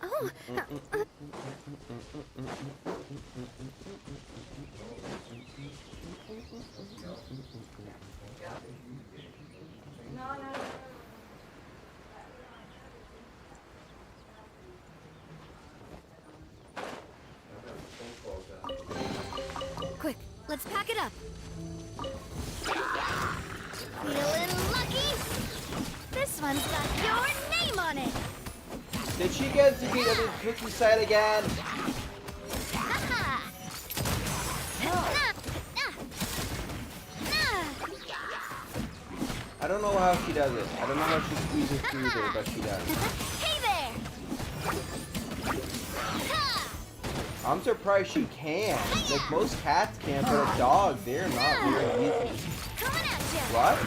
Oh. Quick, let's pack it up. Feeling lucky? This one's got your name on it. Did she get to be the cookie side again? I don't know how she does it. I don't know how she squeezes through there, but she does. Hey there! I'm surprised she can. Like, most cats can, but a dog, they're not very easy. Coming at ya! What?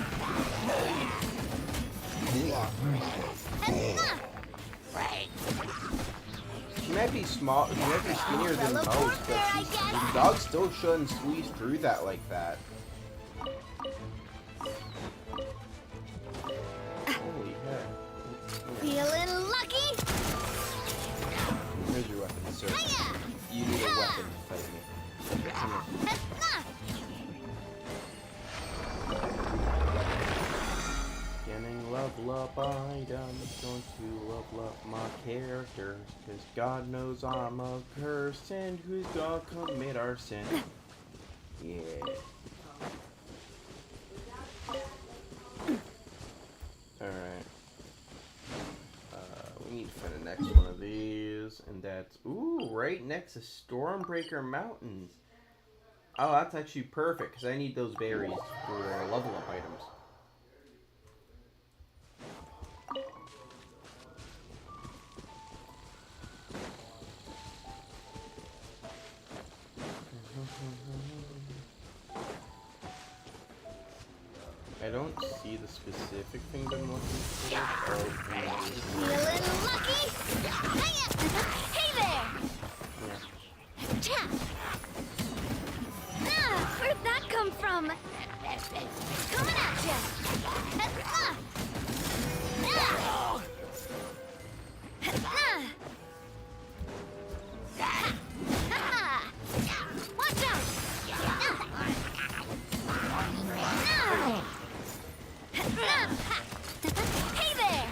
She might be small, she might be skinnier than most, but the dog still shouldn't squeeze through that like that. Holy heck. Feeling lucky? Here's your weapon, sir. You need a weapon to fight me. Come here. Getting level up, I'm going to level up my character. Cause God knows I'm a person who's gonna commit arson. Yeah. Alright. We need to find the next one of these. And that's, ooh, right next to Stormbreaker Mountains. Oh, that's actually perfect, because I need those berries for level up items. I don't see the specific thing that I'm looking for. Feeling lucky? Hey there! Where'd that come from? Coming at ya! Watch out! Hey there!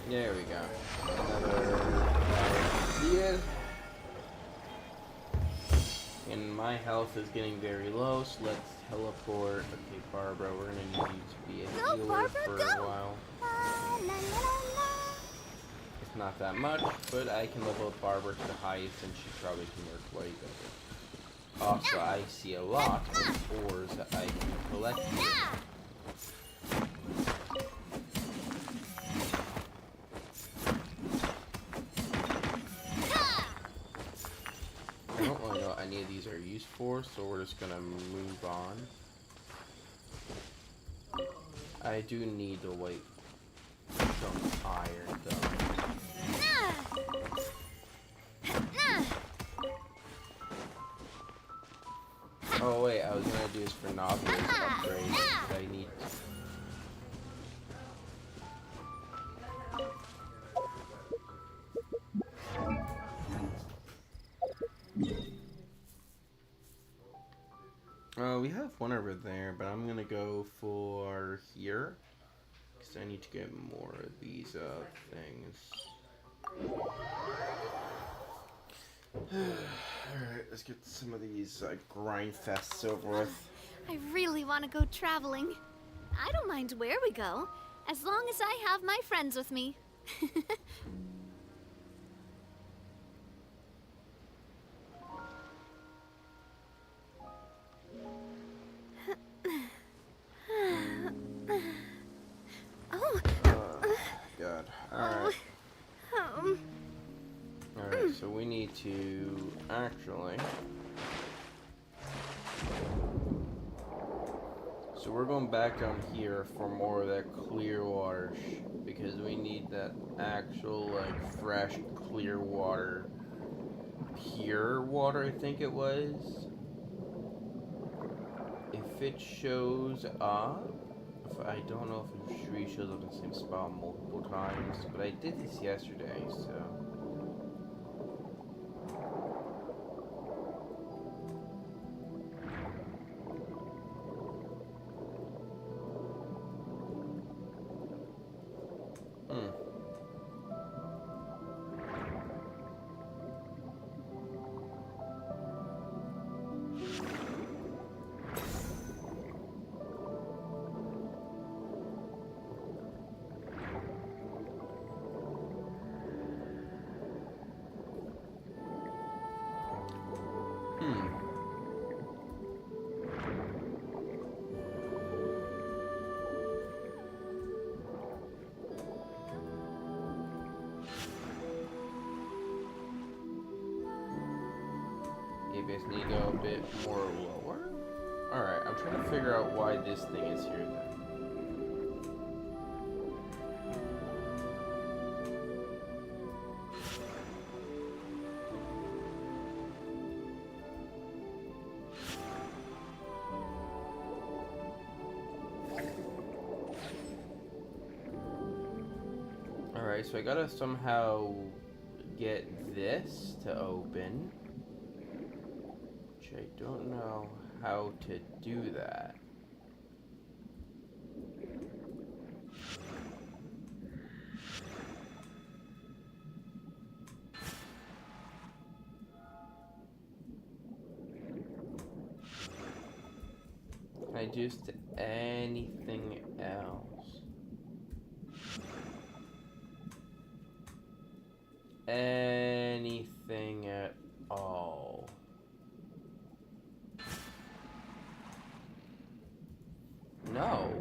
There we go. Another here. And my health is getting very low, so let's teleport. Okay, Barbara, we're gonna need you to be a healer for a while. It's not that much, but I can level up Barbara to the highest, and she probably can work way better. Also, I see a lot of ores that I can collect here. I don't really know what any of these are used for, so we're just gonna move on. I do need the white chunk iron though. Oh wait, I was gonna do this for Novel's upgrade. I need. We have one over there, but I'm gonna go for here because I need to get more of these things. Alright, let's get some of these grind fests over with. I really want to go traveling. I don't mind where we go, as long as I have my friends with me. God. Alright. Alright, so we need to actually. So we're going back down here for more of that clear water because because we need that actual, like, fresh, clear water. Pure water, I think it was. If it shows up, I don't know if it really shows up in the same spot multiple times, but I did this yesterday, so. Maybe I just need to go a bit more lower? Alright, I'm trying to figure out why this thing is here then. Alright, so I gotta somehow get this to open. I don't know how to do that. Can I just anything else? Anything at all? No.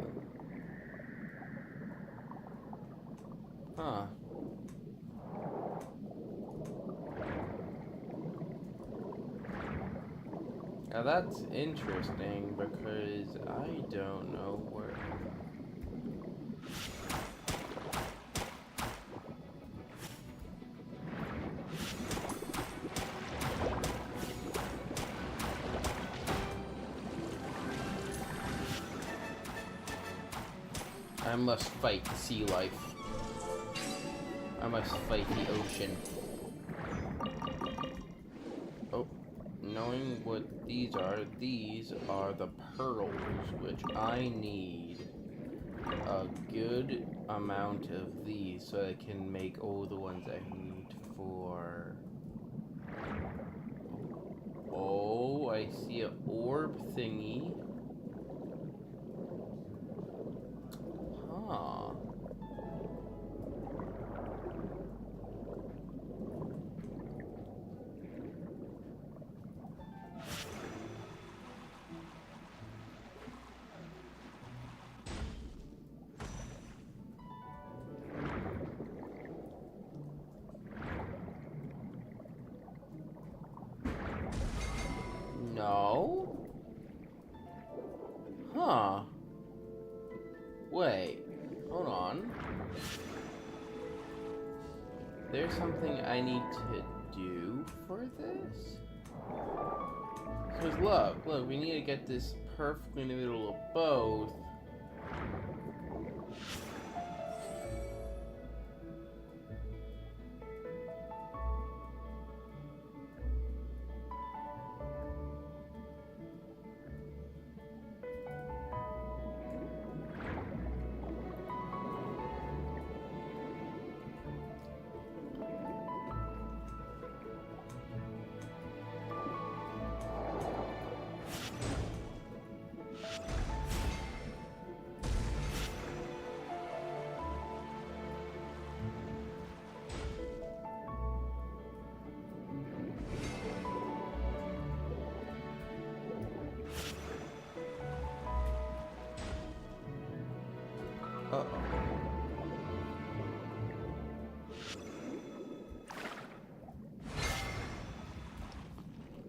Huh. Now that's interesting because I don't know where. I must fight sea life. I must fight the ocean. Oh, knowing what these are the pearls, which I need a good amount of these so I can make all the ones I need for... Oh, I see an orb thingy. Huh. No? Huh. Wait. Hold on. There's something I need to do for this? Because look, we need to get this perfectly in the middle of both. Uh-oh.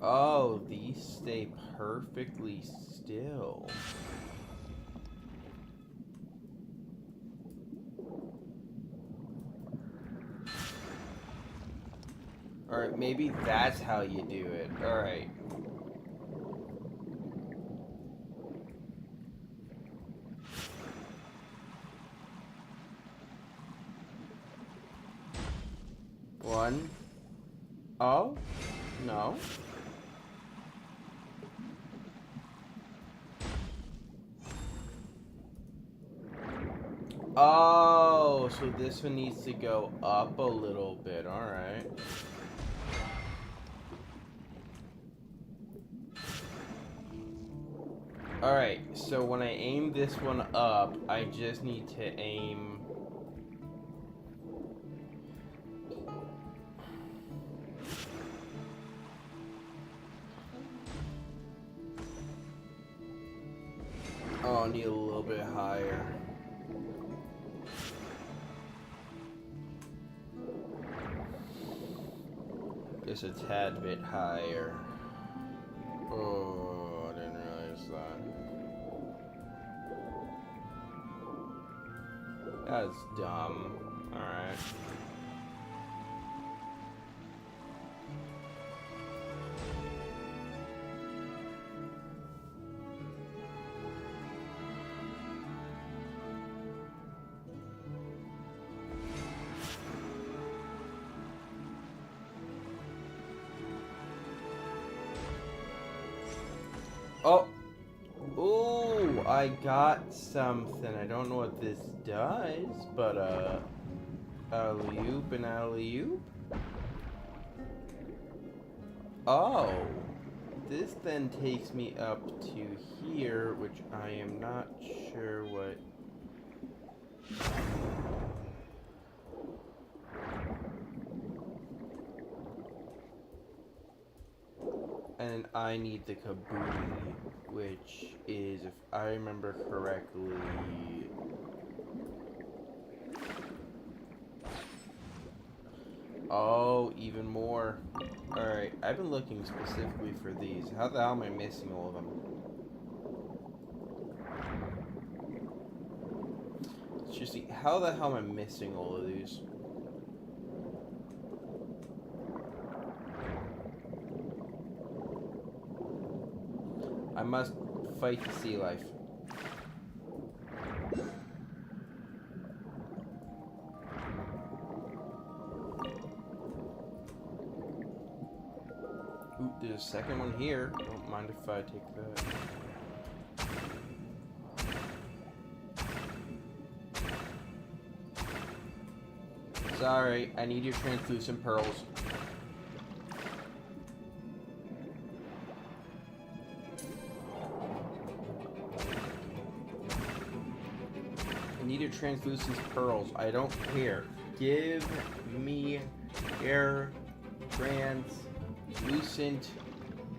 Oh, these stay perfectly still. Alright, maybe that's how you do it. Alright. One. Oh? No. Oh, so this one needs to go up a little bit. Alright. Alright, so when I aim this one up, I just need to aim... Oh, I need a little bit higher. Just a tad bit higher. Oh, I didn't realize that. That's dumb. Alright. Oh! Ooh, I got something. I don't know what this does, but, alley-oop and alley-oop? Oh. This then takes me up to here, which I am not sure what... And I need the kabuki, which is, if I remember correctly... Oh, even more. Alright, I've been looking specifically for these. How the hell am I missing all of them? Seriously, how the hell am I missing all of these? I must fight the sea life. Ooh, there's a second one here. Don't mind if I take that. Sorry, I need your translucent pearls. I need your translucent pearls. I don't care. Give me your translucent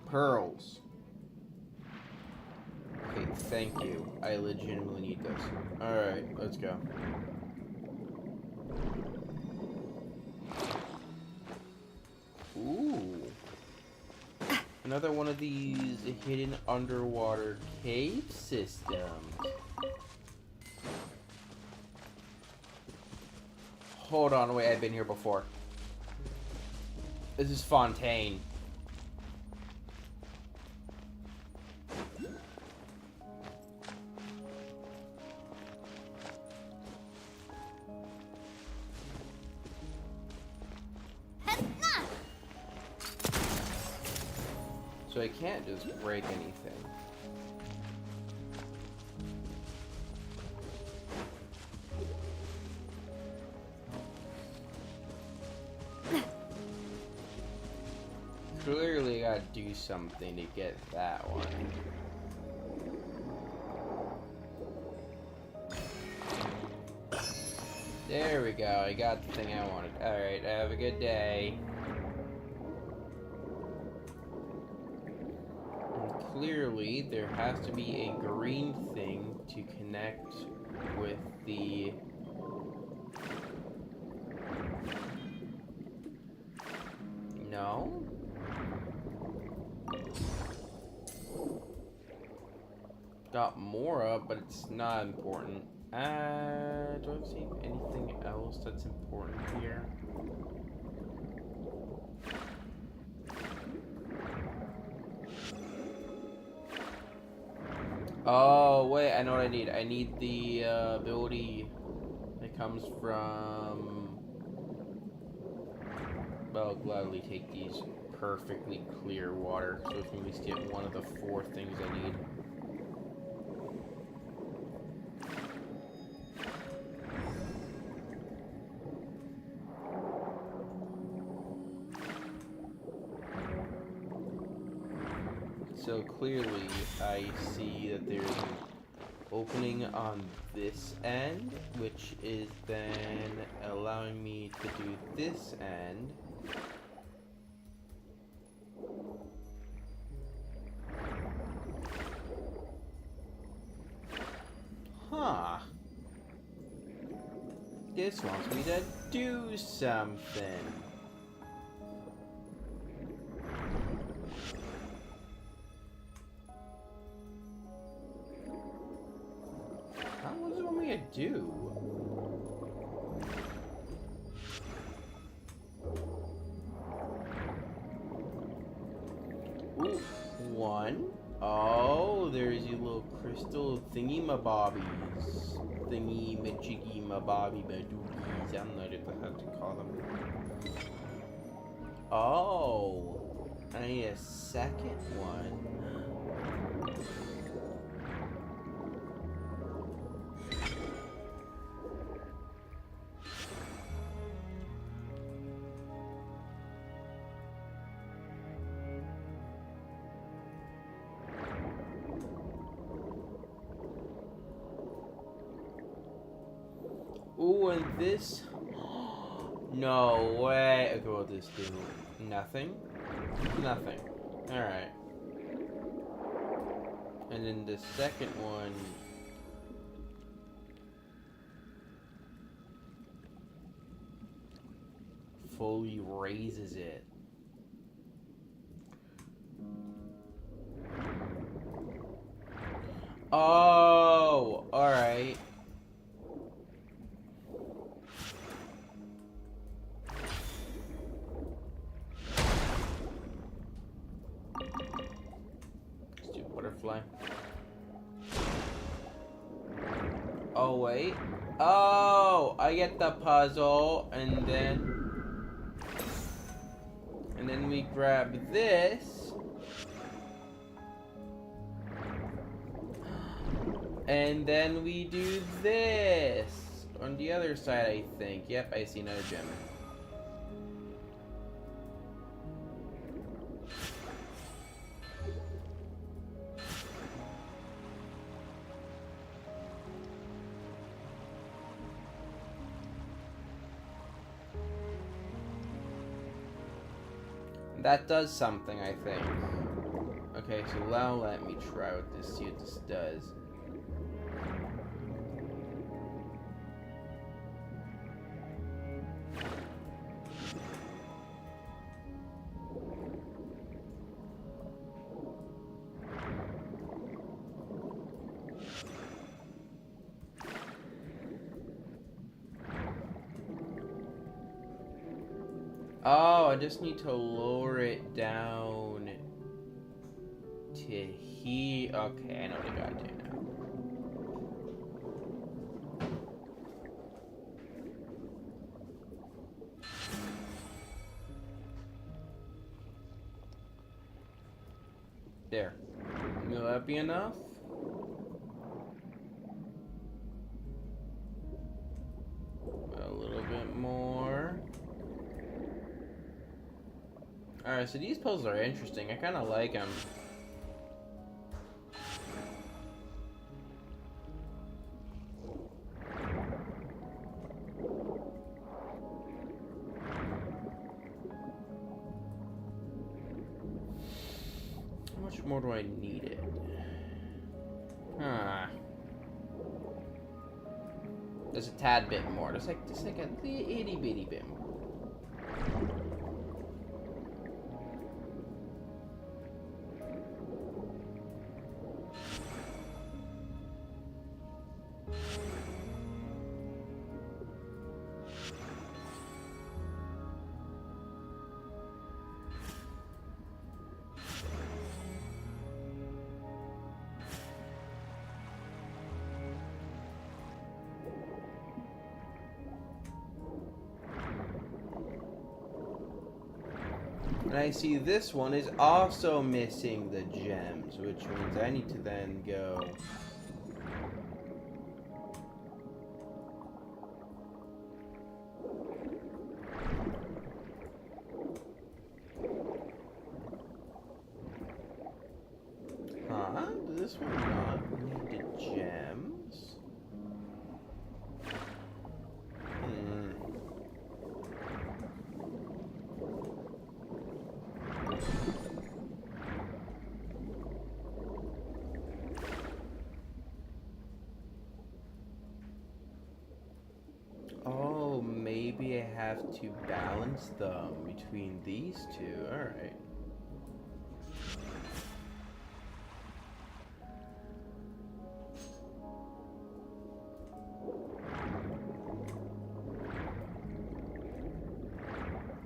pearls. Okay, thank you. I legitimately need this. Alright, let's go. Ooh. Another one of these hidden underwater cave systems. Hold on, wait, I've been here before. This is Fontaine. So I can't just break anything. Clearly I gotta do something to get that one. There we go, I got the thing I wanted. Alright, have a good day. And clearly there has to be a green thing to connect with the... No? Got more up, but it's not important. Do I see anything else that's important here? Oh, wait, I know what I need. I need the ability that comes from... Well, I'll gladly take these perfectly clear water, so we can at least get one of the 4 things I need. So clearly, I see that there's an opening on this end, which is then allowing me to do this end. Huh. This wants me to do something. What does it want me to do? Ooh, 1. Oh, there's you little crystal thingy-mabobbies. Thingy-majiggy-mabobby-badoogies. I don't know how to call them. Oh, I need a second one. Ooh, and this... No way. Okay, what will this do? Nothing? Nothing. Alright. And then the second one... fully raises it. Oh, alright. Let's do butterfly. Oh, wait. Oh, I get the puzzle, and then we grab this. And then we do this on the other side, I think. Yep, I see another gem. That does something, I think. Okay, so now let me try with this, see what this does. Oh, I just need to lower it down to here. Okay, I know what I gotta do now. There. Will that be enough? A little bit more. Alright, so these puzzles are interesting. I kind of like them. How much more do I need it? Huh. There's a tad bit more. Just like a itty bitty bit more. And I see this one is also missing the gems, which means I need to then go... Huh? Does this one not need the gems? Oh, maybe I have to balance them between these two. Alright.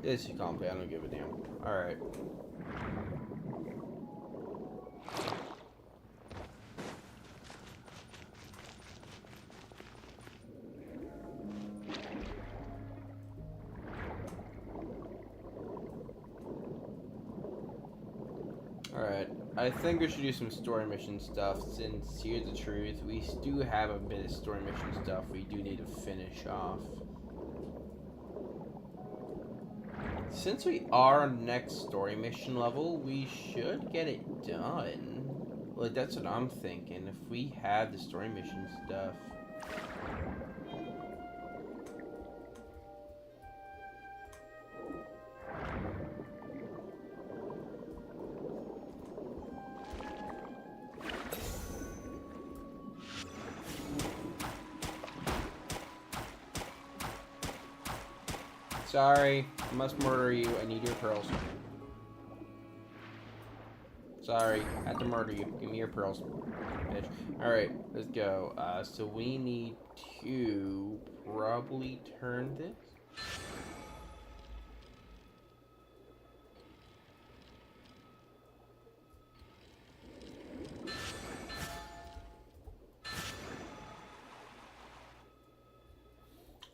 This is complicated, I don't give a damn. Alright. Alright, I think we should do some story mission stuff, since here's the truth, we do have a bit of story mission stuff we do need to finish off. Since we are on the next story mission level, we should get it done. Like, that's what I'm thinking, if we have the story mission stuff. Sorry, I must murder you. I need your pearls. Sorry, I had to murder you. Give me your pearls, bitch. Alright, let's go. So we need to probably turn this.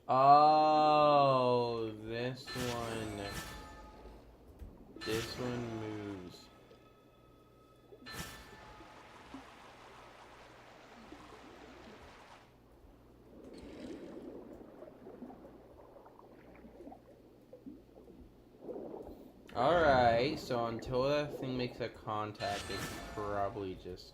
Oh, this one. This one moves. Alright, so until that thing makes a contact, it probably just...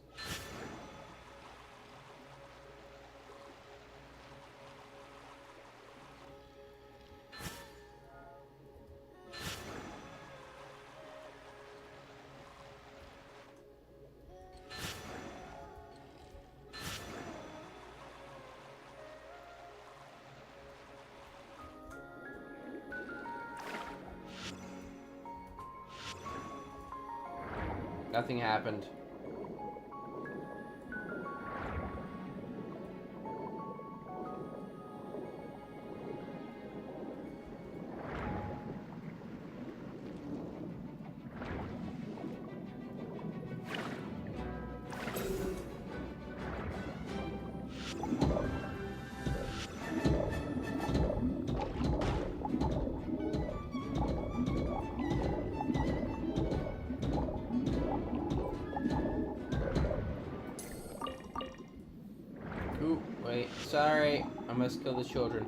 Nothing happened. Ooh, wait, sorry, I must kill the children.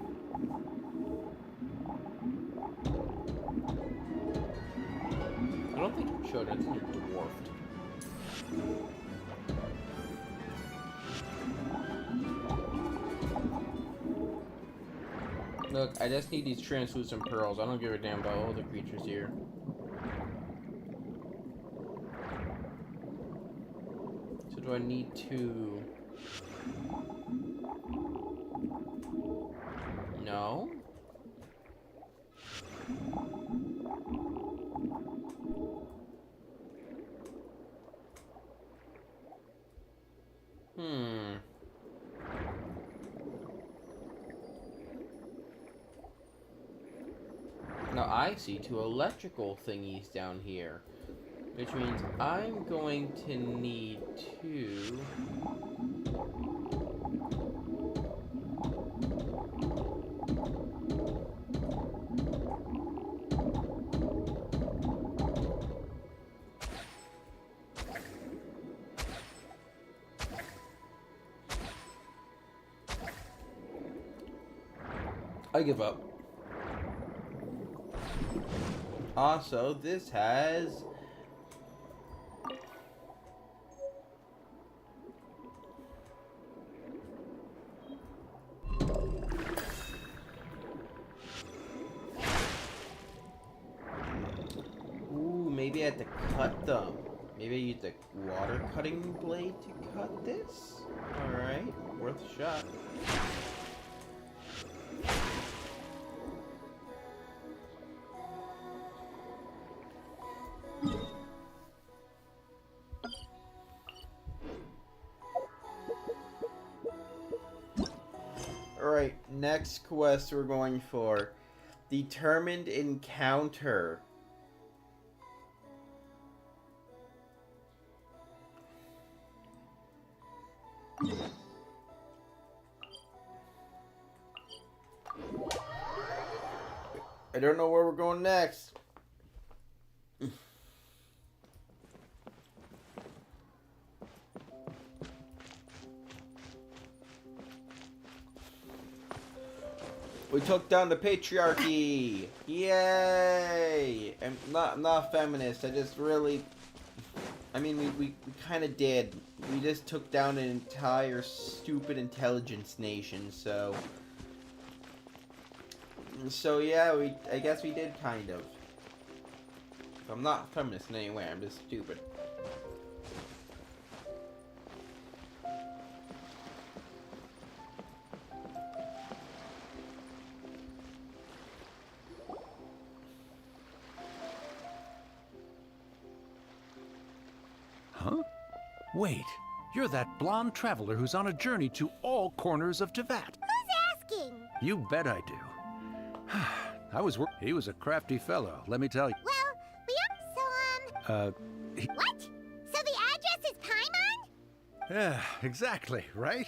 I don't think they're children, I think they're dwarfed. Look, I just need these translucent pearls. I don't give a damn about all the creatures here. So do I need to... No? Now I see two electrical thingies down here, which means I'm going to need to... I give up. Also, this has... Ooh, maybe I had to cut them. Maybe I used a water cutting blade to cut this? Alright, worth a shot. Alright, next quest we're going for. Determined Encounter. I don't know where we're going next. We took down the patriarchy! Yay! I'm not feminist, I just really... I mean, we kind of did. We just took down an entire stupid intelligence nation, so... So yeah, I guess we did kind of. I'm not feminist in any way, I'm just stupid. Huh? Wait, you're that blonde traveler who's on a journey to all corners of Teyvat. Who's asking? You bet I do. He was a crafty fellow, let me tell you. Well, we are, What? So the address is Paimon? Yeah, exactly, right?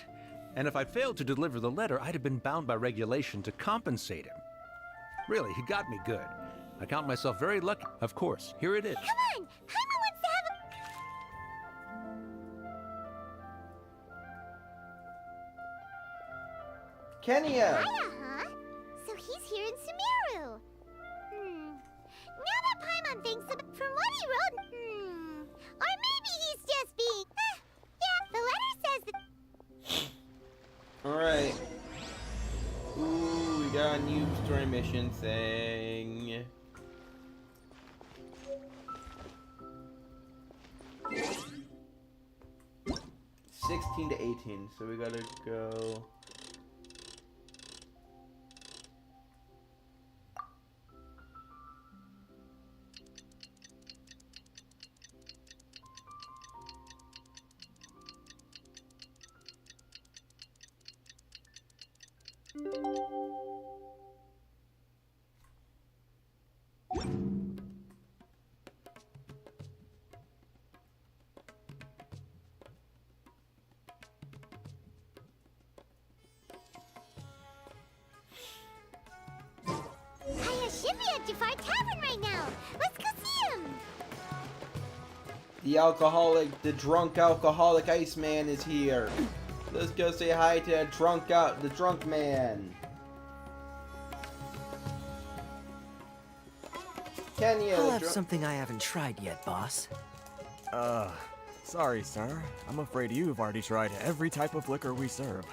And if I failed to deliver the letter, I'd have been bound by regulation to compensate him. Really, he got me good. I count myself very lucky. Of course, here it is. Come on! Paimon wants to have a... Kenya! Hiya, huh? So he's here in Sumeru. Now that Paimon thinks of... From what he wrote... Or maybe he's just being... yeah, the letter says that... Alright. Ooh, we got a new story mission thing. $16 to $18, so we gotta go... At Jafar Tavern right now. Let's go see him. The drunk alcoholic Iceman is here. Let's go say hi to the drunk man. Kenya, I'll have something I haven't tried yet, boss. Sorry, sir. I'm afraid you've already tried every type of liquor we serve.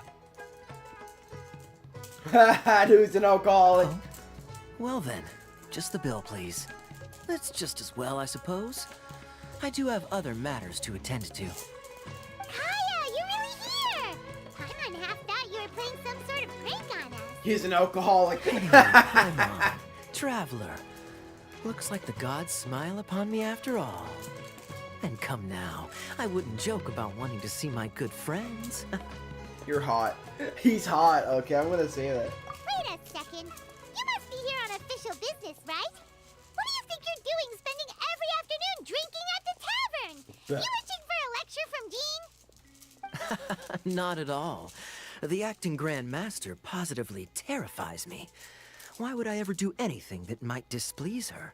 Haha, who's an alcoholic? Oh? Well then, just the bill, please. That's just as well, I suppose. I do have other matters to attend to. Kaya, you're really here! Paimon half thought you were playing some sort of prank on us. He's an alcoholic. Come on, traveler. Looks like the gods smile upon me after all. And come now, I wouldn't joke about wanting to see my good friends. You're hot. He's hot. Okay, I'm gonna say that. Wait a second. You must be here on official business, right? What do you think you're doing spending every afternoon drinking at the tavern? You wishing for a lecture from Jean? Not at all. The acting Grand Master positively terrifies me. Why would I ever do anything that might displease her?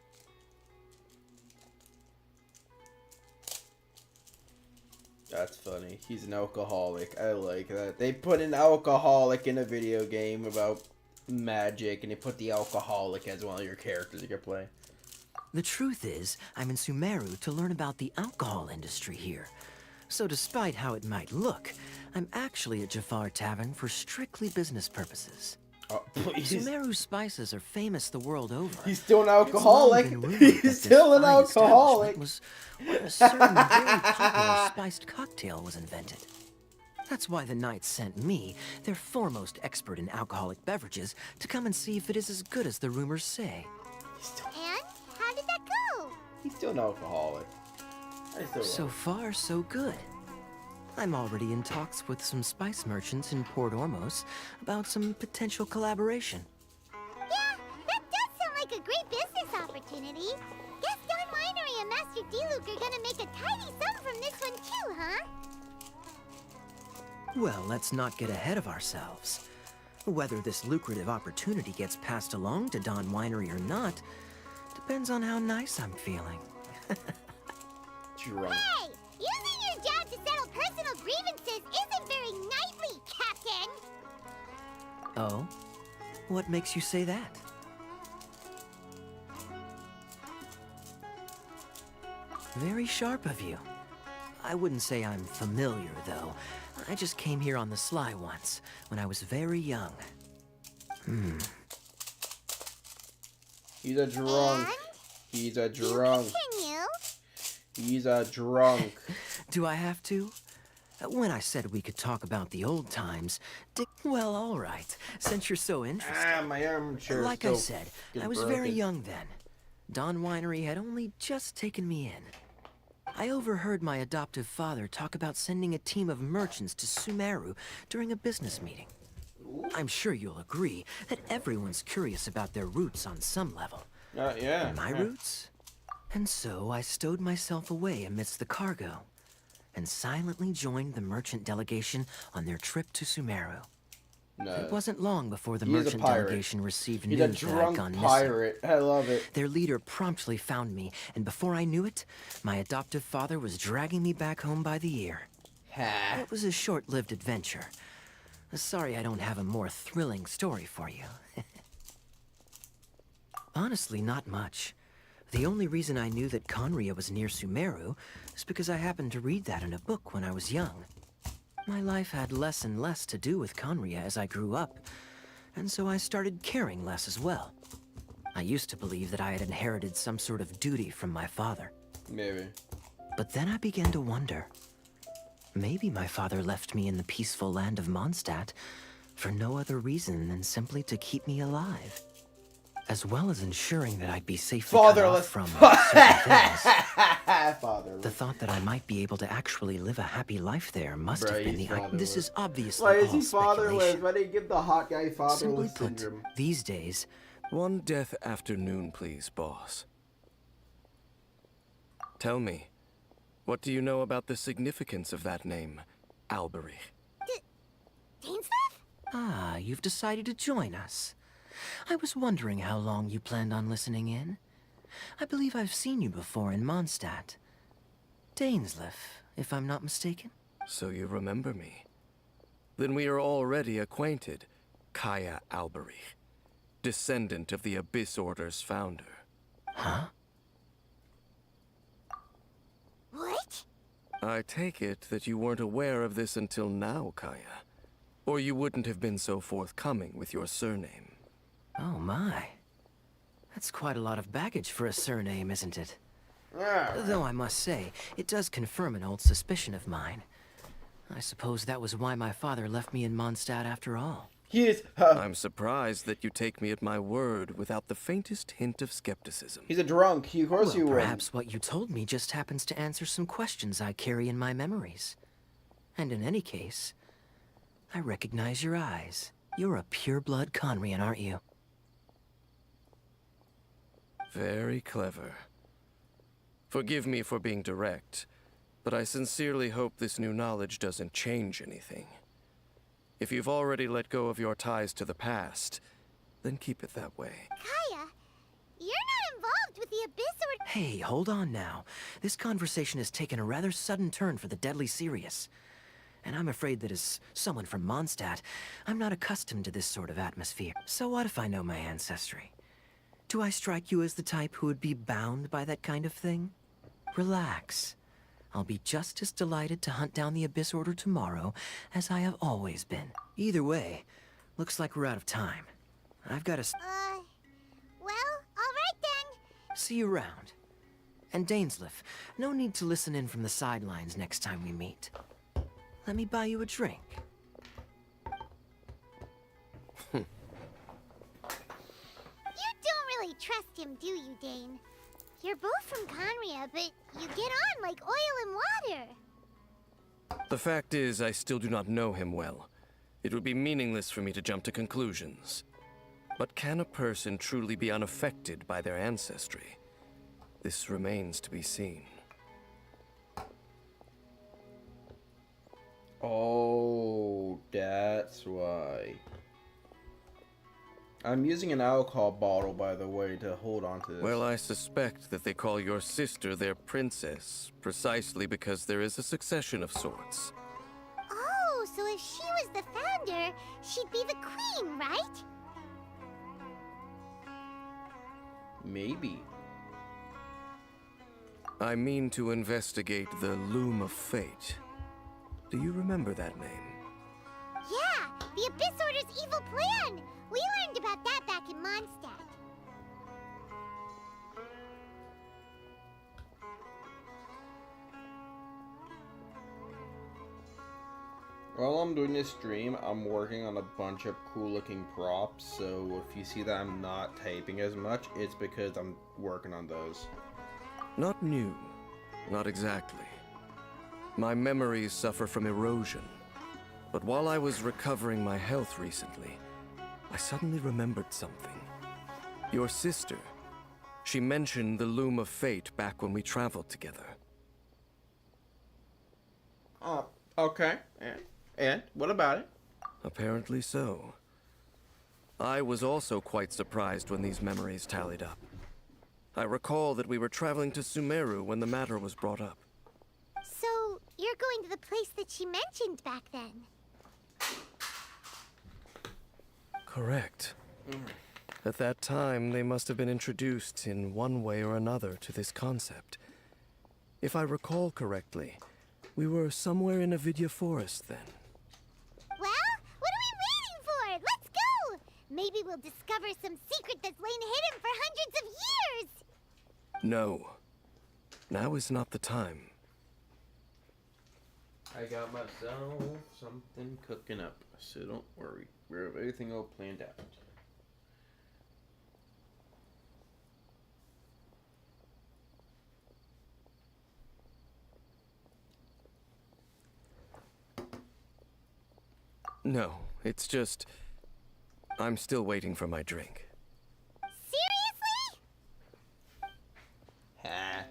That's funny. He's an alcoholic. I like that. They put an alcoholic in a video game about magic, and they put the alcoholic as one of your characters you can play. The truth is, I'm in Sumeru to learn about the alcohol industry here. So despite how it might look, I'm actually at Jafar Tavern for strictly business purposes. Oh, please. Sumeru spices are famous the world over. He's still an It's long alcoholic. been rumored that He's this still an fine alcoholic. establishment was where a certain very popular spiced cocktail was invented. That's why the Knights sent me, their foremost expert in alcoholic beverages, to come and see if it is as good as the rumors say. And how did that go? He's still an alcoholic. I still So love far, so good. I'm already in talks with some spice merchants in Port Ormos about some potential collaboration. Yeah, that does sound like a great business opportunity. Guess Don Winery and Master D-Luke are gonna make a tidy sum from this one too, huh? Well, let's not get ahead of ourselves. Whether this lucrative opportunity gets passed along to Don Winery or not depends on how nice I'm feeling. Drunk. Hey! Using your job to settle personal grievances isn't very knightly, Captain! Oh? What makes you say that? Very sharp of you. I wouldn't say I'm familiar, though. I just came here on the sly once, when I was very young. He's a drunk. And He's a you drunk. continue. He's a drunk. Do I have to? When I said we could talk about the old times, well, all right, since you're so interested. Ah, my armchair. Like I said, I was very young then. Don Winery had only just taken me in. I overheard my adoptive father talk about sending a team of merchants to Sumeru during a business meeting. I'm sure you'll agree that everyone's curious about their roots on some level. Yeah. My roots? And so I stowed myself away amidst the cargo and silently joined the merchant delegation on their trip to Sumeru. No. It wasn't long before the He's a merchant pirate. delegation received He's a news that I'd drunk gone missing. pirate. I love it. Their leader promptly found me, and before I knew it, my adoptive father was dragging me back home by the ear. Ha. It was a short-lived adventure. Sorry I don't have a more thrilling story for you. Honestly, not much. The only reason I knew that Conria was near Sumeru is because I happened to read that in a book when I was young. My life had less and less to do with Conria as I grew up, and so I started caring less as well. I used to believe that I had inherited some sort of duty from my father. Maybe. But then I began to wonder. Maybe my father left me in the peaceful land of Mondstadt for no other reason than simply to keep me alive. As well as ensuring that I'd be safely cut off from certain things. Fatherless. The thought that I might be able to actually live a happy life there must Bruh, have been he's the... fatherless. This is obviously Why is all he fatherless? speculation. Why did he give the hot guy Simply fatherless put, syndrome? these days, One death afternoon, please, boss. Tell me, what do you know about the significance of that name, Alberich? Dainsleif? ah, you've decided to join us. I was wondering how long you planned on listening in. I believe I've seen you before in Mondstadt. Dainsleif, if I'm not mistaken. So you remember me. Then we are already acquainted, Kaya Alberich, descendant of the Abyss Order's founder. Huh? What? I take it that you weren't aware of this until now, Kaya. Or you wouldn't have been so forthcoming with your surname. Oh my. That's quite a lot of baggage for a surname, isn't it? Yeah. Though I must say, it does confirm an old suspicion of mine. I suppose that was why my father left me in Mondstadt after all. He is. I'm surprised that you take me at my word without the faintest hint of skepticism. He's a drunk. Of course Well, you would. perhaps what you told me just happens to answer some questions I carry in my memories. And in any case, I recognize your eyes. You're a pure-blood Conrian, aren't you? Very clever. Forgive me for being direct, but I sincerely hope this new knowledge doesn't change anything. If you've already let go of your ties to the past, then keep it that way. Kaya, you're not involved with the Abyss Order. Hey, hold on now. This conversation has taken a rather sudden turn for the deadly serious. And I'm afraid that as someone from Mondstadt, I'm not accustomed to this sort of atmosphere. So what if I know my ancestry? Do I strike you as the type who would be bound by that kind of thing? Relax. I'll be just as delighted to hunt down the Abyss Order tomorrow as I have always been. Either way, looks like we're out of time. I've got to Well, all right then. see you around. And Dainsleif, no need to listen in from the sidelines next time we meet. Let me buy you a drink. You don't really trust him, do you, Dane? You're both from Conria, but you get on like oil and water. The fact is, I still do not know him well. It would be meaningless for me to jump to conclusions. But can a person truly be unaffected by their ancestry? This remains to be seen. Oh, that's why. I'm using an alcohol bottle, by the way, to hold on to this. Well, I suspect that they call your sister their princess, precisely because there is a succession of sorts. Oh, so if she was the founder, she'd be the queen, right? Maybe. I mean to investigate the Loom of Fate. Do you remember that name? Yeah, the Abyss Order's evil plan! We learned about that back in Mondstadt. While I'm doing this stream, I'm working on a bunch of cool looking props, so if you see that I'm not typing as much, it's because I'm working on those. Not new. Not exactly. My memories suffer from erosion. But while I was recovering my health recently, I suddenly remembered something. Your sister. She mentioned the Loom of Fate back when we traveled together. Oh, okay. And what about it? Apparently so. I was also quite surprised when these memories tallied up. I recall that we were traveling to Sumeru when the matter was brought up. So, you're going to the place that she mentioned back then? Correct. At that time, they must have been introduced in one way or another to this concept. If I recall correctly, we were somewhere in Avidya Forest then. Well, what are we waiting for? Let's go! Maybe we'll discover some secret that's lain hidden for hundreds of years! No. Now is not the time. I got myself something cooking up, so don't worry. We have everything all planned out. No, it's just... I'm still waiting for my drink. Seriously? Ha.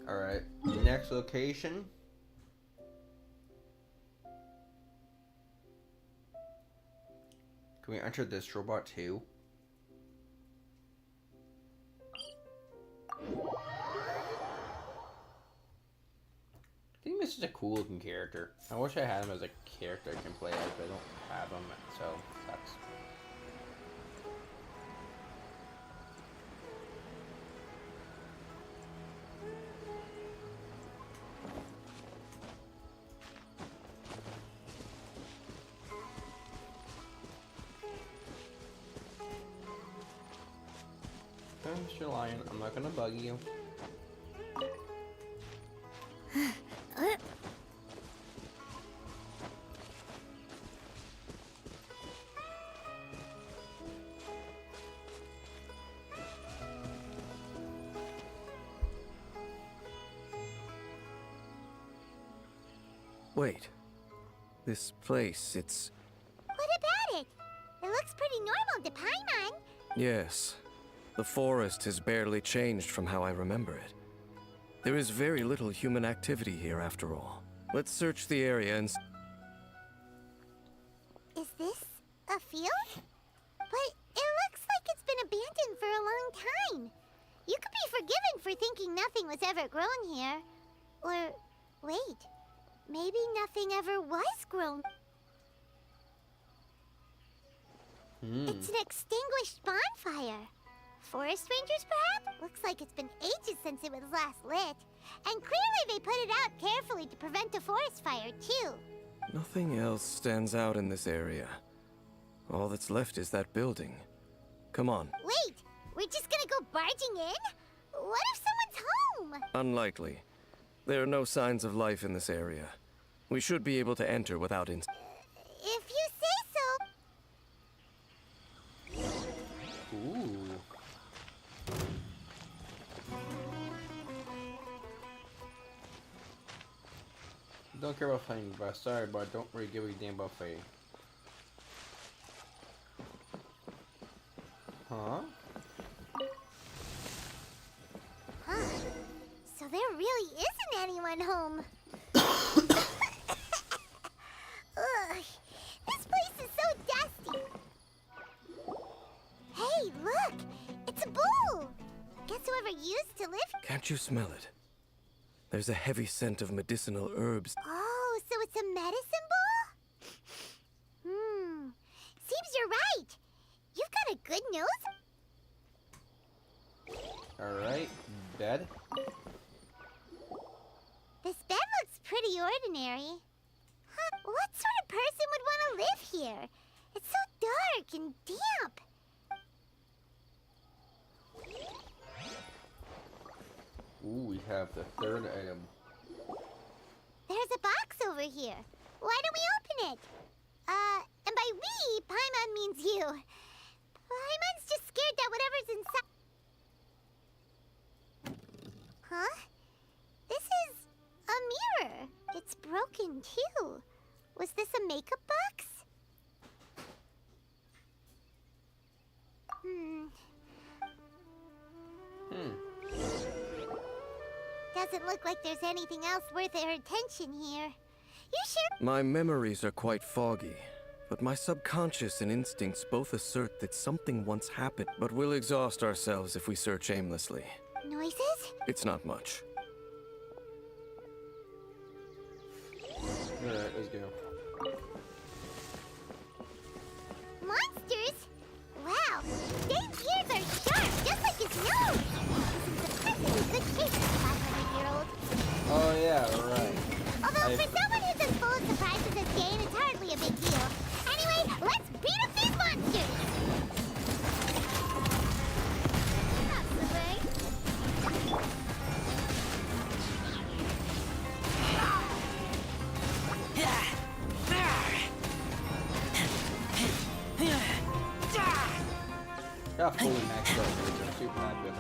Alright, next location. Can we enter this robot too? I think this is a cool looking character. I wish I had him as a character I can play as, but I don't have him, so sucks. Mr. Lion, I'm not gonna bug you. Wait. This place, it's... What about it? It looks pretty normal to Paimon. Yes. The forest has barely changed from how I remember it. There is very little human activity here after all. Let's search the area and... Is this a field? But it looks like it's been abandoned for a long time. You could be forgiven for thinking nothing was ever grown here. Or, wait, maybe nothing ever was grown. It's an extinguished bonfire. Forest rangers, perhaps? Looks like it's been ages since it was last lit. And clearly they put it out carefully to prevent a forest fire, too. Nothing else stands out in this area. All that's left is that building. Come on. Wait, we're just gonna go barging in? What if someone's home? Unlikely. There are no signs of life in this area. We should be able to enter without If you say so. Ooh. Don't care about fighting, but sorry, but I don't really give a damn about fighting. Huh? Huh. So there really isn't anyone home. Ugh, this place is so dusty. Hey, look! It's a bowl! Guess whoever used to live. Can't you smell it? There's a heavy scent of medicinal herbs. Oh, so it's a medicine bowl? Seems you're right. You've got a good nose. Alright, bed. This bed looks pretty ordinary. Huh, what sort of person would want to live here? It's so dark and damp. Ooh, we have the third item. There's a box over here. Why don't we open it? And by we, Paimon means you. Paimon's just scared that whatever's inside... Huh? This is a mirror. It's broken, too. Was this a makeup box? Doesn't look like there's anything else worth our attention here. You sure? My memories are quite foggy, but my subconscious and instincts both assert that something once happened, but we'll exhaust ourselves if we search aimlessly. Noises? It's not much. Alright, let's go. Monsters? Wow, Dave's ears are sharp, just like his nose. This is a good shape for a 500-year-old. Oh yeah, right. Although for someone who's as full of surprises as Jane, it's hardly a big deal. Anyway, let's beat up these monsters! That's the way. Got fully maxed out, which I'm super happy with.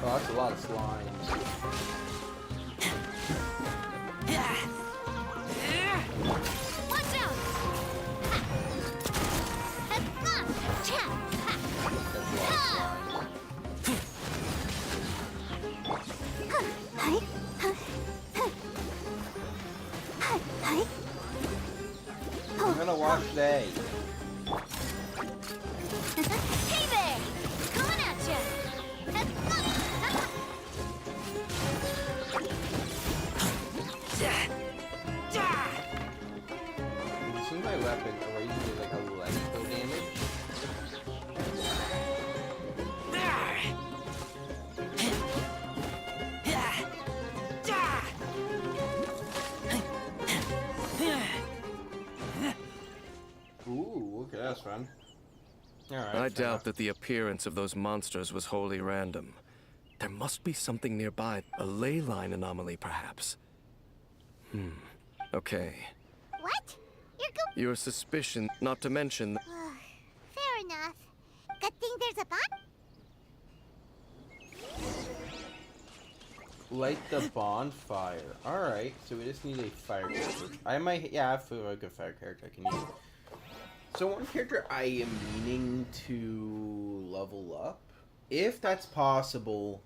Oh, that's a lot of slimes. Watch out! That's a lot of slimes. I'm gonna watch today. Hey there! Coming at ya! This is my weapon, or usually like a lethal damage. Ooh, okay, that's fun. Alright. I doubt that the appearance of those monsters was wholly random. There must be something nearby, a ley line anomaly, perhaps. Okay. What? You're go- Your suspicion, not to mention... Fair enough. Good thing there's a Light the bonfire. Alright, so we just need a fire character. I might, yeah, I have a good fire character I can use. So one character I am meaning to level up, if that's possible,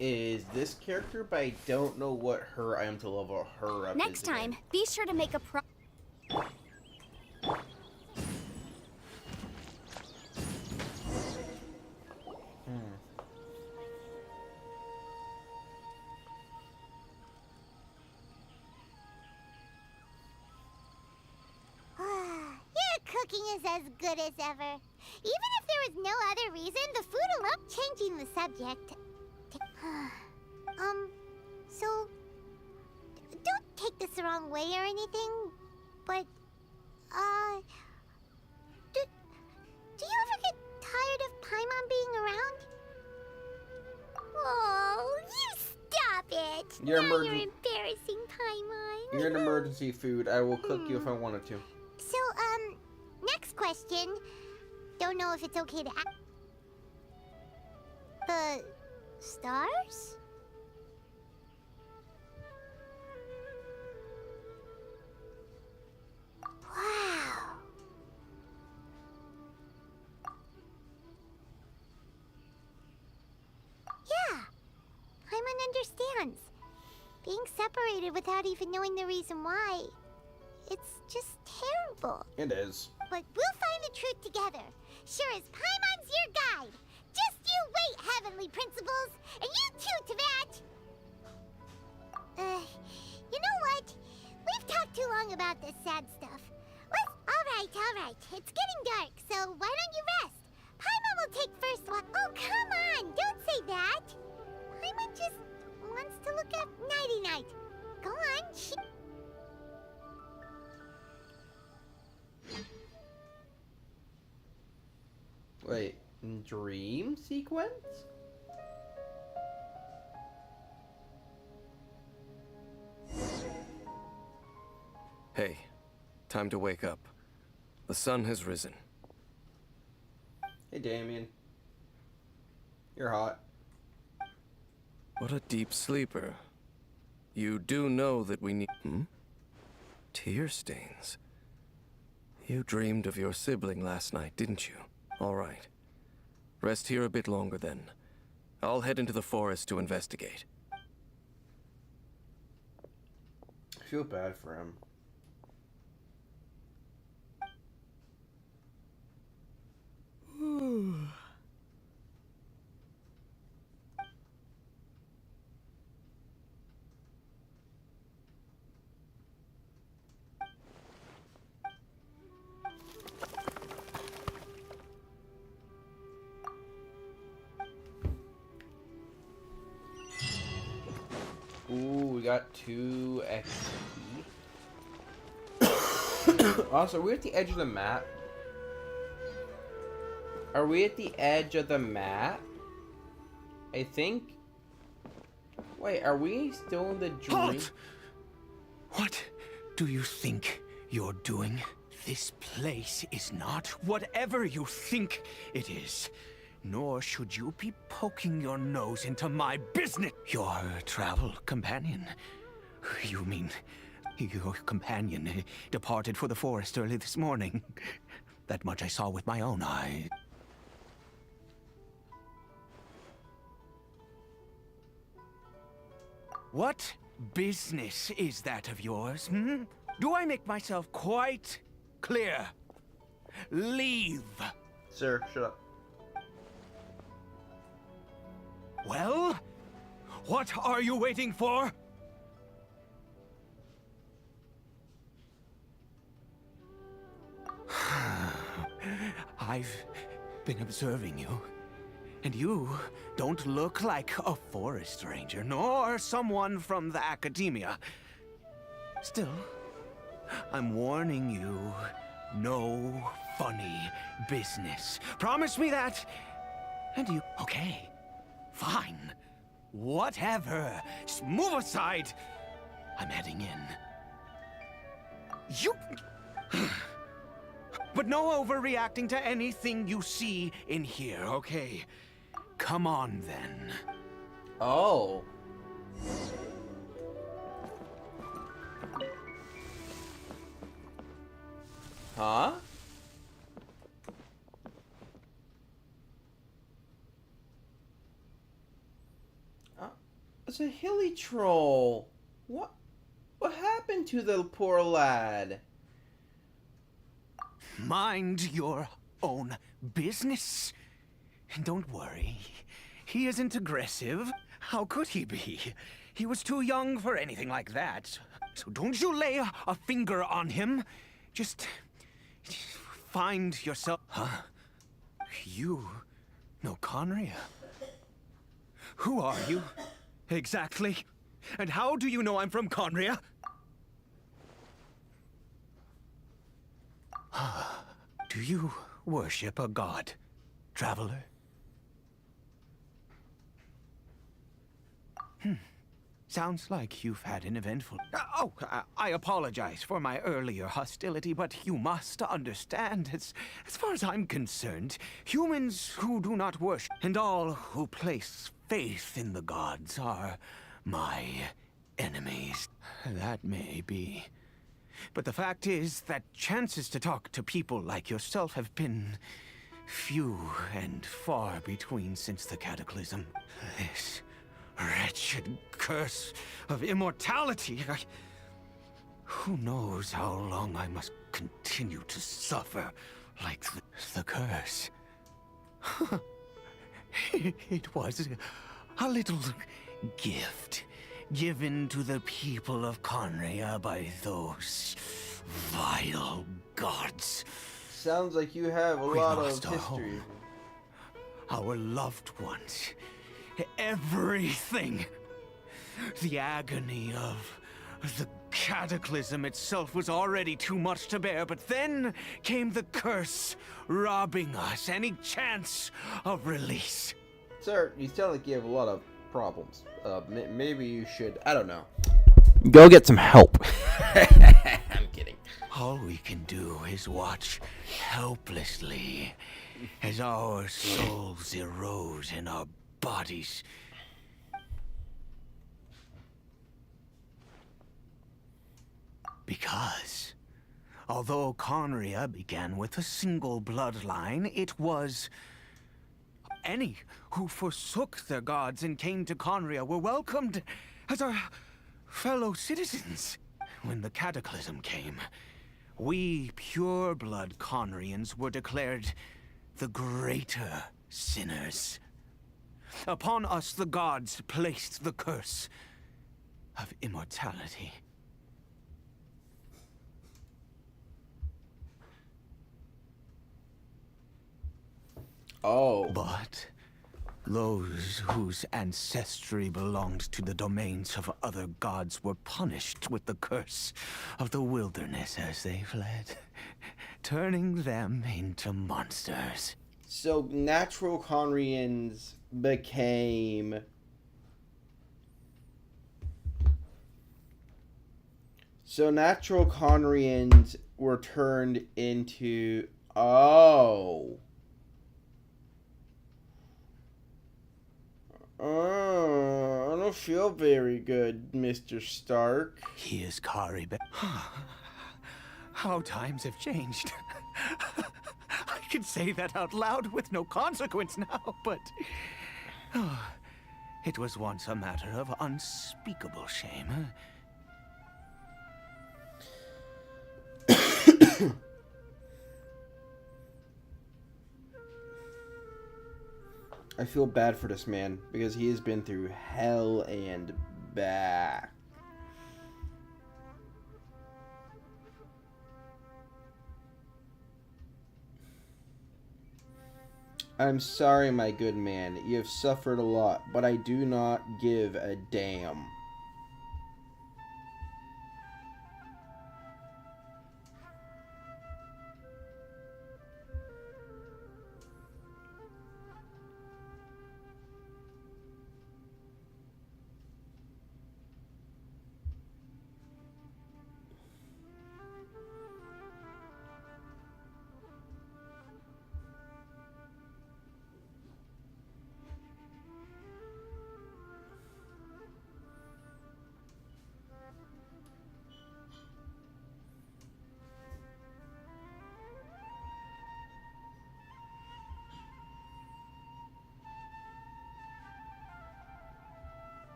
is this character, but I don't know what her I am to level her up. Next is again. time, be sure to make a cooking is as good as ever. Even if there was no other reason, the food alone... Changing the subject. So... Don't take this the wrong way or anything, but... Do you ever get tired of Paimon being around? Oh, you stop it! You're Now you're embarrassing Paimon. You're an emergency food. I will cook you if I wanted to. So, next question. Don't know if it's okay to ask. The stars? Wow. Yeah, Paimon understands. Being separated without even knowing the reason why. It's just terrible. It is. But we'll find the truth together. Sure as Paimon's your guide. Just you wait, Heavenly Principles. And you too, Teyvat. You know what? We've talked too long about this sad stuff. All right. It's getting dark, so why don't you rest? Paimon will take first watch. Oh, come on. Don't say that. Paimon just wants to look at Nighty-Night. Go on. Wait, dream sequence? Hey, time to wake up. The sun has risen. Hey, Damien. You're hot. What a deep sleeper. You do know that we need... Tear stains. You dreamed of your sibling last night, didn't you? All right. Rest here a bit longer then. I'll head into the forest to investigate. I feel bad for him. Ooh, we got 2 XP. Also, we're at the edge of the map. Are we at the edge of the map? I think. Wait, are we still in the dream? Halt! What do you think you're doing? This place is not whatever you think it is. Nor should you be poking your nose into my business. Your travel companion. You mean your companion departed for the forest early this morning? That much I saw with my own eyes. What business is that of yours, hmm? Do I make myself quite clear? Leave. Sir, shut up. Well, what are you waiting for? I've been observing you, and you don't look like a forest ranger, nor someone from the academia. Still, I'm warning you, no funny business. Promise me that, and you... Okay, fine. Whatever. Just move aside. I'm heading in. You... But no overreacting to anything you see in here, okay? Come on, then. Oh. Huh? It's a hilly troll. What happened to the poor lad? Mind your own business. And don't worry, he isn't aggressive. How could he be? He was too young for anything like that. So don't you lay a finger on him. Just find yourself... Huh? You know Conria? Who are you, exactly? And how do you know I'm from Conria? Do you worship a god, traveler? Sounds like you've had an eventful... I apologize for my earlier hostility, but you must understand, as far as I'm concerned, humans who do not worship and all who place faith in the gods are my enemies. That may be. But the fact is that chances to talk to people like yourself have been few and far between since the cataclysm. This wretched curse of immortality. Who knows how long I must continue to suffer like the curse. It was a little gift given to the people of Conria by those vile gods. Sounds like you have a We lot lost of our history. home, our loved ones, everything. The agony of the cataclysm itself was already too much to bear, but then came the curse, robbing us any chance of release. Sir, you sound like you have a lot of problems. Maybe you should, I don't know. Go get some help. I'm kidding. All we can do is watch helplessly as our souls erode in our bodies. Because, although Conria began with a single bloodline, it was... any who forsook their gods and came to Conria were welcomed as our fellow citizens. When the cataclysm came, we pure-blood Conrians were declared the greater sinners. Upon us the gods placed the curse of immortality. Oh. But those whose ancestry belonged to the domains of other gods were punished with the curse of the wilderness as they fled, turning them into monsters. So natural Conrians became... So natural Conrians were turned into... Oh. Oh, I don't feel very good, Mr. Stark. He is Kari. How times have changed. I can say that out loud with no consequence now, but... it was once a matter of unspeakable shame. I feel bad for this man because he has been through hell and back. I'm sorry, my good man. You have suffered a lot, but I do not give a damn.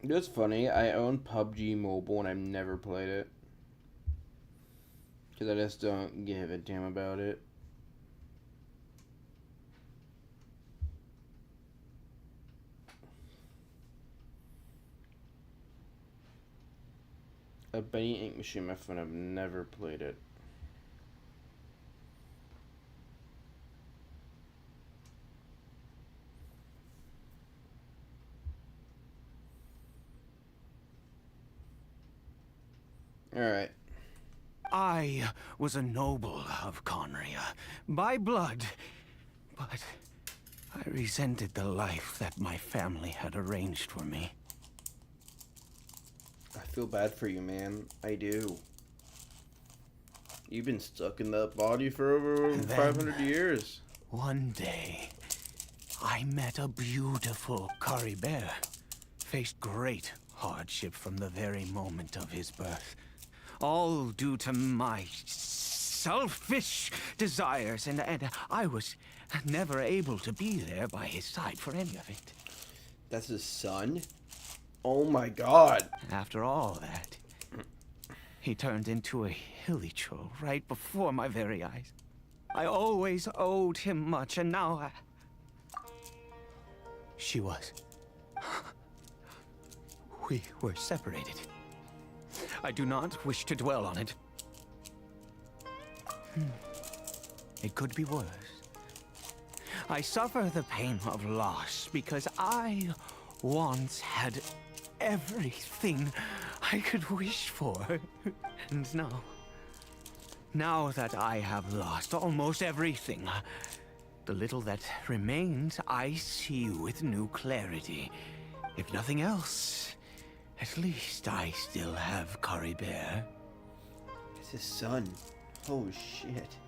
It's funny, I own PUBG Mobile and I've never played it. Because I just don't give a damn about it. A Benny Ink Machine, my phone. I've never played it. Alright. I was a noble of Conria, by blood, but I resented the life that my family had arranged for me. I feel bad for you, man. I do. You've been stuck in that body for over 500 years. One day, I met a beautiful Kari bear. Faced great hardship from the very moment of his birth. All due to my selfish desires, and I was never able to be there by his side for any of it. That's his son? Oh my god. After all that, he turned into a hilly troll right before my very eyes. I always owed him much, and now she was. We were separated. I do not wish to dwell on it. It could be worse. I suffer the pain of loss because I once had everything I could wish for. And now that I have lost almost everything, the little that remains I see with new clarity. If nothing else, at least I still have Kari Bear. It's his son. Oh shit.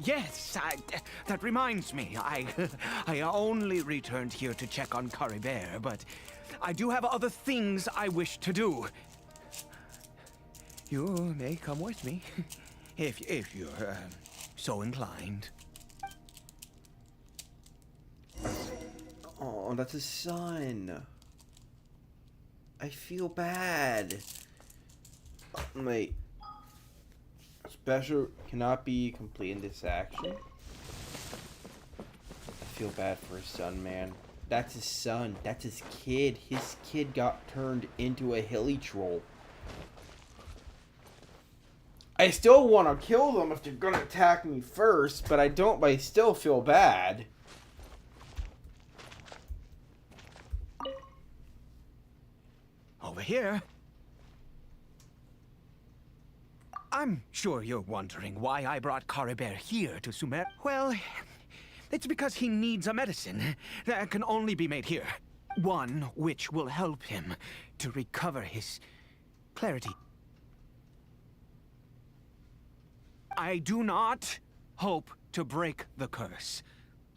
Yes, that reminds me. I only returned here to check on Kari Bear, but I do have other things I wish to do. You may come with me, if you're so inclined. Oh, that's his son. I feel bad. Wait. Special cannot be complete in this action. I feel bad for his son, man. That's his son. That's his kid. His kid got turned into a hilly troll. I still want to kill them if they're gonna attack me first, but I don't. But I still feel bad. Over here. I'm sure you're wondering why I brought Kari Bear here to Sumer. Well, it's because he needs a medicine that can only be made here. One which will help him to recover his clarity. I do not hope to break the curse.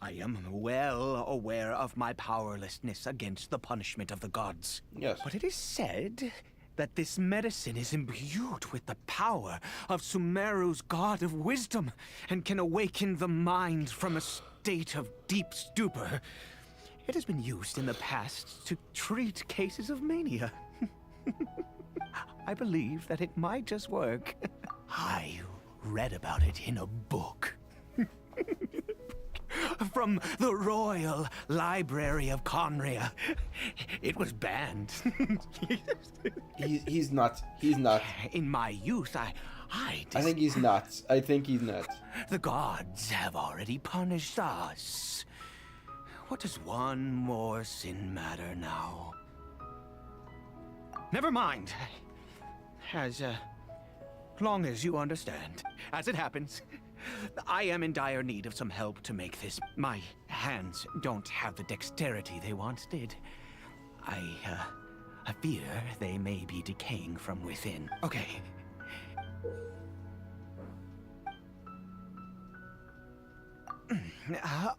I am well aware of my powerlessness against the punishment of the gods. Yes. But it is said that this medicine is imbued with the power of Sumeru's god of wisdom and can awaken the mind from a state of deep stupor. It has been used in the past to treat cases of mania. I believe that it might just work. I read about it in a book. From the Royal Library of Conria. It was banned. He's nuts. He's nuts. In my youth, I think he's nuts. I think he's nuts. The gods have already punished us. What does one more sin matter now? Never mind. As long as you understand. As it happens, I am in dire need of some help to make this. My hands don't have the dexterity they once did. I fear they may be decaying from within. Okay.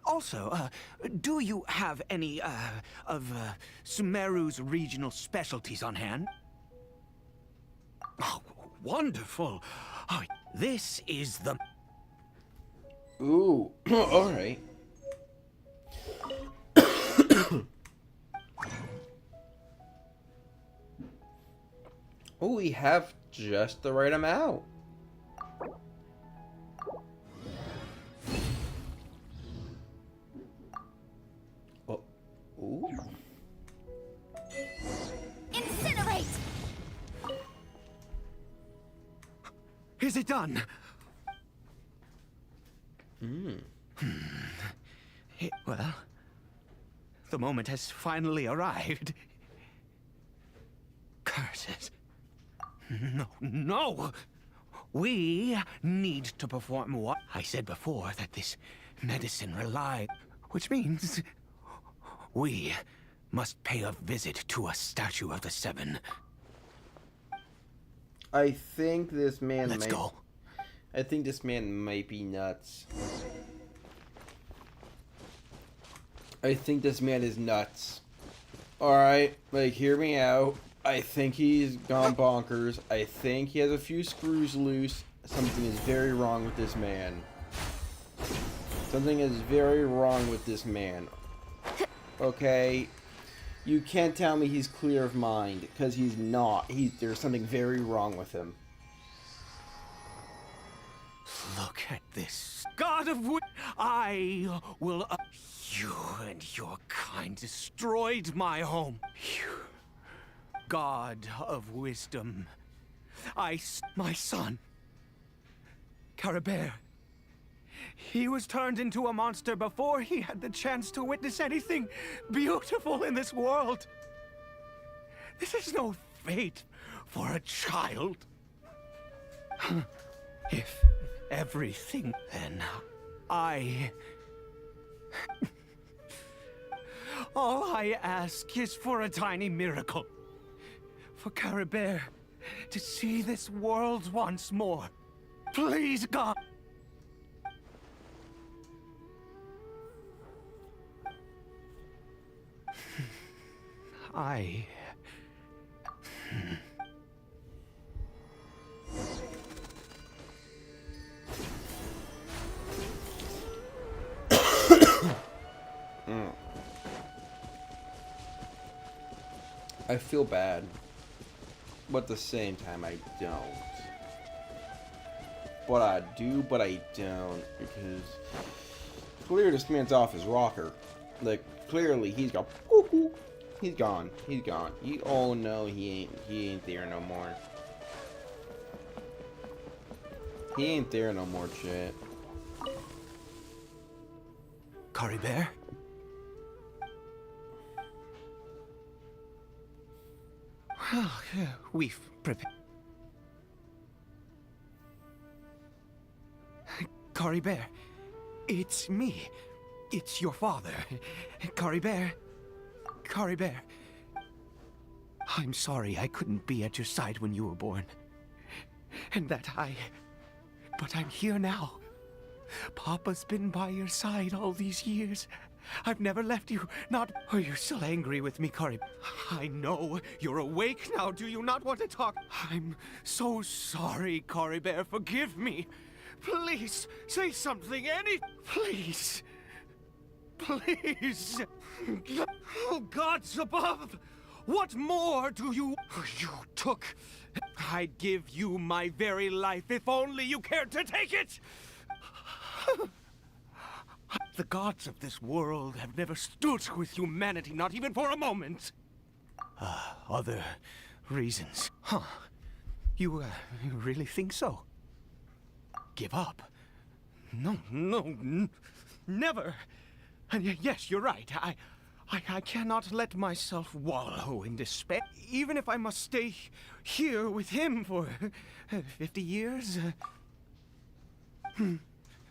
Also, do you have any, of Sumeru's regional specialties on hand? Oh, wonderful! Oh, this is the... Ooh, alright. Oh, we have just the right amount. Oh, ooh. Incinerate! Is it done? Well, the moment has finally arrived. Curses. No, no! We need to perform what I said before, that this medicine relied, which means we must pay a visit to a statue of the Seven. I think this man Let's go. I think this man might be nuts. I think this man is nuts. Alright, like, hear me out. I think he's gone bonkers. I think he has a few screws loose. Something is very wrong with this man. Something is very wrong with this man. Okay? You can't tell me he's clear of mind, because he's not. There's something very wrong with him. Look at this. God of I will... you and your kind destroyed my home. You... God of wisdom. My son. Caribert. He was turned into a monster before he had the chance to witness anything beautiful in this world. This is no fate for a child. If everything, then all I ask is for a tiny miracle. For Caribert to see this world once more. Please, God. I feel bad, but at the same time I don't. But I do, but I don't, because clearly this man's off his rocker. Like, clearly he's gone. He's gone. He's gone. Oh no, he ain't there no more. He ain't there no more, shit. Caribert? Well, we've prepared. Caribert, it's me. It's your father. Caribert. Caribert. I'm sorry I couldn't be at your side when you were born. And but I'm here now. Papa's been by your side all these years. I've never left you, not... Are you still angry with me, Caribert? I know you're awake now. Do you not want to talk? I'm so sorry, Caribert. Forgive me. Please, say something, Please. Please. Oh, gods above. What more do you took? I'd give you my very life if only you cared to take it. The gods of this world have never stood with humanity, not even for a moment. Other reasons. Huh. You really think so? Give up? No, never. And yes, you're right. I cannot let myself wallow in despair, even if I must stay here with him for 50 years.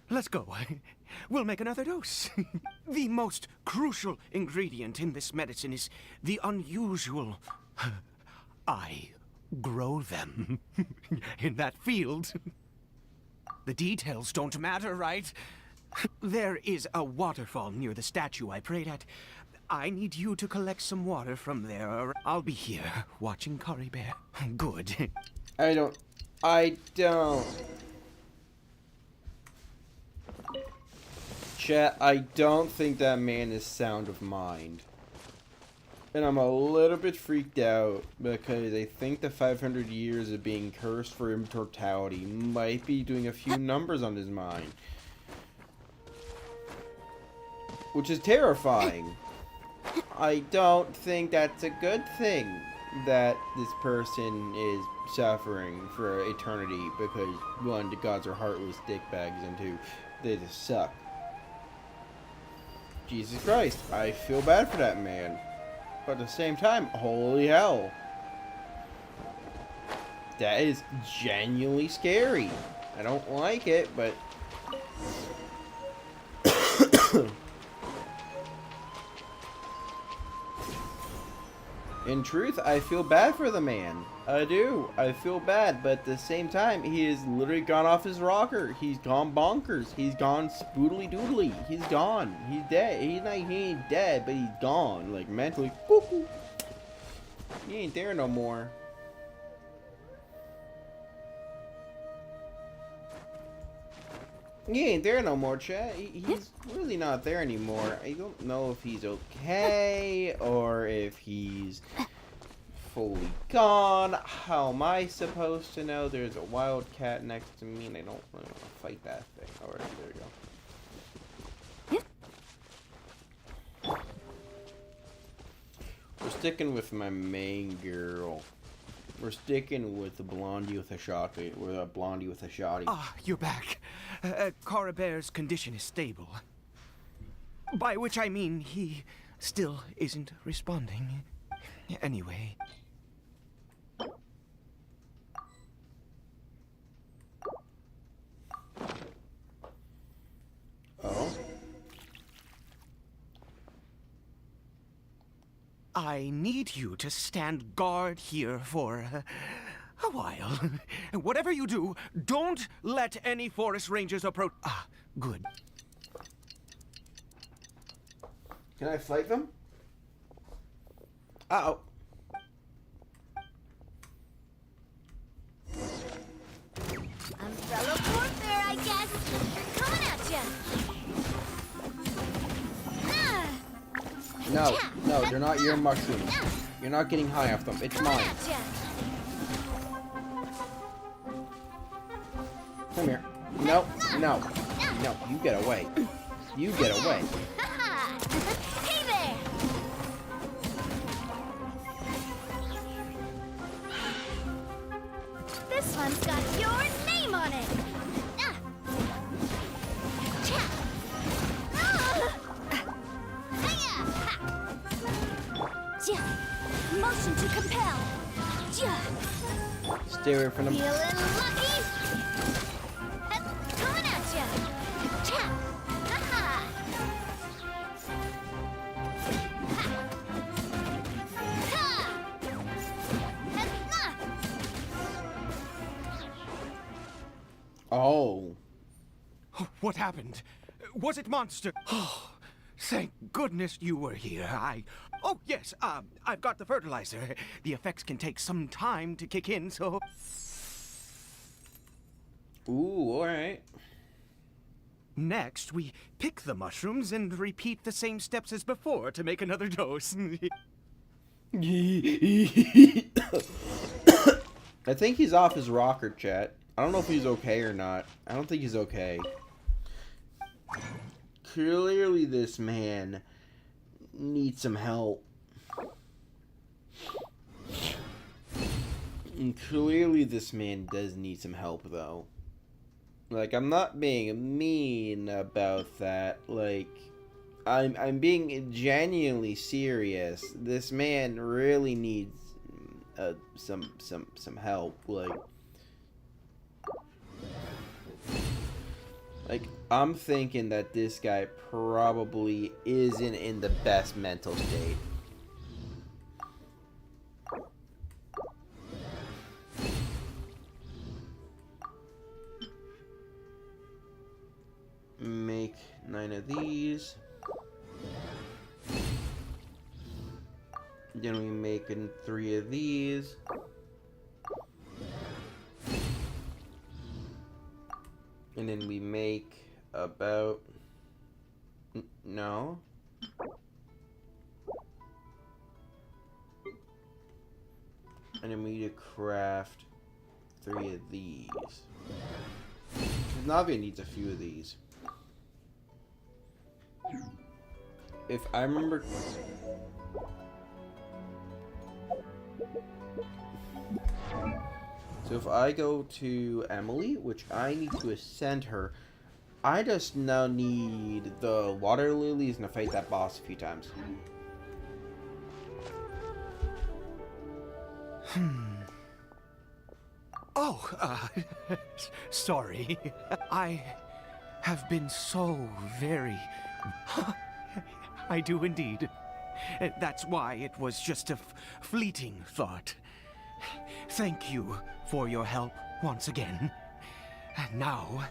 Let's go. We'll make another dose. The most crucial ingredient in this medicine is the unusual... I grow them in that field. The details don't matter, right? There is a waterfall near the statue I prayed at. I need you to collect some water from there, or I'll be here watching Caribert. Good. I don't. Chat, I don't think that man is sound of mind. And I'm a little bit freaked out because I think the 500 years of being cursed for immortality might be doing a few numbers on his mind. Which is terrifying. I don't think that's a good thing that this person is suffering for eternity because, one, the gods are heartless dickbags, and two, they just suck. Jesus Christ, I feel bad for that man. But at the same time, holy hell. That is genuinely scary. I don't like it, but... In truth, I feel bad for the man. I do. I feel bad, but at the same time, he has literally gone off his rocker. He's gone bonkers. He's gone spoodly doodly. He's gone. He's dead. He ain't dead, but he's gone. Like, mentally. Cuckoo. He ain't there no more. He ain't there no more, Chat. He's really not there anymore. I don't know if he's okay or if he's fully gone. How am I supposed to know? There's a wildcat next to me and I don't really want to fight that thing. Alright, there we go. We're sticking with my main girl. We're sticking with the blondie with a shotty. We're a blondie with a shotty. Ah, you're back. Coribear's condition is stable. By which I mean he still isn't responding. Anyway. Oh? I need you to stand guard here for a while. Whatever you do, don't let any forest rangers approach. Ah, good. Can I fight them? Uh-oh. Umbrella warfare, I guess. Coming at ya. No, no, they're not your mushrooms. You're not getting high off them. It's mine. Come here. No, no, no, you get away. You get away. Hey there. This one's got your name on it. Motion to compel. Stay away from them. Feeling lucky? Coming at ya. Oh. What happened? Was it monster? Oh, thank goodness you were here. Oh, yes, I've got the fertilizer. The effects can take some time to kick in, so... Ooh, alright. Next, we pick the mushrooms and repeat the same steps as before to make another dose. I think he's off his rocker, Chat. I don't know if he's okay or not. I don't think he's okay. Clearly this man needs some help. And clearly this man does need some help, though. Like, I'm not being mean about that. Like, I'm being genuinely serious. This man really needs some help. Like, I'm thinking that this guy probably isn't in the best mental state. Make 9 of these. Then we make 3 of these. And then we make about... No. And I need to craft 3 of these. Navia needs a few of these. If I remember... So if I go to Emily, which I need to ascend her, I just now need the water lilies and to fight that boss a few times. Oh, sorry. I have been so very... I do indeed. That's why it was just a fleeting thought. Thank you for your help once again. And now...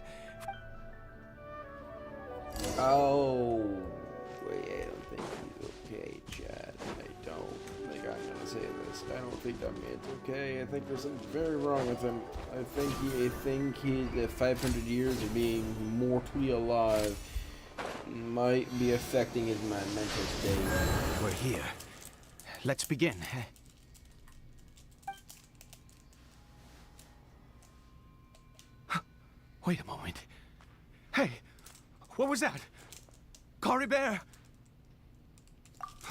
Oh, wait, I don't think he's okay, Chad. I don't think I'm gonna say this. I don't think that man's okay. I think there's something very wrong with him. I think the 500 years of being mortally alive might be affecting his mental state. We're here. Let's begin. Wait a moment. Hey, what was that? Cory Bear?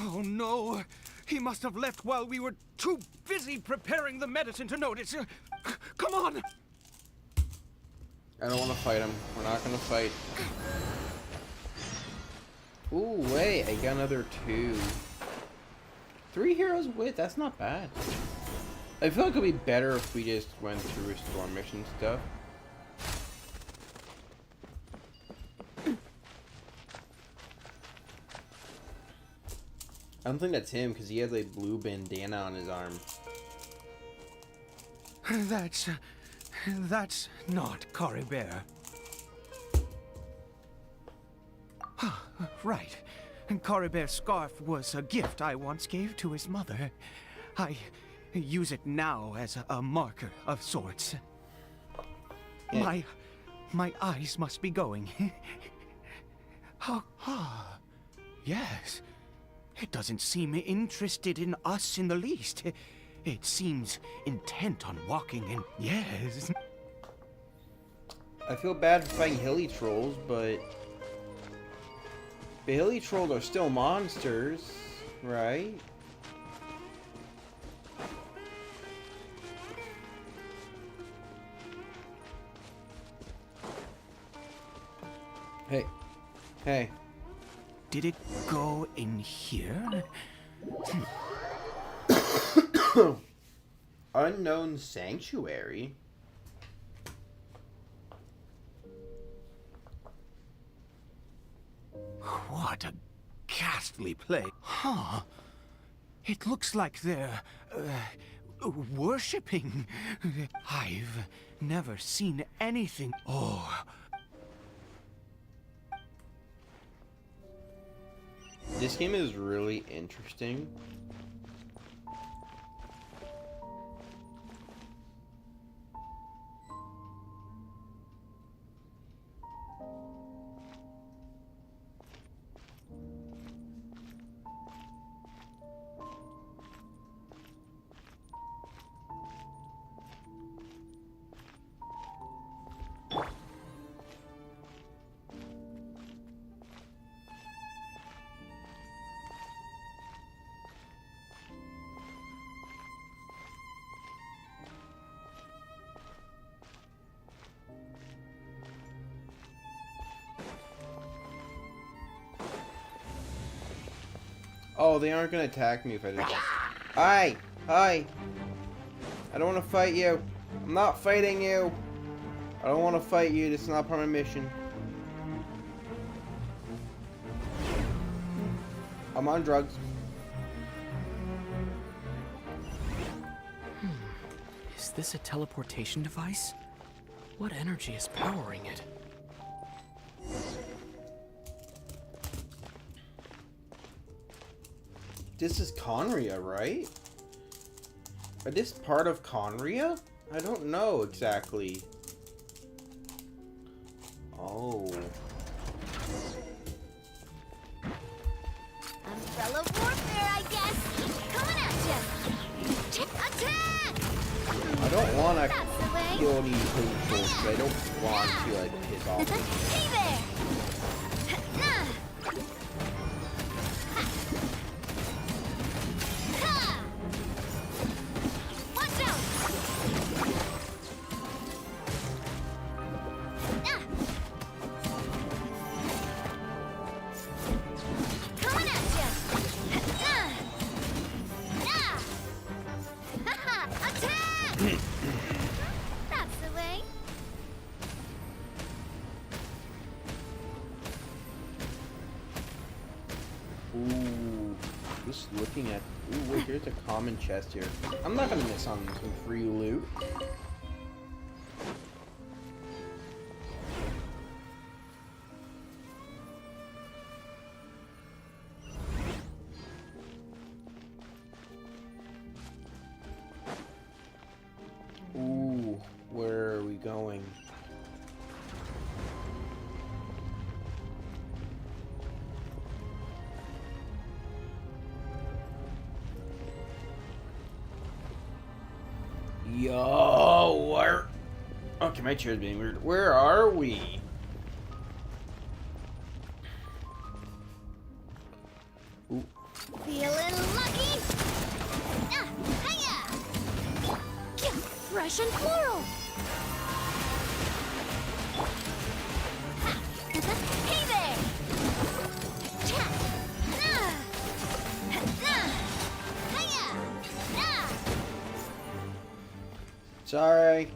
Oh no, he must have left while we were too busy preparing the medicine to notice. Come on! I don't want to fight him. We're not gonna fight. Ooh, wait, I got another 2. 3 heroes with, that's not bad. I feel like it'd be better if we just went through restore mission stuff. I don't think that's him because he has a blue bandana on his arm. That's not Cory Bear. Right. Cory Bear's scarf was a gift I once gave to his mother. I use it now as a marker of sorts. Yeah. My eyes must be going. Yes. It doesn't seem interested in us in the least. It seems intent on walking in. Yes. I feel bad for fighting hilly trolls, but the hilly trolls are still monsters, right? Hey. Hey. Did it go in here? Unknown Sanctuary? What a ghastly place. Huh. It looks like they're, worshipping. I've never seen anything. Oh. This game is really interesting. Oh, they aren't gonna attack me if I do. Hi! Hi! I don't want to fight you. I'm not fighting you. I don't want to fight you. This is not part of my mission. I'm on drugs. Is this a teleportation device? What energy is powering it? This is Conria, right? Is this part of Conria? I don't know exactly. Oh. Umbrella warfare, I guess. Coming at you. Attack! don't want to That's the way. kill these people. I don't want to like piss off. Hey there! Nah. Ha. Watch out! Ah. Coming at ya! Ah. Ah. Ha-ha. Attack! That's the way. Ooh, just looking at. Ooh, wait, there's a common chest here. I'm not gonna miss on some free loot. Ooh, where are we going? Yo, where? Okay, my chair's being weird. Where are we? Ooh. Feeling lucky? Ah, hiya! Russian floral! Ha! Hey there! Cha! Ah! Ah! Hiya! Ah! Sorry.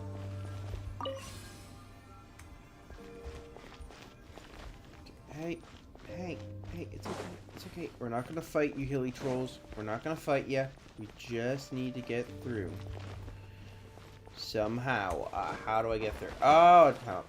Hey, it's okay. It's okay. We're not gonna fight you, hilly trolls. We're not gonna fight you. We just need to get through. Somehow. How do I get there? Oh, no.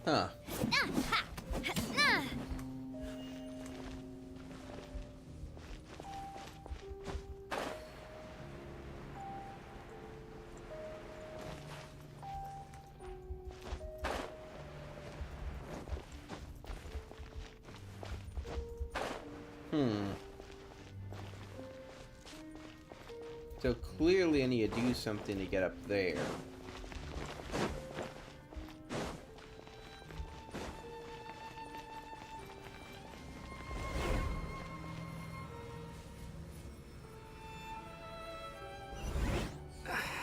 Huh. So clearly I need to do something to get up there.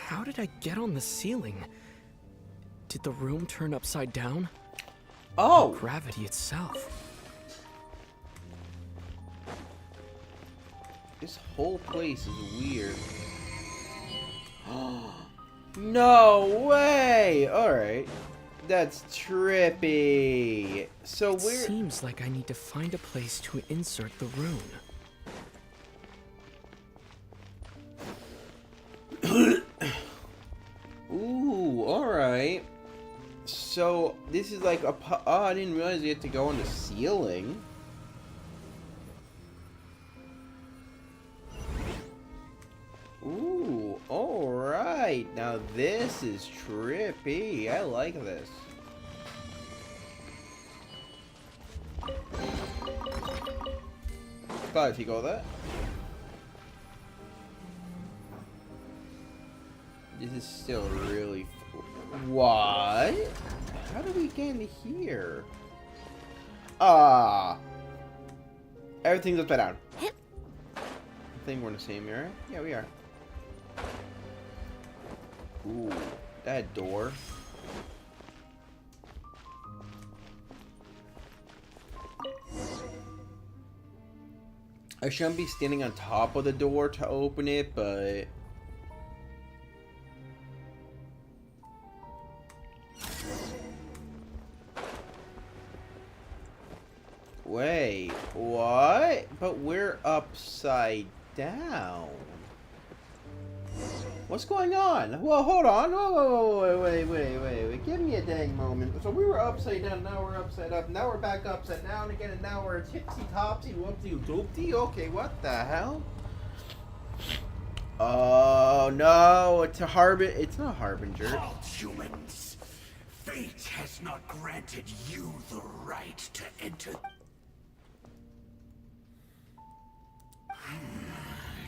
How did I get on the ceiling? Did the room turn upside down? Oh! Gravity itself. This whole place is weird. No way! Alright. That's trippy. So It we're... seems like I need to find a place to insert the rune. Ooh, alright. So, this is like a... Oh, I didn't realize you had to go on the ceiling. Ooh, alright. Now this is trippy. I like this. Glad if you go that. This is still really... What? How did we get into here? Ah. Everything's upside down. think we're in the same area. Yeah, we are. Ooh, that door. I shouldn't be standing on top of the door to open it, but... Wait, what? But we're upside down. What's going on? Well, hold on. Whoa, wait. Give me a dang moment. So we were upside down, now we're upside up, now we're back upside down again, and now we're tipsy-topsy, whoopsie-doopsie. Okay, what the hell? Oh, no. It's not Harbinger. Halt, humans. Fate has not granted you the right to enter.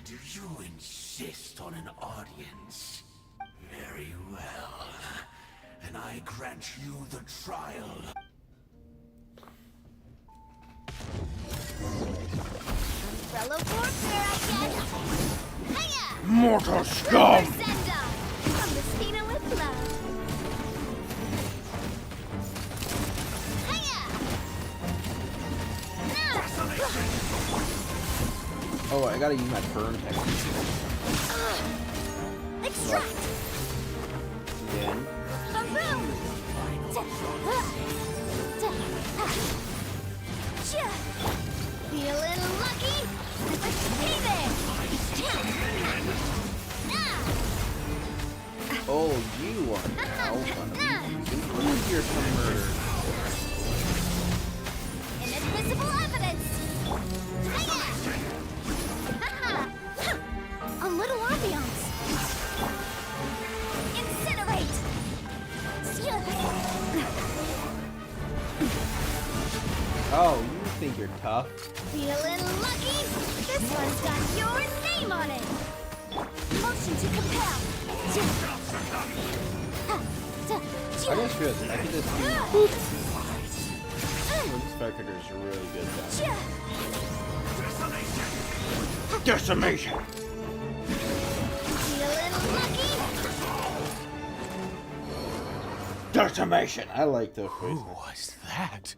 Do you insist on an audience? Very well. Then I grant you the trial. Umbrella warfare, I guess. Hiya! Mortal scum! Crescendo! From the Stina with love. Hiya! Oh, I gotta use my burn technique. Extract! Again. Boom! Feeling lucky? Hey there! Oh, you are now easier to murder. Inadmissible evidence! A little ambiance. Incinerate! Oh, you think you're tough? Feeling lucky? This one's got your name on it. Motion to compel. I just feel I can just do. This spectator is really good though. Decimation! Feeling lucky? Decimation! I like the phrase. Who was that?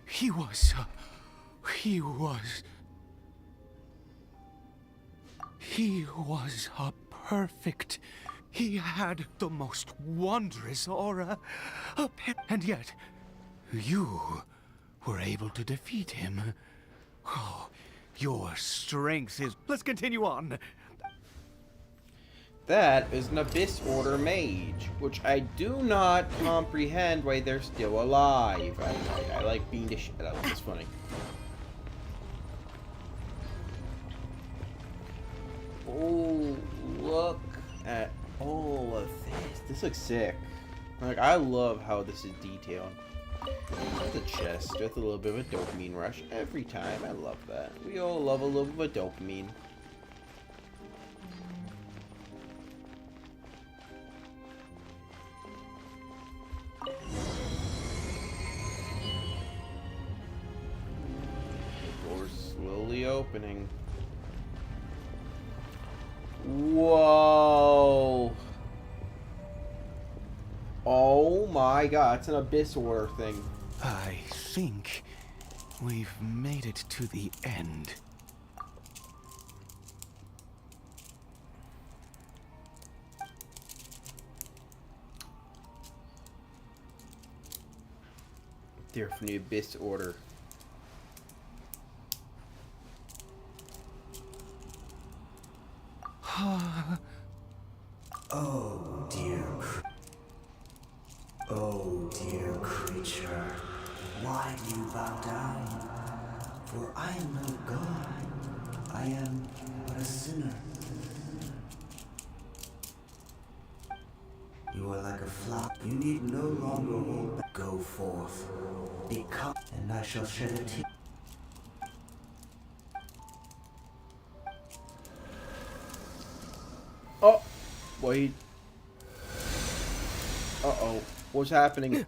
He was a perfect. He had the most wondrous aura. And yet, you were able to defeat him. Oh, your strength is... Let's continue on. That is an Abyss Order mage, which I do not comprehend why they're still alive. I like being the shit out of them. It's funny. Oh, look at all of this. This looks sick. Like, I love how this is detailed. The chest with a little bit of a dopamine rush every time. I love that. We all love a little bit of dopamine. Slowly opening. Whoa. Oh my god, it's an Abyss Order thing. I think we've made it to the end. They're from the Abyss Order. Oh dear creature, why do you bow down? For I am no god, I am but a sinner. You are like a flower, you need no longer hold back. Go forth, become, and I shall shed a tear. Oh, wait. Uh-oh. What's happening?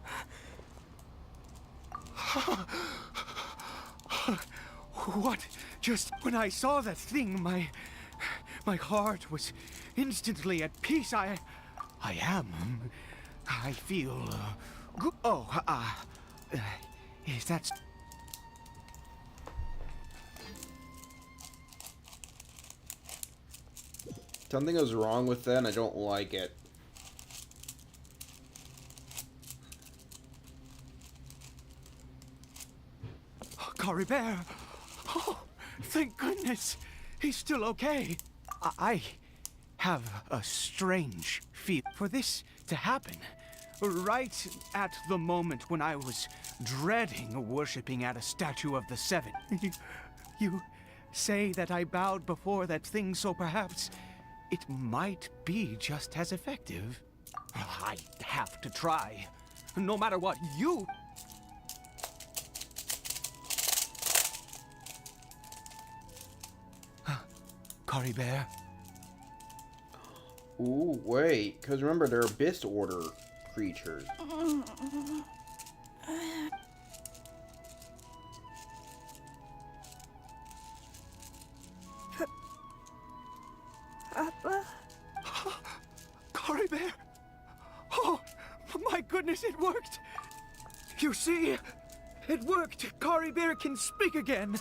What? Just when I saw that thing, My heart was instantly at peace. I feel good. Oh, is that... Something goes wrong with that and I don't like it. Cory Bear. Oh, thank goodness. He's still okay. I have a strange feel for this to happen. Right at the moment when I was dreading worshipping at a statue of the Seven. You say that I bowed before that thing, so perhaps it might be just as effective. I have to try. No matter what you... Cory Bear? Ooh, wait. Because remember, they're Abyss Order creatures. Papa? Cory Bear? Oh, my goodness, it worked! You see? It worked! Cory Bear can speak again!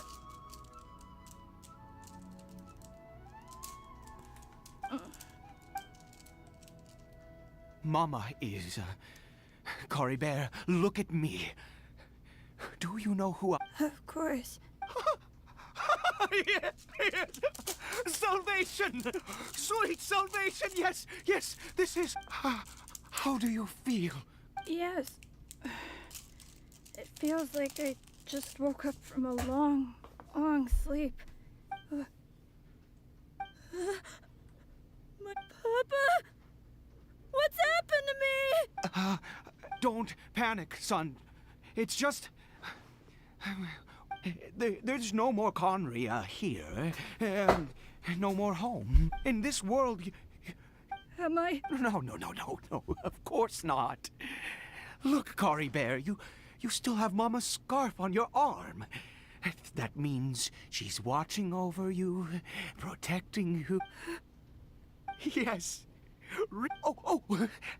Mama is... Cory Bear, look at me. Do you know who I... Of course. Yes, yes. Salvation! Sweet salvation! Yes, yes, this is... How do you feel? Yes. It feels like I just woke up from a long, long sleep. My Papa? What's happened to me? Don't panic, son. It's just... There's no more Conria here. No more home. In this world... Am I? No. Of course not. Look, Cory Bear, you still have Mama's scarf on your arm. That means she's watching over you, protecting you. Yes.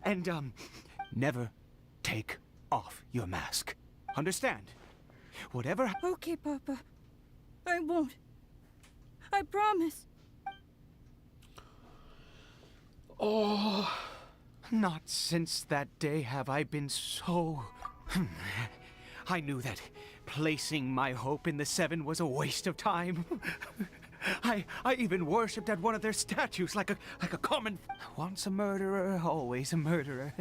And never take off your mask. Understand? Whatever... Okay, Papa. I won't. I promise. Oh. Not since that day have I been so... I knew that placing my hope in the Seven was a waste of time. I even worshipped at one of their statues like a common... Once a murderer, always a murderer.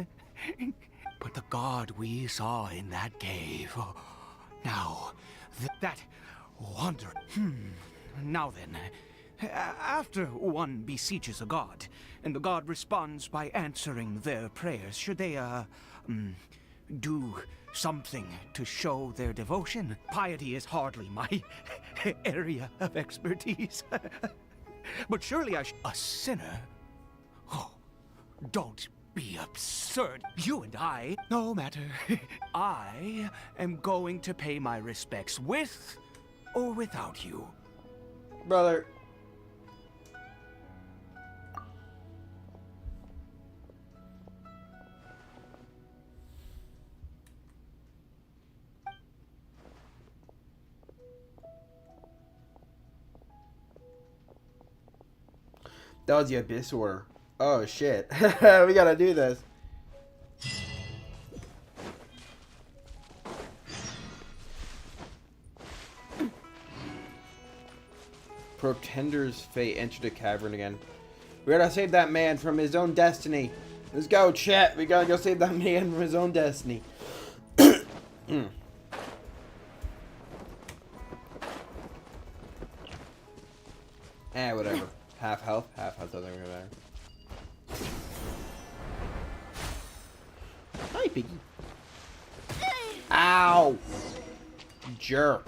But the god we saw in that cave... Now, that wonder... Now then, after one beseeches a god, and the god responds by answering their prayers, should they, do something to show their devotion? Piety is hardly my area of expertise. But surely a sinner? Oh, don't be absurd. You and I, no matter. I am going to pay my respects with or without you. Brother. That was the Abyss Order. Oh shit. We gotta do this. Pretender's fate entered the cavern again. We gotta save that man from his own destiny. Let's go, chat. We gotta go save that man from his own destiny. Whatever. Half health doesn't really matter. Hi, Piggy. Ow! Jerk.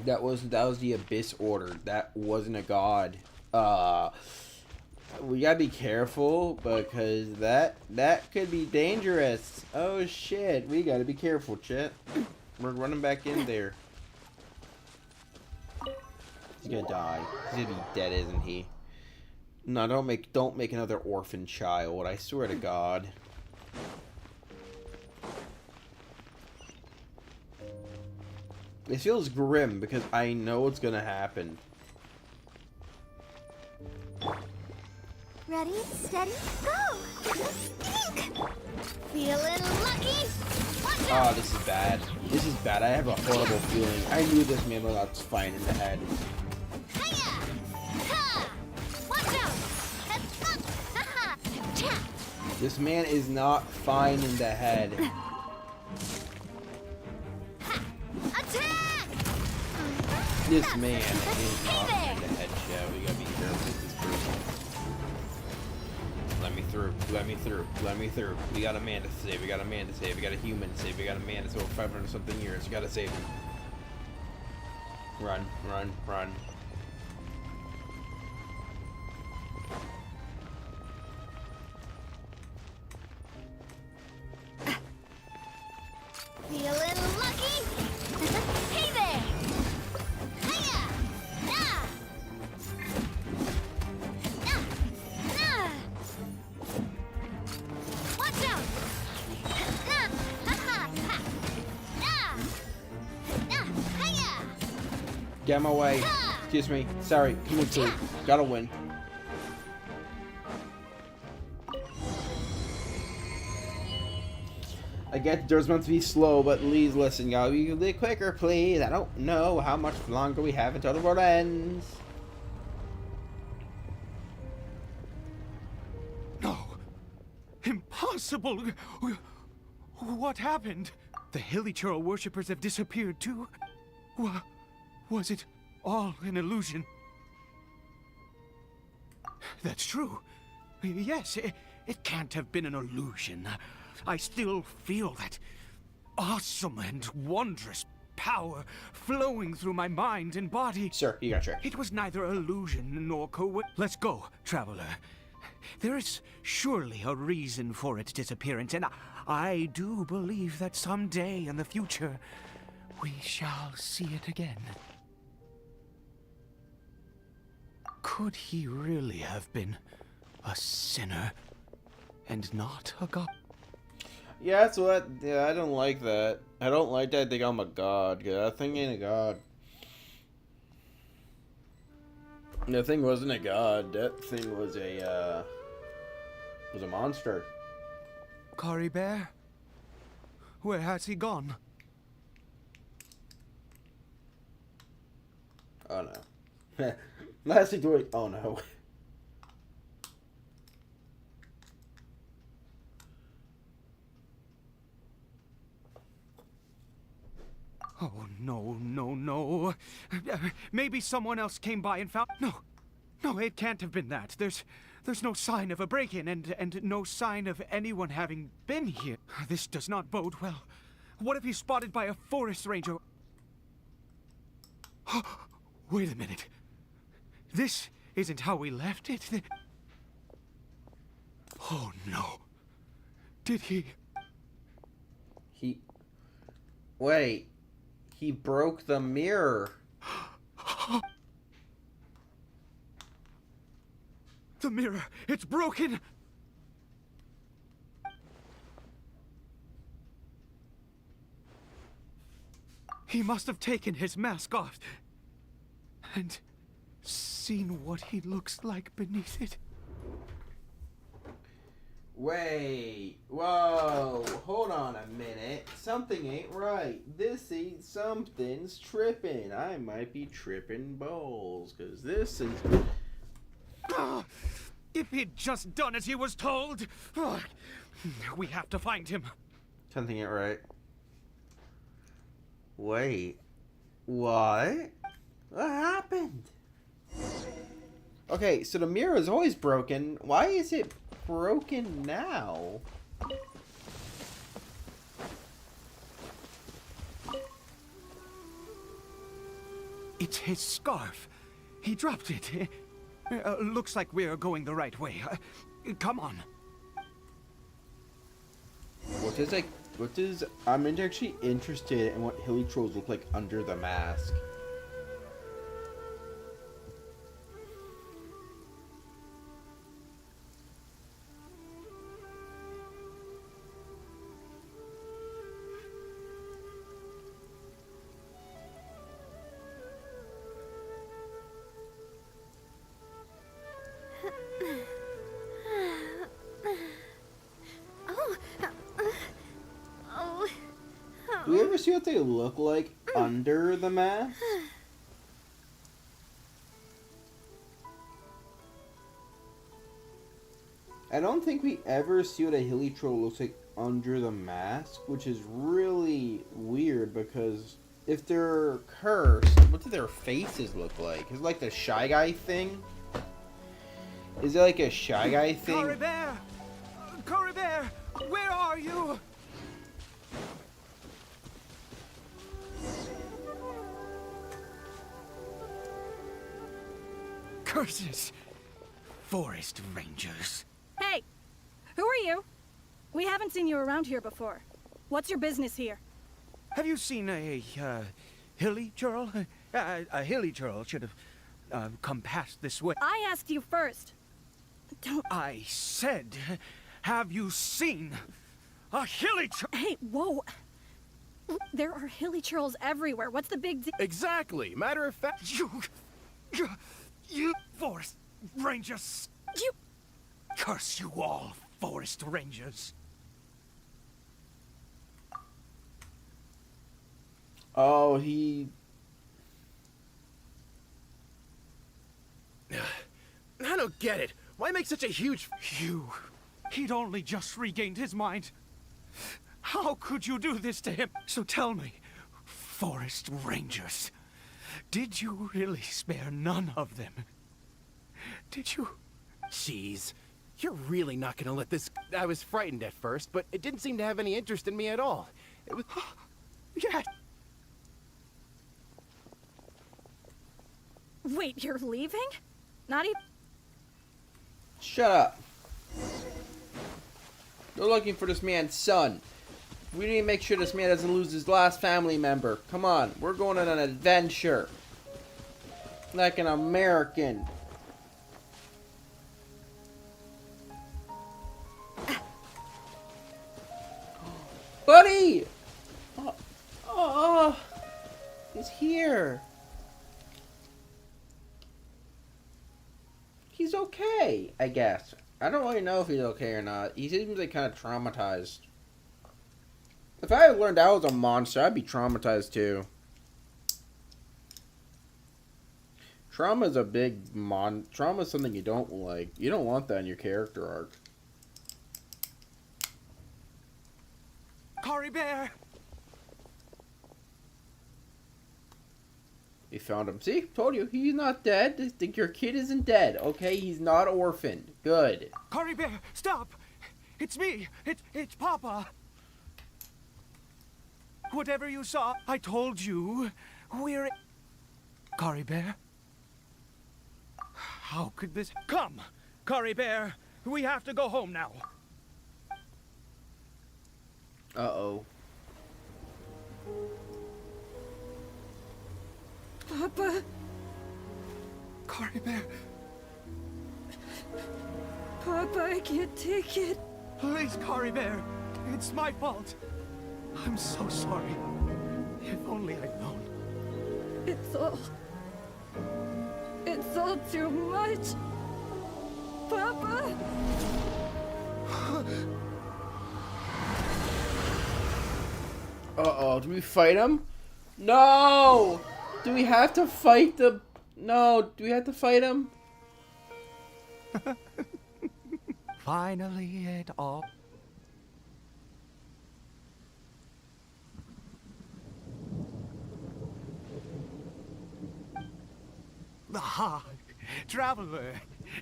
That was the Abyss Order. That wasn't a god. We gotta be careful because that could be dangerous. Oh shit, we gotta be careful, chat. We're running back in there. He's gonna die. He's gonna be dead, isn't he? No, don't make another orphan child. I swear to God. It feels grim because I know it's gonna happen. Ready, steady, go! Stink! Feeling lucky? Watch Oh, out! this is bad. This is bad. I have a horrible feeling. I knew this man was not fine in the head. Hiya! Ha! Watch out! Heads up! Ha ha! Cha! This man is not fine in the head. Attack! This man is not fine in the head, Joe. We gotta be careful with this person. Let me through. Let me through. Let me through. We got a man to save. We got a man to save. We got a human to save. We got a man that's over 500 something years. We gotta save him. Run, run, run. Feeling lucky? Hey there! Hiya! Nah! Nah! Nah! Watch out! Nah! Ha ha ha! Nah! Nah! Hiya! Get him away. Excuse me. Sorry. Come on, please. Gotta win. I get the door's meant to be slow, but please listen, y'all. You can be quicker, please. I don't know how much longer we have until the world ends. No. Impossible. What happened? The Hilichurl worshippers have disappeared too? Was it all an illusion? That's true. Yes, it can't have been an illusion. I still feel that awesome and wondrous power flowing through my mind and body. Sir, you got tricked. It was neither illusion nor Let's go, traveler. There is surely a reason for its disappearance, and I do believe that someday in the future we shall see it again. Could he really have been a sinner and not a god? Yeah, that's what. Yeah, I don't like that. I don't like that. I think I'm a god. That thing ain't a god. That thing wasn't a god. That thing was a monster. Kari Bear? Where has he gone? Oh no. Last thing to wait. Oh no. Oh, no, no, no. Maybe someone else came by and found... No, it can't have been that. There's no sign of a break-in and no sign of anyone having been here. This does not bode well. What if he's spotted by a forest ranger? Wait a minute. This isn't how we left it. Oh, no. Did he... Wait. He broke the mirror. The mirror! It's broken! He must have taken his mask off and seen what he looks like beneath it. Wait. Whoa. Hold on a minute. Something ain't right. Something's tripping. I might be tripping balls, because this is... If he'd just done as he was told! We have to find him. Something ain't right. Wait. What? What happened? Okay, so the mirror is always broken. Why is it broken now? It's his scarf. He dropped it. Looks like we're going the right way. Come on. I'm actually interested in what Hilichurls look like under the mask. Do we ever see what they look like under the mask? I don't think we ever see what a hilly troll looks like under the mask, which is really weird because if they're cursed, what do their faces look like? Is it like the Shy Guy thing? Is it like a Shy Guy thing? Coribert! Coribert! Where are you? Curses! Forest rangers. Hey! Who are you? We haven't seen you around here before. What's your business here? Have you seen a hilly churl? A hilly churl should have come past this way. I asked you first. Don't... I said, have you seen a hilly churl? Hey, whoa! There are hilly churls everywhere. What's the big deal? Exactly. Matter of fact, you forest rangers. You... Curse you all, forest rangers. Oh, he... I don't get it. Why make such a huge... He'd only just regained his mind. How could you do this to him? So tell me, forest rangers, did you really spare none of them? Did you? Jeez, you're really not gonna let this... I was frightened at first, but it didn't seem to have any interest in me at all. It was... Yeah. Wait, you're leaving? Not even... Shut up. They're looking for this man's son. We need to make sure this man doesn't lose his last family member. Come on, we're going on an adventure. Like an American. Buddy! Oh, he's here. He's okay, I guess. I don't really know if he's okay or not. He seems like kind of traumatized. If I had learned I was a monster, I'd be traumatized too. Trauma's a big Trauma's something you don't like. You don't want that in your character arc. Coribert! We found him. See? Told you. He's not dead. Your kid isn't dead, okay? He's not orphaned. Good. Coribert, stop! It's me! It's Papa! Whatever you saw, I told you. We're... Coribert? How could this... Come! Coribert! We have to go home now. Uh-oh. Papa... Coribert, Papa, I can't take it. please, Coribert. It's my fault. I'm so sorry. If only I'd known. It's all too much. Papa! Uh-oh. Do we fight him? No! Do we have to fight the... No, do we have to fight him? Finally, it all... Ah, traveler.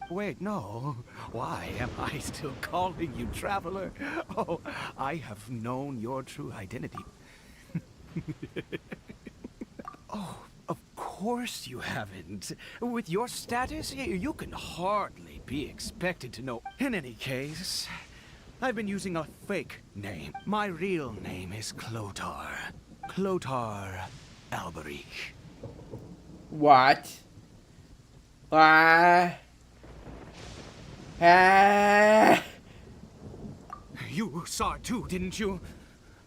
Wait, no. Why am I still calling you traveler? Oh, I have known your true identity. Oh, of course you haven't. With your status, you can hardly be expected to know. In any case, I've been using a fake name. My real name is Clotar. Clotar Alberic. What? Ah. You saw it too, didn't you?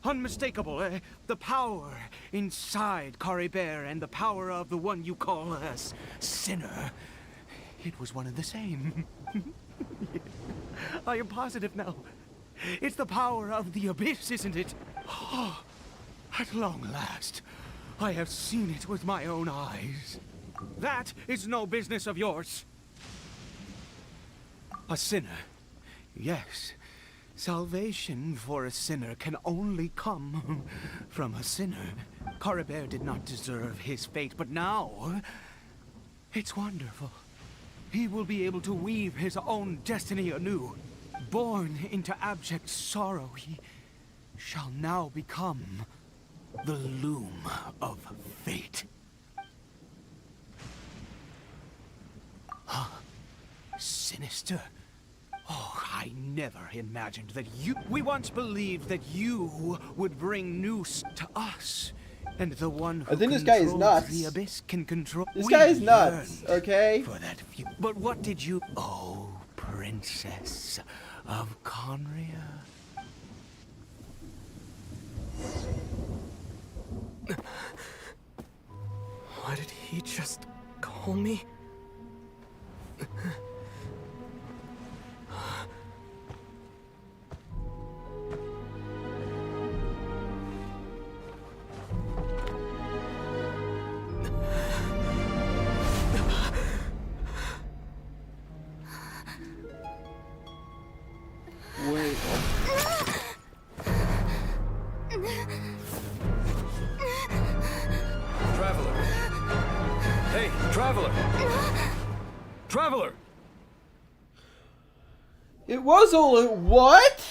Unmistakable, the power inside Coribert and the power of the one you call a sinner. It was one and the same. I am positive now. It's the power of the abyss, isn't it? Oh, At long last, I have seen it with my own eyes. That is no business of yours. A sinner. Yes. Salvation for a sinner can only come from a sinner. Caribert did not deserve his fate, but now it's wonderful. He will be able to weave his own destiny anew. Born into abject sorrow, he shall now become the loom of fate. Huh? Sinister? Oh, I never imagined that you... We once believed that you would bring noose to us. And the one who I think this guy is controls nuts. the abyss can control... This We guy is nuts, yearned okay? For that few... But what did you... Oh, princess of Conria. Why did he just call me? Wait. Traveler! Hey, Traveler! Traveler! It was all what?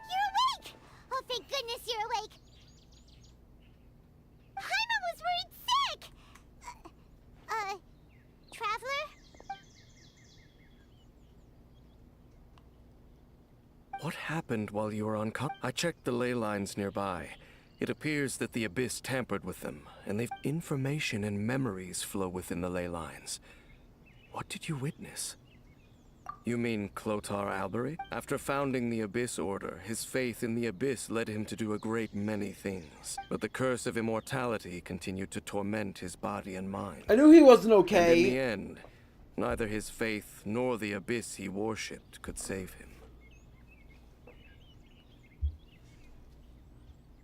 You're awake! Oh, thank goodness you're awake. Paimon was worried sick! Traveler? What happened while you were I checked the ley lines nearby. It appears that the Abyss tampered with them, and they've information and memories flow within the ley lines. What did you witness? You mean Clotar Albery? After founding the Abyss Order, his faith in the Abyss led him to do a great many things. But the curse of immortality continued to torment his body and mind. I knew he wasn't And okay. in the end, neither his faith nor the Abyss he worshipped could save him.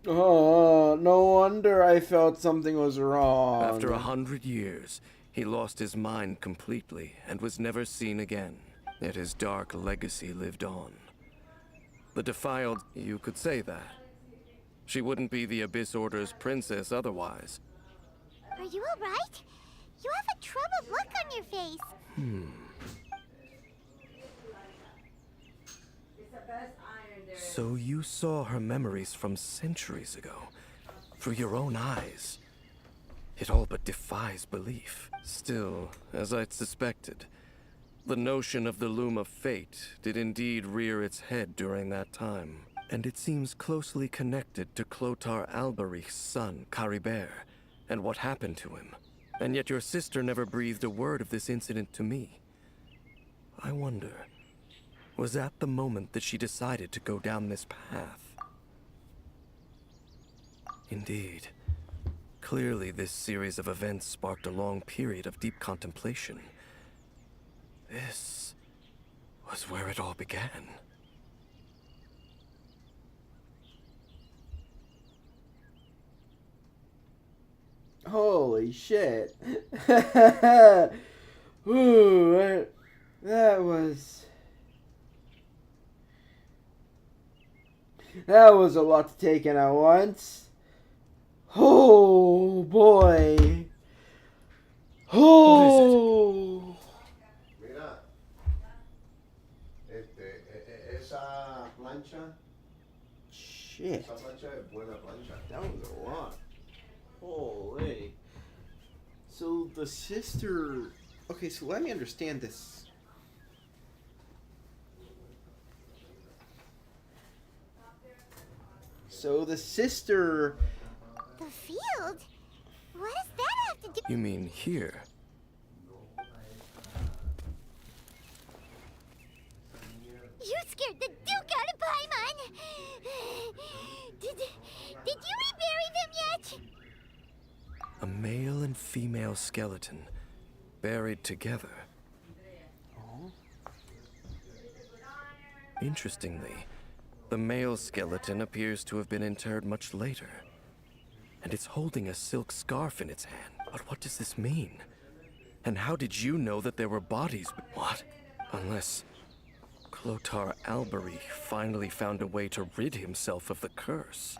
Oh, no wonder I felt something was wrong. After 100 years, he lost his mind completely and was never seen again. Yet his dark legacy lived on. The defiled, you could say that. She wouldn't be the Abyss Order's princess otherwise. Are you alright? You have a troubled look on your face. So you saw her memories from centuries ago, through your own eyes. It all but defies belief. Still, as I'd suspected, the notion of the Loom of Fate did indeed rear its head during that time. And it seems closely connected to Clotar Albery's son, Caribert, and what happened to him. And yet your sister never breathed a word of this incident to me. I wonder, was that the moment that she decided to go down this path? Indeed. Clearly, this series of events sparked a long period of deep contemplation. This was where it all began. Holy shit. Ooh, that was a lot to take in at once. Oh boy. Oh. Mira, esa plancha. Shit. Esa plancha es buena plancha. That was a lot. Holy. So the sister. Okay, so let me understand this. So the sister. The field? What does that have to do? You mean here? You scared the Duke out of Paimon! Did you rebury them yet? A male and female skeleton, buried together. Interestingly, the male skeleton appears to have been interred much later. And it's holding a silk scarf in its hand. But what does this mean? And how did you know that there were bodies? What? Unless Clotar Albery finally found a way to rid himself of the curse.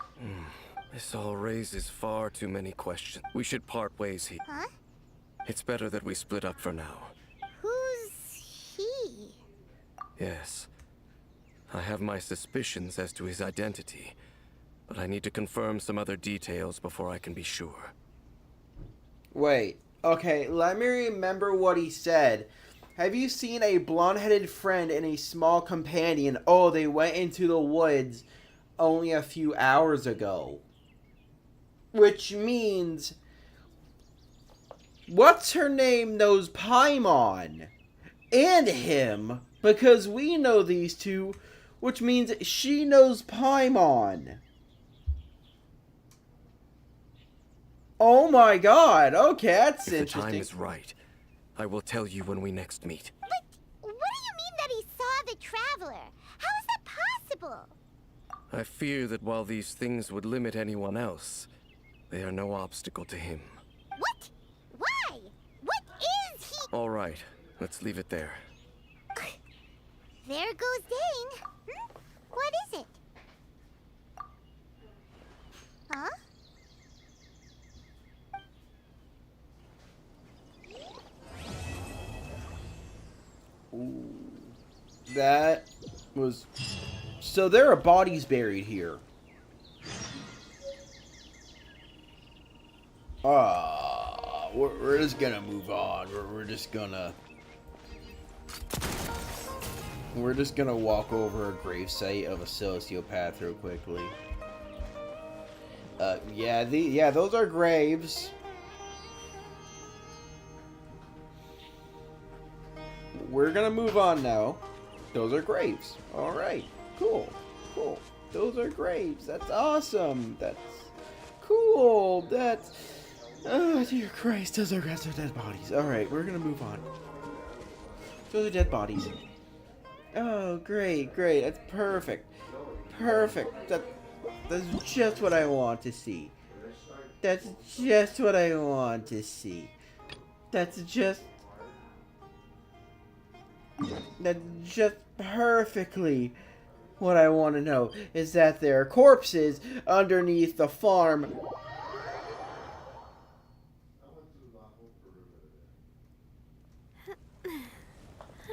This all raises far too many questions. We should part ways here. Huh? It's better that we split up for now. Who's he? Yes. I have my suspicions as to his identity, but I need to confirm some other details before I can be sure. Wait. Okay, let me remember what he said. Have you seen a blonde-headed friend and a small companion? Oh, they went into the woods only a few hours ago. Which means... what's her name knows Paimon. And him. Because we know these two. Which means she knows Paimon. Oh my god. Okay, that's if interesting. If the time is right, I will tell you when we next meet. But what do you mean that he saw the Traveler? How is that possible? I fear that while these things would limit anyone else, they are no obstacle to him. What? Why? What is he? All right, let's leave it there. There goes Dane. What is it? Huh? Ooh, that was... so there are bodies buried here. We're just gonna move on. We're just gonna walk over a gravesite of a sociopath real quickly. Yeah, those are graves. We're gonna move on now. Those are graves. Alright. Cool. Those are graves. That's awesome. That's cool. That's... oh, dear Christ. Those are dead bodies. Alright, we're gonna move on. Those are dead bodies. Oh, great. That's perfect. That's just what I want to see. That's just perfectly what I want to know, is that there are corpses underneath the farm.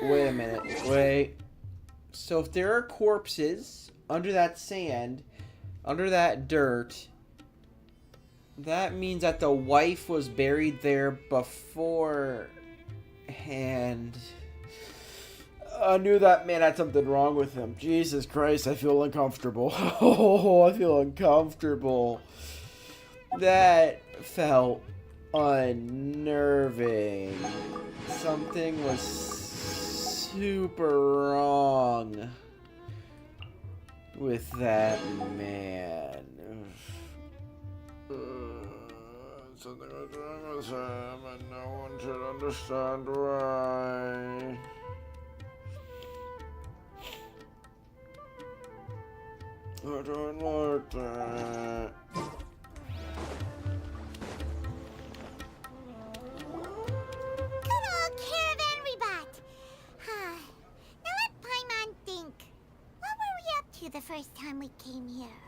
Wait a minute. Wait. So if there are corpses under that sand, under that dirt, that means that the wife was buried there beforehand. I knew that man had something wrong with him. Jesus Christ, I feel uncomfortable. Oh, I feel uncomfortable. That felt unnerving. Something was super wrong with that man. Something was wrong with him, and no one should understand why. I don't like that. Good old caravan rebot. Now let Paimon think. What were we up to the first time we came here?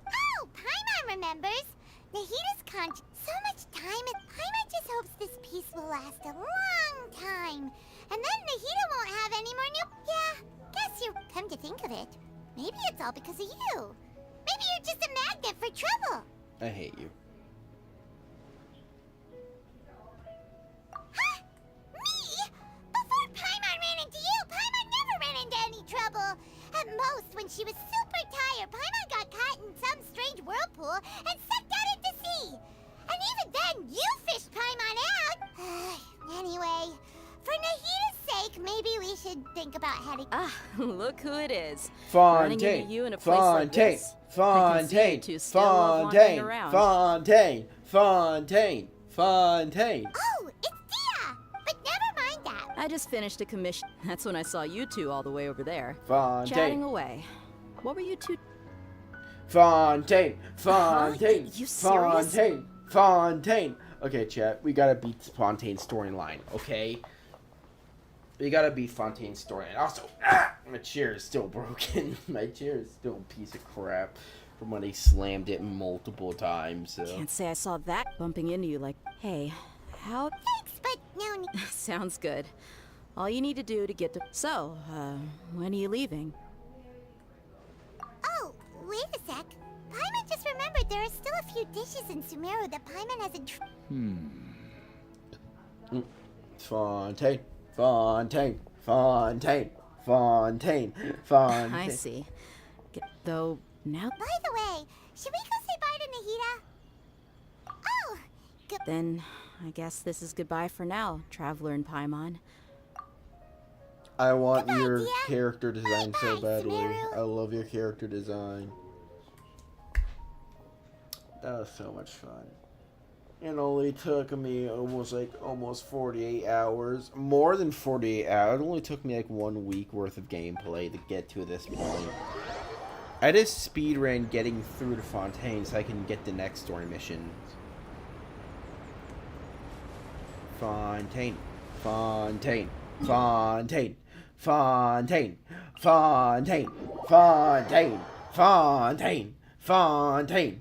Oh, Paimon remembers. Nahita's conscious. So much time. Paimon just hopes this peace will last a long time. And then Nahita won't have any more new... Yeah, guess you come to think of it. Maybe it's all because of you. Maybe you're just a magnet for trouble. I hate you. Huh? Me? Before Paimon ran into you, Paimon never ran into any trouble. At most, when she was super tired, Paimon got caught in some strange whirlpool and sucked out into sea. And even then, you fished Paimon out. Anyway, for Nahita's sake, maybe we should think about heading... Ah, look who it is. Running into you in a place like this. Fontaine. Oh, Oh, it's Dia! But never mind that. I just finished a commission. That's when I saw you two all the way over there. Fontaine. Chatting away. What were you two? Fontaine. Fontaine. You serious? Fontaine. Fontaine. Okay, chat. We gotta beat Fontaine's storyline, okay? We gotta beat Fontaine's storyline. Also, my chair is still broken. My chair is still a piece of crap from when they slammed it multiple times. So. Can't say I saw that bumping into you like, hey, how? Thanks, but no need. Sounds good. All you need to do to get to. So, when are you leaving? Oh, wait a sec. Paimon just remembered there are still a few dishes in Sumeru that Paimon hasn't Fontaine. Fontaine. Fontaine. Fontaine. Fontaine. I see. Though, now. By the way, should we go say bye to Nahida? Oh, good. Then, I guess this is goodbye for now, Traveler and Paimon. I want Good your idea. character design so Bye-bye, badly. Sumeru. I love your character design. That was so much fun. It only took me almost 48 hours. More than 48 hours. It only took me like 1 week worth of gameplay to get to this point. I just speedran getting through to Fontaine so I can get the next story mission. Fontaine. Fontaine. Fontaine. Fontaine. Fontaine. Fontaine. Fontaine. Fontaine.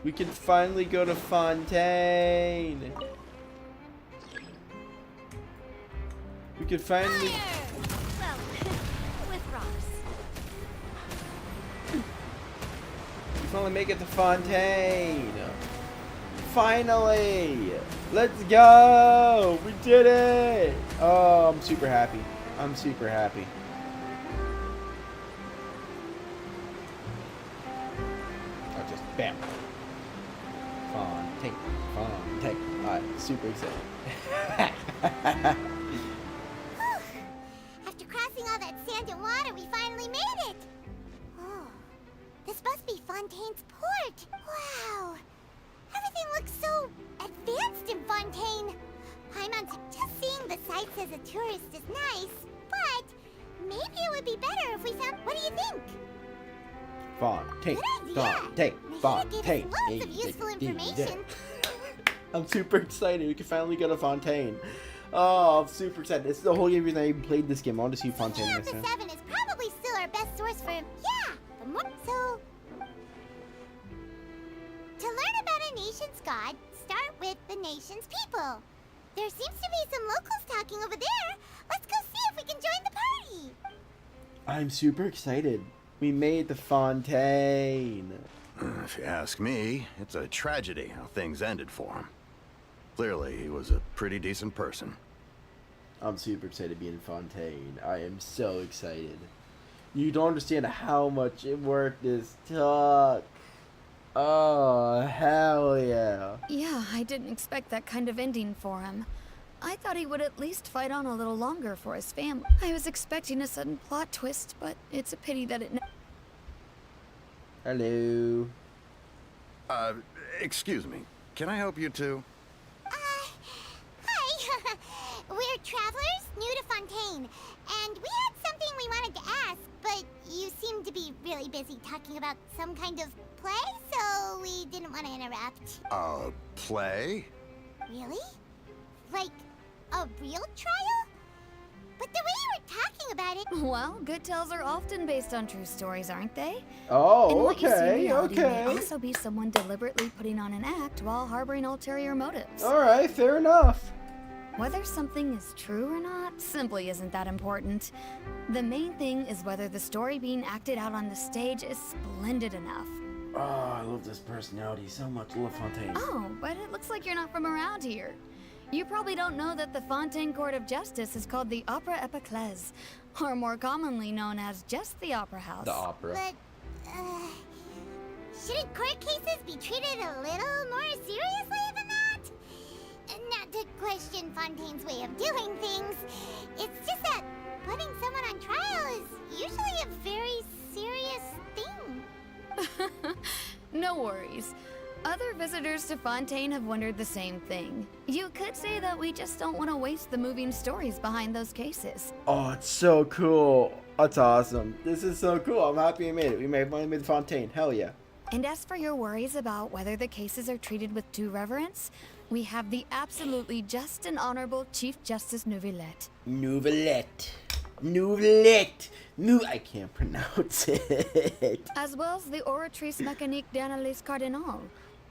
We can finally go to Fontaine. We can finally. Well, with Ross. We finally make it to Fontaine. Finally! Let's go! We did it! Oh, I'm super happy. I'm super happy. Oh, just bam. Fontaine. Fontaine. Alright, super excited. After crossing all that sand and water, we finally made it! Oh, this must be Fontaine's port! Wow! Everything looks so advanced in Fontaine! Paimon's just seeing the sights as a tourist is nice, but maybe it would be better if we found... What do you think? Fontaine. Good idea! Fontaine. Nahida gave Fontaine. us lots of useful information. I'm super excited. We can finally go to Fontaine. Oh, I'm super excited. This is the whole reason I even played this game. I want to see Fontaine Yeah, next the time. 7 is probably still our best source for... Yeah! The more... So... To learn about a nation's god, start with the nation's people. There seems to be some locals talking over there. Let's go see if we can join the party. I'm super excited. We made the Fontaine. If you ask me, it's a tragedy how things ended for him. Clearly, he was a pretty decent person. I'm super excited to be in Fontaine. I am so excited. You don't understand how much work this took. Oh, hell yeah. Yeah, I didn't expect that kind of ending for him. I thought he would at least fight on a little longer for his family. I was expecting a sudden plot twist, but it's a pity that it... Hello. Excuse me. Can I help you two? Hi. We're travelers new to Fontaine, and we had something we wanted to ask, but you seem to be really busy talking about some kind of play, so we didn't want to interrupt. Play? Really? Like a real trial? But the way you were talking about it... Well, good tales are often based on true stories, aren't they? Oh, and what you see in okay, reality okay. may also be someone deliberately putting on an act while harboring ulterior motives. Alright, fair enough. Whether something is true or not simply isn't that important. The main thing is whether the story being acted out on the stage is splendid enough. Oh, I love this personality so much. I love Fontaine. Oh, but it looks like you're not from around here. You probably don't know that the Fontaine Court of Justice is called the Opera Epiclese, or more commonly known as just the Opera House. The opera. But, shouldn't court cases be treated a little more seriously than that? Not to question Fontaine's way of doing things. It's just that putting someone on trial is usually a very serious thing. No worries. Other visitors to Fontaine have wondered the same thing. You could say that we just don't want to waste the moving stories behind those cases. Oh, it's so cool. That's awesome. This is so cool. I'm happy we made it. We finally made Fontaine. Hell yeah. And as for your worries about whether the cases are treated with due reverence, we have the absolutely just and honorable Chief Justice Neuvillette. I can't pronounce it. As well as the Oratrice Mécanique d'Analyse Cardinal,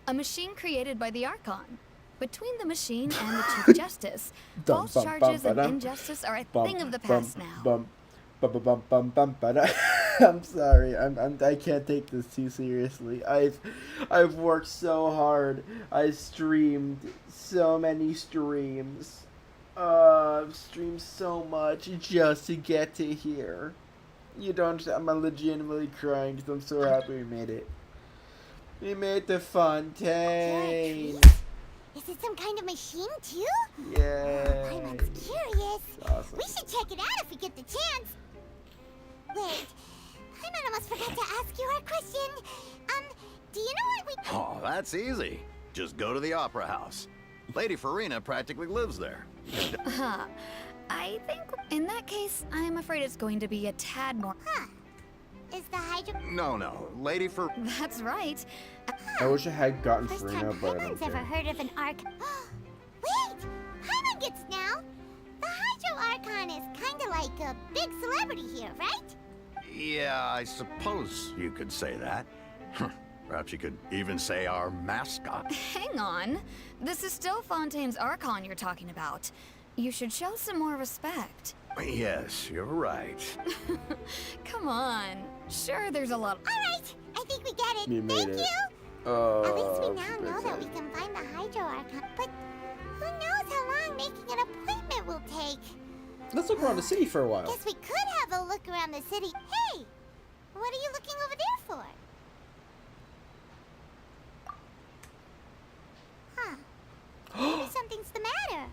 a machine created by the Archon. Between the machine and the Chief Justice, false charges of injustice are a thing of the past now. I'm sorry. I can't take this too seriously. I've worked so hard. I streamed so many streams. I've streamed so much just to get to here. You don't understand. I'm legitimately crying because I'm so happy we made it. We made the Fontaine. Is it some kind of machine too? Yeah. Paimon's curious. Awesome. We should check it out if we get the chance. Wait, Paimon almost forgot to ask you our question. Do you know what we... Oh, that's easy. Just go to the Opera House. Lady Farina practically lives there. Huh. I think in that case, I'm afraid it's going to be a tad more... Huh. Is the Hydro... No. Lady Farina... That's right. I wish I had gotten First Farina, time but I don't Paimon's ever care. heard of an Arc... Wait! Paimon gets now! The Hydro Archon is kinda like a big celebrity here, right? Yeah, I suppose you could say that. Perhaps you could even say our mascot. Hang on. This is still Fontaine's Archon you're talking about. You should show some more respect. Yes, you're right. Come on. Sure, there's a lot... Alright! I think we get it. We made Thank it. you! At least we now know that we can find the Hydro Archon. But who knows how long making an appointment will take? Let's look around the city for a while. Guess we could have a look around the city. Hey! What are you looking over there for? Huh. Maybe something's the matter.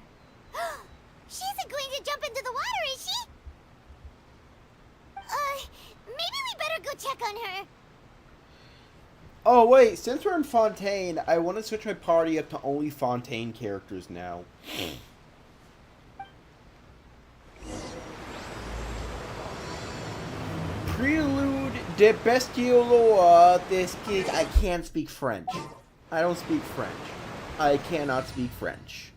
She isn't going to jump into the water, is she? Maybe we better go check on her. Oh wait, since we're in Fontaine, I want to switch my party up to only Fontaine characters now. Prelude de Bestioloa. This gig. I can't speak French. I don't speak French. I cannot speak French.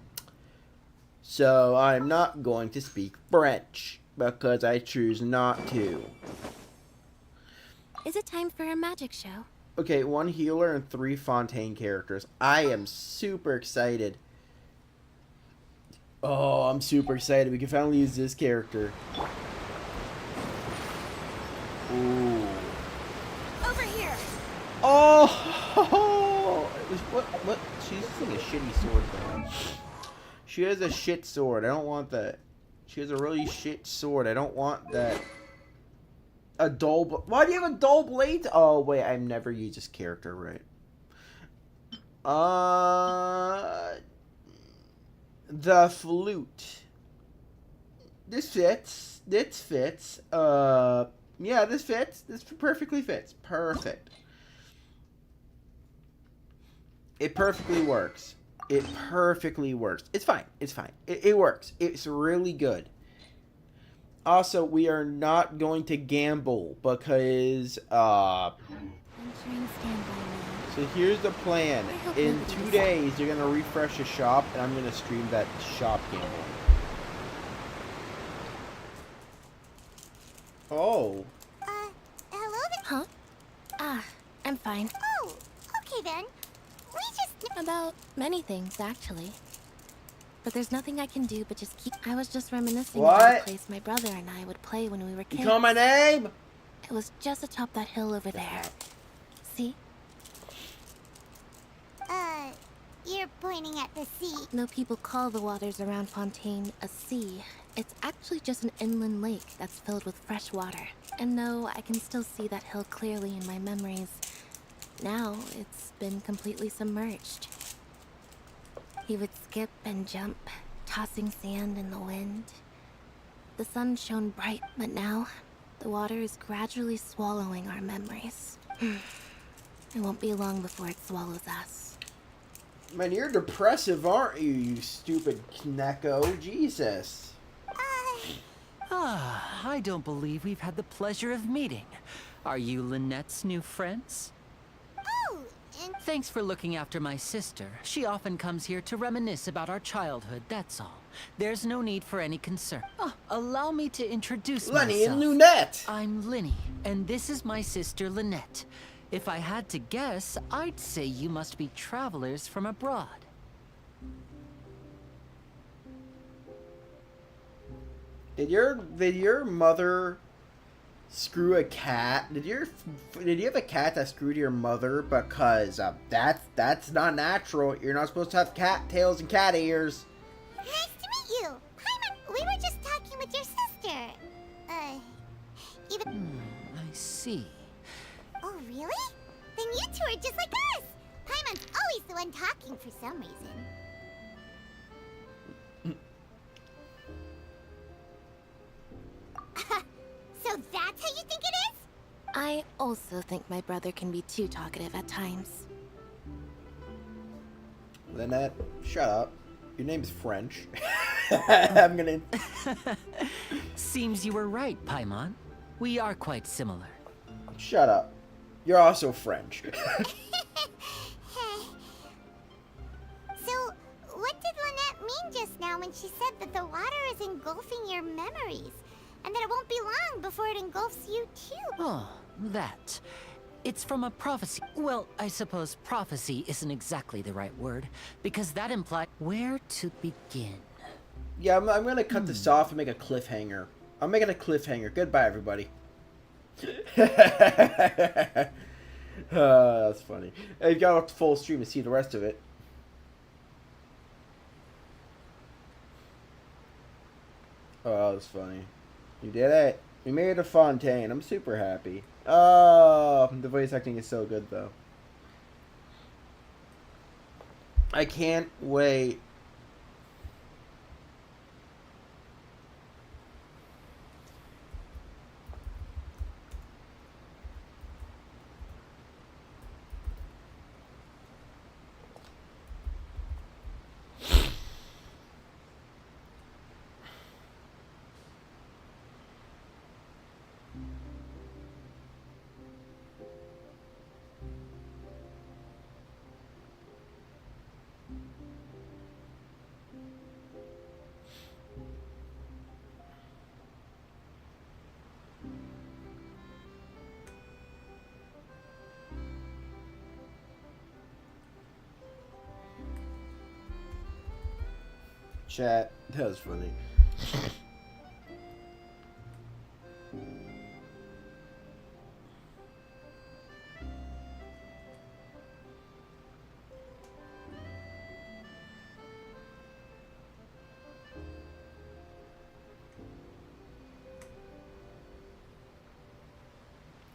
So I'm not going to speak French because I choose not to. Is it time for a magic show? Okay, 1 healer and 3 Fontaine characters. I am super excited. Oh, I'm super excited. We can finally use this character. Ooh. Over here. Oh! What? She's using a shitty sword, though. She has a shit sword. I don't want that. She has a really shit sword. I don't want that. A dull... Why do you have a dull blade? Oh, wait. I've never used this character, right? The flute. This fits. This fits. Yeah, this fits. This perfectly fits. Perfect. It perfectly works. It perfectly works. It's fine. It's fine. It works. It's really good. Also, we are not going to gamble because, so here's the plan. In 2 days, you're going to refresh the shop, and I'm going to stream that shop gamble. Oh. Hello there? Huh? I'm fine. Oh, okay then. We just... About many things, actually. But there's nothing I can do but just keep... I was just reminiscing about the place my brother and I would play when we were kids. You call my name? It was just atop that hill over there. See? You're pointing at the sea. No people call the waters around Fontaine a sea. It's actually just an inland lake that's filled with fresh water. And no, I can still see that hill clearly in my memories. Now, it's been completely submerged. He would skip and jump, tossing sand in the wind. The sun shone bright, but now, the water is gradually swallowing our memories. It won't be long before it swallows us. Man, you're depressive, aren't you, you stupid Neko? Jesus. I don't believe we've had the pleasure of meeting. Are you Lynette's new friends? Oh, and Thanks for looking after my sister. She often comes here to reminisce about our childhood, that's all. There's no need for any concern. Allow me to introduce Lenny myself. and Lunette. I'm Linny, and this is my sister Lynette. If I had to guess, I'd say you must be travelers from abroad. Did your mother screw a cat? Did you have a cat that screwed your mother? Because that's not natural. You're not supposed to have cat tails and cat ears. nice to meet you. Paimon, we were just talking with your sister. I see. Oh, really? Then you two are just like us. Paimon's always the one talking for some reason. So that's how you think it is? I also think my brother can be too talkative at times. Lynette, shut up. Your name's French. I'm gonna... Seems you were right, Paimon. We are quite similar. Shut up. You're also French. So, what did Lynette mean just now when she said that the water is engulfing your memories? And that it won't be long before it engulfs you too? Oh, that. It's from a prophecy. Well, I suppose prophecy isn't exactly the right word, because that implies where to begin. Yeah, I'm gonna cut this off and make a cliffhanger. I'm making a cliffhanger. Goodbye, everybody. That's funny. You got a full stream to see the rest of it. Oh, that was funny. You did it. We made it to Fontaine. I'm super happy. Oh, the voice acting is so good, though. I can't wait. Chat, that was funny.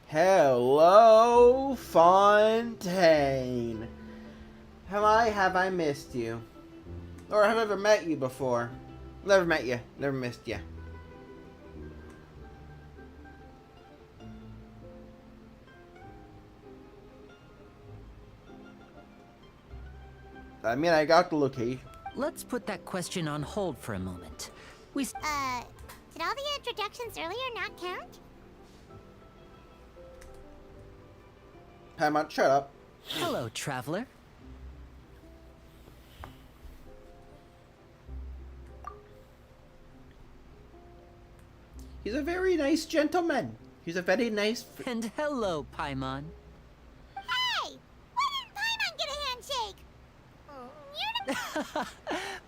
Hello, Fontaine. Have I missed you? Or have I ever met you before? Never met you. Never missed you. I mean, I got the location. Let's put that question on hold for a moment. Did all the introductions earlier not count? Paimon, shut up. Hello, traveler. He's a very nice gentleman. He's a very nice... And hello, Paimon. Hey! Why didn't Paimon get a handshake?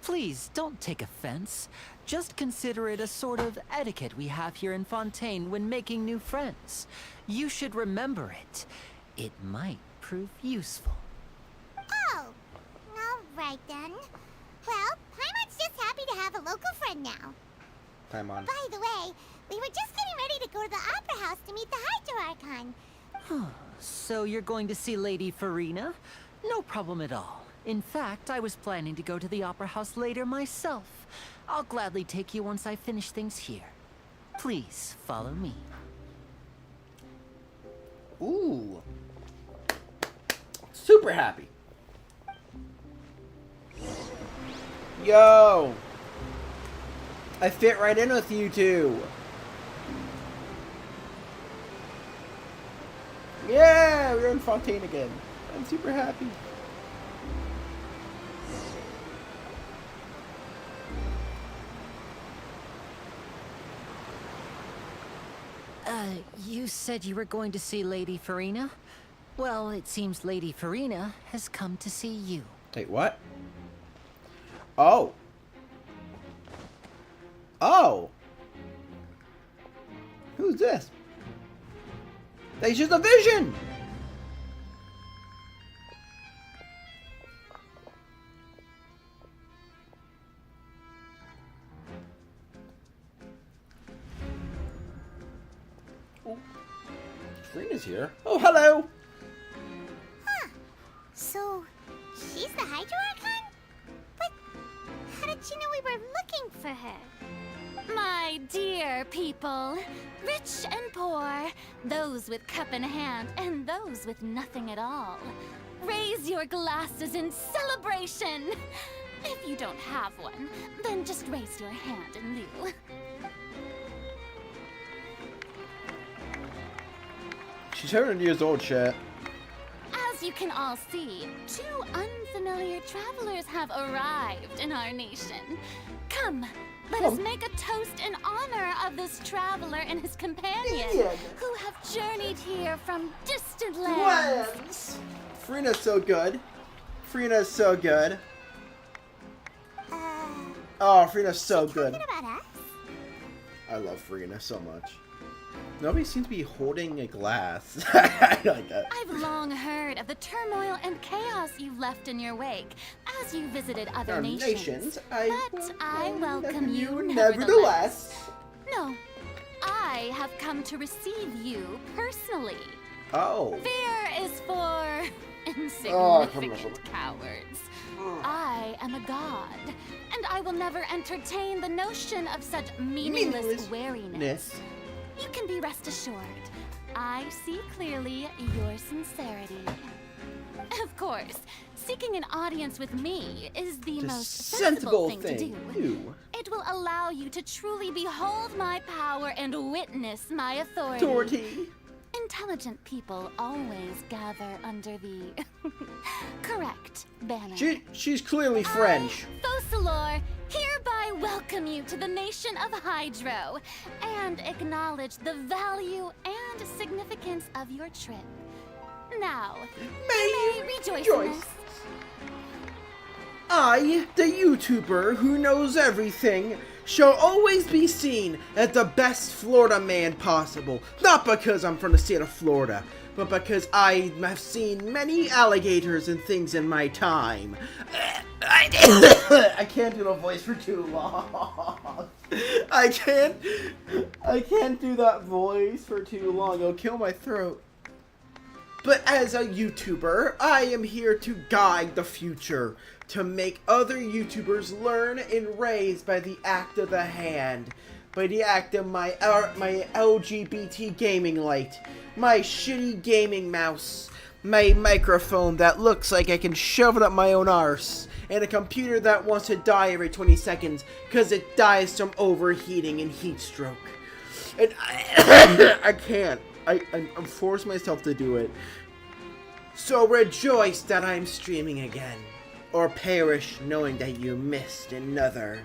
Please, don't take offense. Just consider it a sort of etiquette we have here in Fontaine when making new friends. You should remember it. It might prove useful. Oh, all right then. Well, Paimon's just happy to have a local friend now. Paimon. By the way, we were just getting ready to go to the Opera House to meet the Hydro Archon. So you're going to see Lady Farina? No problem at all. In fact, I was planning to go to the Opera House later myself. I'll gladly take you once I finish things here. Please, follow me. Ooh. Super happy. Yo! I fit right in with you two. Yeah, we're in Fontaine again. I'm super happy. You said you were going to see Lady Farina? Well, it seems Lady Farina has come to see you. Wait, what? Oh. Oh. Who's this? That's just a vision! Oh. Farina's here. Oh, hello! Huh. So, she's the Hydro Archon? But how did she know we were looking for her? My dear people, rich and poor, those with cup in hand and those with nothing at all, raise your glasses in celebration. If you don't have one, then just raise your hand in lieu. She's 100 years old, chat. As you can all see, two unfamiliar travelers have arrived in our nation. Come, let us make a toast in honor of this traveler and his companion, who have journeyed here from distant lands. Farina's so good. Farina's so good. Oh, Farina's so good. About us? I love Farina so much. Nobody seems to be holding a glass. I like that. I've long heard of the turmoil and chaos you left in your wake as you visited other nations. But I welcome you nevertheless. No, I have come to receive you personally. Oh. Fear is for insignificant cowards. I am a god, and I will never entertain the notion of such meaningless wariness. You can be rest assured, I see clearly your sincerity. Of course, seeking an audience with me is the most sensible thing to do. It will allow you to truly behold my power and witness my authority. Intelligent people always gather under the correct banner. She's clearly French. Focalor, hereby welcome you to the nation of Hydro and acknowledge the value and significance of your trip. Now, may rejoice in this. I, the YouTuber who knows everything, shall always be seen as the best Florida man possible. Not because I'm from the state of Florida, but because I have seen many alligators and things in my time. I can't do the voice for too long. I can't do that voice for too long. It'll kill my throat. But as a YouTuber, I am here to guide the future, to make other YouTubers learn and raise by the act of the hand, by the act of my LGBT gaming light, my shitty gaming mouse, my microphone that looks like I can shove it up my own arse, and a computer that wants to die every 20 seconds because it dies from overheating and heat stroke. And I can't. I'm forced myself to do it. So rejoice that I'm streaming again, or perish knowing that you missed another.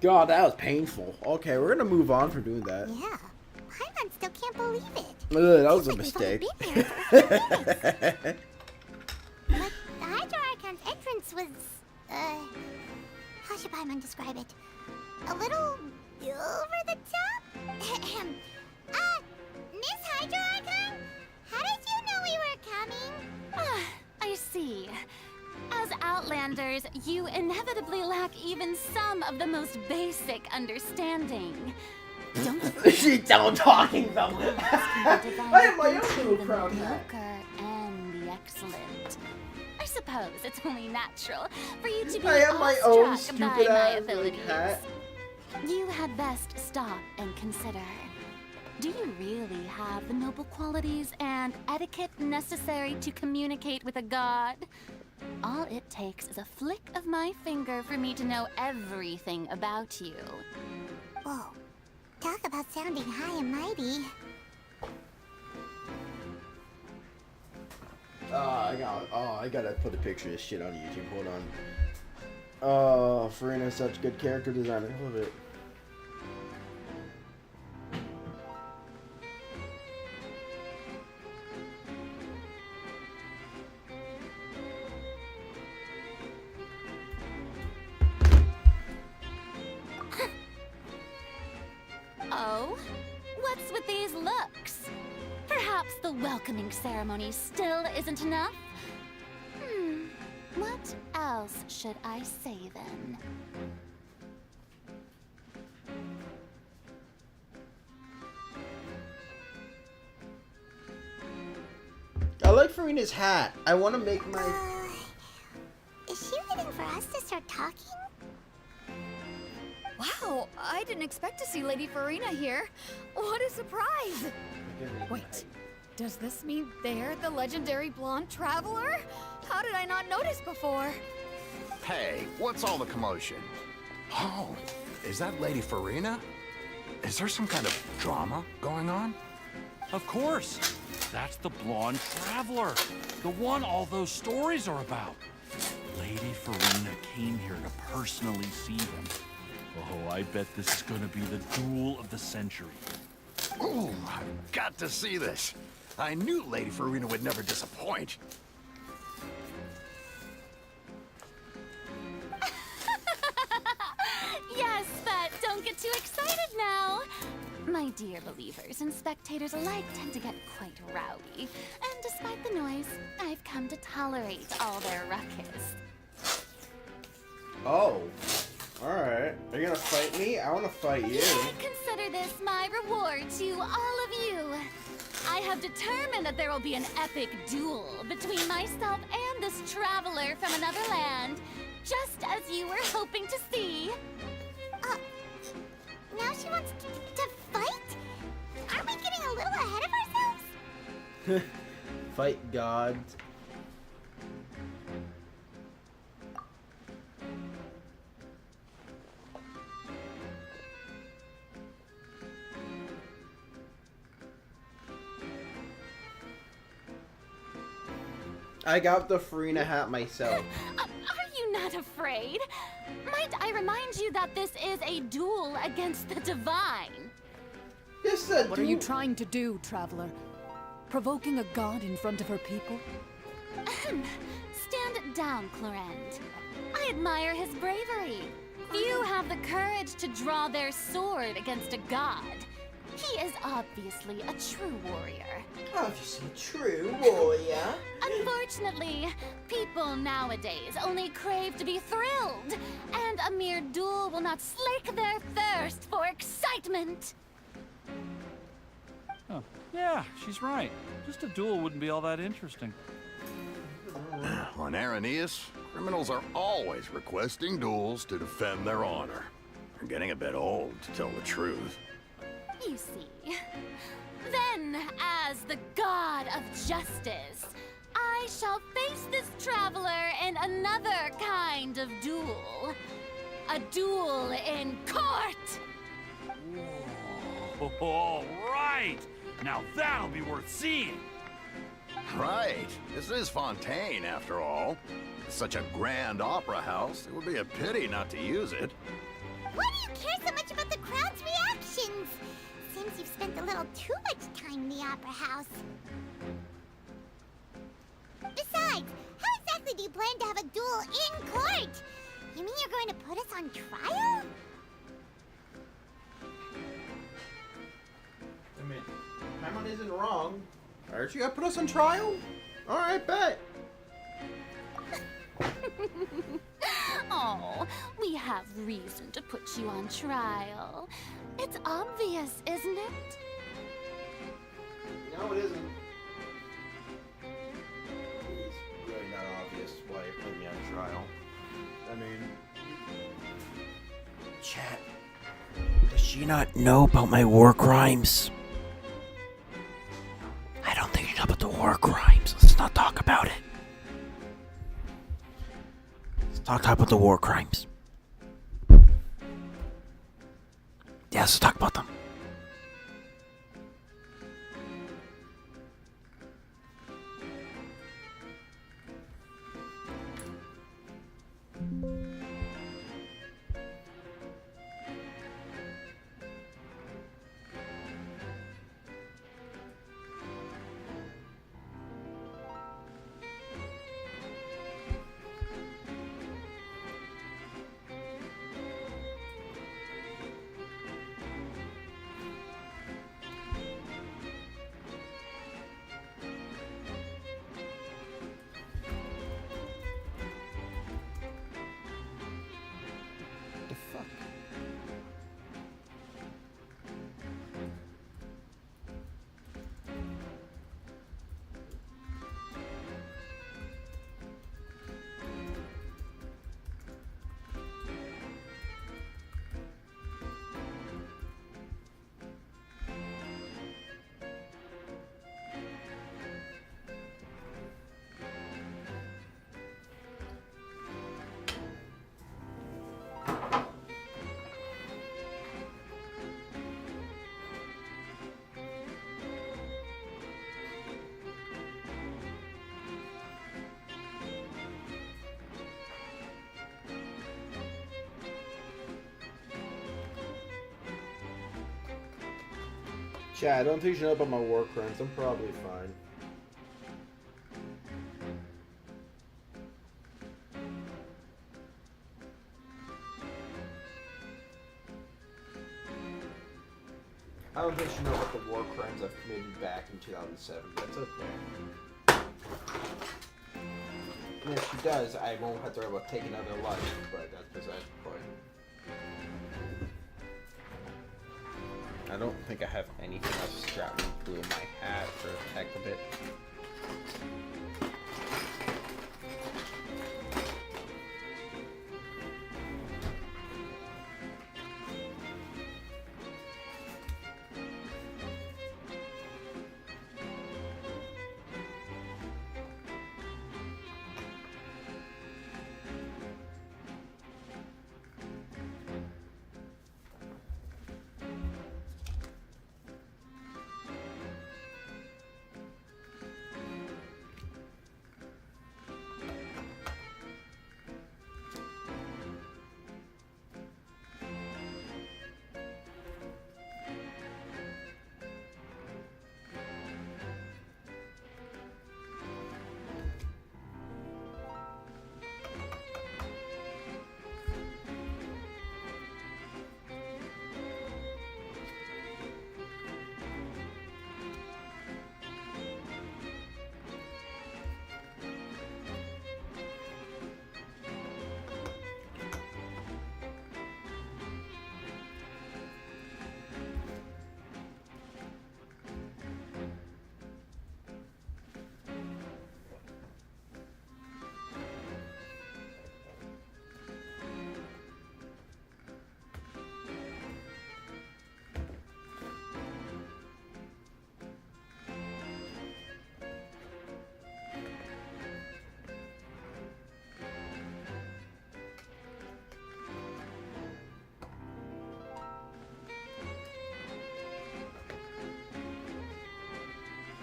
God, that was painful. Okay, we're gonna move on from doing that. Yeah, Paimon still can't believe it. Ugh, that was a mistake. But the Hydro Archon's entrance was, how should Paimon describe it? A little over the top? Miss Hydro Archon? How did you know we were coming? I see. As Outlanders, you inevitably lack even some of the most basic understanding. She's down talking though. I have my own little crown hat. And the excellent. I suppose it's only natural for you to be I have my own awestruck by stupid my ass abilities. hat. You had best stop and consider. Do you really have the noble qualities and etiquette necessary to communicate with a god? All it takes is a flick of my finger for me to know everything about you. Whoa. Talk about sounding high and mighty. I gotta put a picture of this shit on YouTube. Hold on. Oh, Farina's such good character design. I love it. Oh? What's with these looks? Perhaps the welcoming ceremony still isn't enough? What else should I say then? I like Farina's hat. I want to make my... Is she waiting for us to start talking? Wow, I didn't expect to see Lady Farina here. What a surprise! Wait, does this mean they're the legendary blonde traveler? How did I not notice before? Hey, what's all the commotion? Oh, is that Lady Farina? Is there some kind of drama going on? Of course. That's the blonde traveler. The one all those stories are about. Lady Farina came here to personally see them. Oh, I bet this is gonna be the duel of the century. Ooh, I've got to see this. I knew Lady Farina would never disappoint. Yes, but don't get too excited now. My dear believers and spectators alike tend to get quite rowdy. And despite the noise, I've come to tolerate all their ruckus. Oh. Alright. Are you gonna fight me? I wanna fight you. Consider this my reward to all of you. I have determined that there will be an epic duel between myself and this traveler from another land, just as you were hoping to see. Now she wants to fight? Aren't we getting a little ahead of ourselves? Fight gods. I got the Farina hat myself. Are you not afraid? Might I remind you that this is a duel against the divine? What are you trying to do, traveler? Provoking a god in front of her people? Stand down, Clorend. I admire his bravery. Few have the courage to draw their sword against a god. He is obviously a true warrior. Obviously a true warrior. Unfortunately, people nowadays only crave to be thrilled, and a mere duel will not slake their thirst for excitement. Oh, yeah, she's right. Just a duel wouldn't be all that interesting. On Araneus, criminals are always requesting duels to defend their honor. They're getting a bit old, to tell the truth. You see. Then, as the god of justice, I shall face this traveler in another kind of duel. A duel in court! Oh, all right! Now that'll be worth seeing! Right. This is Fontaine, after all. It's such a grand opera house, it would be a pity not to use it. Why do you care so much about the crowd's reactions? Seems you've spent a little too much time in the opera house. Besides, how exactly do you plan to have a duel in court? You mean you're going to put us on trial? I mean, Paimon isn't wrong. Aren't you gonna put us on trial? Alright, bet. Oh, we have reason to put you on trial. It's obvious, isn't it? No, it isn't. It's really not obvious why you put me on trial. I mean... Chat, does she not know about my war crimes? War crimes. Let's not talk about it. Let's talk about the war crimes. Yeah, let's talk about them. Chad, don't think you should know about my war crimes. I'm probably fine. I don't think she knows about the war crimes I've committed back in 2007, but that's okay. And if she does, I won't have to worry about taking another life, but that's beside the point. I don't think I have anything else strapped into my hat for the heck of it.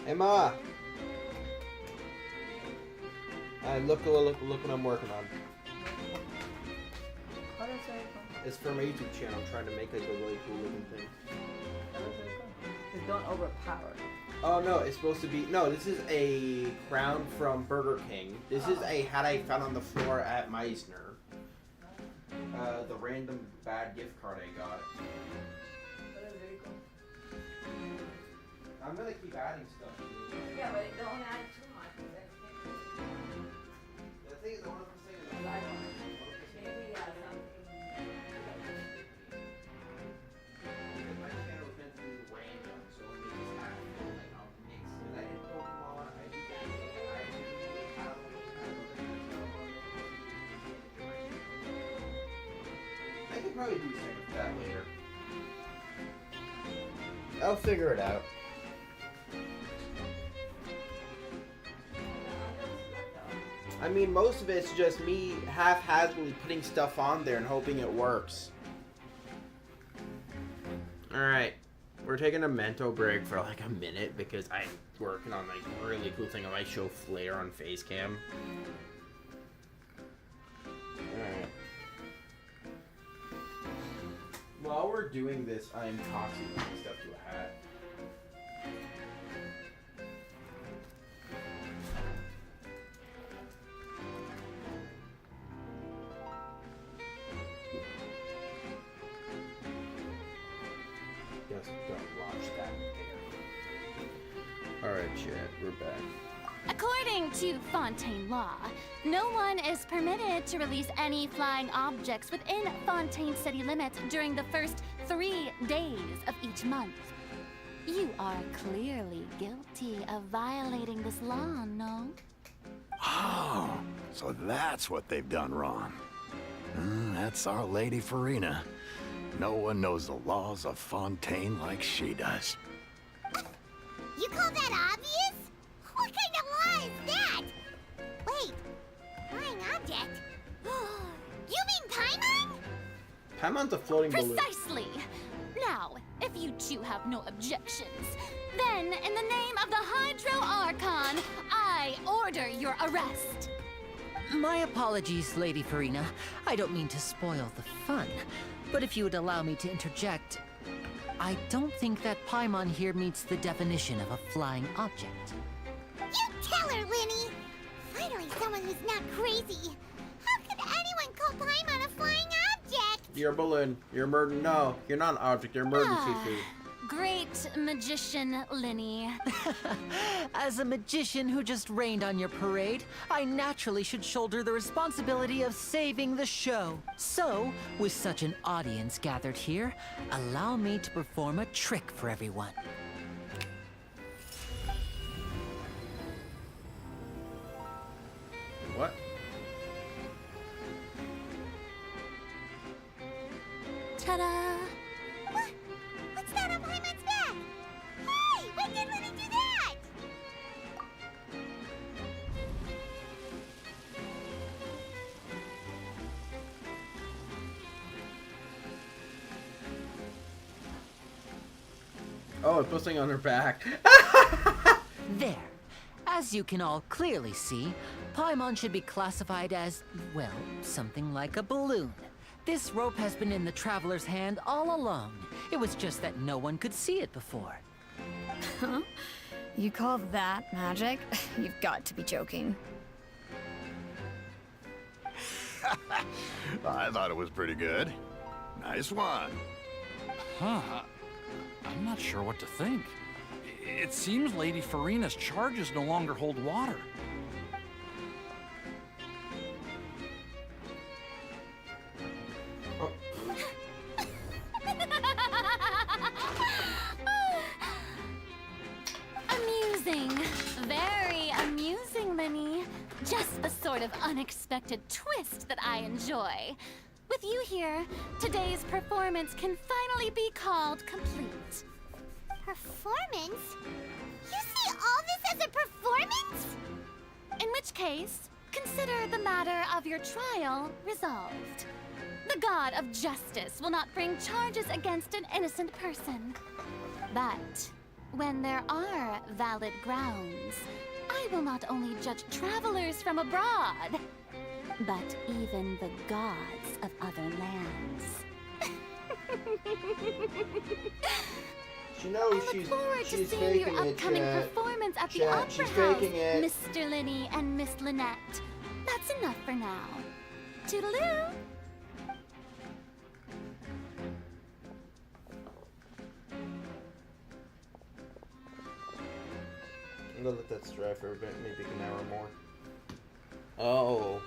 Hey Ma! Look what I'm working on. What is very cool? It's for my YouTube channel. I'm trying to make like a really cool looking thing. That was very cool. Just don't overpower. Oh no, it's supposed to be this is a crown from Burger King. This is a hat I found on the floor at Meisner. The random bad gift card I got. That is very cool. I'm gonna keep adding stuff. Yeah, but don't add too much. The thing is, the one I'm saying is maybe something. Because my channel was meant to be random, so it makes this happen like a mix. Because I did Pokemon, I did Gensiin, I did I could probably do something with that later. I'll figure it out. I mean, most of it's just me haphazardly putting stuff on there and hoping it works. Alright. We're taking a mental break for like a minute because I'm working on like a really cool thing. I might show Flair on Facecam. Alright. While we're doing this, I am tossing stuff to a hat. Just don't watch that there. Alright, chat, we're back. According to Fontaine law, no one is permitted to release any flying objects within Fontaine city limits during the first 3 days of each month. You are clearly guilty of violating this law, no? Oh, so that's what they've done wrong. That's our Lady Farina. No one knows the laws of Fontaine like she does. You call that obvious? What kind of law is that? Wait, flying object? You mean Paimon? Paimon's a floating balloon. Precisely! Now, if you two have no objections, then in the name of the Hydro Archon, I order your arrest. My apologies, Lady Farina. I don't mean to spoil the fun, but if you would allow me to interject, I don't think that Paimon here meets the definition of a flying object. You tell her, Linny! Finally someone who's not crazy. How could anyone call Paimon a flying object? You're a balloon. You're a murder. No, you're not an object. You're emergency food. Great magician, Linny. As a magician who just rained on your parade, I naturally should shoulder the responsibility of saving the show. So, with such an audience gathered here, allow me to perform a trick for everyone. What? Ta-da! What? What's that on Paimon's back? Hey, when did Linny do that? Oh, it's posting on her back. There. As you can all clearly see, Paimon should be classified as, well, something like a balloon. This rope has been in the Traveler's hand all along. It was just that no one could see it before. Huh? You call that magic? You've got to be joking. I thought it was pretty good. Nice one. Huh. I'm not sure what to think. It seems Lady Farina's charges no longer hold water. Amusing. Very amusing, Linny. Just the sort of unexpected twist that I enjoy. With you here, today's performance can finally be called complete. Performance? You see all this as a performance? In which case, consider the matter of your trial resolved. The god of justice will not bring charges against an innocent person. But when there are valid grounds, I will not only judge travelers from abroad, but even the gods of other lands. She knows I look forward to seeing faking your it, upcoming chat. performance at the Chat, Opera she's House, faking it. Mr. Linny and Miss Lynette. That's enough for now. Toodaloo! I'm gonna let that dry for a bit, maybe an hour more. Oh.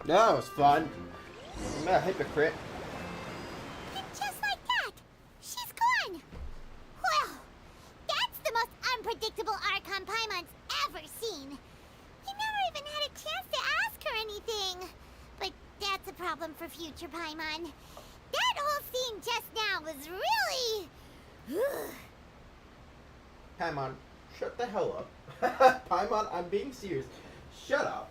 That was fun. I'm a hypocrite. And just like that, she's gone. Well, that's the most unpredictable Archon Paimon's ever seen. We never even had a chance to ask her anything. But that's a problem for future Paimon. That whole scene just now was really... Paimon, shut the hell up. Paimon, I'm being serious. Shut up.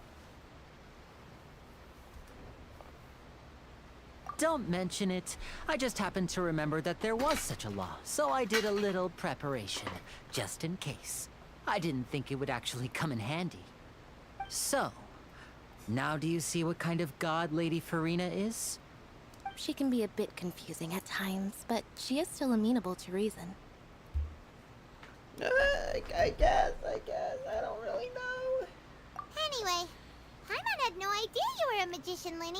Don't mention it. I just happened to remember that there was such a law, so I did a little preparation, just in case. I didn't think it would actually come in handy. So, now do you see what kind of god Lady Farina is? She can be a bit confusing at times, but she is still amenable to reason. I guess. I don't really know. Anyway, Paimon had no idea you were a magician, Linny.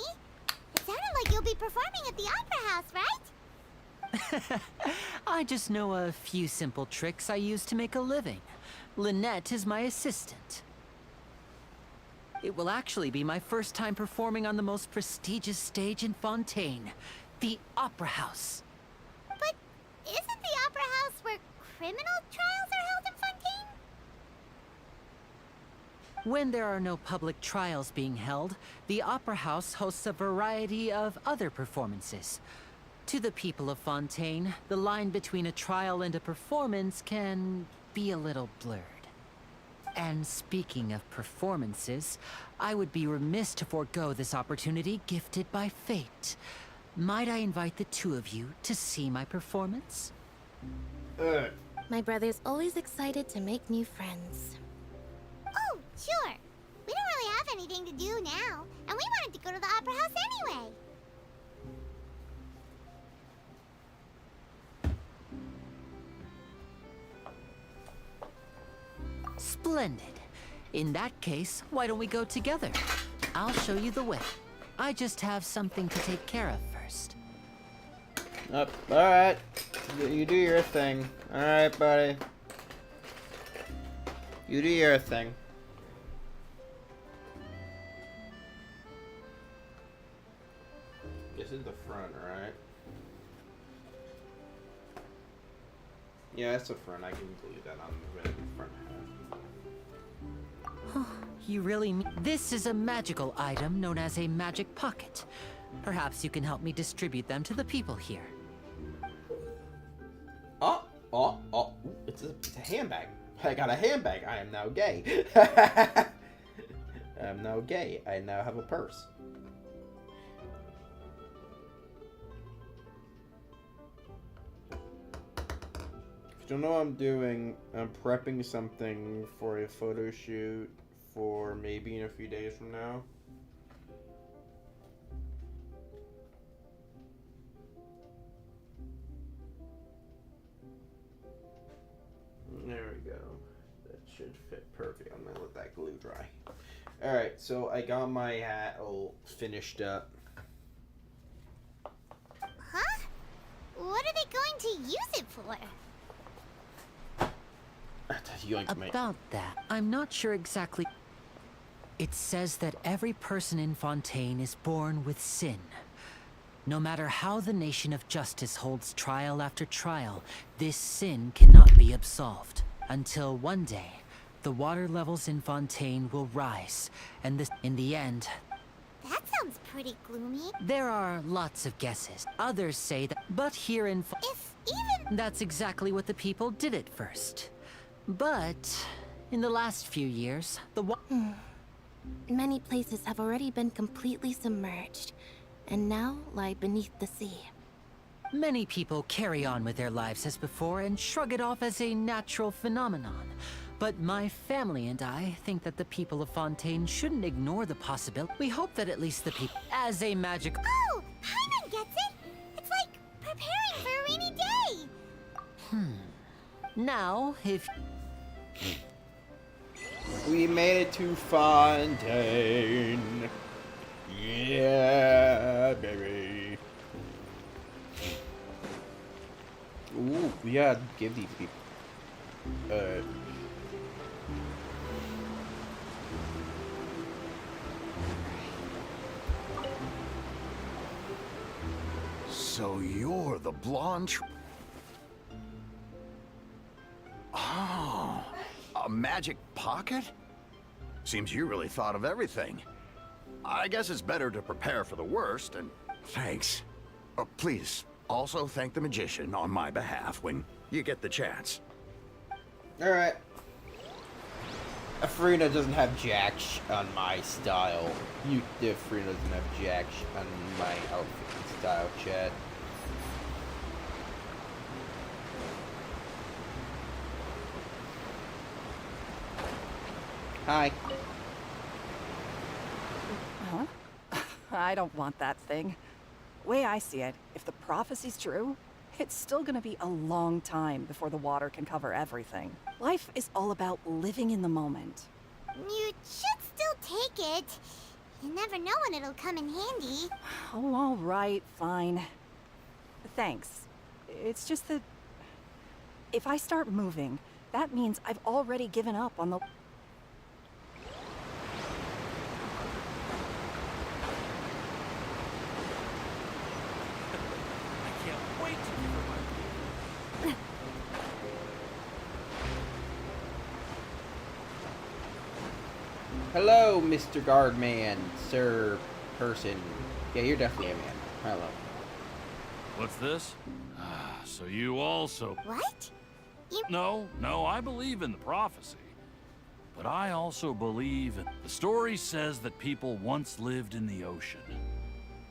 It sounded like you'll be performing at the Opera House, right? I just know a few simple tricks I use to make a living. Lynette is my assistant. It will actually be my first time performing on the most prestigious stage in Fontaine, the Opera House. But isn't the Opera House where criminal trials are held in Fontaine? When there are no public trials being held, the Opera House hosts a variety of other performances. To the people of Fontaine, the line between a trial and a performance can be a little blurred. And speaking of performances, I would be remiss to forego this opportunity gifted by fate. Might I invite the two of you to see my performance? My brother's always excited to make new friends. Oh, sure. We don't really have anything to do now, and we wanted to go to the Opera House anyway. Splendid. In that case, why don't we go together? I'll show you the way. I just have something to take care of first. Alright. You do your thing. Alright, buddy. You do your thing. This is the front, right? Yeah, it's the front. I can believe that on the front half. You really mean... This is a magical item known as a magic pocket. Perhaps you can help me distribute them to the people here. Oh, it's a handbag. I got a handbag. I am now gay. I'm now gay. I now have a purse. If you don't know what I'm doing, I'm prepping something for a photo shoot for maybe in a few days from now. There we go. That should fit perfect. I'm gonna let that glue dry. Alright, so I got my hat all finished up. Huh? What are they going to use it for? About that, I'm not sure exactly. It says that every person in Fontaine is born with sin. No matter how the nation of justice holds trial after trial, this sin cannot be absolved. Until one day, the water levels in Fontaine will rise, and this, in the end... That sounds pretty gloomy. There are lots of guesses. Others say that, but here in That's exactly what the people did at first. But, in the last few years, the Many places have already been completely submerged, and now lie beneath the sea. Many people carry on with their lives as before and shrug it off as a natural phenomenon. But my family and I think that the people of Fontaine shouldn't ignore the possibility. We hope that at least the people, as a magic... Oh, Paimon gets it! It's like preparing for a rainy day! Now, if... We made it to Fontaine. Yeah, baby. Ooh, we gotta give these people. So you're the blonde. Oh, a magic pocket? Seems you really thought of everything. I guess it's better to prepare for the worst, and thanks. Please, also thank the magician on my behalf when you get the chance. Alright. Farina doesn't have jack on my style. Farina doesn't have jack on my outfit and style, Chad. Hi. Huh? I don't want that thing. Way I see it, if the prophecy's true, it's still gonna be a long time before the water can cover everything. Life is all about living in the moment. You should still take it. You never know when it'll come in handy. Oh, all right, fine. Thanks. It's just that if I start moving, that means I've already given up on the... Hello, Mr. Guardman, sir, person. Yeah, you're definitely a man. Hello. What's this? So you also... What? No, I believe in the prophecy. But I also believe in... The story says that people once lived in the ocean.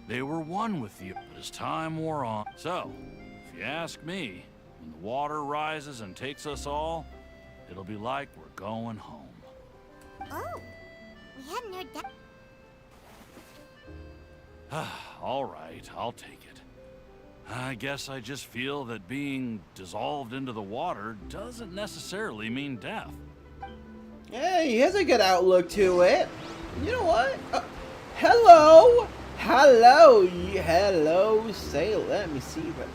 They were one with the... But as time wore on... So, if you ask me, when the water rises and takes us all, it'll be like we're going home. Oh, we hadn't heard that. All right, I'll take it. I guess I just feel that being dissolved into the water doesn't necessarily mean death. Yeah, he has a good outlook to it. You know what? Hello! Hello, say, let me see what...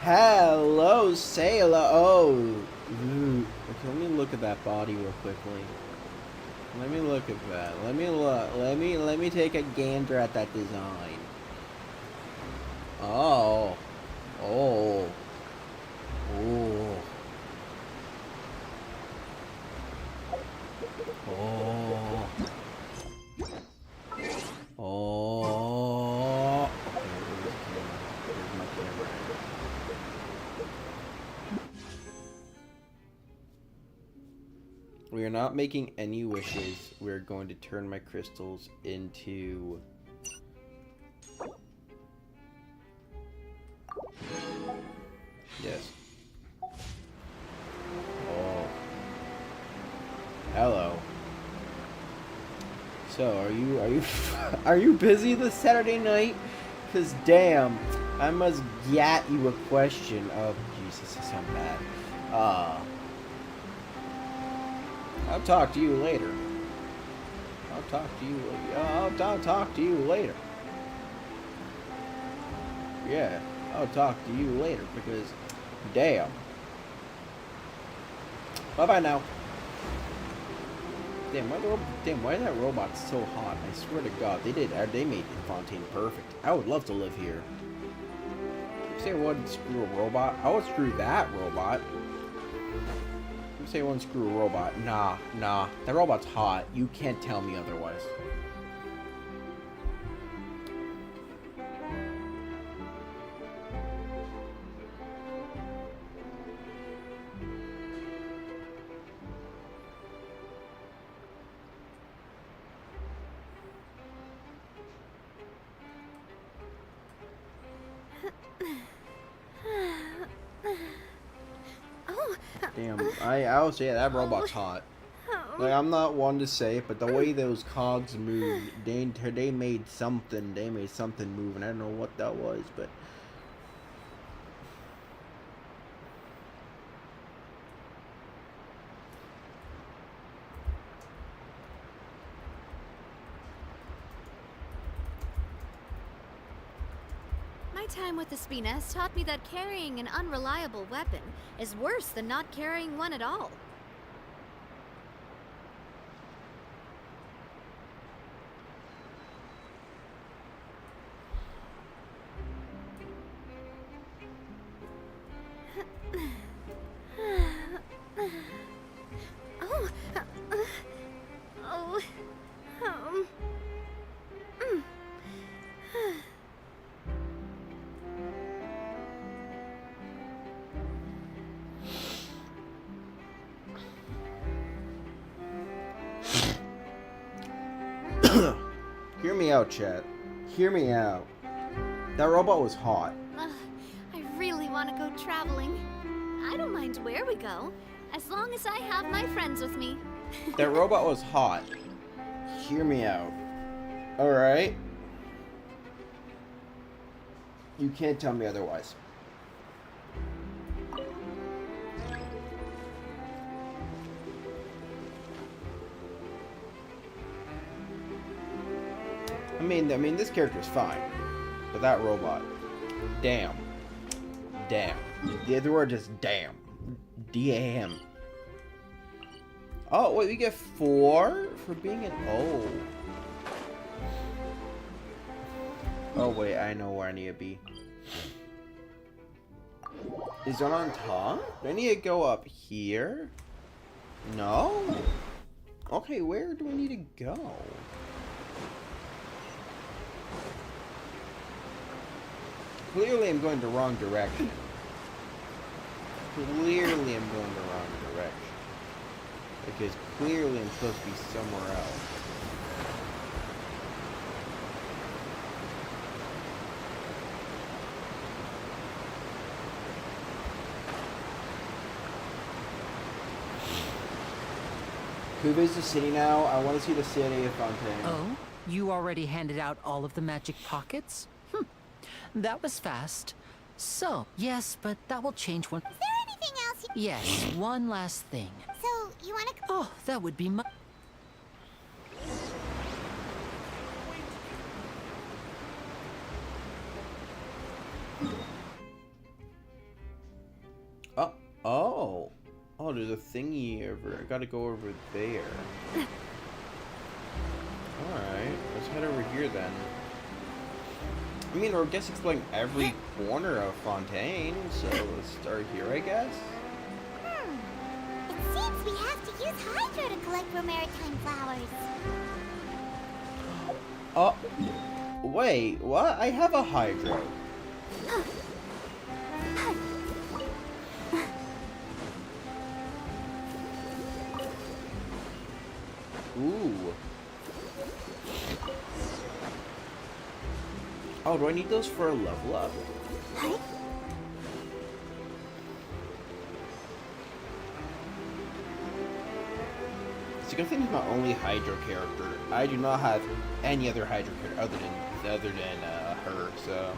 Hello, sailor. Oh, okay, let me look at that body real quickly. Let me look at that. Let me take a gander at that design. Oh. Oh. Oh. Oh. Oh. Where's my camera? We are not making any wishes. We're going to turn my crystals into... Yes. Oh. Hello. So, are you busy this Saturday night? Cause damn, I must get you a question. Oh, Jesus, this sounds bad. I'll talk to you later. I'll talk to you later. Yeah, I'll talk to you later because, damn. Bye bye now. Damn, why are that robot so hot? I swear to God, they made Fontaine perfect. I would love to live here. You say I wouldn't screw a robot? I would screw that robot. You say I wouldn't screw a robot? Nah. That robot's hot. You can't tell me otherwise. Damn, I would say that robot's hot. Like, I'm not one to say it, but the way those cogs moved, they made something move, and I don't know what that was, but... My time with the Spina has taught me that carrying an unreliable weapon is worse than not carrying one at all. Hear me out, chat. Hear me out. That robot was hot. I really want to go traveling. I don't mind where we go, as long as I have my friends with me. That robot was hot. Hear me out. Alright? You can't tell me otherwise. I mean, this character's fine, but that robot, damn. The other word is damn. Damn. Oh wait, we get 4 for being an O. Oh wait, I know where I need to be. Is it on top? Do I need to go up here? No. Okay, where do I need to go? Clearly I'm going the wrong direction. Clearly I'm going the wrong direction. Because clearly I'm supposed to be somewhere else. Who visits the city now? I want to see the city of Fontaine. Oh? You already handed out all of the magic pockets? That was fast. So, yes, but that will change one. Is there anything else you... Yes, one last thing. So, you wanna... Oh, that would be Oh. Oh, there's a thingy over. I gotta go over there. Alright, let's head over here then. I mean, I guess exploring every corner of Fontaine, so let's start here, I guess. It seems we have to use Hydro to collect Romaritime flowers. Oh, wait, what? I have a Hydro. Ooh. Oh, do I need those for a level up? It's a good thing he's my only Hydro character. I do not have any other Hydro character other than her, so.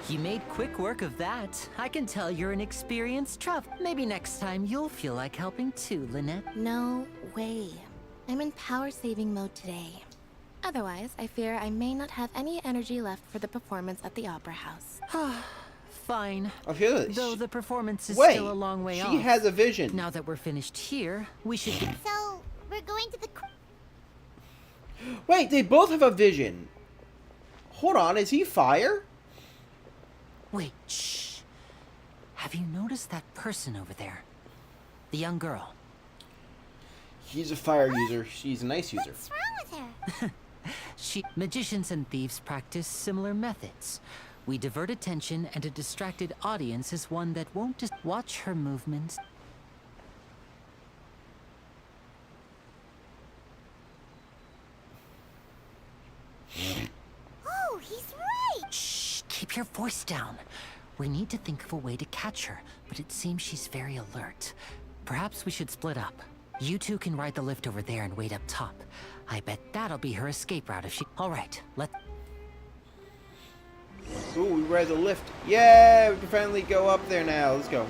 You made quick work of that. I can tell you're an experienced traveler. Maybe next time you'll feel like helping too, Lynette. No way. I'm in power-saving mode today. Otherwise, I fear I may not have any energy left for the performance at the Opera House. Fine. Okay, Though the performance is wait, still a long way off. she has a vision. Now that we're finished here, we should... So, we're going to the... Wait, they both have a vision. Hold on, is he fire? Wait, shh. Have you noticed that person over there? The young girl. He's a fire user. She's a nice user. What's wrong with her? Magicians and thieves practice similar methods. We divert attention, and a distracted audience is one that won't just watch her movements. Oh, he's right! Shh, keep your voice down. We need to think of a way to catch her, but it seems she's very alert. Perhaps we should split up. You two can ride the lift over there and wait up top. I bet that'll be her escape route if she... All right, Ooh, we ride the lift. Yeah, we can finally go up there now. Let's go.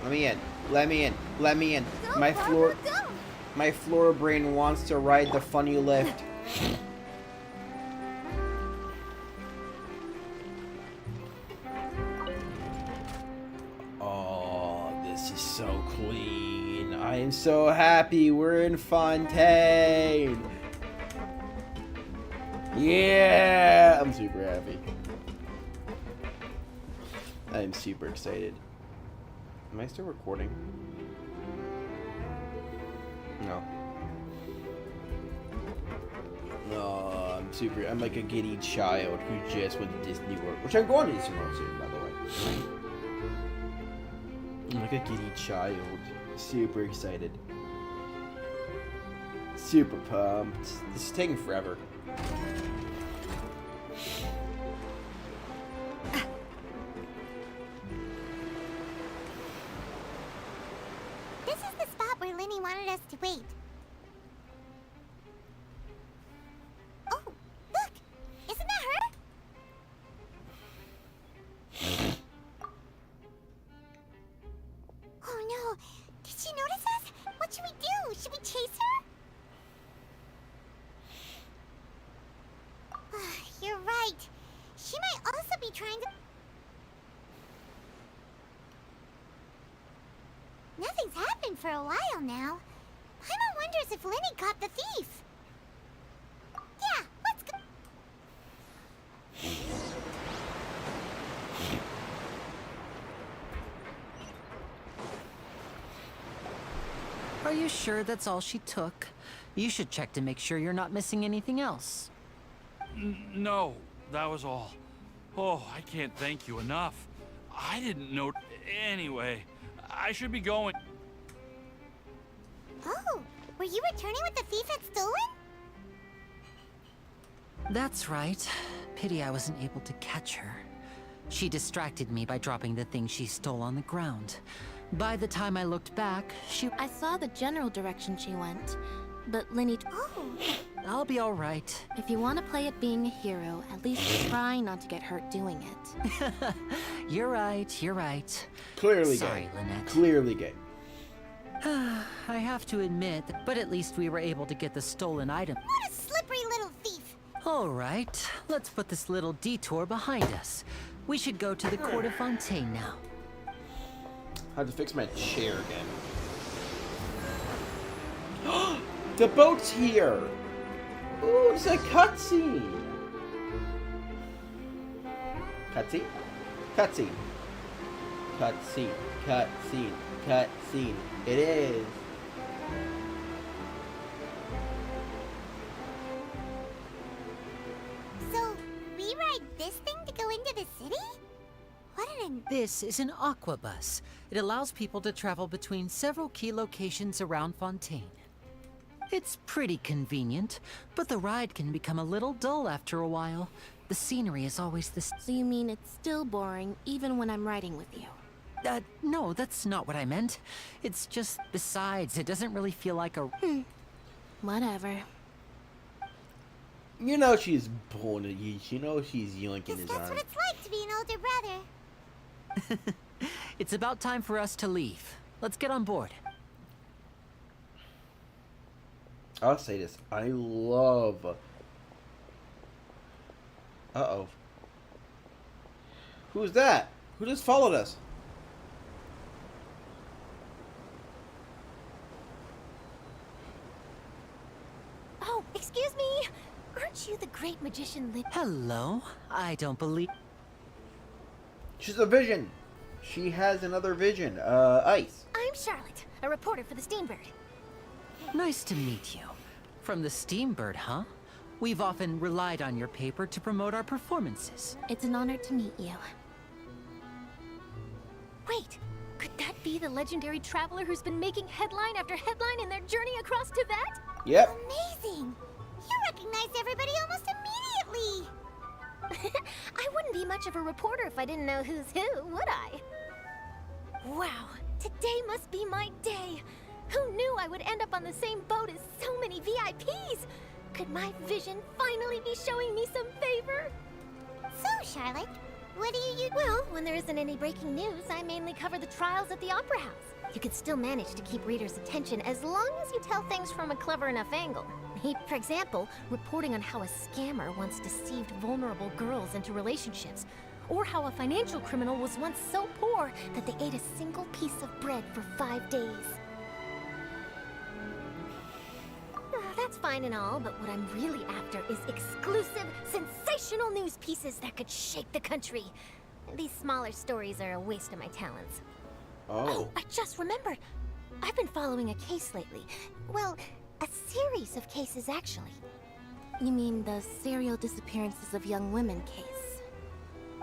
Let me in. Let me in. Let me in. My floor brain wants to ride the funny lift. Oh, this is so clean. I am so happy we're in Fontaine. Yeah, I'm super happy. I am super excited. Am I still recording? No. No, I'm like a giddy child who just went to Disney World, which I'm going to Disney World soon, by the way. I'm like a giddy child, super excited. Super pumped. This is taking forever. This is the spot where Lenny wanted us to wait. Oh, look! Isn't that her? Oh no! Did she notice us? What should we do? Should we chase her? You're right. She might also be trying to... Nothing's happened for a while now. Paimon wonders if Lenny caught the thief. Yeah, let's go. Are you sure that's all she took? You should check to make sure you're not missing anything else. No, that was all. Oh, I can't thank you enough. I didn't know. Anyway, I should be going. Oh, were you returning what the thief had stolen? That's right. Pity I wasn't able to catch her. She distracted me by dropping the thing she stole on the ground. By the time I looked back, I saw the general direction she went, but Lenny... Oh! I'll be all right. If you want to play at being a hero, at least try not to get hurt doing it. You're right, you're right. Clearly Sorry, gay. Lynette. Clearly gay. I have to admit, but at least we were able to get the stolen item. What a slippery little thief! All right, let's put this little detour behind us. We should go to the Court of Fontaine now. I have to fix my chair again. The boat's here! Ooh, it's a cutscene! Cutscene? Cutscene. Cutscene. Cutscene. Cutscene. It is. So, we ride this thing to go into the city? What an... This is an aqua bus. It allows people to travel between several key locations around Fontaine. It's pretty convenient, but the ride can become a little dull after a while. The scenery is always the same. So you mean it's still boring, even when I'm riding with you? No, that's not what I meant. It's just, besides, it doesn't really feel like a... Whatever. You know she's born at you. You know she's yoinking his That's arm. what it's like to be an older brother. It's about time for us to leave. Let's get on board. I'll say this. I love... Uh-oh. Who's that? Who just followed us? Oh, excuse me. Aren't you the great magician Lynn? Hello? I don't believe... She's a vision. She has another vision. Ice. I'm Charlotte, a reporter for the Steambird. Nice to meet you. From the Steambird, huh? We've often relied on your paper to promote our performances. It's an honor to meet you. Wait, could that be the legendary traveler who's been making headline after headline in their journey across Tibet? Yep. Amazing! You recognized everybody almost immediately! I wouldn't be much of a reporter if I didn't know who's who, would I? Wow, today must be my day. Who knew I would end up on the same boat as so many VIPs? Could my vision finally be showing me some favor? So, Charlotte, what do you use? Well, when there isn't any breaking news, I mainly cover the trials at the Opera House. You can still manage to keep readers' attention as long as you tell things from a clever enough angle. For example, reporting on how a scammer once deceived vulnerable girls into relationships, or how a financial criminal was once so poor that they ate a single piece of bread for 5 days. That's fine and all, but what I'm really after is exclusive, sensational news pieces that could shake the country. These smaller stories are a waste of my talents. Oh. I just remembered. I've been following a case lately. Well, a series of cases, actually. You mean the serial disappearances of young women case?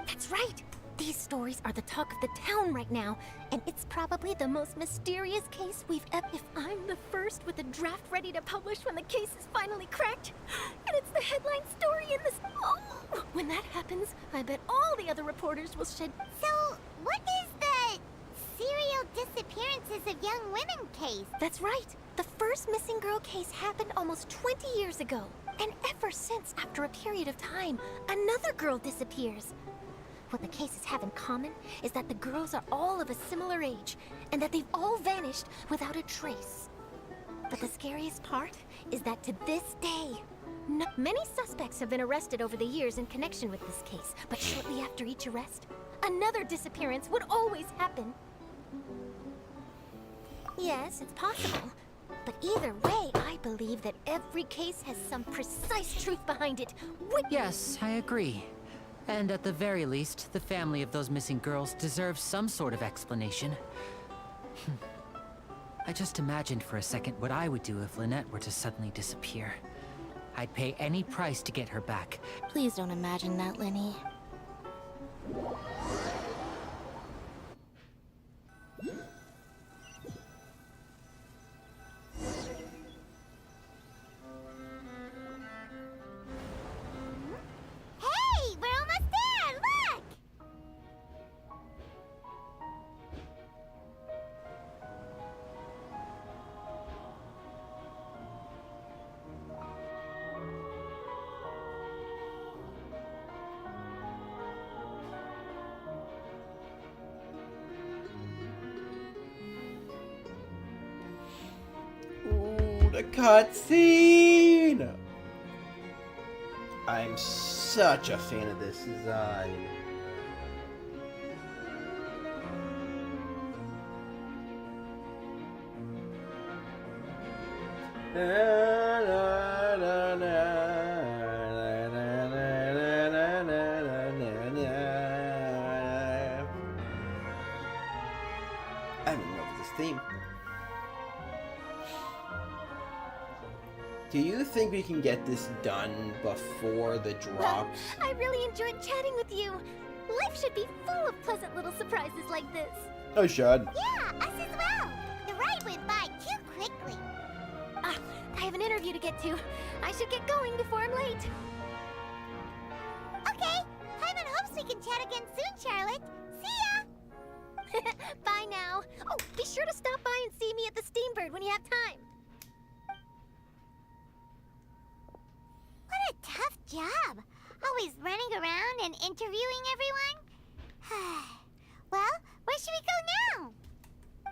That's right. These stories are the talk of the town right now, and it's probably the most mysterious case we've ever. If I'm the first with a draft ready to publish when the case is finally cracked, and it's the headline story in this. Oh, when that happens, I bet all the other reporters will shed. So, what is the serial disappearances of young women case? That's right. The first missing girl case happened almost 20 years ago. And ever since, after a period of time, another girl disappears. What the cases have in common is that the girls are all of a similar age, and that they've all vanished without a trace. But the scariest part is that to this day, many suspects have been arrested over the years in connection with this case, but shortly after each arrest, another disappearance would always happen. Yes, it's possible. But either way, I believe that every case has some precise truth behind it. Yes, I agree. And at the very least, the family of those missing girls deserves some sort of explanation. I just imagined for a second what I would do if Lynette were to suddenly disappear. I'd pay any price to get her back. Please don't imagine that, Lenny. Hey, we're almost there! Look! Ooh, the cutscene! I'm such a fan of this design. I'm in love with this theme. Do you think we can get this done before the drops? I really enjoyed chatting with you. Life should be full of pleasant little surprises like this. Oh, should. Yeah, us as well. The ride went by too quickly. I have an interview to get to. I should get going before I'm late. Okay, Hyman hopes we can chat again soon, Charlotte. See ya! Bye now. Oh, be sure to stop by and see me at the Steambird when you have time. What a tough job. Always running around and interviewing everyone. Well, where should we go now?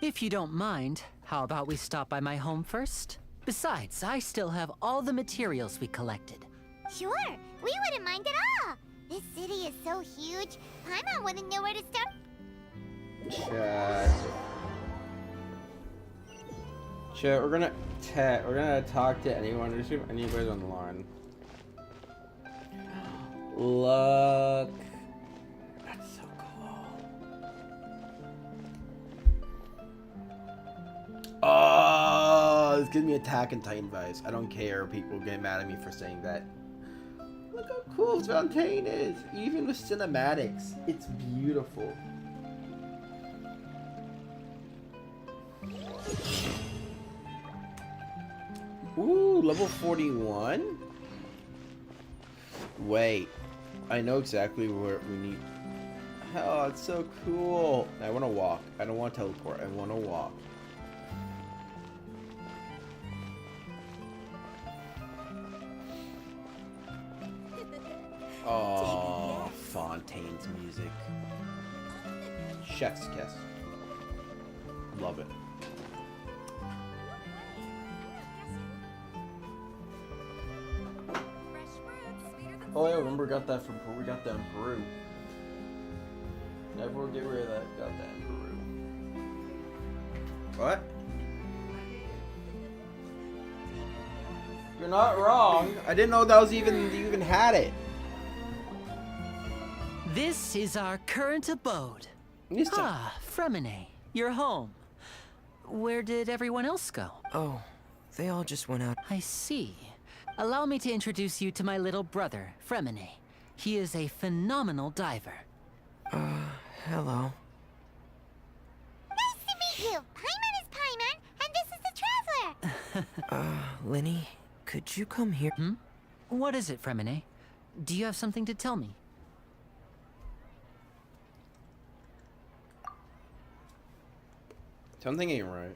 If you don't mind, how about we stop by my home first? Besides, I still have all the materials we collected. Sure, we wouldn't mind at all. This city is so huge, Paimon wouldn't know where to start. Chat, we're gonna talk to anyone. There's anybody on the line. Look. That's so cool. Oh, this gives me Attack on Titan vibes. I don't care if people get mad at me for saying that. Look how cool Fontaine is. Even with cinematics, it's beautiful. Ooh, level 41? Wait, I know exactly where we need. Oh, it's so cool. I want to walk. I don't want to teleport. I want to walk. Oh, Fontaine's music. Chef's kiss. Love it. Oh yeah, remember we got that in Peru. Never get rid of that. Got that in Peru. What? You're not wrong. I didn't know that was you even had it. This is our current abode. Yes, sir. Ah, Fremine, you're home. Where did everyone else go? Oh, they all just went out. I see. Allow me to introduce you to my little brother, Fremine. He is a phenomenal diver. Hello. Nice to meet you. Paimon is Paimon, and this is the Traveler. Linny, could you come here? What is it, Fremine? Do you have something to tell me? Something ain't right.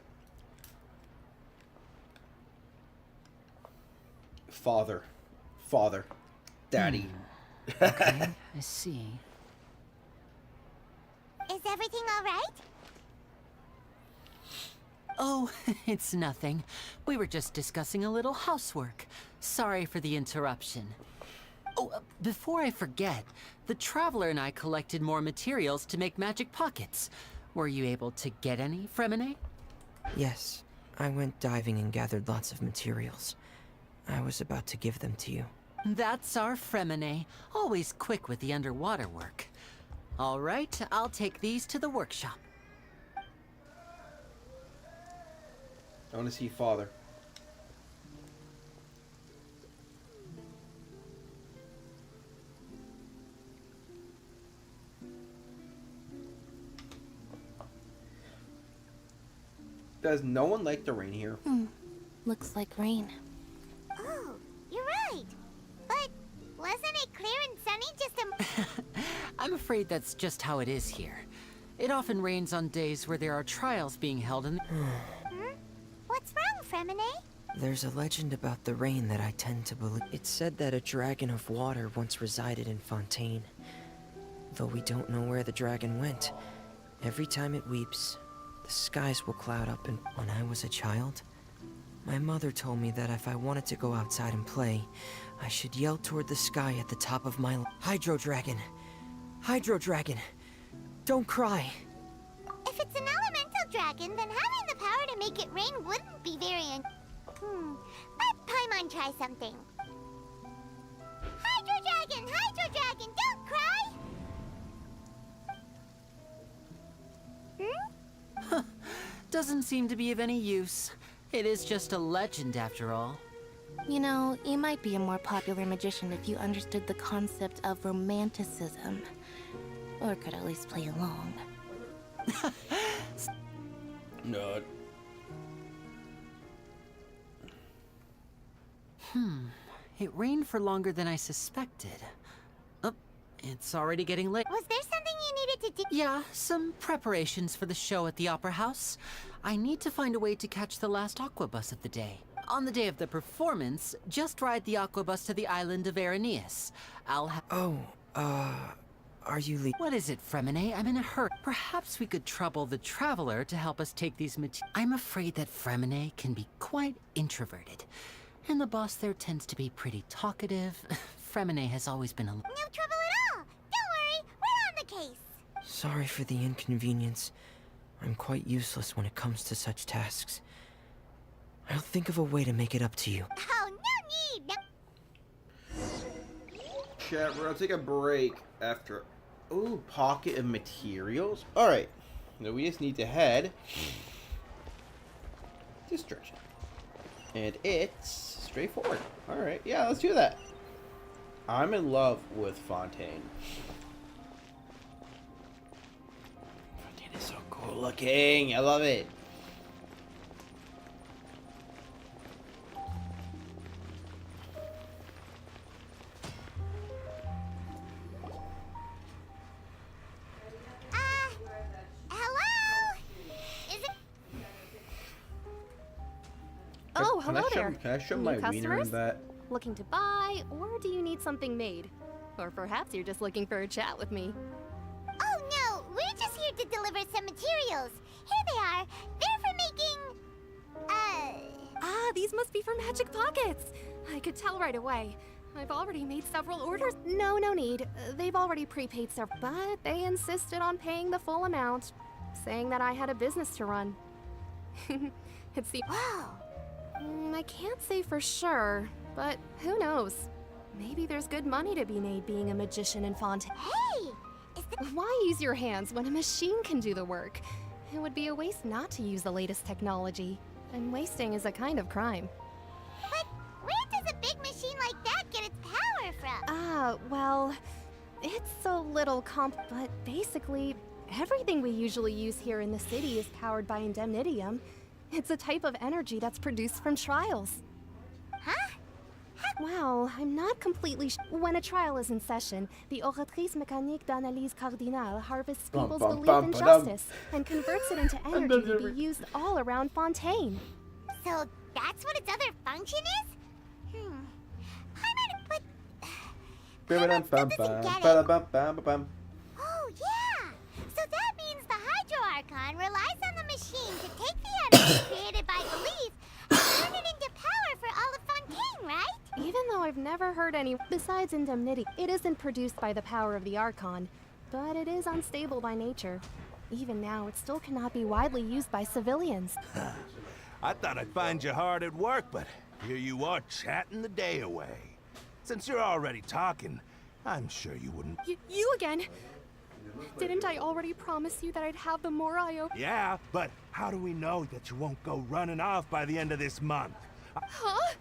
Father. Daddy. Okay, I see. Is everything all right? Oh, it's nothing. We were just discussing a little housework. Sorry for the interruption. Oh, before I forget, the Traveler and I collected more materials to make magic pockets. Were you able to get any, Fremine? Yes, I went diving and gathered lots of materials. I was about to give them to you. That's our Fremine, always quick with the underwater work. All right, I'll take these to the workshop. I want to see Father. Does no one like the rain here? Looks like rain. Oh, you're right. But wasn't it clear and sunny just a... I'm afraid that's just how it is here. It often rains on days where there are trials being held and... What's wrong, Fremine? There's a legend about the rain that I tend to believe. It's said that a dragon of water once resided in Fontaine. Though we don't know where the dragon went, every time it weeps, the skies will cloud up. And when I was a child, my mother told me that if I wanted to go outside and play, I should yell toward the sky at the top of my Hydro Dragon! Hydro Dragon! Don't cry! If it's an elemental dragon, then having the power to make it rain wouldn't be very Let Paimon try something. Hydro Dragon, don't cry! Doesn't seem to be of any use. It is just a legend after all. You know, you might be a more popular magician if you understood the concept of romanticism. Or could at least play along. No. It rained for longer than I suspected. Oh, it's already getting late. Was there something you needed to do? Yeah, some preparations for the show at the Opera House. I need to find a way to catch the last aqua bus of the day. On the day of the performance, just ride the aqua bus to the island of Araneus. I'll have... Are you What is it, Fremine? I'm in a hurry. Perhaps we could trouble the Traveler to help us take these I'm afraid that Fremine can be quite introverted. And the boss there tends to be pretty talkative. Fremine has always been a... No trouble at all! Don't worry, we're on the case! Sorry for the inconvenience. I'm quite useless when it comes to such tasks. I'll think of a way to make it up to you. Oh, no need! Chat, we're gonna take a break after... Ooh, pocket of materials? Alright. Now we just need to head... to stretch it. And it's straightforward. Alright, yeah, let's do that. I'm in love with Fontaine. Fontaine is so cool looking. I love it. Hello? Is it... Oh, hello there. Can I show New my wiener customers? in that? Looking to buy, or do you need something made? Or perhaps you're just looking for a chat with me. Oh no, we're just here to deliver some materials. Here they are. They're for making... Ah, these must be for magic pockets. I could tell right away. I've already made several orders. No need. They've already prepaid several, but they insisted on paying the full amount, saying that I had a business to run. It's the... Wow. I can't say for sure, but who knows? Maybe there's good money to be made being a magician in Fontaine. Hey! Why use your hands when a machine can do the work? It would be a waste not to use the latest technology. And wasting is a kind of crime. But where does a big machine like that get its power from? Well, it's a little but basically, Everything we usually use here in the city is powered by indemnitium. It's a type of energy that's produced from trials. Huh? Well, I'm not completely when a trial is in session, the oratrice mécanique d'analyse cardinale harvests people's belief in justice and converts it into energy to be used all around Fontaine. So that's what its other function is? Oh, yeah! So that means the Hydro Archon relies on the machine to take the energy created by belief and turn it into power for all of Fontaine, right? Even though I've never heard any besides indemnity, it isn't produced by the power of the Archon, but it is unstable by nature. Even now, it still cannot be widely used by civilians. I thought I'd find you hard at work, but here you are chatting the day away. Since you're already talking, I'm sure you wouldn't... You again? Didn't I already promise you that I'd have the more I... Yeah, but how do we know that you won't go running off by the end of this month? Huh?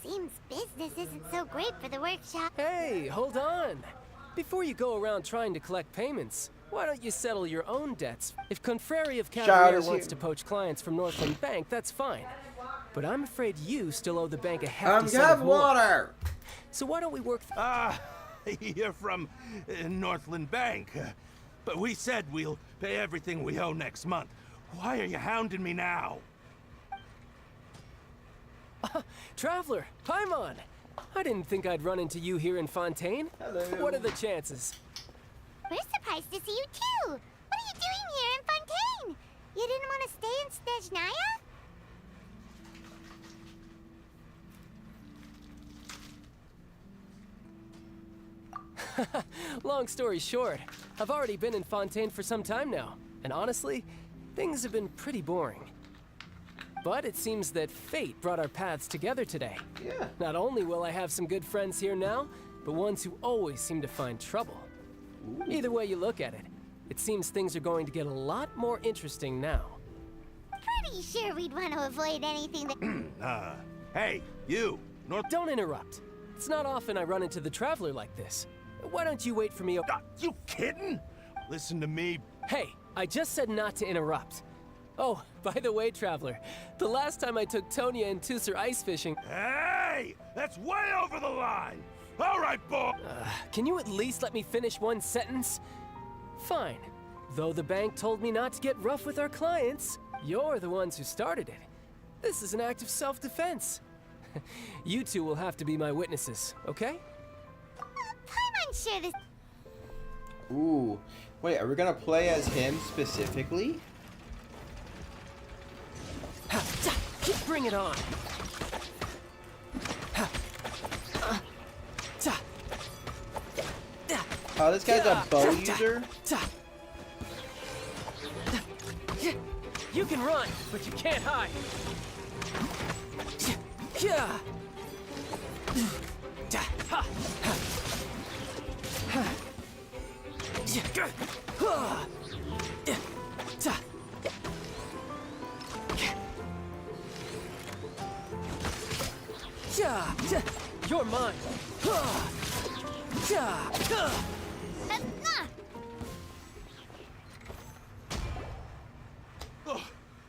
Seems business isn't so great for the workshop. Hey, hold on. Before you go around trying to collect payments, why don't you settle your own debts? If Confrere of Cavalier wants to poach clients from Northland Bank, that's fine. But I'm afraid you still owe the bank a hefty sum of more. water! So why don't we work... You're from Northland Bank. But we said we'll pay everything we owe next month. Why are you hounding me now? Traveler, Paimon! I didn't think I'd run into you here in Fontaine. Hello. What are the chances? We're surprised to see you too. What are you doing here in Fontaine? You didn't want to stay in Snezhnaya? Long story short, I've already been in Fontaine for some time now, and honestly, things have been pretty boring. But it seems that fate brought our paths together today. Yeah. Not only will I have some good friends here now, but ones who always seem to find trouble. Ooh. Either way you look at it, it seems things are going to get a lot more interesting now. Pretty sure we'd want to avoid anything that... Hey, you! Don't interrupt. It's not often I run into the Traveler like this. Why don't you wait for me? You kidding? Listen to me. Hey, I just said not to interrupt. Oh, by the way, Traveler, the last time I took Tonya and Tusser ice fishing... Hey! That's way over the line! All right, boy! Can you at least let me finish one sentence? Fine. Though the bank told me not to get rough with our clients, you're the ones who started it. This is an act of self-defense. You two will have to be my witnesses, okay? I'm unsure this... Ooh. Wait, are we gonna play as him specifically? Bring it on! Oh, this guy's a bow user? You can run, but you can't hide! You're mine!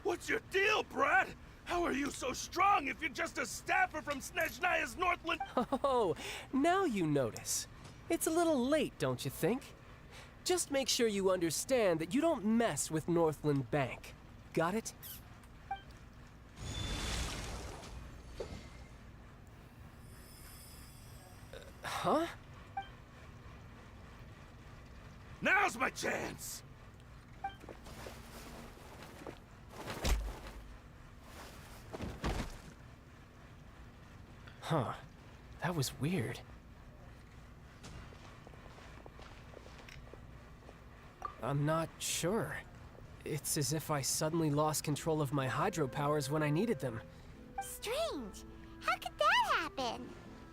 What's your deal, Brad? How are you so strong if you're just a staffer from Snezhnaya's Northland? Oh, now you notice. It's a little late, don't you think? Just make sure you understand that you don't mess with Northland Bank. Got it? Huh? Now's my chance! Huh. That was weird. I'm not sure. It's as if I suddenly lost control of my hydro powers when I needed them. Strange. How could that happen?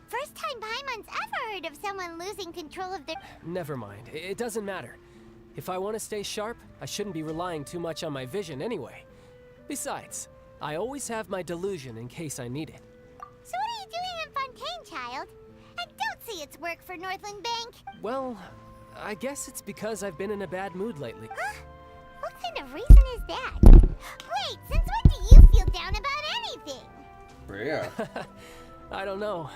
First time Paimon's ever heard of someone losing control of their... Never mind. It doesn't matter. If I want to stay sharp, I shouldn't be relying too much on my vision anyway. Besides, I always have my delusion in case I need it. So what are you doing in Fontaine, child? I don't see its work for Northland Bank. Well, I guess it's because I've been in a bad mood lately. Huh? kind of reason is that? Wait, since when do you feel down about anything? Yeah. I don't know.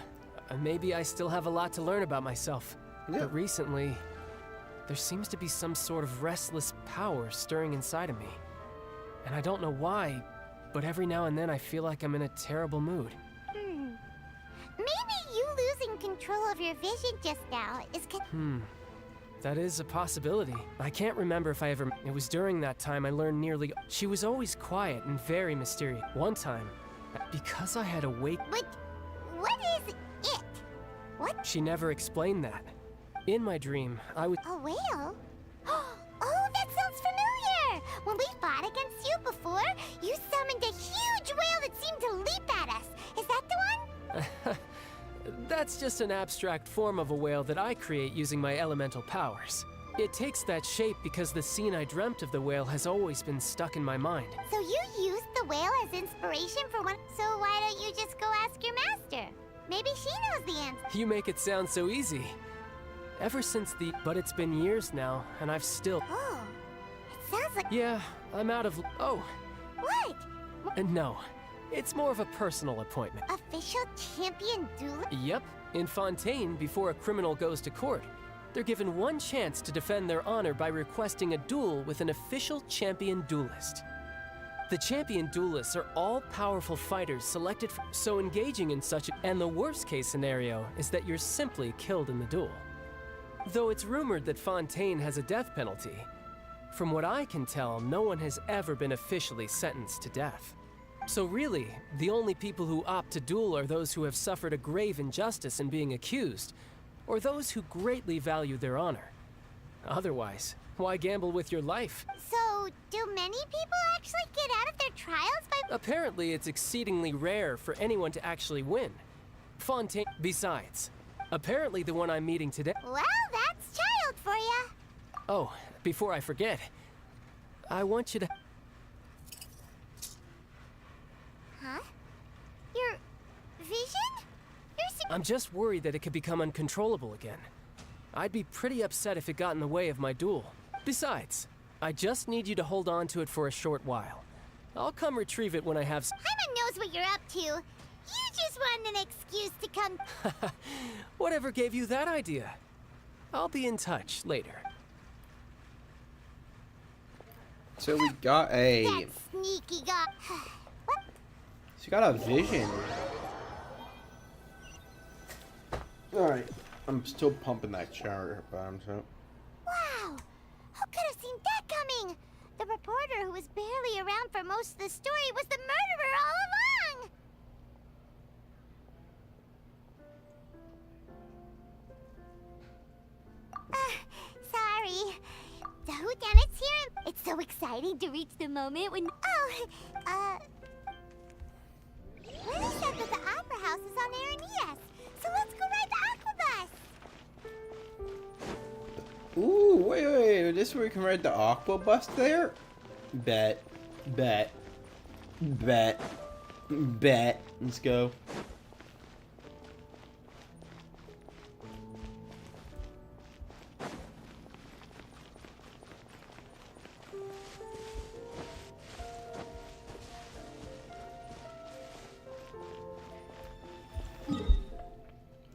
Maybe I still have a lot to learn about myself. Yeah. But recently, there seems to be some sort of restless power stirring inside of me. And I don't know why, but every now and then I feel like I'm in a terrible mood. Maybe you losing control of your vision just now is That is a possibility. I can't remember if I ever... It was during that time I learned nearly... She was always quiet and very mysterious. One time, because I had What is it? What? She never explained that. In my dream, I was... A whale? Oh, that sounds familiar! When we fought against you before, you summoned a huge whale that seemed to leap at us. Is that the one? That's just an abstract form of a whale that I create using my elemental powers. It takes that shape because the scene I dreamt of the whale has always been stuck in my mind. So you used the whale as inspiration for one. So why don't you just go ask your master? Maybe she knows the answer. You make it sound so easy. Ever since the... But it's been years now, and I've still... Oh, it sounds like... Yeah, I'm out of... Oh. What? No, it's more of a personal appointment. Official champion duelist? Yep, in Fontaine, before a criminal goes to court, they're given one chance to defend their honor by requesting a duel with an official champion duelist. The champion duelists are all powerful fighters selected for... So engaging in such... And the worst case scenario is that you're simply killed in the duel. Though it's rumored that Fontaine has a death penalty, from what I can tell, no one has ever been officially sentenced to death. So really, the only people who opt to duel are those who have suffered a grave injustice in being accused, or those who greatly value their honor. Otherwise, why gamble with your life? So, do many people actually get out of their trials by... Apparently, it's exceedingly rare for anyone to actually win. Fontaine... Besides, apparently the one I'm meeting today... Well, that's child for ya. Oh, before I forget, I want you to... Huh? Your vision? I'm just worried that it could become uncontrollable again. I'd be pretty upset if it got in the way of my duel. Besides, I just need you to hold on to it for a short while. I'll come retrieve it when I have... Paimon knows what you're up to. You just want an excuse to come... Whatever gave you that idea? I'll be in touch later. So we got a... That sneaky guy. What? She got a vision. Alright. I'm still pumping that shower bomb, so... Wow! Who could have seen that coming? The reporter who was barely around for most of the story was the murderer all along! Sorry. The whodunit's here. It's so exciting to reach the moment when... Willie said that the Opera House is on Aeneas, so let's go ride the Aquabus! Ooh, wait. This is where we can ride the aqua bus there? Bet. Let's go.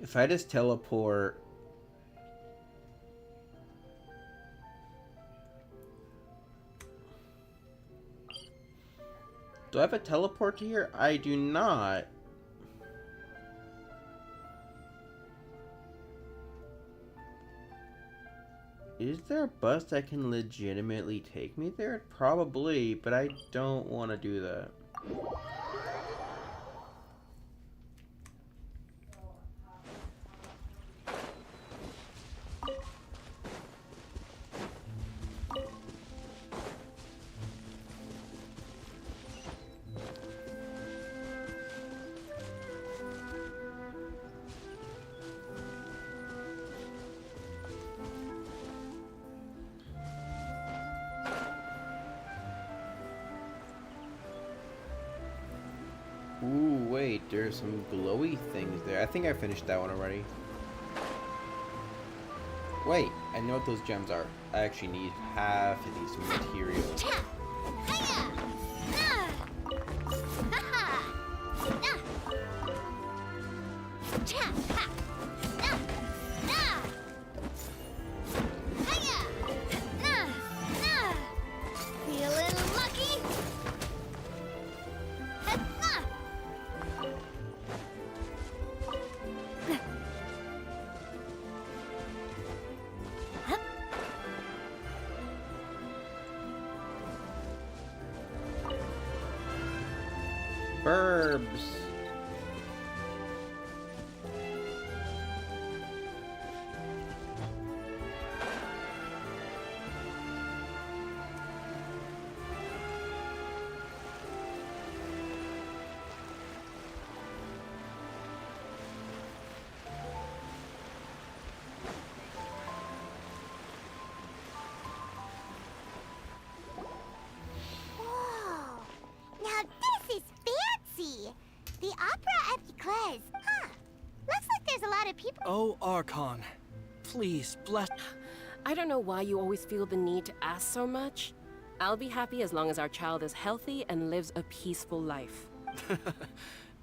If I just teleport... Do I have a teleport to here? I do not. Is there a bus that can legitimately take me there? Probably, but I don't want to do that. Ooh, wait, there's some glowy things there. I think I finished that one already. Wait, I I know what those gems are. I actually need half of these materials. Feeling lucky? Burbs. Whoa! Now this is fancy! The Opera at Eclairs. Huh. Looks like there's a lot of people. Oh, Archon. Please, bless. I don't know why you always feel the need to ask so much. I'll be happy as long as our child is healthy and lives a peaceful life.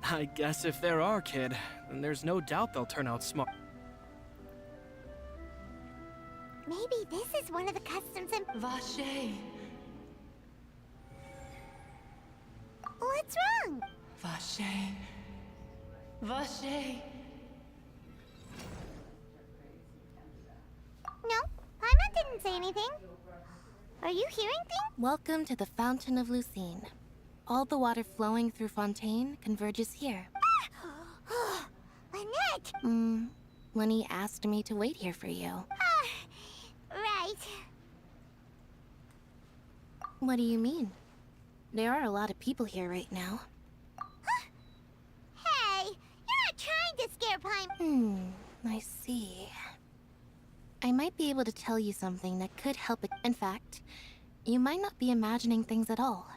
I guess if they're our kid, then there's no doubt they'll turn out smart. Maybe this is one of the customs and... Vache. What's wrong? Vache. Vache. No, Paimon didn't say anything. Are you hearing things? Welcome to the Fountain of Lucine. All the water flowing through Fontaine converges here. Lynette! Lenny asked me to wait here for you. Right. What do you mean? There are a lot of people here right now. Hey, you're not trying to scare Paimon. I see. I might be able to tell you something that could help it. In fact, you might not be imagining things at all.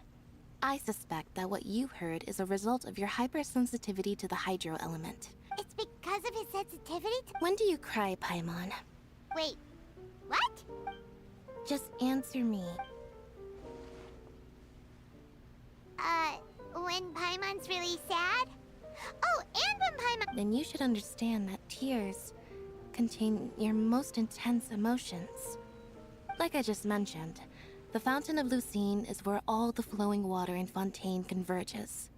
I suspect that what you heard is a result of your hypersensitivity to the hydro element. It's because of his sensitivity to... When do you cry, Paimon? Wait, what? Just answer me. When Paimon's really sad? Oh, and when Paimon... Then you should understand that tears contain your most intense emotions. Like I just mentioned, the Fountain of Lucine is where all the flowing water in Fontaine converges.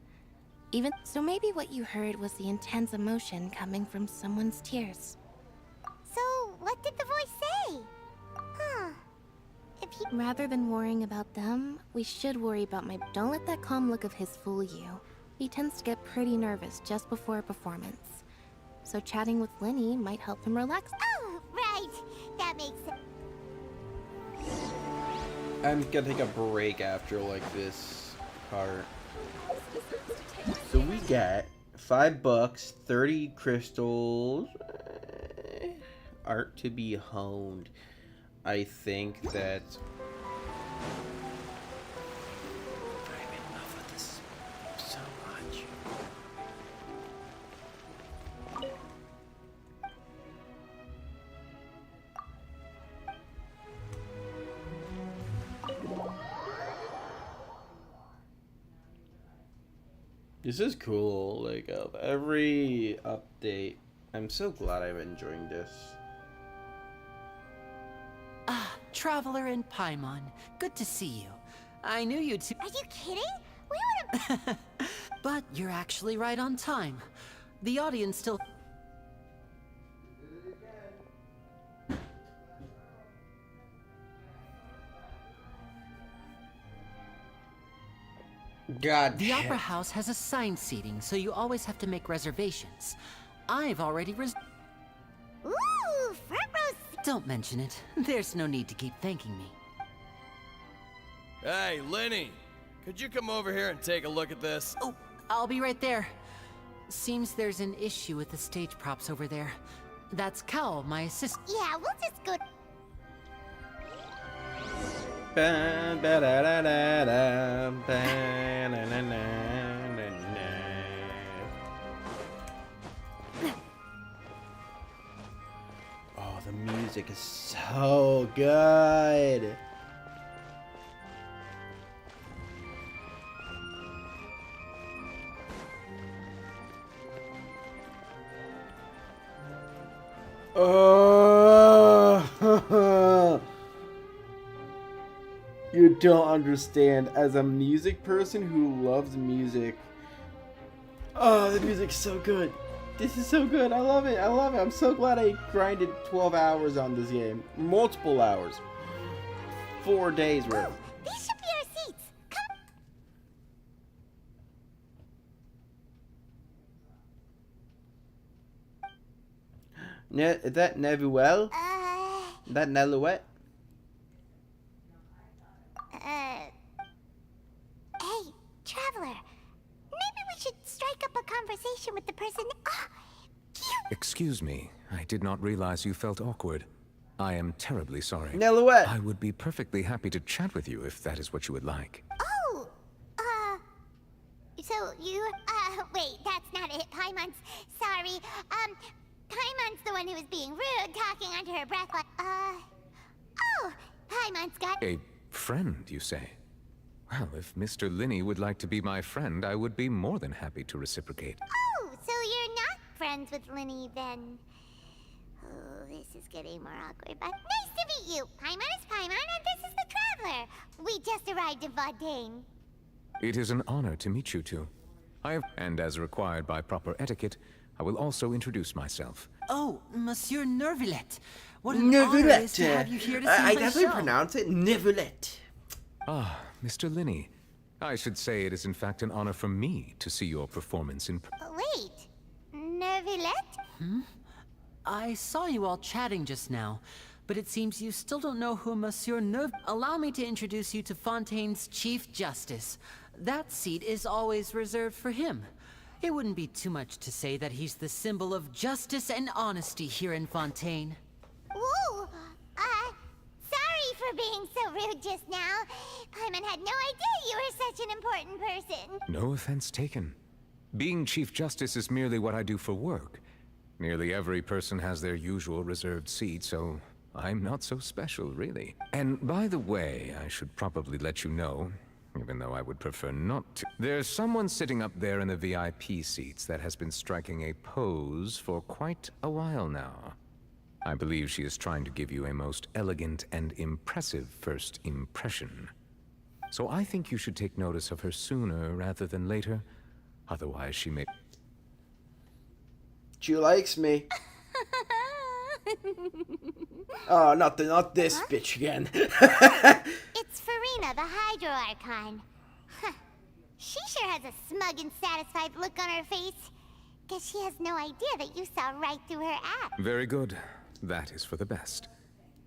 Even so, maybe what you heard was the intense emotion coming from someone's tears. So, what did the voice say? Huh. If he... Rather than worrying about them, we should worry about my... Don't let that calm look of his fool you. He tends to get pretty nervous just before a performance. So chatting with Lenny might help him relax. Oh, right. That makes sense. I'm gonna take a break after like this part. So we got $5, 30 crystals, art to be honed. I think that I'm in love with this so much. This is cool, like, of every update. I'm so glad I'm enjoying this. Ah, Traveler and Paimon. Good to see you. I knew you'd see— Are you kidding? We would've... But you're actually right on time. The audience still— God The damn. Opera House has assigned seating, so you always have to make reservations. I've already Ooh, front row... Don't mention it. There's no need to keep thanking me. Hey, Lenny! Could you come over here and take a look at this? Oh, I'll be right there. Seems there's an issue with the stage props over there. That's Cal, my assistant. Yeah, we'll just go... Oh, the music music is so good. Oh, you don't understand. As a music person who loves music, oh, the music's so good. This is so good. I love it. I love it. I'm so glad I grinded 12 hours on this game. Multiple hours. 4 days worth. Oh, these should be our seats. Come. Is that Nevuel? That Nelouette? Hey, traveler. Maybe we should strike up a conversation with the person. Excuse me, I did not realize you felt awkward. I am terribly sorry. Nelouette. I would be perfectly happy to chat with you if that is what you would like. Oh, so you, wait, that's not it, Paimon's. Sorry, Paimon's the one who was being rude, talking under her breath like, oh, Paimon's got... A friend, you say? Well, if Mr. Linney would like to be my friend, I would be more than happy to reciprocate. Oh, so you're not friends with Linney, then? Oh, this is getting more awkward, but nice to meet you. Paimon is Paimon, and this is the Traveler. We just arrived in Fontaine. It is an honor to meet you two. And as required by proper etiquette, I will also introduce myself. Oh, Monsieur Nervillet. What an honor it is to have you here to see I my definitely show. pronounce it Nevulet. Ah, Mr. Linney. I should say it is in fact an honor for me to see your performance in... Wait, Nervillet? I saw you all chatting just now, but it seems you still don't know who Monsieur Nerv... Allow me to introduce you to Fontaine's Chief Justice. That seat is always reserved for him. It wouldn't be too much to say that he's the symbol of justice and honesty here in Fontaine. Ooh, sorry for being so rude just now. Paimon had no idea you were such an important person. No offense taken. Being Chief Justice is merely what I do for work. Nearly every person has their usual reserved seat, so I'm not so special, really. And by the way, I should probably let you know, even though I would prefer not to. There's someone sitting up there in the VIP seats that has been striking a pose for quite a while now. I believe she is trying to give you a most elegant and impressive first impression. So I think you should take notice of her sooner rather than later. Otherwise, she may... She likes me. Oh, not this bitch again. It's Farina, the Hydro Archon. Huh. She sure has a smug and satisfied look on her face. Guess she has no idea that you saw right through her act. Very good. That is for the best.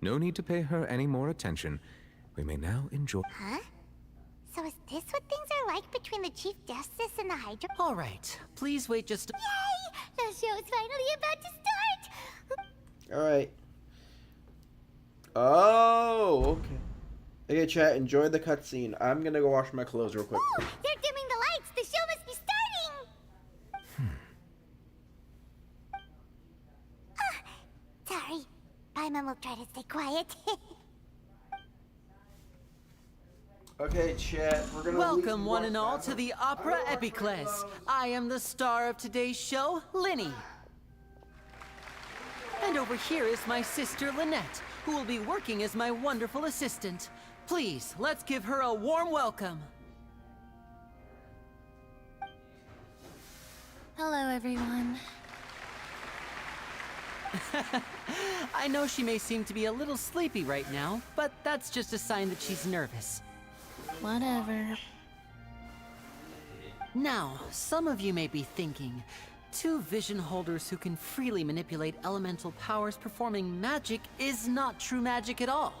No need to pay her any more attention. We may now enjoy... Huh? So is this what things are like between the Chief Justice and the Hydro? All right, please wait just... Yay! The show's finally about to start! Alright. Oh, okay. Okay, chat, enjoy the cutscene. I'm gonna go wash my clothes real quick. Oh, they're dimming the lights! The show must be starting! Sorry. Paimon will try to stay quiet. Okay, chat, we're gonna Welcome, one and all, to the Opera Epiclese. I am the star of today's show, Linny. And over here is my sister, Lynette, who will be working as my wonderful assistant. Please, let's give her a warm welcome. Hello, everyone. I know she may seem to be a little sleepy right now, but that's just a sign that she's nervous. Whatever. Now, some of you may be thinking, two vision holders who can freely manipulate elemental powers performing magic is not true magic at all.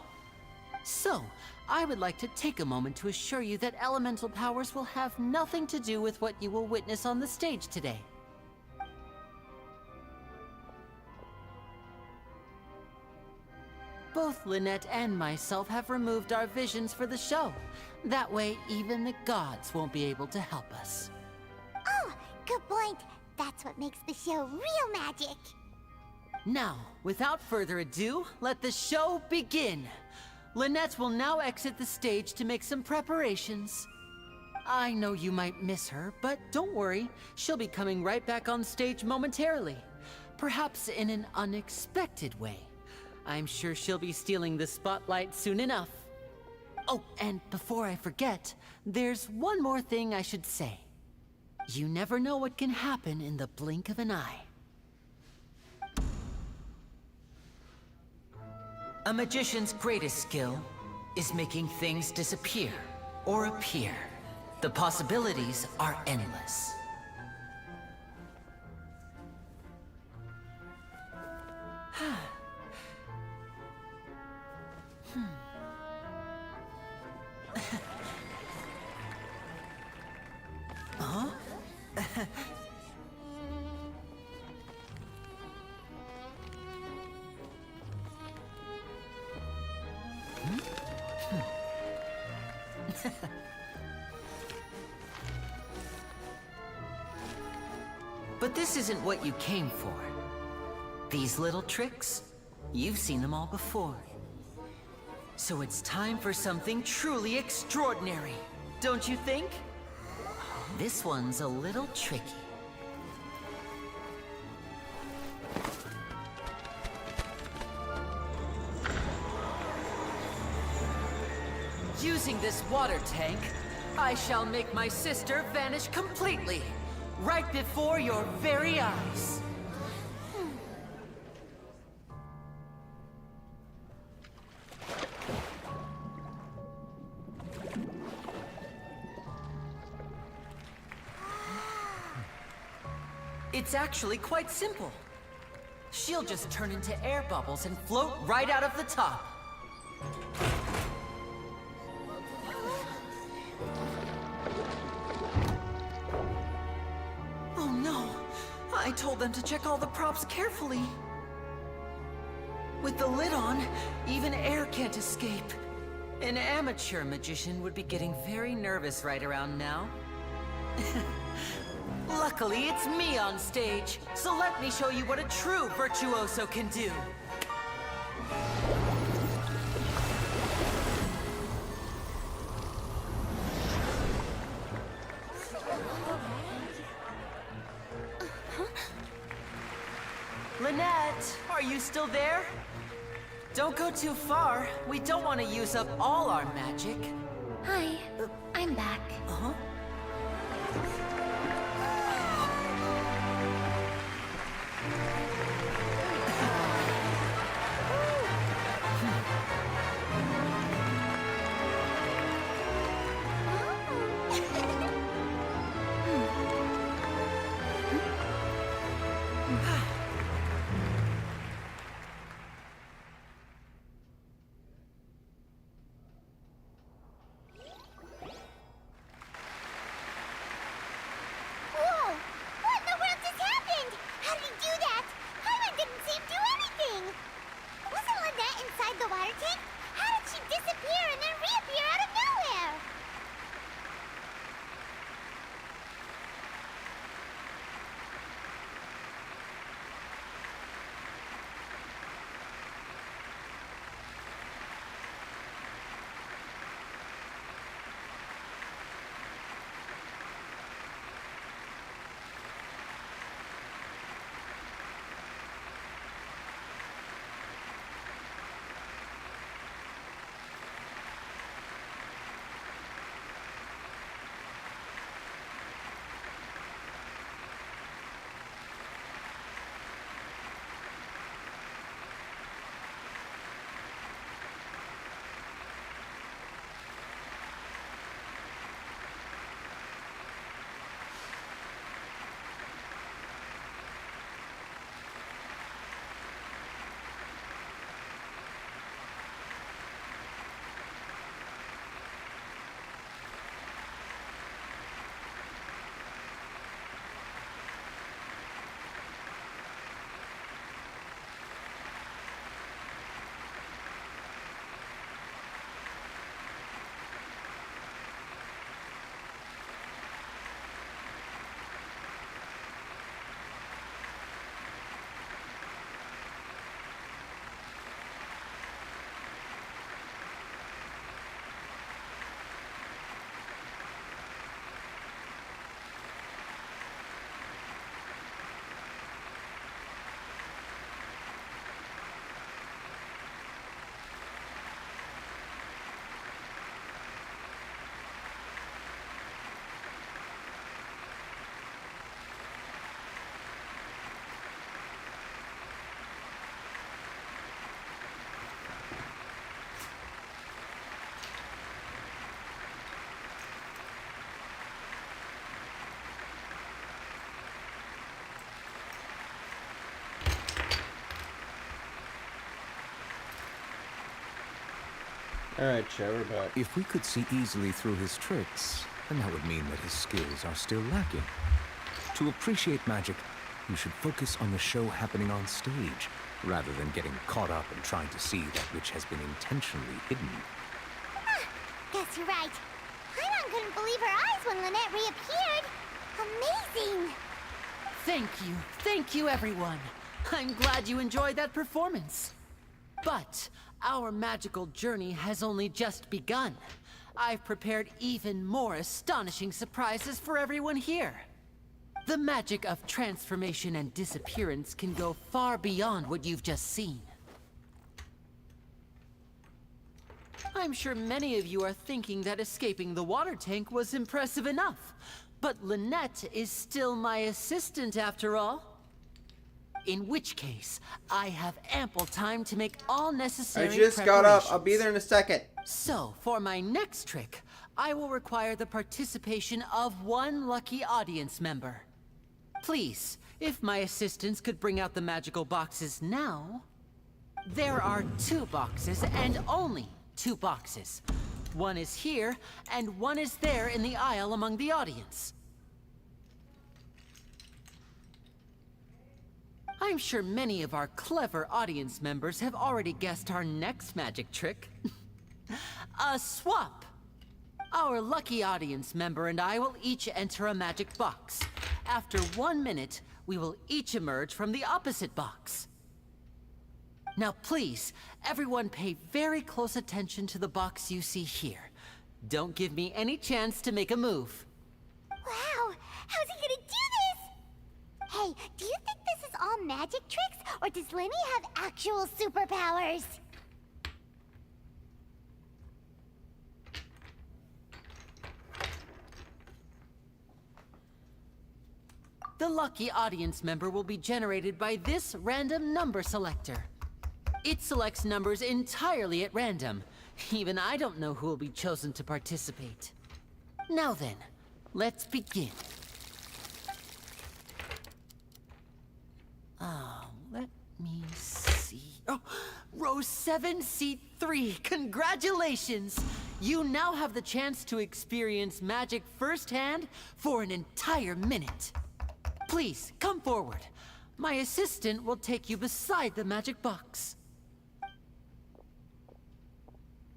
So, I would like to take a moment to assure you that elemental powers will have nothing to do with what you will witness on the stage today. Both Lynette and myself have removed our visions for the show. That way, even the gods won't be able to help us. Oh, good point. That's what makes the show real magic. Now, without further ado, let the show begin. Lynette will now exit the stage to make some preparations. I know you might miss her, but don't worry. She'll be coming right back on stage momentarily. Perhaps in an unexpected way. I'm sure she'll be stealing the spotlight soon enough. Oh, and before I forget, there's one more thing I should say. You never know what can happen in the blink of an eye. A magician's greatest skill is making things disappear or appear. The possibilities are endless. Huh? But this isn't what you came for. These little tricks, you've seen them all before. So it's time for something truly extraordinary, don't you think? This one's a little tricky. Using this water tank, I shall make my sister vanish completely, right before your very eyes. It's actually quite simple. She'll just turn into air bubbles and float right out of the top. Oh no! I told them to check all the props carefully. With the lid on, even air can't escape. An amateur magician would be getting very nervous right around now. Luckily, it's me on stage, so let me show you what a true virtuoso can do. Lynette, are you still there? Don't go too far. We don't want to use up all our magic. Hi, I'm back. Uh-huh. Alright, Joe, we're back. If we could see easily through his tricks, then that would mean that his skills are still lacking. To appreciate magic, you should focus on the show happening on stage, rather than getting caught up in trying to see that which has been intentionally hidden. Guess you're right. Paimon couldn't believe her eyes when Lynette reappeared. Amazing! Thank you, everyone. I'm glad you enjoyed that performance. But our magical journey has only just begun. I've prepared even more astonishing surprises for everyone here. The magic of transformation and disappearance can go far beyond what you've just seen. I'm sure many of you are thinking that escaping the water tank was impressive enough. But Lynette is still my assistant after all. In which case, I have ample time to make all necessary I just got up. I'll be there in a second. So, for my next trick, I will require the participation of one lucky audience member. Please, if my assistants could bring out the magical boxes now. There are 2 boxes, and only 2 boxes. One is here, and one is there in the aisle among the audience. I'm sure many of our clever audience members have already guessed our next magic trick. A swap! Our lucky audience member and I will each enter a magic box. After 1 minute, we will each emerge from the opposite box. Now please, everyone pay very close attention to the box you see here. Don't give me any chance to make a move. Wow! How's he gonna do this? Hey, do you think this is all magic tricks, or does Lenny have actual superpowers? The lucky audience member will be generated by this random number selector. It selects numbers entirely at random. Even I don't know who will be chosen to participate. Now then, let's begin. Let me see. Oh, row 7, seat 3. Congratulations! You now have the chance to experience magic firsthand for an entire minute. Please, come forward. My assistant will take you beside the magic box.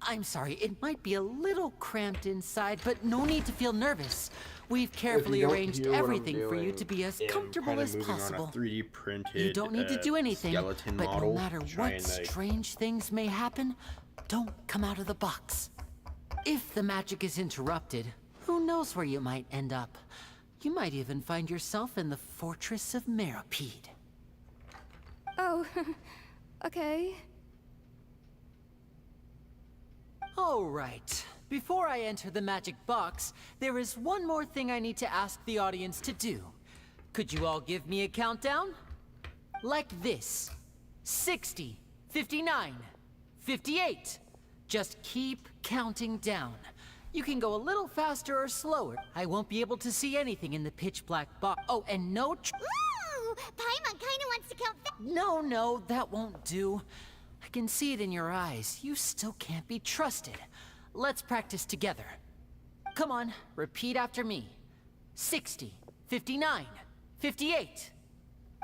I'm sorry, it might be a little cramped inside, but no need to feel nervous. We've carefully arranged everything for you to be as comfortable as possible. On a 3D printed, you don't need to do anything, skeleton but model, no matter what strange things may happen, don't come out of the box. If the magic is interrupted, who knows where you might end up? You might even find yourself in the Fortress of Meropide. Oh, okay. All right. Before I enter the magic box, there is one more thing I need to ask the audience to do. Could you all give me a countdown? Like this. 60, 59, 58. Just keep counting down. You can go a little faster or slower. I won't be able to see anything in the pitch black box. Oh, and no Ooh! Paimon kinda wants to count No, that won't do. I can see it in your eyes. You still can't be trusted. Let's practice together. Come on, repeat after me. 60, 59, 58.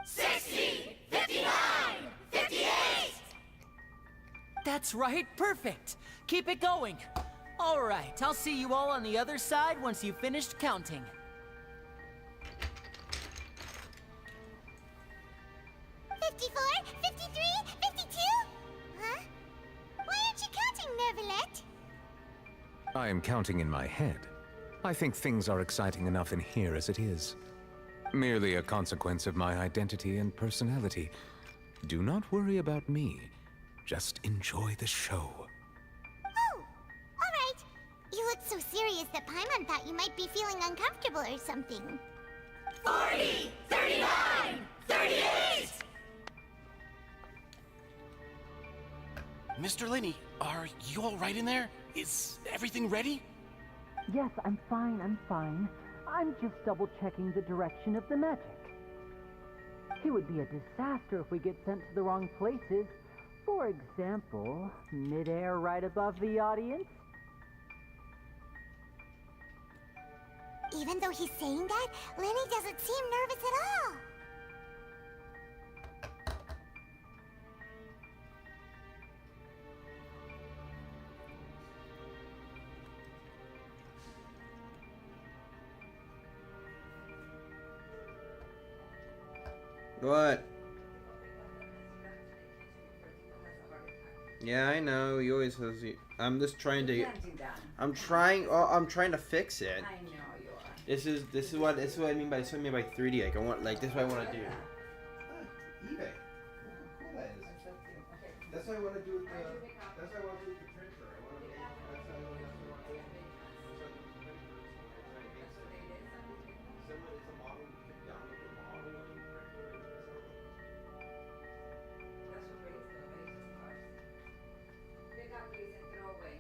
60, 59, 58! That's right, perfect. Keep it going. All right, I'll see you all on the other side once you've finished counting. Huh? Why aren't you counting, Neuvillette? I am counting in my head. I think things are exciting enough in here as it is. Merely a consequence of my identity and personality. Do not worry about me. Just enjoy the show. Oh, all right. You look so serious that Paimon thought you might be feeling uncomfortable or something. 40, 39, 38! Mr. Linney, are you all right in there? Is everything ready? Yes, I'm fine. I'm just double-checking the direction of the magic. It would be a disaster if we get sent to the wrong places. For example, midair right above the audience. Even though he's saying that, Lenny doesn't seem nervous at all. What? Yeah, I know. He always has. I'm just trying to. I'm trying. Oh, I'm trying to fix it. I know you are. This is what I mean by 3D. Like I want this is what I want to do. eBay. How cool that is. That's what I want to do with the. That's what I want to do with the printer. I want to make. That's what I want to do. Someone is a model. You can download the model and print it. That's what rates the amazing cars. Pick up these and throw away.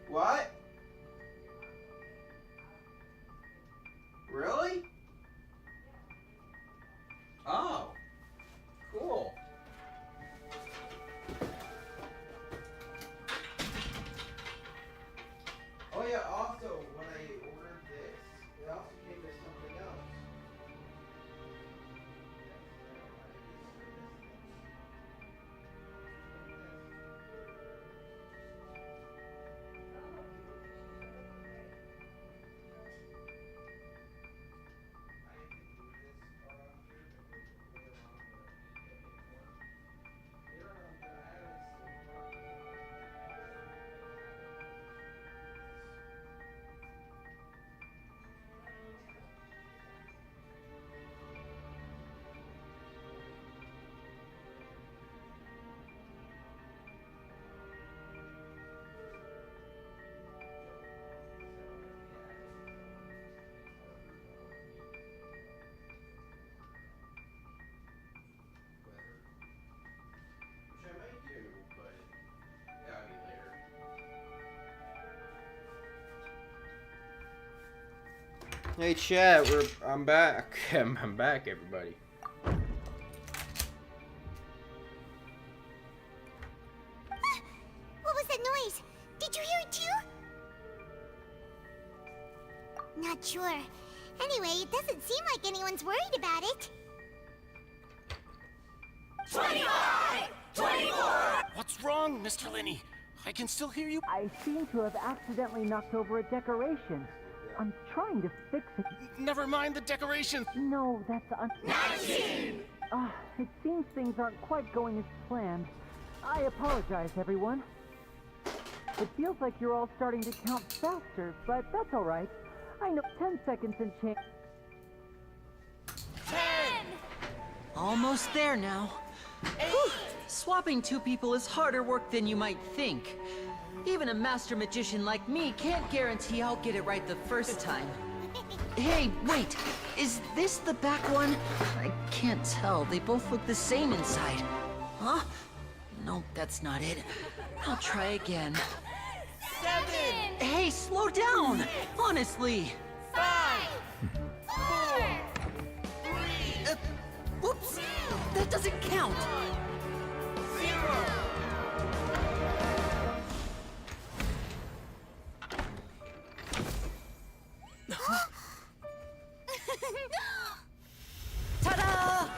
What? Really? Oh. Cool. Oh yeah, also, when I ordered this, it also came with something else. Which I might do, but that'll be later. Hey chat, I'm back. I'm back, everybody. What was that noise? Did you hear it too? Not sure. Anyway, it doesn't seem like anyone's worried about it. 25! 24! What's wrong, Mr. Linney? I can still hear you. I seem to have accidentally knocked over a decoration. I'm trying to fix it. Never mind the decorations. No, that's 19! It seems things aren't quite going as planned. I apologize, everyone. It feels like you're all starting to count faster, but that's all right. I know 10 seconds and change. 10! Almost there now. Whew. Swapping two people is harder work than you might think. Even a master magician like me can't guarantee I'll get it right the first time. Hey, wait! Is this the back one? I can't tell. They both look the same inside. Huh? Nope, that's not it. I'll try again. 7! Hey, slow down! Honestly! 5! 4! 3! Whoops! That doesn't count! 0! Ta-da!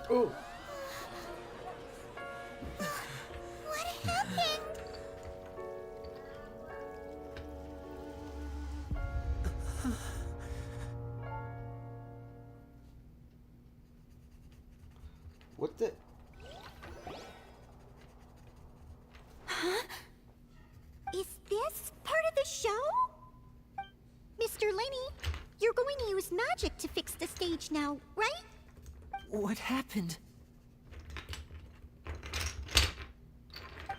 Oh. What happened? What the? Huh? Is this part of the show? Mr. Linney, you're going to use magic to fix the stage now, right? What happened?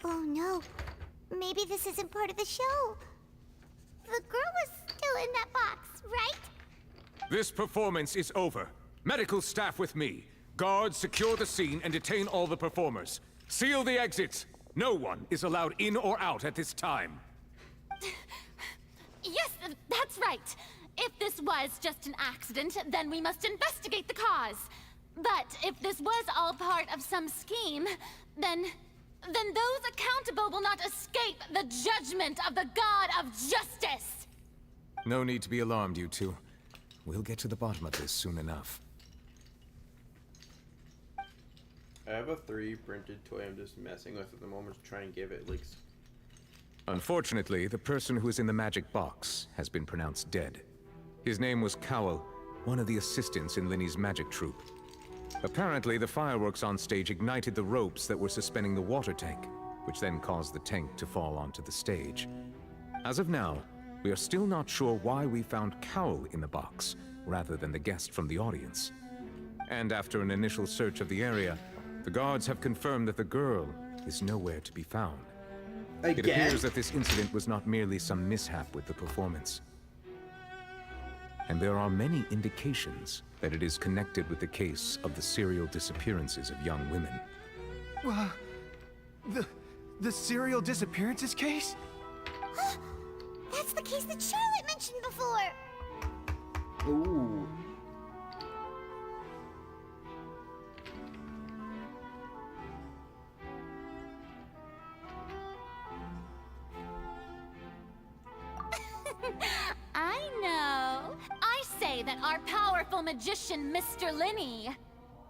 Oh no. Maybe this isn't part of the show. The girl was still in that box, right? This performance is over. Medical staff with me. Guards, secure the scene and detain all the performers. Seal the exits. No one is allowed in or out at this time. Yes, that's right. If this was just an accident, then we must investigate the cause. But if this was all part of some scheme, then those accountable will not escape the judgment of the God of Justice! No need to be alarmed, you two. We'll get to the bottom of this soon enough. I have a 3 printed toy I'm just messing with at the moment to try and give it leaks. Unfortunately, the person who is in the magic box has been pronounced dead. His name was Cowell, one of the assistants in Linney's magic troupe. Apparently, the fireworks on stage ignited the ropes that were suspending the water tank, which then caused the tank to fall onto the stage. As of now, we are still not sure why we found Cowl in the box, rather than the guest from the audience. And after an initial search of the area, the guards have confirmed that the girl is nowhere to be found. It Again? appears that this incident was not merely some mishap with the performance. And there are many indications that it is connected with the case of the serial disappearances of young women. The serial disappearances case? That's the case that Charlotte mentioned before. Ooh. I know. I say that our powerful magician, Mr. Linney,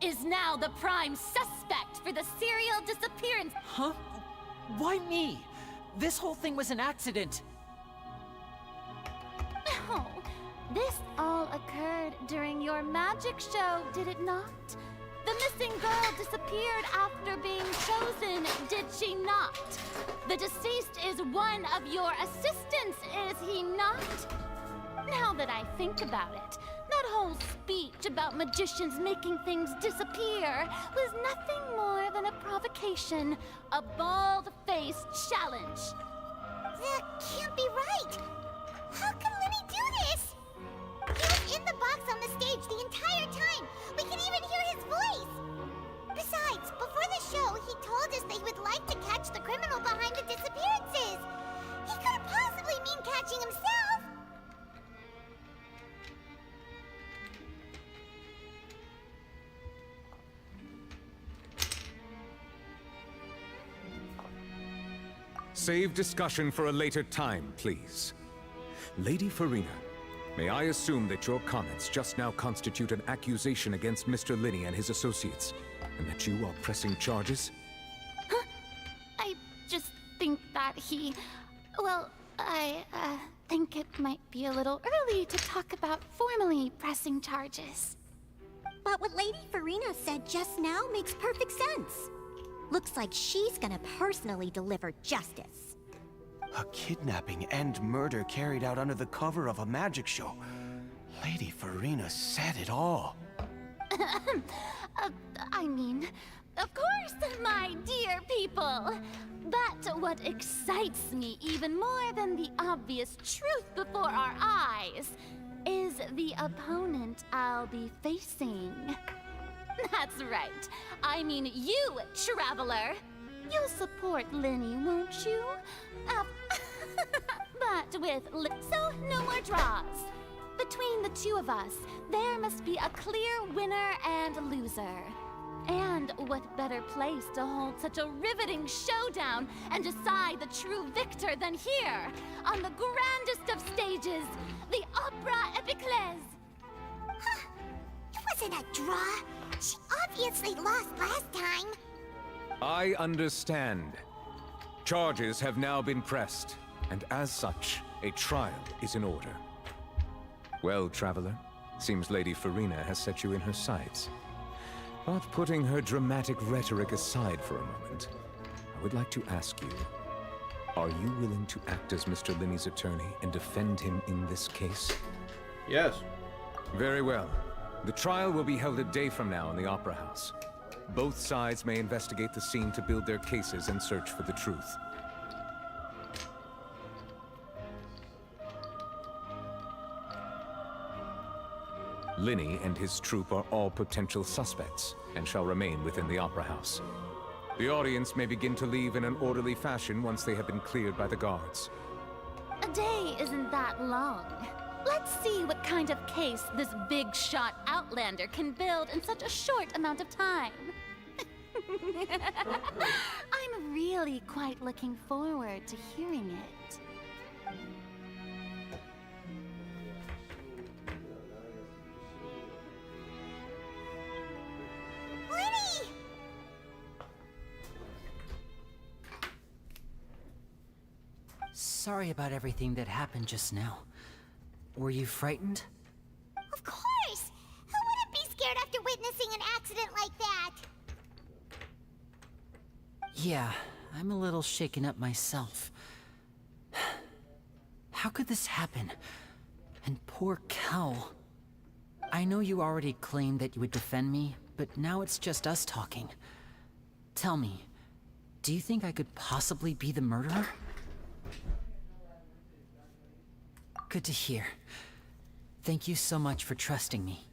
is now the prime suspect for the serial disappearance. Huh? Why me? This whole thing was an accident. Oh, this all occurred during your magic show, did it not? The missing girl disappeared after being chosen, did she not? The deceased is one of your assistants, is he not? Now that I think about it, that whole speech about magicians making things disappear was nothing more than a provocation, a bald-faced challenge. That can't be right. How can Lenny do this? He was in the box on the stage the entire time. We can even hear his voice. Besides, before the show, he told us that he would like to catch the criminal behind the disappearances. He couldn't possibly mean catching himself. Save discussion for a later time, please. Lady Farina, may I assume that your comments just now constitute an accusation against Mr. Linney and his associates, and that you are pressing charges? I just think that he... Well, I think it might be a little early to talk about formally pressing charges. But what Lady Farina said just now makes perfect sense. Looks like she's gonna personally deliver justice. A kidnapping and murder carried out under the cover of a magic show. Lady Farina said it all. I mean, of course, my dear people. But what excites me even more than the obvious truth before our eyes is the opponent I'll be facing. That's right. I mean you, Traveler. You'll support Linny, won't you? But with so no more draws. Between the two of us, there must be a clear winner and loser. And what better place to hold such a riveting showdown and decide the true victor than here, on the grandest of stages, the Opera Epiclese. It wasn't a draw. She obviously lost last time. I understand. Charges have now been pressed, and as such, a trial is in order. Well, Traveler, seems Lady Farina has set you in her sights. But putting her dramatic rhetoric aside for a moment, I would like to ask you, are you willing to act as Mr. Linney's attorney and defend him in this case? Yes. Very well. The trial will be held a day from now in the Opera House. Both sides may investigate the scene to build their cases and search for the truth. Linney and his troupe are all potential suspects and shall remain within the Opera House. The audience may begin to leave in an orderly fashion once they have been cleared by the guards. A day isn't that long. Let's see what kind of case this big-shot outlander can build in such a short amount of time. I'm really quite looking forward to hearing it. Lenny! Sorry about everything that happened just now. Were you frightened? Of course! Who wouldn't be scared after witnessing an accident like that? Yeah, I'm a little shaken up myself. How could this happen? And poor Cal. I know you already claimed that you would defend me, but now it's just us talking. Tell me, do you think I could possibly be the murderer? Good to hear. Thank you so much for trusting me.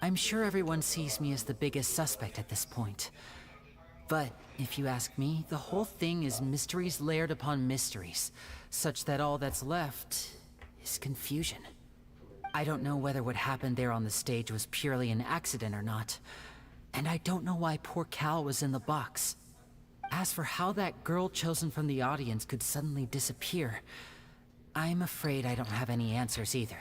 I'm sure everyone sees me as the biggest suspect at this point. But if you ask me, the whole thing is mysteries layered upon mysteries, such that all that's left is confusion. I don't know whether what happened there on the stage was purely an accident or not, and I don't know why poor Cal was in the box. As for how that girl chosen from the audience could suddenly disappear, I'm afraid I don't have any answers either.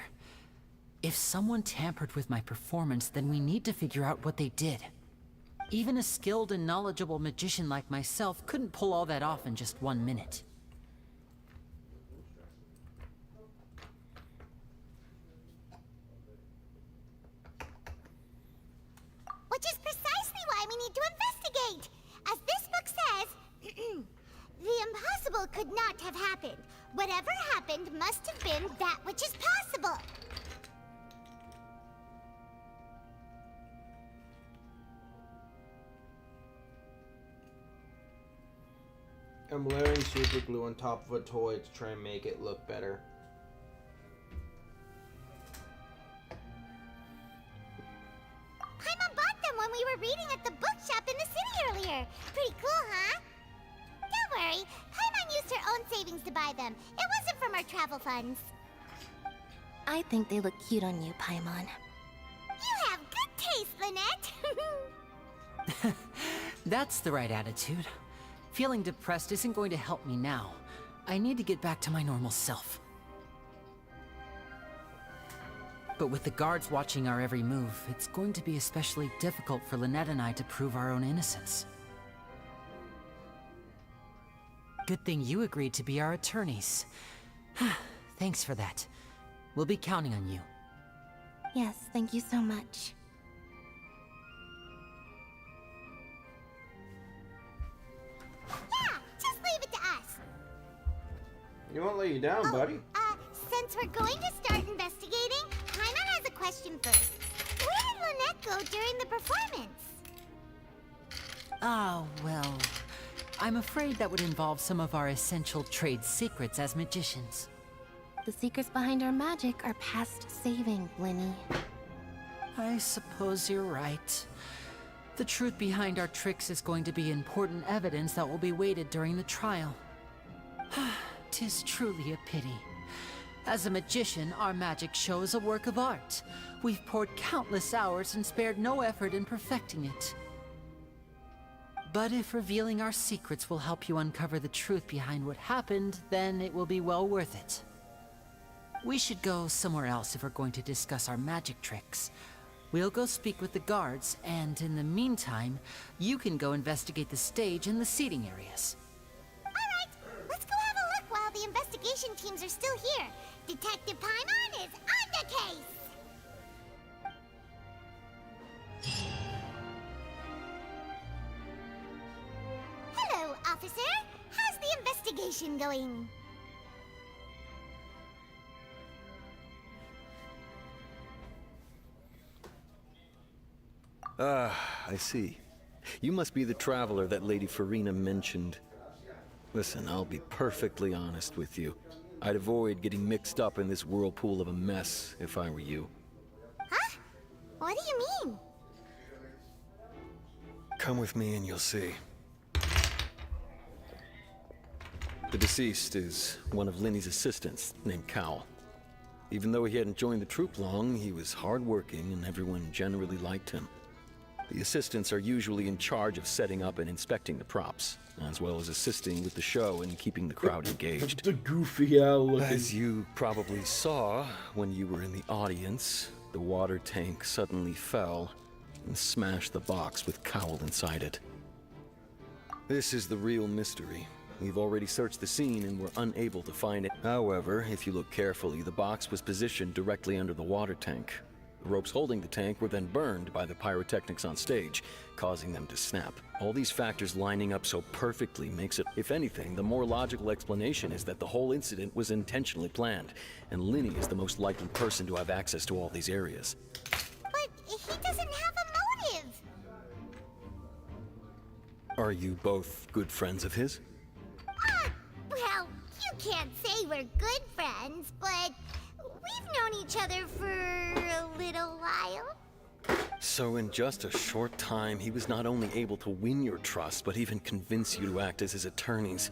If someone tampered with my performance, then we need to figure out what they did. Even a skilled and knowledgeable magician like myself couldn't pull all that off in just 1 minute. Which is precisely why we need to investigate. As this book says, the impossible could not have happened. Whatever happened must have been that which is possible. I'm layering super glue on top of a toy to try and make it look better. Paimon bought them when we were reading at the bookshop in the city earlier. Pretty cool, huh? Don't worry, Paimon used her own savings to buy them. It wasn't from our travel funds. I think they look cute on you, Paimon. You have good taste, Lynette. That's the right attitude. Feeling depressed isn't going to help me now. I need to get back to my normal self. But with the guards watching our every move, it's going to be especially difficult for Lynette and I to prove our own innocence. Good thing you agreed to be our attorneys. Thanks for that. We'll be counting on you. Yes, thank you so much. Yeah, just leave it to us. You won't let you down, buddy. Since we're going to start investigating, Paimon has a question first. Where did Lynette go during the performance? Ah, well, I'm afraid that would involve some of our essential trade secrets as magicians. The secrets behind our magic are past saving, Linny. I suppose you're right. The truth behind our tricks is going to be important evidence that will be weighted during the trial. 'Tis truly a pity. As a magician, our magic show is a work of art. We've poured countless hours and spared no effort in perfecting it. But if revealing our secrets will help you uncover the truth behind what happened, then it will be well worth it. We should go somewhere else if we're going to discuss our magic tricks. We'll go speak with the guards, and in the meantime, you can go investigate the stage and the seating areas. Alright, let's go have a look while the investigation teams are still here. Detective Paimon is on the case! Hello, officer. How's the investigation going? Ah, I see. You must be the traveler that Lady Farina mentioned. Listen, I'll be perfectly honest with you. I'd avoid getting mixed up in this whirlpool of a mess if I were you. Huh? What do you mean? Come with me and you'll see. The deceased is one of Linny's assistants, named Cal. Even though he hadn't joined the troupe long, he was hardworking and everyone generally liked him. The assistants are usually in charge of setting up and inspecting the props, as well as assisting with the show and keeping the crowd engaged. The goofy owl. As you probably saw when you were in the audience, the water tank suddenly fell and smashed the box with Cowl inside it. This is the real mystery. We've already searched the scene and were unable to find it. However, if you look carefully, the box was positioned directly under the water tank. The ropes holding the tank were then burned by the pyrotechnics on stage, causing them to snap. All these factors lining up so perfectly makes it, if anything, the more logical explanation is that the whole incident was intentionally planned, and Linny is the most likely person to have access to all these areas. But he doesn't have a motive. Are you both good friends of his? Well, you can't say we're good friends, but we've known each other for a little while. So in just a short time, he was not only able to win your trust, but even convince you to act as his attorneys.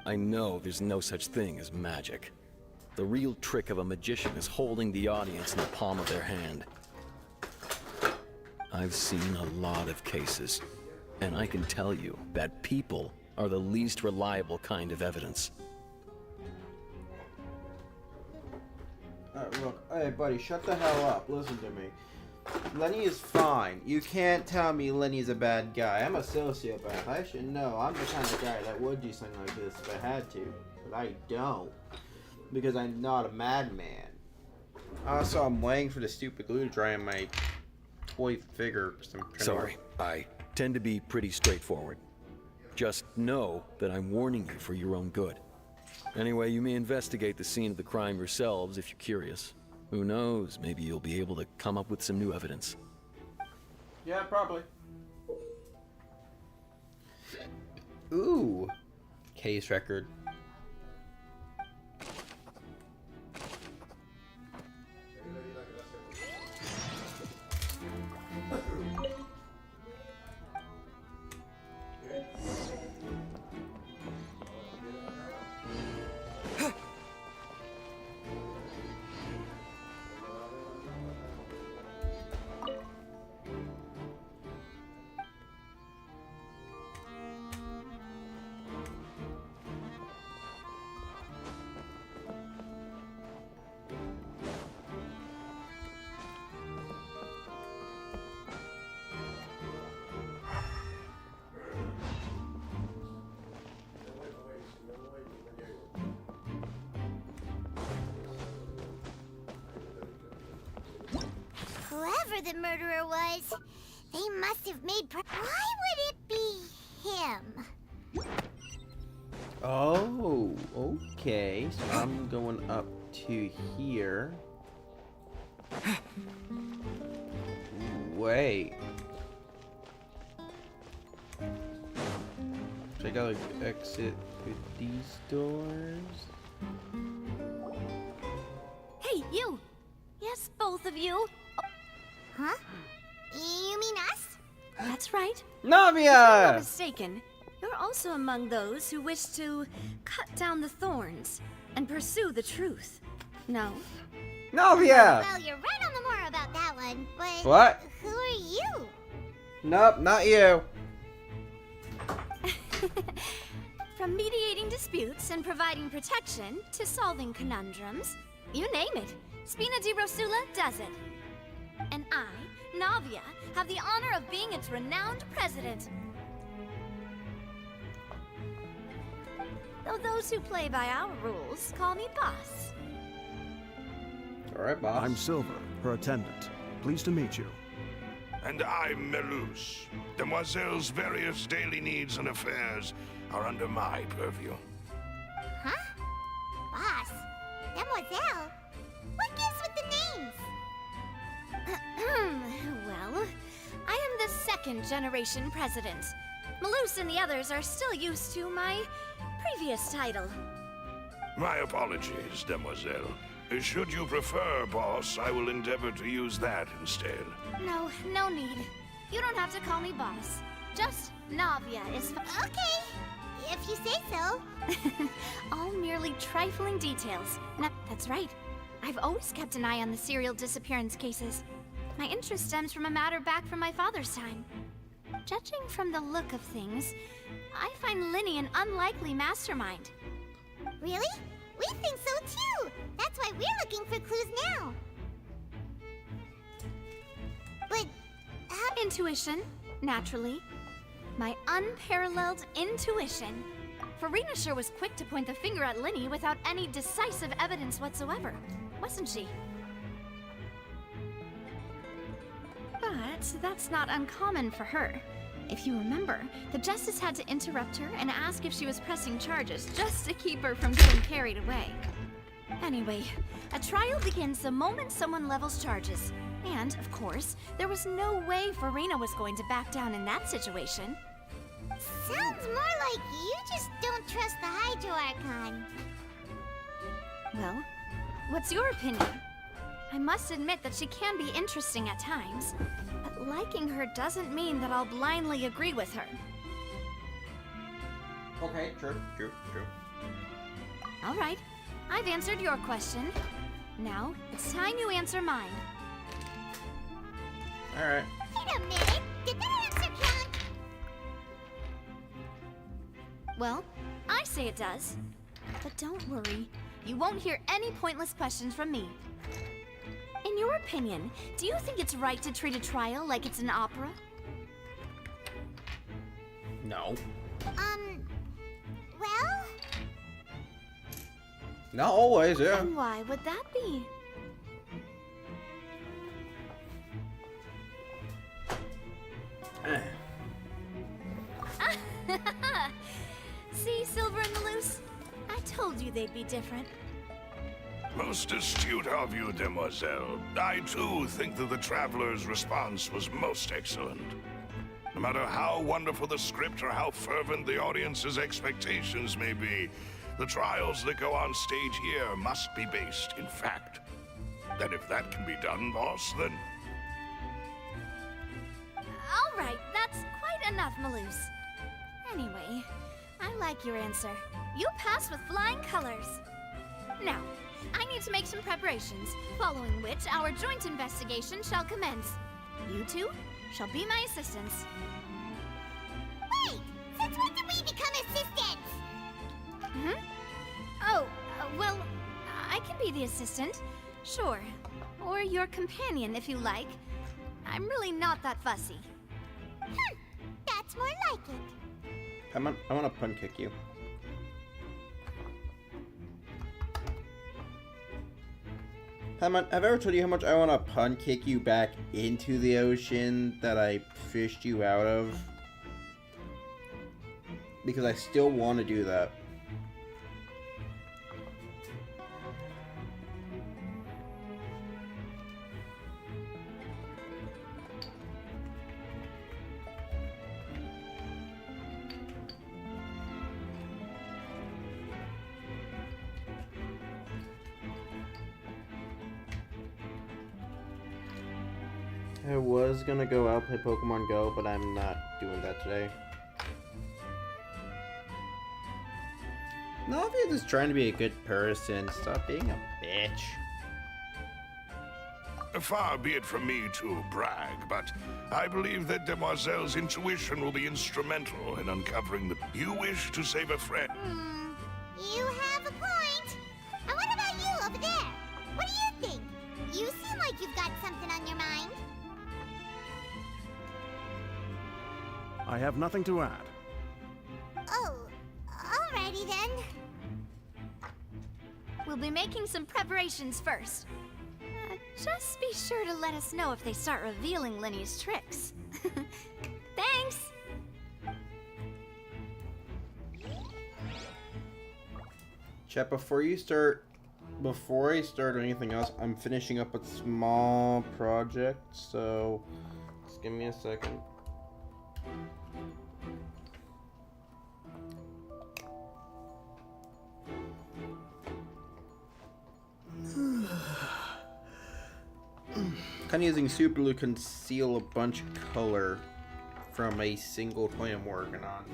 I know there's no such thing as magic. The real trick of a magician is holding the audience in the palm of their hand. I've seen a lot of cases, and I can tell you that people are the least reliable kind of evidence. Look, hey buddy, shut the hell up. Listen to me. Lenny is fine. You can't tell me Lenny's a bad guy. I'm a sociopath. I should know. I'm the kind of guy that would do something like this if I had to. But I don't. Because I'm not a madman. Also, I'm waiting for the stupid glue to dry on my toy figure. Sorry, I tend to be pretty straightforward. Just know that I'm warning you for your own good. Anyway, you may investigate the scene of the crime yourselves if you're curious. Who knows, maybe you'll be able to come up with some new evidence. Yeah, probably. Ooh. Case record. Whoever the murderer was, they must have made. Why would it be him? Oh, okay. So I'm going up to here. Wait. So I gotta exit through these doors. Hey, you! Yes, both of you. Huh? You mean us? That's right. Navia! If I'm not mistaken, you're also among those who wish to cut down the thorns and pursue the truth. No? Navia! Well, you're right on the more about that one, but... What? Who are you? Nope, not you. From mediating disputes and providing protection to solving conundrums, you name it, Spina di Rosula does it. And I, Navia, have the honor of being its renowned president. Though those who play by our rules call me boss. Alright, boss. I'm Silver, her attendant. Pleased to meet you. And I'm Melus. Demoiselle's various daily needs and affairs are under my purview. Huh? Boss? Demoiselle? What gives with the names? Well, I am the second generation president. Melus and the others are still used to my previous title. My apologies, Demoiselle. Should you prefer, boss, I will endeavor to use that instead. No, no need. You don't have to call me boss. Just Navia is Okay, if you say so. All merely trifling details. No, that's right. I've always kept an eye on the serial disappearance cases. My interest stems from a matter back from my father's time. Judging from the look of things, I find Linny an unlikely mastermind. Really? We think so too! That's why we're looking for clues now. But how... Intuition, naturally. My unparalleled intuition. Farina sure was quick to point the finger at Linny without any decisive evidence whatsoever, wasn't she? But that's not uncommon for her. If you remember, the Justice had to interrupt her and ask if she was pressing charges just to keep her from getting carried away. Anyway, a trial begins the moment someone levels charges. And, of course, there was no way Farina was going to back down in that situation. Sounds more like you just don't trust the Hydro Archon. Well, what's your opinion? I must admit that she can be interesting at times, but liking her doesn't mean that I'll blindly agree with her. Okay, true. All right, I've answered your question. Now, it's time you answer mine. Alright. Wait a minute, did that answer count? Well, I say it does. But don't worry, you won't hear any pointless questions from me. In your opinion, do you think it's right to treat a trial like it's an opera? No. Well? Not always, yeah. And why would that be? See, Silver and the Loose? I told you they'd be different. Most astute of you, demoiselle. I too think that the Traveler's response was most excellent. No matter how wonderful the script or how fervent the audience's expectations may be, the trials that go on stage here must be based in fact. And if that can be done, boss, then... All right, that's quite enough, Maloose. Anyway, I like your answer. You pass with flying colors. Now, I need to make some preparations, following which our joint investigation shall commence. You two shall be my assistants. Wait! Since when did we become assistants? Oh, well, I can be the assistant. Sure. Or your companion, if you like. I'm really not that fussy. That's more like it. I want to pun kick you. Paimon, have I ever told you how much I want to pun kick you back into the ocean that I fished you out of? Because I still want to do that. I was gonna go out play Pokemon Go, but I'm not doing that today. No, if you're just trying to be a good person, stop being a bitch. Far be it from me to brag, but I believe that Demoiselle's intuition will be instrumental in uncovering the... You wish to save a friend. You have a point. And what about you over there? What do you think? You seem like you've got something on your mind. I have nothing to add. Oh, alrighty then. We'll be making some preparations first. Just be sure to let us know if they start revealing Linny's tricks. Thanks! Chat, before I start anything else, I'm finishing up a small project, so just give me a second. Kind of using super glue to conceal a bunch of color from a single toy I'm working on.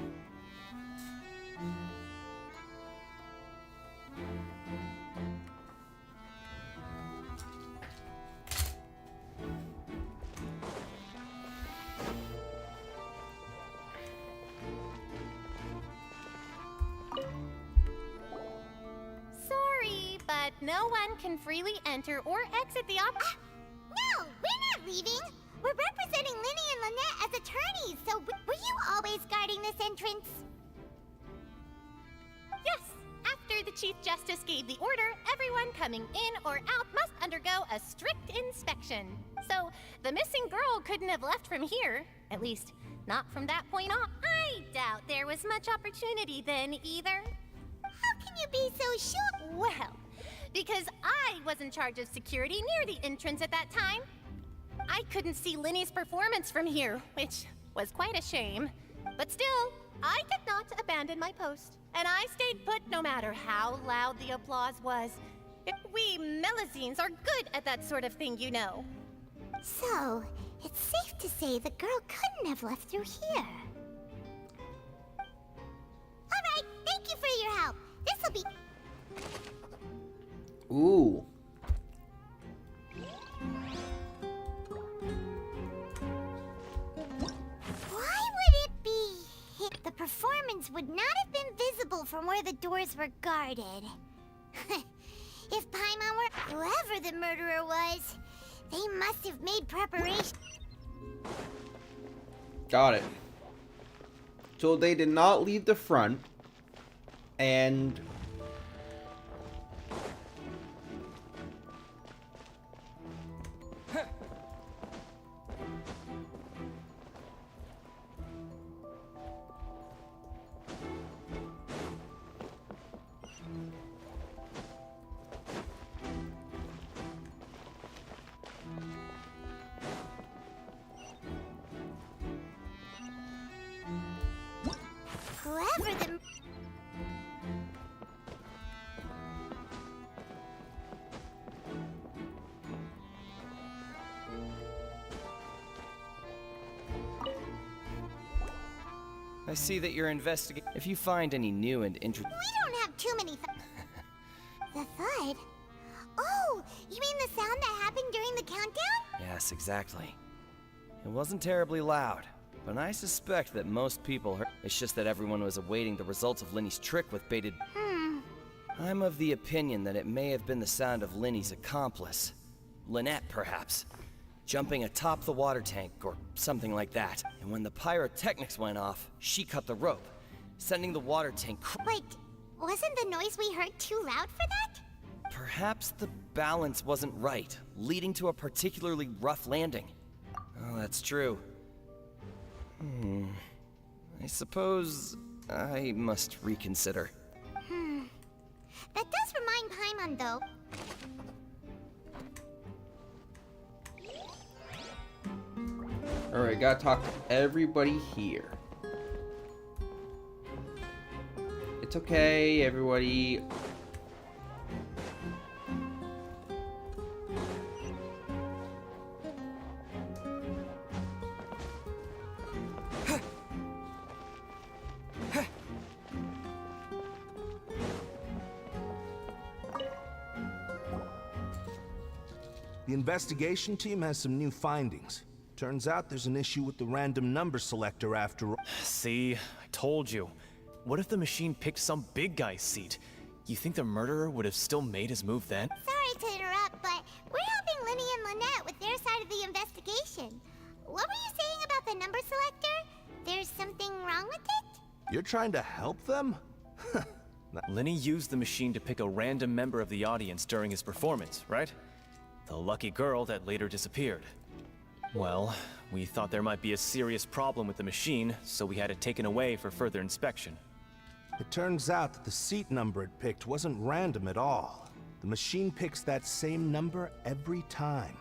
Sorry, but no one can freely enter or exit the No, we're not leaving. We're representing Linny and Lynette as attorneys, so were you always guarding this entrance? Yes, after the Chief Justice gave the order, everyone coming in or out must undergo a strict inspection. So, the missing girl couldn't have left from here. At least, not from that point on. I doubt there was much opportunity then either. How can you be so sure? Well, because I was in charge of security near the entrance at that time. I couldn't see Linny's performance from here, which was quite a shame. But still, I did not abandon my post, and I stayed put no matter how loud the applause was. We Melazines are good at that sort of thing, you know. So, it's safe to say the girl couldn't have left through here. Alright, thank you for your help. This'll be... Ooh. Why would it be hit? The performance would not have been visible from where the doors were guarded. If Paimon were whoever the murderer was, they must have made preparation. Got it. So they did not leave the front, and Whoever the... I see that you're investigating. If you find any new and interesting... We don't have too many The thud? Oh, you mean the sound that happened during the countdown? Yes, exactly. It wasn't terribly loud, but I suspect that most people heard. It's just that everyone was awaiting the results of Linny's trick with baited... I'm of the opinion that it may have been the sound of Linny's accomplice. Lynette, perhaps. Jumping atop the water tank, or something like that. And when the pyrotechnics went off, she cut the rope, sending the water tank... Wait, wasn't the noise we heard too loud for that? Perhaps the balance wasn't right, leading to a particularly rough landing. Oh, that's true. I suppose I must reconsider. That does remind Paimon, though. alright, gotta talk to everybody here. It's okay, everybody. The investigation team has some new findings. Turns out there's an issue with the random number selector after all. See, I told you. What if the machine picked some big guy's seat? You think the murderer would have still made his move then? Sorry to interrupt, but we're helping Linny and Lynette with their side of the investigation. What were you saying about the number selector? There's something wrong with it? You're trying to help them? Linny used the machine to pick a random member of the audience during his performance, right? The lucky girl that later disappeared. Well, we thought there might be a serious problem with the machine, so we had it taken away for further inspection. It turns out that the seat number it picked wasn't random at all. The machine picks that same number every time.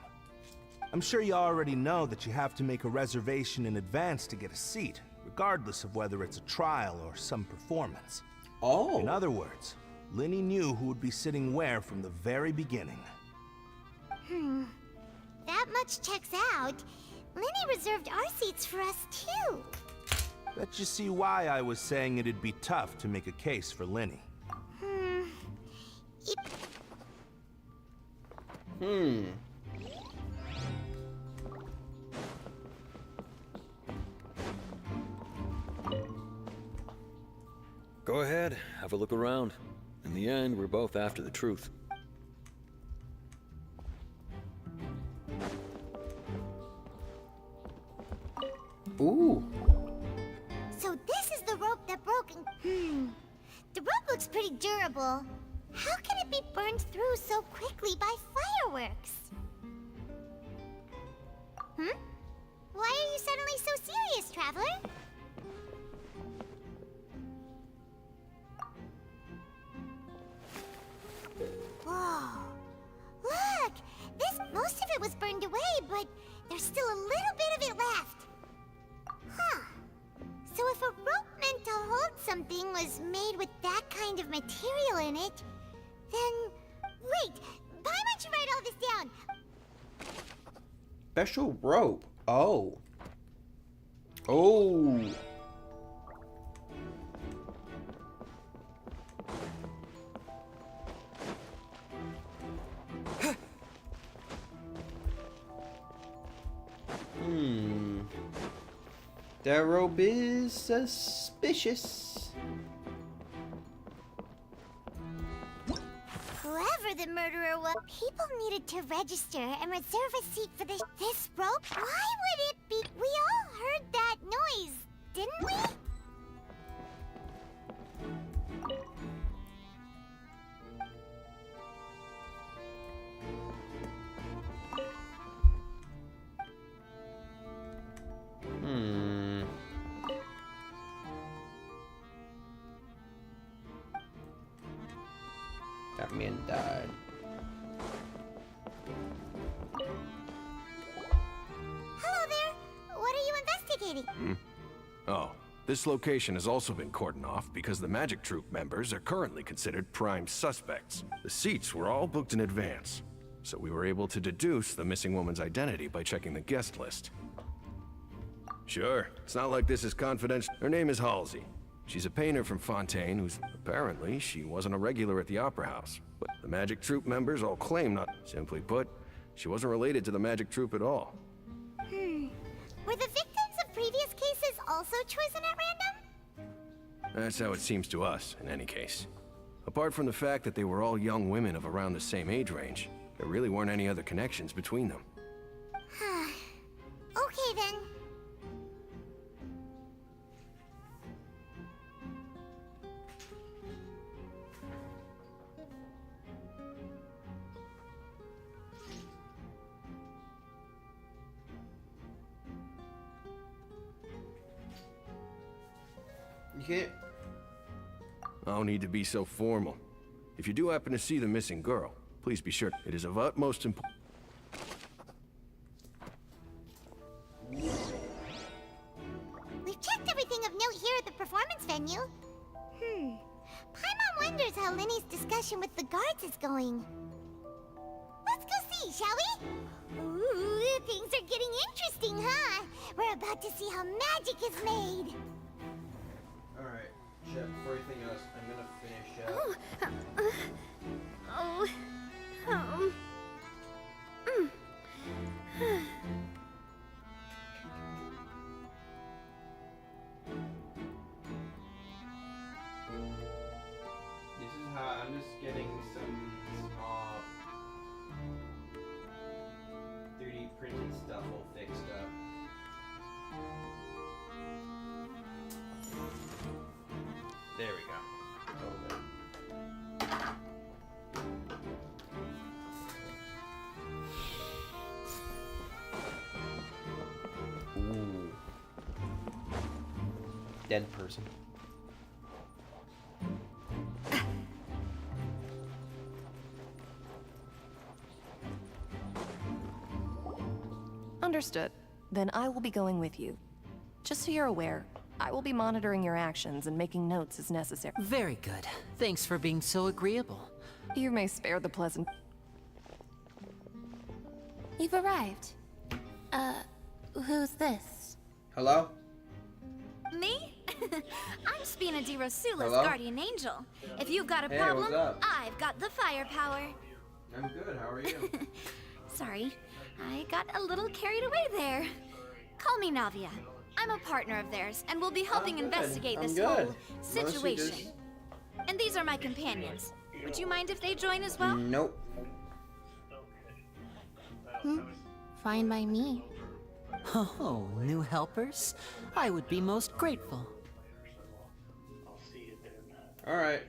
I'm sure you already know that you have to make a reservation in advance to get a seat, regardless of whether it's a trial or some performance. Oh. In other words, Linny knew who would be sitting where from the very beginning. That much checks out. Linny reserved our seats for us, too. Bet you see why I was saying it'd be tough to make a case for Linny. Go ahead, have a look around. In the end, we're both after the truth. Ooh. So this is the rope that broke and... The rope looks pretty durable. How can it be burned through so quickly by fireworks? Hmm? Why are you suddenly so serious, Traveler? Whoa. Look! Most of it was burned away, but there's still a little bit of it left. Huh. So if a rope meant to hold something was made with that kind of material in it, then... Wait! Why don't you write all this down? Special rope. Oh. Oh. That rope is suspicious. Whoever the murderer was, people needed to register and reserve a seat for this rope. Why would it be? We all heard that noise, didn't we? That man died. Hello there. What are you investigating? Oh, this location has also been cordoned off because the Magic Troop members are currently considered prime suspects. The seats were all booked in advance, so we were able to deduce the missing woman's identity by checking the guest list. Sure, it's not like this is confidential. Her name is Halsey. She's a painter from Fontaine who's apparently she wasn't a regular at the Opera House. But the Magic Troop members all claim not. Simply put, she wasn't related to the Magic Troop at all. Were the victims of previous cases also chosen at random? That's how it seems to us, in any case. Apart from the fact that they were all young women of around the same age range, there really weren't any other connections between them. Okay then. You can't. No need to be so formal. If you do happen to see the missing girl, please be sure it is of utmost importance. We've checked everything of note here at the performance venue. Paimon wonders how Linny's discussion with the guards is going. Let's go see, shall we? Ooh, things are getting interesting, huh? We're about to see how magic is made. Alright, Chef, before anything else, I'm gonna finish This is how I'm just getting some small 3D printed stuff all fixed up. There we go. Ooh. Dead person. Understood. Then I will be going with you. Just so you're aware, I will be monitoring your actions and making notes as necessary. Very good. Thanks for being so agreeable. You may spare the pleasant. You've arrived. Who's this? Hello? Me? I'm Spina di Rosula's Hello? guardian angel. If you've got a Hey, problem, what's up? I've got the firepower. I'm good, how are you? Sorry, I got a little carried away there. Call me Navia. I'm a partner of theirs, and will be helping good. investigate I'm this good. whole Mostly situation. just- And these are my companions. Would you mind if they join as well? Nope. Fine by me. Oh, new helpers? I would be most grateful. Alright.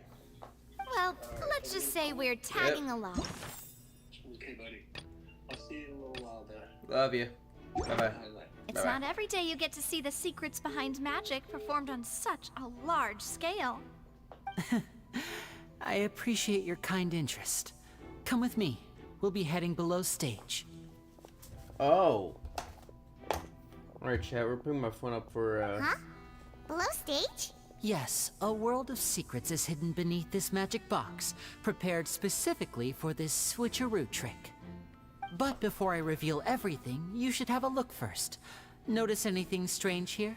Well, let's just say we're tagging along. Okay, buddy. I'll see you in a little while then. Love you. Bye-bye. It's not every day you get to see the secrets behind magic performed on such a large scale. I appreciate your kind interest. Come with me. We'll be heading below stage. Oh. Alright, chat, we're putting my phone up for, Huh? Below stage? Yes, a world of secrets is hidden beneath this magic box, prepared specifically for this switcheroo trick. But before I reveal everything, you should have a look first. Notice anything strange here?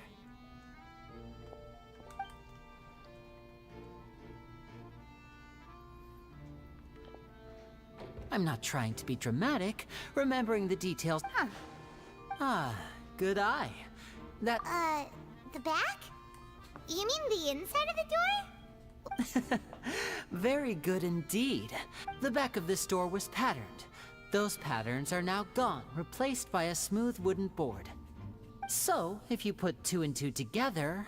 I'm not trying to be dramatic, remembering the details. Huh. Ah, good eye. That... the back? You mean the inside of the door? Very good indeed. The back of this door was patterned. Those patterns are now gone, replaced by a smooth wooden board. So, if you put 2 and 2 together...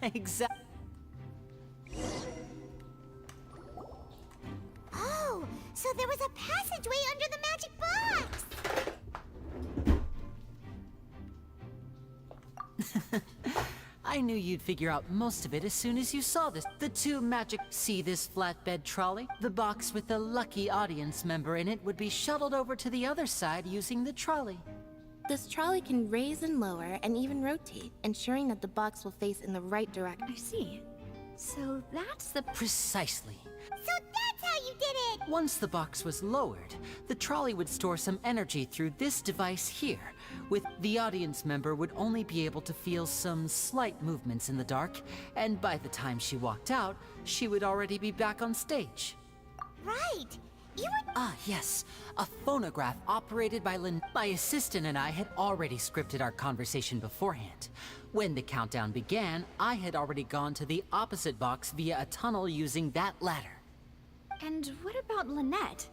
Exactly. Oh, so there was a passageway under the magic box! I knew you'd figure out most of it as soon as you saw this. The 2 magic... See this flatbed trolley? The box with the lucky audience member in it would be shuttled over to the other side using the trolley. This trolley can raise and lower and even rotate, ensuring that the box will face in the right direction. I see. So that's the... Precisely. So that's how you did it! Once the box was lowered, the trolley would store some energy through this device here. With the audience member would only be able to feel some slight movements in the dark, and by the time she walked out, she would already be back on stage. Right! You were... Ah, yes. A phonograph operated by Lynn. My assistant and I had already scripted our conversation beforehand. When the countdown began, I had already gone to the opposite box via a tunnel using that ladder. And what about Lynette?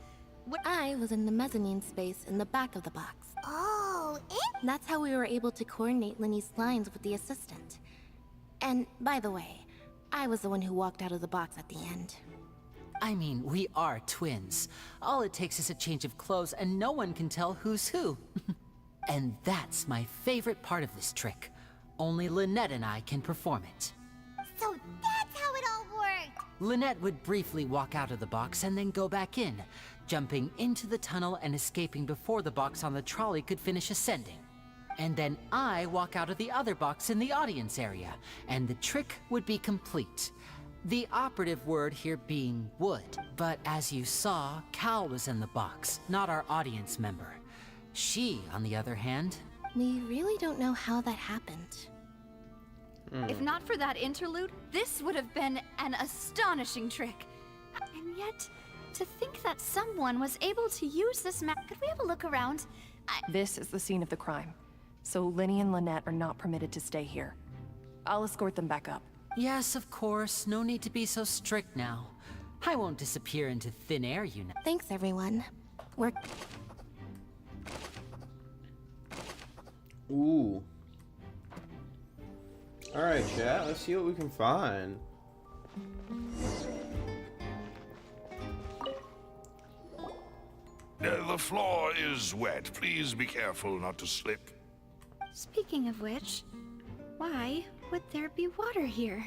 I was in the mezzanine space in the back of the box. Oh, That's how we were able to coordinate Linny's lines with the assistant. And, by the way, I was the one who walked out of the box at the end. I mean, we are twins. All it takes is a change of clothes and no one can tell who's who. And that's my favorite part of this trick. Only Lynette and I can perform it. So that's how it all worked! Lynette would briefly walk out of the box and then go back in, jumping into the tunnel and escaping before the box on the trolley could finish ascending. And then I walk out of the other box in the audience area, and the trick would be complete. The operative word here being would. But as you saw, Cal was in the box, not our audience member. She, on the other hand... We really don't know how that happened. If not for that interlude, this would have been an astonishing trick. And yet, to think that someone was able to use this map... Could we have a look around? This is the scene of the crime, so Linny and Lynette are not permitted to stay here. I'll escort them back up. Yes, of course. No need to be so strict now. I won't disappear into thin air, you know. Thanks, everyone. We're... Ooh. Alright, chat, let's see what we can find. The floor is wet. Please be careful not to slip. Speaking of which, why would there be water here?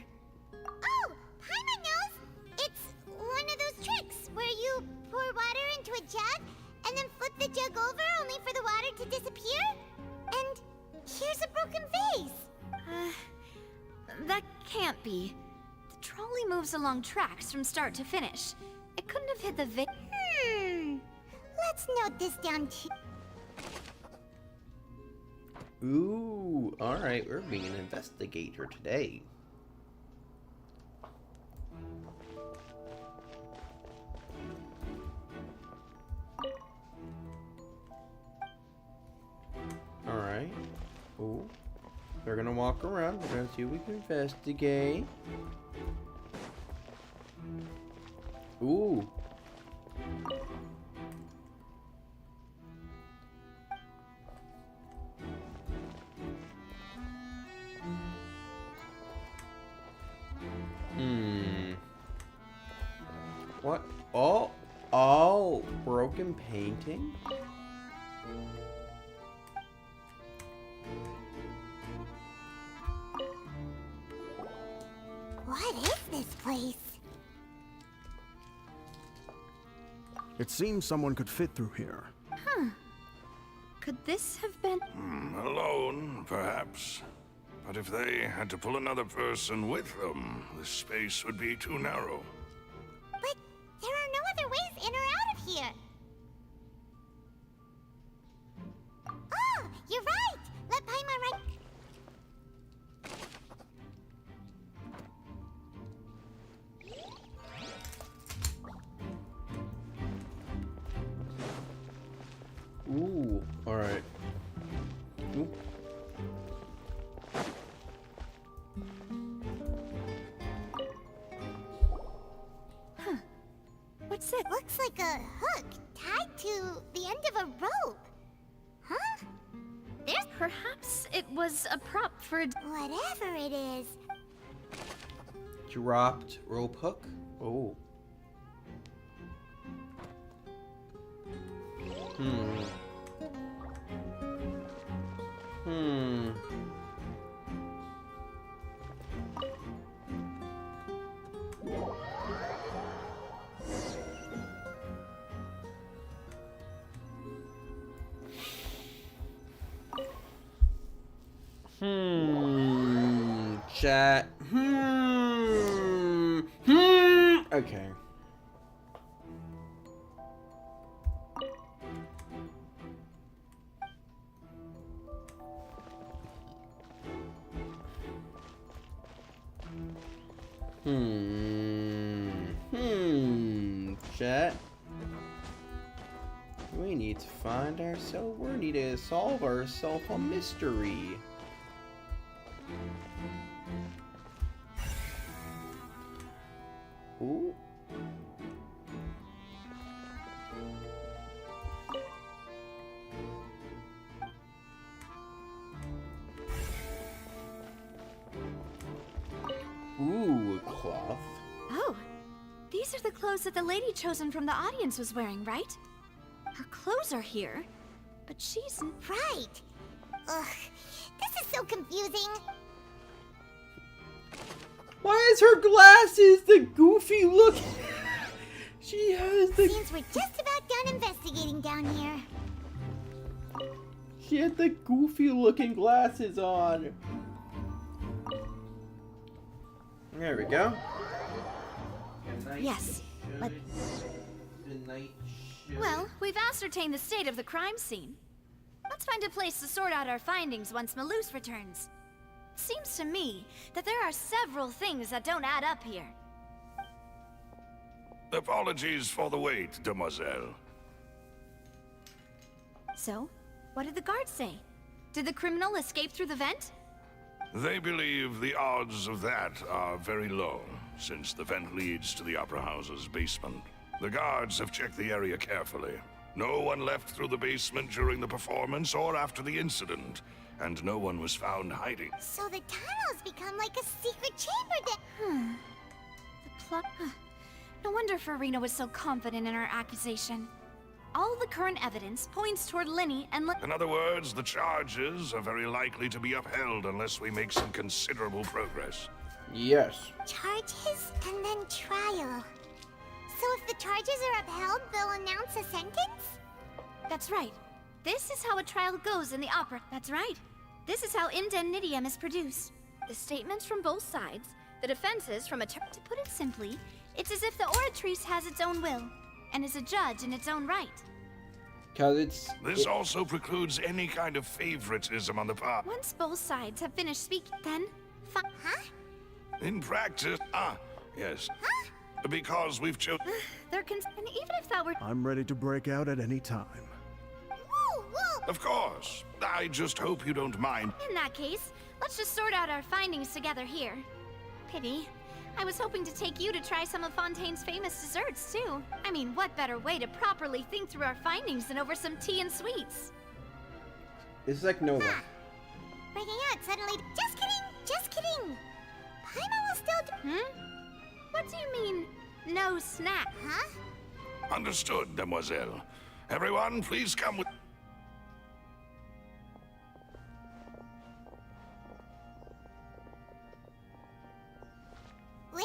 Oh! Paimon knows! It's one of those tricks where you pour water into a jug and then flip the jug over only for the water to disappear. And here's a broken vase. That can't be. The trolley moves along tracks from start to finish. It couldn't have hit the Let's note this down too. Ooh, alright, we're being an investigator today. Alright. Ooh. We're gonna walk around. We're gonna see what we can investigate. Ooh. Oh, broken painting? What is this place? It seems someone could fit through here. Huh. Could this have been... Alone, perhaps. But if they had to pull another person with them, the space would be too narrow. But there are no other ways in or out of here. Oh, you're right. Let Paimon run. Ooh, alright. Ooh. Huh. What's it? Looks like a hook tied to the end of a rope. Huh? There's... Perhaps it was a prop for a... Whatever it is. Dropped rope hook? Oh. Chat. Okay. Chat. We need to find ourselves. We need to solve ourselves a mystery. Ooh. Ooh, cloth. Oh, these are the clothes that the lady chosen from the audience was wearing, right? Her clothes are here, but she's... Right. Ugh, this is so confusing. Why is her glasses the goofy look? She has the... Seems we're just about done investigating down here. She had the goofy looking glasses on. There we go. Yes, but... Well, we've ascertained the state of the crime scene. Let's find a place to sort out our findings once Malus returns. Seems to me that there are several things that don't add up here. Apologies for the wait, demoiselle. So, what did the guards say? Did the criminal escape through the vent? They believe the odds of that are very low, since the vent leads to the Opera House's basement. The guards have checked the area carefully. No one left through the basement during the performance or after the incident, and no one was found hiding. So the tunnels become like a secret chamber that... The plot... No wonder Farina was so confident in her accusation. All the current evidence points toward Linny and... In other words, the charges are very likely to be upheld unless we make some considerable progress. Yes. Charges and then trial. So if the charges are upheld, they'll announce a sentence? That's right. This is how a trial goes in the opera. That's right. This is how indemnitium is produced. The statements from both sides, the defenses from a... To put it simply, it's as if the oratrice has its own will, and is a judge in its own right. Cause it's... This also precludes any kind of favoritism on the part. Once both sides have finished speaking, then... Huh? In practice... yes. Huh? Because we've chosen... And even if that were... I'm ready to break out at any time. Whoa, whoa! Of course. I just hope you don't mind. In that case, let's just sort out our findings together here. Pity. I was hoping to take you to try some of Fontaine's famous desserts, too. I mean, what better way to properly think through our findings than over some tea and sweets? It's like Nova. Breaking out suddenly... Just kidding! Just kidding! Paimon will still... What do you mean, no snack? Huh? Understood, demoiselle. Everyone, please come with... Wait,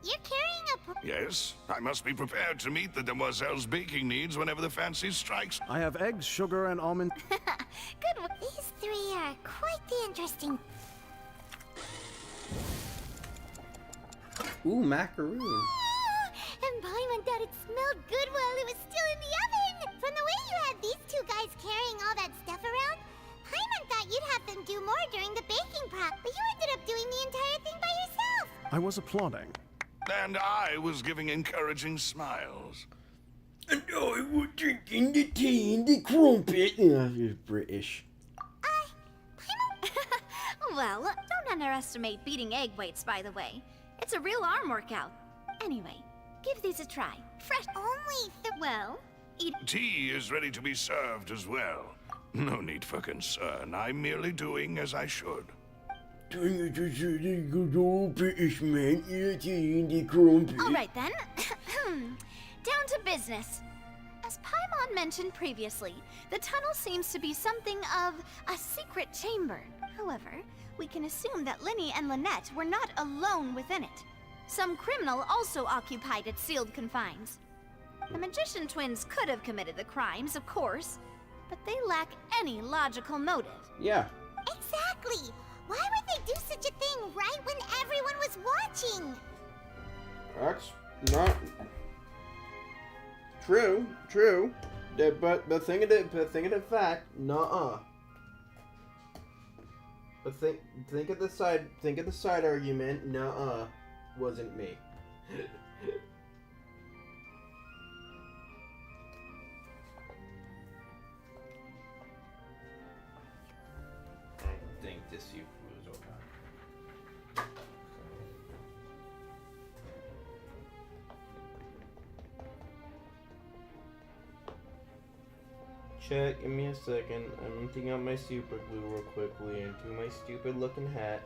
you're carrying a... Yes, I must be prepared to meet the demoiselle's baking needs whenever the fancy strikes. I have eggs, sugar, and almond. Good one. These three are quite the interesting... Ooh, macaroon. And Paimon thought it smelled good while it was still in the oven. From the way you had these two guys carrying all that stuff around, Paimon thought you'd have them do more during the baking prep, but you ended up doing the entire thing by yourself. I was applauding. And I was giving encouraging smiles. And I was drinking the tea and the crumpet. You're British. Well, don't underestimate beating egg weights, by the way. It's a real arm workout. Anyway, give these a try. Fresh. Only well, eat. Tea is ready to be served as well. No need for concern. I'm merely doing as I should. Doing it as a good old British man, the tea and the crumpet. All right then. Down to business. As Paimon mentioned previously, the tunnel seems to be something of a secret chamber. However, we can assume that Linny and Lynette were not alone within it. Some criminal also occupied its sealed confines. The magician twins could have committed the crimes, of course, but they lack any logical motive. Yeah. Exactly. Why would they do such a thing right when everyone was watching? That's not true. True. But think of the fact, nuh-uh. But think of the side argument, nuh-uh, wasn't me. I think this was okay. Chat, give me a second. I'm emptying out my super glue real quickly into my stupid looking hat.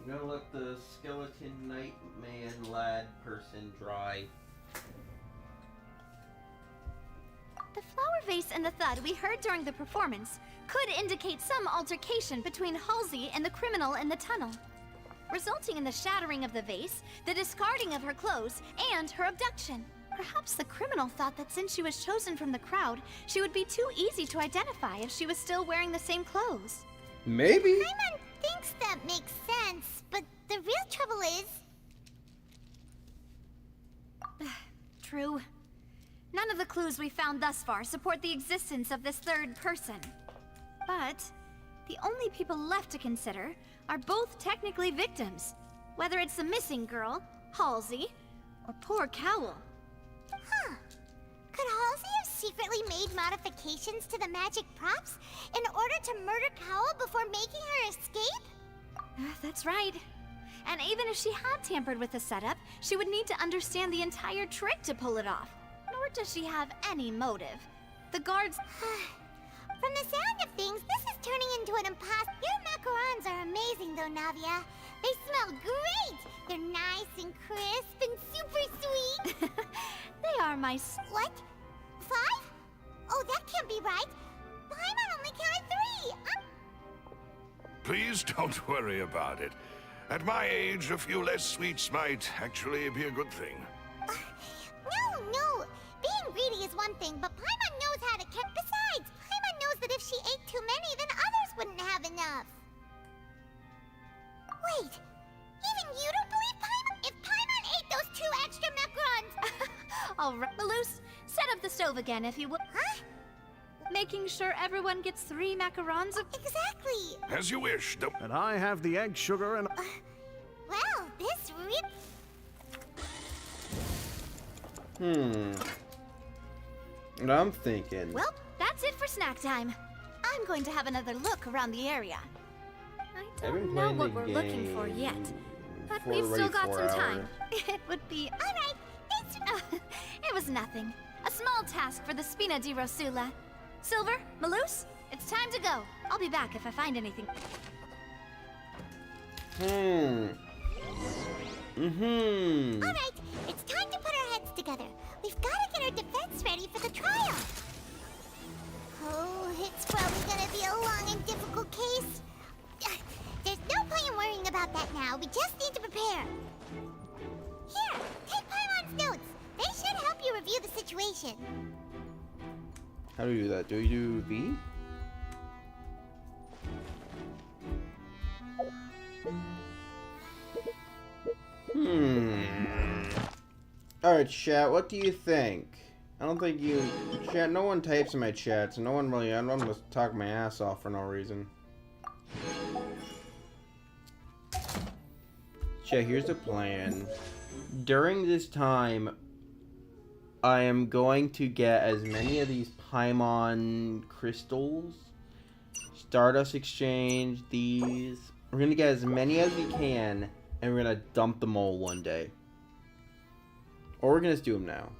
I'm gonna let the skeleton knight man lad person dry. The flower vase and the thud we heard during the performance could indicate some altercation between Halsey and the criminal in the tunnel, resulting in the shattering of the vase, the discarding of her clothes, and her abduction. Perhaps the criminal thought that since she was chosen from the crowd, she would be too easy to identify if she was still wearing the same clothes. Maybe? Paimon thinks that makes sense, but the real trouble is... True. None of the clues we found thus far support the existence of this third person. But the only people left to consider are both technically victims, whether it's the missing girl, Halsey, or poor Cowl. Huh. Could Halsey have secretly made modifications to the magic props in order to murder Cowl before making her escape? That's right. And even if she had tampered with the setup, she would need to understand the entire trick to pull it off. Nor does she have any motive. The guards... From the sound of things, this is turning into an impasse. Your macarons are amazing though, Navia. They smell great! They're nice and crisp and super sweet. They are my... What? 5? Oh, that can't be right. Paimon only counted 3. Please don't worry about it. At my age, a few less sweets might actually be a good thing. No. Being greedy is one thing, but Paimon knows how to care. Besides, Paimon knows that if she ate too many, then others wouldn't have enough. Wait, even you don't believe Paimon? If Paimon ate those 2 extra macarons... All right, Malus, set up the stove again if you would. Huh? Making sure everyone gets 3 macarons of... Exactly. As you wish. And I have the egg, sugar, and... Well, this And I'm thinking. Well, that's it for snack time. I'm going to have another look around the area. I don't know what we're looking for yet, but we've still got some time. It would be all right. It was nothing. A small task for the Spina di Rosula. Silver, Malus, it's time to go. I'll be back if I find anything. All right, it's time to put our heads together. We've got to get our defense ready for the trial. Oh, it's probably gonna be a long and difficult case. There's no point in worrying about that now. We just need to prepare. Here, take Paimon's notes. They should help you review the situation. How do you do that? Do you do V? Alright, chat, what do you think? I don't think you... Chat, no one types in my chat, so no one really... I'm just talking my ass off for no reason. Chat, here's the plan. During this time, I am going to get as many of these Paimon crystals. Stardust Exchange, these. We're gonna get as many as we can, and we're gonna dump them all one day. Or we're gonna just do them now.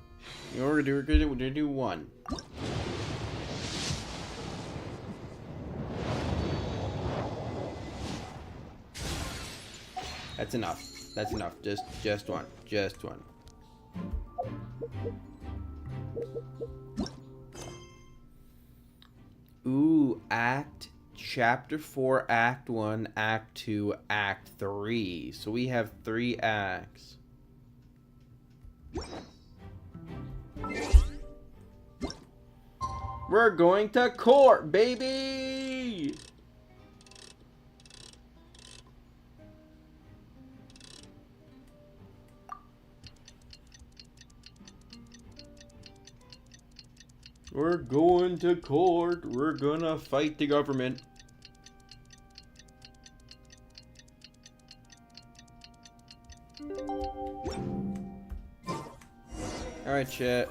You know what we're gonna do one. That's enough. That's enough. Just one. Just one. Ooh, Chapter 4, Act 1, Act 2, Act 3. So we have 3 acts. We're going to court, baby! We're going to court. We're gonna fight the government. Alright, chat.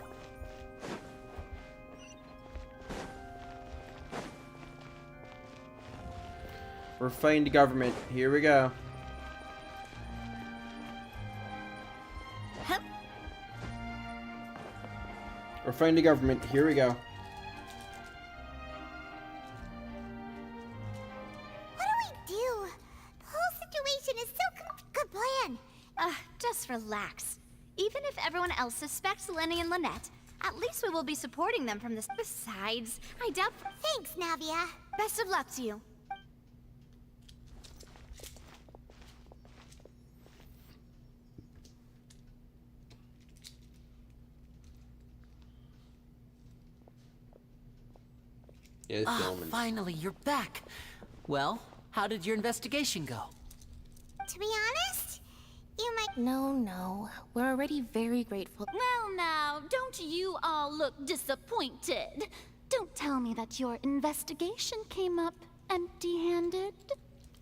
We're fighting the government. Here we go. We're fighting the government. Here we go. What do we do? The whole situation is so good plan. Just relax. Even if everyone else suspects Lenny and Lynette, at least we will be supporting them from this. Besides, I doubt. Thanks, Navia. Best of luck to you. Yes, finally, you're back. Well, how did your investigation go? To be honest, you might... No. We're already very grateful. Well now, don't you all look disappointed? Don't tell me that your investigation came up empty-handed.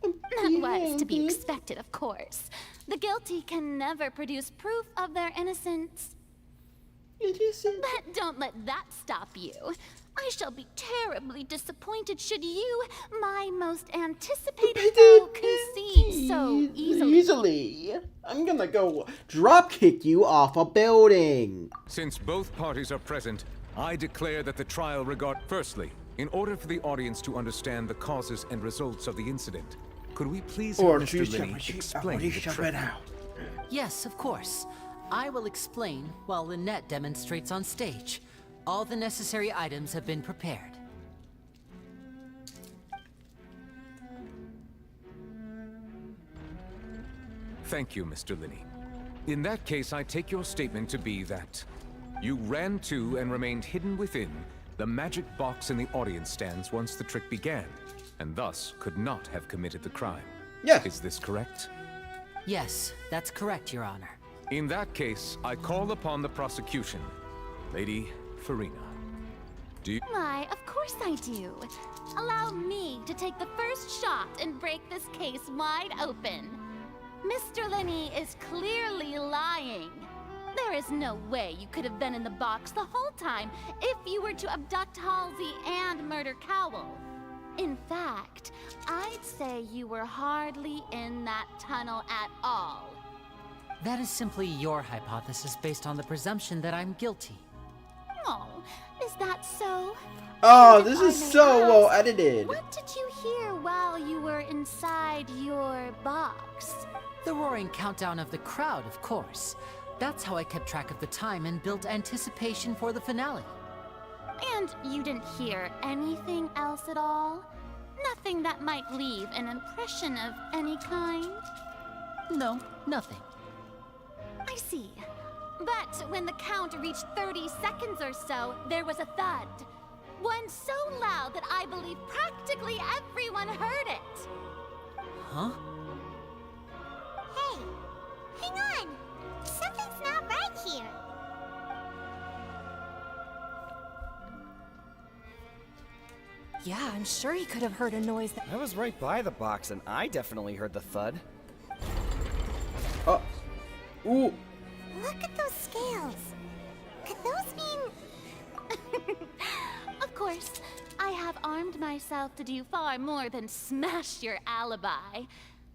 That was to be expected, of course. The guilty can never produce proof of their innocence. But don't let that stop you. I shall be terribly disappointed should you, my most anticipated foe, concede so easily. I'm gonna go drop kick you off a building. Since both parties are present, I declare that the trial regard... Firstly, in order for the audience to understand the causes and results of the incident, could we please have Mr. Linney explain the trick? Yes, of course. I will explain while Lynette demonstrates on stage. All the necessary items have been prepared. Thank you, Mr. Linney. In that case, I take your statement to be that you ran to and remained hidden within the magic box in the audience stands once the trick began, and thus could not have committed the crime. Yes. Is this correct? Yes, that's correct, Your Honor. In that case, I call upon the prosecution. Lady Farina, do you... Why, of course I do. Allow me to take the first shot and break this case wide open. Mr. Linney is clearly lying. There is no way you could have been in the box the whole time if you were to abduct Halsey and murder Cowell. In fact, I'd say you were hardly in that tunnel at all. That is simply your hypothesis based on the presumption that I'm guilty. Oh, is that so? Oh, And if this I is may so well ask, edited. What did you hear while you were inside your box? The roaring countdown of the crowd, of course. That's how I kept track of the time and built anticipation for the finale. And you didn't hear anything else at all? Nothing that might leave an impression of any kind? No, nothing. I see. But when the count reached 30 seconds or so, there was a thud. One so loud that I believe practically everyone heard it. Huh? Hey, hang on. Something's not right here. Yeah, I'm sure he could have heard a noise that... I was right by the box, and I definitely heard the thud. Oh. Ooh. Look at those scales. Could those mean... Of course, I have armed myself to do far more than smash your alibi.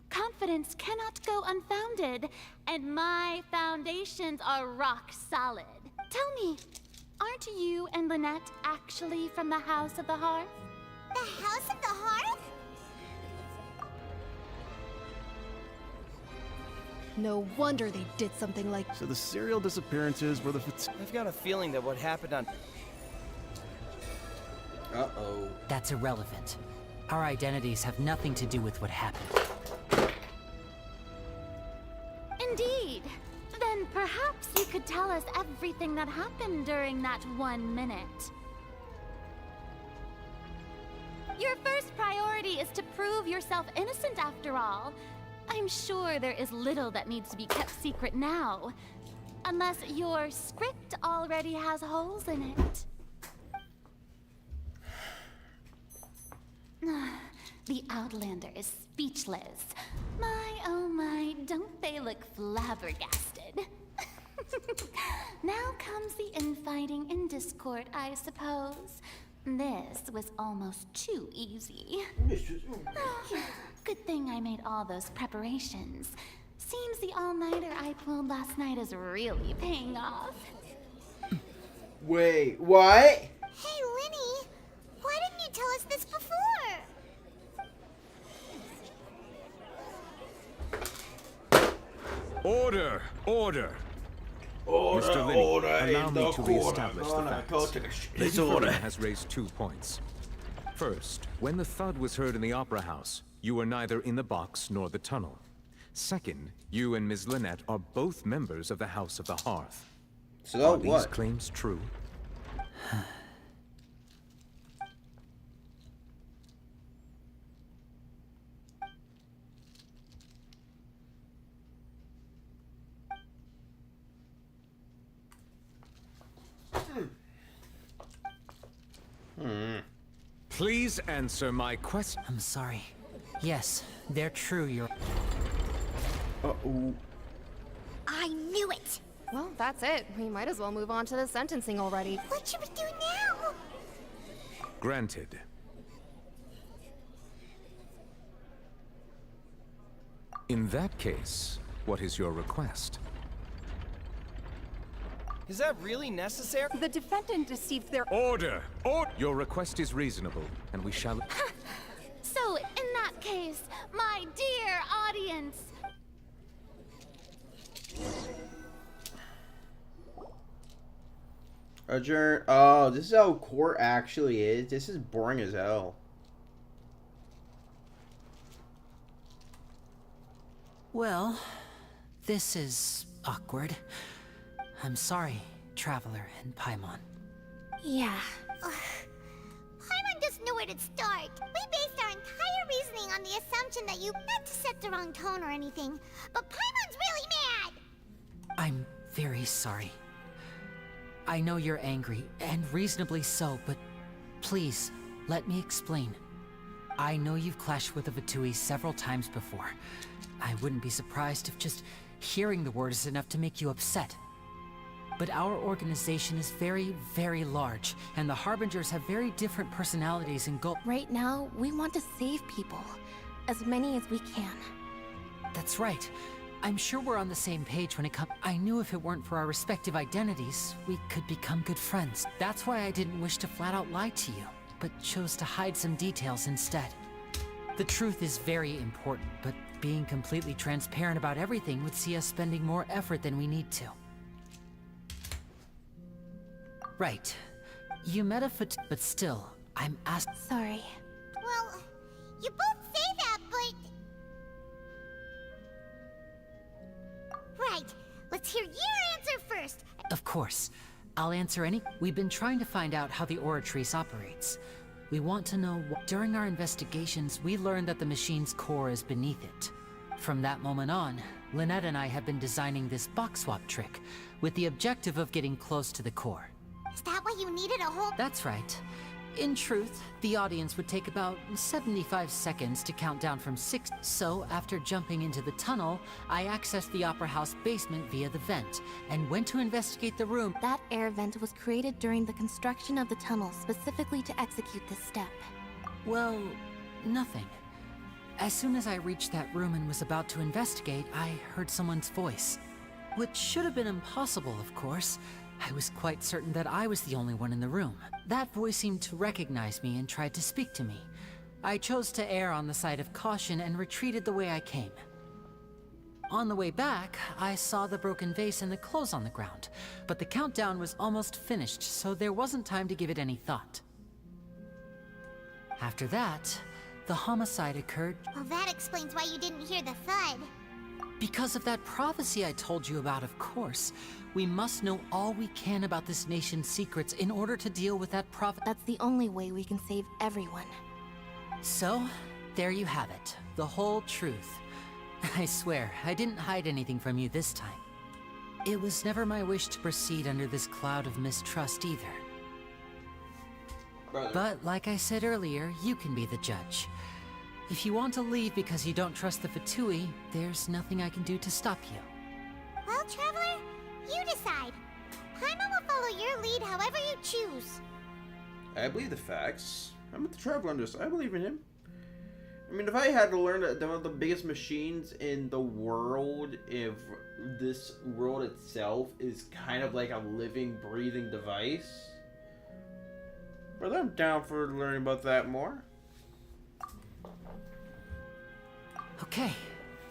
Confidence cannot go unfounded, and my foundations are rock solid. Tell me, aren't you and Lynette actually from the House of the Hearth? The House of the Hearth? No wonder they did something like... So the serial disappearances were the... I've got a feeling that what happened on... Uh-oh. That's irrelevant. Our identities have nothing to do with what happened. Indeed. Then perhaps you could tell us everything that happened during that 1 minute. Your first priority is to prove yourself innocent after all. I'm sure there is little that needs to be kept secret now. Unless your script already has holes in it. The Outlander is speechless. My, oh my, don't they look flabbergasted? Now comes the infighting and discord, I suppose. This was almost too easy. Good thing I made all those preparations. Seems the all-nighter I pulled last night is really paying off. Wait, what? Hey, Linny. Why didn't you tell us this before? Order! Order! Order, Mr. Linney, order allow in me the to corner. reestablish the facts. Lady Farina has raised 2 points. First, when the thud was heard in the Opera House, you were neither in the box nor the tunnel. Second, you and Ms. Lynette are both members of the House of the Hearth. So are these what? claims true? Please answer my question. I'm sorry. Yes, they're true. You're... Uh-oh. I knew it. Well, that's it. We might as well move on to the sentencing already. What should we do now? Granted. In that case, what is your request? Is that really necessary? The defendant deceived their... Order! Order! Your request is reasonable, and we shall... So, in that case, my dear audience... Adjourn. Oh, this is how court actually is. This is boring as hell. Well, this is awkward. I'm sorry, Traveler and Paimon. Yeah. Paimon just knew where to start. We based our entire reasoning on the assumption that you... Not to set the wrong tone or anything, but Paimon's really mad! I'm very sorry. I know you're angry, and reasonably so, but please, let me explain. I know you've clashed with the Vatui several times before. I wouldn't be surprised if just hearing the word is enough to make you upset. but our organization is very, very large, and the Harbingers have very different personalities and goals. Right now, we want to save people. As many as we can. That's right. I'm sure we're on the same page when it comes. I knew if it weren't for our respective identities, we could become good friends. That's why I didn't wish to flat out lie to you, but chose to hide some details instead. The truth is very important, but being completely transparent about everything would see us spending more effort than we need to. Right. You met a but still, I'm asked. Sorry. Well, you both say that, but... Right. Let's hear your answer first. Of course. I'll answer any. We've been trying to find out how the Oratrice operates. We want to know what. During our investigations, we learned that the machine's core is beneath it. From that moment on, Lynette and I have been designing this box swap trick, with the objective of getting close to the core. Is that why you needed a whole... That's right. In truth, the audience would take about 75 seconds to count down from 6. So, after jumping into the tunnel, I accessed the Opera House basement via the vent, and went to investigate the room. That air vent was created during the construction of the tunnel specifically to execute this step. Well, nothing. As soon as I reached that room and was about to investigate, I heard someone's voice. Which should have been impossible, of course. I was quite certain that I was the only one in the room. That voice seemed to recognize me and tried to speak to me. I chose to err on the side of caution and retreated the way I came. On the way back, I saw the broken vase and the clothes on the ground, but the countdown was almost finished, so there wasn't time to give it any thought. After that, the homicide occurred. Well, that explains why you didn't hear the thud. Because of that prophecy I told you about, of course. We must know all we can about this nation's secrets in order to deal with that prophet. That's the only way we can save everyone. So, there you have it. The whole truth. I swear, I didn't hide anything from you this time. It was never my wish to proceed under this cloud of mistrust either. But like I said earlier, you can be the judge. If you want to leave because you don't trust the Fatui, there's nothing I can do to stop you. Well, Traveler, you decide. Paimon will follow your lead however you choose. I believe the facts. I'm with the Traveler on this. I believe in him. I mean, if I had to learn that one of the biggest machines in the world, if this world itself is kind of like a living, breathing device, well, I'm down for learning about that more. Okay,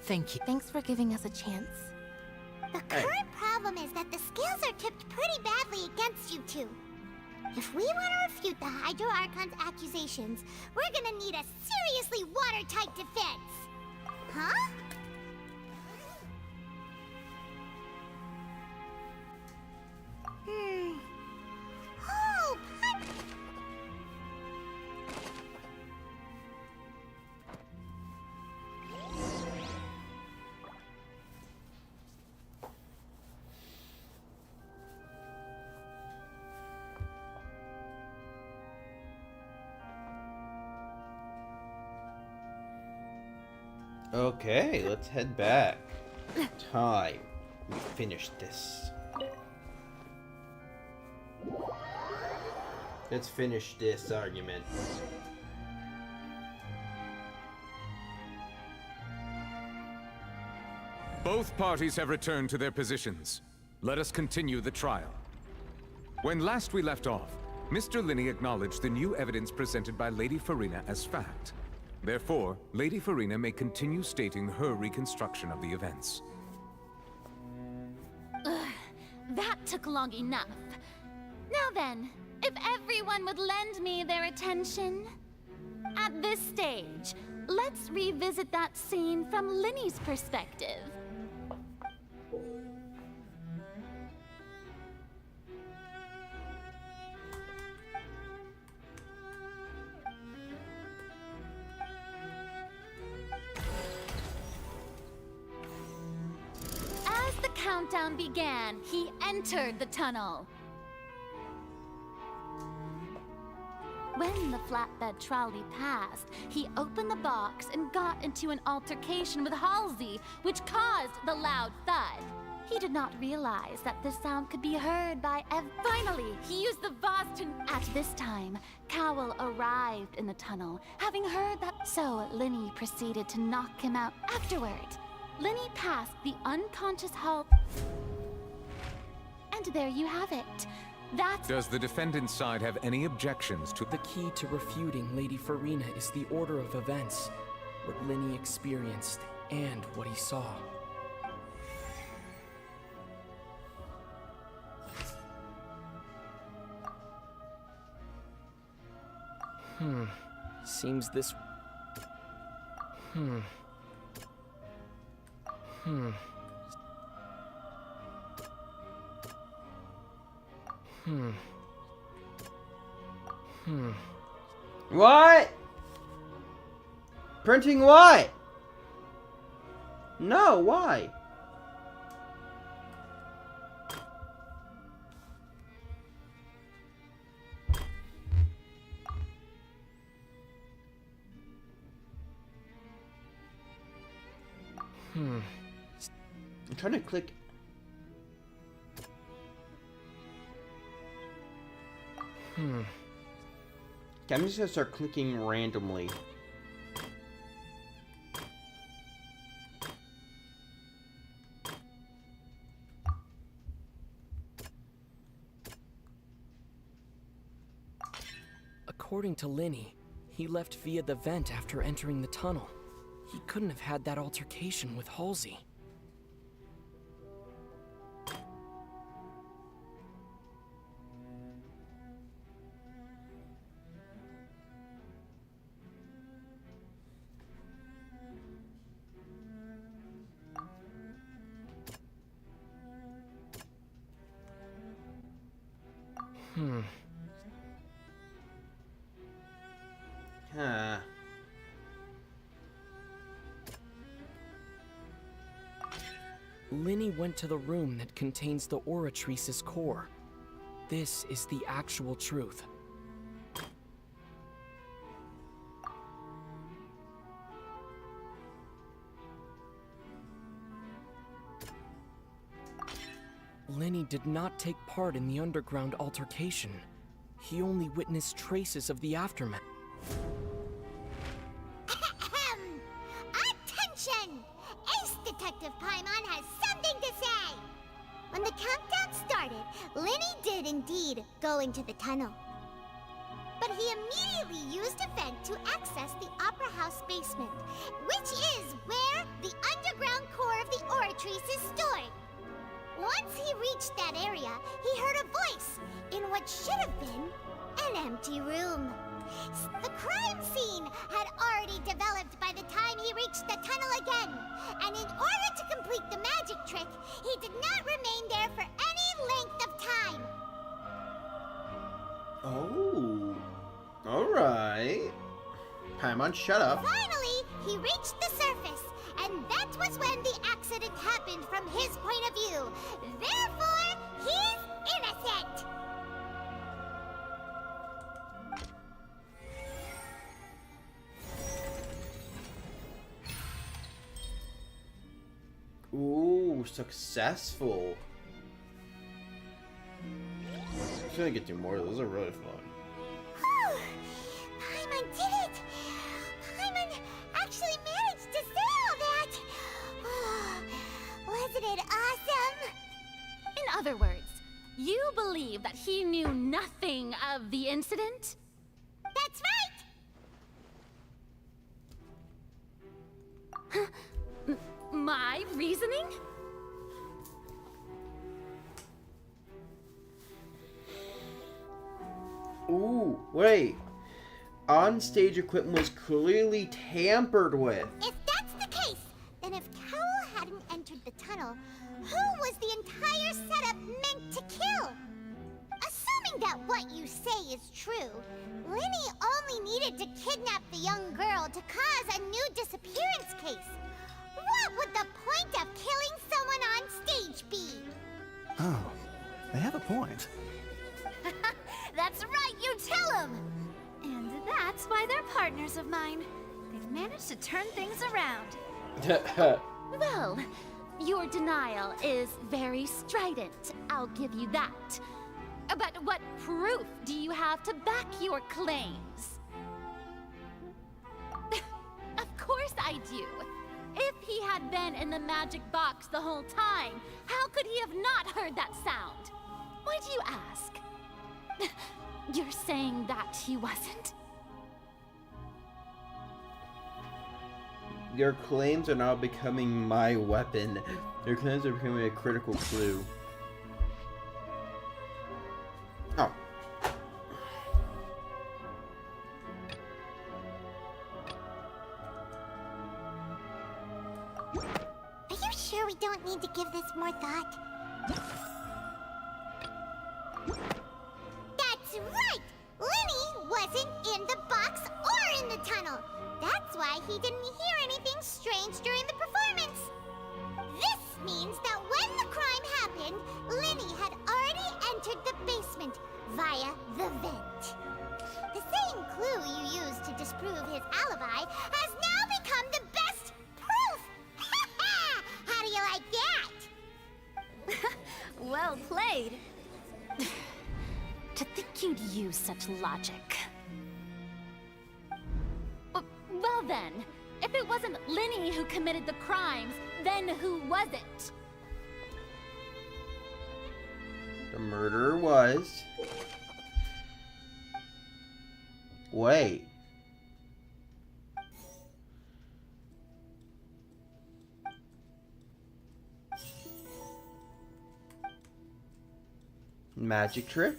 thank you. Thanks for giving us a chance. The current problem is that the scales are tipped pretty badly against you two. If we want to refute the Hydro Archon's accusations, we're gonna need a seriously watertight defense. Huh? Oh, Okay, let's head back. Time. We finished this. Let's finish this argument. Both parties have returned to their positions. Let us continue the trial. When last we left off, Mr. Linney acknowledged the new evidence presented by Lady Farina as fact. Therefore, Lady Farina may continue stating her reconstruction of the events. That took long enough. Now then, if everyone would lend me their attention. At this stage, let's revisit that scene from Linney's perspective. As the countdown began, he entered the tunnel. When the flatbed trolley passed, he opened the box and got into an altercation with Halsey, which caused the loud thud. He did not realize that this sound could be heard by Finally, he used the vase to... At this time, Cowell arrived in the tunnel, having heard that... So, Linny proceeded to knock him out afterward. Linny passed the unconscious Hall... And there you have it. Does the defendant's side have any objections to... The key to refuting Lady Farina is the order of events, what Linny experienced, and what he saw. Seems this... What? Printing what? No, why? I'm trying to click. Okay, I'm just gonna start clicking randomly. According to Linny, he left via the vent after entering the tunnel. He couldn't have had that altercation with Halsey. Linny went to the room that contains the Oratrice's core. This is the actual truth. Linny did not take part in the underground altercation. He only witnessed traces of the aftermath. Attention! Ace Detective Paimon has something to say! When the countdown started, Linny did indeed go into the tunnel. But he immediately used a vent to access the Opera House basement, which is where the underground core of the Oratrice is stored. Once he reached that area, he heard a voice in what should have been an empty room. The crime scene had already developed by the time he reached the tunnel again, and in order to complete the magic trick, he did not remain there for any length of time. Oh, alright. Paimon, shut up. Finally, he reached the surface, and that was when the accident happened from his point of view. Therefore, he's innocent! Ooh, successful. I'm gonna get through more of those. Those are really fun. Paimon did it! Paimon actually managed to say all that! Wasn't it awesome? In other words, you believe that he knew nothing of the incident? That's right! My reasoning? Ooh, wait. On-stage equipment was clearly tampered with. If that's the case, then if Cowell hadn't entered the tunnel, who was the entire setup meant to kill? Assuming that what you say is true, Linny only needed to kidnap the young girl to cause a new disappearance case. What would the point of killing someone on stage be? Oh, they have a point. That's right, you tell him! And that's why they're partners of mine. They've managed to turn things around. Well, Your denial is very strident, I'll give you that. But what proof do you have to back your claims? Of course I do. If he had been in the magic box the whole time, how could he have not heard that sound? Why do you ask? You're saying that he wasn't? Your claims are now becoming my weapon. Your claims are becoming a critical clue. Oh. Are you sure we don't need to give this more thought? That's right! Lenny wasn't in the box or in the tunnel. That's why he didn't hear anything strange during the performance. This means that when the crime happened, Lenny had already entered the basement via the vent. The same clue you used to disprove his alibi has now become the best proof! How do you like that? Well played. To think you'd use such logic. Well then, if it wasn't Lenny who committed the crimes, then who was it? The murderer was... Wait. Magic trick?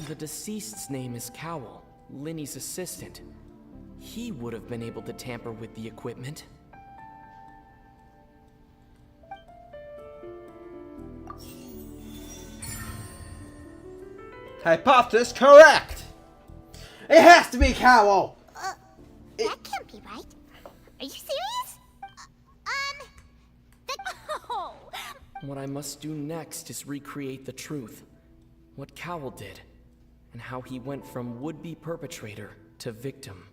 The deceased's name is Cowell, Lenny's assistant. He would have been able to tamper with the equipment. Hypothesis correct! It has to be Cowell! That can't be right. Are you serious? What I must do next is recreate the truth. What Cowell did, and how he went from would-be perpetrator to victim.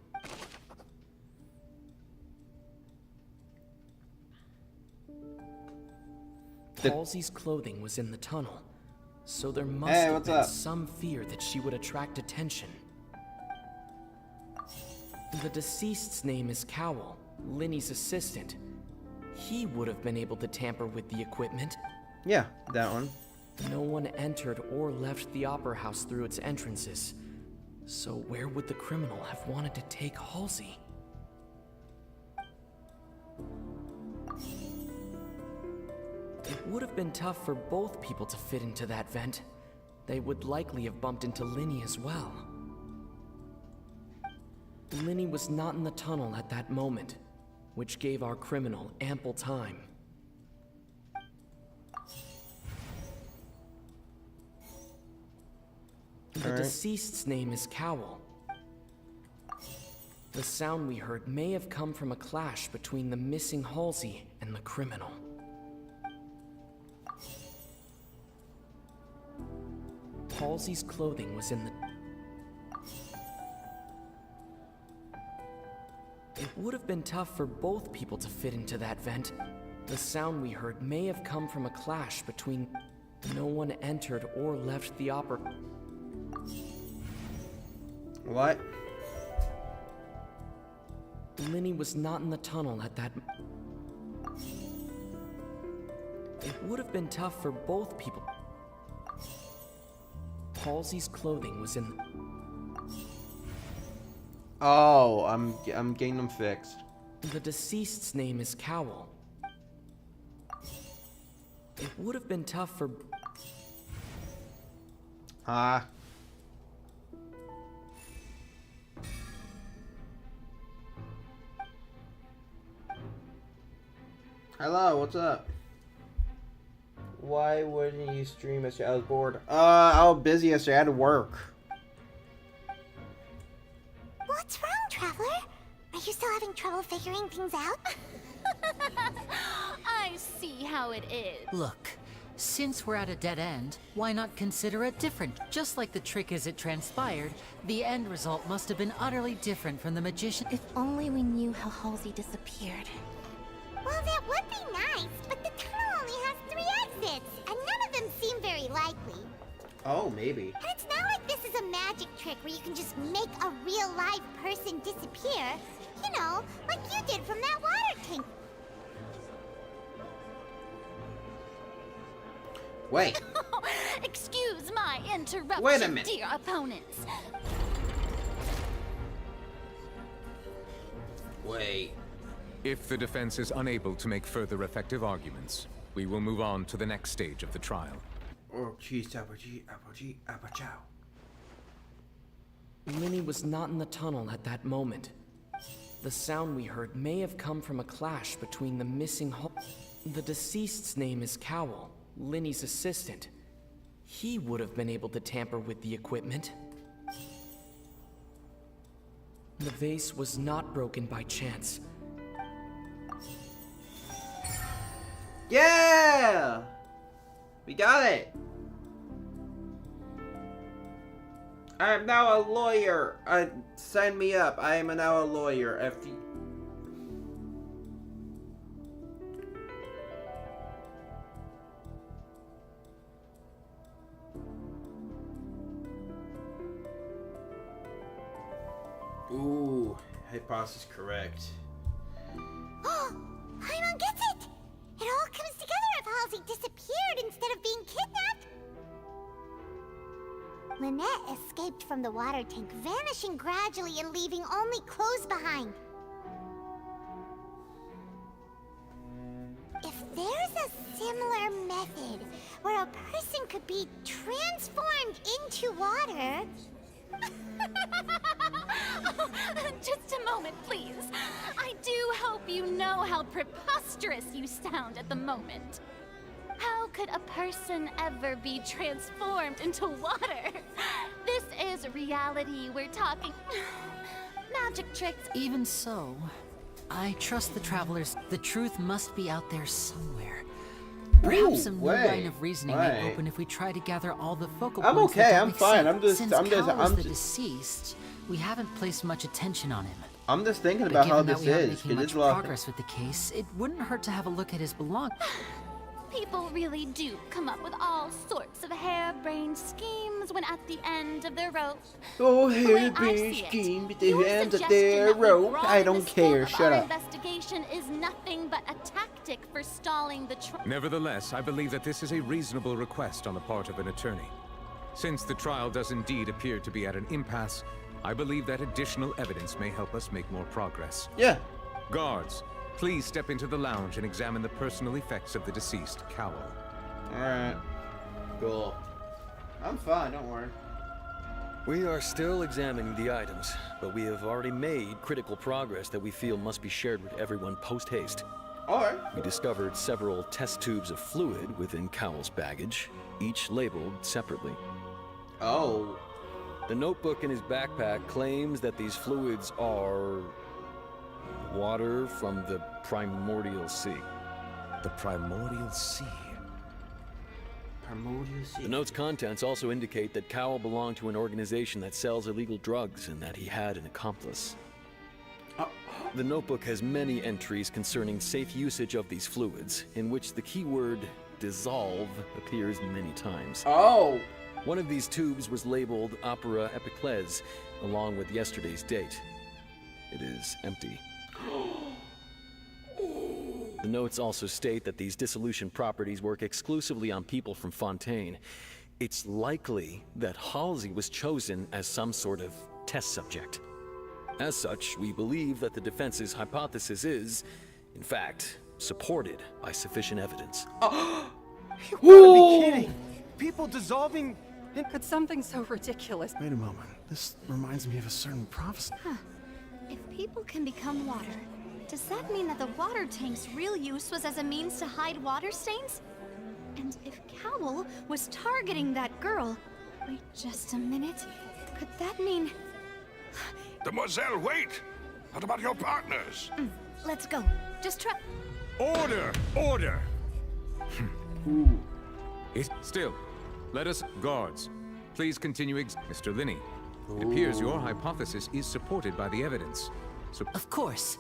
Halsey's clothing was in the tunnel, so there must have been some fear that she would attract attention. The deceased's name is Cowell, Lenny's assistant. He would have been able to tamper with the equipment. Yeah, that one. No one entered or left the Opera House through its entrances. So where would the criminal have wanted to take Halsey? It would have been tough for both people to fit into that vent. They would likely have bumped into Lenny as well. Lenny was not in the tunnel at that moment, which gave our criminal ample time. The deceased's name is Cowell. The sound we heard may have come from a clash between the missing Halsey and the criminal. Halsey's clothing was in the... It would have been tough for both people to fit into that vent. The sound we heard may have come from a clash between... No one entered or left the opera... What? Lenny was not in the tunnel at that... It would have been tough for both people... Halsey's clothing was in... Oh, I'm getting them fixed. The deceased's name is Cowell. It would have been tough for... Ah. Hello, what's up? Why wouldn't you stream yesterday? I was bored. I was busy yesterday. I had to work. What's wrong, Traveler? Are you still having trouble figuring things out? I see how it is. Look, Since we're at a dead end, why not consider a different? Just like the trick as it transpired, the end result must have been utterly different from the magician. If only we knew how Halsey disappeared. Well, that would be nice, but the tunnel only has 3 exits, and none of them seem very likely. Oh, maybe. And it's not like this is a magic trick where you can just make a real live person disappear. You know, like you did from that water tank. Wait. Excuse my interruption, Wait a minute. dear opponents. Wait. If the defense is unable to make further effective arguments, we will move on to the next stage of the trial. Oh, cheese, apple, chow. Linny was not in the tunnel at that moment. The sound we heard may have come from a clash between the missing The deceased's name is Cowell, Linny's assistant. He would have been able to tamper with the equipment. The vase was not broken by chance. Yeah! We got it! I am now a lawyer. Sign me up. I am now a lawyer. Ooh, hypothesis correct. Oh, Paimon gets it! It all comes together if Halsey disappeared instead of being kidnapped. Lynette escaped from the water tank, vanishing gradually and leaving only clothes behind. If there's a similar method where a person could be transformed into water... Just a moment, please. I do hope you know how preposterous you sound at the moment. How could a person ever be transformed into water? This is reality. We're talking magic tricks. Even so, I trust the travelers. The truth must be out there somewhere. Perhaps some new line of reasoning may open if we try to gather all the focal I'm points. okay. I'm fine. I'm just. Since Cal was the deceased, we haven't placed much attention on him. I'm just thinking But about how given that this we aren't is. making It's much a lot. progress with the case, it wouldn't hurt to have a look at his belongings. People really do come up with all sorts of harebrained schemes when at the end of their rope. Oh, The way I hairpin see it, scheme with your the end of suggestion their that we rope. broaden I the don't scope care. of Shut our up. investigation is nothing but a tactic for stalling the Nevertheless, I believe that this is a reasonable request on the part of an attorney. Since the trial does indeed appear to be at an impasse, I believe that additional evidence may help us make more progress. Yeah. Guards, please step into the lounge and examine the personal effects of the deceased, Cowell. Alright. Cool. I'm fine, don't worry. We are still examining the items, but we have already made critical progress that we feel must be shared with everyone post-haste. Alright. We discovered several test tubes of fluid within Cowell's baggage, each labeled separately. Oh. The notebook in his backpack claims that these fluids are water from the primordial sea. The primordial sea? Primordial sea. The note's contents also indicate that Cowell belonged to an organization that sells illegal drugs and that he had an accomplice. The notebook has many entries concerning safe usage of these fluids, in which the keyword dissolve appears many times. Oh! One of these tubes was labeled Opera Epiclese, along with yesterday's date. It is empty. The notes also state that these dissolution properties work exclusively on people from Fontaine. It's likely that Halsey was chosen as some sort of test subject. As such, we believe that the defense's hypothesis is, in fact, supported by sufficient evidence. You gotta be kidding! People dissolving... Could something so ridiculous... Wait a moment. This reminds me of a certain prophecy. Huh. If people can become water, does that mean that the water tank's real use was as a means to hide water stains? And if Cowell was targeting that girl... Wait just a minute. Could that mean... Demoiselle, wait! What about your partners? Let's go. Just try... Order! Order! Ooh. Still, let us... Guards, please continue Mr. Linney, it appears your hypothesis is supported by the evidence. So... Of course.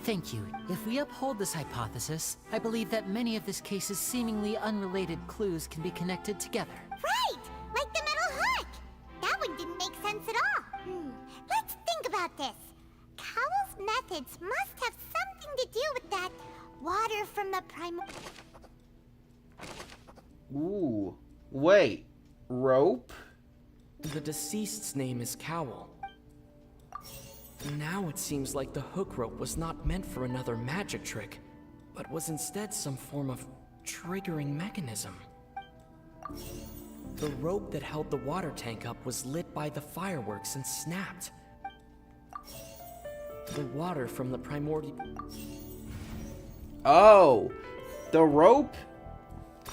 Thank you. If we uphold this hypothesis, I believe that many of this case's seemingly unrelated clues can be connected together. Right! Like the metal hook! That one didn't make sense at all. Let's think about this. Cowell's methods must have something to do with that water from the Ooh. Wait. Rope? The deceased's name is Cowell. Now it seems like the hook rope was not meant for another magic trick, but was instead some form of triggering mechanism. The rope that held the water tank up was lit by the fireworks and snapped. The water from the primordial... Oh! The rope?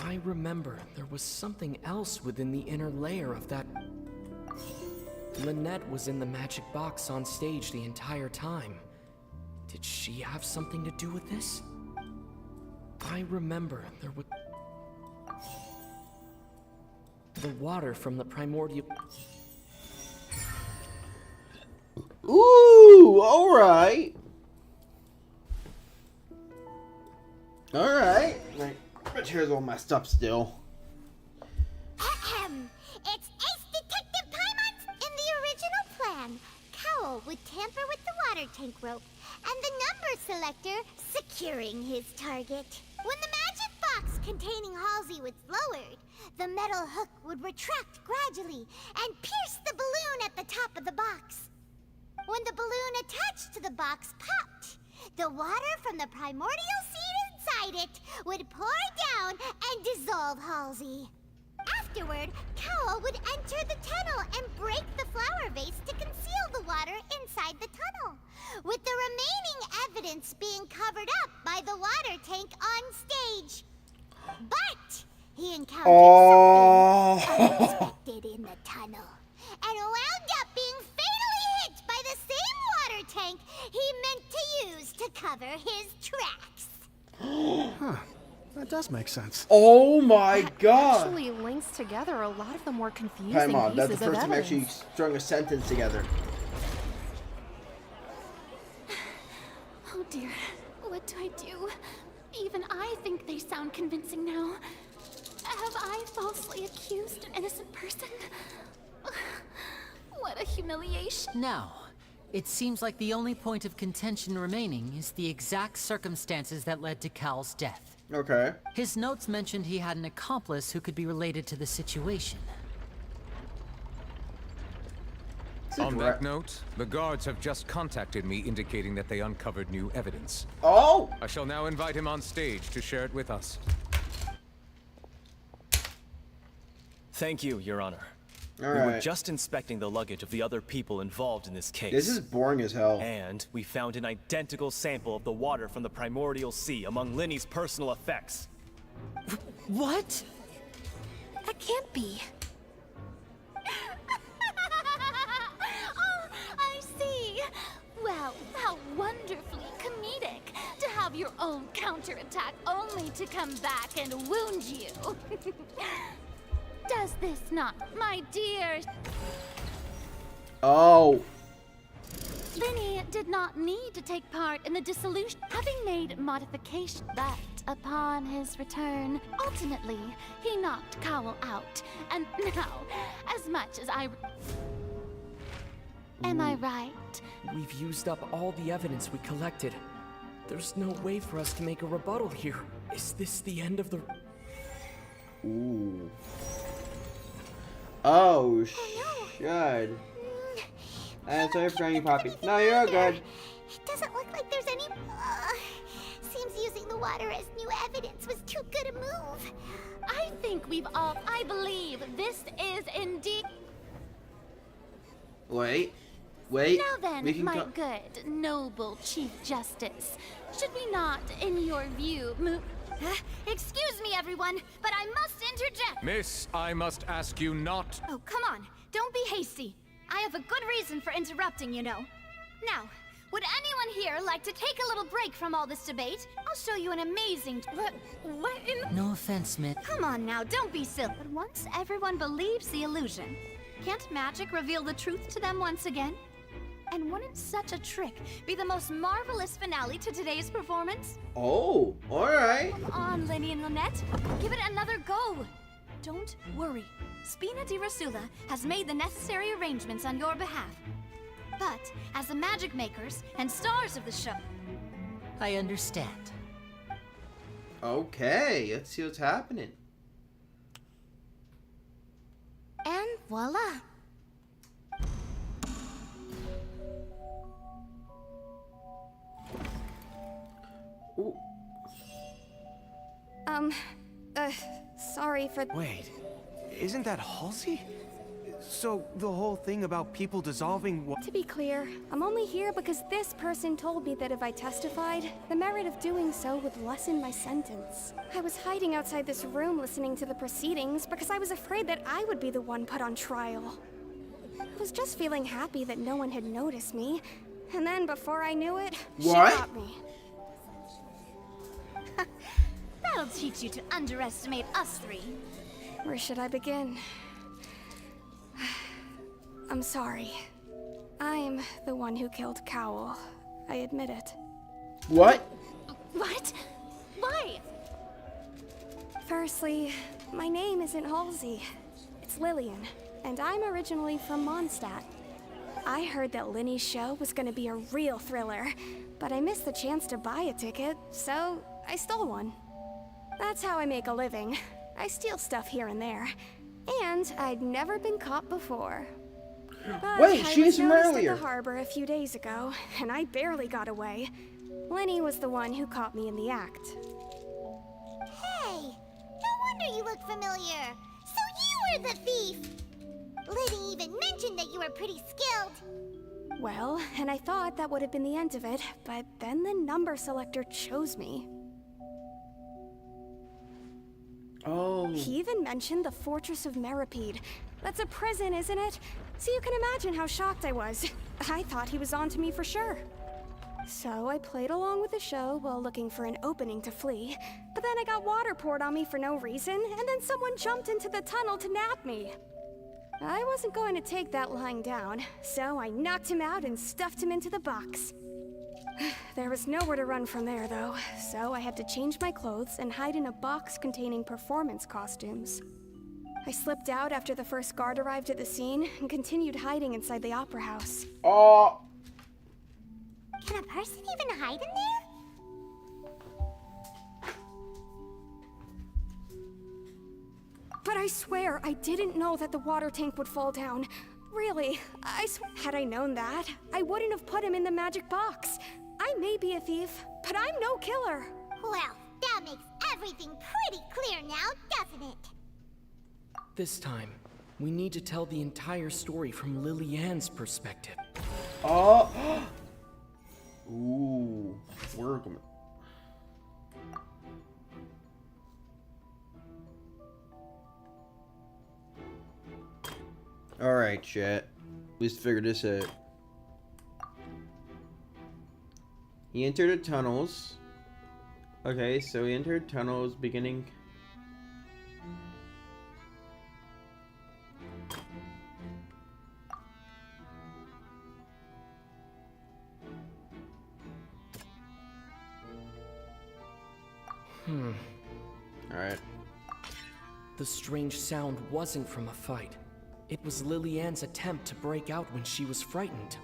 I remember there was something else within the inner layer of that... Lynette was in the magic box on stage the entire time. Did she have something to do with this? I remember there was... The water from the primordial... Ooh! Alright! Alright. My chair's all messed up still. It's Ace Detective Paimon! In the original plan, Cowell would tamper with the water tank rope and the number selector securing his target. When the magic box containing Halsey was lowered, the metal hook would retract gradually and pierce the balloon at the top of the box. When the balloon attached to the box popped, the water from the primordial seed inside it would pour down and dissolve Halsey. Afterward, Cowell would enter the tunnel and break the flower vase to conceal the water inside the tunnel, with the remaining evidence being covered up by the water tank on stage. But he encountered something unexpected in the tunnel, and wound up being fatally hit by the same water tank he meant to use to cover his tracks. Huh. That does make sense. Oh my god! Actually links together a lot of the more confusing Paimon, that's the pieces of first time I evidence. actually strung a sentence together. Oh dear, what do I do? Even I think they sound convincing now. Have I falsely accused an innocent person? What a humiliation. Now, it seems like the only point of contention remaining is the exact circumstances that led to Cal's death. Okay. His notes mentioned he had an accomplice who could be related to the situation. On that note, the guards have just contacted me indicating that they uncovered new evidence. Oh! I shall now invite him on stage to share it with us. Thank you, Your Honor. All we were right. just inspecting the luggage of the other people involved in this case. This is boring as hell. And we found an identical sample of the water from the primordial sea among Linny's personal effects. What? That can't be. Oh, I see. Well, how wonderfully comedic to have your own counterattack only to come back and wound you. Does this not, my dear? Oh. Linny did not need to take part in the dissolution, having made modifications, but upon his return, ultimately, he knocked Cowell out. And now, as much as I... Am I right? We've used up all the evidence we collected. There's no way for us to make a rebuttal here. Is this the end of the... Ooh. Oh, shit. And sorry for calling you Poppy. No, you're good. It doesn't look like there's any... seems using the water as new evidence was too good a move. I think we've all... I believe this is indeed... Wait. Now then, we can my good, noble Chief Justice, should we not, in your view, move... Excuse me, everyone, but I must interject. Miss, I must ask you not... Oh, come on. Don't be hasty. I have a good reason for interrupting, you know. Now, Would anyone here like to take a little break from all this debate? I'll show you an amazing... What in... No offense, Mitt. Come on now, don't be silly. But once everyone believes the illusion, can't magic reveal the truth to them once again? And wouldn't such a trick be the most marvelous finale to today's performance? Oh, alright. Come on, Lenny and Lynette. Give it another go. Don't worry. Spina di Rasula has made the necessary arrangements on your behalf. But, as the magic makers and stars of the show... I understand. Okay, let's see what's happening. And voila. Ooh. Sorry for... Wait, isn't that Halsey? So, the whole thing about people dissolving To be clear, I'm only here because this person told me that if I testified, the merit of doing so would lessen my sentence. I was hiding outside this room listening to the proceedings because I was afraid that I would be the one put on trial. I was just feeling happy that no one had noticed me, and then before I knew it, she got me. That'll teach you to underestimate us three. Where should I begin? I'm sorry. I'm the one who killed Cowell. I admit it. What? What? Why? Firstly, my name isn't Halsey. It's Lillian, and I'm originally from Mondstadt. I heard that Linny's show was gonna be a real thriller, but I missed the chance to buy a ticket, so I stole one. That's how I make a living. I steal stuff here and there. And I'd never been caught before. But Wait, I she's was from noticed earlier. at the harbor a few days ago, and I barely got away. Lenny was the one who caught me in the act. Hey, no wonder you look familiar. So you were the thief. Liddy even mentioned that you were pretty skilled. Well, and I thought that would have been the end of it, but then the number selector chose me. Oh. He even mentioned the Fortress of Meripede. That's a prison, isn't it? So you can imagine how shocked I was. I thought he was onto me for sure. So I played along with the show while looking for an opening to flee. But then I got water poured on me for no reason, and then someone jumped into the tunnel to nab me. I wasn't going to take that lying down, so I knocked him out and stuffed him into the box. There was nowhere to run from there, though, so I had to change my clothes and hide in a box containing performance costumes. I slipped out after the first guard arrived at the scene and continued hiding inside the opera house. Oh. Can a person even hide in there? But I swear, I didn't know that the water tank would fall down. Really, had I known that, I wouldn't have put him in the magic box. I may be a thief, but I'm no killer. Well, that makes everything pretty clear now, doesn't it? This time, we need to tell the entire story from Lillian's perspective. Oh. Ooh. We're gonna... Alright, chat. Let's figure this out. He entered the tunnels. Okay, so he entered tunnels beginning... Alright. The strange sound wasn't from a fight. It was Lillian's attempt to break out when she was frightened.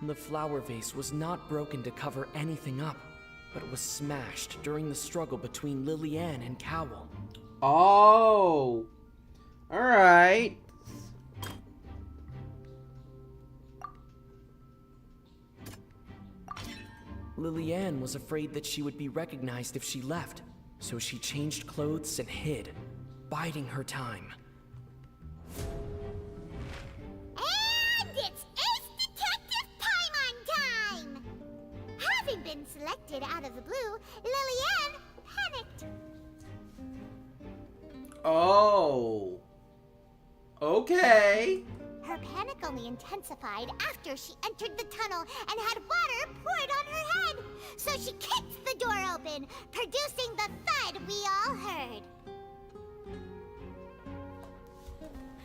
The flower vase was not broken to cover anything up, but was smashed during the struggle between Lillian and Cowell. Oh! Alright. Lillian was afraid that she would be recognized if she left, so she changed clothes and hid, biding her time. And it's Ace Detective Paimon time! Having been selected out of the blue, Lillian panicked. Oh. Okay. Her panic only intensified after she entered the tunnel and had water poured on her head. So she kicked the door open, producing the thud we all heard.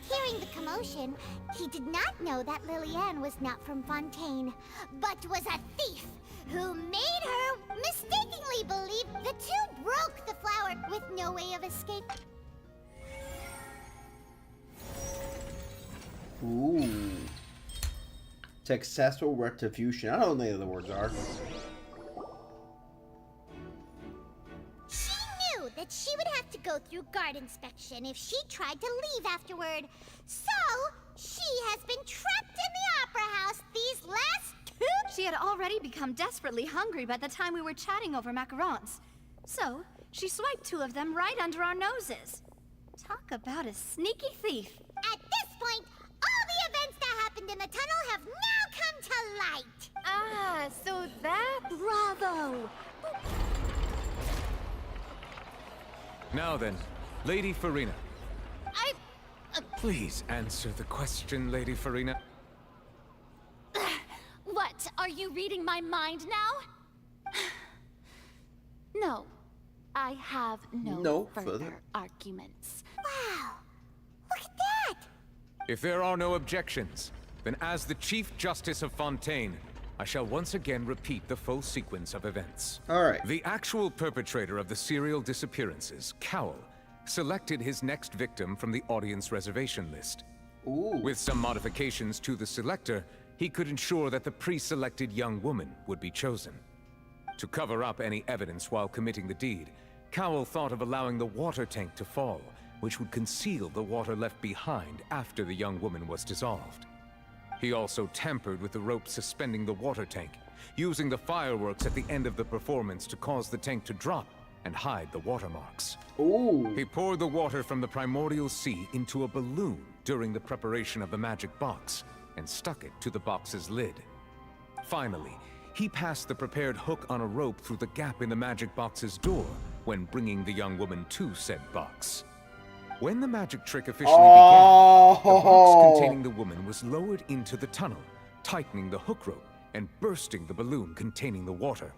Hearing the commotion, he did not know that Lillian was not from Fontaine, but was a thief who made her mistakenly believe the two broke the flower with no way of escape. Ooh. Successful retribution. I don't know what the words are. She knew that she would have to go through guard inspection if she tried to leave afterward. So, she has been trapped in the Opera House these last 2... She had already become desperately hungry by the time we were chatting over macarons. So, she swiped 2 of them right under our noses. Talk about a sneaky thief. At this point, all the events that happened in the tunnel have now come to light. Ah, so that... Bravo! Now then, Lady Farina. I... Please answer the question, Lady Farina. What? Are you reading my mind now? No. I have no further arguments. Wow! Look at that! If there are no objections, then as the Chief Justice of Fontaine, I shall once again repeat the full sequence of events. Alright. The actual perpetrator of the serial disappearances, Cowell, selected his next victim from the audience reservation list. Ooh. With some modifications to the selector, he could ensure that the pre-selected young woman would be chosen. To cover up any evidence while committing the deed, Cowell thought of allowing the water tank to fall, which would conceal the water left behind after the young woman was dissolved. He also tampered with the rope suspending the water tank, using the fireworks at the end of the performance to cause the tank to drop and hide the watermarks. Ooh. He poured the water from the primordial sea into a balloon during the preparation of the magic box and stuck it to the box's lid. Finally, he passed the prepared hook on a rope through the gap in the magic box's door when bringing the young woman to said box. When the magic trick officially began, the box containing the woman was lowered into the tunnel, tightening the hook rope and bursting the balloon containing the water.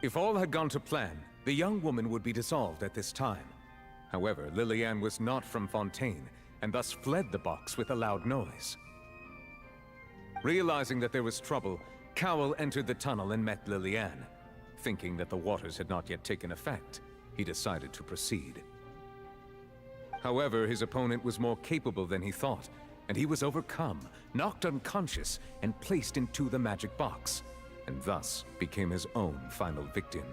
If all had gone to plan, the young woman would be dissolved at this time. However, Lillian was not from Fontaine, and thus fled the box with a loud noise. Realizing that there was trouble, Cowell entered the tunnel and met Lillian. Thinking that the waters had not yet taken effect, he decided to proceed. However, his opponent was more capable than he thought, and he was overcome, knocked unconscious, and placed into the magic box, and thus became his own final victim.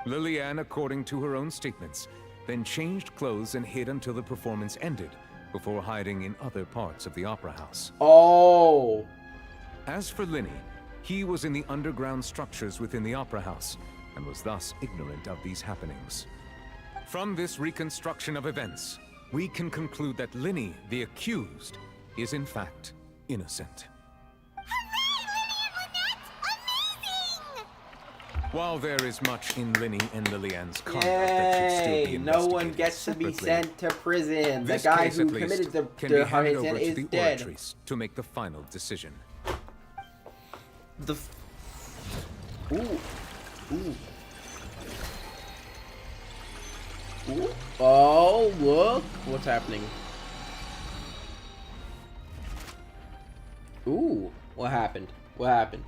Lillian, according to her own statements, then changed clothes and hid until the performance ended, before hiding in other parts of the opera house. Oh! As for Linny, he was in the underground structures within the opera house, and was thus ignorant of these happenings. From this reconstruction of events, we can conclude that Linny, the accused, is in fact innocent. While there is much in Linny and Lillian's conduct that should still be investigated no one gets to be sent to prison. The guy who committed the homicide is the dead. Oratrice to make the final decision. The ooh. Oh, look what's happening. Ooh, what happened? What happened?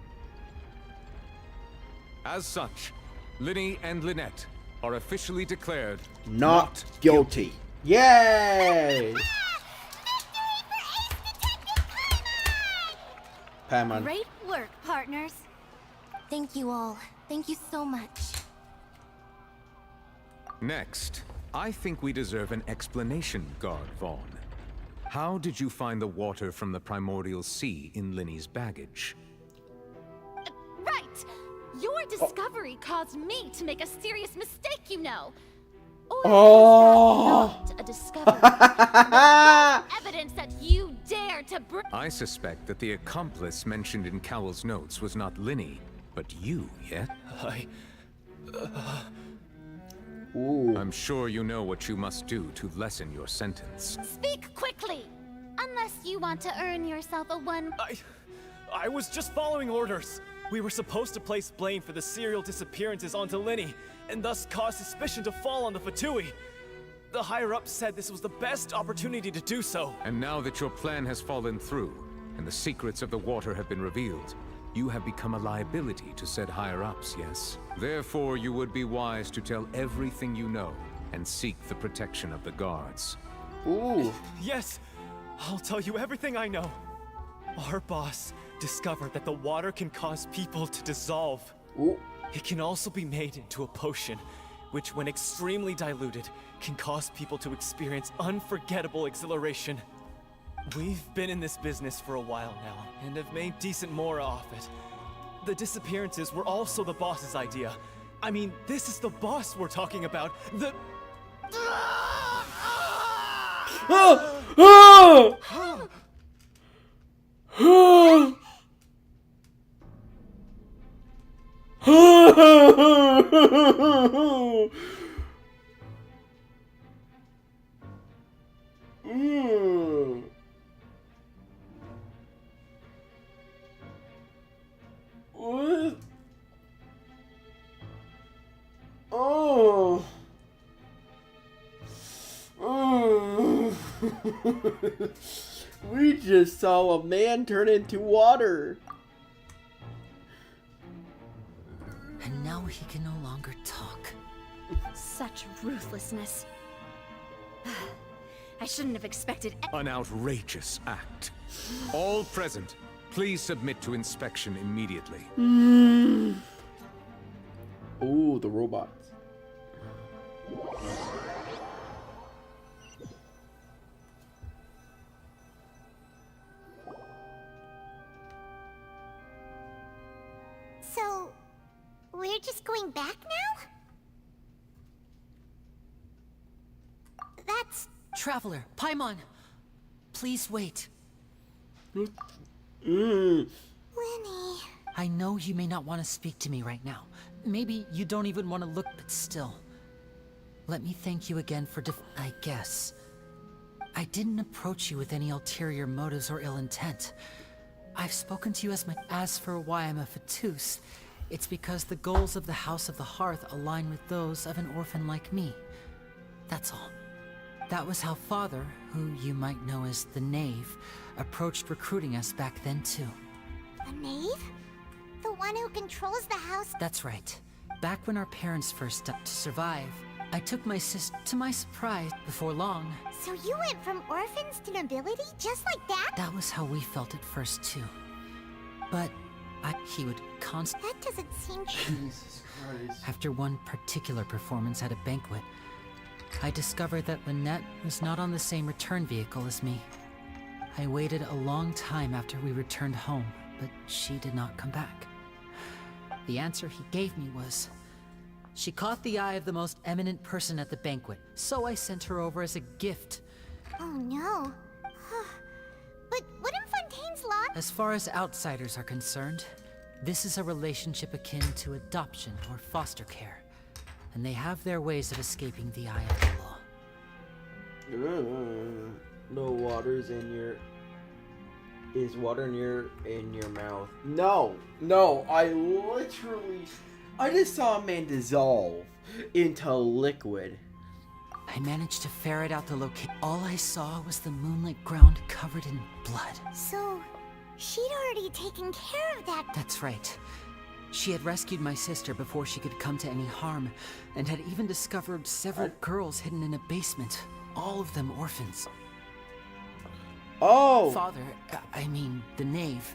As such, Linny and Lynette are officially declared Not guilty. Yay! Paimon. Great work, partners. Thank you all. Thank you so much. Next, I think we deserve an explanation, Guard Vaughn. How did you find the water from the primordial sea in Linny's baggage? Right! Your discovery caused me to make a serious mistake, you know. Or Oh! is that not a discovery? Evidence that you dare to bring. I suspect that the accomplice mentioned in Cowell's notes was not Linny, but you, yet? Ooh. I'm sure you know what you must do to lessen your sentence. Speak quickly! Unless you want to earn yourself a one... I was just following orders. We were supposed to place blame for the serial disappearances onto Linny, and thus cause suspicion to fall on the Fatui. The higher-ups said this was the best opportunity to do so. And now that your plan has fallen through, and the secrets of the water have been revealed, you have become a liability to said higher-ups, yes? Therefore, you would be wise to tell everything you know, and seek the protection of the guards. Ooh. Yes, I'll tell you everything I know. Our boss discovered that the water can cause people to dissolve. Ooh. It can also be made into a potion, which when extremely diluted, can cause people to experience unforgettable exhilaration. We've been in this business for a while now, and have made decent mora off it. The disappearances were also the boss's idea. I mean, this is the boss we're talking about. The... What? Oh. Oh. We just saw a man turn into water. And now he can no longer talk. Such ruthlessness. I shouldn't have expected... An outrageous act. All present, please submit to inspection immediately. Ooh, the robots. So, we're just going back now? That's... Traveler, Paimon, please wait. Winnie... I know you may not want to speak to me right now. Maybe you don't even want to look, but still. Let me thank you again for I guess. I didn't approach you with any ulterior motives or ill intent. I've spoken to you as my... As for why I'm a Fatus, it's because the goals of the House of the Hearth align with those of an orphan like me. That's all. That was how Father, who you might know as the Knave, approached recruiting us back then too. The Knave? The one who controls the house? That's right. Back when our parents first died to survive, I took my sister to my surprise before long. So you went from orphans to nobility just like that? That was how we felt at first too. But he would constantly... That doesn't seem Jesus Christ. After one particular performance at a banquet, I discovered that Lynette was not on the same return vehicle as me. I waited a long time after we returned home, but she did not come back. The answer he gave me was, she caught the eye of the most eminent person at the banquet, so I sent her over as a gift. Oh no. But wouldn't Fontaine's law... As far as outsiders are concerned, this is a relationship akin to adoption or foster care, and they have their ways of escaping the eye of the law. No water's in your... Is water in your mouth? No, I just saw a man dissolve into liquid. I managed to ferret out the location. All I saw was the moonlit ground covered in blood. So, she'd already taken care of that. That's right. She had rescued my sister before she could come to any harm, and had even discovered several girls hidden in a basement, all of them orphans. Oh! Father, I mean, the Knave,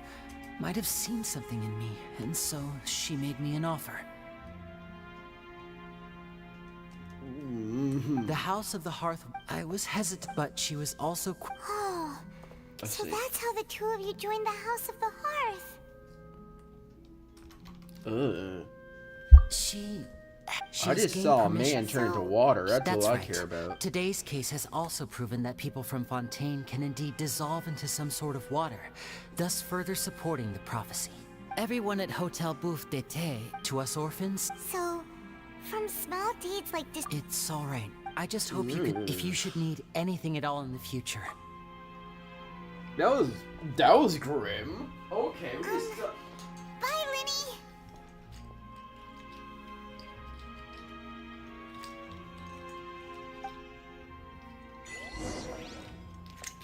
might have seen something in me, and so she made me an offer. The House of the Hearth, I was hesitant, but she was also... Oh, so that's how the two of you joined the House of the Hearth. I just saw a man turn into water. That's all I care about. Today's case has also proven that people from Fontaine can indeed dissolve into some sort of water, thus further supporting the prophecy. Everyone at Hotel Bouffe d'été, to us orphans... So, From small deeds like this. It's all right. I just hope you could, if you should need anything at all in the future. That was grim. Okay, we just. Bye, Lenny.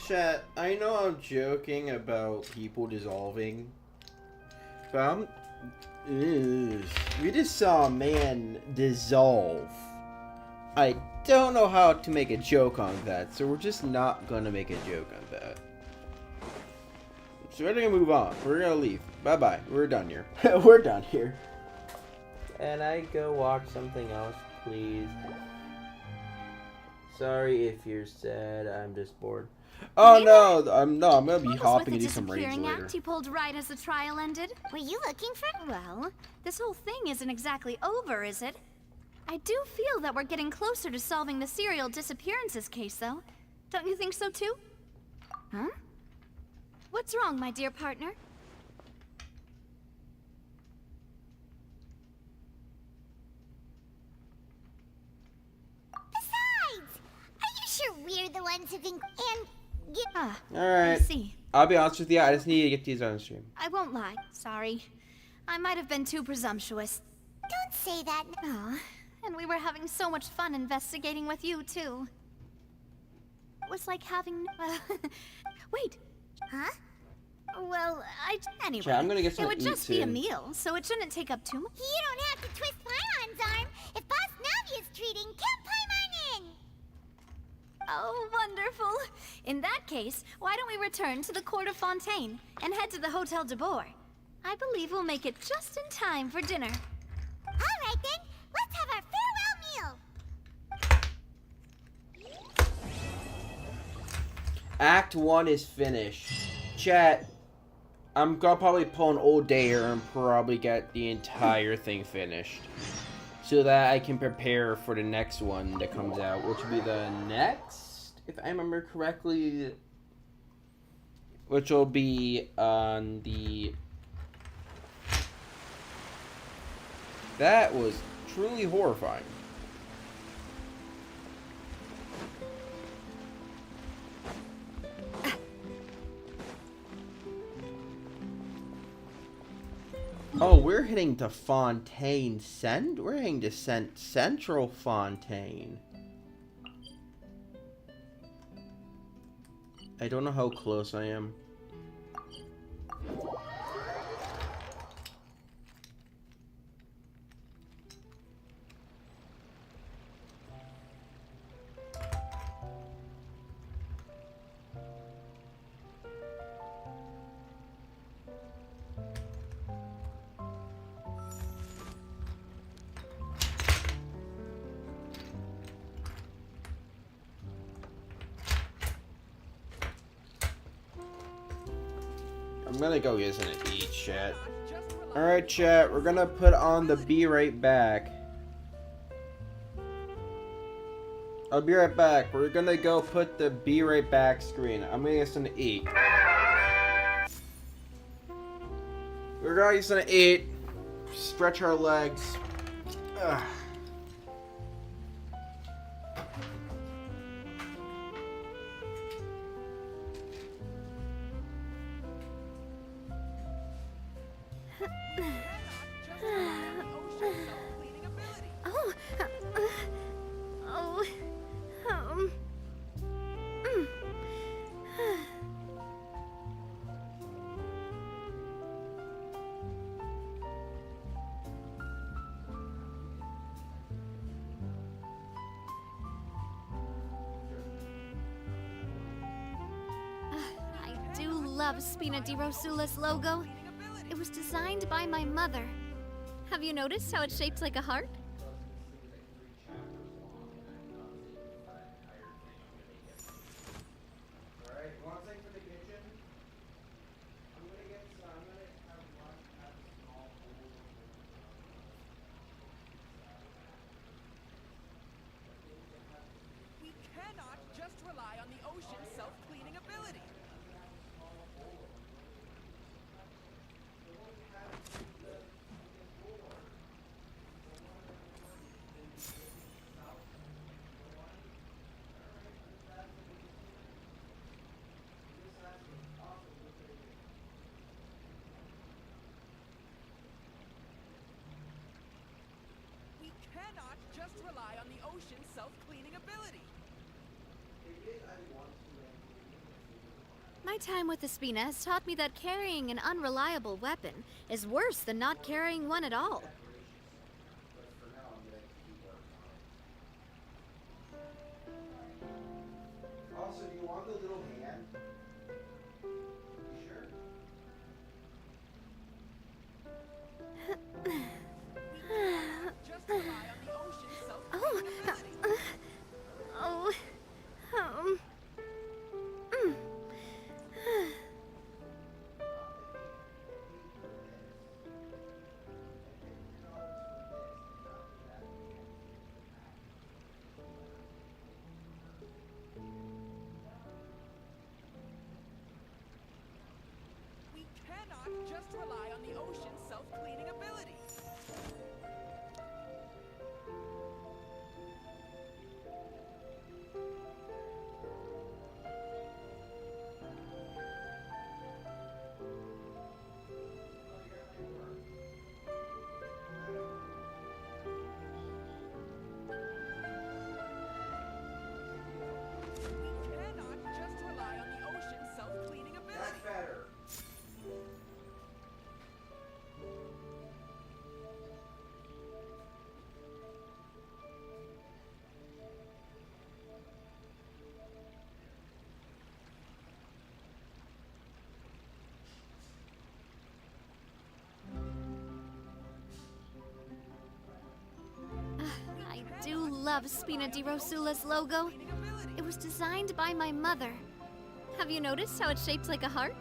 Chat, I know I'm joking about people dissolving, but we just saw a man dissolve. I don't know how to make a joke on that, so we're just not gonna make a joke on that. So we're gonna move on. We're gonna leave. Bye bye. We're done here. We're done here. Can I go watch something else, please? Sorry if you're sad. I'm just bored. Oh no! I'm gonna be hopping into some rage later. Act you pulled right as the trial ended. Were you looking for? Well, this whole thing isn't exactly over, is it? I do feel that we're getting closer to solving the serial disappearances case, though. Don't you think so too? Huh? What's wrong, my dear partner? Besides, are you sure we're the ones who can get? Alright. I see. I'll be honest with you, I just need to get these on stream. I won't lie. Sorry. I might have been too presumptuous. Don't say that. Aw, and we were having so much fun investigating with you, too. It was like having... wait. Huh? Well, anyway, Chat, I'm gonna get it some would eat just be a soon. meal, so it shouldn't take up too much. You don't have to twist Paimon's arm. If Boss Navia's treating, count Paimon in. Oh, wonderful. In that case, why don't we return to the Court of Fontaine and head to the Hotel de Boer? I believe we'll make it just in time for dinner. All right, then. Let's have our farewell meal. Act 1 is finished. Chat, I'm gonna probably pull an old day here and probably get the entire thing finished. So that I can prepare for the next one that comes out, which will be the next, if I remember correctly, which will be on the... That was truly horrifying. Oh, we're heading to Fontaine We're heading to Central Fontaine. I don't know how close I am. I'm gonna go get something to eat, chat. Alright, chat, we're gonna put on the Be Right Back. I'll be right back. We're gonna go put the Be Right Back screen. I'm gonna get something to eat. We're gonna get something to eat. Stretch our legs. Ugh. Love Spina di Rosula's logo. It was designed by my mother. Have you noticed how it's shaped like a heart? We cannot just rely on the ocean's self-cleaning ability. My time with the Spina has taught me that carrying an unreliable weapon is worse than not carrying one at all. Also, do you want the little hand? Sure. Just rely on the ocean's self-cleaning Oh, ability. oh, um, We cannot just rely on the ocean's self-cleaning ability. We cannot just rely on the ocean's self-cleaning ability. That's better. I do love Spina di Rosula's logo. It was designed by my mother. Have you noticed how it's shaped like a heart?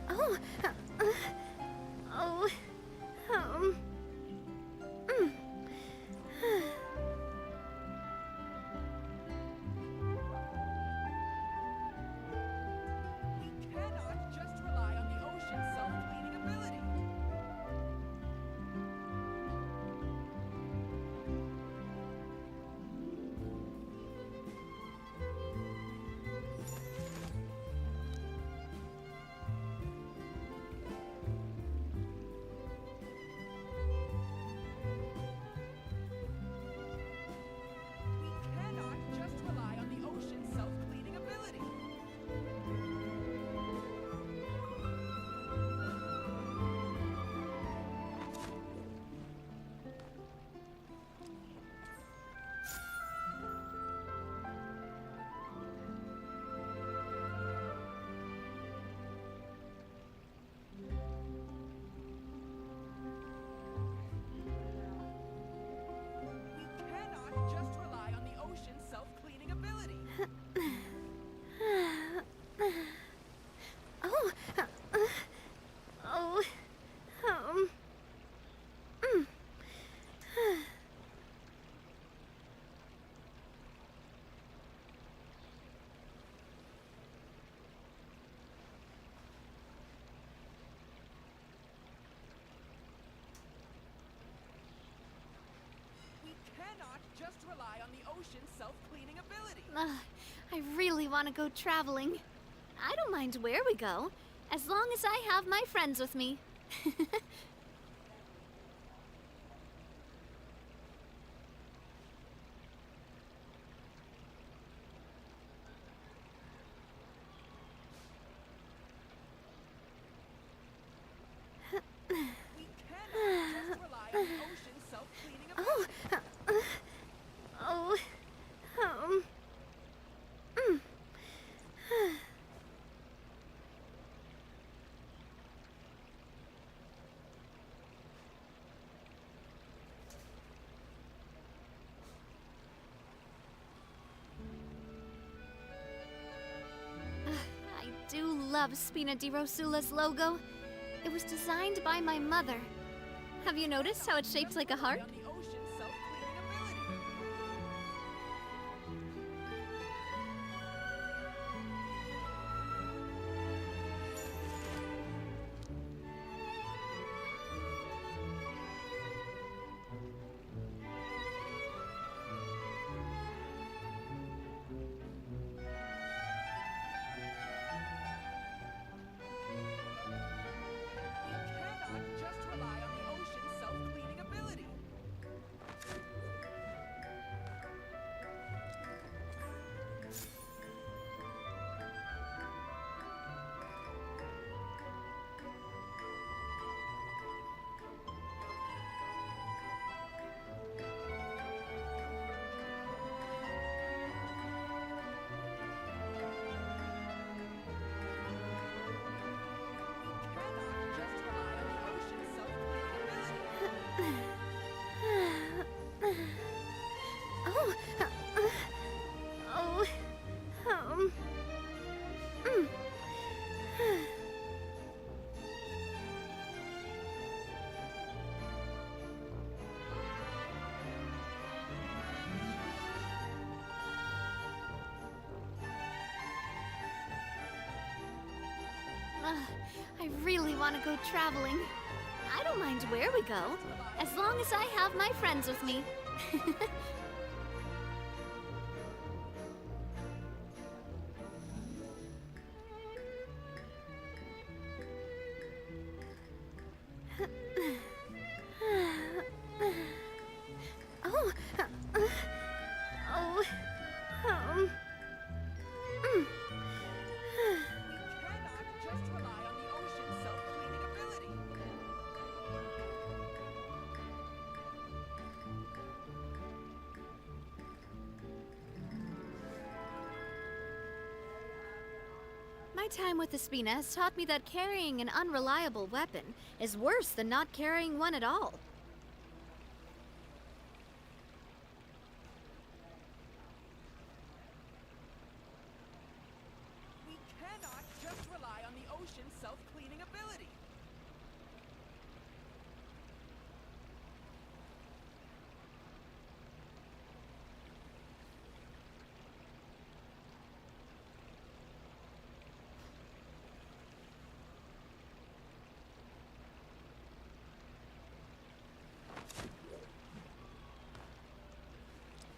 oh, oh, um, mm. We cannot just rely on the ocean's self-cleaning ability. We cannot just rely on the ocean's self-cleaning ability. We cannot just rely on the ocean's self-cleaning ability. oh, oh, mm. We cannot just rely on the ocean's self-cleaning ability. I really want to go traveling. I don't mind where we go, as long as I have my friends with me. We cannot just rely on the ocean's self-cleaning oh, ability. oh, mm. I do love Spina di Rosula's logo. It was designed by my mother. Have you noticed how it's shaped like a heart? On the ocean's self-cleaning ability. We cannot just rely on the ocean's self-cleaning ability. I really want to go traveling. I don't mind where we go, as long as I have my friends with me. Oh, oh, um, mm. Just rely on the ocean's self-cleaning ability. My time with the Spina has taught me that carrying an unreliable weapon is worse than not carrying one at all. We cannot just rely on the ocean's self-cleaning ability.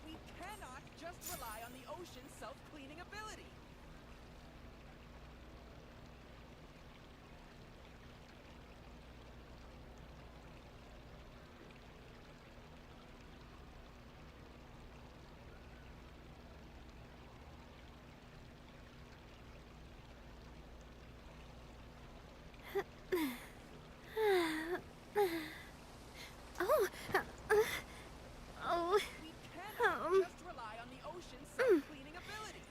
We cannot just rely on the ocean's self-cleaning ability. Oh, oh, We cannot just rely on the ocean's self-cleaning ability.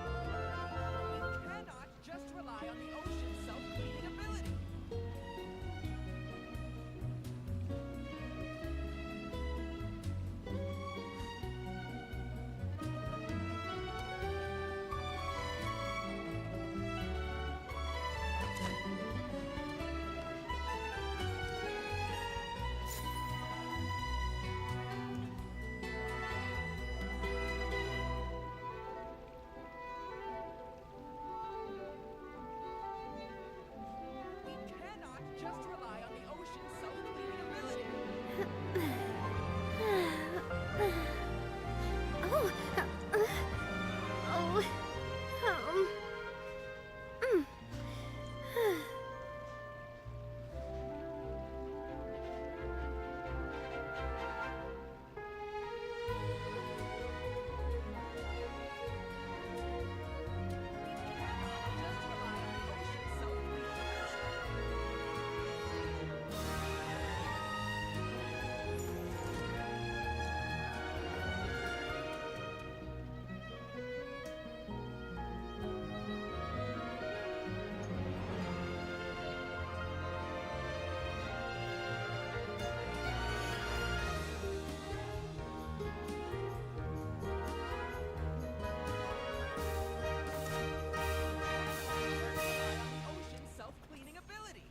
We cannot just rely on the ocean's self-cleaning ability. We cannot just rely on the ocean's self-cleaning ability. oh, oh, mm. Ocean's self-cleaning ability.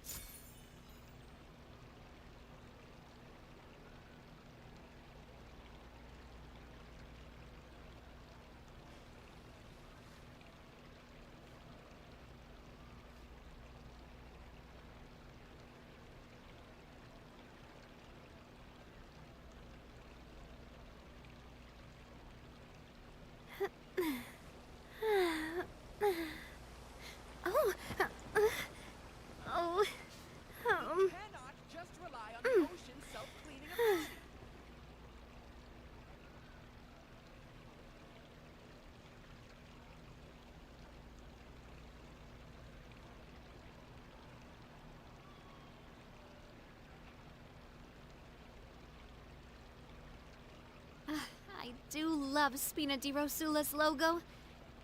Oh, oh, We cannot just rely on the ocean's self-cleaning ability. I do love Spina di Rosula's logo.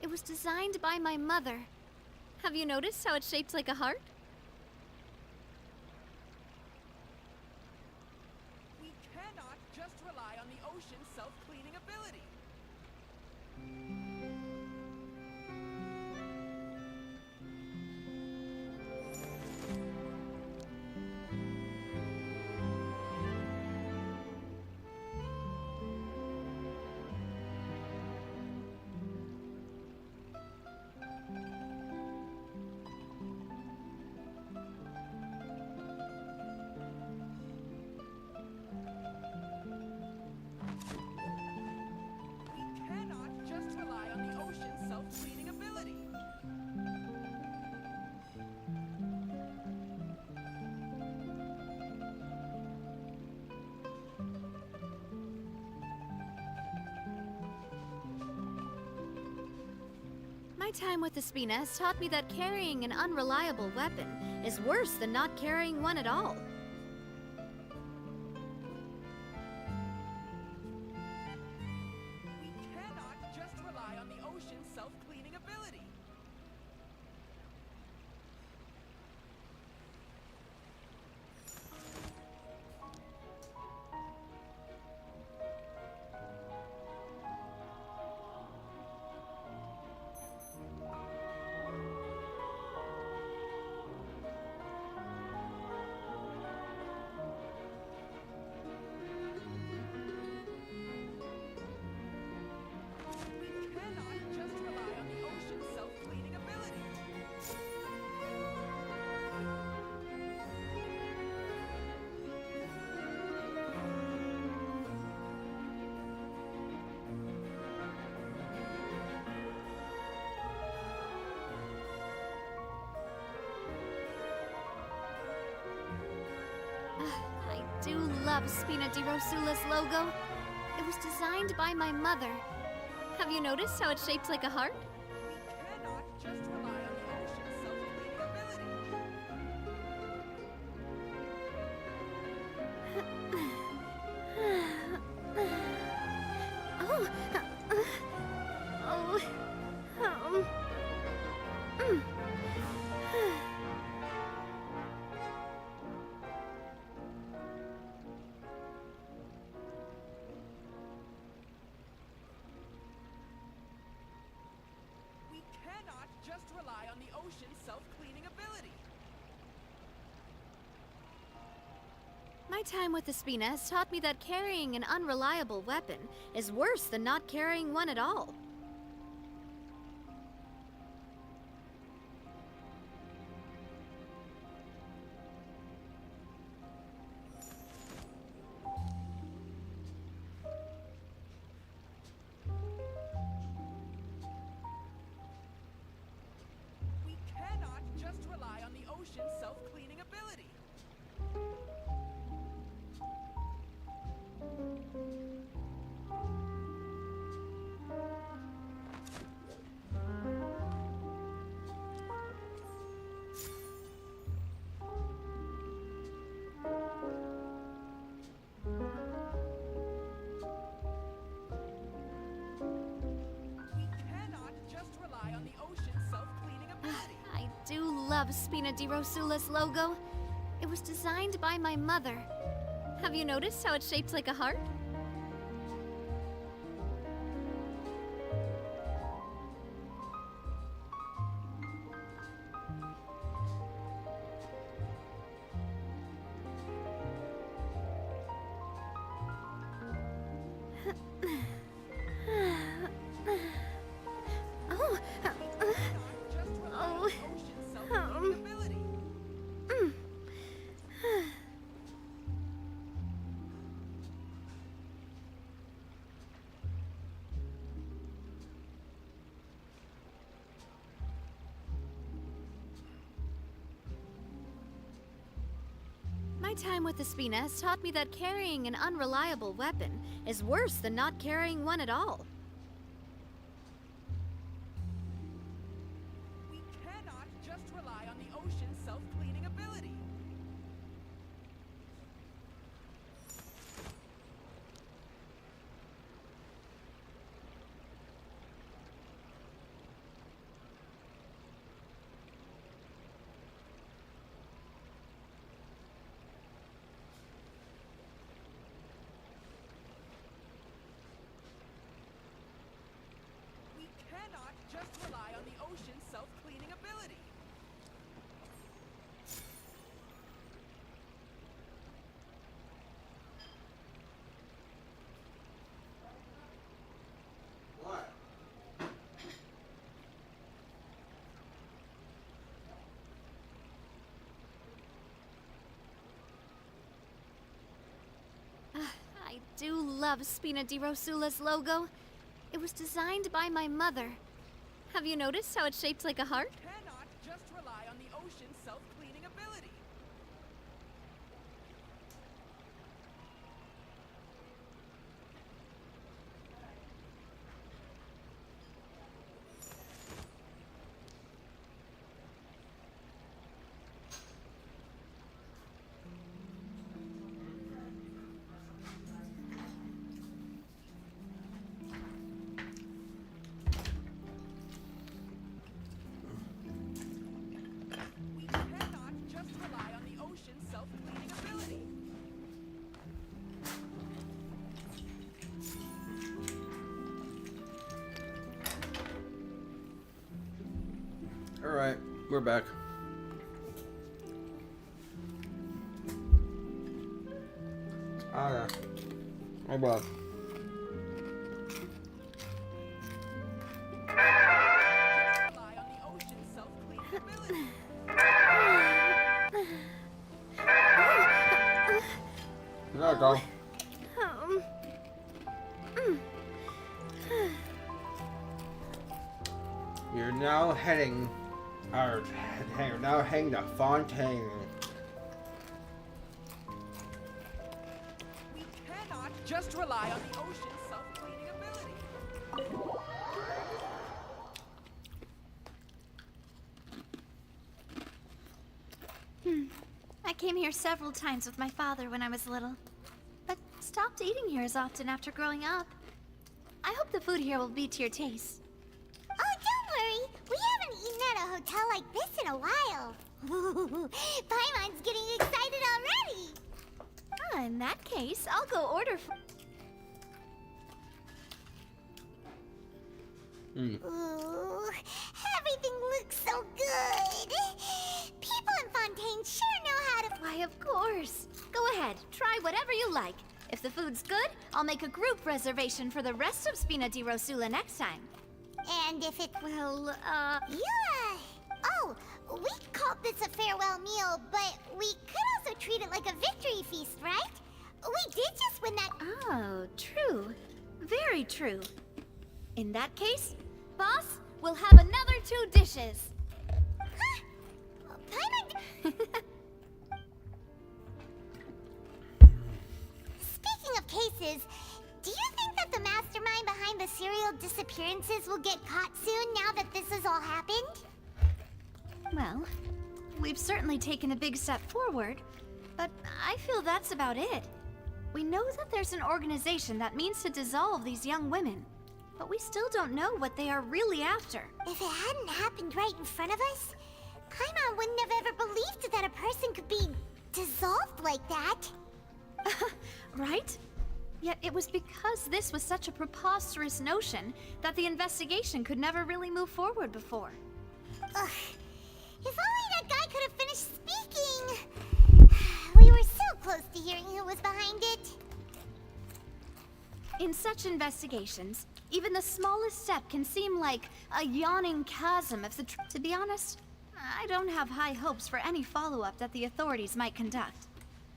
It was designed by my mother. Have you noticed how it's shaped like a heart? We cannot ocean's self-cleaning ability. We cannot just rely on the ocean's self-cleaning ability. My time with the Spina has taught me that carrying an unreliable weapon is worse than not carrying one at all. We cannot just rely on the ocean's self-cleaning ability. We cannot just rely on the ocean's self-cleaning ability. I do love Spina di Rosula's logo. It was designed by my mother. Have you noticed how it's shaped like a heart? We cannot just rely on the ocean's self-cleaning ability. Oh. Oh. Mm. We cannot just rely on the ocean's self-cleaning ability. My time with the Spina has taught me that carrying an unreliable weapon is worse than not carrying one at all. We cannot just rely on the ocean's self-cleaning ability. We cannot just rely on the ocean's self-cleaning ability. I do love Spina di Rosula's logo. It was designed by my mother. Have you noticed how it's shaped like a heart? Oh. Just rely on the ocean's self-cleaning ability. My time with the Spina has taught me that carrying an unreliable weapon is worse than not carrying one at all. We cannot just rely on the ocean's self-cleaning ability. do love Spina di Rosula's logo. It was designed by my mother. Have you noticed how it's shaped like a heart? Cannot just rely on the ocean's self-cleaning ability. We cannot just rely on the ocean's self-cleaning ability. Alright, we're back. Alright. We're back. Rely on the ocean's self-cleaning ability. There you go. You're now heading to Fontaine. We cannot just rely on the ocean's self-cleaning ability. I came here several times with my father when I was little, but stopped eating here as often after growing up. I hope the food here will be to your taste. Oh, don't worry. We haven't eaten at a hotel like this in a while. Paimon's getting excited already. Ah, in that case, I'll go order for... Ooh, everything looks so good. People in Fontaine sure know how to... Why, of course. Go ahead, try whatever you like. If the food's good, I'll make a group reservation for the rest of Spina di Rosula next time. And if it... Well, Yeah. Oh, we called this a farewell meal, but we could also treat it like a victory feast, right? We did just win that... Oh, true. Very true. In that case, boss, we'll have another 2 dishes. Speaking of cases, do you think that the mastermind behind the serial disappearances will get caught soon now that this has all happened? Well, we've certainly taken a big step forward, but I feel that's about it. We know that there's an organization that means to dissolve these young women, but we still don't know what they are really after. If it hadn't happened right in front of us, Paimon wouldn't have ever believed that a person could be dissolved like that. Right? Yet it was because this was such a preposterous notion that the investigation could never really move forward before. Ugh. If only that guy could have finished speaking. We were so close to hearing who was behind it. In such investigations, even the smallest step can seem like a yawning chasm if the To be honest, I don't have high hopes for any follow-up that the authorities might conduct.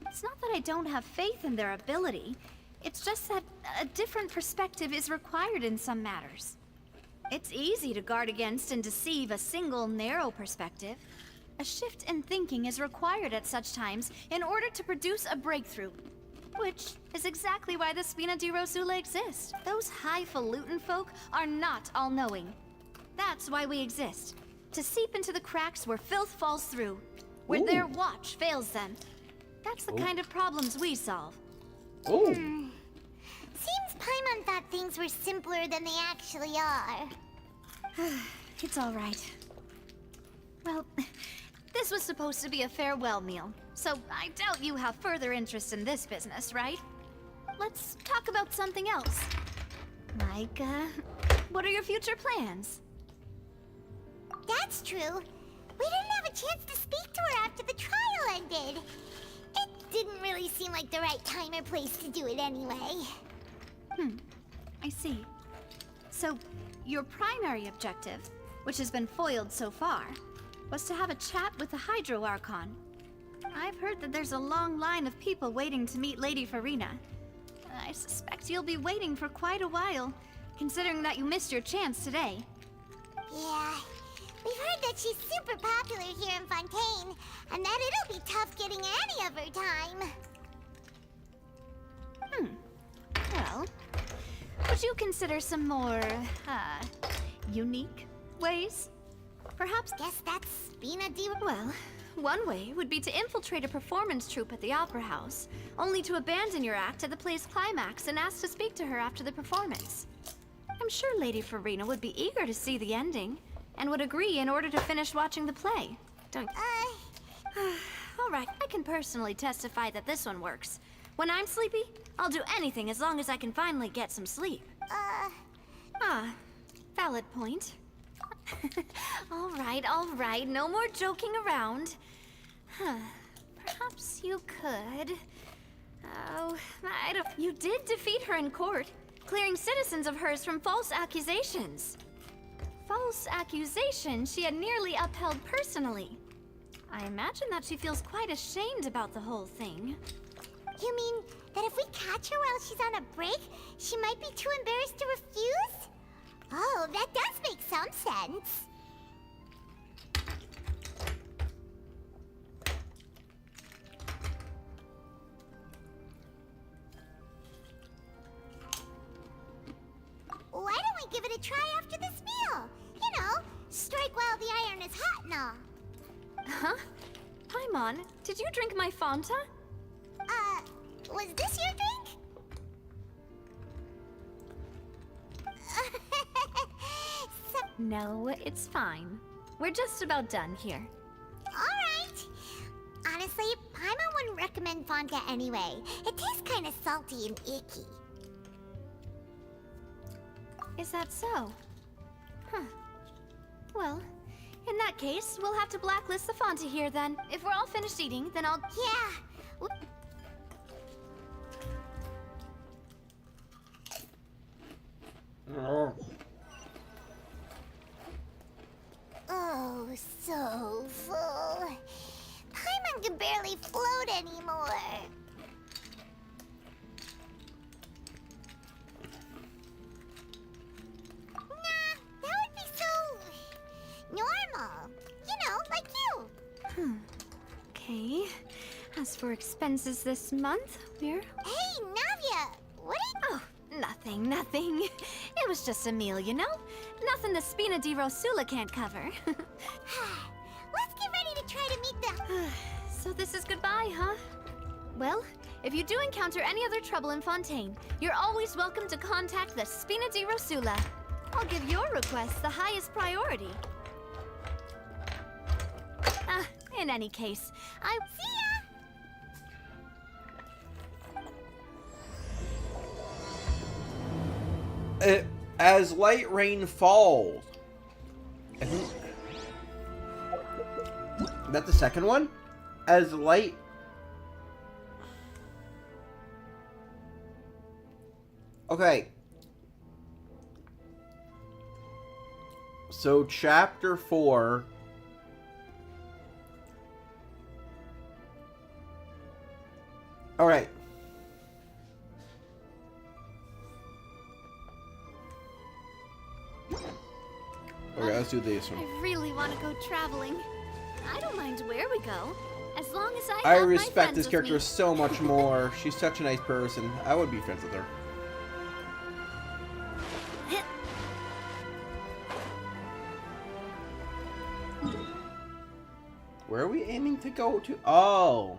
It's not that I don't have faith in their ability. It's just that a different perspective is required in some matters. It's easy to guard against and deceive a single narrow perspective. A shift in thinking is required at such times in order to produce a breakthrough. Which is exactly why the Spina di Rosula exists. Those highfalutin folk are not all-knowing. That's why we exist. To seep into the cracks where filth falls through. Where their watch fails them. That's the kind of problems we solve. Seems Paimon thought things were simpler than they actually are. It's all right. Well, this was supposed to be a farewell meal, so I doubt you have further interest in this business, right? Let's talk about something else. Like, what are your future plans? That's true. We didn't have a chance to speak to her after the trial ended. It didn't really seem like the right time or place to do it anyway. I see. So, your primary objective, which has been foiled so far, was to have a chat with the Hydro Archon. I've heard that there's a long line of people waiting to meet Lady Farina. I suspect you'll be waiting for quite a while, considering that you missed your chance today. Yeah, we've heard that she's super popular here in Fontaine, and that it'll be tough getting any of her time. Well, would you consider some more, unique ways? Perhaps. Guess that's Spina di... Well, one way would be to infiltrate a performance troupe at the Opera House, only to abandon your act at the play's climax and ask to speak to her after the performance. I'm sure Lady Farina would be eager to see the ending, and would agree in order to finish watching the play. Don't... Alright, I can personally testify that this one works. When I'm sleepy, I'll do anything as long as I can finally get some sleep. Valid point. Alright, no more joking around. Perhaps you could... Oh, I don't... You did defeat her in court, clearing citizens of hers from false accusations. False accusations she had nearly upheld personally. I imagine that she feels quite ashamed about the whole thing. You mean that if we catch her while she's on a break, she might be too embarrassed to refuse? Oh, that does make some sense. Why don't we give it a try after this meal? You know, strike while the iron is hot and all. Huh? Paimon, did you drink my Fanta? Was this your drink? No, it's fine. We're just about done here. Alright. Honestly, Paimon wouldn't recommend Fanta anyway. It tastes kind of salty and icky. Is that so? Huh. Well, in that case, we'll have to blacklist the Fanta here then. If we're all finished eating, then I'll... Yeah. Oh, so full. Paimon can barely float anymore. Nah, that would be so... normal. You know, like you. Okay. As for expenses this month, we're... Hey, Navia! What are you... Oh, nothing. It was just a meal, you know? Nothing the Spina di Rosula can't cover. Let's get ready to try to meet the... So this is goodbye, huh? Well, if you do encounter any other trouble in Fontaine, you're always welcome to contact the Spina di Rosula. I'll give your request the highest priority. In any case, I... See ya! As light rain falls. I think... Is that the second one? As light... Okay. So, chapter 4... Alright. Okay, let's do this one. I really want to go traveling. I don't mind where we go, as long as I have my respect friends this with character me. so much more. She's such a nice person. I would be friends with her. Where are we aiming to go to? Oh.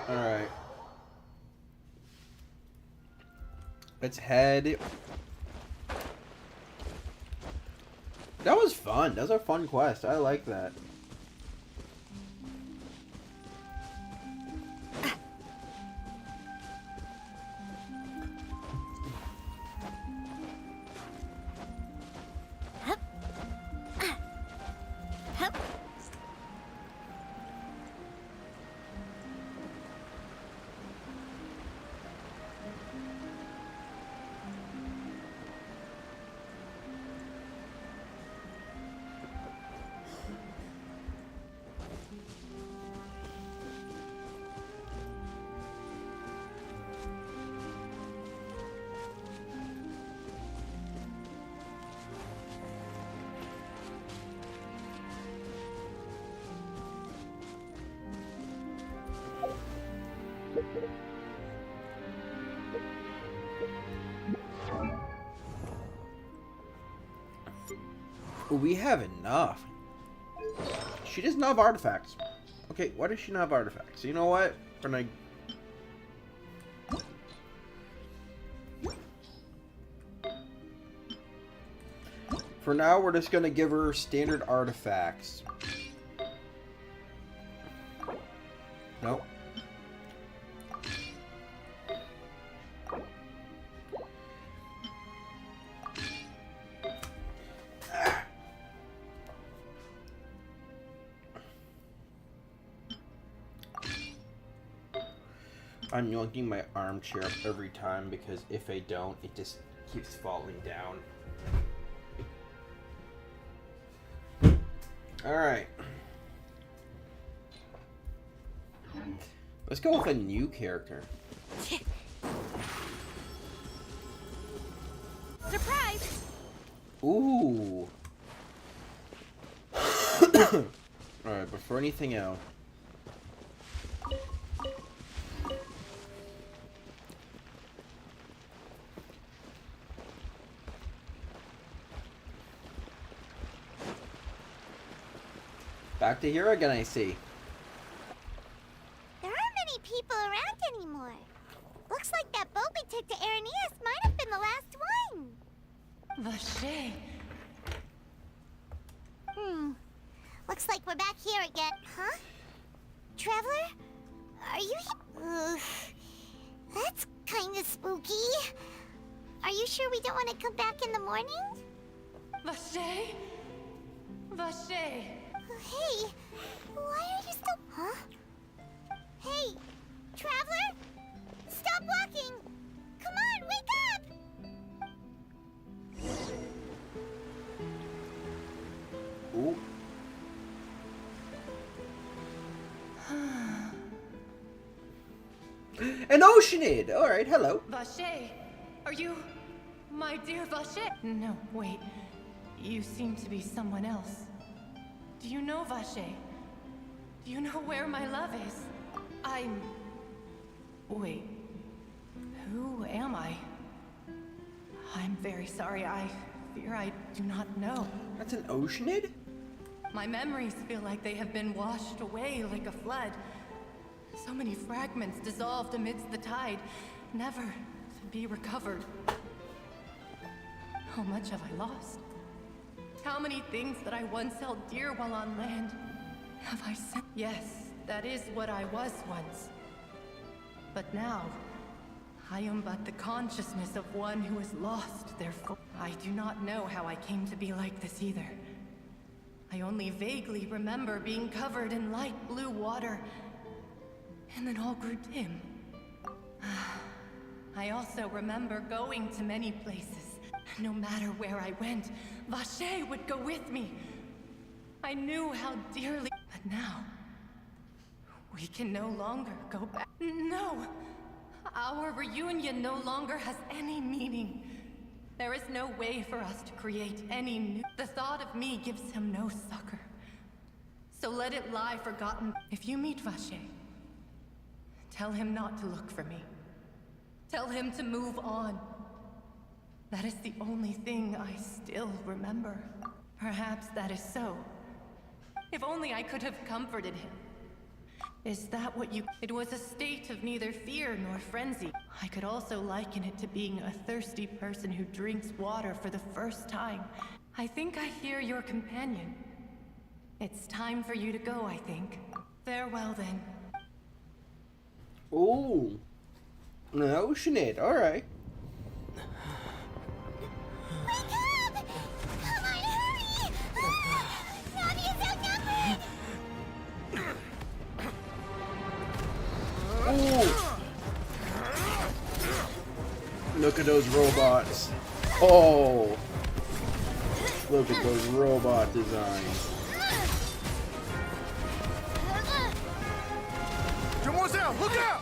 Alright. Let's head. That was fun. That was a fun quest. I like that. We have enough. She doesn't have artifacts. Okay, why does she not have artifacts? You know what? We're gonna... For now, we're just gonna give her standard artifacts. Nope. I'm yanking my armchair up every time because if I don't, it just keeps falling down. Alright. Let's go with a new character. Surprise! Ooh. Alright, before anything else. Back to here again, I see. There aren't many people around anymore. Looks like that boat we took to Araneas might have been the last one. Vache. Looks like we're back here again. Huh? Traveler? Are you here? That's kind of spooky. Are you sure we don't want to come back in the morning? Vache? Vache. Hey, why are you still... Huh? Hey, Traveler? Stop walking! Come on, wake up! Ooh. An Oceanid! Alright, hello. Vache, are you my dear Vache? No, wait. You seem to be someone else. Do you know Vache? Do you know where my love is? Wait. Who am I? I'm very sorry. I fear I do not know. That's an Oceanid? My memories feel like they have been washed away like a flood. So many fragments dissolved amidst the tide, never to be recovered. How much have I lost? How many things that I once held dear while on land have I sent? Yes, that is what I was once. But now, I am but the consciousness of one who is lost, therefore. I do not know how I came to be like this either. I only vaguely remember being covered in light blue water, and then all grew dim. I also remember going to many places. No matter where I went, Vache would go with me. I knew how dearly... But now, we can no longer go back. No! Our reunion no longer has any meaning. There is no way for us to create any new... The thought of me gives him no succor. So let it lie forgotten. If you meet Vache, tell him not to look for me. Tell him to move on. That is the only thing I still remember. Perhaps that is so. If only I could have comforted him. Is that what you... It was a state of neither fear nor frenzy. I could also liken it to being a thirsty person who drinks water for the first time. I think I hear your companion. It's time for you to go, I think. Farewell, then. Ooh. An Oceanid, alright. Look at those robots. Oh. Look at those robot designs. Demoiselle, look out!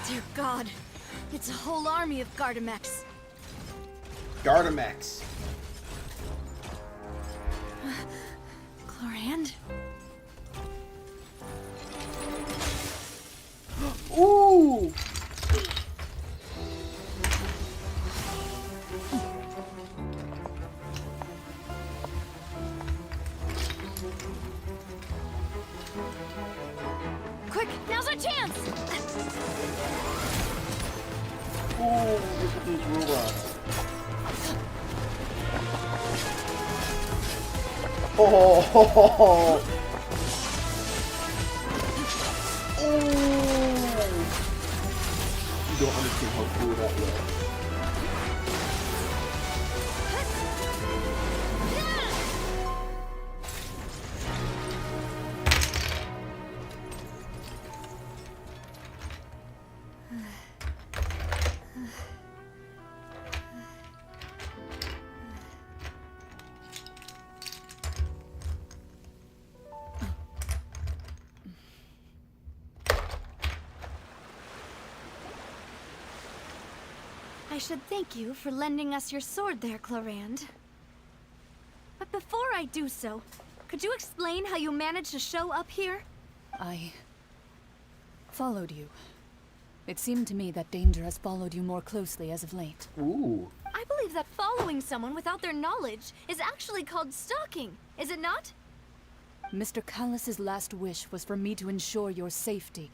Dear God, it's a whole army of Gardamex. Gardamex. Chlorand? Ooh! chance! Ooh, look at these robots. Oh, ho, ho, ho. You don't understand how cool that was. I should thank you for lending us your sword there, Clorand. But before I do so, could you explain how you managed to show up here? I followed you. It seemed to me that danger has followed you more closely as of late. Ooh. I believe that following someone without their knowledge is actually called stalking, is it not? Mr. Callus's last wish was for me to ensure your safety,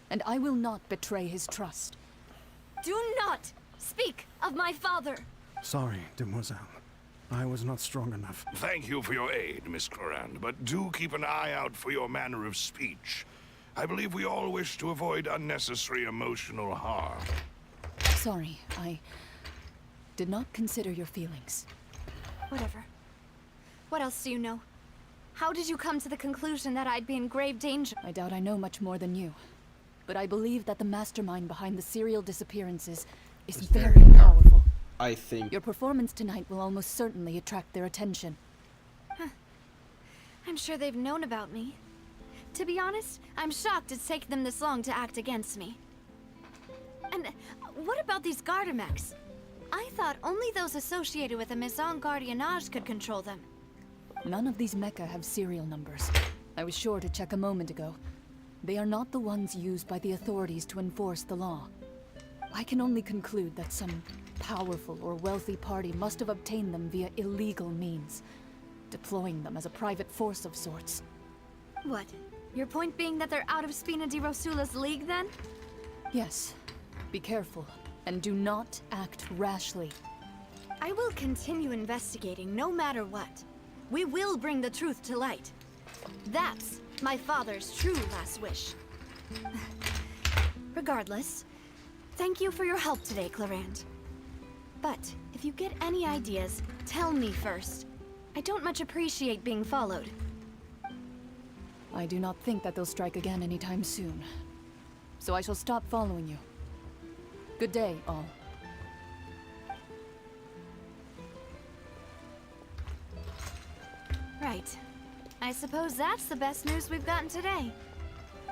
and I will not betray his trust. Do not speak of my father! Sorry, demoiselle. I was not strong enough. Thank you for your aid, Miss Clorand, but do keep an eye out for your manner of speech. I believe we all wish to avoid unnecessary emotional harm. Sorry, I did not consider your feelings. Whatever. What else do you know? How did you come to the conclusion that I'd be in grave danger? I doubt I know much more than you. But I believe that the mastermind behind the serial disappearances is very powerful. I think your performance tonight will almost certainly attract their attention. Huh. I'm sure they've known about me. To be honest, I'm shocked it's taken them this long to act against me. And what about these Gardamex? I thought only those associated with the Maison Gardiennage could control them. None of these mecha have serial numbers. I was sure to check a moment ago. They are not the ones used by the authorities to enforce the law. I can only conclude that some powerful or wealthy party must have obtained them via illegal means, deploying them as a private force of sorts. What? Your point being that they're out of Spina di Rosula's league, then? Yes. Be careful, and do not act rashly. I will continue investigating no matter what. We will bring the truth to light. That's my father's true last wish. Regardless, thank you for your help today, Clorand. But if you get any ideas, tell me first. I don't much appreciate being followed. I do not think that they'll strike again anytime soon. So I shall stop following you. Good day, all. Right. I suppose that's the best news we've gotten today.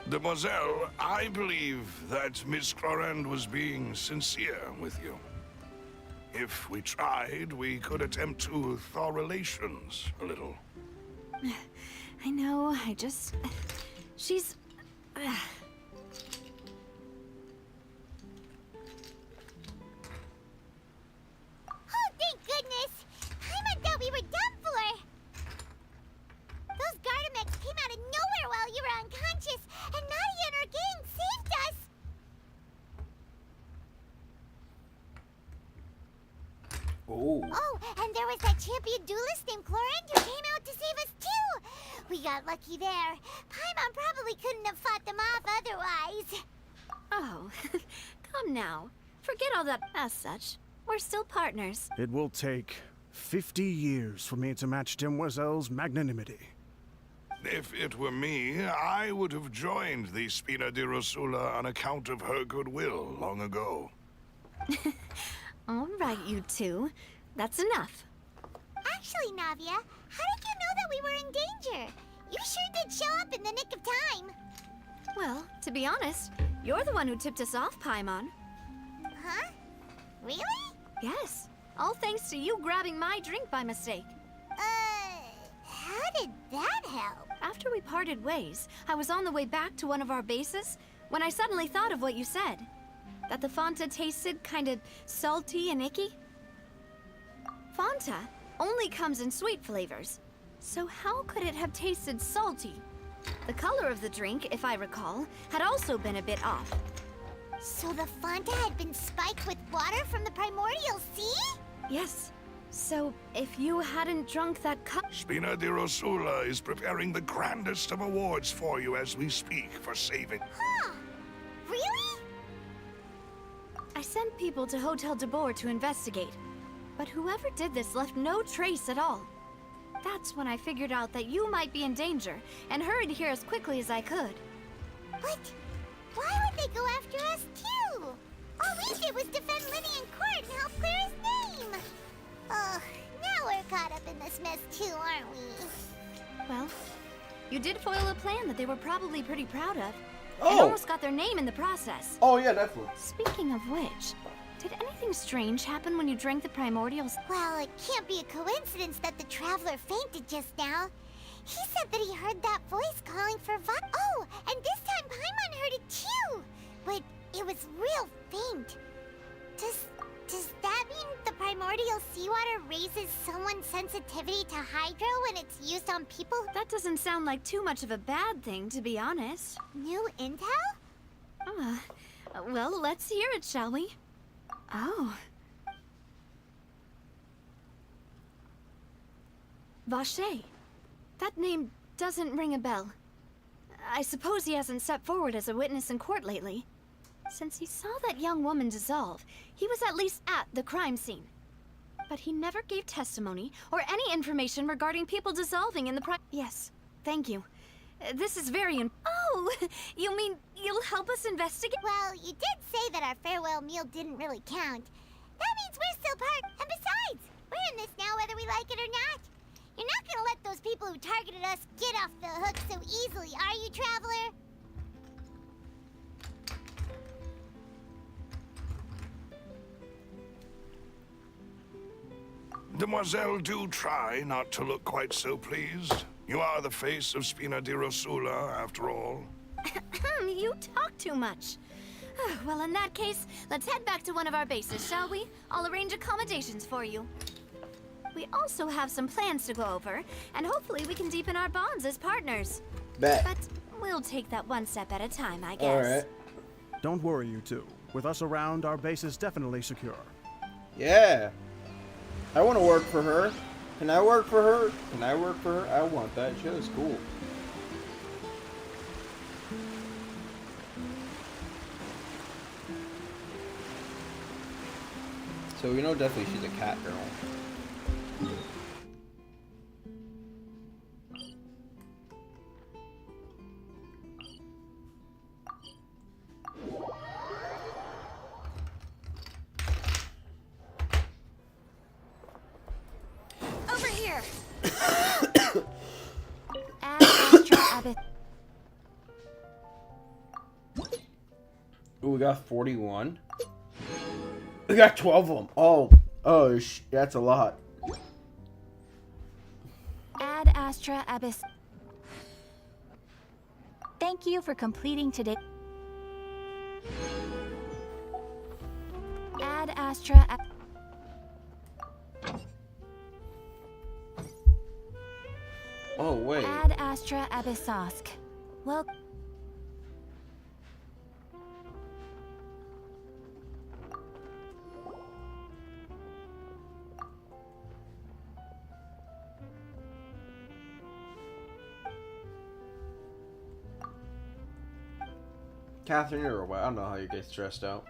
Demoiselle, I believe that Miss Clorand was being sincere with you. If we tried, we could attempt to thaw relations a little. I know, she's... Oh, thank goodness! I thought we were done for! Those Gardamex came out of nowhere while you were unconscious, and Nadia and her gang saved us! Oh, and there was that champion duelist named Clorand who came out to save us too! We got lucky there. Paimon probably couldn't have fought them off otherwise. Oh, come now. Forget all that. As such, we're still partners. It will take 50 years for me to match Demoiselle's magnanimity. If it were me, I would have joined the Spina di Rosula on account of her goodwill long ago. All right, you two. That's enough. Actually, Navia, how did you know that we were in danger? You sure did show up in the nick of time. Well, to be honest, you're the one who tipped us off, Paimon. Huh? Really? Yes. All thanks to you grabbing my drink by mistake. How did that help? After we parted ways, I was on the way back to one of our bases when I suddenly thought of what you said. That the Fanta tasted kind of salty and icky. Fanta only comes in sweet flavors. So how could it have tasted salty? The color of the drink, if I recall, had also been a bit off. So the Fanta had been spiked with water from the primordial sea? Yes. So, if you hadn't drunk that cup... Spina di Rosula is preparing the grandest of awards for you as we speak for saving. Huh. Really? I sent people to Hotel de Boer to investigate, but whoever did this left no trace at all. That's when I figured out that you might be in danger, and hurried here as quickly as I could. But why would they go after us too? All we did was defend Lenny in court and help clear his name. Ugh, now we're caught up in this mess too, aren't we? Well, you did foil a plan that they were probably pretty proud of. Oh. And almost got their name in the process. Oh yeah, definitely. Speaking of which, did anything strange happen when you drank the primordials? Well, it can't be a coincidence that the traveler fainted just now. He said that he heard that voice calling for Oh, and this time Paimon heard it too. But it was real faint. Does that mean the primordial seawater raises someone's sensitivity to hydro when it's used on people? That doesn't sound like too much of a bad thing, to be honest. New intel? Well, let's hear it, shall we? Oh. Vache. That name doesn't ring a bell. I suppose he hasn't stepped forward as a witness in court lately. Since he saw that young woman dissolve, he was at least at the crime scene. But he never gave testimony or any information regarding people dissolving in the Yes, thank you. This is very Oh, you mean you'll help us investigate? Well, you did say that our farewell meal didn't really count. That means we're still part. And besides, we're in this now whether we like it or not. You're not gonna let those people who targeted us get off the hook so easily, are you, Traveler? Demoiselle, do try not to look quite so pleased. You are the face of Spina di Rosula, after all. You talk too much. Well, in that case, let's head back to one of our bases, shall we? I'll arrange accommodations for you. We also have some plans to go over, and hopefully we can deepen our bonds as partners. Bet. But we'll take that one step at a time, I guess. Alright. Don't worry, you two. With us around, our base is definitely secure. Yeah. I want to work for her. Can I work for her? Can I work for her? I want that. She is cool. So we know definitely she's a cat girl. Over here. Astra Abbott. Ooh, we got 41. We got 12 of them. Oh, that's a lot. Ad Astra Abyss. Thank you for completing today. Ad Astra Oh, wait. Ad Astra Abyssosk. Well. Catherine, you're a robot. I don't know how you get stressed out.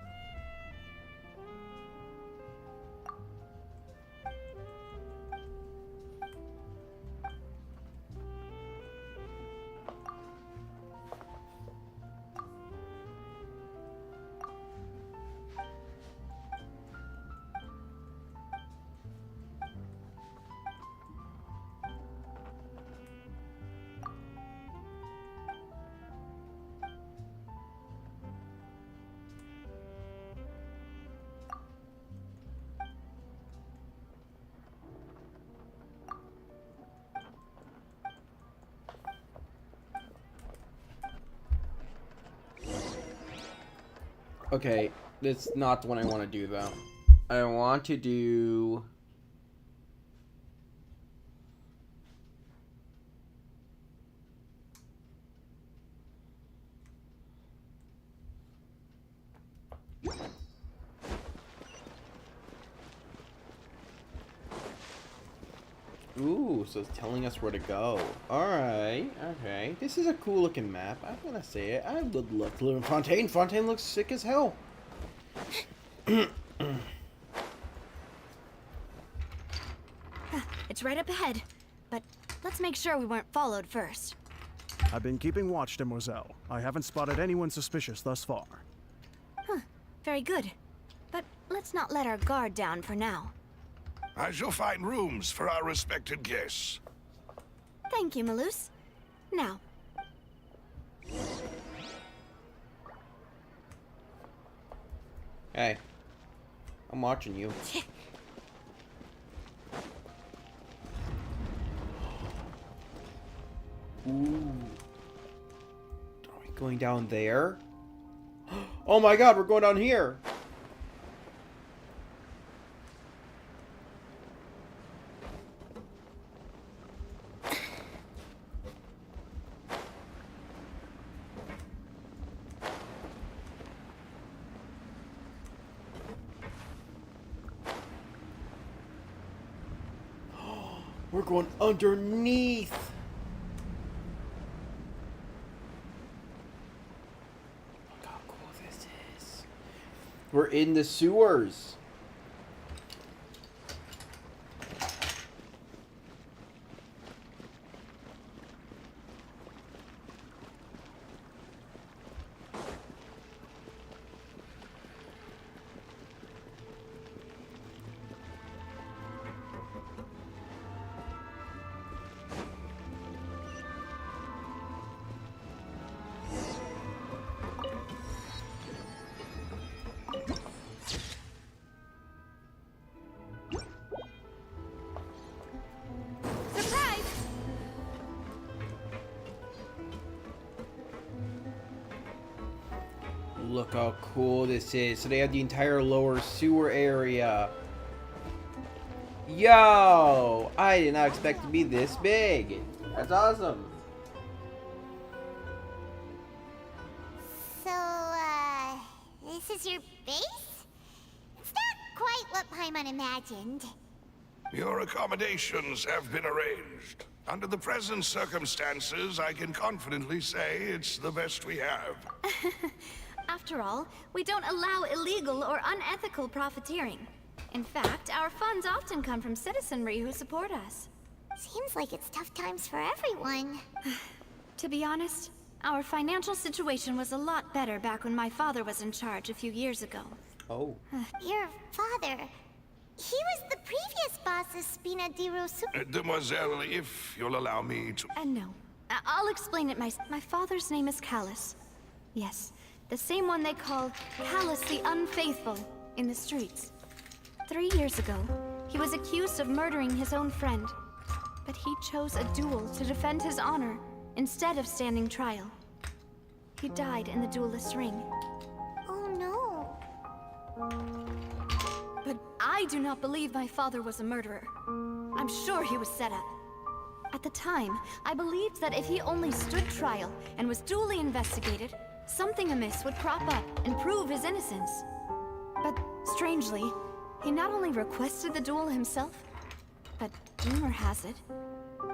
Okay, that's not the one I want to do, though. I want to do... Ooh, so it's telling us where to go. Alright, okay. This is a cool looking map. I'm gonna say it. I would love to live in Fontaine. Fontaine looks sick as hell. It's right up ahead, but let's make sure we weren't followed first. I've been keeping watch, Demoiselle. I haven't spotted anyone suspicious thus far. Huh, very good. But let's not let our guard down for now. I shall find rooms for our respected guests. Thank you, Malus. Now. Hey. I'm watching you. Ooh. Are we going down there? Oh my god, we're going down here! We're going underneath! Look how cool this is. We're in the sewers. Look how cool this is. So they have the entire lower sewer area. Yo! I did not expect to be this big. That's awesome. So, this is your base? It's not quite what Paimon imagined. Your accommodations have been arranged. Under the present circumstances, I can confidently say it's the best we have. After all, we don't allow illegal or unethical profiteering. In fact, our funds often come from citizenry who support us. Seems like it's tough times for everyone. To be honest, our financial situation was a lot better back when my father was in charge a few years ago. Oh. Your father... He was the previous boss of Spina di Rosu. Demoiselle, if you'll allow me to... No. I'll explain it myself. My father's name is Callus. Yes, the same one they call Callus the Unfaithful in the streets. 3 years ago, he was accused of murdering his own friend. But he chose a duel to defend his honor instead of standing trial. He died in the duelist's ring. Oh no. But I do not believe my father was a murderer. I'm sure he was set up. At the time, I believed that if he only stood trial and was duly investigated, something amiss would crop up and prove his innocence. But strangely, he not only requested the duel himself, but rumor has it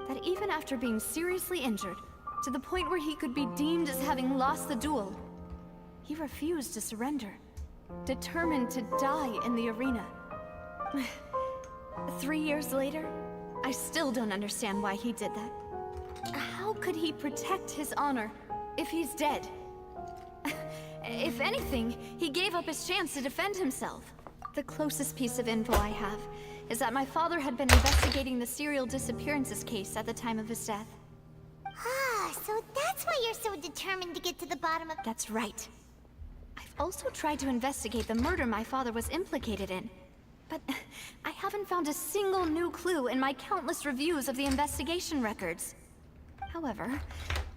that even after being seriously injured, to the point where he could be deemed as having lost the duel, he refused to surrender, determined to die in the arena. 3 years later, I still don't understand why he did that. How could he protect his honor if he's dead? If anything, he gave up his chance to defend himself. The closest piece of info I have is that my father had been investigating the serial disappearances case at the time of his death. Ah, so that's why you're so determined to get to the bottom of... That's right. I've also tried to investigate the murder my father was implicated in, but I haven't found a single new clue in my countless reviews of the investigation records. However,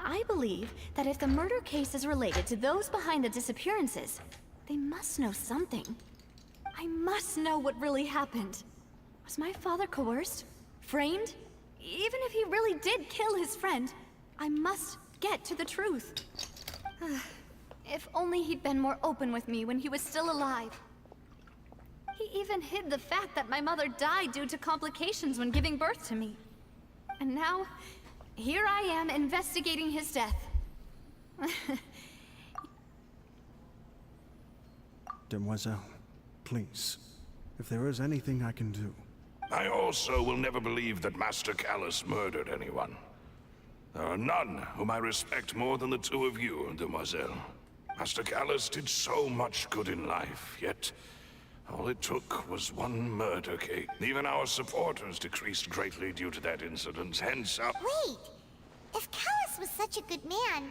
I believe that if the murder case is related to those behind the disappearances, they must know something. I must know what really happened. Was my father coerced? Framed? Even if he really did kill his friend, I must get to the truth. If only he'd been more open with me when he was still alive. He even hid the fact that my mother died due to complications when giving birth to me. And now, here I am investigating his death. Demoiselle, please, if there is anything I can do. I also will never believe that Master Callus murdered anyone. There are none whom I respect more than the two of you, Demoiselle. Master Callus did so much good in life, yet all it took was one murder case. Even our supporters decreased greatly due to that incident, hence our— Wait! If Callus was such a good man,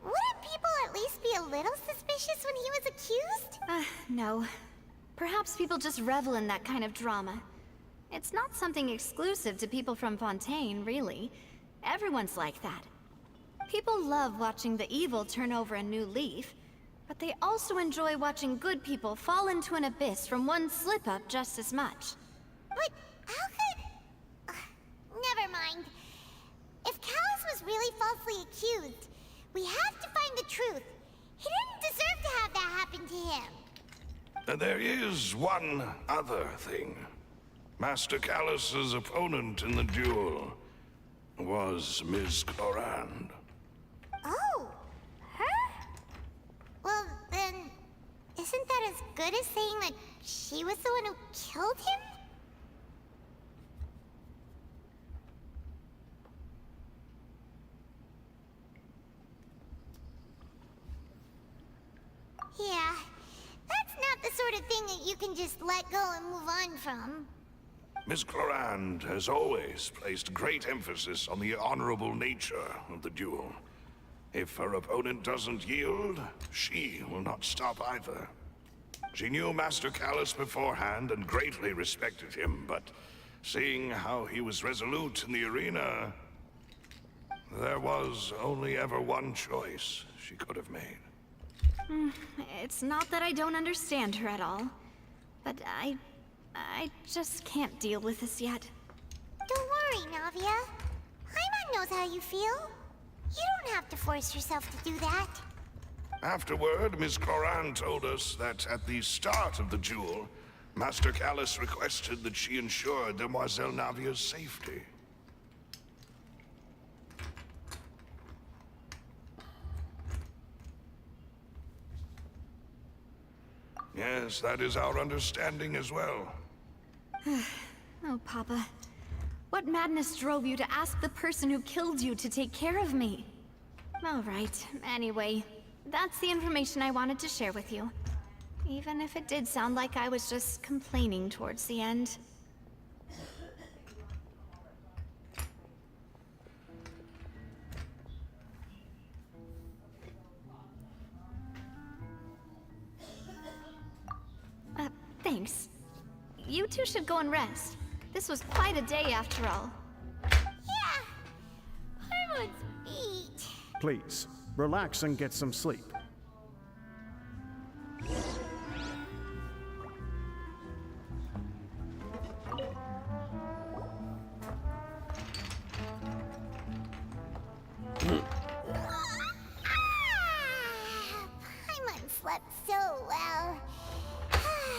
wouldn't people at least be a little suspicious when he was accused? No. Perhaps people just revel in that kind of drama. It's not something exclusive to people from Fontaine, really. Everyone's like that. People love watching the evil turn over a new leaf, but they also enjoy watching good people fall into an abyss from one slip-up just as much. But how could... never mind. If Callus was really falsely accused, we have to find the truth. He didn't deserve to have that happen to him. There is one other thing. Master Callus's opponent in the duel was Ms. Clorand. Oh, her? Well, then, isn't that as good as saying that she was the one who killed him? Yeah, that's not the sort of thing that you can just let go and move on from. Ms. Clorand has always placed great emphasis on the honorable nature of the duel. If her opponent doesn't yield, she will not stop either. She knew Master Callus beforehand and greatly respected him, but seeing how he was resolute in the arena, there was only ever one choice she could have made. It's not that I don't understand her at all, but I just can't deal with this yet. Don't worry, Navia. Paimon knows how you feel. You don't have to force yourself to do that. Afterward, Ms. Clorand told us that at the start of the duel, Master Callus requested that she ensure Demoiselle Navia's safety. Yes, that is our understanding as well. Oh, Papa. What madness drove you to ask the person who killed you to take care of me? All right, anyway, that's the information I wanted to share with you. Even if it did sound like I was just complaining towards the end. Thanks. You two should go and rest. This was quite a day after all. Yeah! Paimon's beat. Please, relax and get some sleep. Paimon slept so well.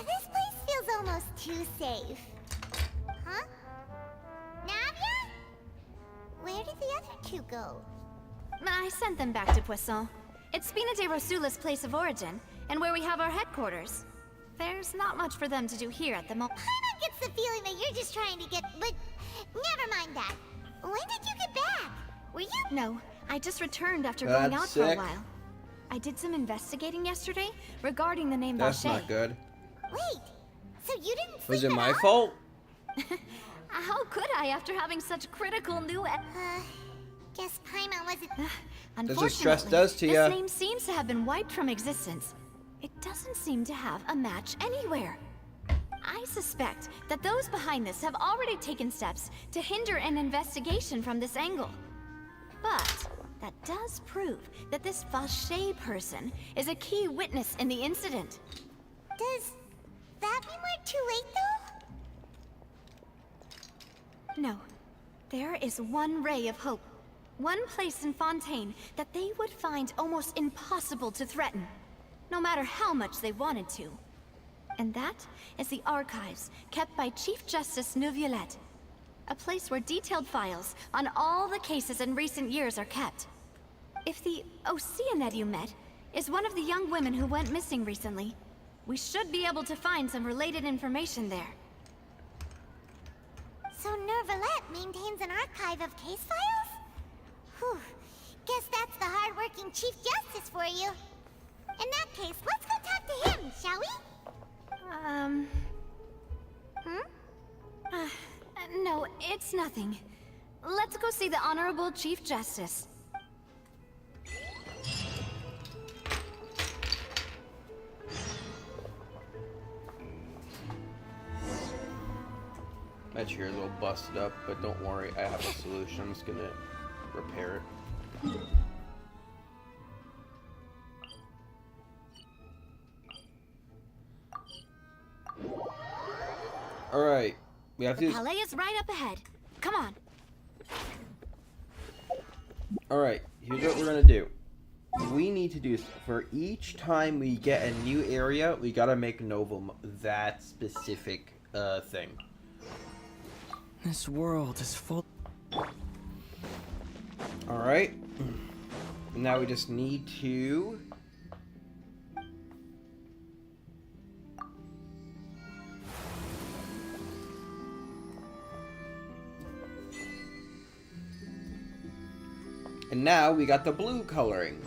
This place feels almost too safe. Huh? Navia? Where did the other two go? I sent them back to Poisson. It's Spina de Rosula's place of origin, and where we have our headquarters. There's not much for them to do here at the moment. Paimon gets the feeling that you're just trying to get... But never mind that. When did you get back? Were you... No, I just returned after going out for a sick. while. I did some investigating yesterday regarding the name That's Vache. not good. Wait, so you didn't sleep Was it at my all? fault? How could I after having such critical new... Guess Paimon wasn't... That's what stress Unfortunately, does to this ya. name seems to have been wiped from existence. It doesn't seem to have a match anywhere. I suspect that those behind this have already taken steps to hinder an investigation from this angle. But that does prove that this Vache person is a key witness in the incident. Does that mean we're too late, though? No. There is one ray of hope. One place in Fontaine that they would find almost impossible to threaten, no matter how much they wanted to. And that is the archives kept by Chief Justice Neuvillette. A place where detailed files on all the cases in recent years are kept. If the Oceanid you met is one of the young women who went missing recently, we should be able to find some related information there. So Nervalette maintains an archive of case files? Whew. Guess that's the hard-working Chief Justice for you. In that case, let's go talk to him, shall we? No, it's nothing. Let's go see the Honorable Chief Justice. My chair's a little busted up, but don't worry, I have a solution. I'm just gonna repair it. Alright, we have to... Palais is right up ahead. Come on. Alright, here's what we're gonna do. We need to do, for each time we get a new area, we gotta make Novum that specific thing. This world is full. Alright. Now we just need to... And now we got the blue coloring.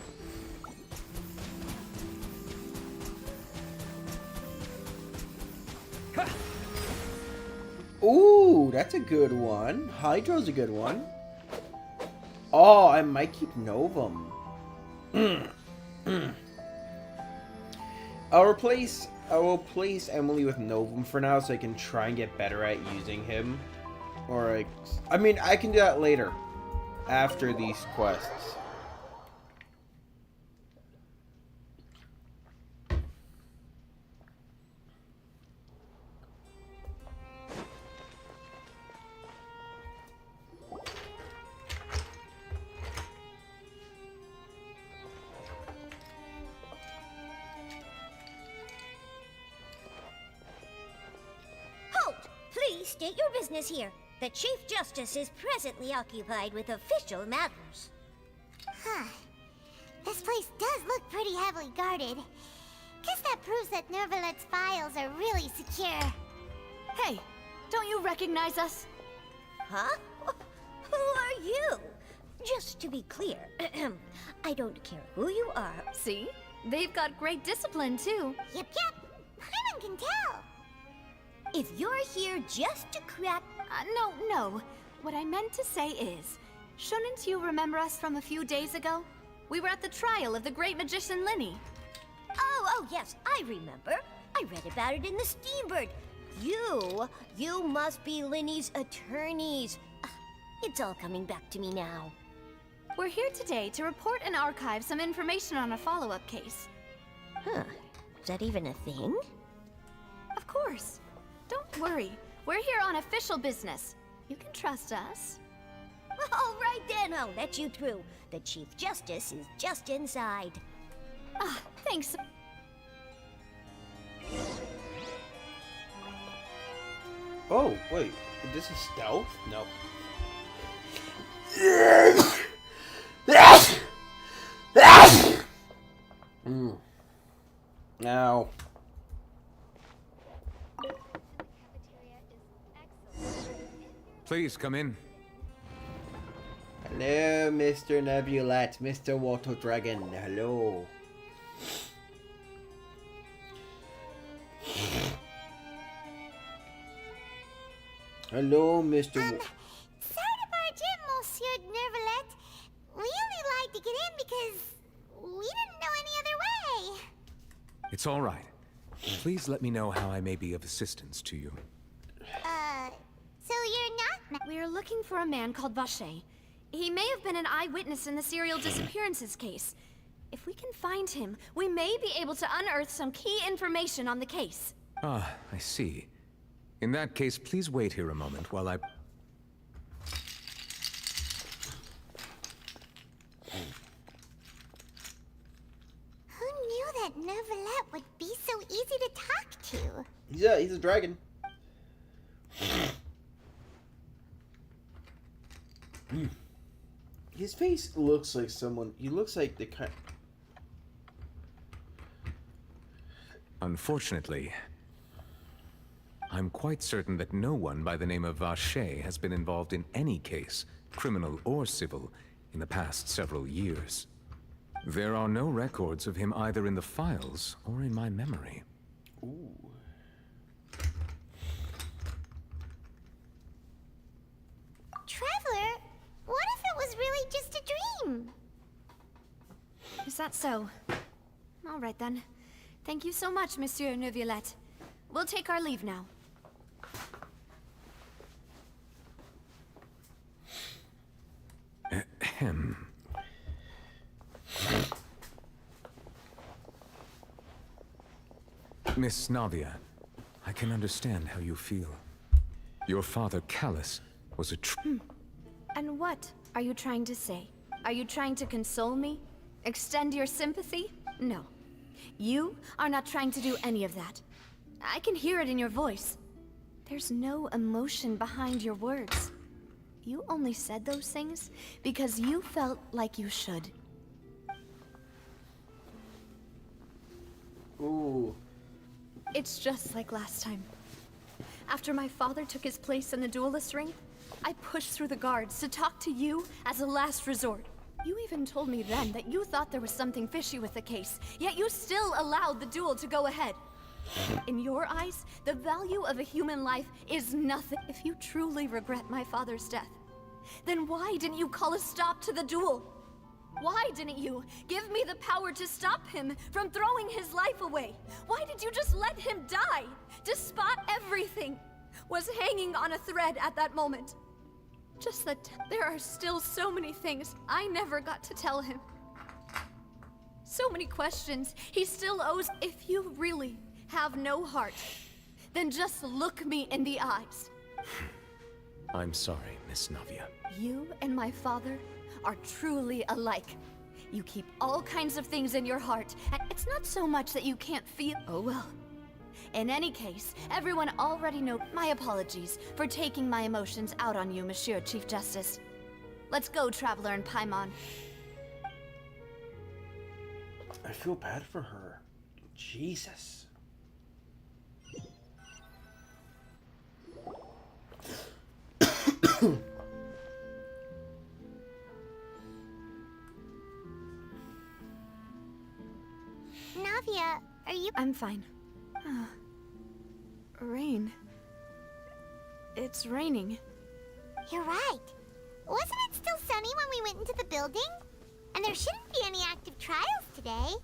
Ooh, that's a good one. Hydro's a good one. Oh, I might keep Novum. I will place Emily with Novum for now so I can try and get better at using him. Or, I mean, I can do that later. After these quests. Halt! Please state your business here. The Chief Justice is presently occupied with official matters. Huh. This place does look pretty heavily guarded. Guess that proves that Nervalette's files are really secure. Hey, don't you recognize us? Huh? Who are you? Just to be clear, I don't care who you are. See? They've got great discipline, too. Yep. Paimon can tell. If you're here just to crack... No. What I meant to say is, shouldn't you remember us from a few days ago? We were at the trial of the great magician Linny. Oh, yes, I remember. I read about it in the Steambird. You must be Linny's attorneys. It's all coming back to me now. We're here today to report and archive some information on a follow-up case. Huh. Is that even a thing? Of course. Don't worry. We're here on official business. You can trust us. All right then, I'll let you through. The Chief Justice is just inside. Thanks. Oh, wait. This is stealth? No. Now. Please come in. Hello, Mr. Nebulette, Mr. Water Dragon. Hello. Hello, Mr. Sorry to barge in, Monsieur Nervalette. We only lied to get in because we didn't know any other way. It's all right. Please let me know how I may be of assistance to you. So you're not... We're looking for a man called Vache. He may have been an eyewitness in the serial disappearances case. If we can find him, we may be able to unearth some key information on the case. Ah, I see. In that case, please wait here a moment while I... Who knew that Nervalette would be so easy to talk to? He's a dragon. His face looks like someone. He looks like the kind. Unfortunately, I'm quite certain that no one by the name of Vache has been involved in any case, criminal or civil, in the past several years. There are no records of him either in the files or in my memory. Ooh. Traveler, what if it was really just a dream? Is that so? All right then. Thank you so much, Monsieur Neuvillette. We'll take our leave now. Ahem. Miss Navia, I can understand how you feel. Your father, Callus, was a And what are you trying to say? Are you trying to console me? Extend your sympathy? No. You are not trying to do any of that. I can hear it in your voice. There's no emotion behind your words. You only said those things because you felt like you should. Ooh. It's just like last time. After my father took his place in the duelist ring, I pushed through the guards to talk to you as a last resort. You even told me then that you thought there was something fishy with the case, yet you still allowed the duel to go ahead. In your eyes, the value of a human life is nothing. If you truly regret my father's death, then why didn't you call a stop to the duel? Why didn't you give me the power to stop him from throwing his life away? Why did you just let him die? Despite everything was hanging on a thread at that moment. Just that there are still so many things I never got to tell him. So many questions he still owes. If you really have no heart, then just look me in the eyes. I'm sorry, Miss Navia. You and my father are truly alike. You keep all kinds of things in your heart, and it's not so much that you can't feel. Oh well. In any case, everyone already knows. My apologies for taking my emotions out on you, Monsieur Chief Justice. Let's go, Traveler and Paimon. I feel bad for her. Jesus. Navia, are you— I'm fine. Rain. It's raining. You're right. Wasn't it still sunny when we went into the building? And there shouldn't be any active trials today.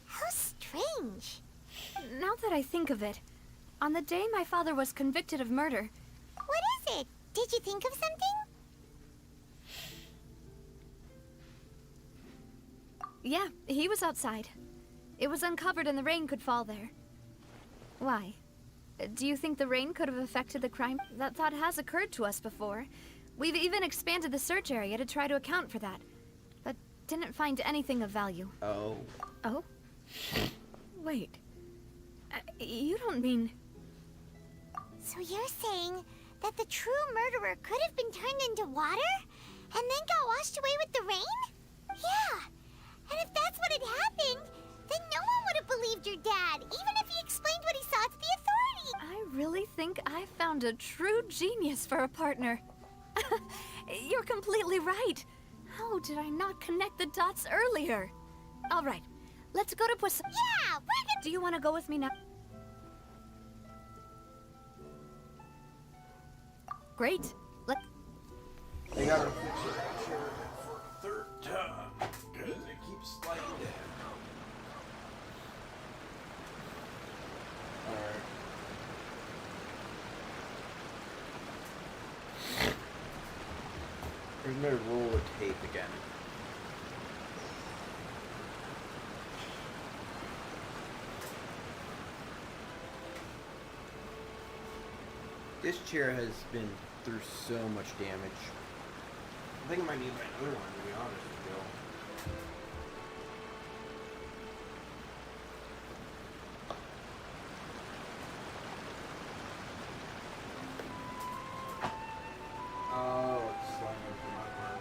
How strange. Now that I think of it, on the day my father was convicted of murder... What is it? Did you think of something? Yeah, he was outside. It was uncovered and the rain could fall there. Why? Do you think the rain could have affected the crime? That thought has occurred to us before. We've even expanded the search area to try to account for that, but didn't find anything of value. Oh. Oh? Wait. You don't mean... So you're saying that the true murderer could have been turned into water and then got washed away with the rain? Yeah. And if that's what had happened, then no one would have believed your dad, even if he explained what he saw to the authorities. I really think I found a true genius for a partner. You're completely right. How did I not connect the dots earlier? All right, let's go to Poisson. Yeah, we're gonna... Do you want to go with me now? Great. I gotta fix it for a third time because it keeps sliding down. Alright. There's no roll of tape again. This chair has been through so much damage. I think I might need my other one, to be honest with you. Oh, it's sliding over my work.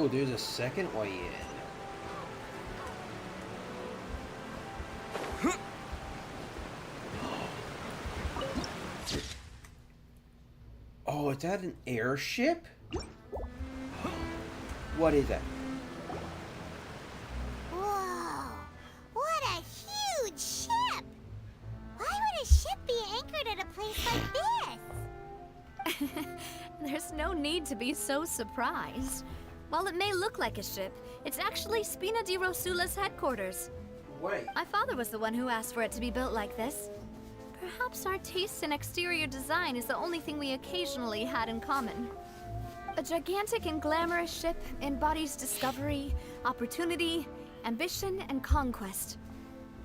Ooh, there's a second way in. Oh, is that an airship? What is that? Whoa! What a huge ship! Why would a ship be anchored at a place like this? There's no need to be so surprised. While it may look like a ship, it's actually Spina di Rosula's headquarters. Wait. My father was the one who asked for it to be built like this. Perhaps our taste in exterior design is the only thing we occasionally had in common. A gigantic and glamorous ship embodies discovery, opportunity, ambition, and conquest.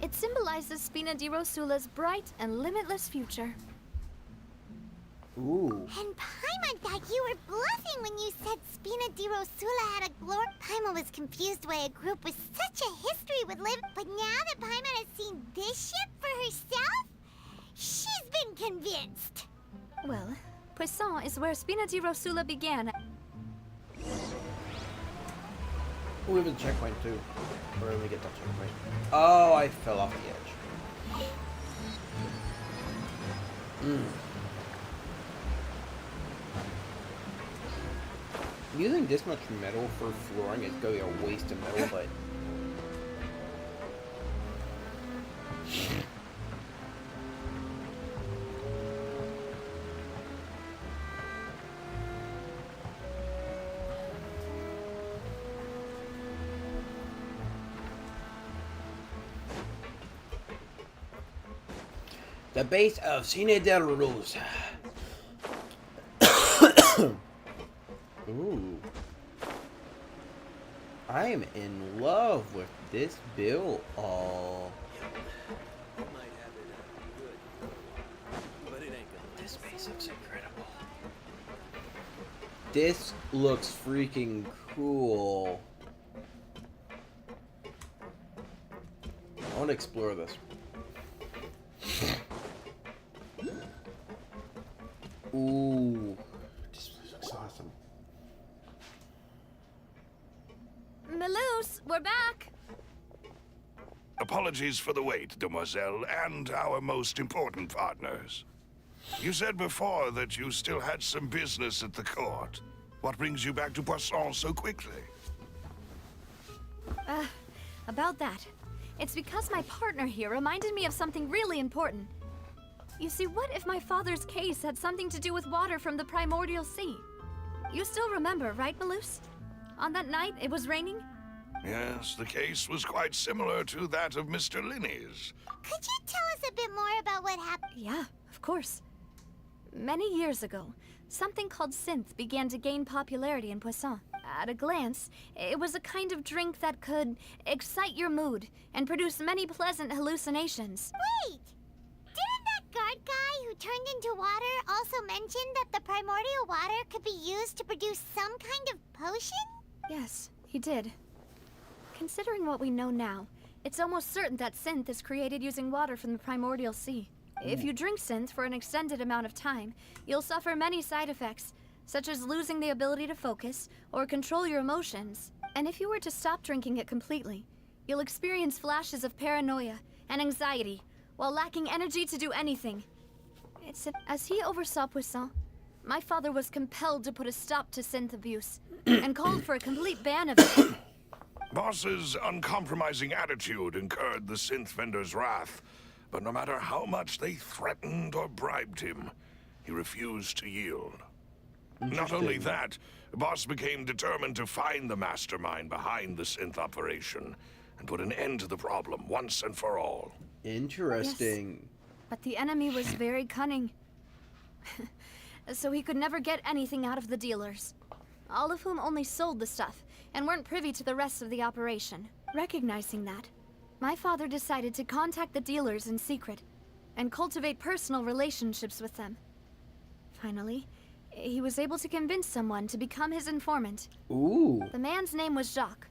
It symbolizes Spina di Rosula's bright and limitless future. Ooh. And Paimon thought you were bluffing when you said Spina di Rosula had a glory. Paimon was confused why a group with such a history would live. But now that Paimon has seen this ship for herself, she's been convinced. Well, Poisson is where Spina di Rosula began. We have a checkpoint too. Where do we get that checkpoint? Oh, I fell off the edge. Using this much metal for flooring is going to be a waste of metal, but... The base of Cine del Rosa. Ooh. I am in love with this build. Oh. This base looks incredible. This looks freaking cool. I want to explore this. Ooh, this looks awesome. Malouse, we're back! Apologies for the wait, demoiselle, and our most important partners. You said before that you still had some business at the court. What brings you back to Poisson so quickly? About that. It's because my partner here reminded me of something really important. You see, what if my father's case had something to do with water from the primordial sea? You still remember, right, Malouse? On that night, it was raining? Yes, the case was quite similar to that of Mr. Linney's. Could you tell us a bit more about what happened? Yeah, of course. Many years ago, something called synth began to gain popularity in Poisson. At a glance, it was a kind of drink that could excite your mood and produce many pleasant hallucinations. Wait! Didn't that guard guy who turned into water also mention that the primordial water could be used to produce some kind of potion? Yes, he did. Considering what we know now, it's almost certain that synth is created using water from the primordial sea. If you drink synth for an extended amount of time, you'll suffer many side effects, such as losing the ability to focus or control your emotions. And if you were to stop drinking it completely, you'll experience flashes of paranoia and anxiety while lacking energy to do anything. As he oversaw Poisson, my father was compelled to put a stop to synth abuse and called for a complete ban of it. Boss's uncompromising attitude incurred the synth vendor's wrath, but no matter how much they threatened or bribed him, he refused to yield. Not only that, Boss became determined to find the mastermind behind the synth operation and put an end to the problem once and for all. Interesting. Yes, but the enemy was very cunning. So he could never get anything out of the dealers, all of whom only sold the stuff and weren't privy to the rest of the operation. Recognizing that, my father decided to contact the dealers in secret and cultivate personal relationships with them. Finally, he was able to convince someone to become his informant. Ooh. The man's name was Jacques.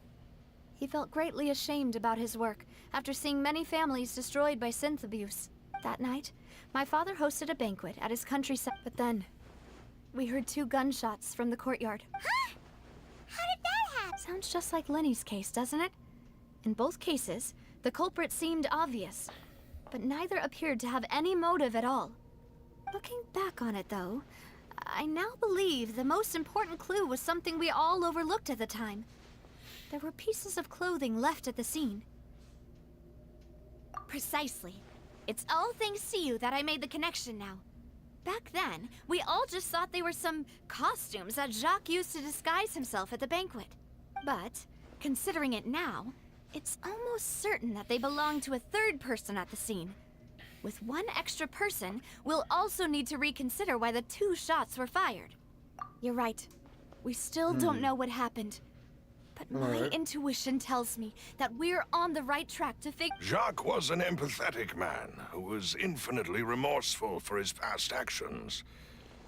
He felt greatly ashamed about his work after seeing many families destroyed by synth abuse. That night, my father hosted a banquet at his countryside, but then we heard 2 gunshots from the courtyard. Huh? How did that happen? Sounds just like Lenny's case, doesn't it? In both cases, the culprit seemed obvious, but neither appeared to have any motive at all. Looking back on it, though, I now believe the most important clue was something we all overlooked at the time. There were pieces of clothing left at the scene. Precisely. It's all thanks to you that I made the connection now. Back then, we all just thought they were some costumes that Jacques used to disguise himself at the banquet. But, considering it now, it's almost certain that they belong to a third person at the scene. With one extra person, we'll also need to reconsider why the 2 shots were fired. You're right. We still don't know what happened. But my intuition tells me that we're on the right track to figure— Jacques was an empathetic man who was infinitely remorseful for his past actions.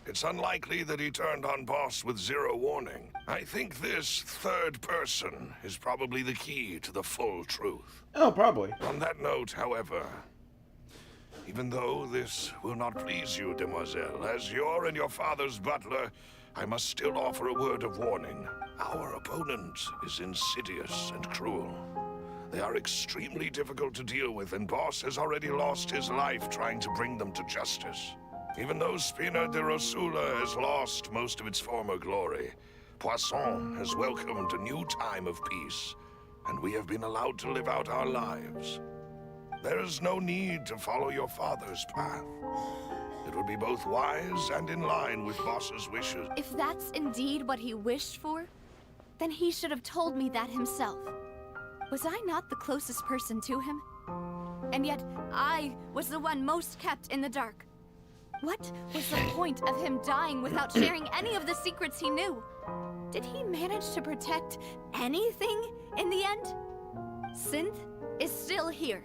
It's unlikely that he turned on Boss with 0 warning. I think this third person is probably the key to the full truth. Oh, probably. On that note, however, even though this will not please you, demoiselle, as your and your father's butler, I must still offer a word of warning. Our opponent is insidious and cruel. They are extremely difficult to deal with, and Boss has already lost his life trying to bring them to justice. Even though Spina de Rosula has lost most of its former glory, Poisson has welcomed a new time of peace, and we have been allowed to live out our lives. There is no need to follow your father's path. It would be both wise and in line with Boss's wishes. If that's indeed what he wished for, then he should have told me that himself. Was I not the closest person to him? And yet, I was the one most kept in the dark. What was the point of him dying without sharing any of the secrets he knew? Did he manage to protect anything in the end? Synth is still here.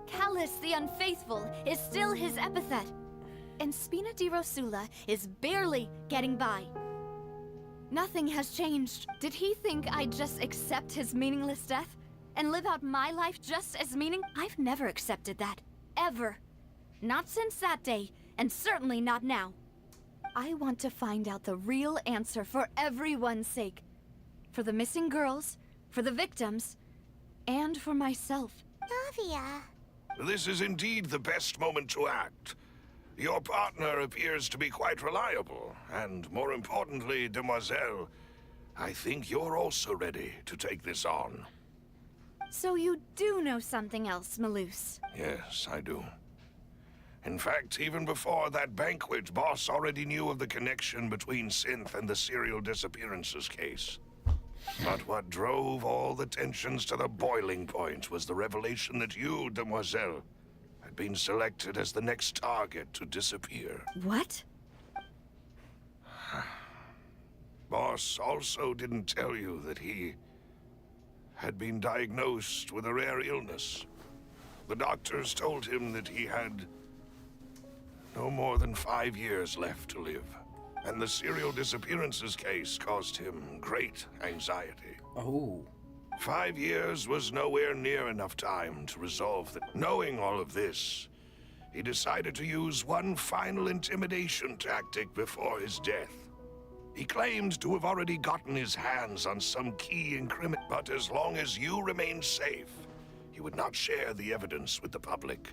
Callus the Unfaithful is still his epithet. And Spina di Rosula is barely getting by. Nothing has changed. Did he think I'd just accept his meaningless death and live out my life just as I've never accepted that. Ever. Not since that day, and certainly not now. I want to find out the real answer for everyone's sake. For the missing girls, for the victims, and for myself. Navia. This is indeed the best moment to act. Your partner appears to be quite reliable, and more importantly, demoiselle, I think you're also ready to take this on. So you do know something else, Maloose? Yes, I do. In fact, even before that banquet, Boss already knew of the connection between Synth and the serial disappearances case. But what drove all the tensions to the boiling point was the revelation that you, demoiselle, had been selected as the next target to disappear. What? Boss also didn't tell you that he had been diagnosed with a rare illness. The doctors told him that he had no more than 5 years left to live, and the serial disappearances case caused him great anxiety. Oh. 5 years was nowhere near enough time to resolve that. Knowing all of this, he decided to use one final intimidation tactic before his death. He claimed to have already gotten his hands on some key incrimination, but as long as you remained safe, he would not share the evidence with the public.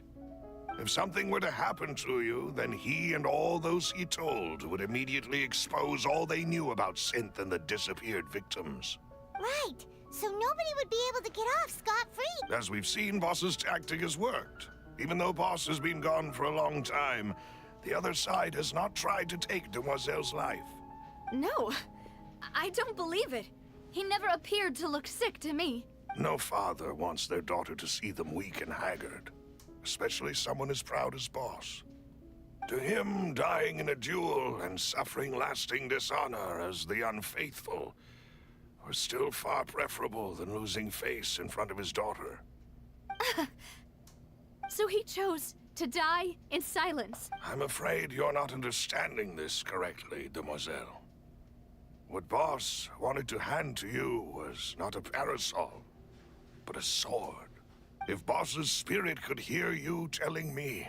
If something were to happen to you, then he and all those he told would immediately expose all they knew about Synth and the disappeared victims. Right. So nobody would be able to get off scot-free. As we've seen, Boss's tactic has worked. Even though Boss has been gone for a long time, the other side has not tried to take Demoiselle's life. No, I don't believe it. He never appeared to look sick to me. No father wants their daughter to see them weak and haggard, especially someone as proud as Boss. To him, dying in a duel and suffering lasting dishonor as the unfaithful were still far preferable than losing face in front of his daughter. So he chose to die in silence. I'm afraid you're not understanding this correctly, demoiselle. What Boss wanted to hand to you was not a parasol, but a sword. If Boss's spirit could hear you telling me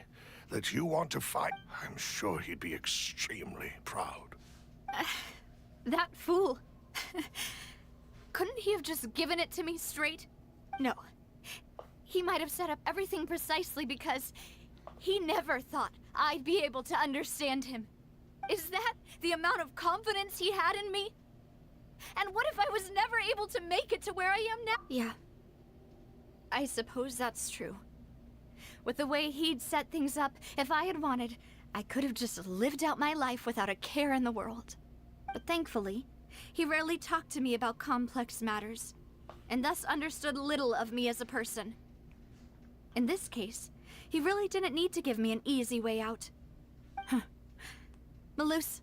that you want to fight, I'm sure he'd be extremely proud. That fool. Couldn't he have just given it to me straight? No. He might have set up everything precisely because he never thought I'd be able to understand him. Is that the amount of confidence he had in me? And what if I was never able to make it to where I am now? Yeah. I suppose that's true. With the way he'd set things up, if I had wanted, I could have just lived out my life without a care in the world. But thankfully, he rarely talked to me about complex matters, and thus understood little of me as a person. In this case, he really didn't need to give me an easy way out. Huh. Malus,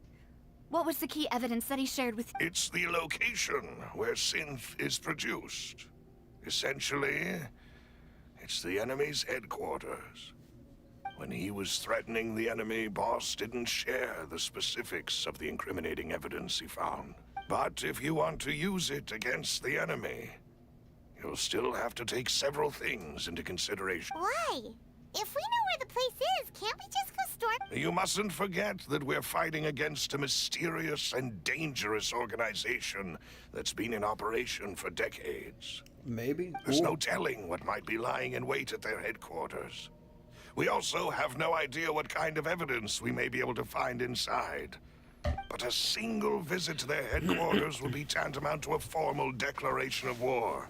what was the key evidence that he shared with you? It's the location where synth is produced. Essentially, it's the enemy's headquarters. When he was threatening the enemy, Boss didn't share the specifics of the incriminating evidence he found. But if you want to use it against the enemy, you'll still have to take several things into consideration. Why? If we know where the place is, can't we just go storm? You mustn't forget that we're fighting against a mysterious and dangerous organization that's been in operation for decades. Maybe. There's no telling what might be lying in wait at their headquarters. We also have no idea what kind of evidence we may be able to find inside. But a single visit to their headquarters would be tantamount to a formal declaration of war.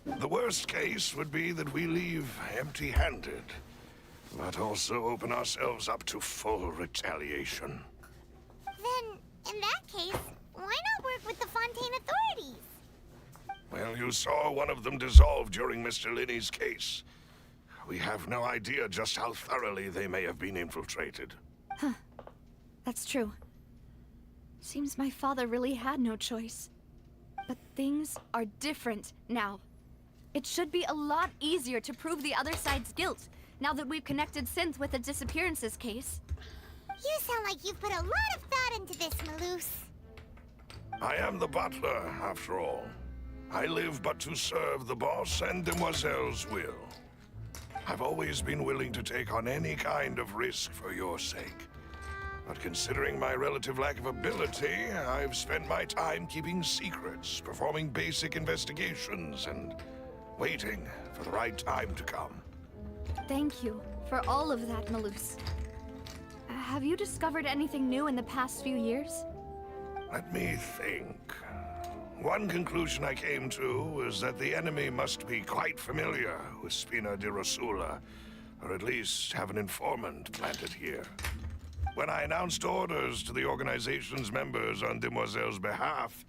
The worst case would be that we leave empty-handed, but also open ourselves up to full retaliation. Then, in that case, why not work with the Fontaine authorities? Well, you saw one of them dissolve during Mr. Linney's case. We have no idea just how thoroughly they may have been infiltrated. Huh. That's true. Seems my father really had no choice. But things are different now. It should be a lot easier to prove the other side's guilt, now that we've connected Synth with the disappearances case. You sound like you've put a lot of thought into this, Malus. I am the butler, after all. I live but to serve the boss and Demoiselle's will. I've always been willing to take on any kind of risk for your sake. But considering my relative lack of ability, I've spent my time keeping secrets, performing basic investigations, and waiting for the right time to come. Thank you for all of that, Malus. Have you discovered anything new in the past few years? Let me think. One conclusion I came to was that the enemy must be quite familiar with Spina di Rosula, or at least have an informant planted here. When I announced orders to the organization's members on Demoiselle's behalf,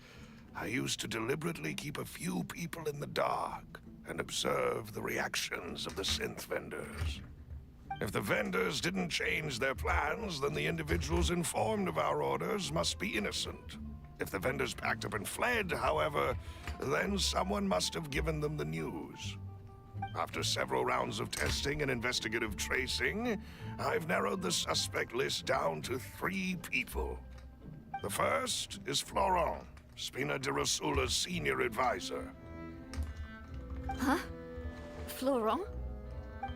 I used to deliberately keep a few people in the dark and observe the reactions of the synth vendors. If the vendors didn't change their plans, then the individuals informed of our orders must be innocent. If the vendors packed up and fled, however, then someone must have given them the news. After several rounds of testing and investigative tracing, I've narrowed the suspect list down to 3 people. The first is Florent, Spina di Rosula's senior advisor. Huh? Florent?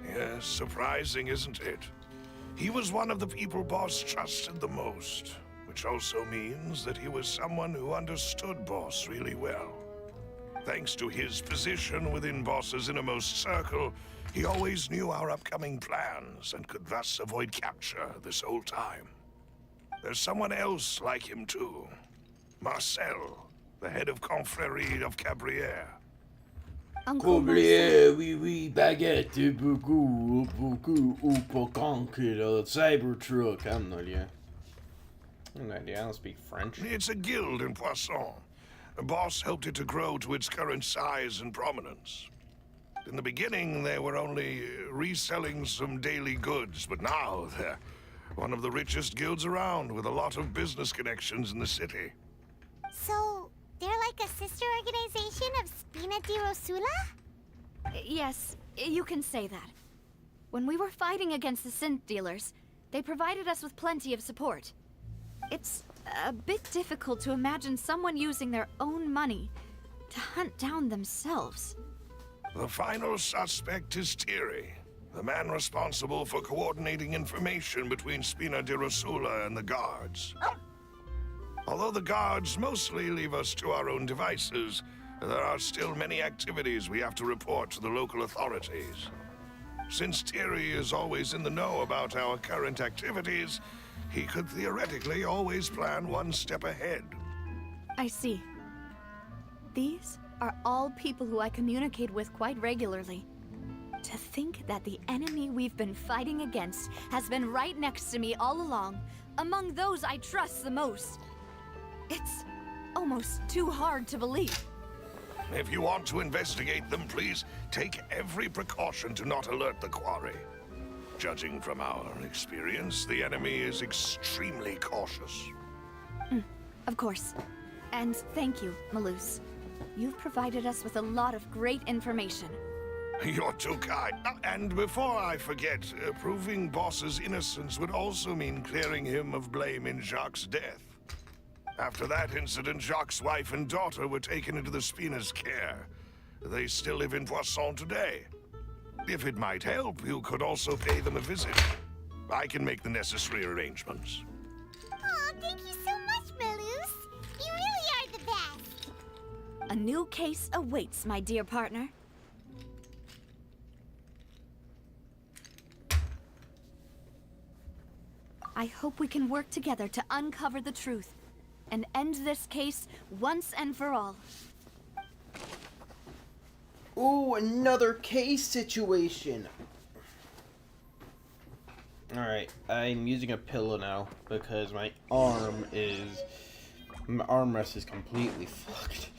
Yes, surprising, isn't it? He was one of the people Boss trusted the most, which also means that he was someone who understood Boss really well. Thanks to his position within Boss's innermost circle, he always knew our upcoming plans and could thus avoid capture this whole time. There's someone else like him too. Marcel, the head of Confrérie of Cabrières. Cabrières, oui, oui, baguette, beaucoup, ou pas conquer, Cybertruck, I have no idea. I have no idea, I don't speak French. It's a guild in Poisson. The boss helped it to grow to its current size and prominence. In the beginning, they were only reselling some daily goods, but now they're one of the richest guilds around, with a lot of business connections in the city. So, they're like a sister organization of Spina di Rosula? Yes, you can say that. When we were fighting against the synth dealers, they provided us with plenty of support. It's a bit difficult to imagine someone using their own money to hunt down themselves. The final suspect is Thierry, the man responsible for coordinating information between Spina di Rosula and the guards. Although the guards mostly leave us to our own devices, there are still many activities we have to report to the local authorities. Since Thierry is always in the know about our current activities, he could theoretically always plan one step ahead. I see. These are all people who I communicate with quite regularly. To think that the enemy we've been fighting against has been right next to me all along, among those I trust the most. It's almost too hard to believe. If you want to investigate them, please take every precaution to not alert the quarry. Judging from our experience, the enemy is extremely cautious. Of course. And thank you, Malus. You've provided us with a lot of great information. You're too kind. And before I forget, proving Boss's innocence would also mean clearing him of blame in Jacques' death. After that incident, Jacques' wife and daughter were taken into the Spina's care. They still live in Poisson today. If it might help, you could also pay them a visit. I can make the necessary arrangements. Aw, thank you so much, Malus. You really are the best. A new case awaits, my dear partner. I hope we can work together to uncover the truth and end this case once and for all. Ooh, another case situation. Alright, I'm using a pillow now because my armrest is completely fucked.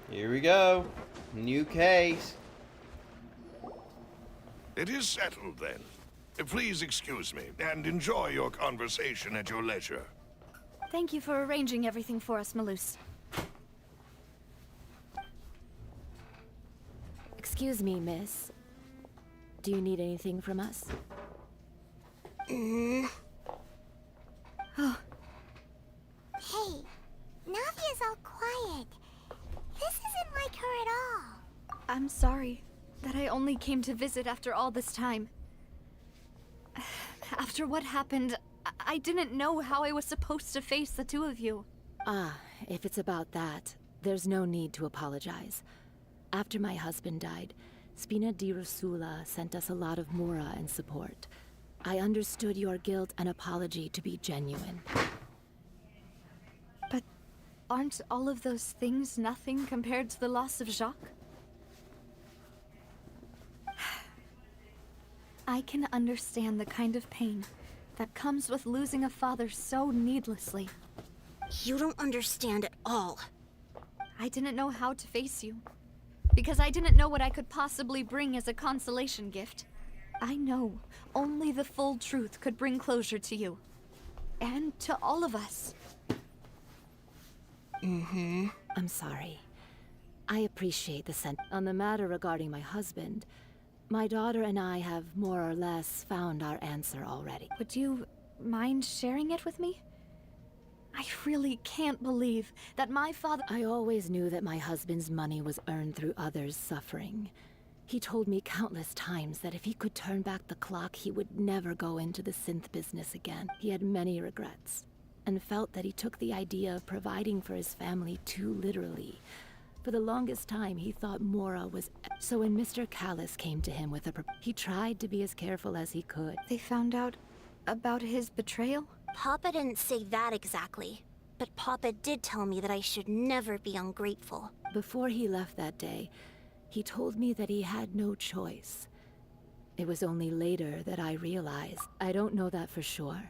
Here we go. New case. It is settled, then. Please excuse me, and enjoy your conversation at your leisure. Thank you for arranging everything for us, Malus. Excuse me, miss. Do you need anything from us? Oh, Hey, Navia's all quiet. This isn't like her at all. I'm sorry that I only came to visit after all this time. After what happened, I didn't know how I was supposed to face the two of you. Ah, if it's about that, there's no need to apologize. After my husband died, Spina di Rosula sent us a lot of mura and support. I understood your guilt and apology to be genuine. But aren't all of those things nothing compared to the loss of Jacques? I can understand the kind of pain that comes with losing a father so needlessly. You don't understand at all. I didn't know how to face you, because I didn't know what I could possibly bring as a consolation gift. I know only the full truth could bring closure to you, and to all of us. I'm sorry. I appreciate the on the matter regarding my husband. My daughter and I have more or less found our answer already. Would you mind sharing it with me? I really can't believe that my father— I always knew that my husband's money was earned through others' suffering. He told me countless times that if he could turn back the clock, he would never go into the synth business again. He had many regrets, and felt that he took the idea of providing for his family too literally. For the longest time, he thought Mora was— So when Mr. Callis came to him with he tried to be as careful as he could. They found out about his betrayal? Papa didn't say that exactly, but Papa did tell me that I should never be ungrateful. Before he left that day, he told me that he had no choice. It was only later that I realized. I don't know that for sure,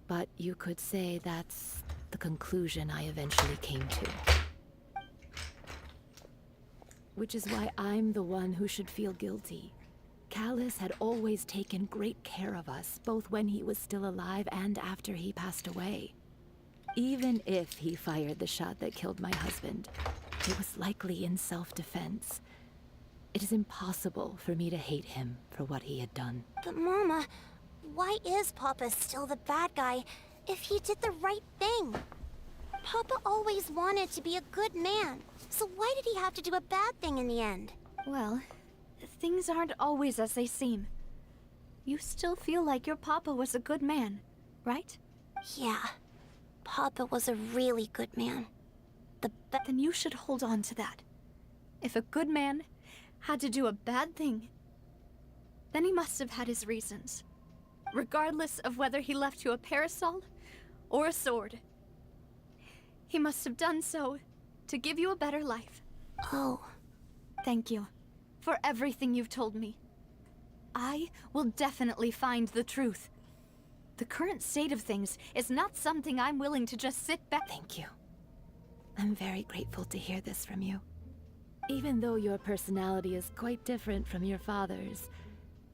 but you could say that's the conclusion I eventually came to. Which is why I'm the one who should feel guilty. Callis had always taken great care of us, both when he was still alive and after he passed away. Even if he fired the shot that killed my husband, it was likely in self-defense. It is impossible for me to hate him for what he had done. But Mama, why is Papa still the bad guy if he did the right thing? Papa always wanted to be a good man, so why did he have to do a bad thing in the end? Well, things aren't always as they seem. you still feel like your papa was a good man, right? Yeah. Papa was a really good man. Then you should hold on to that. If a good man had to do a bad thing, then he must have had his reasons. Regardless of whether he left you a parasol or a sword. He must have done so to give you a better life. Oh. Thank you for everything you've told me. I will definitely find the truth. The current state of things is not something I'm willing to just sit back. Thank you. I'm very grateful to hear this from you. Even though your personality is quite different from your father's,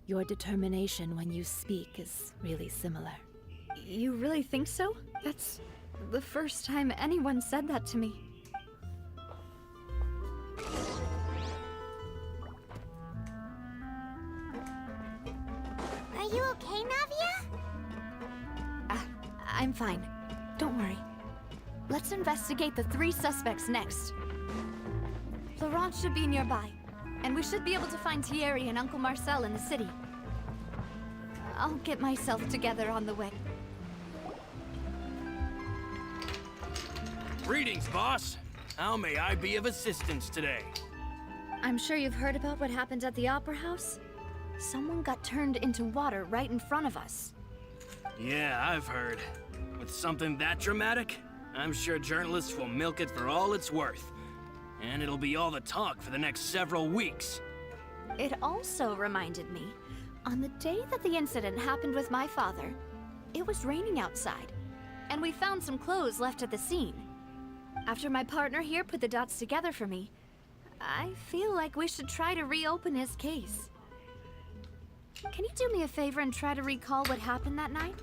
your determination when you speak is really similar. You really think so? That's the first time anyone said that to me. Are you okay, Navia? I'm fine. Don't worry. Let's investigate the 3 suspects next. Laurent should be nearby, and we should be able to find Thierry and Uncle Marcel in the city. I'll get myself together on the way. Greetings, boss. How may I be of assistance today? I'm sure you've heard about what happened at the Opera House. Someone got turned into water right in front of us. Yeah, I've heard. With something that dramatic, I'm sure journalists will milk it for all it's worth. And it'll be all the talk for the next several weeks. It also reminded me, on the day that the incident happened with my father, it was raining outside, and we found some clothes left at the scene. After my partner here put the dots together for me, I feel like we should try to reopen his case. Can you do me a favor and try to recall what happened that night?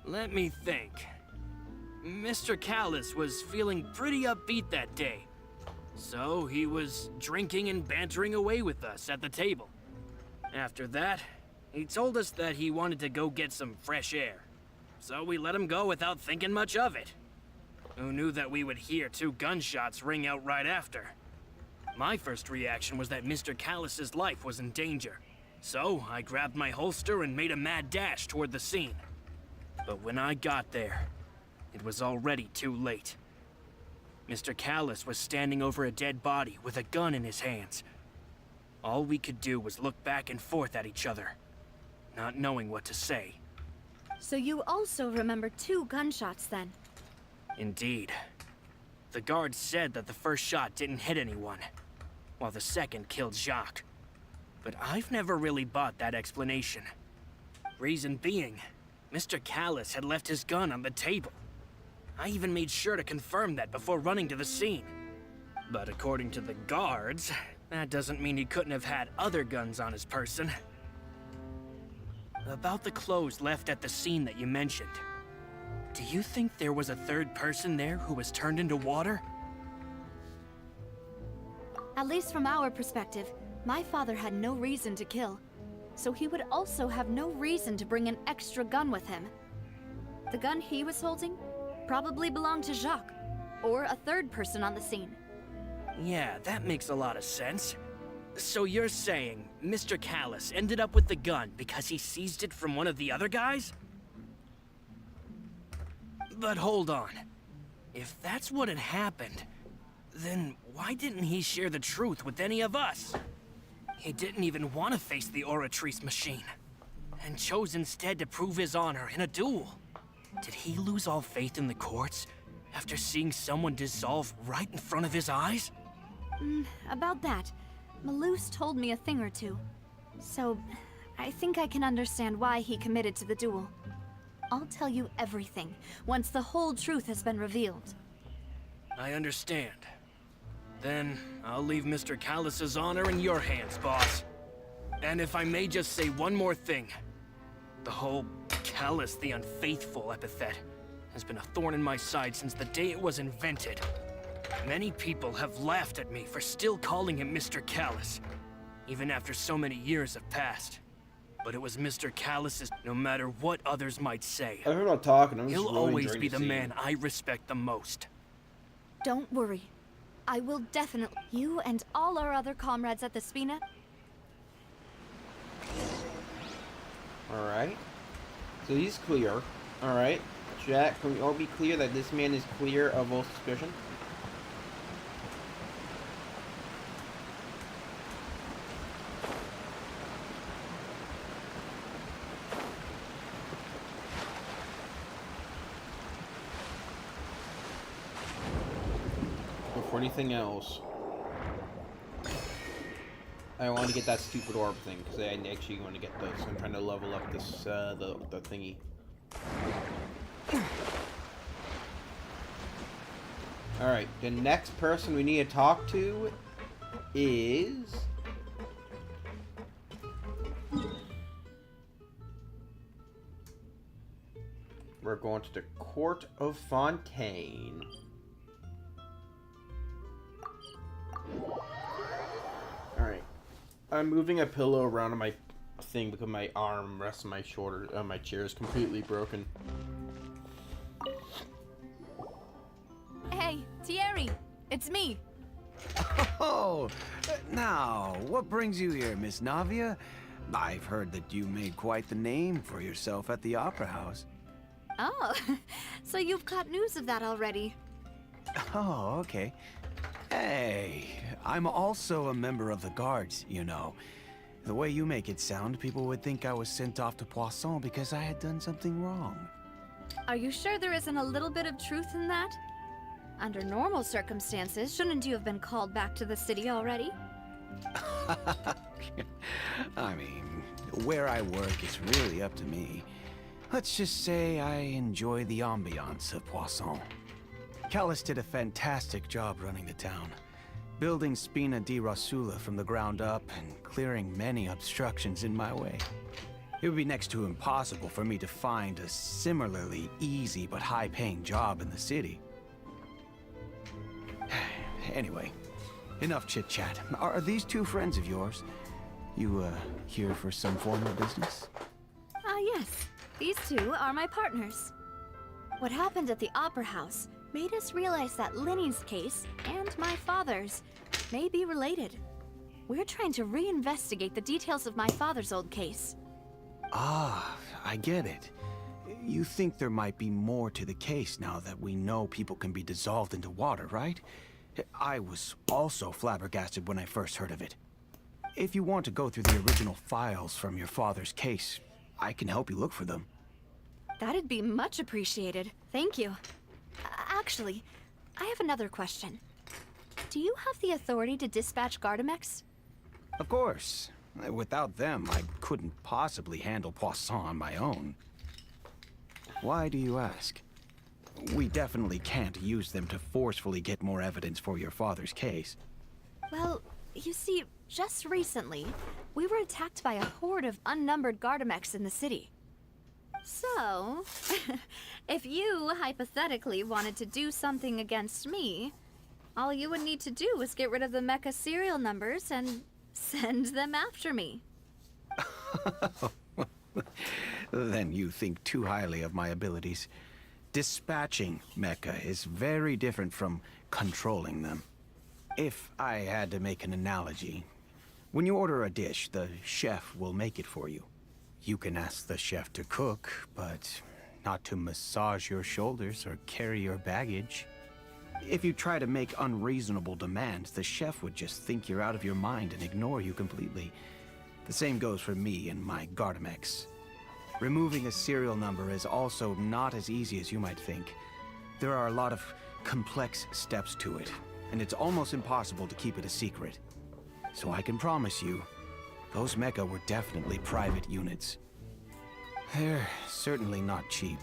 Let me think. Mr. Callus was feeling pretty upbeat that day. So he was drinking and bantering away with us at the table. After that, he told us that he wanted to go get some fresh air. So we let him go without thinking much of it. Who knew that we would hear 2 gunshots ring out right after? My first reaction was that Mr. Callus's life was in danger. So I grabbed my holster and made a mad dash toward the scene. But when I got there, it was already too late. Mr. Callus was standing over a dead body with a gun in his hands. All we could do was look back and forth at each other, not knowing what to say. So you also remember 2 gunshots then? Indeed. The guard said that the first shot didn't hit anyone, while the second killed Jacques. But I've never really bought that explanation. Reason being, Mr. Callus had left his gun on the table. I even made sure to confirm that before running to the scene. But according to the guards, that doesn't mean he couldn't have had other guns on his person. About the clothes left at the scene that you mentioned, do you think there was a 3rd person there who was turned into water? At least from our perspective, my father had no reason to kill. So he would also have no reason to bring an extra gun with him. The gun he was holding probably belonged to Jacques, or a 3rd person on the scene. Yeah, that makes a lot of sense. So you're saying Mr. Callus ended up with the gun because he seized it from one of the other guys? But hold on. If that's what had happened, then why didn't he share the truth with any of us? He didn't even want to face the Oratrice machine, and chose instead to prove his honor in a duel. Did he lose all faith in the courts after seeing someone dissolve right in front of his eyes? About that, Malus told me a thing or two. So, I think I can understand why he committed to the duel. I'll tell you everything once the whole truth has been revealed. I understand. Then, I'll leave Mr. Callus's honor in your hands, boss. And if I may just say one more thing. The whole Callus the Unfaithful epithet has been a thorn in my side since the day it was invented. Many people have laughed at me for still calling him Mr. Callus, even after so many years have passed. But it was Mr. Callus's, no matter what others might say. I'm not talking, I'm just He'll really always enjoying be the the scene. man I respect the most. Don't worry. I will definitely... You and all our other comrades at the Spina, Alright. So he's clear. Alright. Jack, can we all be clear that this man is clear of all suspicion? Before anything else, I want to get that stupid orb thing, because I actually want to get those. I'm trying to level up this, the thingy. Alright, the next person we need to talk to is... We're going to the Court of Fontaine. Alright. I'm moving a pillow around on my thing because my arm rests on my shoulder. My chair is completely broken. Hey, Thierry, it's me. Oh, now, what brings you here, Miss Navia? I've heard that you made quite the name for yourself at the Opera House. Oh, so you've got news of that already. Oh, okay. Hey, I'm also a member of the Guards, you know. The way you make it sound, people would think I was sent off to Poisson because I had done something wrong. Are you sure there isn't a little bit of truth in that? Under normal circumstances, shouldn't you have been called back to the city already? I mean, where I work is really up to me. Let's just say I enjoy the ambiance of Poisson. Callis did a fantastic job running the town, building Spina di Rosula from the ground up and clearing many obstructions in my way. It would be next to impossible for me to find a similarly easy but high-paying job in the city. Anyway, enough chit-chat. Are these two friends of yours? You, here for some formal business? Yes. These two are my partners. What happened at the Opera House made us realize that Linny's case and my father's may be related. We're trying to reinvestigate the details of my father's old case. Ah, I get it. You think there might be more to the case now that we know people can be dissolved into water, right? I was also flabbergasted when I first heard of it. If you want to go through the original files from your father's case, I can help you look for them. That'd be much appreciated. Thank you. Actually, I have another question. Do you have the authority to dispatch Gardamex? Of course. Without them, I couldn't possibly handle Poisson on my own. Why do you ask? We definitely can't use them to forcefully get more evidence for your father's case. Well, you see, just recently, we were attacked by a horde of unnumbered Gardamex in the city. So, if you hypothetically wanted to do something against me, all you would need to do was get rid of the mecha serial numbers and send them after me. Then you think too highly of my abilities. Dispatching mecha is very different from controlling them. If I had to make an analogy, when you order a dish, the chef will make it for you. You can ask the chef to cook, but not to massage your shoulders or carry your baggage. If you try to make unreasonable demands, the chef would just think you're out of your mind and ignore you completely. The same goes for me and my Gardamex. Removing a serial number is also not as easy as you might think. There are a lot of complex steps to it, and it's almost impossible to keep it a secret. So I can promise you, those mecha were definitely private units. They're certainly not cheap.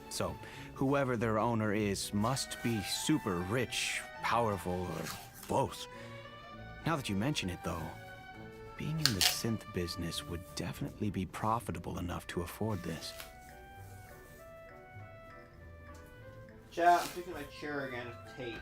So, whoever their owner is must be super rich, powerful, or both. Now that you mention it, though, being in the synth business would definitely be profitable enough to afford this. Chat, I'm fixing my chair again with tape.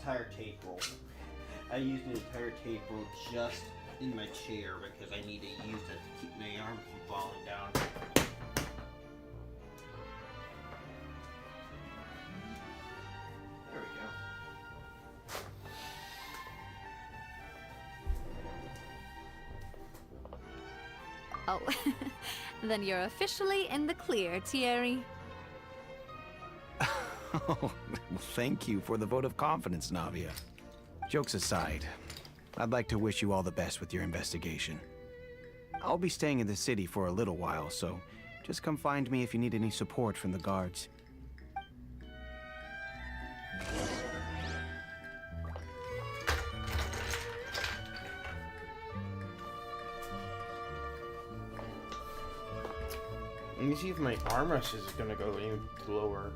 entire tape roll. I used an entire tape roll just in my chair because I need to use it to keep my arm from falling down. There we go. Oh, then you're officially in the clear, Thierry. Oh, thank you for the vote of confidence, Navia. Jokes aside, I'd like to wish you all the best with your investigation. I'll be staying in the city for a little while, so just come find me if you need any support from the guards. Let me see if my armrest is gonna go any lower.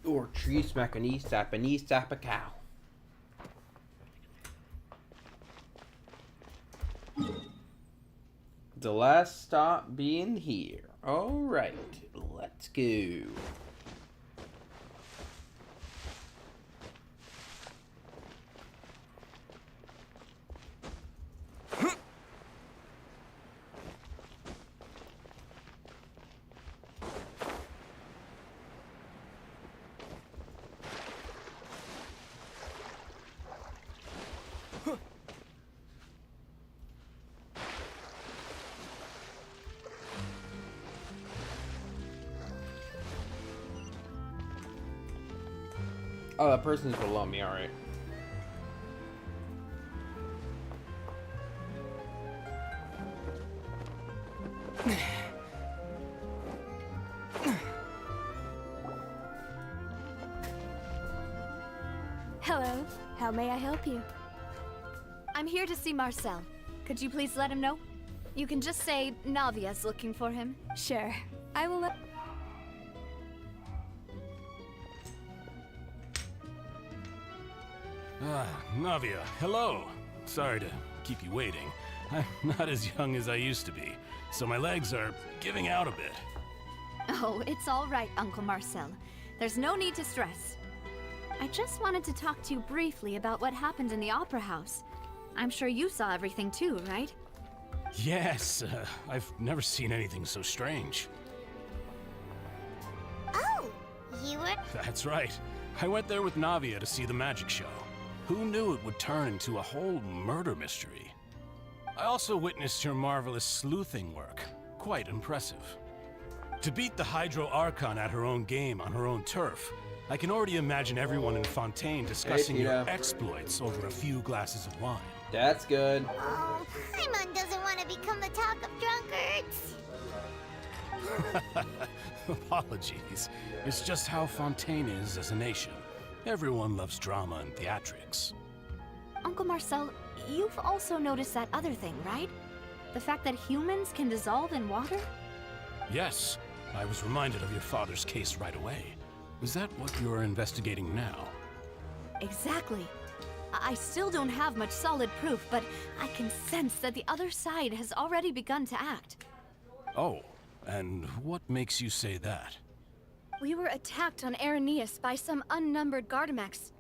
Or tree smack a knee slap a cow. The last stop being here. Alright, let's go. Oh, that person's below me, alright. Hello, how may I help you? I'm here to see Marcel. Could you please let him know? You can just say Navia's looking for him. Sure, I will let... Ah, Navia, hello. Sorry to keep you waiting. I'm not as young as I used to be, so my legs are giving out a bit. Oh, it's all right, Uncle Marcel. There's no need to stress. I just wanted to talk to you briefly about what happened in the Opera House. I'm sure you saw everything too, right? Yes, I've never seen anything so strange. Oh, you were... That's right. I went there with Navia to see the magic show. Who knew it would turn into a whole murder mystery? I also witnessed your marvelous sleuthing work. Quite impressive. To beat the Hydro Archon at her own game on her own turf, I can already imagine everyone in Fontaine discussing your exploits over a few glasses of wine. That's good. Oh, Paimon doesn't want to become the talk of drunkards. Apologies. It's just how Fontaine is as a nation. Everyone loves drama and theatrics. Uncle Marcel, you've also noticed that other thing, right? The fact that humans can dissolve in water? Yes, I was reminded of your father's case right away. Is that what you're investigating now? Exactly. I still don't have much solid proof, but I can sense that the other side has already begun to act. Oh, and what makes you say that? We were attacked on Araneus by some unnumbered Gardamex.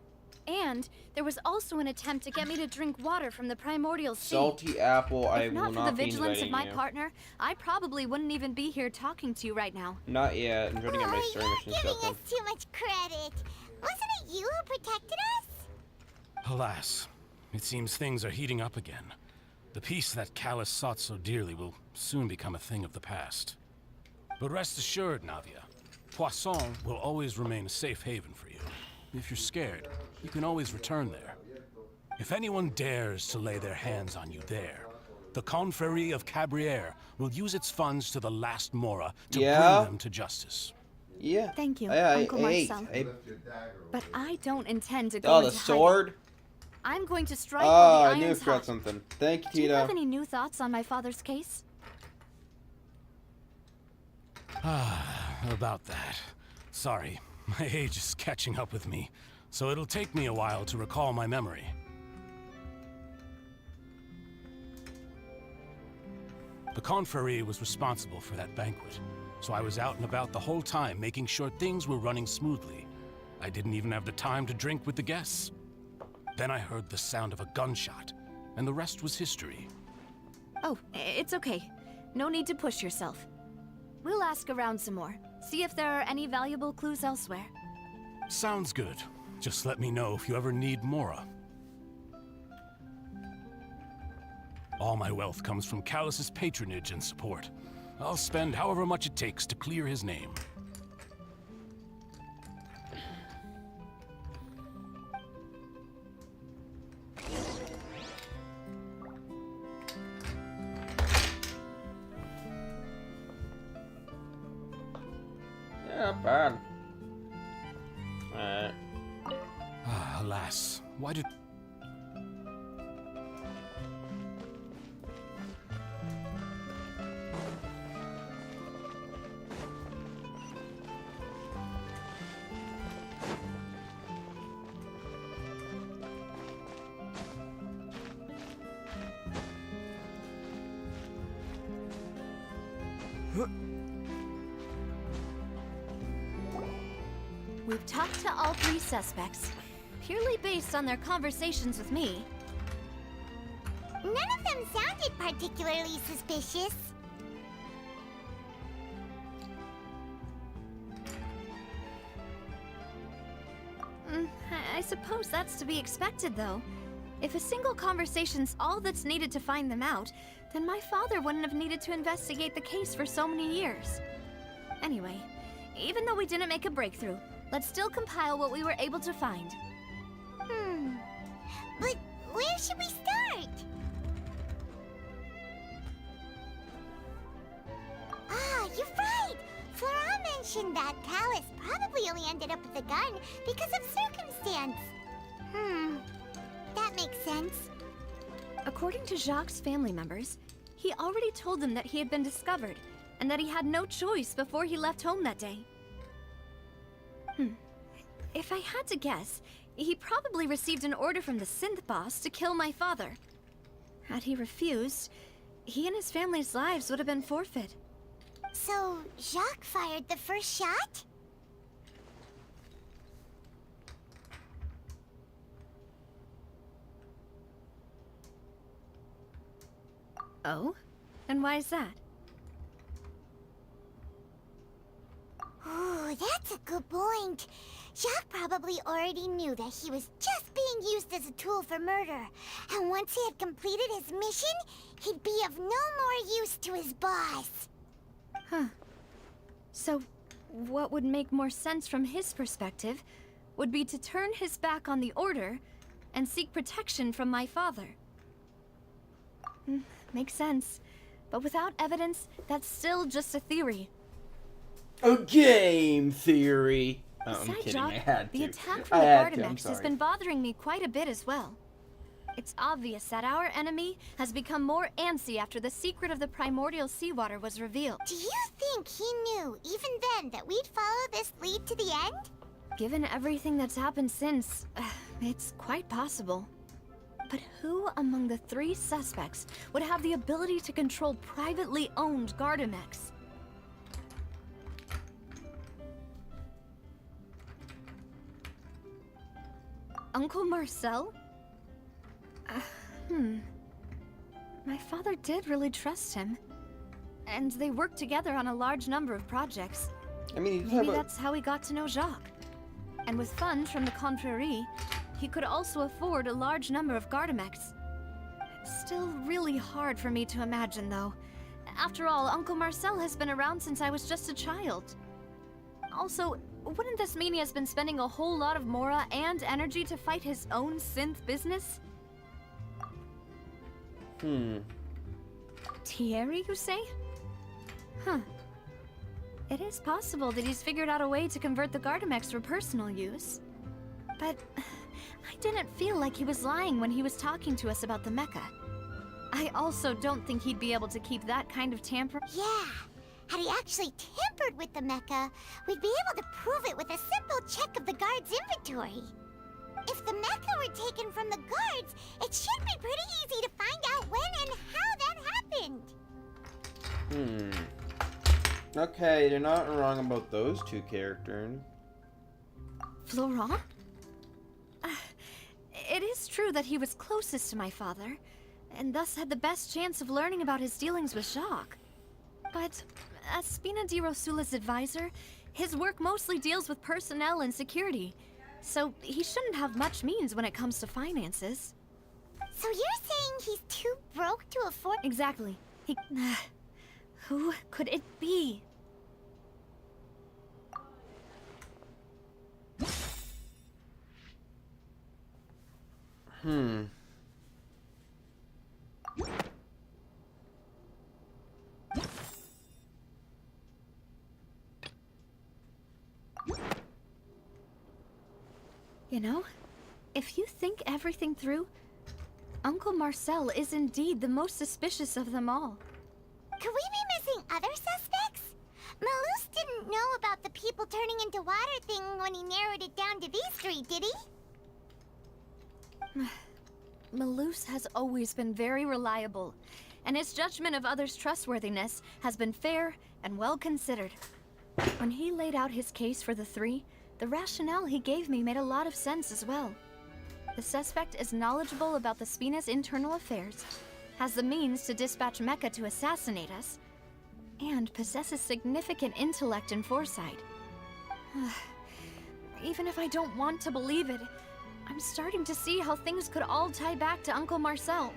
And there was also an attempt to get me to drink water from the primordial sea. Salty apple, I If will not for the not be vigilance of inviting my you. partner, I probably wouldn't even be here talking to you right now. Not yet. I'm trying to get my story mission Giving stuff done. us too much credit. Wasn't it you who protected us? Alas, it seems things are heating up again. The peace that Callus sought so dearly will soon become a thing of the past. But rest assured, Navia, Poisson will always remain a safe haven for you. If you're scared, you can always return there. If anyone dares to lay their hands on you there, The Confrérie of Cabriere will use its funds to the last Mora to bring them to justice. Yeah. Thank you, I Uncle Marcel. But I don't intend to go Oh, the into sword? hiding. I'm going to strike Oh, while the I knew I iron's forgot hot. something. Thank you, Do you Tito. have any new thoughts on my father's case? About that. Sorry, my age is catching up with me, so it'll take me a while to recall my memory. The Confrérie was responsible for that banquet, so I was out and about the whole time making sure things were running smoothly. I didn't even have the time to drink with the guests. Then I heard the sound of a gunshot, and the rest was history. Oh, it's okay. No need to push yourself. We'll ask around some more. See if there are any valuable clues elsewhere. Sounds good. Just let me know if you ever need Mora. All my wealth comes from Callus's patronage and support. I'll spend however much it takes to clear his name. Yeah, bad. Alright. Alas, why did... We've talked to all three suspects, purely based on their conversations with me. None of them sounded particularly suspicious. I suppose that's to be expected, though. If a single conversation's all that's needed to find them out, then my father wouldn't have needed to investigate the case for so many years. Anyway, even though we didn't make a breakthrough, let's still compile what we were able to find. But where should we start? Ah, you're right! Flora mentioned that Callus probably only ended up with the gun because of circumstance. That makes sense. According to Jacques' family members, he already told them that he had been discovered, and that he had no choice before he left home that day. If I had to guess, he probably received an order from the synth boss to kill my father. Had he refused, he and his family's lives would have been forfeit. So, Jacques fired the first shot? Oh? And why is that? Ooh, that's a good point. Jacques probably already knew that he was just being used as a tool for murder. And once he had completed his mission, he'd be of no more use to his boss. Huh. So, what would make more sense from his perspective would be to turn his back on the Order and seek protection from my father. Makes sense. But without evidence, that's still just a theory. A game theory. Oh, I'm Besides kidding. I Jacques, had to. the attack from I the had to. I'm Gardamex has sorry. been bothering me quite a bit as well. It's obvious that our enemy has become more antsy after the secret of the primordial seawater was revealed. Do you think he knew, even then, that we'd follow this lead to the end? Given everything that's happened since, it's quite possible. But who among the three suspects would have the ability to control privately owned Gardamex? Uncle Marcel? My father did really trust him. And they worked together on a large number of projects. I mean, maybe that's how he got to know Jacques. And with funds from the Confrérie, he could also afford a large number of Gardamex. It's still really hard for me to imagine, though. After all, Uncle Marcel has been around since I was just a child. Also, wouldn't this mean he has been spending a whole lot of Mora and energy to fight his own synth business? Thierry, you say? Huh. It is possible that he's figured out a way to convert the Gardamex for personal use. But I didn't feel like he was lying when he was talking to us about the mecha. I also don't think he'd be able to keep that kind of tamper. Yeah. Had he actually tampered with the mecha, we'd be able to prove it with a simple check of the guard's inventory. If the mecha were taken from the guards, it should be pretty easy to find out when and how that happened. Okay, they're not wrong about those two characters. Florent? It is true that he was closest to my father, and thus had the best chance of learning about his dealings with Jacques. But as Spina di Rosula's advisor, his work mostly deals with personnel and security, so he shouldn't have much means when it comes to finances. So you're saying he's too broke to afford— Exactly. He... Who could it be? You know, if you think everything through, Uncle Marcel is indeed the most suspicious of them all. Could we be missing other suspects? Malus didn't know about the people turning into water thing when he narrowed it down to these three, did he? Malus has always been very reliable, and his judgment of others' trustworthiness has been fair and well considered. When he laid out his case for the three, the rationale he gave me made a lot of sense as well. The suspect is knowledgeable about the Spina's internal affairs, has the means to dispatch Mecha to assassinate us, and possesses significant intellect and foresight. Even if I don't want to believe it, I'm starting to see how things could all tie back to Uncle Marcel.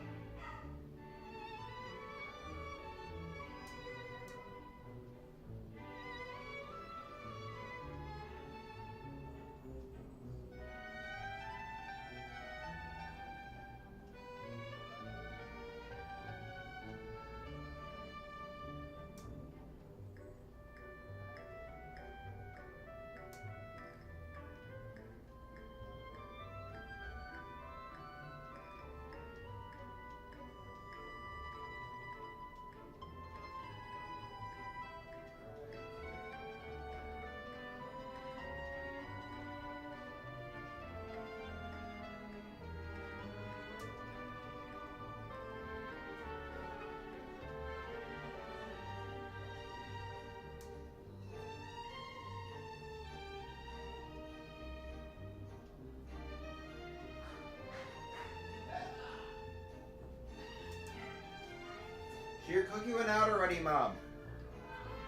Your cookie went out already, Mom.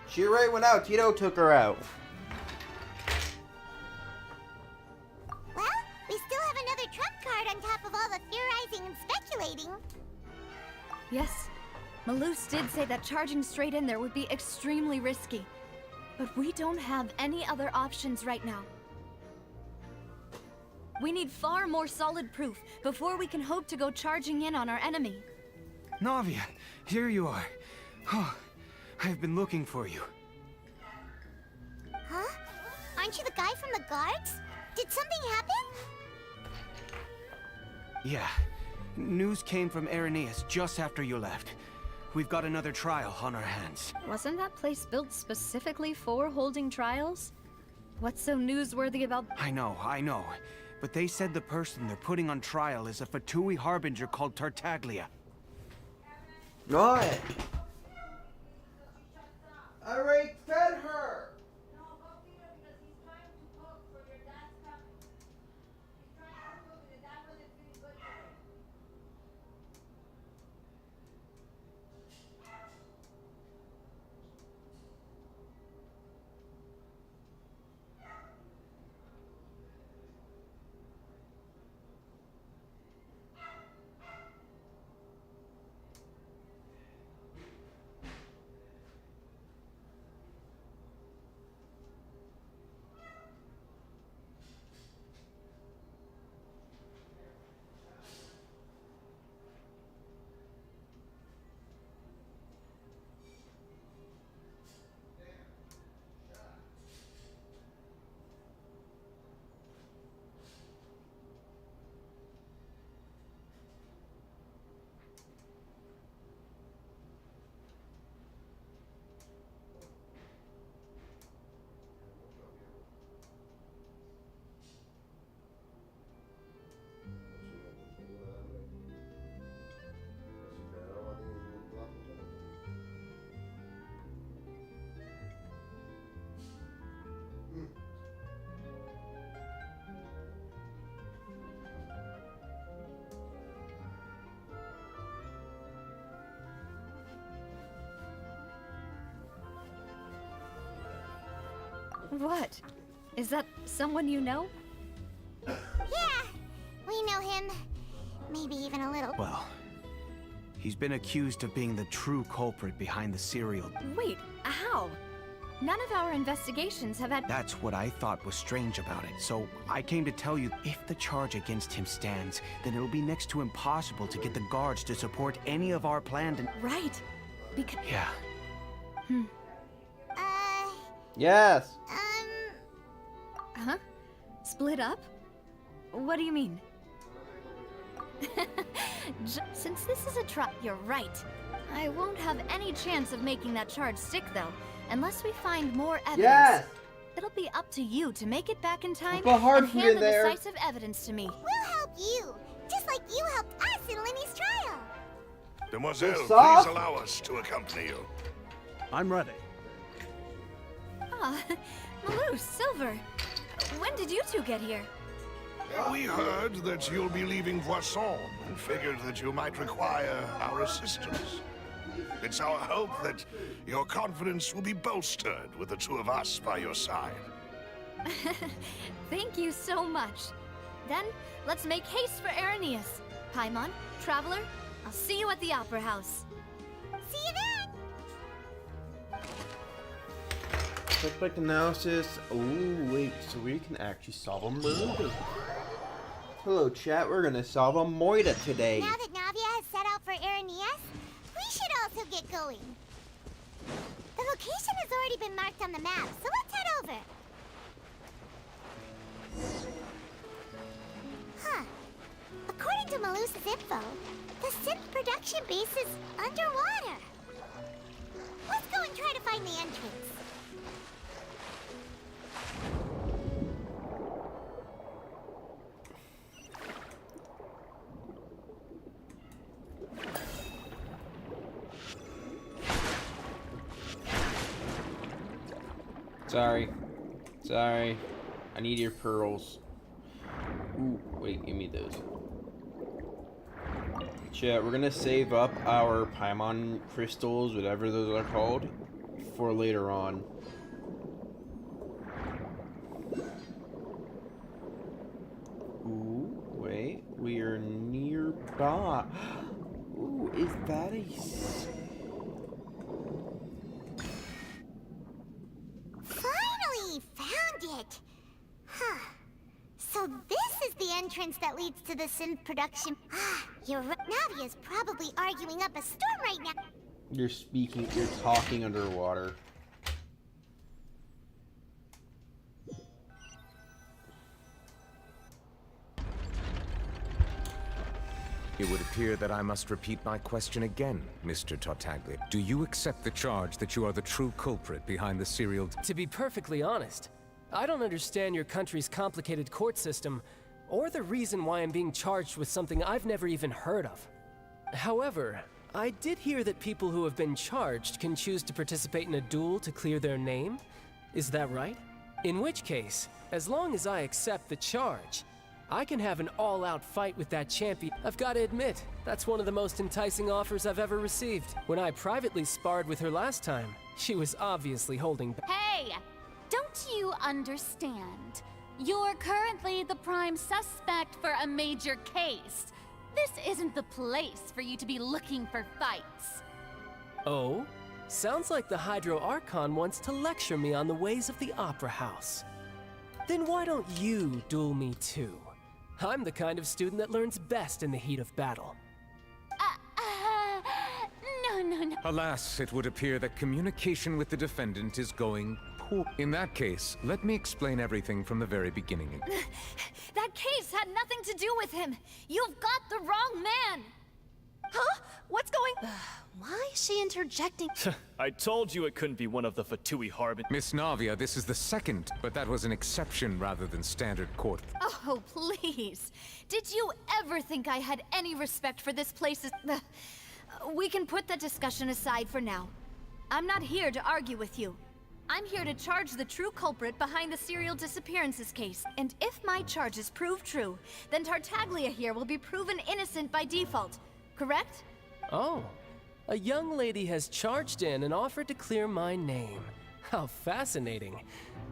She already went out. Tito took her out. Well, we still have another trump card on top of all the theorizing and speculating. Yes, Malus did say that charging straight in there would be extremely risky. But we don't have any other options right now. We need far more solid proof before we can hope to go charging in on our enemy. Navia, here you are. Oh, I've been looking for you. Huh? Aren't you the guy from the guards? Did something happen? Yeah. News came from Irenaeus just after you left. We've got another trial on our hands. Wasn't that place built specifically for holding trials? What's so newsworthy about— I know. But they said the person they're putting on trial is a Fatui harbinger called Tartaglia. What? I already fed her! What? Is that someone you know? Yeah, we know him. Maybe even a little. Well, he's been accused of being the true culprit behind the serial. Wait, how? None of our investigations have had— That's what I thought was strange about it. So I came to tell you, if the charge against him stands, then it'll be next to impossible to get the guards to support any of our planned— Right. Because— Yeah. Yes. Huh? Split up? What do you mean? Since this is a trial, you're right. I won't have any chance of making that charge stick, though, unless we find more evidence. Yes. It'll be up to you to make it back in time Put hard and for you hand the there. decisive evidence to me. We'll help you, just like you helped us in Lenny's trial. Demoiselle, You're please soft. allow us to accompany you. I'm ready. Ah, Malou, Silver. When did you two get here? We heard that you'll be leaving Poisson and figured that you might require our assistance. It's our hope that your confidence will be bolstered with the two of us by your side. Thank you so much. Then, let's make haste for Arrhenius. Paimon, Traveler, I'll see you at the Opera House. See you then! Suspect analysis. Oh, wait. So we can actually solve a murder. Hello, chat. We're gonna solve a moida today. Now that Navia has set out for Arrhenius, we should also get going. The location has already been marked on the map, so let's head over. Huh. According to Malusa's info, the synth production base is underwater. Let's go and try to find the entrance. Sorry. Sorry. I need your pearls. Ooh, wait, give me those. Chat, we're gonna save up our Paimon crystals, whatever those are called, for later on. Ooh, wait, we are nearby. Ooh, is that a... Finally found it! Huh. So this is the entrance that leads to the synth production. Ah, you're right. Navia's probably arguing up a storm right now. You're talking underwater. It would appear that I must repeat my question again, Mr. Tartaglia. Do you accept the charge that you are the true culprit behind the serial... To be perfectly honest, I don't understand your country's complicated court system, or the reason why I'm being charged with something I've never even heard of. However, I did hear that people who have been charged can choose to participate in a duel to clear their name. Is that right? In which case, as long as I accept the charge, I can have an all-out fight with that champion. I've got to admit, that's one of the most enticing offers I've ever received. When I privately sparred with her last time, she was obviously holding back. Hey! Don't you understand? You're currently the prime suspect for a major case. This isn't the place for you to be looking for fights. Oh? Sounds like the Hydro Archon wants to lecture me on the ways of the Opera House. Then why don't you duel me too? I'm the kind of student that learns best in the heat of battle. No. Alas, it would appear that communication with the defendant is going poor. In that case, let me explain everything from the very beginning. That case had nothing to do with him. You've got the wrong man. Huh? What's going... Why is she interjecting? I told you it couldn't be one of the Fatui Harbin. Miss Navia, this is the second, but that was an exception rather than standard court. Oh, please. Did you ever think I had any respect for this place's... We can put that discussion aside for now. I'm not here to argue with you. I'm here to charge the true culprit behind the serial disappearances case. And if my charges prove true, then Tartaglia here will be proven innocent by default. Correct? Oh, a young lady has charged in and offered to clear my name. How fascinating.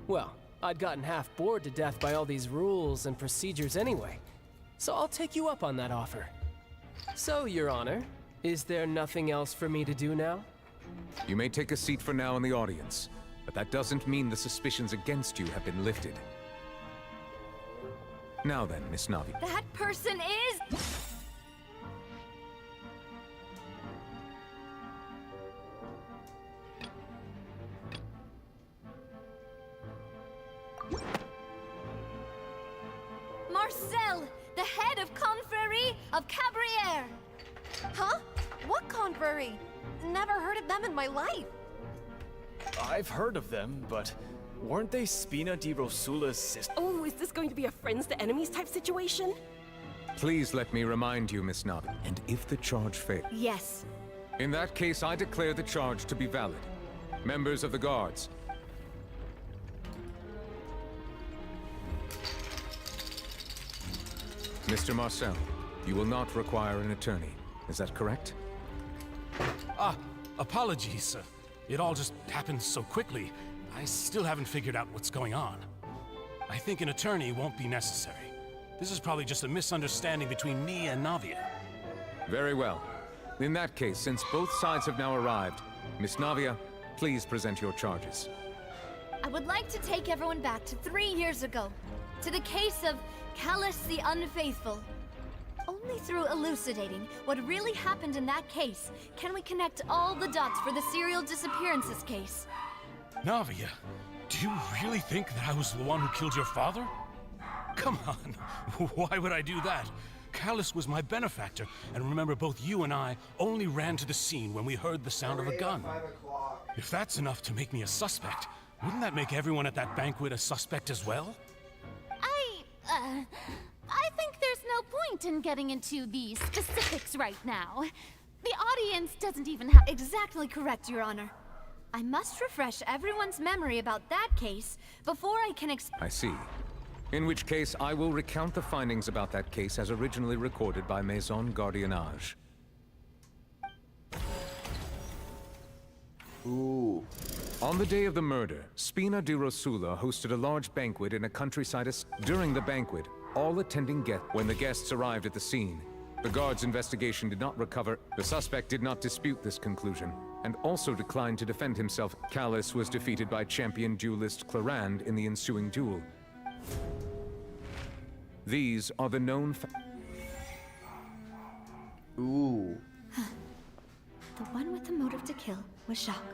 Well, I'd gotten half bored to death by all these rules and procedures anyway, so I'll take you up on that offer. So, Your Honor, is there nothing else for me to do now? You may take a seat for now in the audience, but that doesn't mean the suspicions against you have been lifted. Now then, Miss Navi. That person is... Marcel, the head of Confrérie of Cabrières! Huh? What confrérie? Never heard of them in my life. I've heard of them, but weren't they Spina di Rosula's sister? Oh, is this going to be a friends to enemies type situation? Please let me remind you, Miss Navi, and if the charge fails... Yes. In that case, I declare the charge to be valid. Members of the guards. Mr. Marcel, you will not require an attorney. Is that correct? Apologies. It all just happened so quickly. I still haven't figured out what's going on. I think an attorney won't be necessary. This is probably just a misunderstanding between me and Navia. Very well. In that case, since both sides have now arrived, Miss Navia, please present your charges. I would like to take everyone back to 3 years ago, to the case of Callus the Unfaithful. Only through elucidating what really happened in that case can we connect all the dots for the serial disappearances case. Navia, do you really think that I was the one who killed your father? Come on, why would I do that? Callus was my benefactor, and remember both you and I only ran to the scene when we heard the sound of a gun. If that's enough to make me a suspect, wouldn't that make everyone at that banquet a suspect as well? I think there's no point in getting into the specifics right now. The audience doesn't even have... Exactly correct, Your Honor. I must refresh everyone's memory about that case before I can I see. In which case, I will recount the findings about that case as originally recorded by Maison Gardiennage. Ooh. On the day of the murder, Spina di Rosula hosted a large banquet in a countryside. During the banquet, all attending guests, when the guests arrived at the scene, the guards' investigation did not recover. The suspect did not dispute this conclusion, and also declined to defend himself. Callus was defeated by champion duelist Clarand in the ensuing duel. These are the known Ooh. The one with the motive to kill was Jacques,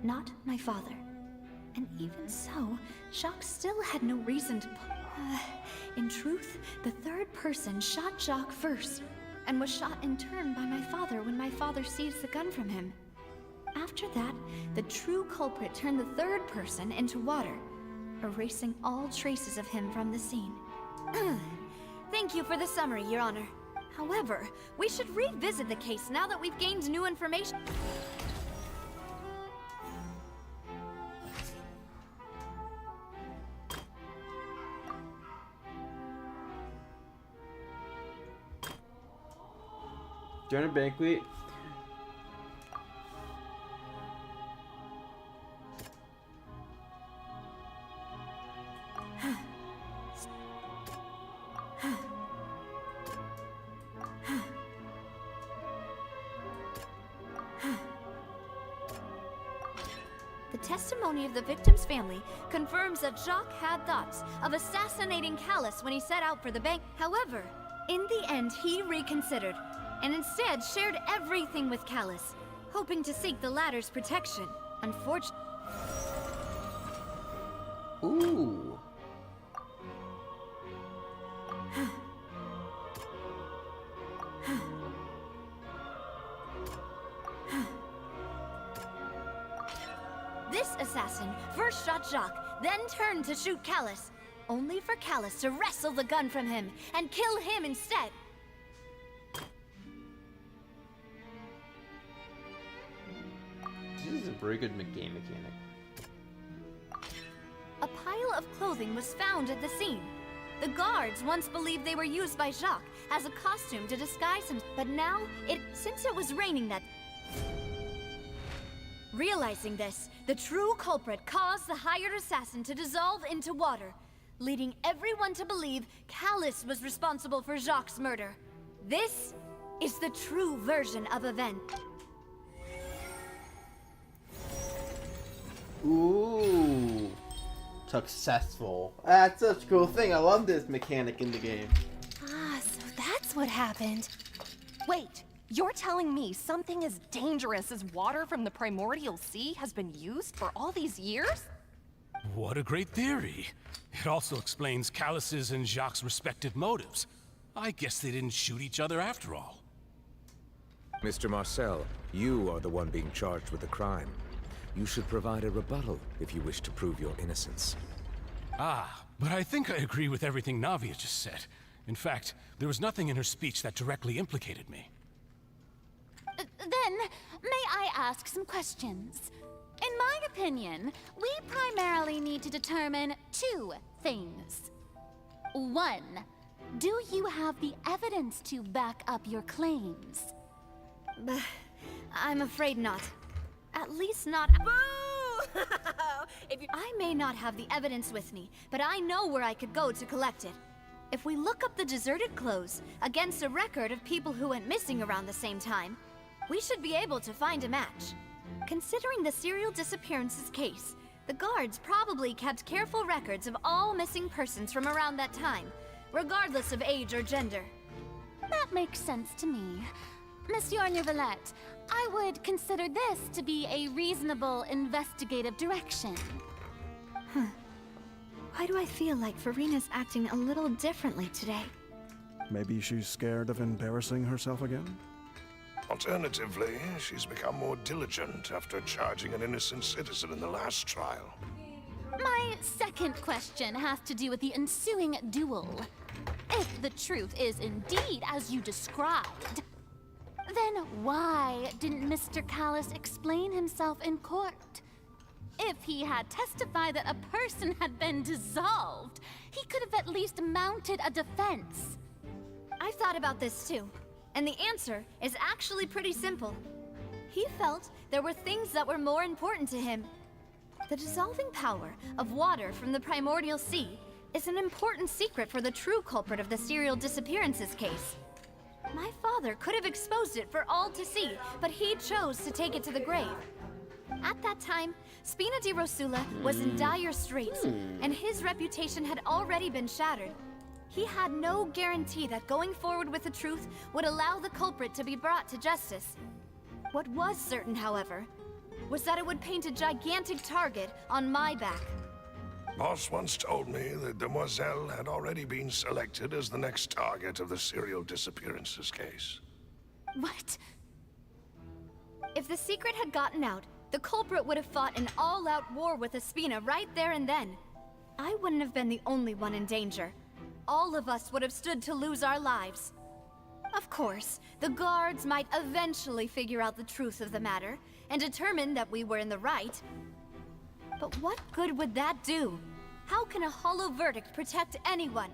not my father. And even so, Jacques still had no reason to... in truth, the third person shot Jacques first, and was shot in turn by my father when my father seized the gun from him. After that, the true culprit turned the third person into water, erasing all traces of him from the scene. Thank you for the summary, Your Honor. However, we should revisit the case now that we've gained new information. During a banquet, The testimony of the victim's family confirms that Jacques had thoughts of assassinating Callus when he set out for the bank. However, in the end, he reconsidered, and instead shared everything with Callus, hoping to seek the latter's protection. Unfortunately... Ooh. This assassin first shot Jacques, then turned to shoot Callus, only for Callus to wrestle the gun from him and kill him instead. This is a very good game mechanic. A pile of clothing was found at the scene. The guards once believed they were used by Jacques as a costume to disguise him, but now, since it was raining that... Realizing this, the true culprit caused the hired assassin to dissolve into water, leading everyone to believe Callus was responsible for Jacques' murder. This is the true version of events. Ooh. Successful. That's such a cool thing. I love this mechanic in the game. Ah, so that's what happened. Wait, you're telling me something as dangerous as water from the primordial sea has been used for all these years? What a great theory. It also explains Callus's and Jacques' respective motives. I guess they didn't shoot each other after all. Mr. Marcel, you are the one being charged with the crime. You should provide a rebuttal if you wish to prove your innocence. Ah, but I think I agree with everything Navia just said. In fact, there was nothing in her speech that directly implicated me. Then, may I ask some questions? In my opinion, we primarily need to determine two things. One, do you have the evidence to back up your claims? I'm afraid not. At least not. Boo! I may not have the evidence with me, but I know where I could go to collect it. If we look up the deserted clothes against a record of people who went missing around the same time, we should be able to find a match. Considering the serial disappearances case, the guards probably kept careful records of all missing persons from around that time, regardless of age or gender. That makes sense to me. Monsieur Neuvillette, I would consider this to be a reasonable investigative direction. Why do I feel like Farina's acting a little differently today? Maybe she's scared of embarrassing herself again? Alternatively, she's become more diligent after charging an innocent citizen in the last trial. My second question has to do with the ensuing duel. If the truth is indeed as you described, then why didn't Mr. Callus explain himself in court? If he had testified that a person had been dissolved, he could have at least mounted a defense. I've thought about this too, and the answer is actually pretty simple. He felt there were things that were more important to him. The dissolving power of water from the primordial sea is an important secret for the true culprit of the serial disappearances case. My father could have exposed it for all to see, but he chose to take it to the grave. At that time, Spina di Rosula was in dire straits, and his reputation had already been shattered. He had no guarantee that going forward with the truth would allow the culprit to be brought to justice. What was certain, however, was that it would paint a gigantic target on my back. Boss once told me that Demoiselle had already been selected as the next target of the serial disappearances case. What? If the secret had gotten out, the culprit would have fought an all-out war with Espina right there and then. I wouldn't have been the only one in danger. All of us would have stood to lose our lives. Of course, the guards might eventually figure out the truth of the matter and determine that we were in the right. But what good would that do? How can a hollow verdict protect anyone?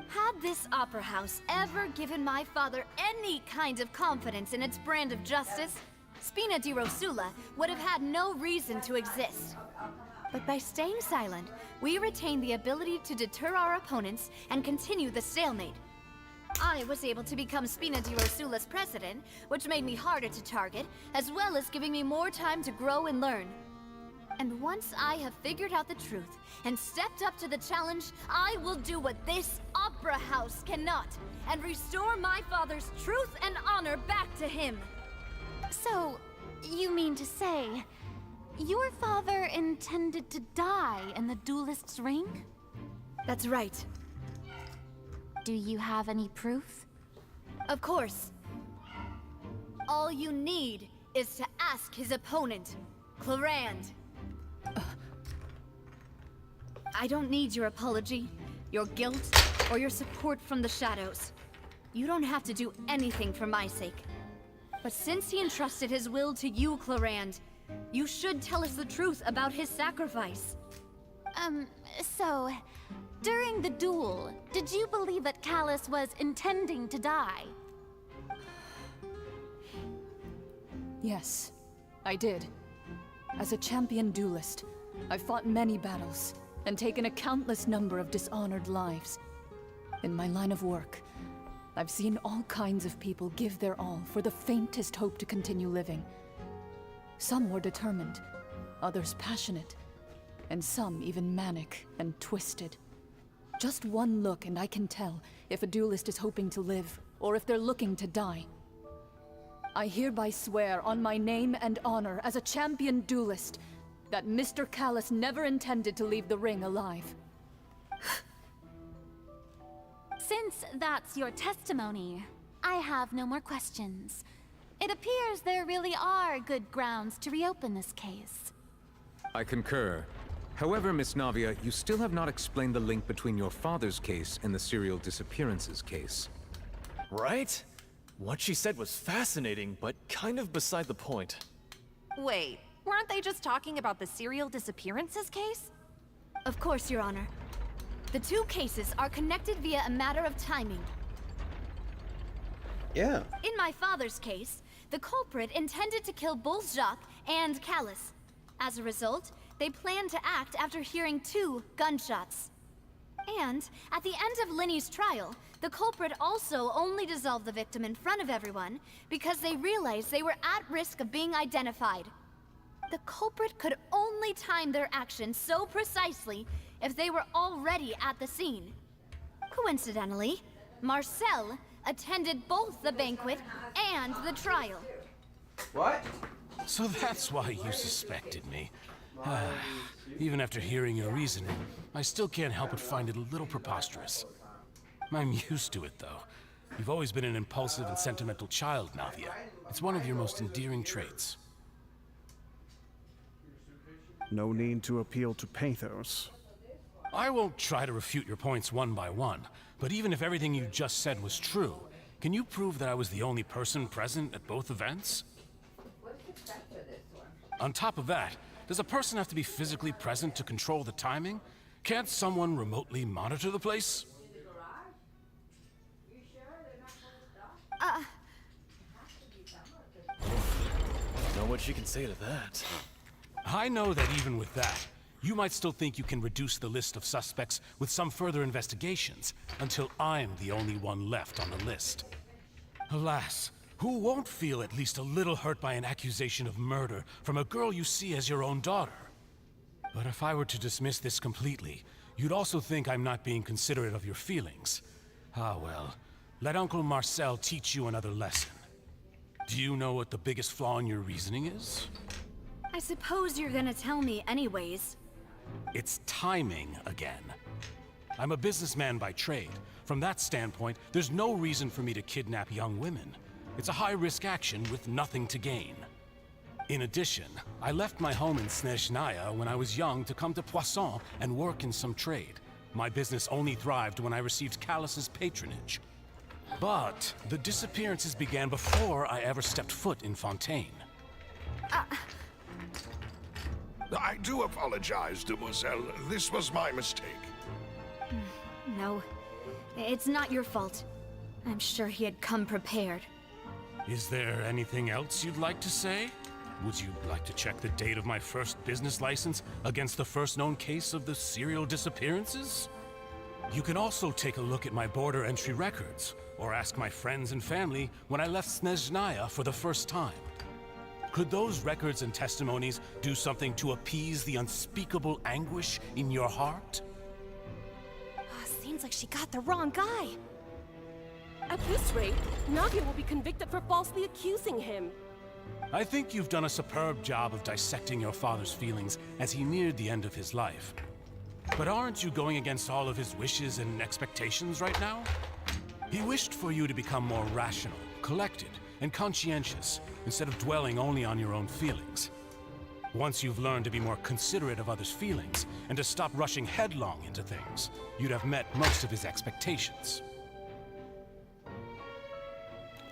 Had this opera house ever given my father any kind of confidence in its brand of justice, Spina di Rosula would have had no reason to exist. But by staying silent, we retained the ability to deter our opponents and continue the stalemate. I was able to become Spina di Rosula's president, which made me harder to target, as well as giving me more time to grow and learn. And once I have figured out the truth and stepped up to the challenge, I will do what this opera house cannot, and restore my father's truth and honor back to him. So, you mean to say, your father intended to die in the duelist's ring? That's right. Do you have any proof? Of course. All you need is to ask his opponent, Clarand. I don't need your apology, your guilt, or your support from the shadows. You don't have to do anything for my sake. But since he entrusted his will to you, Clarand, you should tell us the truth about his sacrifice. So, during the duel, did you believe that Callus was intending to die? Yes, I did. As a champion duelist, I've fought many battles and taken a countless number of dishonored lives. In my line of work, I've seen all kinds of people give their all for the faintest hope to continue living. Some were determined, others passionate, and some even manic and twisted. Just one look and I can tell if a duelist is hoping to live or if they're looking to die. I hereby swear on my name and honor as a champion duelist that Mr. Callus never intended to leave the ring alive. Since that's your testimony, I have no more questions. It appears there really are good grounds to reopen this case. I concur. However, Miss Navia, you still have not explained the link between your father's case and the serial disappearances case. Right? What she said was fascinating, but kind of beside the point. Wait, weren't they just talking about the serial disappearances case? Of course, Your Honor. The two cases are connected via a matter of timing. Yeah. In my father's case, the culprit intended to kill both Jacques and Callus. As a result, they planned to act after hearing 2 gunshots. And at the end of Linny's trial, the culprit also only dissolved the victim in front of everyone because they realized they were at risk of being identified. The culprit could only time their actions so precisely if they were already at the scene. Coincidentally, Marcel attended both the banquet and the trial. What? So that's why you suspected me. Even after hearing your reasoning, I still can't help but find it a little preposterous. I'm used to it, though. You've always been an impulsive and sentimental child, Navia. It's one of your most endearing traits. No need to appeal to pathos. I won't try to refute your points one by one, but even if everything you just said was true, can you prove that I was the only person present at both events? On top of that, does a person have to be physically present to control the timing? Can't someone remotely monitor the place? Know what she can say to that. I know that even with that, you might still think you can reduce the list of suspects with some further investigations, until I'm the only one left on the list. Alas, who won't feel at least a little hurt by an accusation of murder from a girl you see as your own daughter? But if I were to dismiss this completely, you'd also think I'm not being considerate of your feelings. Ah well, let Uncle Marcel teach you another lesson. Do you know what the biggest flaw in your reasoning is? I suppose you're gonna tell me anyways. It's timing again. I'm a businessman by trade. From that standpoint, there's no reason for me to kidnap young women. It's a high-risk action with nothing to gain. In addition, I left my home in Snezhnaya when I was young to come to Poisson and work in some trade. My business only thrived when I received Callus's patronage. But the disappearances began before I ever stepped foot in Fontaine. I do apologize, Demoiselle. This was my mistake. No, it's not your fault. I'm sure he had come prepared. Is there anything else you'd like to say? Would you like to check the date of my first business license against the first known case of the serial disappearances? You can also take a look at my border entry records, or ask my friends and family when I left Snezhnaya for the first time. Could those records and testimonies do something to appease the unspeakable anguish in your heart? Seems like she got the wrong guy. At this rate, Navia will be convicted for falsely accusing him. I think you've done a superb job of dissecting your father's feelings as he neared the end of his life. But aren't you going against all of his wishes and expectations right now? He wished for you to become more rational, collected, and conscientious, instead of dwelling only on your own feelings. Once you've learned to be more considerate of others' feelings, and to stop rushing headlong into things, you'd have met most of his expectations.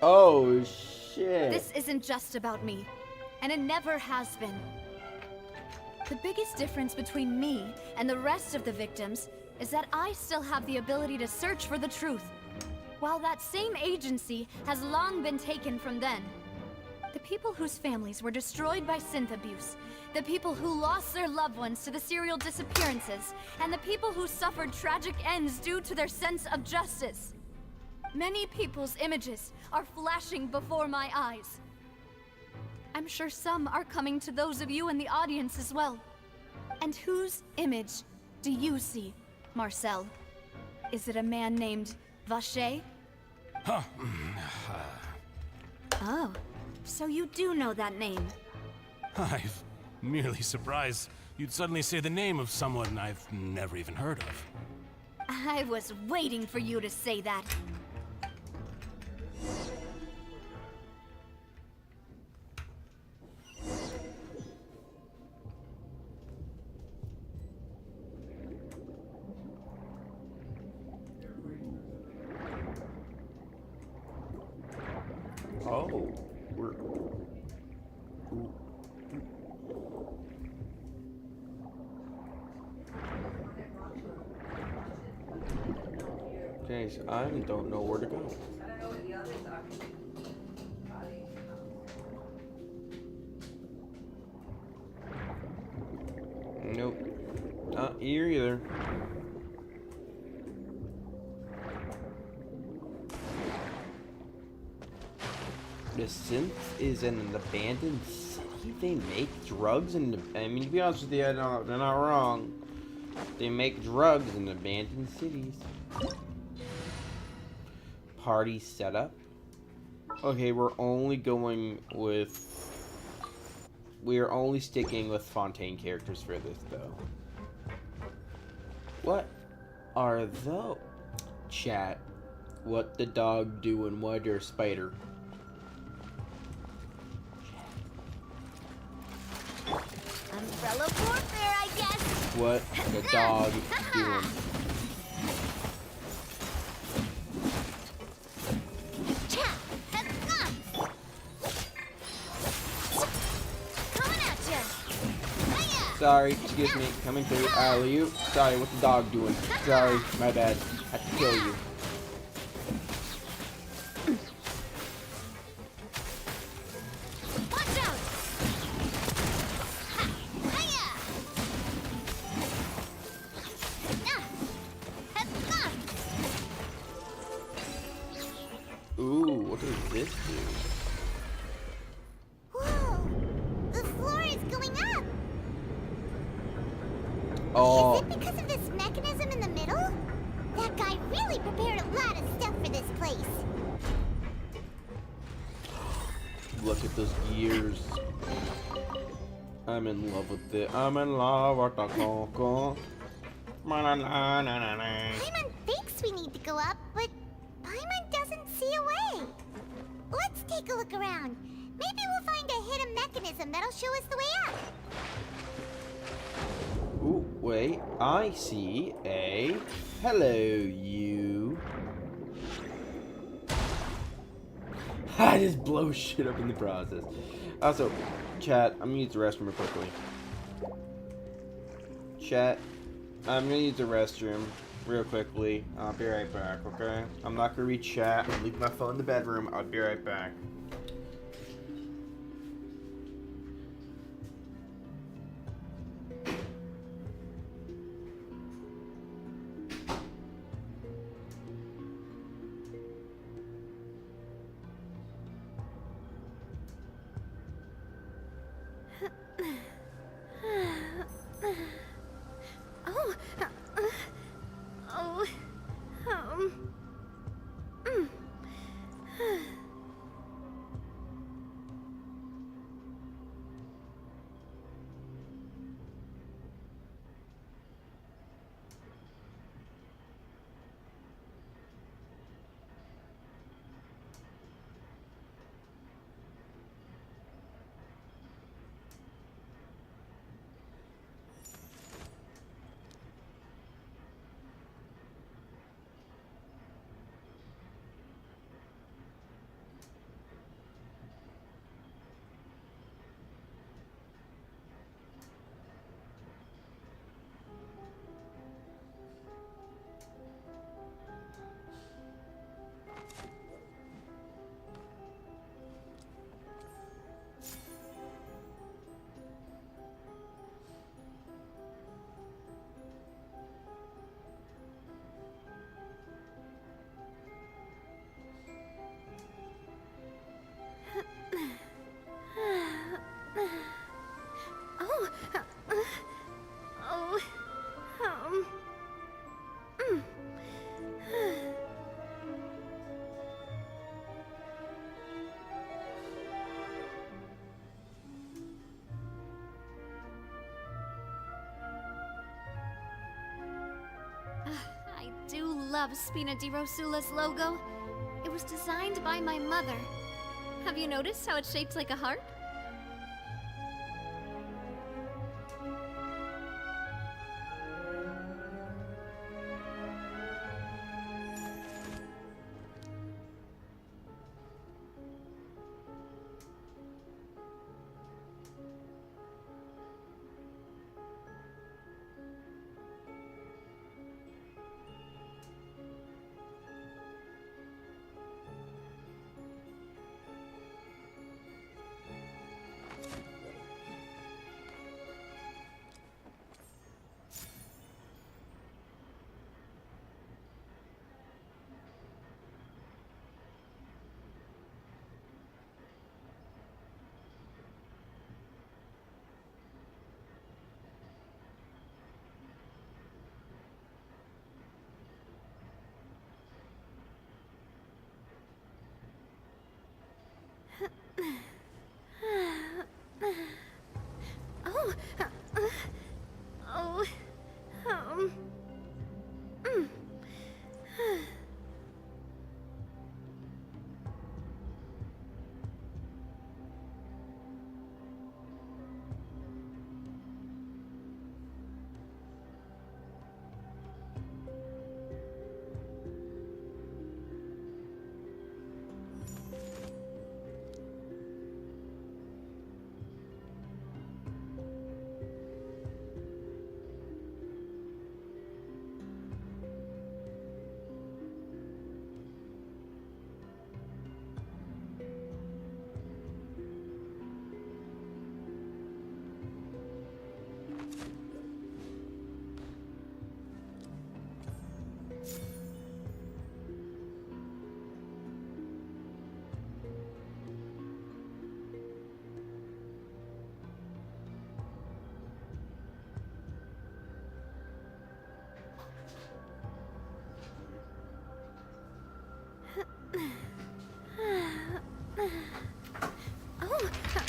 Oh, shit. This isn't just about me, and it never has been. The biggest difference between me and the rest of the victims is that I still have the ability to search for the truth, while that same agency has long been taken from them. The people whose families were destroyed by synth abuse, the people who lost their loved ones to the serial disappearances, and the people who suffered tragic ends due to their sense of justice. Many people's images are flashing before my eyes. I'm sure some are coming to those of you in the audience as well. And whose image do you see, Marcel? Is it a man named Vacher? Huh. Oh, so you do know that name. I'm merely surprised you'd suddenly say the name of someone I've never even heard of. I was waiting for you to say that. Oh, we're... Ooh. Okay, so I don't know where to go. Nope. Not here either. The synth is in an abandoned city. They make drugs and I mean, to be honest with you, they're not wrong. They make drugs in abandoned cities. Party setup. Okay, we're only sticking with Fontaine characters for this though. What are those? Chat. What the dog doing? What or spider? Umbrella warfare, I guess. What the dog doing? Coming at ya. Sorry, excuse me, coming through. You. Sorry, what's the dog doing? Sorry, my bad. I had to kill you. Watch out. Ooh, what does this do? Whoa! The floor is going up. Oh. Is it because of this mechanism in the middle? That guy really prepared a lot of stuff for this place. Look at those gears. I'm in love with it. I'm in love with the coco. Paimon thinks we need to go up, but Paimon doesn't see a way. Let's take a look around. Maybe we'll find a hidden mechanism that'll show us the way up. Ooh, wait. I see a... Hello, you. I just blow shit up in the process. Also, chat, I'm gonna use the restroom real quickly. Chat, I'm gonna use the restroom real quickly. I'll be right back, okay? I'm not gonna read chat. I'm leaving my phone in the bedroom. I'll be right back. love Spina di Rosula's logo. It was designed by my mother. Have you noticed how it's shaped like a heart?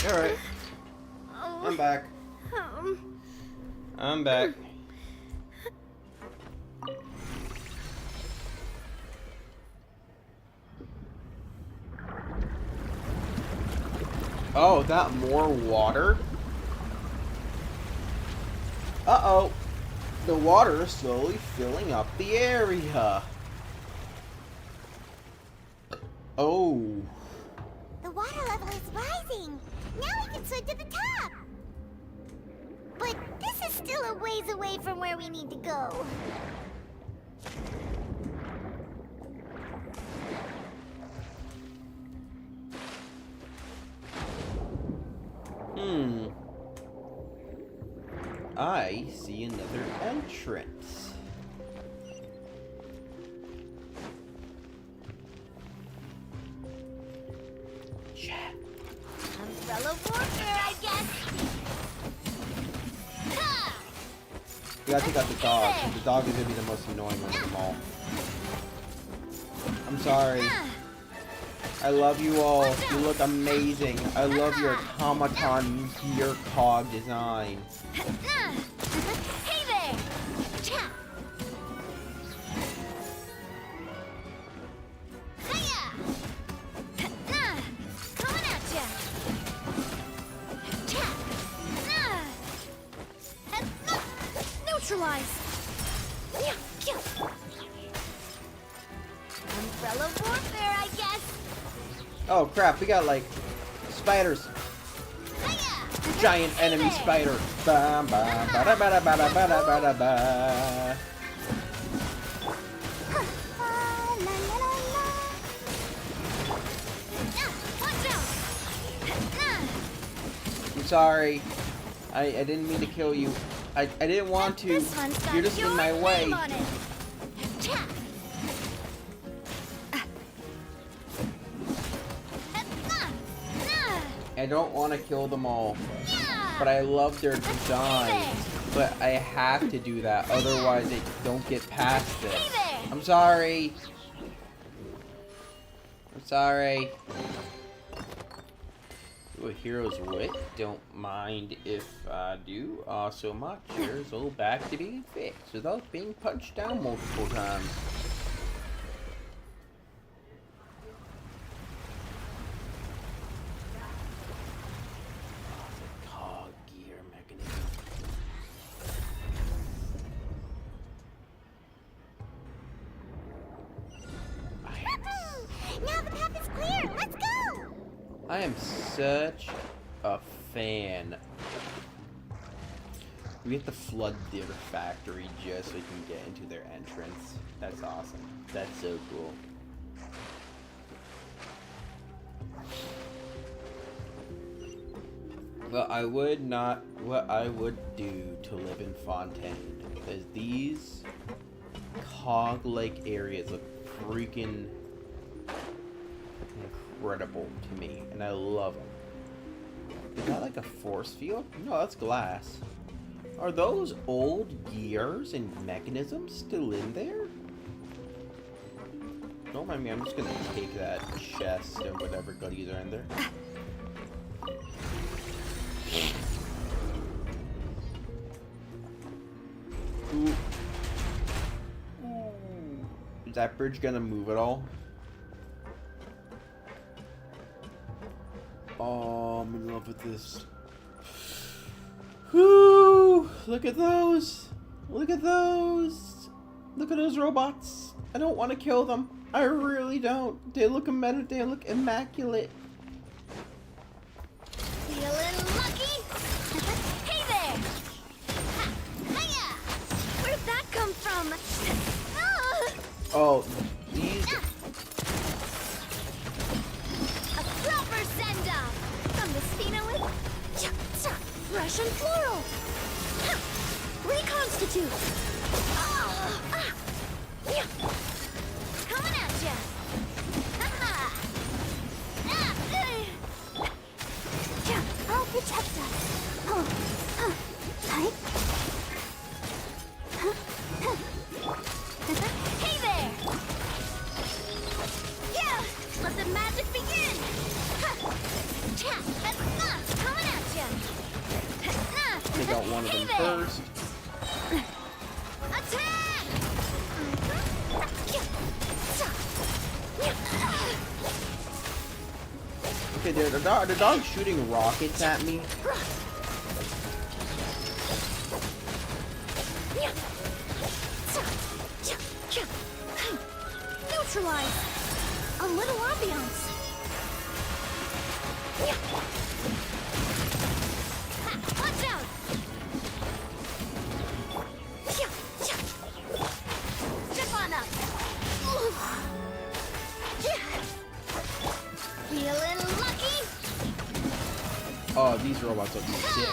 Alright. I'm back. I'm back. Oh, that more water? Uh-oh. The water is slowly filling up the area. Oh. The water level is rising. Now we can swim to the top. But this is still a ways away from where we need to go. I see another entrance. Chat. Umbrella warfare, I guess. We gotta take out the dog. The dog is gonna be the most annoying one of them all. I'm sorry. I love you all. You look amazing. I love your automaton gear cog design. Hey there! Cha! Hiya! Coming at ya! Cha! Neutralize! Umbrella warfare, I guess! Oh crap, we got like spiders. Giant enemy spider. Ba ba ba da ba da ba da ba da ba da ba. I'm sorry. I didn't mean to kill you. I didn't want to. You're just in my way. I don't want to kill them all, but I love their design. But I have to do that, otherwise they don't get past it. I'm sorry. I'm sorry. Ooh, a hero's wit. Don't mind if I do. Also, my chairs go back to being fixed without being punched down multiple times. I am such a fan. We have to flood their factory just so we can get into their entrance. That's awesome. That's so cool. Well, I would not. What I would do to live in Fontaine is these cog-like areas look freaking incredible to me, and I love them. Is that like a force field? No, that's glass. Are those old gears and mechanisms still in there? Don't mind me, I'm just gonna take that chest and whatever goodies are in there. Ooh. Is that bridge gonna move at all? Oh, I'm in love with this. Whoo! Look at those! Look at those! Look at those robots! I don't want to kill them. I really don't. They look they look immaculate. Feeling lucky? Hey there! Ha! Hiya! Where'd that come from? Oh, these. A proper send-off from the Spina with fresh and floral. Ha! Reconstitute. Coming at ya. I'll protect us. Hey there! Yeah! Let the magic begin! Coming at ya! Take out one of them first. Attack! Okay, the dog's shooting rockets at me. Neutralize! A little ambiance! Watch out! Step on up! Feeling lucky? Oh, these robots look sick.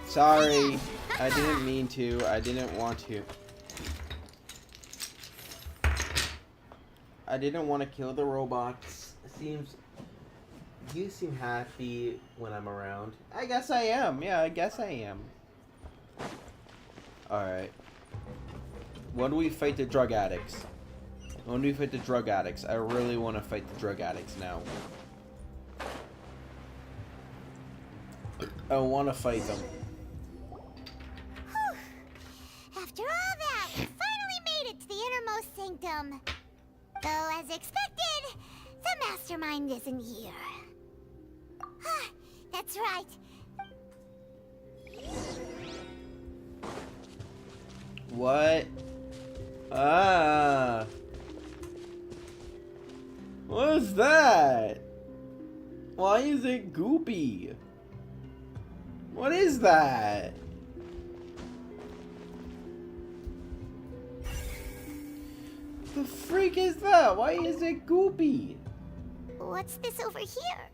Sorry, I didn't mean to. I didn't want to. I didn't want to kill the robots. You seem happy when I'm around. I guess I am. Yeah, I guess I am. Alright. When do we fight the drug addicts? When do we fight the drug addicts? I really want to fight the drug addicts now. I want to fight them. After all that, we finally made it to the innermost sanctum. Though, as expected, the mastermind isn't here. That's right. What? Ah. What's that? Why is it goopy? What is that? The freak is that? Why is it goopy? What's this over here?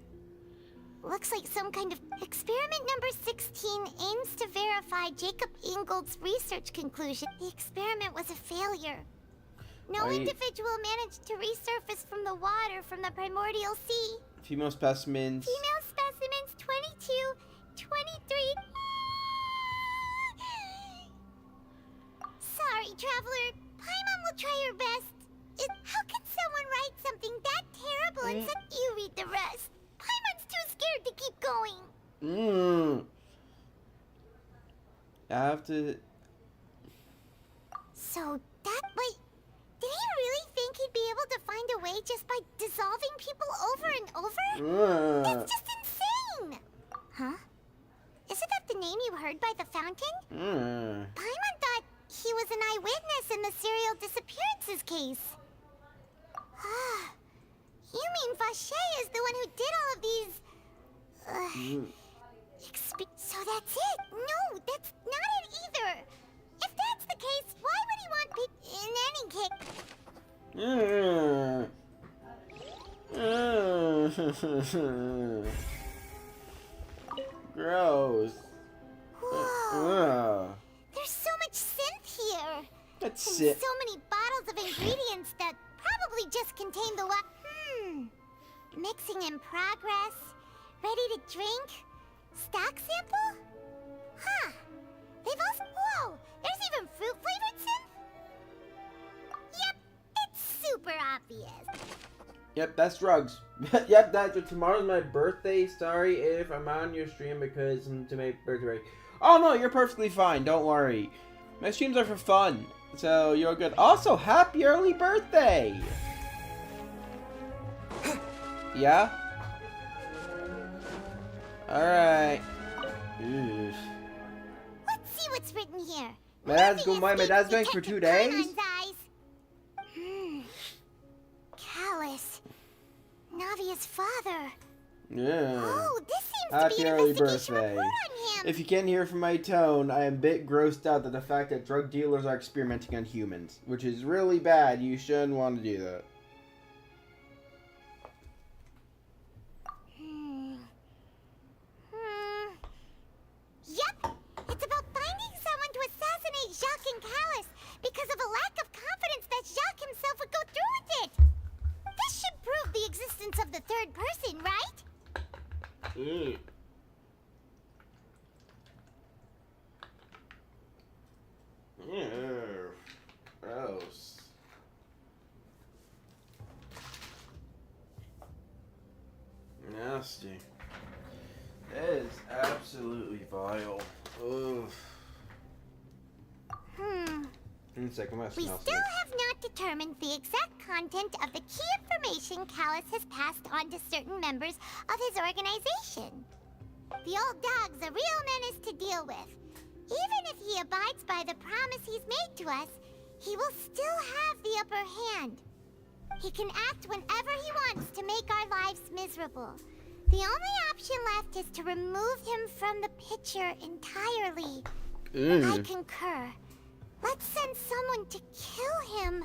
Looks like some kind of experiment number 16 aims to verify Jacob Ingold's research conclusion. The experiment was a failure. No individual managed to resurface from the water from the primordial sea. Female specimens. Female specimens 22, 23. Sorry, traveler. Paimon will try her best. How can someone write something that terrible and you read the rest? Paimon's too scared to keep going. I have to... So that... Wait, did he really think he'd be able to find a way just by dissolving people over and over? That's just insane! Huh? Isn't that the name you heard by the fountain? Paimon thought he was an eyewitness in the serial disappearances case. You mean Vache is the one who did all of these So that's it? No, that's not it either. If that's the case, why would he want people? Gross. Whoa. There's so much synth here. That's and it. so many bottles of ingredients that probably just contain the mixing in progress. Ready to drink? Stock sample? Huh. They've also... Whoa! There's even fruit-flavored synth? Yep, it's super obvious. Yep, that's drugs. Yep, tomorrow's my birthday. Sorry if I'm on your stream because to my birthday. Oh no, you're perfectly fine. Don't worry. My streams are for fun, so you're good. Also, happy early birthday! Yeah? Alright. Let's see what's written here. My dad's going for 2 days? Callus. Navia's father. Yeah. Oh, this seems Happy to be an early investigation birthday. report on him. If you can't hear from my tone, I am a bit grossed out at the fact that drug dealers are experimenting on humans, which is really bad. You shouldn't want to do that. Yep, it's about finding someone to assassinate Jacques and Callus because of a lack of confidence that Jacques himself would go through with it. This should prove the existence of the third person, right? Gross. Nasty. That is absolutely vile. Ugh. One second, We still have not determined the exact content of the key information Callus has passed on to certain members of his organization. The old dog's a real menace to deal with. Even if he abides by the promise he's made to us, he will still have the upper hand. He can act whenever he wants to make our lives miserable. The only option left is to remove him from the picture entirely. I concur. Let's send someone to kill him.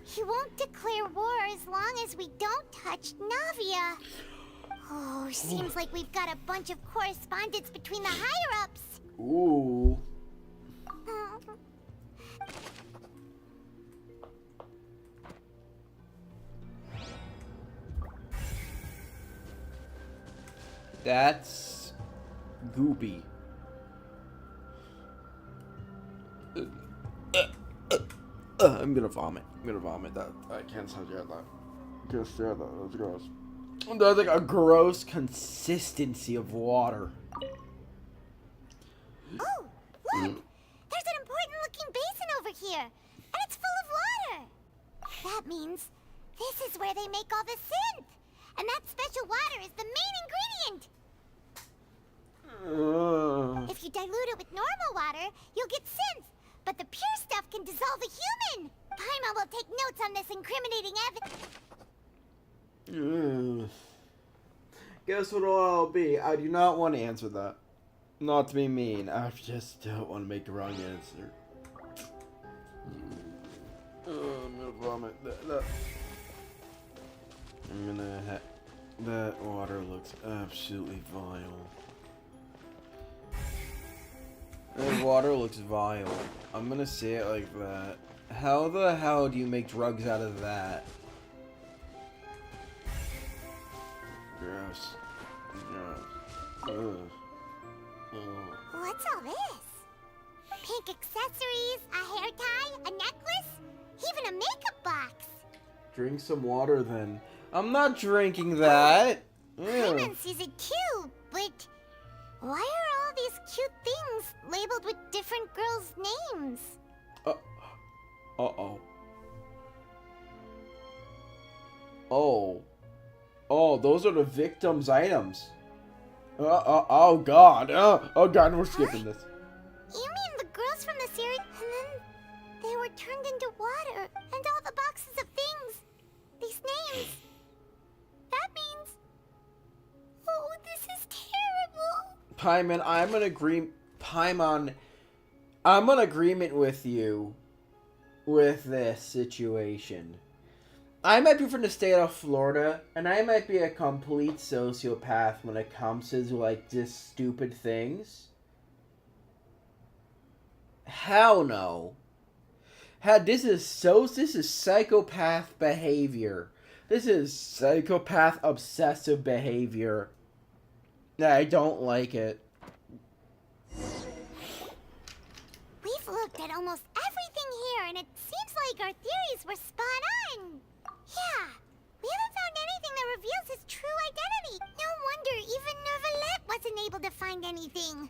He won't declare war as long as we don't touch Navia. Oh, seems like we've got a bunch of correspondence between the higher-ups. Ooh. That's goopy. I'm gonna vomit. That I can't stare at that. Just stare at that. That's gross. There's like a gross consistency of water. Oh, look! There's an important-looking basin over here, and it's full of water. That means this is where they make all the synth, and that special water is the main ingredient. If you dilute it with normal water, you'll get synth, but the pure stuff can dissolve a human. Paimon will take notes on this incriminating evidence. Guess what I'll be? I do not want to answer that. Not to be mean, I just don't want to make the wrong answer. I'm gonna vomit. That water looks absolutely vile. That water looks vile. I'm gonna say it like that. How the hell do you make drugs out of that? Gross. Ugh. What's all this? Pink accessories, a hair tie, a necklace, even a makeup box. Drink some water then. I'm not drinking that. Paimon sees it too, but why are all these cute things labeled with different girls' names? Uh-oh. Oh, those are the victim's items. Oh god. Oh god, we're skipping this. You mean the girls from the series? And then they were turned into water, and all the boxes of things. These names. That means... Oh, this is terrible. Paimon, Paimon, I'm in agreement with you with this situation. I might be from the state of Florida, and I might be a complete sociopath when it comes to, like, just stupid things. Hell no. This is psychopath behavior. This is psychopath obsessive behavior. I don't like it. We've looked at almost everything here, and it seems like our theories were spot on. Yeah, we haven't found anything that reveals his true identity. No wonder even Nervalette wasn't able to find anything.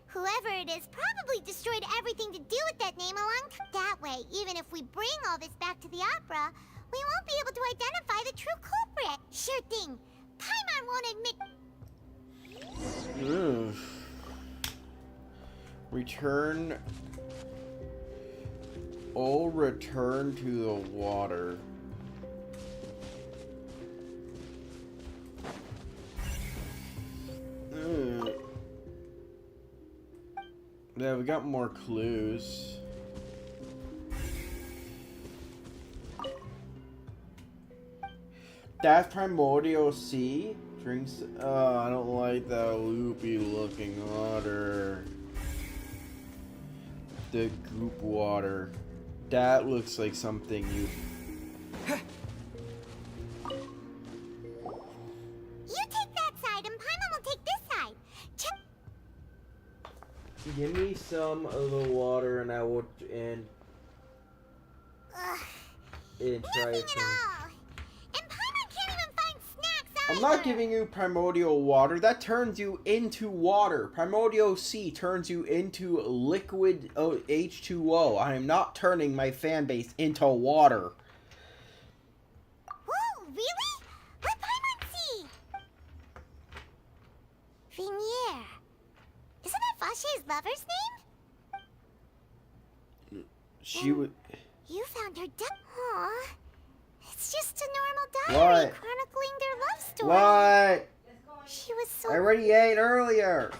Whoever it is probably destroyed everything to do with that name along that way. Even if we bring all this back to the opera, we won't be able to identify the true culprit. Sure thing. Paimon won't admit. Return. Oh, return to the water. Yeah, we got more clues. That's Primordial Sea. Drinks. Oh, I don't like that loopy looking water. The goop water. That looks like something you. You take that side, and Paimon will take this side. Give me some of the water, and I will and try some. I'm not giving you primordial water. That turns you into water. Primordial sea turns you into liquid H2O. I am not turning my fan base into water. Whoa, really? What Paimon see? Vinier. Isn't that Vache's lover's name? She would. You found her death. Aw. It's just a normal diary What? chronicling their love story. What? She was so. I already ate earlier.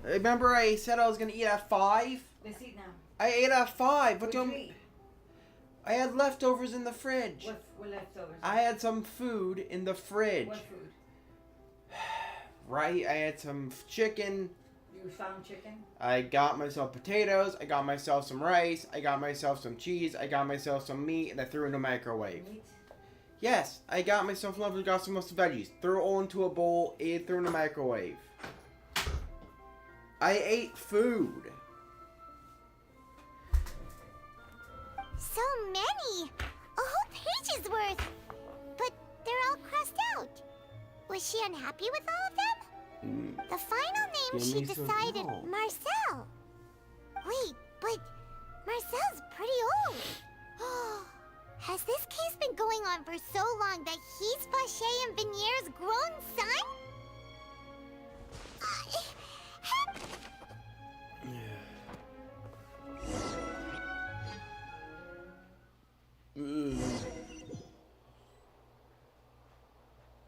Remember I said I was gonna eat at 5? Let's eat now. I ate at 5. What What'd you eat? I had leftovers in the fridge. What leftovers? I had some food in the fridge. What food? Right? I had some chicken. You found chicken? I got myself potatoes. I got myself some rice. I got myself some cheese. I got myself some meat, and I threw it in the microwave. Meat? Yes, I got myself leftovers. Got some veggies. Threw it all into a bowl. Ate it through in the microwave. I ate food. So many! A whole page's worth! But they're all crossed out. Was she unhappy with all of them? The final name Give she me some decided, help. Marcel. Wait, but Marcel's pretty old. Has this case been going on for so long that he's Vache and Vinier's grown son?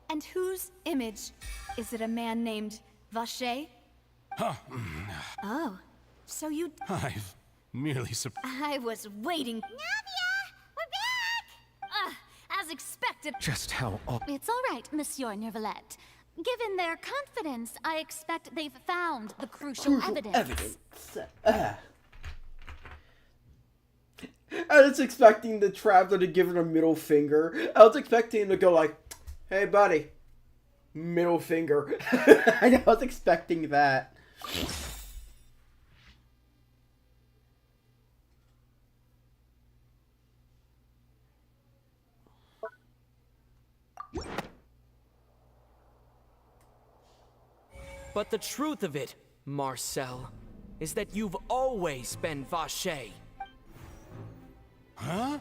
And whose image? Is it a man named Vache? Huh. Oh, so you... I've merely I was waiting. Navia! We're back! As expected. Just how It's all right, Monsieur Nervalette. Given their confidence, I expect they've found the crucial evidence. I was expecting the traveler to give her a middle finger. I was expecting him to go like, "Hey, buddy." Middle finger. I was expecting that. But the truth of it, Marcel, is that you've always been Vache. Huh?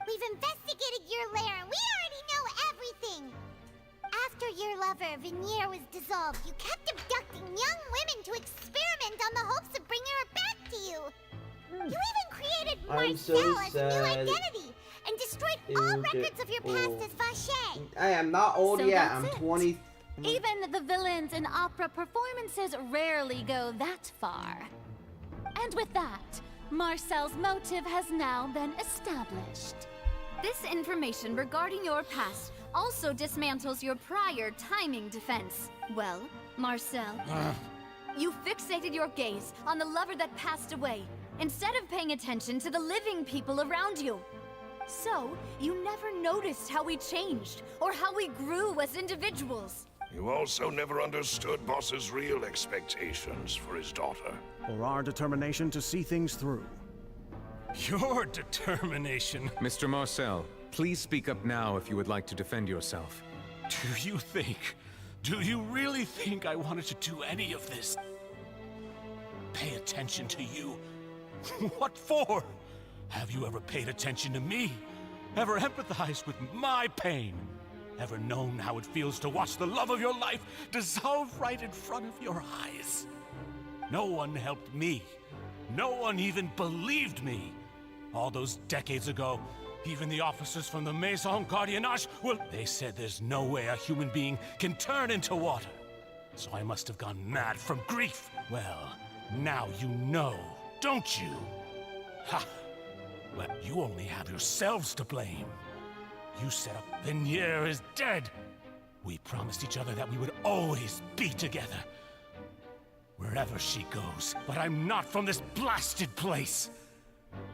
We've investigated your lair and we already know everything! After your lover, Vinier, was dissolved, you kept abducting young women to experiment on the hopes of bringing her back to you! You even created I'm so Marcel as a new sad. identity and destroyed all records of your past as Vache! I am not old So yet. that's I'm it. 20. Even the villains in opera performances rarely go that far. And with that, Marcel's motive has now been established. This information regarding your past also dismantles your prior timing defense. Well, Marcel, you fixated your gaze on the lover that passed away, instead of paying attention to the living people around you. So, you never noticed how we changed, or how we grew as individuals. You also never understood Boss's real expectations for his daughter. Or our determination to see things through. Your determination. Mr. Marcel, please speak up now if you would like to defend yourself. Do you really think I wanted to do any of this? Pay attention to you? What for? Have you ever paid attention to me? Ever empathized with my pain? Ever known how it feels to watch the love of your life dissolve right in front of your eyes? No one helped me. No one even believed me. All those decades ago, even the officers from the Maison Gardiennage, well, they said there's no way a human being can turn into water. So I must have gone mad from grief. Well, now you know, don't you? Ha! Well, you only have yourselves to blame. You set up Vignier is dead. We promised each other that we would always be together. Wherever she goes, but I'm not from this blasted place.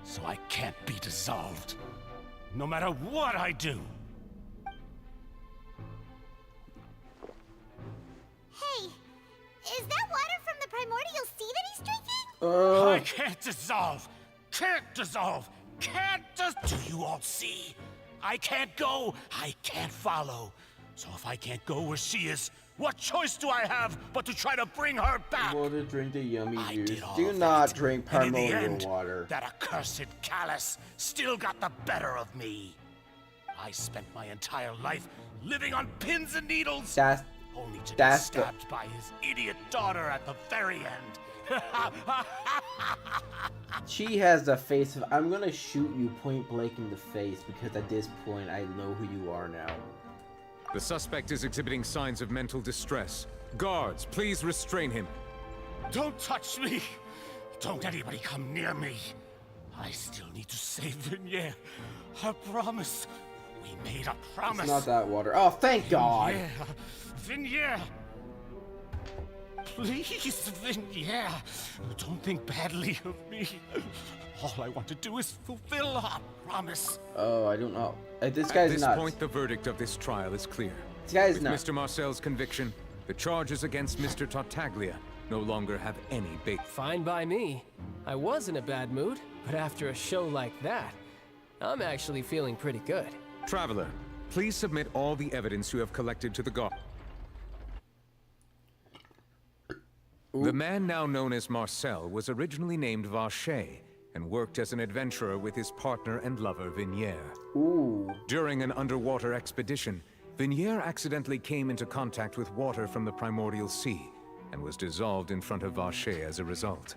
So I can't be dissolved. No matter what I do. Hey, is that water from the primordial sea that he's drinking? I can't dissolve. Can't dissolve. Do you all see? I can't go. I can't follow. So if I can't go where she is, what choice do I have but to try to bring her back? Well, to drink the yummy juice. all Do of not that. drink And in the primordial end, water. That accursed callus still got the better of me. I spent my entire life living on pins and needles, only to be stabbed by his idiot daughter at the very end. She has the face of, I'm gonna shoot you point blank in the face because at this point I know who you are now. The suspect is exhibiting signs of mental distress. Guards, please restrain him. Don't touch me! Don't anybody come near me! I still need to save Vignier. I promise. We made a promise. It's not that water. Oh, thank God! Vignier! Please, Vignier! Don't think badly of me. All I want to do is fulfill our promise. Oh, I don't know. This At guy's this nuts. point, the verdict of this trial is clear. This guy's With nuts. Mr. Marcel's conviction, the charges against Mr. Tartaglia no longer have any bait. Fine by me. I was in a bad mood, but after a show like that, I'm actually feeling pretty good. Traveler, please submit all the evidence you have collected to the guard. The man now known as Marcel was originally named Vacher and worked as an adventurer with his partner and lover, Vignier. During an underwater expedition, Vignier accidentally came into contact with water from the primordial sea and was dissolved in front of Vacher as a result.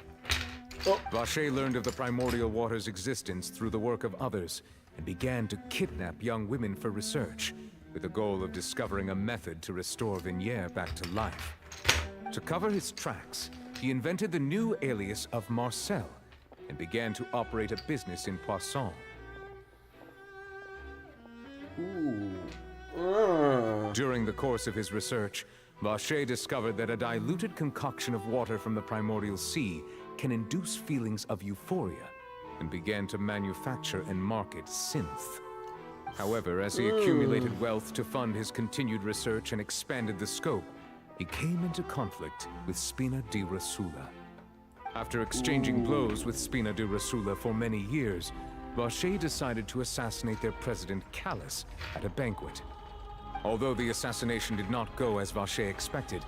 Vacher learned of the primordial water's existence through the work of others and began to kidnap young women for research, with the goal of discovering a method to restore Vignier back to life. To cover his tracks, he invented the new alias of Marcel and began to operate a business in Poisson. During the course of his research, Vacher discovered that a diluted concoction of water from the primordial sea can induce feelings of euphoria, and began to manufacture and market synth. However, as he accumulated wealth to fund his continued research and expanded the scope, he came into conflict with Spina di Rosula. After exchanging blows with Spina di Rosula for many years, Vacher decided to assassinate their president, Callus, at a banquet. Although the assassination did not go as Vacher expected,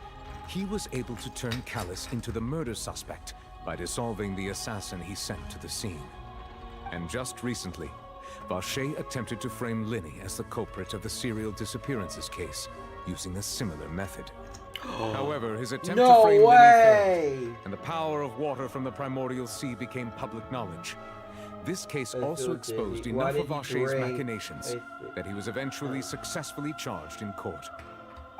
he was able to turn Callus into the murder suspect by dissolving the assassin he sent to the scene. And just recently, Vacher attempted to frame Linny as the culprit of the serial disappearances case, using a similar method. However, his attempt to frame Linny failed, and the power of water from the primordial sea became public knowledge. This case also exposed enough of Vacher's machinations that he was eventually successfully charged in court.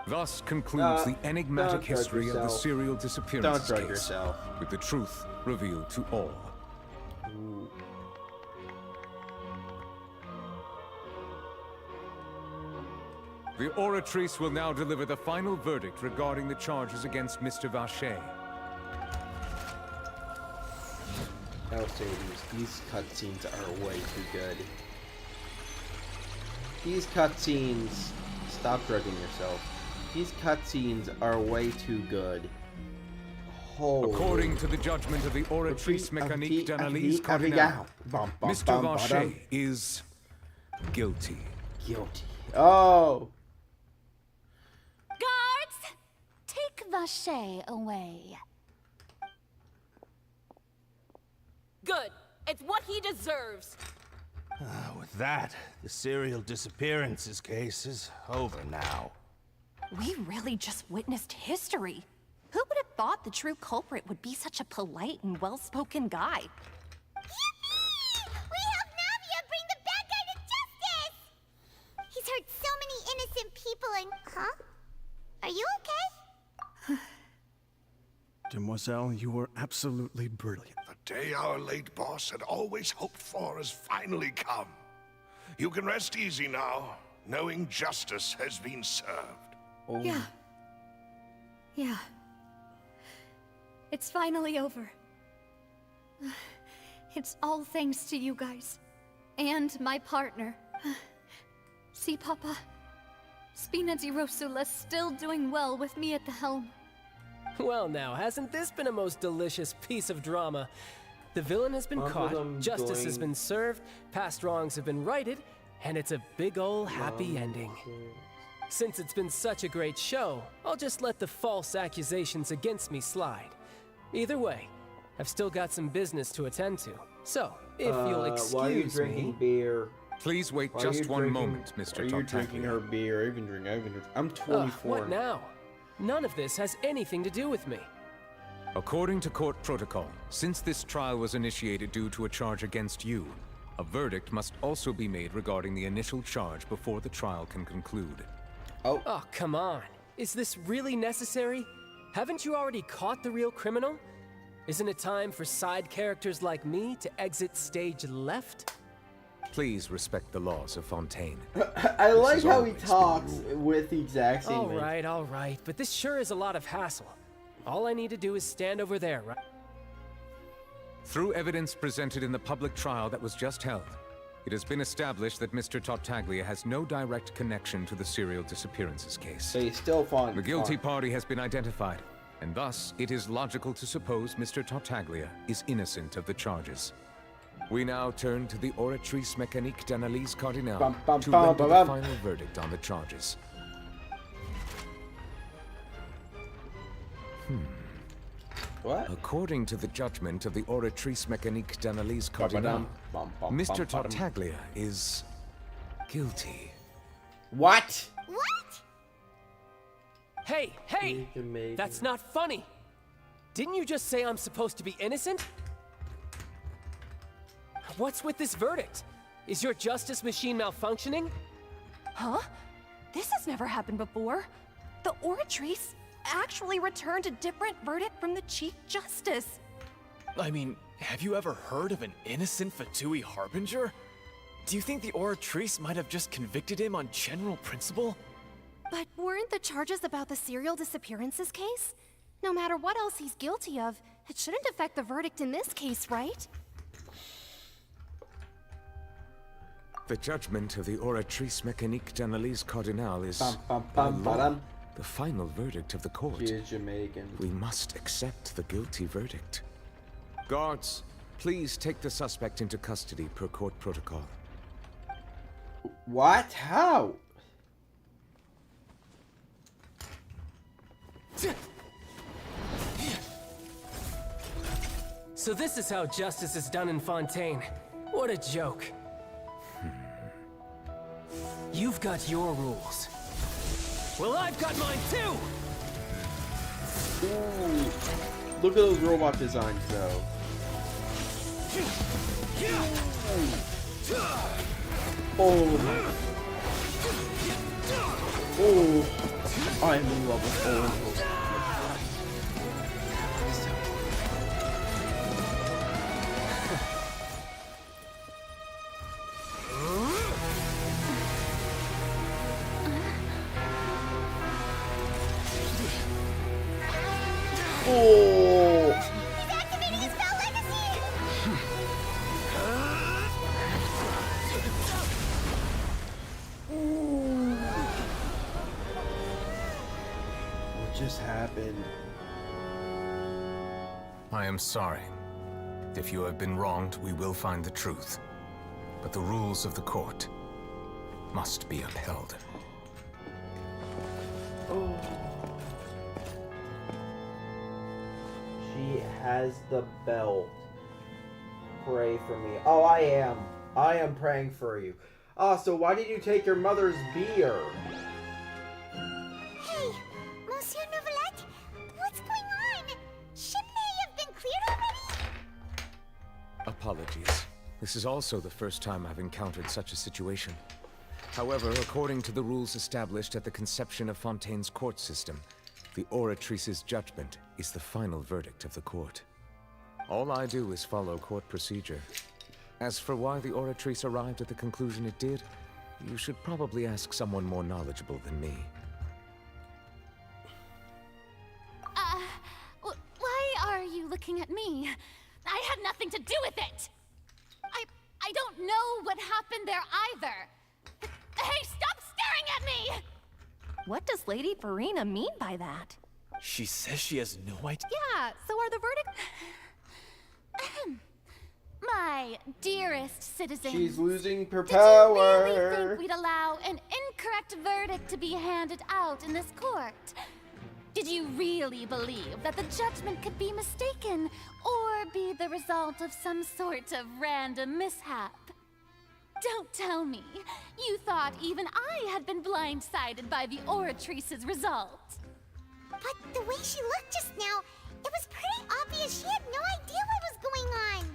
Thus concludes the enigmatic don't drug history of the yourself. serial disappearances Don't drug case, yourself. with the truth revealed to all. Ooh. The Oratrice will now deliver the final verdict regarding the charges against Mr. Vacher. I'll say these cutscenes are way too good. These cutscenes... Stop drugging yourself. These cutscenes are way too good. Holy. According to the judgment of the Oratrice Mécanique d'Analyse Cardinal, Mr. Vacher is guilty. Guilty. Oh! Guards! Take Vacher away. Good. It's what he deserves. With that, the serial disappearances case is over now. We really just witnessed history. Who would have thought the true culprit would be such a polite and well-spoken guy? Yippee! We helped Navia bring the bad guy to justice! He's hurt so many innocent people and... Huh? Are you okay? Demoiselle, you were absolutely brilliant. The day our late boss had always hoped for has finally come. You can rest easy now, knowing justice has been served. Oh. Yeah. Yeah. It's finally over. It's all thanks to you guys. And my partner. See, Papa? Spina di Rosula's still doing well with me at the helm. Well now, hasn't this been a most delicious piece of drama? The villain has been caught, justice has been served, past wrongs have been righted, and it's a big ol' happy ending. Since it's been such a great show, I'll just let the false accusations against me slide. Either way, I've still got some business to attend to. So, if you'll excuse why are you drinking me... beer? Please wait just one moment, Mr. Are you drinking her beer? I've been drinking. I'm 24. What now? None of this has anything to do with me. According to court protocol, since this trial was initiated due to a charge against you, a verdict must also be made regarding the initial charge before the trial can conclude. Oh, come on. Is this really necessary? Haven't you already caught the real criminal? Isn't it time for side characters like me to exit stage left? Please respect the laws of Fontaine. I like how he talks with the exact same All right, but this sure is a lot of hassle. All I need to do is stand over there, right? Through evidence presented in the public trial that was just held, it has been established that Mr. Tartaglia has no direct connection to the serial disappearances case. So he's still fine. The guilty party has been identified, and thus it is logical to suppose Mr. Tartaglia is innocent of the charges. We now turn to the Oratrice Mécanique d'Analyse Cardinal to render the final verdict on the charges. What? According to the judgment of the Oratrice Mécanique d'Analyse Cardinal, Mr. Tartaglia is guilty. What? What? Hey! That's not funny! Didn't you just say I'm supposed to be innocent? What's with this verdict? Is your justice machine malfunctioning? Huh? This has never happened before. The Oratrice actually returned a different verdict from the Chief Justice. I mean, have you ever heard of an innocent Fatui Harbinger? Do you think the Oratrice might have just convicted him on general principle? But weren't the charges about the serial disappearances case? No matter what else he's guilty of, it shouldn't affect the verdict in this case, right? The judgment of the Oratrice Mécanique d'Analyse Cardinal is the final verdict of the court. She is Jamaican. We must accept the guilty verdict. Guards, please take the suspect into custody per court protocol. What? How? So this is how justice is done in Fontaine. What a joke. You've got your rules. Well, I've got mine too! Ooh. Look at those robot designs, though. Oh. Oh. I'm in love with Owen. Oh! He's activating his spell legacy! What just happened? I am sorry. If you have been wronged, we will find the truth. But the rules of the court must be upheld. Oh. She has the belt. Pray for me. Oh, I am. I am praying for you. Ah, so why did you take your mother's beer? Hey, Monsieur Novelette, what's going on? Shouldn't they have been cleared already? Apologies. This is also the first time I've encountered such a situation. However, according to the rules established at the conception of Fontaine's court system, the Oratrice's judgment is the final verdict of the court. All I do is follow court procedure. As for why the Oratrice arrived at the conclusion it did, you should probably ask someone more knowledgeable than me. Why are you looking at me? I had nothing to do with it! I don't know what happened there either. Hey, stop staring at me! What does Lady Farina mean by that? She says she has no idea. Yeah, so are the verdicts? My dearest citizens. She's losing her Did you power. really think we'd allow an incorrect verdict to be handed out in this court? Did you really believe that the judgment could be mistaken or be the result of some sort of random mishap? Don't tell me. You thought even I had been blindsided by the Oratrice's result. But the way she looked just now, it was pretty obvious she had no idea what was going on.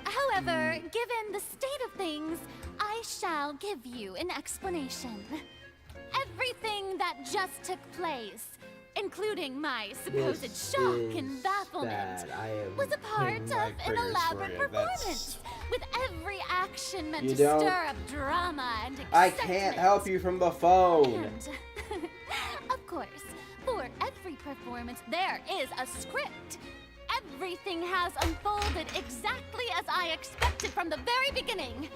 However, given the state of things, I shall give you an explanation. Everything that just took place, including my supposed This shock is and bafflement, bad. I am was a part pinning my of an fingers elaborate for you. performance, with every action meant You to don't- stir up drama and excitement. I can't help you from the phone. And, of course, for every performance, there is a script. Everything has unfolded exactly as I expected from the very beginning.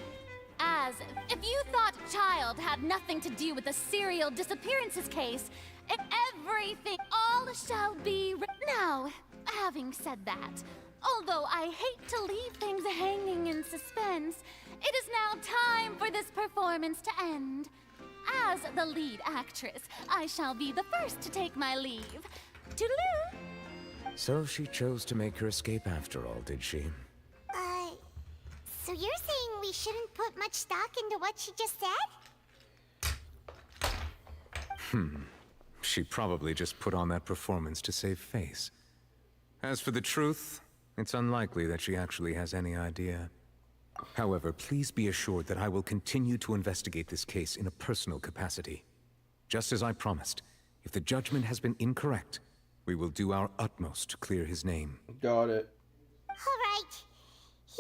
As if you thought Child had nothing to do with the serial disappearances case, everything all shall be now. Having said that, although I hate to leave things hanging in suspense, it is now time for this performance to end. As the lead actress, I shall be the first to take my leave. Toodaloo! So she chose to make her escape after all, did she? So you're saying we shouldn't put much stock into what she just said? She probably just put on that performance to save face. As for the truth, it's unlikely that she actually has any idea. However, please be assured that I will continue to investigate this case in a personal capacity. Just as I promised, if the judgment has been incorrect, we will do our utmost to clear his name. Got it. All right.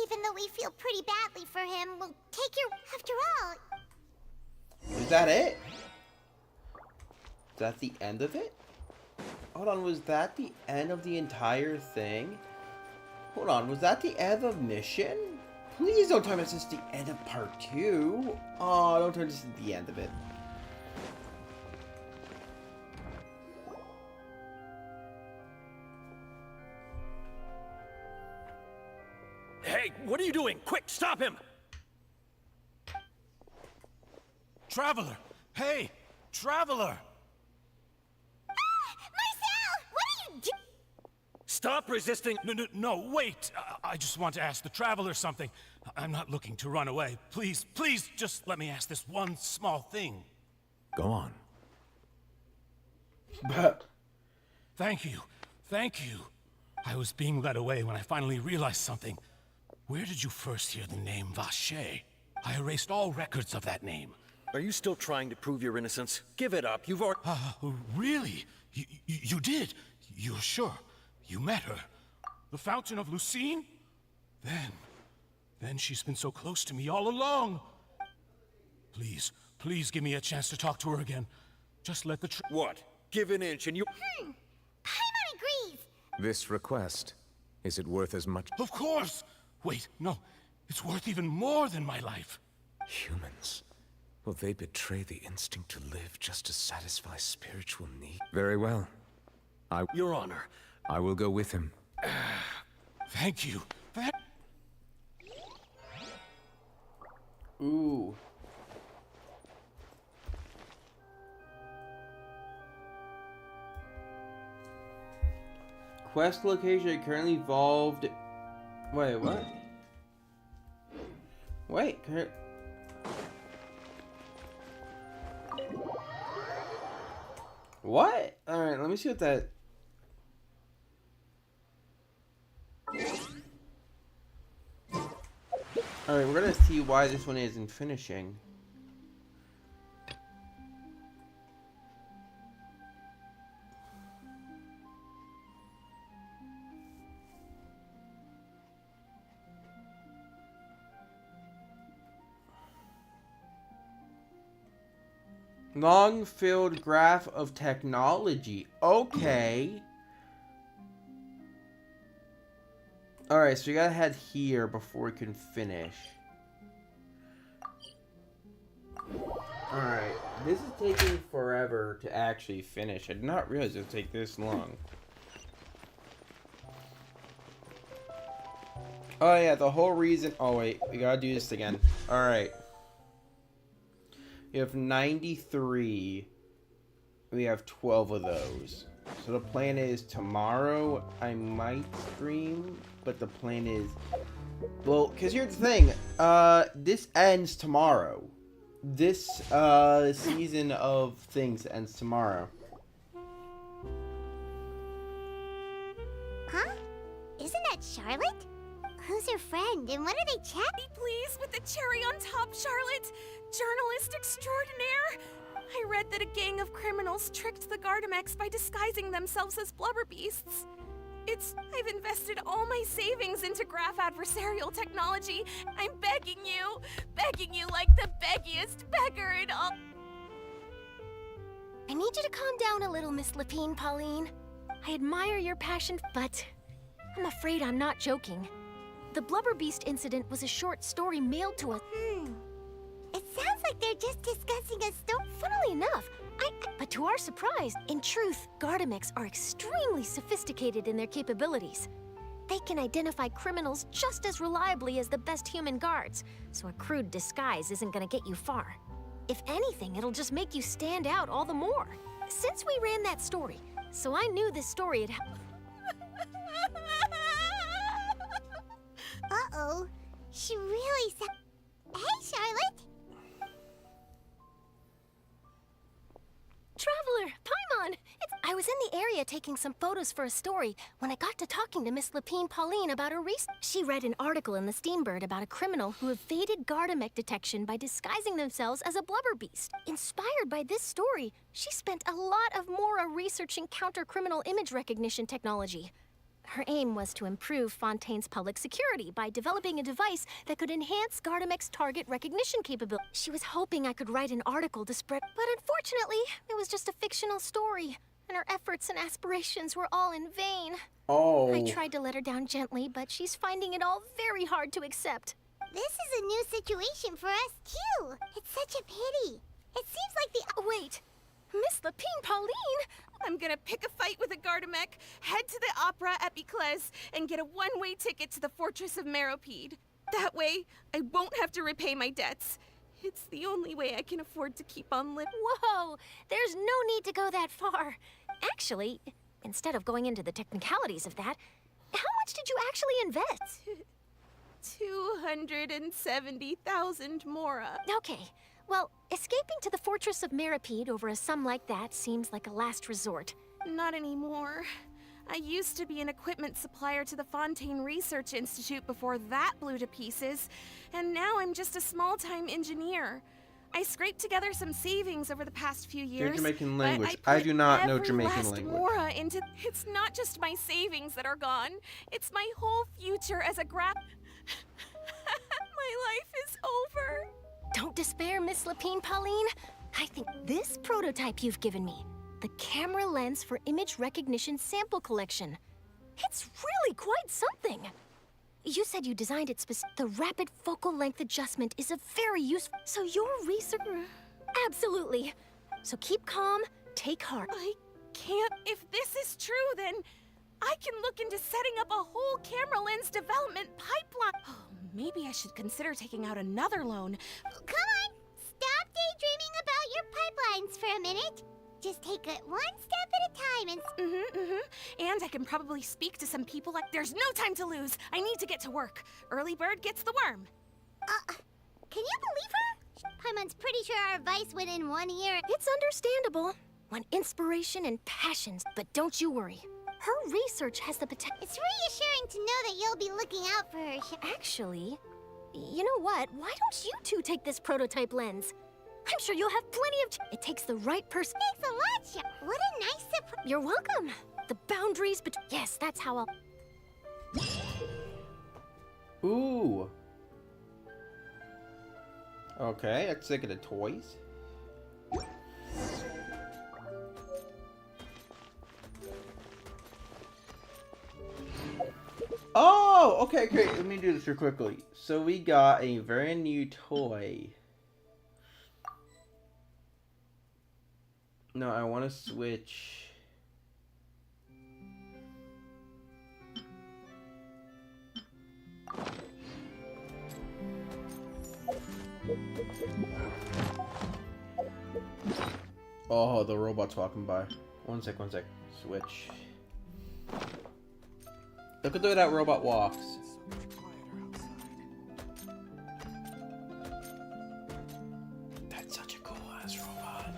Even though we feel pretty badly for him, we'll take your... After all... Is that it? Is that the end of it? Hold on, was that the end of the entire thing? Hold on, was that the end of mission? Please don't tell me this is the end of part 2. Oh, don't tell me this is the end of it. Hey, what are you doing? Quick, stop him! Traveler! Hey! Traveler! Marcel! What are you doing? Stop resisting! No, wait! I just want to ask the Traveler something. I'm not looking to run away. Please, please, just let me ask this one small thing. Go on. Thank you. Thank you. I was being led away when I finally realized something. Where did you first hear the name Vacher? I erased all records of that name. Are you still trying to prove your innocence? Give it up. You've already... Really? You did? You're sure? You met her? The Fountain of Lucine? Then she's been so close to me all along. Please, please give me a chance to talk to her again. Just let the What? Give an inch and you... Paimon agrees! This request, is it worth as much? Of course! Wait, no. It's worth even more than my life. Humans. Will they betray the instinct to live just to satisfy spiritual need? Very well. Your Honor. I will go with him. Thank you. Ooh. Quest location currently evolved. Wait, what? Wait, what? Alright, let me see what that... Alright, we're gonna see why this one isn't finishing. Long-filled graph of technology. Okay. Alright, so we gotta head here before we can finish. Alright, this is taking forever to actually finish. I did not realize it would take this long. Oh yeah, the whole reason... Oh wait, we gotta do this again. Alright. We have 93. We have 12 of those. So the plan is tomorrow I might stream, but the plan is... Well, because here's the thing. This ends tomorrow. This season of things ends tomorrow. Huh? Isn't that Charlotte? Who's your friend and what are they chatting? Please, with the cherry on top, Charlotte! Journalist extraordinaire! I read that a gang of criminals tricked the Gardamex by disguising themselves as blubber beasts. I've invested all my savings into graph adversarial technology. I'm begging you like the beggiest beggar in all. I need you to calm down a little, Miss Lapine, Pauline. I admire your passion, but I'm afraid I'm not joking. The Blubber Beast incident was a short story mailed to us. It sounds like they're just discussing a story. Funnily enough, but to our surprise, in truth, Gardamex are extremely sophisticated in their capabilities. They can identify criminals just as reliably as the best human guards, so a crude disguise isn't gonna get you far. If anything, it'll just make you stand out all the more. Since we ran that story, so I knew this story had Uh-oh. She really Hey, Charlotte! Traveler, Paimon! I was in the area taking some photos for a story when I got to talking to Miss Lapine Pauline about her research. She read an article in the Steambird about a criminal who evaded Gardamex detection by disguising themselves as a blubber beast. Inspired by this story, she spent a lot of Mora researching counter-criminal image recognition technology. Her aim was to improve Fontaine's public security by developing a device that could enhance Gardamex target recognition capability. She was hoping I could write an article to spread, but unfortunately, it was just a fictional story, and her efforts and aspirations were all in vain. Oh. I tried to let her down gently, but she's finding it all very hard to accept. This is a new situation for us, too. It's such a pity. It seems like the... Wait, Miss Lapine Pauline? I'm gonna pick a fight with a Gardamex, head to the opera at Biclez, and get a one-way ticket to the Fortress of Meropide. That way, I won't have to repay my debts. It's the only way I can afford to keep on living. Whoa! There's no need to go that far. Actually, instead of going into the technicalities of that, how much did you actually invest? 270,000 Mora. Okay. Well, escaping to the Fortress of Meropide over a sum like that seems like a last resort. Not anymore. I used to be an equipment supplier to the Fontaine Research Institute before that blew to pieces, and now I'm just a small-time engineer. I scraped together some savings over the past few years. Jamaican but language. I I do not know every Jamaican last language. Mora into. It's not just my savings that are gone. It's my whole future as a My life is over. Don't despair, Miss Lapine Pauline. I think this prototype you've given me, the camera lens for image recognition sample collection, it's really quite something. You said you designed it The rapid focal length adjustment is a very useful. So your research. Absolutely. So keep calm, take heart. I can't. If this is true, then I can look into setting up a whole camera lens development pipeline. Oh, maybe I should consider taking out another loan. Come on, stop daydreaming about your pipelines for a minute. Just take it one step at a time and... And I can probably speak to some people There's no time to lose. I need to get to work. Early bird gets the worm. Can you believe her? Paimon's pretty sure our advice went in one ear. It's understandable when inspiration and passions, but don't you worry. Her research has the potential. It's reassuring to know that you'll be looking out for her. Actually, you know what? Why don't you two take this prototype lens? I'm sure you'll have plenty of. It takes the right person. Thanks a lot, What a nice surprise. You're welcome. The boundaries between. Yes, that's how I'll. Ooh. Okay, let's look at the toys. Oh, okay, great. Let me do this real quickly. So we got a very new toy. No, I want to switch. Oh, the robot's walking by. One sec. Switch. Look at the way that robot walks. That's such a cool ass robot.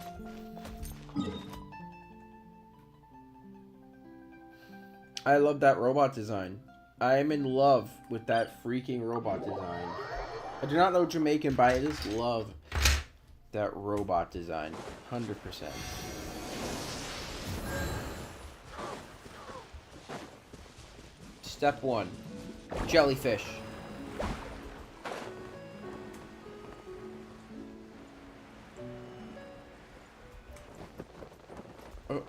I love that robot design. I am in love with that freaking robot design. I do not know Jamaican, but I just love that robot design. 100%. Step 1. Jellyfish. Oh.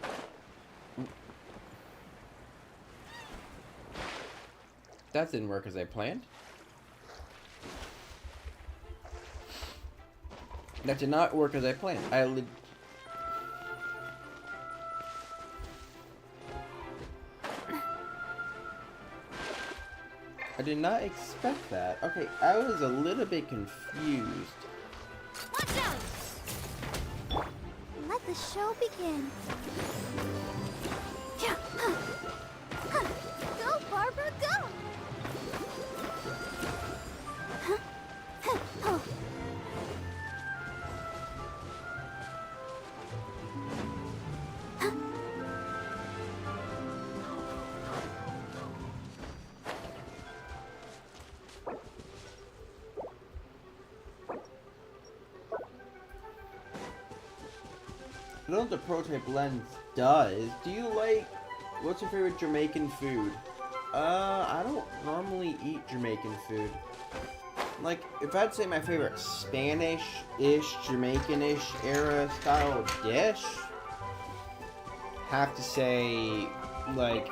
That didn't work as I planned. That did not work as I planned. I did not expect that. Okay, I was a little bit confused. Watch out! Let the show begin. Yeah. Go, Barbara, go! Oh. I don't know what the prototype lens does. Do you like... What's your favorite Jamaican food? I don't normally eat Jamaican food. Like, if I'd say my favorite Spanish-ish, Jamaican-ish era style dish, have to say, like,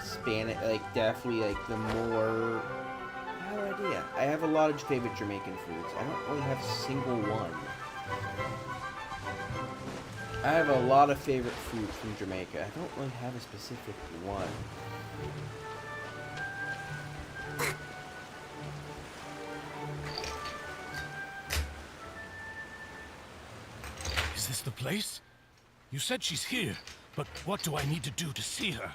Spanish, like, definitely, like, the more... I have no idea. I have a lot of favorite Jamaican foods. I don't really have a single one. I have a lot of favorite food from Jamaica. I don't really have a specific one. Is this the place? You said she's here, but what do I need to do to see her?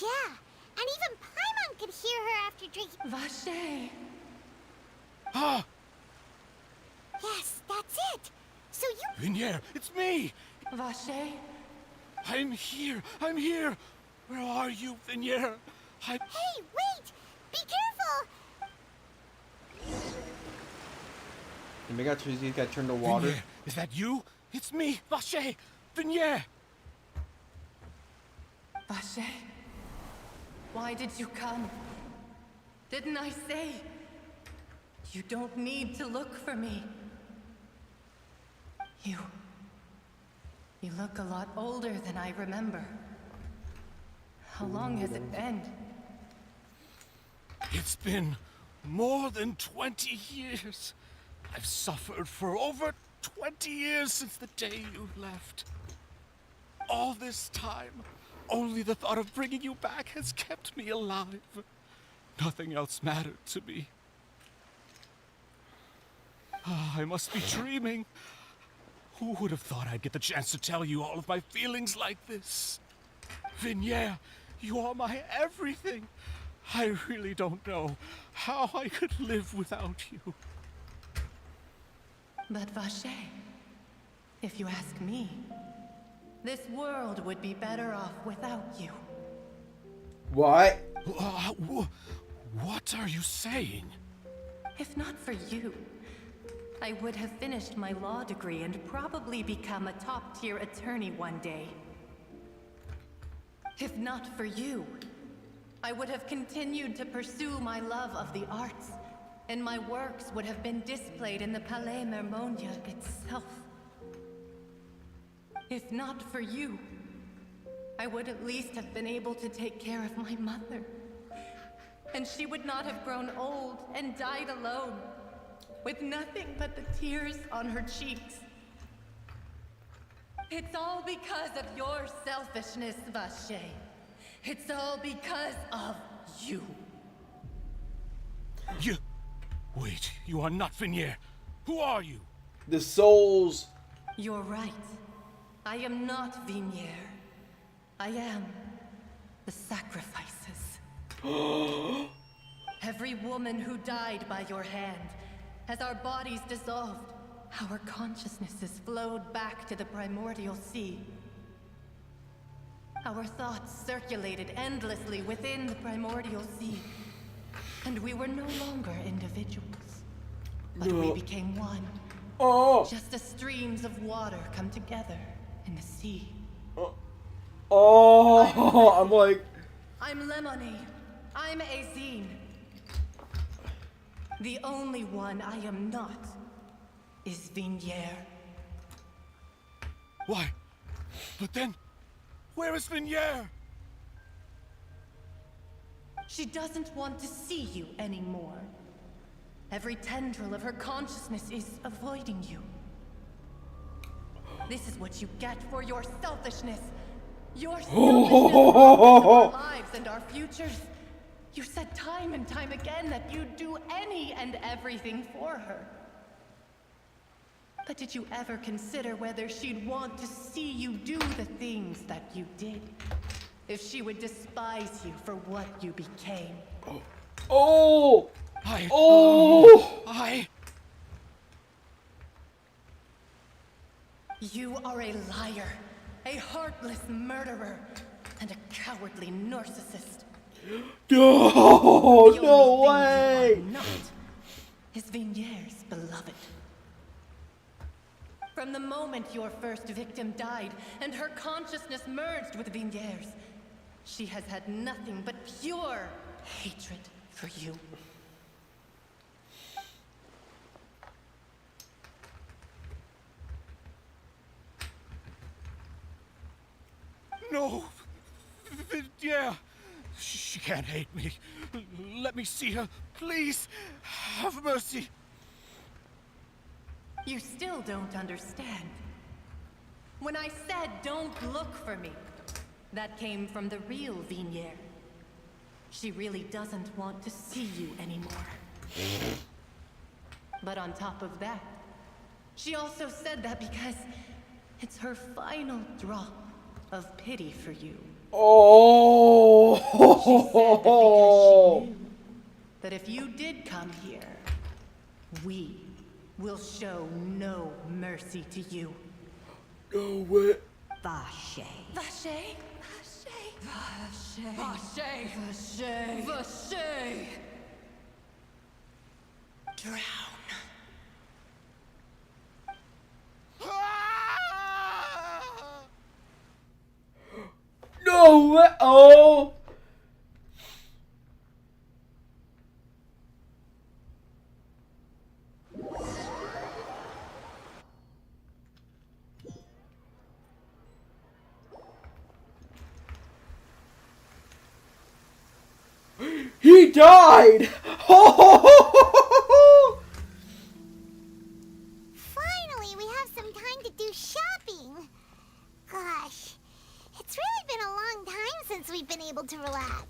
Yeah, and even Paimon could hear her after drinking. Vache. Ah! Yes, that's it. So you... Vinier, it's me! Vache? I'm here! I'm here! Where are you, Vinier? Hey, wait! Be careful! And we got Tuesday got turned to water. Vignier, is that you? It's me, Vache! Vignier! Vache, why did you come? Didn't I say? You don't need to look for me. You look a lot older than I remember. How long has it been? It's been more than 20 years. I've suffered for over 20 years since the day you left. All this time, only the thought of bringing you back has kept me alive. Nothing else mattered to me. I must be dreaming. Who would have thought I'd get the chance to tell you all of my feelings like this? Vignier, you are my everything. I really don't know how I could live without you. But Vache, if you ask me, this world would be better off without you. What? What are you saying? If not for you, I would have finished my law degree and probably become a top-tier attorney one day. If not for you, I would have continued to pursue my love of the arts, and my works would have been displayed in the Palais Mermonia itself. If not for you, I would at least have been able to take care of my mother. And she would not have grown old and died alone, with nothing but the tears on her cheeks. It's all because of your selfishness, Vache. It's all because of you. You... Wait, you are not Vignier. Who are you? The souls. You're right. I am not Vignier. I am the sacrifices. Every woman who died by your hand, as our bodies dissolved, our consciousnesses flowed back to the primordial sea. Our thoughts circulated endlessly within the primordial sea, and we were no longer individuals, but we became one. Just as streams of water come together in the sea. I'm like... I'm Lemony. I'm Azine. The only one I am not is Vignier. Why? But then, where is Vignier? She doesn't want to see you anymore. Every tendril of her consciousness is avoiding you. This is what you get for your selfishness. Your selfishness of our lives and our futures. You said time and time again that you'd do any and everything for her. But did you ever consider whether she'd want to see you do the things that you did? If she would despise you for what you became? You are a liar, a heartless murderer, and a cowardly narcissist. No, no way! You are not is Vignier's beloved. From the moment your first victim died and her consciousness merged with Vignier's, she has had nothing but pure hatred for you. No! Yeah! She can't hate me. Let me see her. Please! Have mercy! You still don't understand. When I said don't look for me, that came from the real Vignier. She really doesn't want to see you anymore. But on top of that, she also said that because it's her final drop of pity for you. She said that because she knew that if you did come here, we will show no mercy to you. No way. Vache. Vache? Vache. Vache. Vache. Vache. Drown. Oh! He died! Finally, we have some time to do shopping. Gosh, it's really been a long time since we've been able to relax.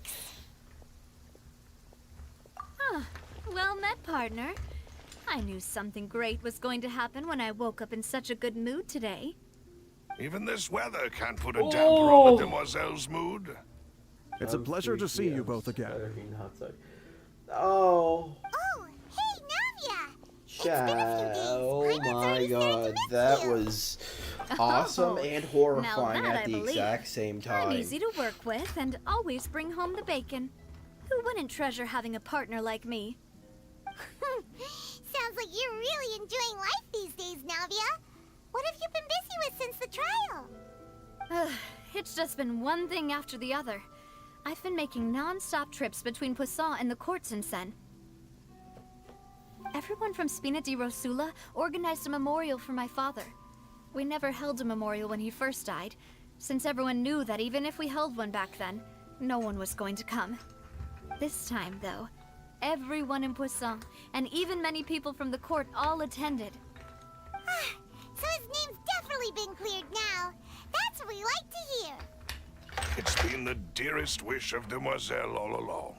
Huh. Well met, partner. I knew something great was going to happen when I woke up in such a good mood today. Even this weather can't put a damper on the demoiselle's mood. It's a pleasure to see you both again. Oh. Oh, hey, Navia! Oh my god, that was awesome and horrifying at the exact same time. I'm easy to work with and always bring home the bacon. Who wouldn't treasure having a partner like me? Sounds like you're really enjoying life these days, Navia. What have you been busy with since the trial? It's just been one thing after the other. I've been making non-stop trips between Poisson and the courts in Sen. Everyone from Spina di Rosula organized a memorial for my father. We never held a memorial when he first died, since everyone knew that even if we held one back then, no one was going to come. This time, though, everyone in Poisson, and even many people from the court, all attended. So his name's definitely been cleared now. That's what we like to hear. It's been the dearest wish of Demoiselle all along.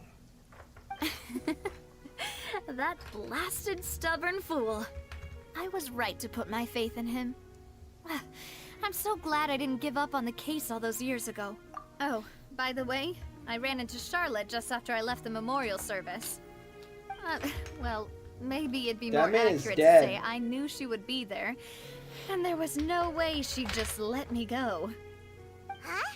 That blasted stubborn fool. I was right to put my faith in him. I'm so glad I didn't give up on the case all those years ago. Oh, by the way, I ran into Charlotte just after I left the memorial service. Well, maybe it'd be more accurate to say I knew she would be there, and there was no way she'd just let me go. Huh?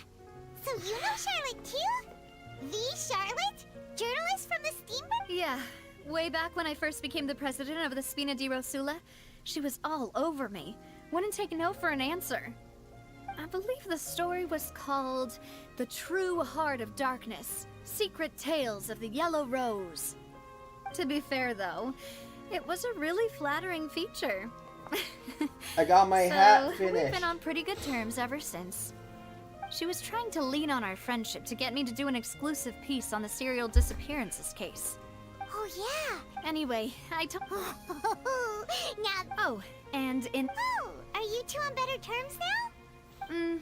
So you know Charlotte too? The Charlotte? Journalist from the Steamboat? Yeah. Way back when I first became the president of the Spina di Rosula, she was all over me. Wouldn't take no for an answer. I believe the story was called The True Heart of Darkness, Secret Tales of the Yellow Rose. To be fair, though, it was a really flattering feature. I got my hat finished. We've been on pretty good terms ever since. She was trying to lean on our friendship to get me to do an exclusive piece on the serial disappearances case. Oh, yeah. Anyway, I told... Now... Oh, and in... Oh, are you two on better terms now?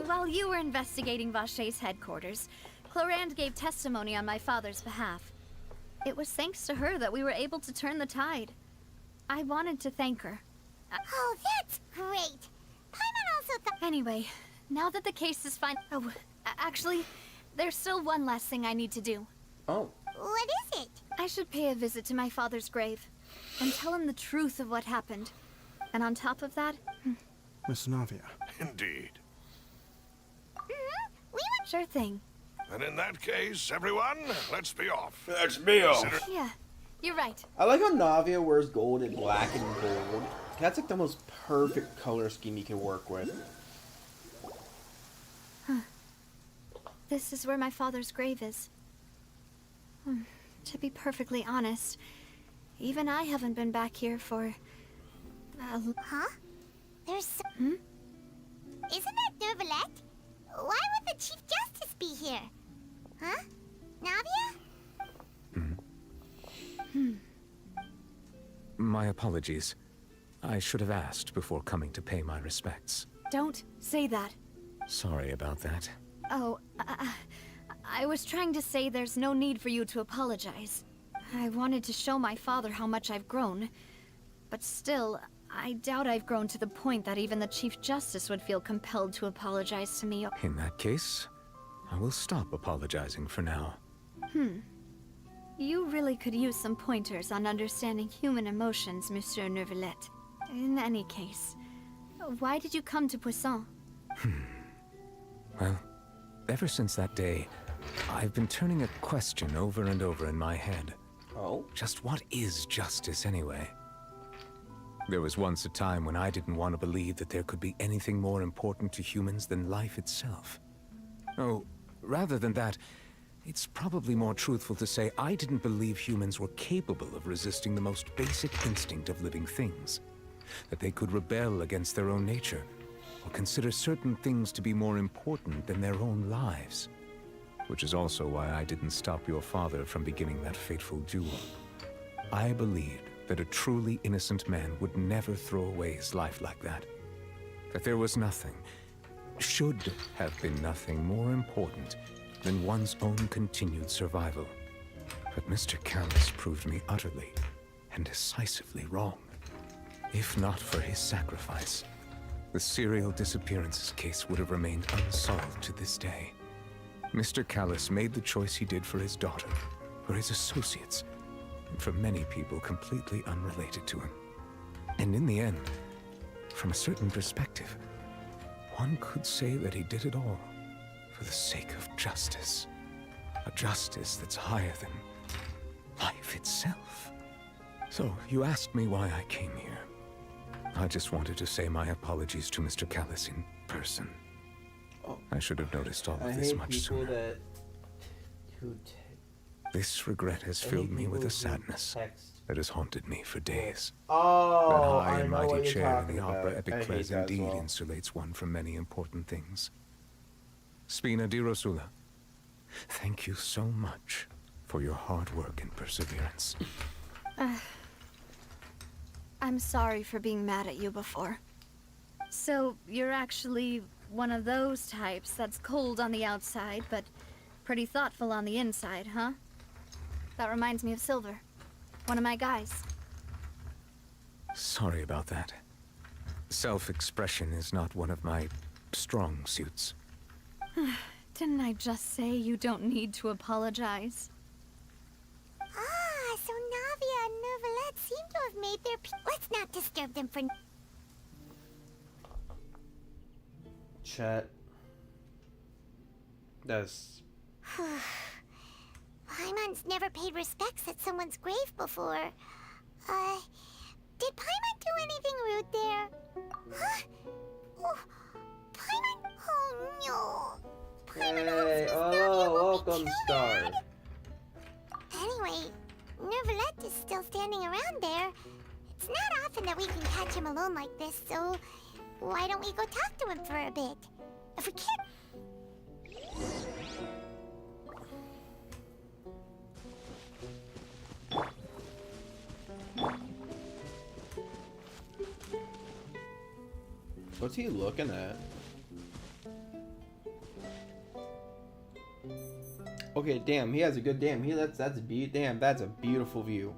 While you were investigating Vaché's headquarters, Clorinde gave testimony on my father's behalf. It was thanks to her that we were able to turn the tide. I wanted to thank her. Oh, that's great. Paimon also thought... Anyway, now that the case is fine... Oh, actually, there's still one last thing I need to do. Oh. What is it? I should pay a visit to my father's grave and tell him the truth of what happened. And on top of that... Miss Navia. Indeed. Sure thing. And in that case, everyone, let's be off. Let's be off. Yeah, you're right. I like how Navia wears gold and black and gold. That's like the most perfect color scheme you can work with. Huh. This is where my father's grave is. To be perfectly honest, even I haven't been back here for... Huh? There's... Isn't that Neuvillette? Why would the Chief Justice be here? Huh? Navia? My apologies. I should have asked before coming to pay my respects. Don't say that. Sorry about that. Oh, I was trying to say there's no need for you to apologize. I wanted to show my father how much I've grown. But still, I doubt I've grown to the point that even the Chief Justice would feel compelled to apologize to me. In that case, I will stop apologizing for now. You really could use some pointers on understanding human emotions, Monsieur Neuvillette. In any case, why did you come to Poisson? Well, ever since that day, I've been turning a question over and over in my head. Oh? Just what is justice anyway? There was once a time when I didn't want to believe that there could be anything more important to humans than life itself. Oh, Rather than that, it's probably more truthful to say I didn't believe humans were capable of resisting the most basic instinct of living things. That they could rebel against their own nature, or consider certain things to be more important than their own lives. Which is also why I didn't stop your father from beginning that fateful duel. I believed that a truly innocent man would never throw away his life like that. That there was nothing, should have been nothing more important than one's own continued survival. But Mr. Callus proved me utterly and decisively wrong. If not for his sacrifice, the serial disappearances case would have remained unsolved to this day. Mr. Callus made the choice he did for his daughter, for his associates, and for many people completely unrelated to him. And in the end, from a certain perspective, one could say that he did it all for the sake of justice. A justice that's higher than life itself. So, you asked me why I came here. I just wanted to say my apologies to Mr. Callus in person. Oh, I should have noticed all of this much sooner. This regret has filled me with a sadness that has haunted me for days. Oh, that high I and know mighty what you're chair in talking the opera about. I hate Epicles that as indeed well. insulates one from many important things. Spina di Rosula, thank you so much for your hard work and perseverance. I'm sorry for being mad at you before. So, you're actually one of those types that's cold on the outside, but pretty thoughtful on the inside, huh? That reminds me of Silver, one of my guys. Sorry about that. Self-expression is not one of my strong suits. Didn't I just say you don't need to apologize? Ah, so Navia and Neuvillette seem to have made their peace. Let's not disturb them for... Chat. That's... Paimon's never paid respects at someone's grave before. Did Paimon do anything rude there? Huh? Oh, Paimon... Oh, no. Hey, oh, welcome, Star. Anyway, Neuvillette is still standing around there. It's not often that we can catch him alone like this, so why don't we go talk to him for a bit? If we can't... What's he looking at? Okay, damn, he has a good damn. That's a beautiful view.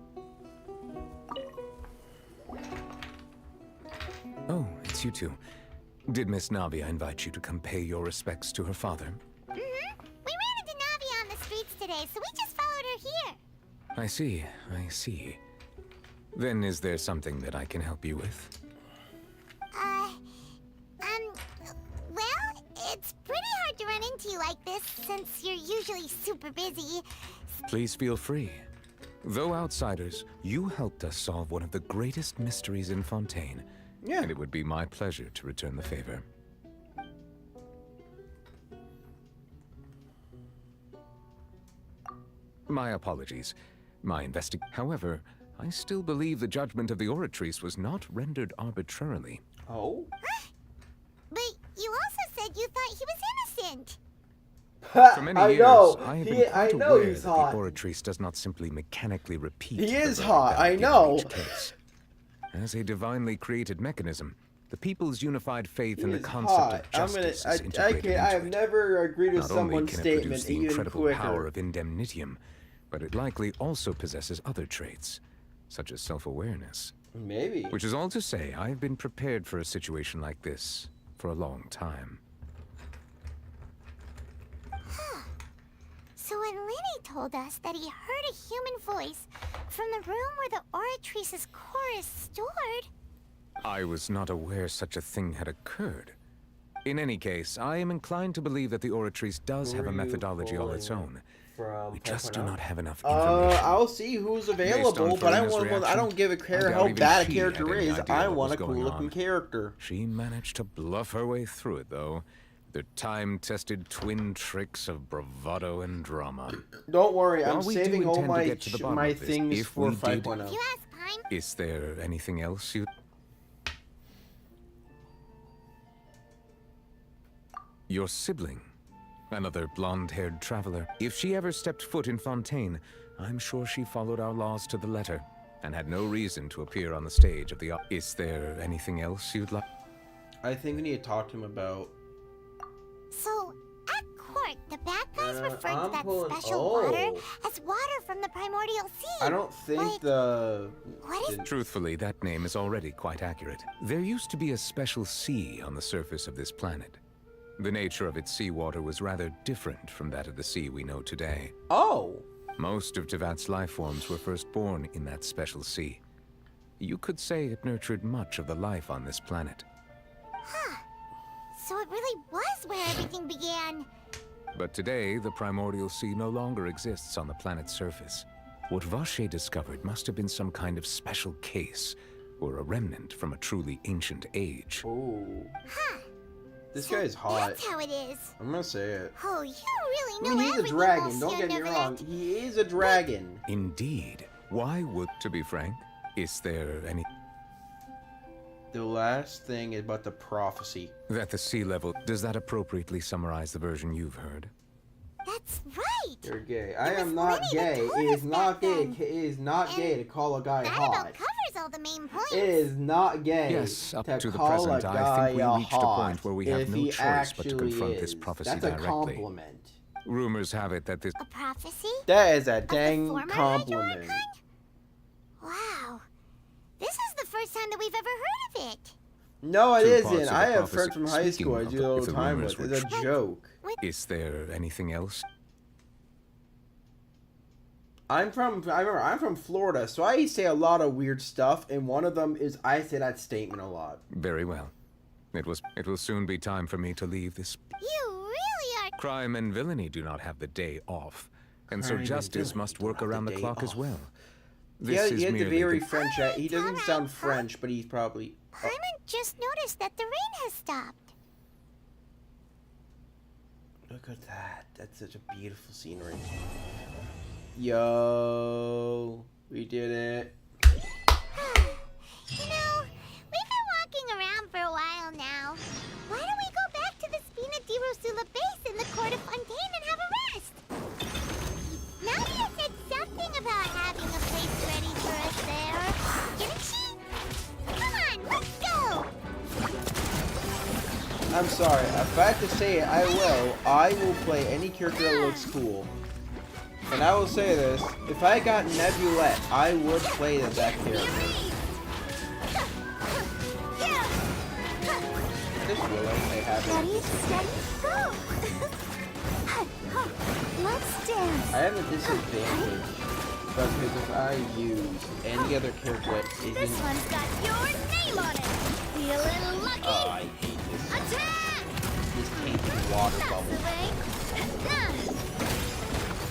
Oh, it's you two. Did Miss Navia invite you to come pay your respects to her father? Mm-hmm. We ran into Navia on the streets today, so we just followed her here. I see, I see. Then is there something that I can help you with? Well, it's pretty hard to run into you like this, since you're usually super busy. Please feel free. Though outsiders, you helped us solve one of the greatest mysteries in Fontaine. Yeah. And it would be my pleasure to return the favor. My apologies. However, I still believe the judgment of the Oratrice was not rendered arbitrarily. Oh? But you also said you thought he was innocent. For many years, I have been I quite know aware he's that hot. the Oratrice does not simply mechanically repeat. He the is verdict hot, that I given know. each case. As a divinely created mechanism, the people's unified faith in the concept of justice is integrated I have into it. never agreed with Not only someone's can it statement produce the even incredible quicker. power of indemnitium, but it likely also possesses other traits, such as self-awareness. Maybe. Which is all to say, I've been prepared for a situation like this for a long time. So when Lenny told us that he heard a human voice from the room where the Oratrice's core is stored... I was not aware such a thing had occurred. In any case, I am inclined to believe that the Oratrice does have a methodology all its own. We just do not have enough information. I'll see who's available, but I don't give a care how bad a character is. I want a cool looking character. She managed to bluff her way through it, though, The time-tested twin tricks of bravado and drama. Don't worry, I'm While we do saving all intend to my get to the bottom my of this, things if for we did- 5.0. If you ask Paimon, Is there anything else you... Your sibling, another blonde-haired traveler. If she ever stepped foot in Fontaine, I'm sure she followed our laws to the letter and had no reason to appear on the stage of the... Is there anything else you'd like? I think we need to talk to him about... so at court, the bad guys referred I'm to that pulling- special water as water from the primordial sea. I don't think the... Truthfully, that name is already quite accurate. There used to be a special sea on the surface of this planet. The nature of its seawater was rather different from that of the sea we know today. Oh! Most of Tevat's life forms were first born in that special sea. You could say it nurtured much of the life on this planet. Huh. So it really was where everything began. But today, the primordial sea no longer exists on the planet's surface. What Vache discovered must have been some kind of special case, or a remnant from a truly ancient age. Oh. Huh. This guy is hot. That's how it is. I'm gonna say it. Oh, you really I know mean, he's a everything, dragon, don't Monsieur get me Neverland. wrong. He is a dragon. Indeed. Why would... To be frank, is there any... The last thing is about the prophecy. That the sea level... Does that appropriately summarize the version you've heard? That's right. You're gay. I am not gay. It is not gay. It is not gay to call a guy That hot. about covers all the main points. It is not gay Yes, up to the call present, a I guy think we reached a hot point where we have if no he choice but to actually confront this is. prophecy That's a directly. compliment. Rumors have it that this... A prophecy? That is a dang former compliment. Wow. This is the first time that we've ever heard of it. No, it Two parts isn't. of I the have prophecy- friends from high Speaking school I of do the- all if the the time rumors with. were It's a joke. Is there anything else? I'm from Florida, so I say a lot of weird stuff, and one of them is I say that statement a lot. Very well. It will soon be time for me to leave this... You really are. Crime and villainy do not have the day off, and so Crime and justice villainy must don't work have the around the day clock as off. well. He has the merely very the- French. He doesn't sound French, but he's probably. Paimon just noticed that the rain has stopped. Look at that. That's such a beautiful scenery. Yo, we did it. You know, we've been walking around for a while now. Why don't we go back to the Spina di Rosula base in the court of Fontaine and have a rest? Nadia said something about having a place ready for us there. Didn't she? Come on, let's go! I'm sorry. If I have to say it, I will. I will play any character that looks cool. And I will say this: if I got Nebulette, I would play that character. This will I have it. Ready, steady, go! Let's dance. I have a disadvantage because if I use any other character that This isn't... one's got your name on it. Feeling lucky? Oh, I hate this. Attack! This tainted water That's bubble. the way.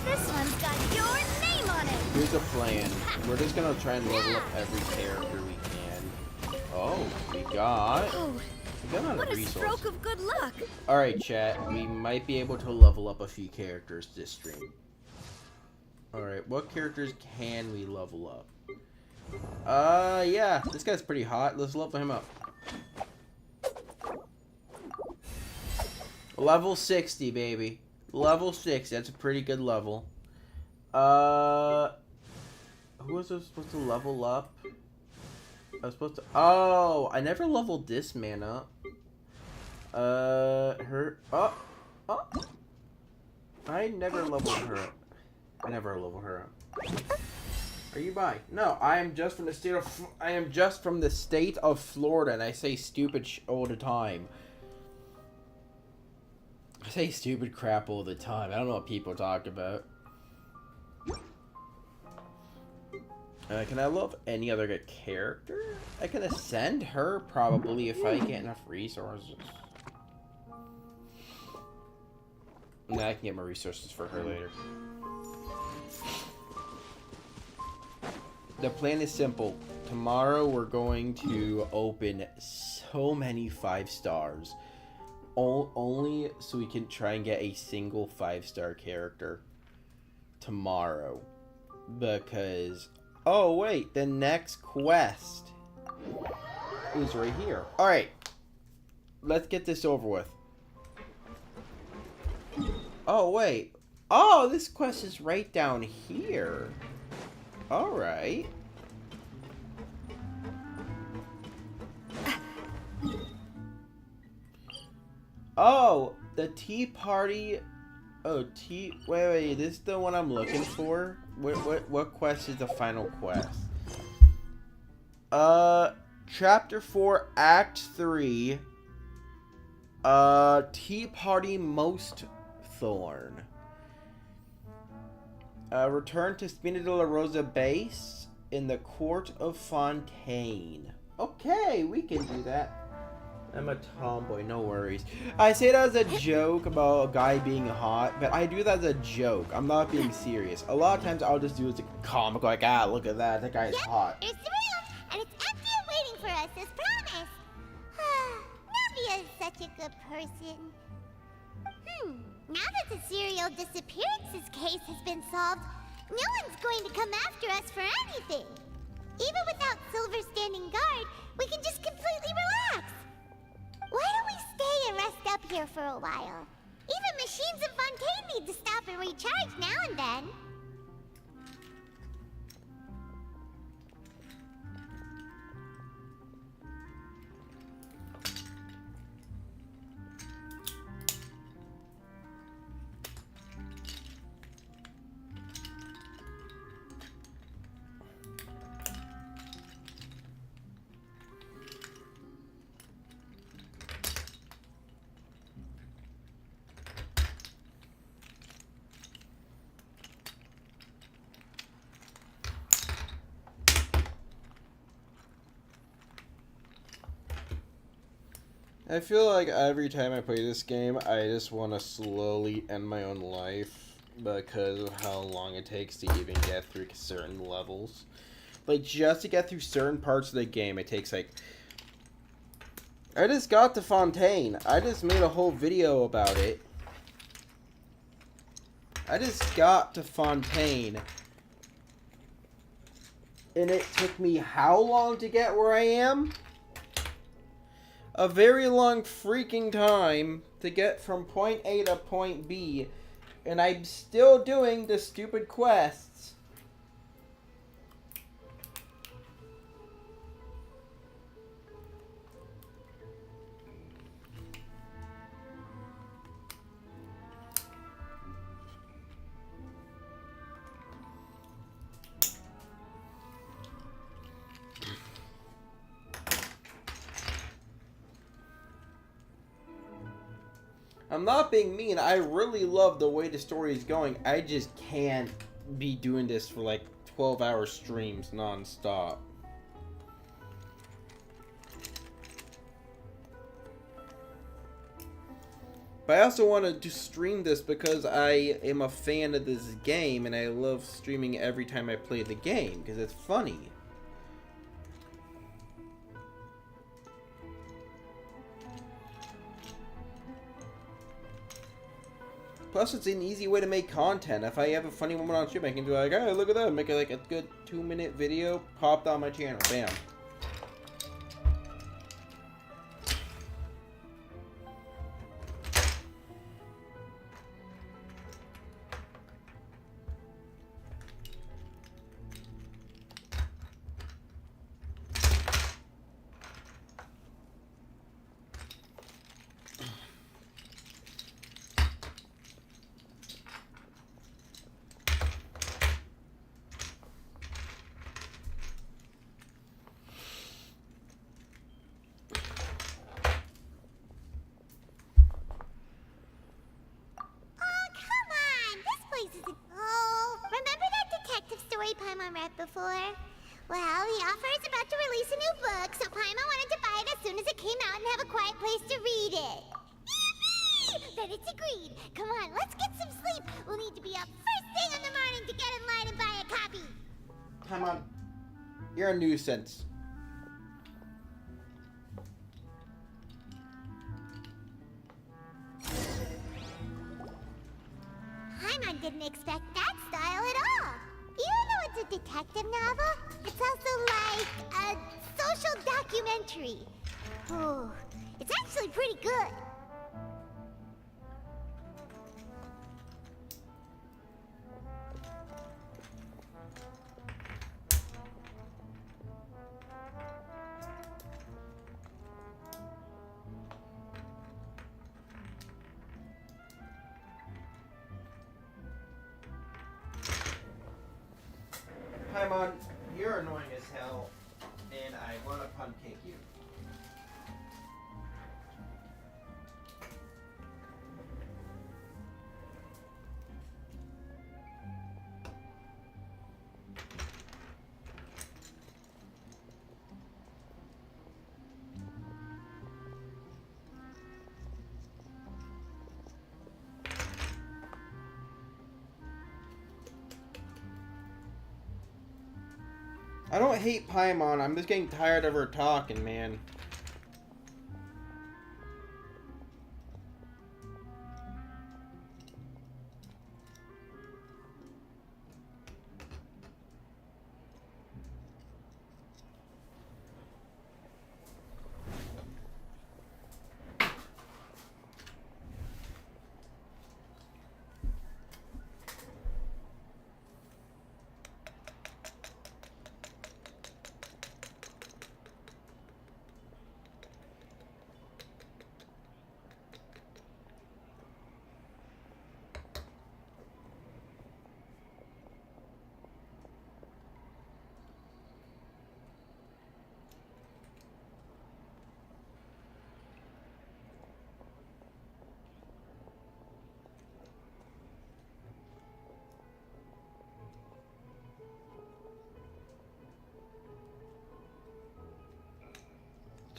This one's got your name on it. Here's a plan. We're just gonna try and level up every character we can. Oh, we got a lot What of a resources. stroke of good luck. Alright, chat. We might be able to level up a few characters this stream. Alright, what characters can we level up? Yeah. This guy's pretty hot. Let's level him up. Level 60, baby. Level 6. That's a pretty good level. Who was I supposed to level up? I was supposed to... Oh, I never leveled this man up. Her... Oh! I never leveled her up. I never leveled her up. Are you bi? No, I am just from the state of... I am just from the state of Florida, and I say stupid all the time. I say stupid crap all the time. I don't know what people talk about. Can I love any other good character? I can ascend her probably if I get enough resources. Nah, I can get more resources for her later. The plan is simple. Tomorrow we're going to open so many 5 stars. only so we can try and get a single 5-star character tomorrow. Because, oh wait, the next quest is right here. Alright, let's get this over with. Oh wait, oh, this quest is right down here. Alright. Oh, the tea party. Oh, wait, this is the one I'm looking for? What quest is the final quest? Chapter 4, Act 3. Tea Party Most Thorn. Return to Spina de la Rosa base in the Court of Fontaine. Okay, we can do that. I'm a tomboy, no worries. I say that as a joke about a guy being hot, but I do that as a joke. I'm not being serious. A lot of times I'll just do it as a comic, like, ah, look at that, that guy's hot. It's real, and it's empty and waiting for us, as promised. Navia is such a good person. Now that the serial disappearances case has been solved, no one's going to come after us for anything. Even without Silver standing guard, we can just completely relax. Why don't we stay and rest up here for a while? Even machines in Fontaine need to stop and recharge now and then. I feel like every time I play this game, I just want to slowly end my own life because of how long it takes to even get through certain levels. Like, just to get through certain parts of the game, it takes, like... I just got to Fontaine. I just made a whole video about it. I just got to Fontaine. And it took me how long to get where I am? A very long freaking time to get from point A to point B, and I'm still doing the stupid quests. I'm not being mean. I really love the way the story is going. I just can't be doing this for like 12-hour streams non-stop. But I also want to stream this because I am a fan of this game and I love streaming every time I play the game because it's funny. Plus, it's an easy way to make content. If I have a funny moment on stream, I can do like, oh, look at that, make it like a good 2-minute video, popped on my channel, bam. Paimon read before? Well, the author is about to release a new book, so Paimon wanted to buy it as soon as it came out and have a quiet place to read it. Yippee! Then it's agreed. Come on, let's get some sleep. We'll need to be up first thing in the morning to get in line and buy a copy. Paimon, you're a nuisance. Paimon didn't expect that style at all. Even though it's a detective novel, it's also like a social documentary. Oh, it's actually pretty good. Paimon, you're annoying as hell, and I want to punt kick you. I don't hate Paimon, I'm just getting tired of her talking, man.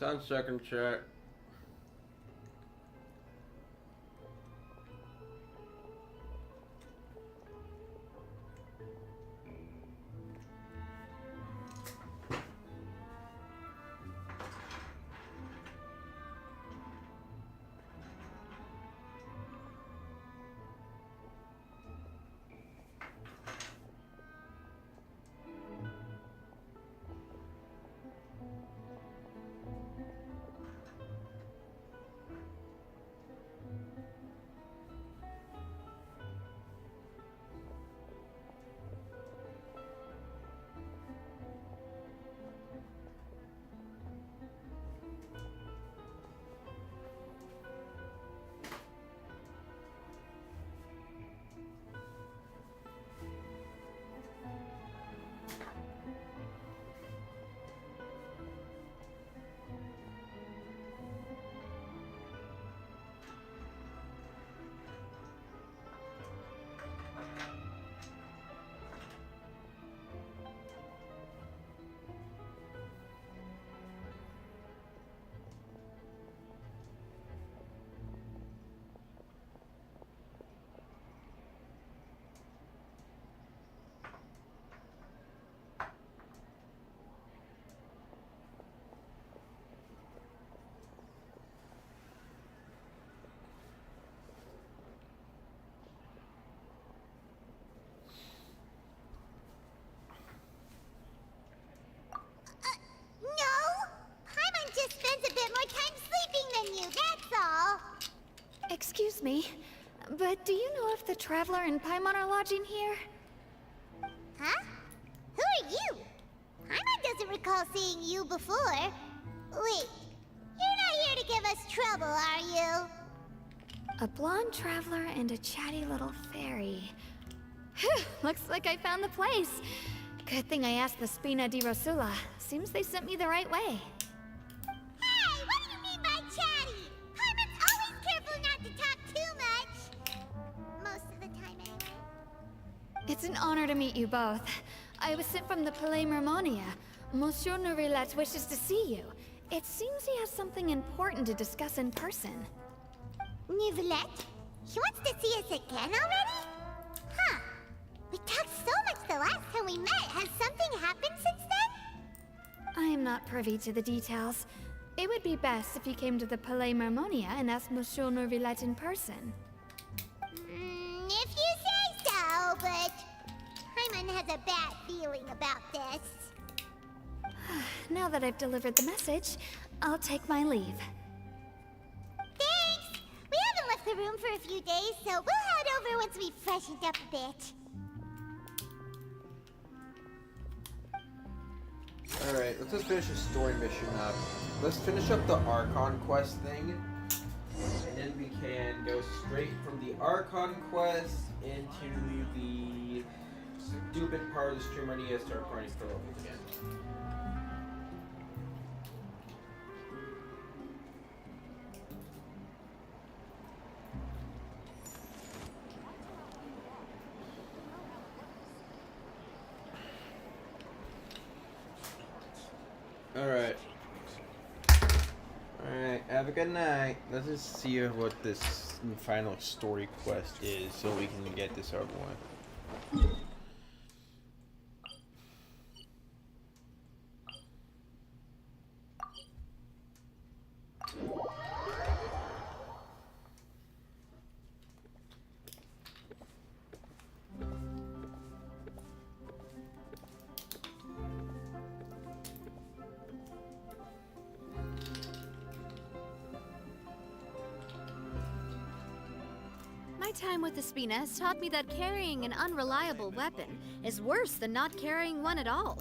It's on second check. Excuse me, but do you know if the Traveler and Paimon are lodging here? Huh? Who are you? Paimon doesn't recall seeing you before. Wait, you're not here to give us trouble, are you? A blonde traveler and a chatty little fairy. Whew, looks like I found the place. Good thing I asked the Spina di Rosula. Seems they sent me the right way. Hey, what do you mean by chatty? Paimon's always careful not to talk too much. Most of the time, anyway. It's an honor to meet you both. I was sent from the Palais Mermonia. Monsieur Nourillet wishes to see you. It seems he has something important to discuss in person. Nourillet? He wants to see us again already? Huh. We talked so much the last time we met. Has something happened since then? I am not privy to the details. It would be best if you came to the Palais Mermonia and asked Monsieur Nourillet in person. If you say has a bad feeling about this. Now that I've delivered the message, I'll take my leave. Thanks! We haven't left the room for a few days, so we'll head over once we've freshened up a bit. Alright, let's just finish the story mission up. Let's finish up the Archon quest thing. And then we can go straight from the Archon quest into the stupid part of the stream where I need to start grinding for levels again. Alright. Alright, have a good night. Let's just see what this final story quest is so we can get this over with. My time with Espina has taught me that carrying an unreliable weapon is worse than not carrying one at all.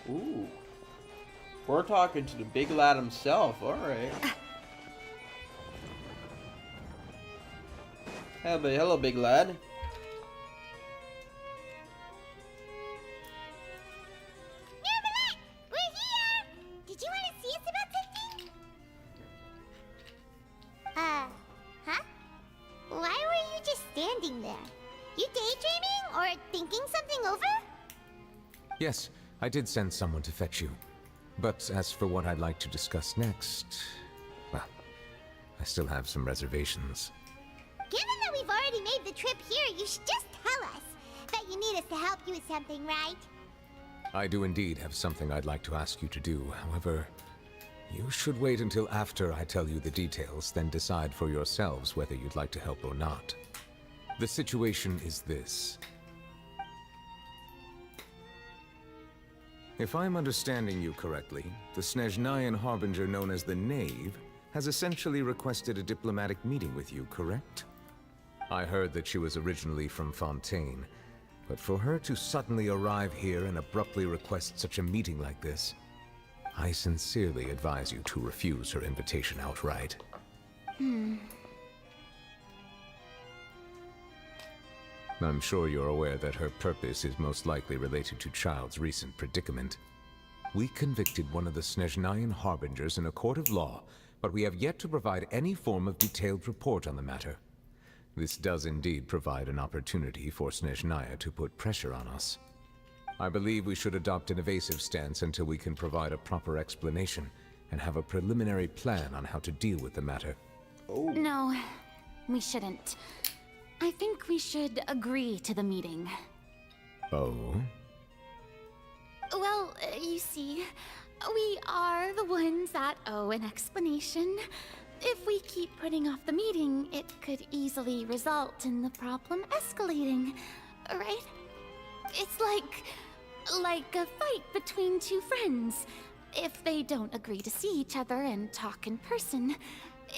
Ooh. We're talking to the big lad himself, alright. Hello, big lad. We're here! Did you want to see us about something? Huh? Why were you just standing there? You daydreaming or thinking something over? Yes, I did send someone to fetch you. But as for what I'd like to discuss next, well, I still have some reservations. Given that we've already made the trip here, you should just tell us. Bet you need us to help you with something, right? I do indeed have something I'd like to ask you to do. However, you should wait until after I tell you the details, then decide for yourselves whether you'd like to help or not. The situation is this. If I'm understanding you correctly, the Snezhnayan harbinger known as the Knave has essentially requested a diplomatic meeting with you, correct? I heard that she was originally from Fontaine, but for her to suddenly arrive here and abruptly request such a meeting like this, I sincerely advise you to refuse her invitation outright. I'm sure you're aware that her purpose is most likely related to Child's recent predicament. We convicted one of the Snezhnayan harbingers in a court of law, but we have yet to provide any form of detailed report on the matter. This does indeed provide an opportunity for Snezhnaya to put pressure on us. I believe we should adopt an evasive stance until we can provide a proper explanation and have a preliminary plan on how to deal with the matter. No, we shouldn't. I think we should agree to the meeting. Oh? Well, you see, we are the ones that owe an explanation. If we keep putting off the meeting, it could easily result in the problem escalating, right? It's like a fight between two friends. If they don't agree to see each other and talk in person,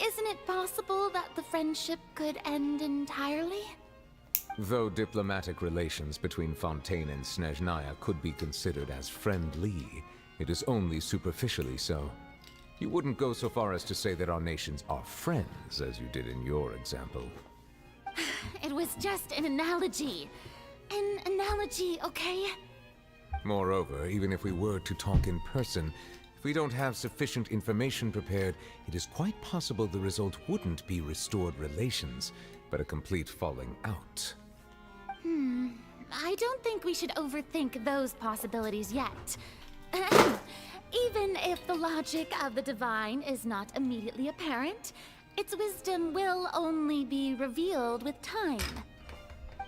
isn't it possible that the friendship could end entirely? Though diplomatic relations between Fontaine and Snezhnaya could be considered as friendly, It is only superficially so. You wouldn't go so far as to say that our nations are friends, as you did in your example. It was just an analogy. An analogy, okay? Moreover, even if we were to talk in person, if we don't have sufficient information prepared, it is quite possible the result wouldn't be restored relations, but a complete falling out. I don't think we should overthink those possibilities yet. Even if the logic of the divine is not immediately apparent, its wisdom will only be revealed with time.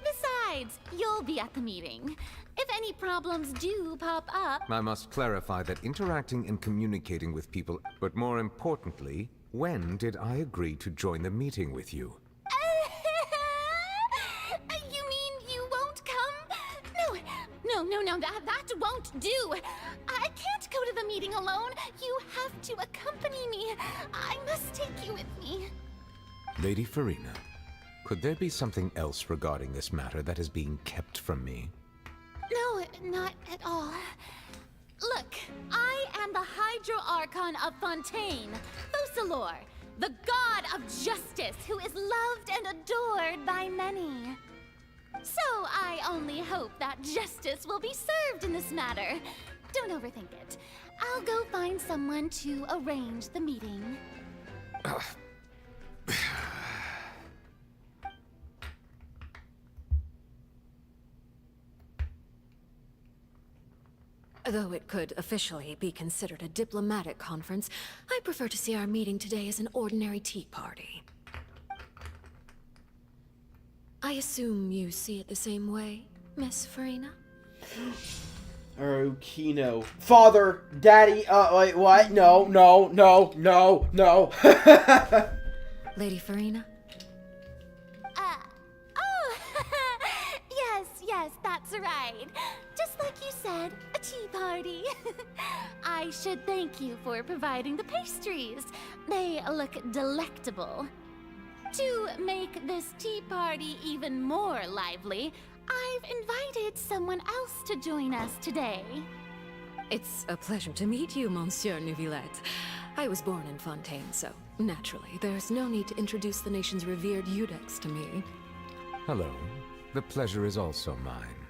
Besides, you'll be at the meeting. If any problems do pop up... I must clarify that interacting and communicating with people, but more importantly, when did I agree to join the meeting with you? You mean you won't come? No, that won't do. I can't go to the meeting alone. You have to accompany me. I must take you with me. Lady Farina, could there be something else regarding this matter that is being kept from me? No, not at all. Look, I am the Hydro Archon of Fontaine, Focalor, the god of justice who is loved and adored by many. So I only hope that justice will be served in this matter. Don't overthink it. I'll go find someone to arrange the meeting. Though it could officially be considered a diplomatic conference, I prefer to see our meeting today as an ordinary tea party. I assume you see it the same way, Miss Farina? Oh, Kino. Father, Daddy, wait, what? No. Lady Farina? Yes, that's right. Just like you said, a tea party. I should thank you for providing the pastries. They look delectable. To make this tea party even more lively, I've invited someone else to join us today. It's a pleasure to meet you, Monsieur Neuvillette. I was born in Fontaine, so naturally, there's no need to introduce the nation's revered Eudex to me. Hello. The pleasure is also mine.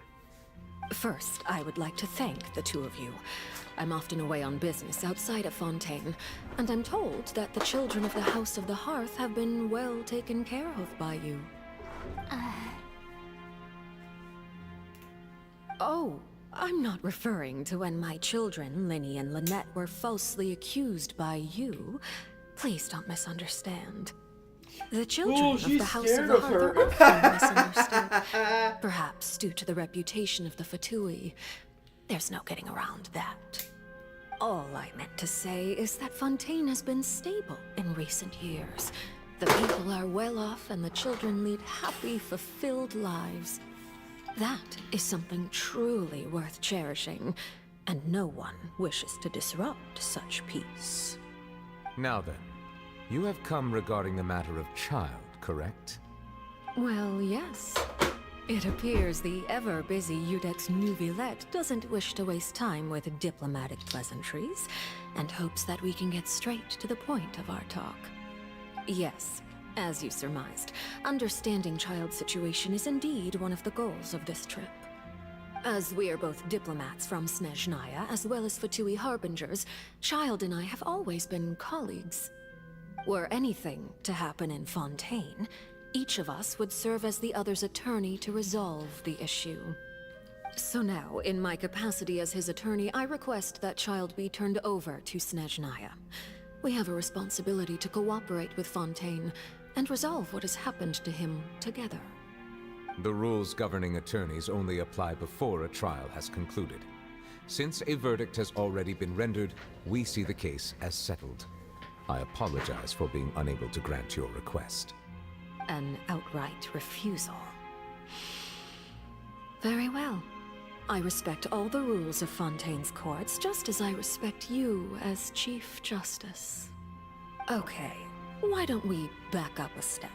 First, I would like to thank the two of you. I'm often away on business outside of Fontaine, and I'm told that the children of the House of the Hearth have been well taken care of by you. Oh, I'm not referring to when my children, Linny and Lynette, were falsely accused by you. Please don't misunderstand. The children of the House of the Hearth are often misunderstood. Perhaps due to the reputation of the Fatui. There's no getting around that. All I meant to say is that Fontaine has been stable in recent years. The people are well off and the children lead happy, fulfilled lives. That is something truly worth cherishing, and no one wishes to disrupt such peace. Now then, you have come regarding the matter of child, correct? Well, yes. It appears the ever-busy Eudex Neuvillette doesn't wish to waste time with diplomatic pleasantries, and hopes that we can get straight to the point of our talk. Yes, as you surmised, understanding child's situation is indeed one of the goals of this trip. As we are both diplomats from Snezhnaya, as well as Fatui harbingers, Child and I have always been colleagues. Were anything to happen in Fontaine, each of us would serve as the other's attorney to resolve the issue. So now, in my capacity as his attorney, I request that Child be turned over to Snezhnaya. We have a responsibility to cooperate with Fontaine and resolve what has happened to him together. The rules governing attorneys only apply before a trial has concluded. Since a verdict has already been rendered, we see the case as settled. I apologize for being unable to grant your request. An outright refusal. Very well. I respect all the rules of Fontaine's courts, just as I respect you as Chief Justice. Okay, why don't we back up a step?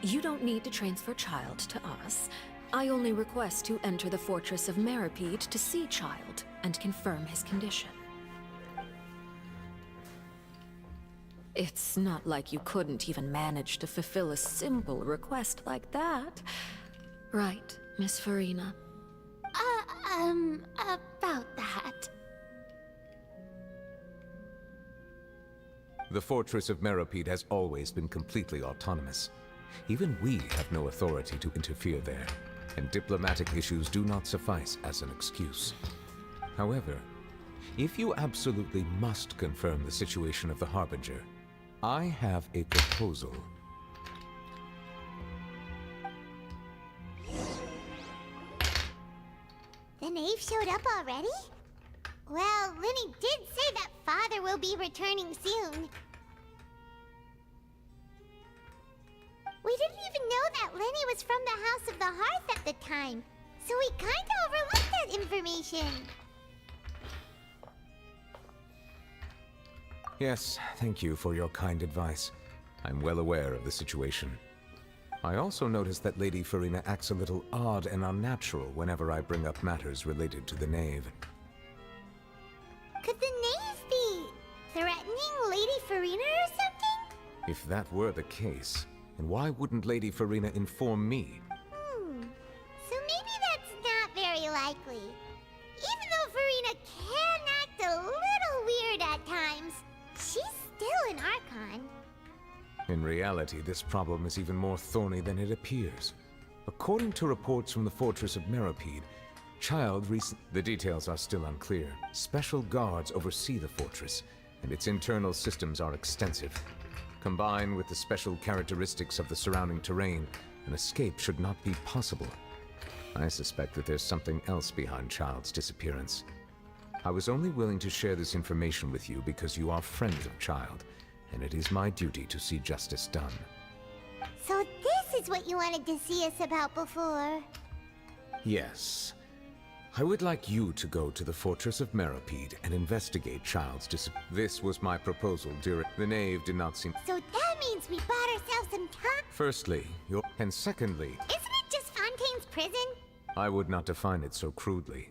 You don't need to transfer Child to us. I only request to enter the fortress of Meripede to see Child and confirm his condition. It's not like you couldn't even manage to fulfill a simple request like that. Right, Miss Farina? About that. The fortress of Meropide has always been completely autonomous. Even we have no authority to interfere there, and diplomatic issues do not suffice as an excuse. However, if you absolutely must confirm the situation of the Harbinger, I have a proposal. The knave showed up already? Well, Lenny did say that Father will be returning soon. We didn't even know that Lenny was from the House of the Hearth at the time, so we kinda overlooked that information. Yes, thank you for your kind advice. I'm well aware of the situation. I also noticed that Lady Farina acts a little odd and unnatural whenever I bring up matters related to the knave. Could the knave be threatening Lady Farina or something? If that were the case, then why wouldn't Lady Farina inform me? So maybe that's not very likely. Even though Farina can act a little weird at times, she's still an Archon. In reality, this problem is even more thorny than it appears. According to reports from the Fortress of Meropide, the details are still unclear. Special guards oversee the fortress, and its internal systems are extensive. Combined with the special characteristics of the surrounding terrain, an escape should not be possible. I suspect that there's something else behind Child's disappearance. I was only willing to share this information with you because you are friends of Child, and it is my duty to see justice done. So this is what you wanted to see us about before. Yes. I would like you to go to the Fortress of Meropide and investigate Child's disappearance. This was my proposal, dear. The knave did not seem... So that means we bought ourselves some time. Firstly, and secondly... Isn't it just Fontaine's prison? I would not define it so crudely.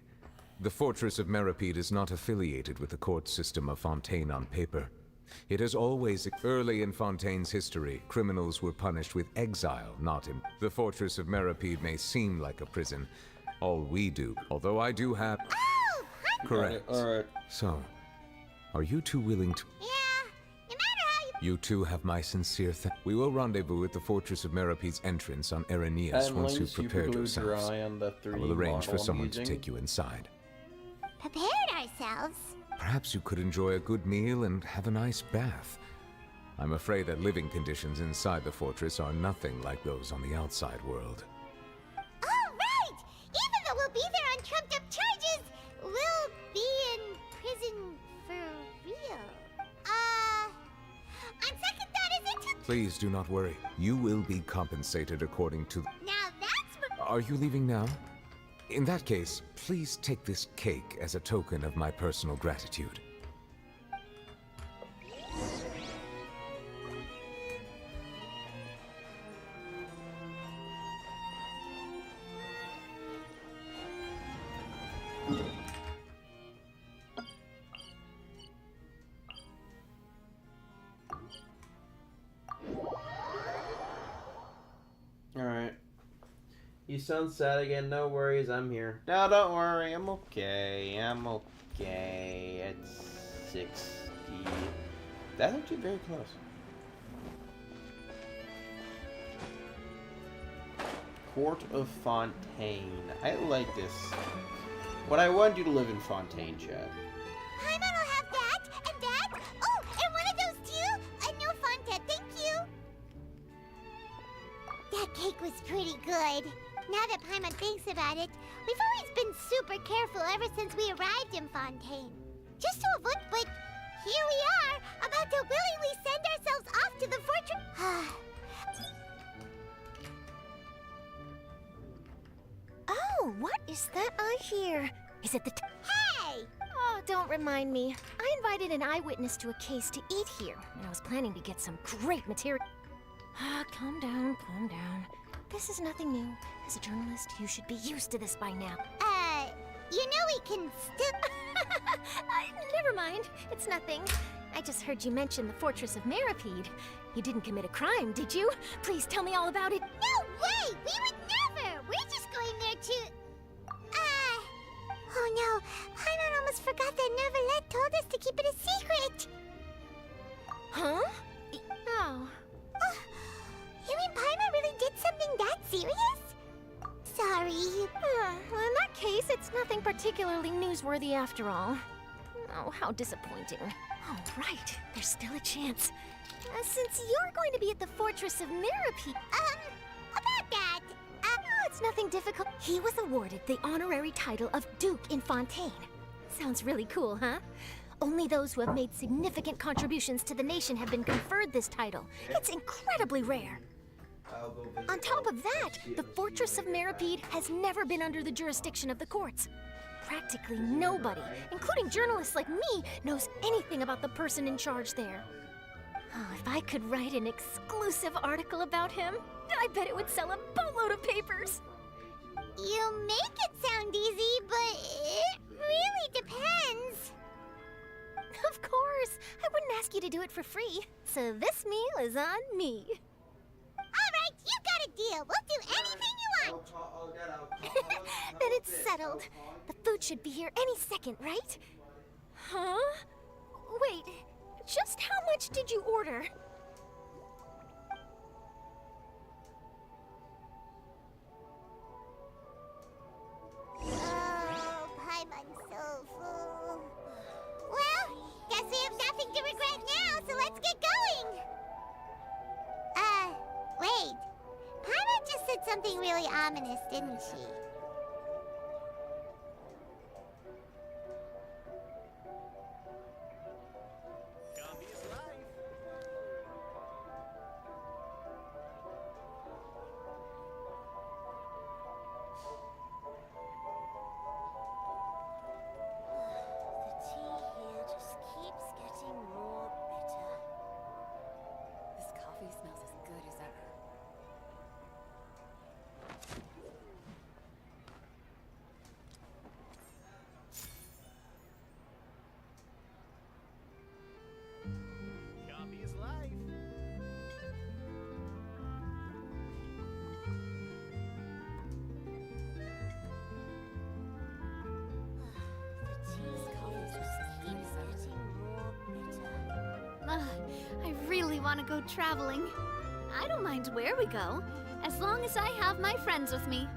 The Fortress of Meropide is not affiliated with the court system of Fontaine on paper. It has always... Early in Fontaine's history, criminals were punished with exile, not in... The Fortress of Meropide may seem like a prison. All we do, although I do have... Oh! Correct. Alright. So, are you two willing to... Yeah, no matter how You two have my sincere We will rendezvous at the Fortress of Meropide's entrance on Erinius And once Link, you've prepared super glue yourselves. dry on the I 3D will arrange for model I'm someone to using. take you inside. prepared ourselves. Perhaps you could enjoy a good meal and have a nice bath. I'm afraid that living conditions inside the fortress are nothing like those on the outside world. Oh, right! Even though we'll be there on trumped-up charges, we'll be in prison for real. On second thought, is it... Please do not worry. You will be compensated according to... Now that's... Are you leaving now? In that case, please take this cake as a token of my personal gratitude. Alright. You sound sad again, no worries, I'm here. No, don't worry, I'm okay, It's 60. That's actually very close. Court of Fontaine. I like this. But I want you to live in Fontaine, Chad. Paimon will have that, and that. Oh, and one of those too. No Fontaine, thank you. That cake was pretty good. Now that Paimon thinks about it, we've always been super careful ever since we arrived in Fontaine. Just to avoid, but here we are, about to willingly send ourselves off to the fortress. Oh, what is that I hear? Is it the Hey! Oh, don't remind me. I invited an eyewitness to a case to eat here, and I was planning to get some great material. Calm down, calm down. This is nothing new. As a journalist, you should be used to this by now. You know we can still... Never mind. It's nothing. I just heard you mention the Fortress of Meripede. You didn't commit a crime, did you? Please tell me all about it. No way! We would never! We're just going there to... Oh no, Paimon almost forgot that Neverlet told us to keep it a secret! Huh? Oh. You mean Paimon really did something that serious? Sorry. Well, in that case, it's nothing particularly newsworthy after all. Oh, how disappointing. Oh, right. There's still a chance. Since you're going to be at the Fortress of Meripede... about that... it's nothing difficult. He was awarded the honorary title of Duke in Fontaine. Sounds really cool, huh? Only those who have made significant contributions to the nation have been conferred this title. It's incredibly rare. On top of that, the Fortress of Meripede has never been under the jurisdiction of the courts. Practically nobody, including journalists like me, knows anything about the person in charge there. Oh, if I could write an exclusive article about him, I bet it would sell a boatload of papers. You make it sound easy, but it really depends. Of course, I wouldn't ask you to do it for free. So this meal is on me. All right, you got a deal. We'll do anything you want. Then it's settled. The food should be here any second, right? Huh? Wait, just how much did you order? Oh, Paimon's so full. Well, guess we have nothing to regret now, so let's get going. Wait. Paimon just said something really ominous, didn't she? I really want to go traveling. I don't mind where we go, as long as I have my friends with me.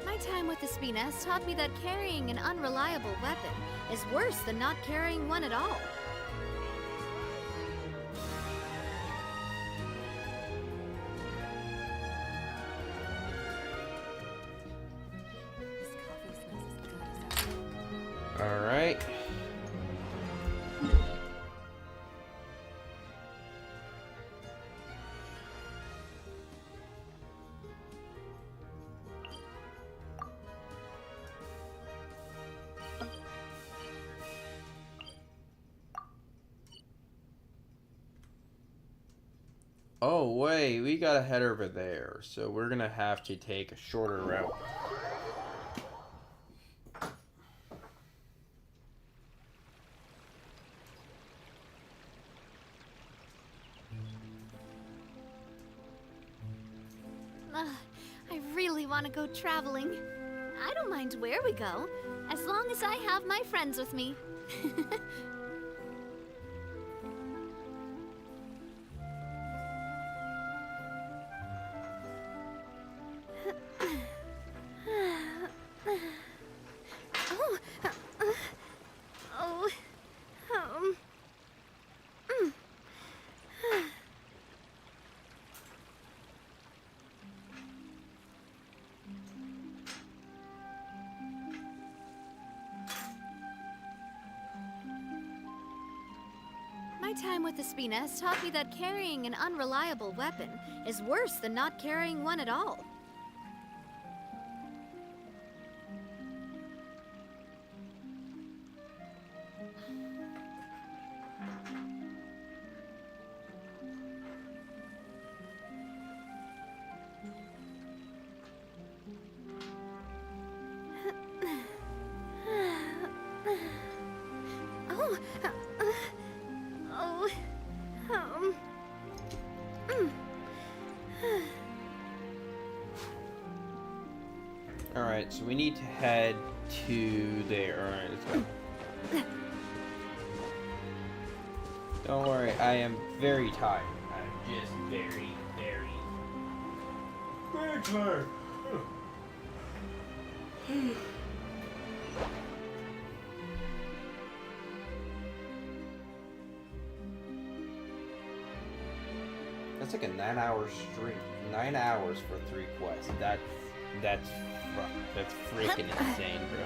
My time with Espina has taught me that carrying an unreliable weapon is worse than not carrying one at all. All right. Oh, wait, we gotta head over there, so we're gonna have to take a shorter route. I really want to go traveling. I don't mind where we go, as long as I have my friends with me. My time with the Spina has taught me that carrying an unreliable weapon is worse than not carrying one at all. Alright, so we need to head to there. Alright, let's go. Don't worry, I am very tired. I'm just very, very tired. That's like a 9-hour stream. 9 hours for 3 quests. That's freaking insane, bro.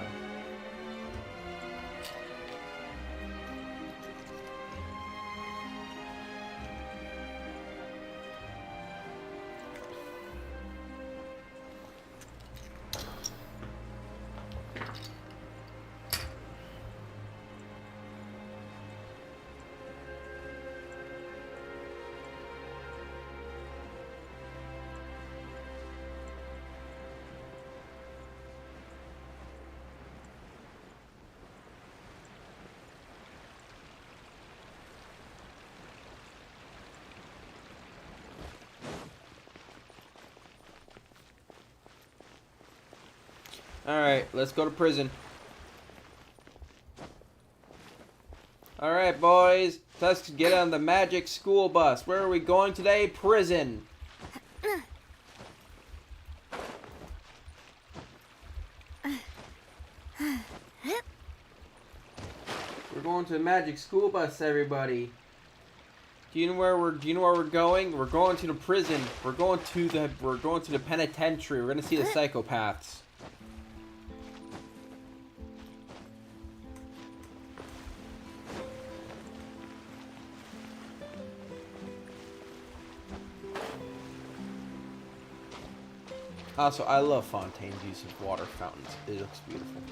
Alright, let's go to prison. Alright, boys. Let's get on the magic school bus. Where are we going today? Prison. We're going to the magic school bus, everybody. Do you know where we're going? We're going to the prison. We're going to the penitentiary. We're gonna see the psychopaths. Also, I love Fontaine's use of water fountains. It looks beautiful.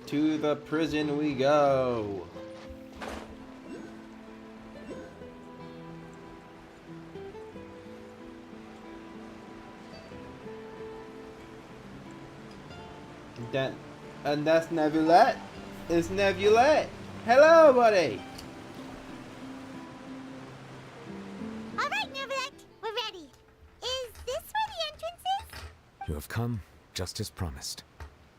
To the prison we go. And that's Nebulette. It's Nebulette. Hello, buddy. You have come, just as promised.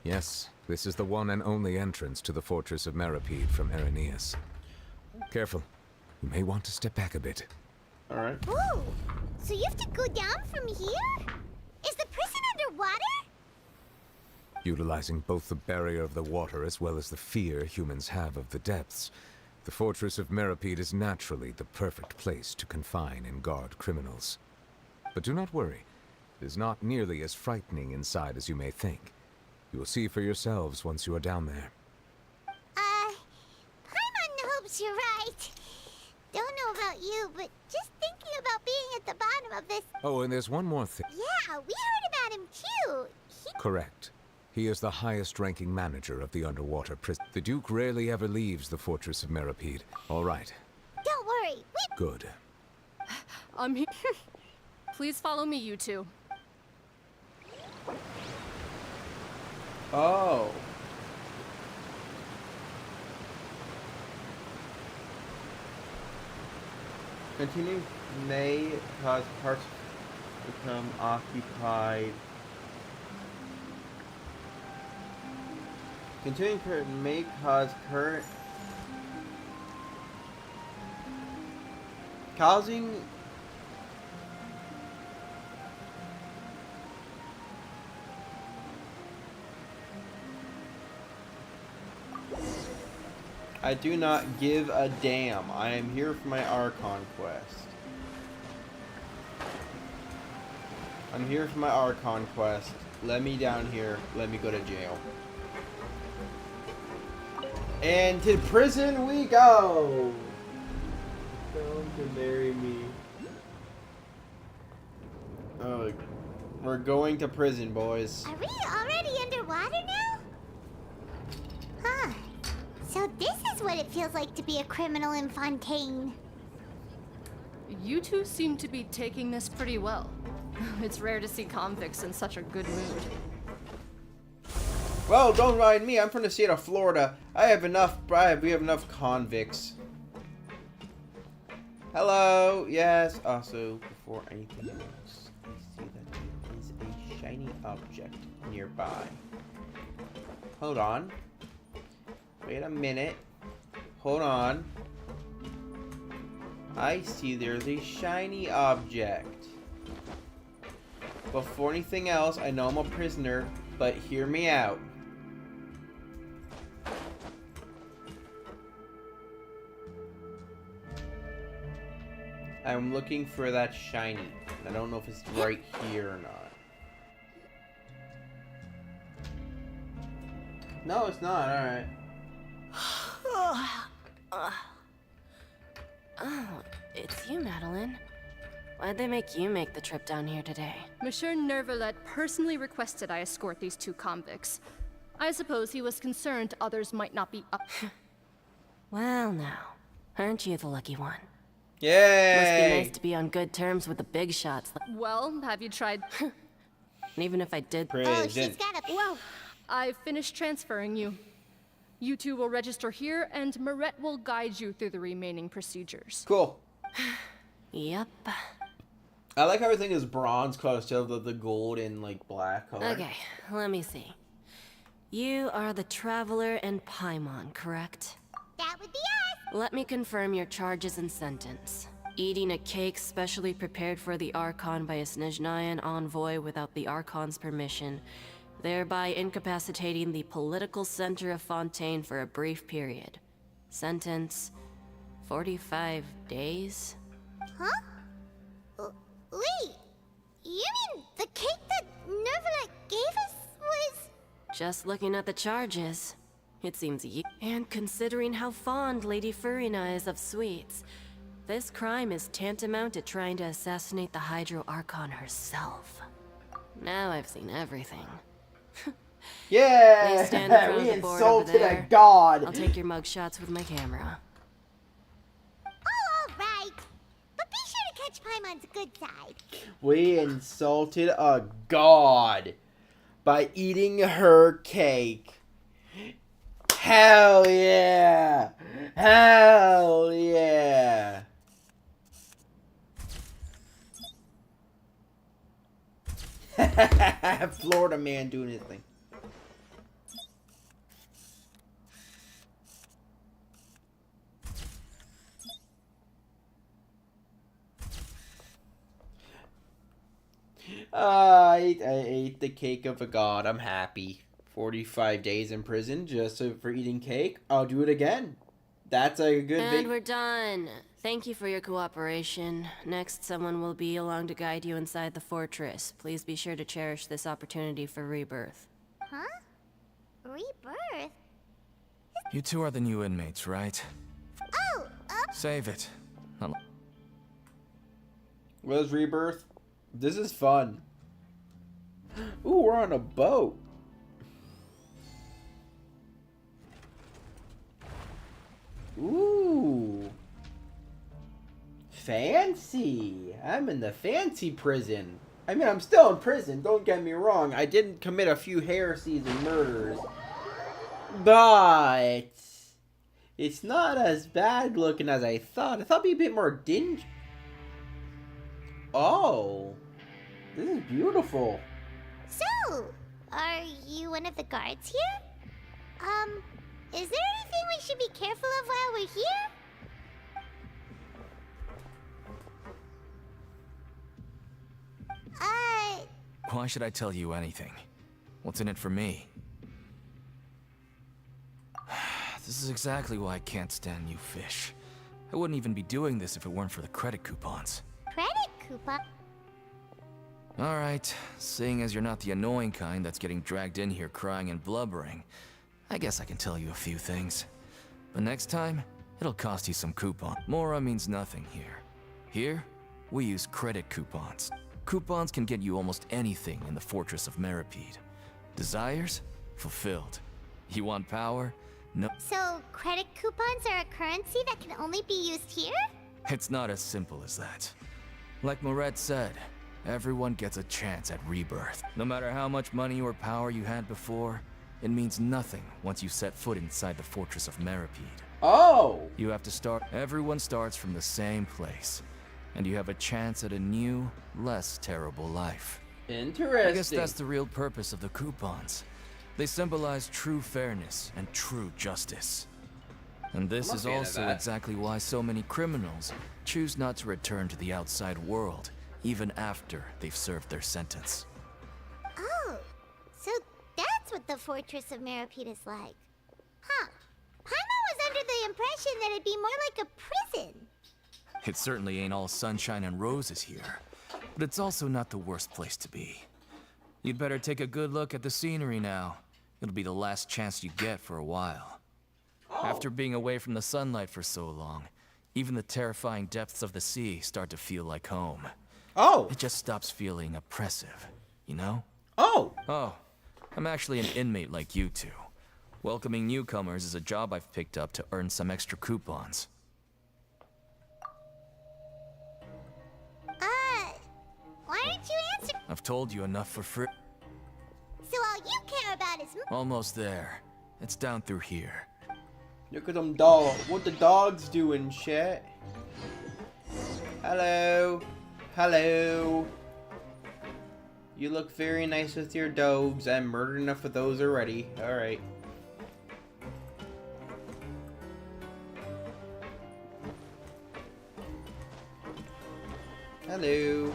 Yes, this is the one and only entrance to the fortress of Meripede from Irenaeus. Careful. You may want to step back a bit. Alright. Whoa! So you have to go down from here? Is the prison underwater? Utilizing both the barrier of the water as well as the fear humans have of the depths, the fortress of Meripede is naturally the perfect place to confine and guard criminals. But do not worry. It is not nearly as frightening inside as you may think. You will see for yourselves once you are down there. Paimon hopes you're right. Don't know about you, but just thinking about being at the bottom of this... Oh, and there's one more thing. Yeah, we heard about him too. Correct. He is the highest-ranking manager of the underwater prison. The Duke rarely ever leaves the fortress of Meripede. All right. Don't worry, Good. I'm here. Please follow me, you two. Oh. Continue may cause parts to become occupied. Continuing current may cause current causing I do not give a damn. I am here for my Archon quest. I'm here for my Archon quest. Let me down here. Let me go to jail. And to prison we go. Come to marry me. Oh, we're going to prison, boys. Are we already underwater now? Huh. So this is what it feels like to be a criminal in Fontaine. You two seem to be taking this pretty well. It's rare to see convicts in such a good mood. Well, don't mind me. I'm from the state of Florida. We have enough convicts. Hello. Yes. Also, before anything else, I see that there is a shiny object nearby. Hold on. Wait a minute. Hold on. I see there's a shiny object. Before anything else, I know I'm a prisoner, but hear me out. I'm looking for that shiny. I don't know if it's right here or not. No, it's not. Alright. Oh, it's you, Madeline. Why'd they make you make the trip down here today? Monsieur Nervalet personally requested I escort these two convicts. I suppose he was concerned others might not be up. Well, now, aren't you the lucky one? Yay! Must be nice to be on good terms with the big shots. Well, have you tried? And even if I did... Oh, she's got a... Well, I've finished transferring you. You two will register here, and Marette will guide you through the remaining procedures. Cool. Yep. I like how everything is bronze color instead of the gold and like black color. Okay, let me see. You are the Traveler and Paimon, correct? That would be us! Let me confirm your charges and sentence. Eating a cake specially prepared for the Archon by a Snezhnayan envoy without the Archon's permission, thereby incapacitating the political center of Fontaine for a brief period. Sentence, 45 days? Huh? Wait, you mean the cake that Nervalet gave us was... Just looking at the charges, it seems you... And considering how fond Lady Furina is of sweets, this crime is tantamount to trying to assassinate the Hydro Archon herself. Now I've seen everything. Yeah! Please stand in front We of the board over insulted there. a god! I'll take your mugshots with my camera. Oh, all right. But be sure to catch Paimon's good side. We insulted a god by eating her cake. Hell yeah! Hell yeah! Florida man doing his thing. I ate the cake of a god. I'm happy. 45 days in prison just for eating cake. I'll do it again. That's a good And we're done. Thank you for your cooperation. Next, someone will be along to guide you inside the fortress. Please be sure to cherish this opportunity for rebirth. Huh? Rebirth? You two are the new inmates, right? Oh, Save it. What is rebirth? This is fun. Ooh, we're on a boat. Ooh. Fancy. I'm in the fancy prison. I mean, I'm still in prison, don't get me wrong. I didn't commit a few heresies and murders. But it's not as bad looking as I thought. I thought it'd be a bit more dingy. Oh. This is beautiful. so, are you one of the guards here? Is there anything we should be careful of while we're here? Why should I tell you anything? What's in it for me? This is exactly why I can't stand you fish. I wouldn't even be doing this if it weren't for the credit coupons. Credit coupon? Alright, seeing as you're not the annoying kind that's getting dragged in here crying and blubbering, I guess I can tell you a few things. But next time, it'll cost you some coupon. Mora means nothing here. Here, we use credit coupons. Coupons can get you almost anything in the Fortress of Meripede. Desires? Fulfilled. You want power? No. So, credit coupons are a currency that can only be used here? It's not as simple as that. Like Moret said, everyone gets a chance at rebirth. No matter how much money or power you had before, it means nothing once you set foot inside the Fortress of Meripede. Oh! You have to start. Everyone starts from the same place, and you have a chance at a new, less terrible life. Interesting. I guess that's the real purpose of the coupons. They symbolize true fairness and true justice. And this is also exactly why so many criminals choose not to return to the outside world, even after they've served their sentence. Oh, so that's what the Fortress of Meripede is like. Huh. Paimon was under the impression that it'd be more like a prison. It certainly ain't all sunshine and roses here, but it's also not the worst place to be. You'd better take a good look at the scenery now. It'll be the last chance you get for a while. After being away from the sunlight for so long, even the terrifying depths of the sea start to feel like home. Oh! It just stops feeling oppressive, you know? Oh! Oh, I'm actually an inmate like you two. Welcoming newcomers is a job I've picked up to earn some extra coupons. Why didn't you answer? I've told you enough for free. So all you care about is Almost there. It's down through here. Look at them dogs. What the dogs doing, shit? Hello. Hello. You look very nice with your dogs. I murdered enough of those already. Alright. Hello.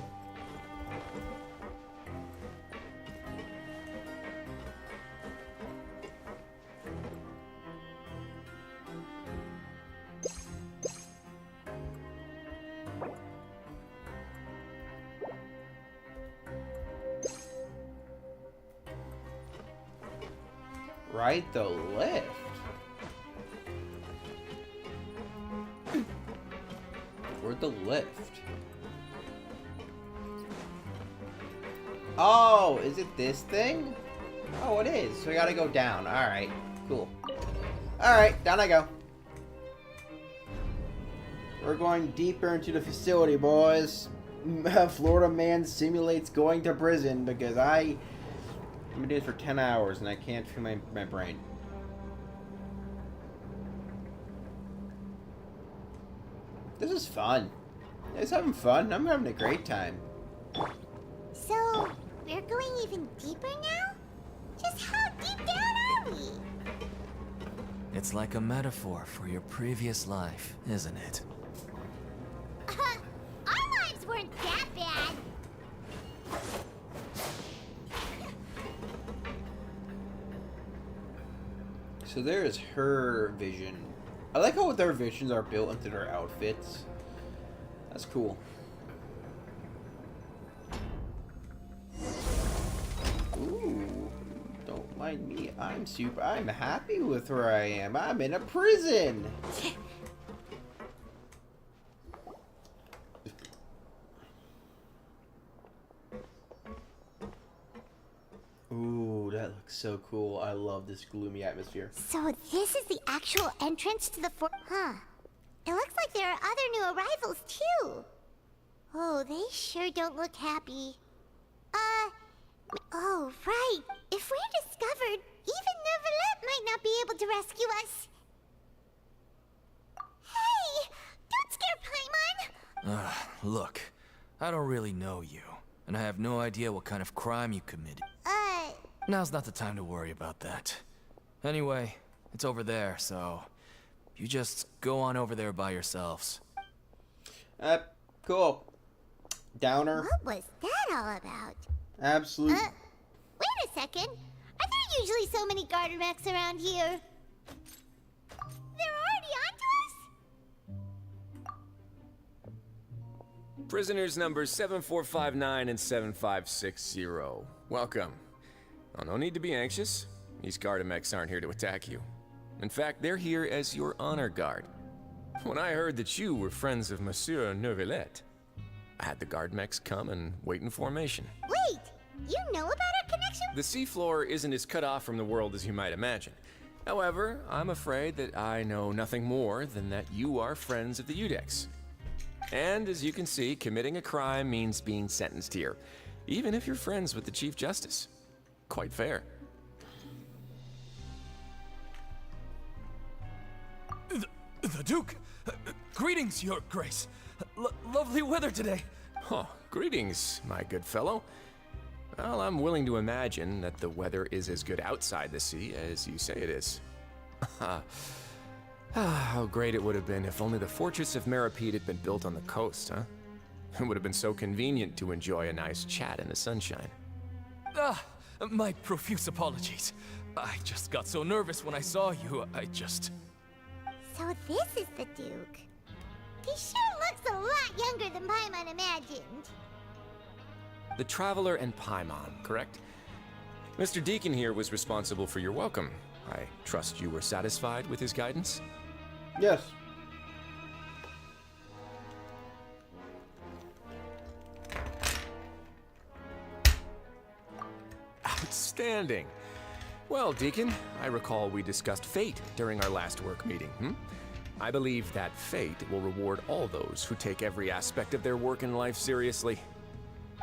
Right the lift. Where'd the lift? Oh, is it this thing? Oh, it is. So we gotta go down. Alright, cool. Alright, down I go. We're going deeper into the facility, boys. Florida man simulates going to prison because I've been doing this for 10 hours and I can't feel my brain. This is fun. It's having fun. I'm having a great time. So, we're going even deeper now? Just how deep down are we? It's like a metaphor for your previous life, isn't it? Our lives weren't that bad. So there is her vision. I like how their visions are built into their outfits. That's cool. Ooh, don't mind me. I'm happy with where I am. I'm in a prison. Ooh, that looks so cool. I love this gloomy atmosphere. So this is the actual entrance to the fort? Huh. It looks like there are other new arrivals, too. Oh, they sure don't look happy. Oh, right. If we're discovered, even Neuvillette might not be able to rescue us. Hey! Don't scare Paimon! Look, I don't really know you, and I have no idea what kind of crime you committed. Now's not the time to worry about that. Anyway, it's over there, so you just go on over there by yourselves. Cool. Downer. What was that all about? Absolutely. Wait a second. Are there usually so many Gardemex around here? They're already onto us? Prisoners numbers 7459 and 7560. Welcome. Oh, no need to be anxious. These Gardamex aren't here to attack you. In fact, they're here as your honor guard. When I heard that you were friends of Monsieur Neuvillette, I had the Gardamex come and wait in formation. Wait, you know about our connection? The seafloor isn't as cut off from the world as you might imagine. However, I'm afraid that I know nothing more than that you are friends of the Udex. And as you can see, committing a crime means being sentenced here, even if you're friends with the Chief Justice. Quite fair. The Duke! Greetings, Your Grace. Lovely weather today. Oh, greetings, my good fellow. Well, I'm willing to imagine that the weather is as good outside the sea as you say it is. How great it would have been if only the Fortress of Meripede had been built on the coast, huh? It would have been so convenient to enjoy a nice chat in the sunshine. My profuse apologies. I just got so nervous when I saw you, So this is the Duke. He sure looks a lot younger than Paimon imagined. The Traveler and Paimon, correct? Mr. Deacon here was responsible for your welcome. I trust you were satisfied with his guidance? Yes. Outstanding. Well, Deacon, I recall we discussed fate during our last work meeting, I believe that fate will reward all those who take every aspect of their work in life seriously.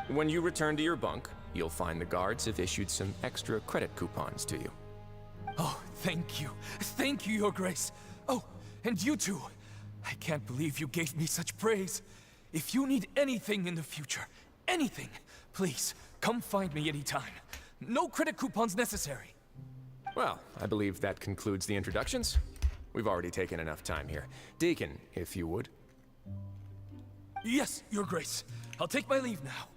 When you return to your bunk, you'll find the guards have issued some extra credit coupons to you. Oh, thank you. Thank you, Your Grace. Oh, and you too. I can't believe you gave me such praise. If you need anything in the future, anything, please, come find me anytime. No credit coupons necessary. Well, I believe that concludes the introductions. We've already taken enough time here. Deacon, if you would. Yes, Your Grace. I'll take my leave now.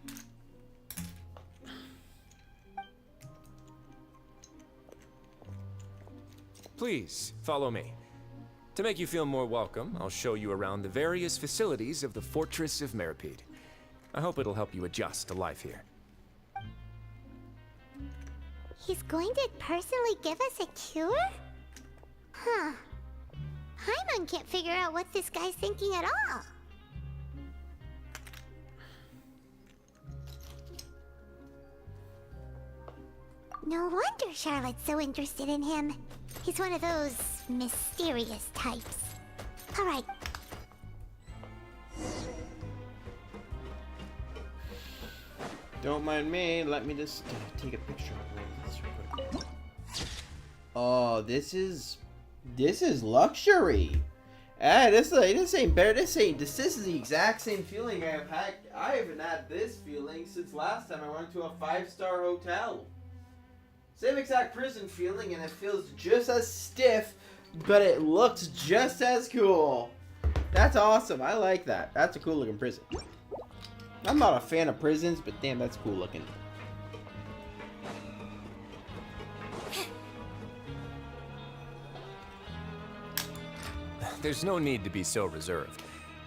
Please, follow me. To make you feel more welcome, I'll show you around the various facilities of the Fortress of Meripede. I hope it'll help you adjust to life here. He's going to personally give us a cure? Huh. Paimon can't figure out what this guy's thinking at all. No wonder Charlotte's so interested in him. He's one of those mysterious types. All right. Don't mind me. Let me just take a picture of this real quick. Oh, this is luxury. This ain't better. This is the exact same feeling I've had. I haven't had this feeling since last time I went to a 5-star hotel. Same exact prison feeling, and it feels just as stiff, but it looks just as cool. That's awesome. I like that. That's a cool looking prison. I'm not a fan of prisons, but damn, that's cool looking. There's no need to be so reserved.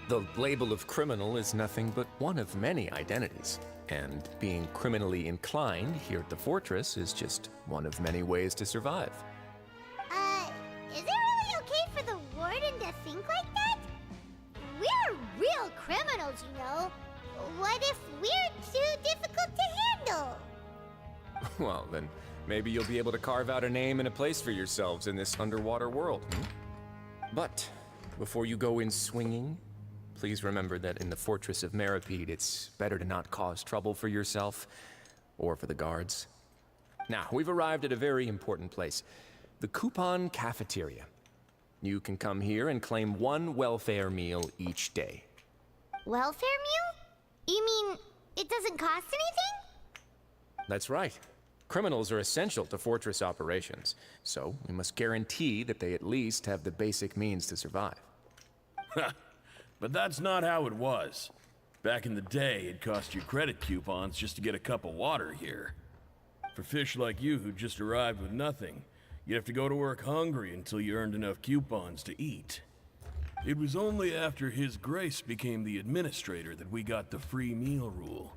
The label of criminal is nothing but one of many identities. And being criminally inclined here at the fortress is just one of many ways to survive. Is it really okay for the warden to think like that? We're real criminals, you know. What if we're too difficult to handle? Well, then maybe you'll be able to carve out a name and a place for yourselves in this underwater world. But before you go in swinging, please remember that in the Fortress of Meripede, it's better to not cause trouble for yourself or for the guards. Now, we've arrived at a very important place, the Coupon Cafeteria. You can come here and claim one welfare meal each day. Welfare meal? You mean it doesn't cost anything? That's right. Criminals are essential to Fortress operations, so we must guarantee that they at least have the basic means to survive. But that's not how it was. Back in the day, it cost you credit coupons just to get a cup of water here. For fish like you who just arrived with nothing, you'd have to go to work hungry until you earned enough coupons to eat. It was only after His Grace became the administrator that we got the free meal rule.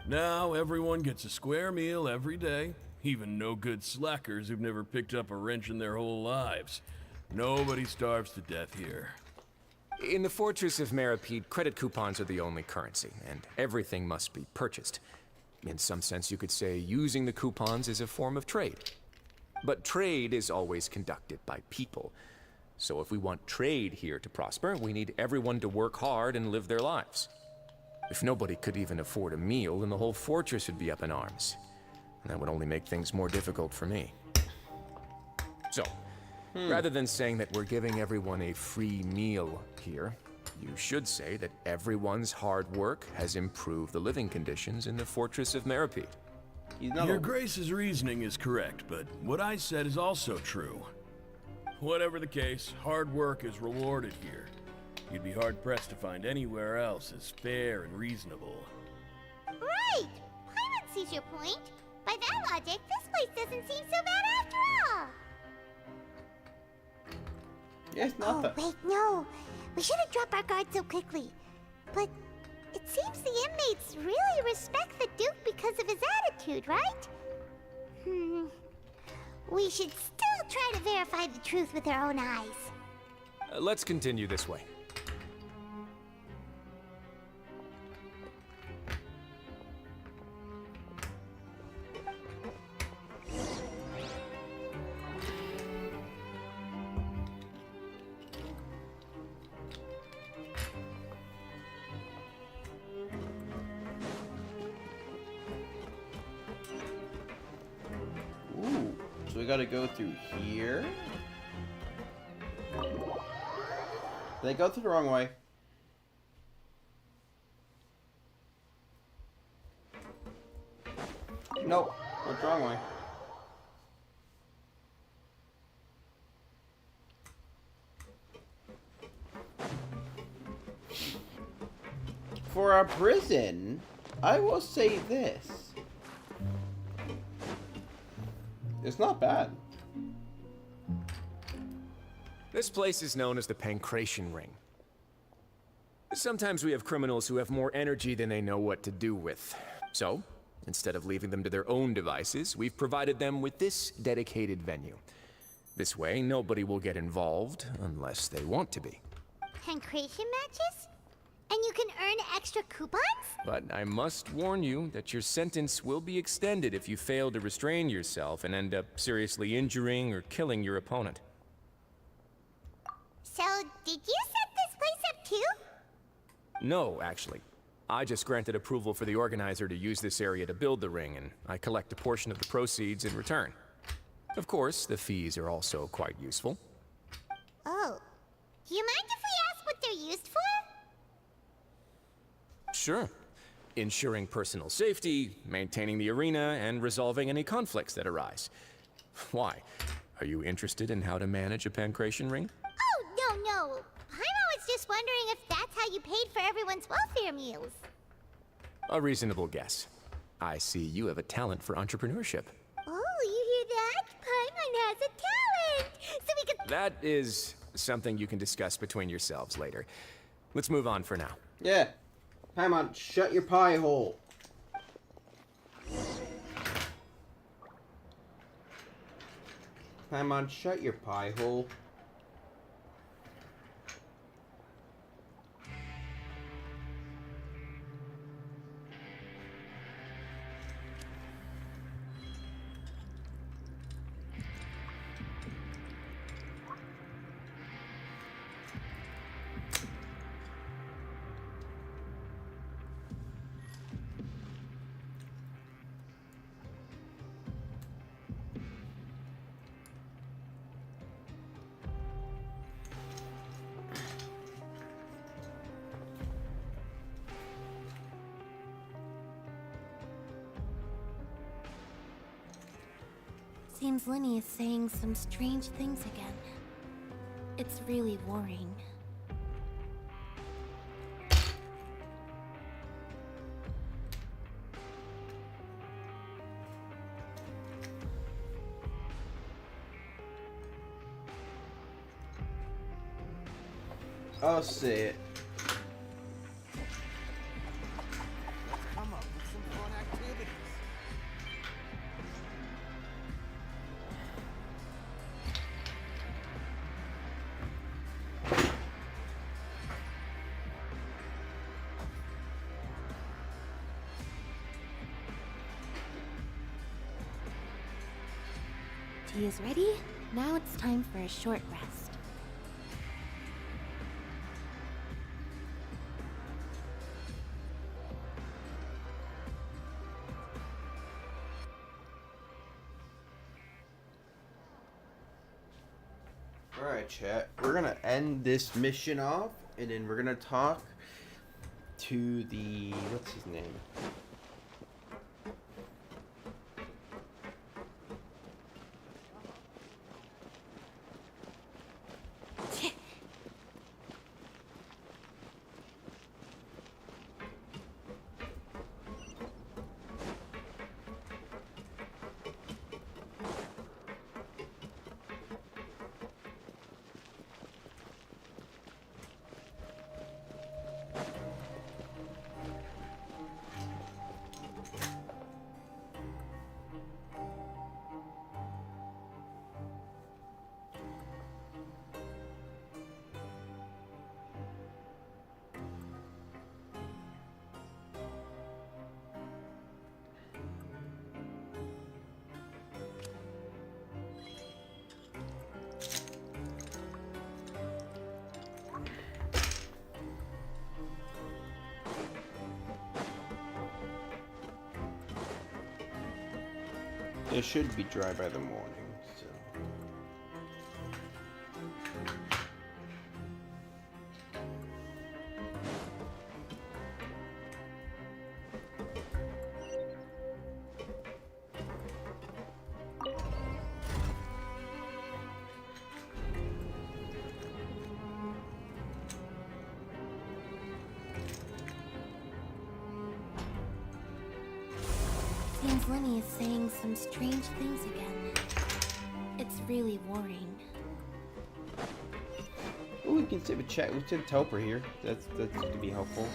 Now everyone gets a square meal every day, even no-good slackers who've never picked up a wrench in their whole lives. Nobody starves to death here. In the Fortress of Meripede, credit coupons are the only currency, and everything must be purchased. In some sense, you could say using the coupons is a form of trade. But trade is always conducted by people. So if we want trade here to prosper, we need everyone to work hard and live their lives. If nobody could even afford a meal, then the whole fortress would be up in arms. And that would only make things more difficult for me. So, rather than saying that we're giving everyone a free meal here, you should say that everyone's hard work has improved the living conditions in the Fortress of Meripede. Your Grace's reasoning is correct, but what I said is also true. Whatever the case, hard work is rewarded here. You'd be hard-pressed to find anywhere else as fair and reasonable. Right! Paimon sees your point. By that logic, this place doesn't seem so bad after all. Yes, not that. Wait, no. We shouldn't drop our guard so quickly. But it seems the inmates really respect the Duke because of his attitude, right? We should still try to verify the truth with our own eyes. Let's continue this way. Ooh, so we gotta go through here? Did I go through the wrong way? Nope, went the wrong way. For a prison, I will say this. It's not bad. This place is known as the Pancration Ring. Sometimes we have criminals who have more energy than they know what to do with. So, instead of leaving them to their own devices, we've provided them with this dedicated venue. This way, nobody will get involved unless they want to be. Pancration matches? And you can earn extra coupons? But I must warn you that your sentence will be extended if you fail to restrain yourself and end up seriously injuring or killing your opponent. So, did you set this place up too? No, actually. I just granted approval for the organizer to use this area to build the ring, and I collect a portion of the proceeds in return. Of course, the fees are also quite useful. Oh. Do you mind if we ask what they're used for? Sure. Ensuring personal safety, maintaining the arena, and resolving any conflicts that arise. Why? Are you interested in how to manage a pancration ring? Oh, no. Paimon was just wondering if that's how you paid for everyone's welfare meals. A reasonable guess. I see you have a talent for entrepreneurship. Oh, you hear that? Paimon has a talent! So we could... That is something you can discuss between yourselves later. Let's move on for now. Yeah. Paimon, shut your pie hole. Paimon, shut your pie hole. Seems Lenny is saying some strange things again. It's really worrying. I'll say it. Let's come up with some fun activities. Tea is ready. Now it's time for a short rest. Alright, chat. We're gonna end this mission off, and then we're gonna talk to the... what's his name? It should be dry by the morning, so... Seems Lenny is saying some strange things again. It's really worrying. Well, we can save a chat. We can help her here. That's going to be helpful.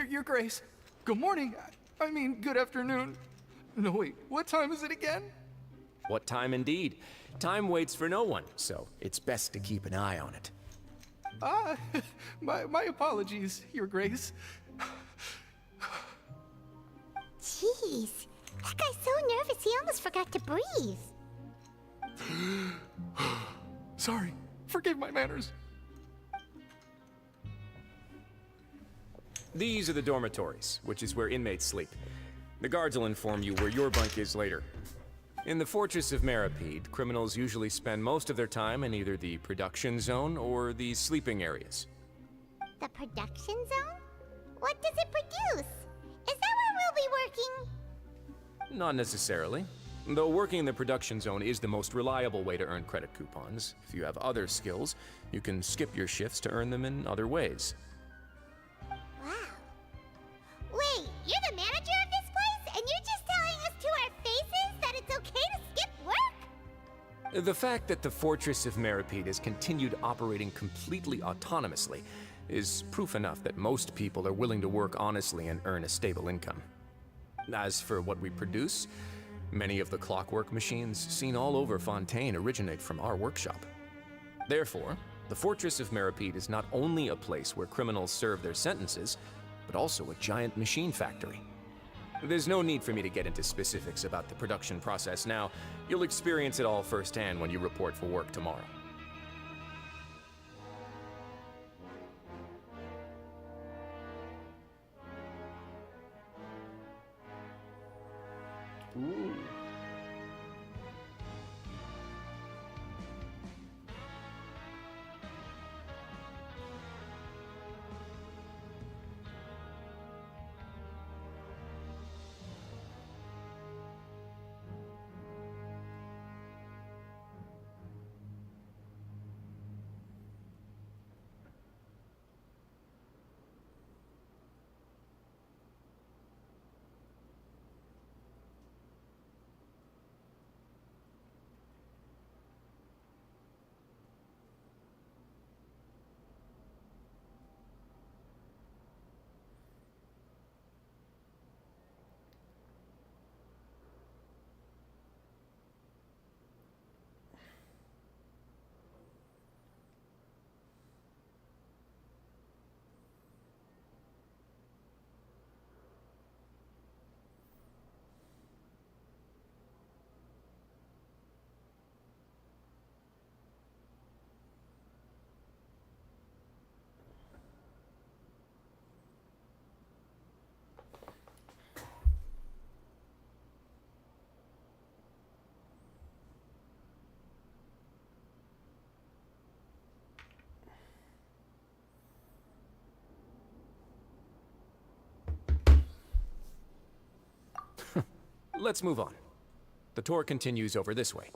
Your Grace. Good morning. I mean, good afternoon. No, wait, what time is it again? What time indeed? Time waits for no one, so it's best to keep an eye on it. My apologies, Your Grace. Jeez, that guy's so nervous he almost forgot to breathe. Sorry, forgive my manners. These are the dormitories, which is where inmates sleep. The guards will inform you where your bunk is later. In the Fortress of Meripede, criminals usually spend most of their time in either the production zone or the sleeping areas. The production zone? What does it produce? Is that where we'll be working? Not necessarily. Though working in the production zone is the most reliable way to earn credit coupons. If you have other skills, you can skip your shifts to earn them in other ways. Wow. Wait, you're the manager of this place, and you're just telling us to our faces that it's okay to skip work? The fact that the Fortress of Meripede has continued operating completely autonomously is proof enough that most people are willing to work honestly and earn a stable income. As for what we produce, many of the clockwork machines seen all over Fontaine originate from our workshop. Therefore, the Fortress of Meripede is not only a place where criminals serve their sentences, but also a giant machine factory. There's no need for me to get into specifics about the production process now. You'll experience it all firsthand when you report for work tomorrow. Ooh. let's move on. The tour continues over this way.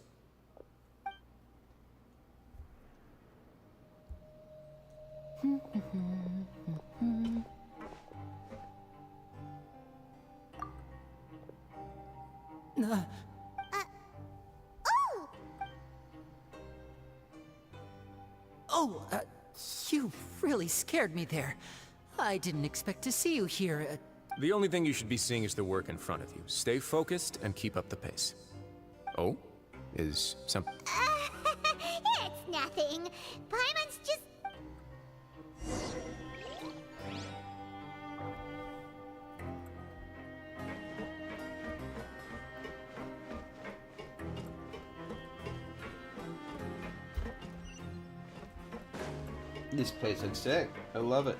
You really scared me there. I didn't expect to see you here. The only thing you should be seeing is the work in front of you. Stay focused and keep up the pace. Oh? Is some... It's nothing. Paimon's just... This place looks sick. I love it.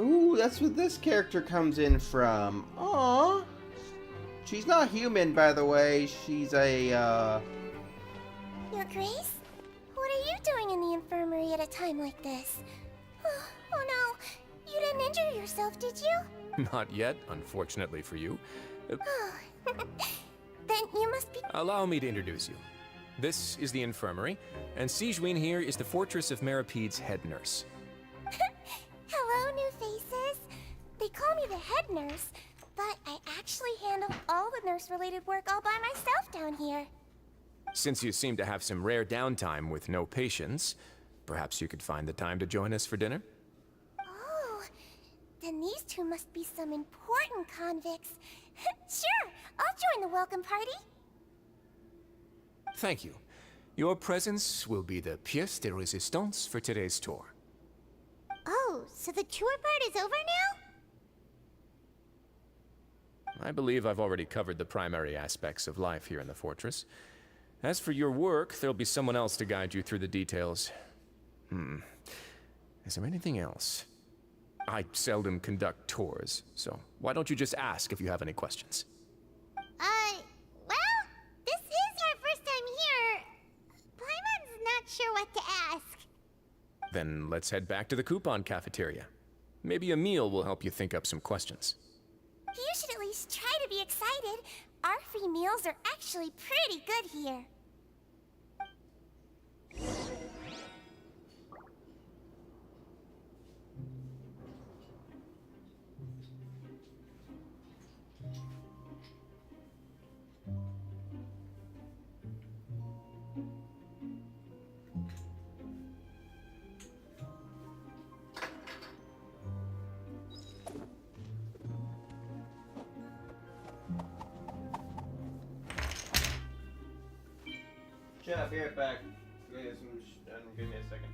Ooh, that's what this character comes in from. Aww. She's not human, by the way. She's a, Your Grace? What are you doing in the infirmary at a time like this? Oh no, you didn't injure yourself, did you? Not yet, unfortunately for you. Then you must be... Allow me to introduce you. This is the infirmary, and Sijwin here is the Fortress of Meripede's head nurse. Hello, new faces. They call me the head nurse, but I actually handle all the nurse-related work all by myself down here. Since you seem to have some rare downtime with no patients, perhaps you could find the time to join us for dinner? Oh, then these two must be some important convicts. Sure, I'll join the welcome party. Thank you. Your presence will be the pièce de résistance for today's tour. Oh, so the tour part is over now? I believe I've already covered the primary aspects of life here in the fortress. As for your work, there'll be someone else to guide you through the details. Is there anything else? I seldom conduct tours, so why don't you just ask if you have any questions? Well, this is our first time here. Paimon's not sure what to ask. Then let's head back to the coupon cafeteria. Maybe a meal will help you think up some questions. You should at least try to be excited. Our free meals are actually pretty good here. Jeff, be right back. Give me a second.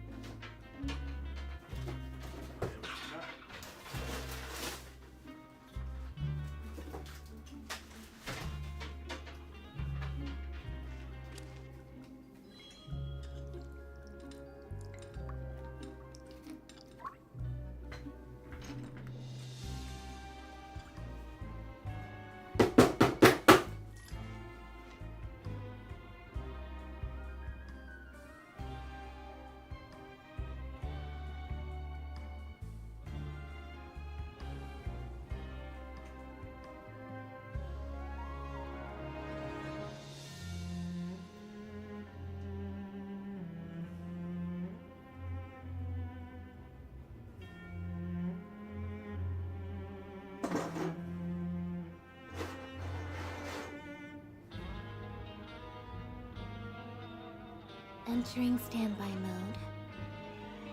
Entering standby mode.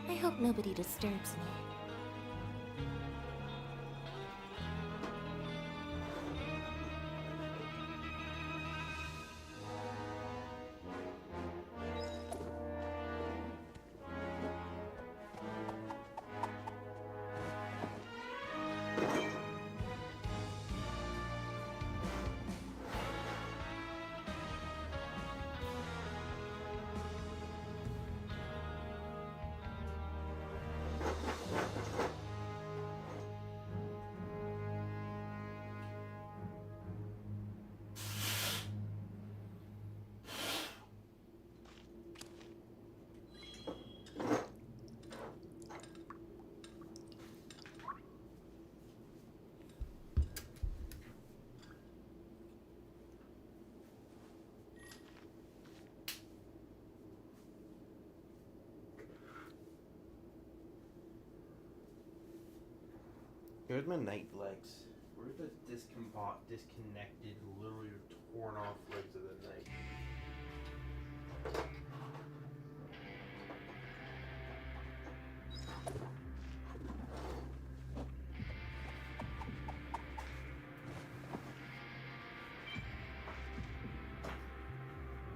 I hope nobody disturbs me. Here's my night legs. Where's the disconnected, literally torn off legs of the night?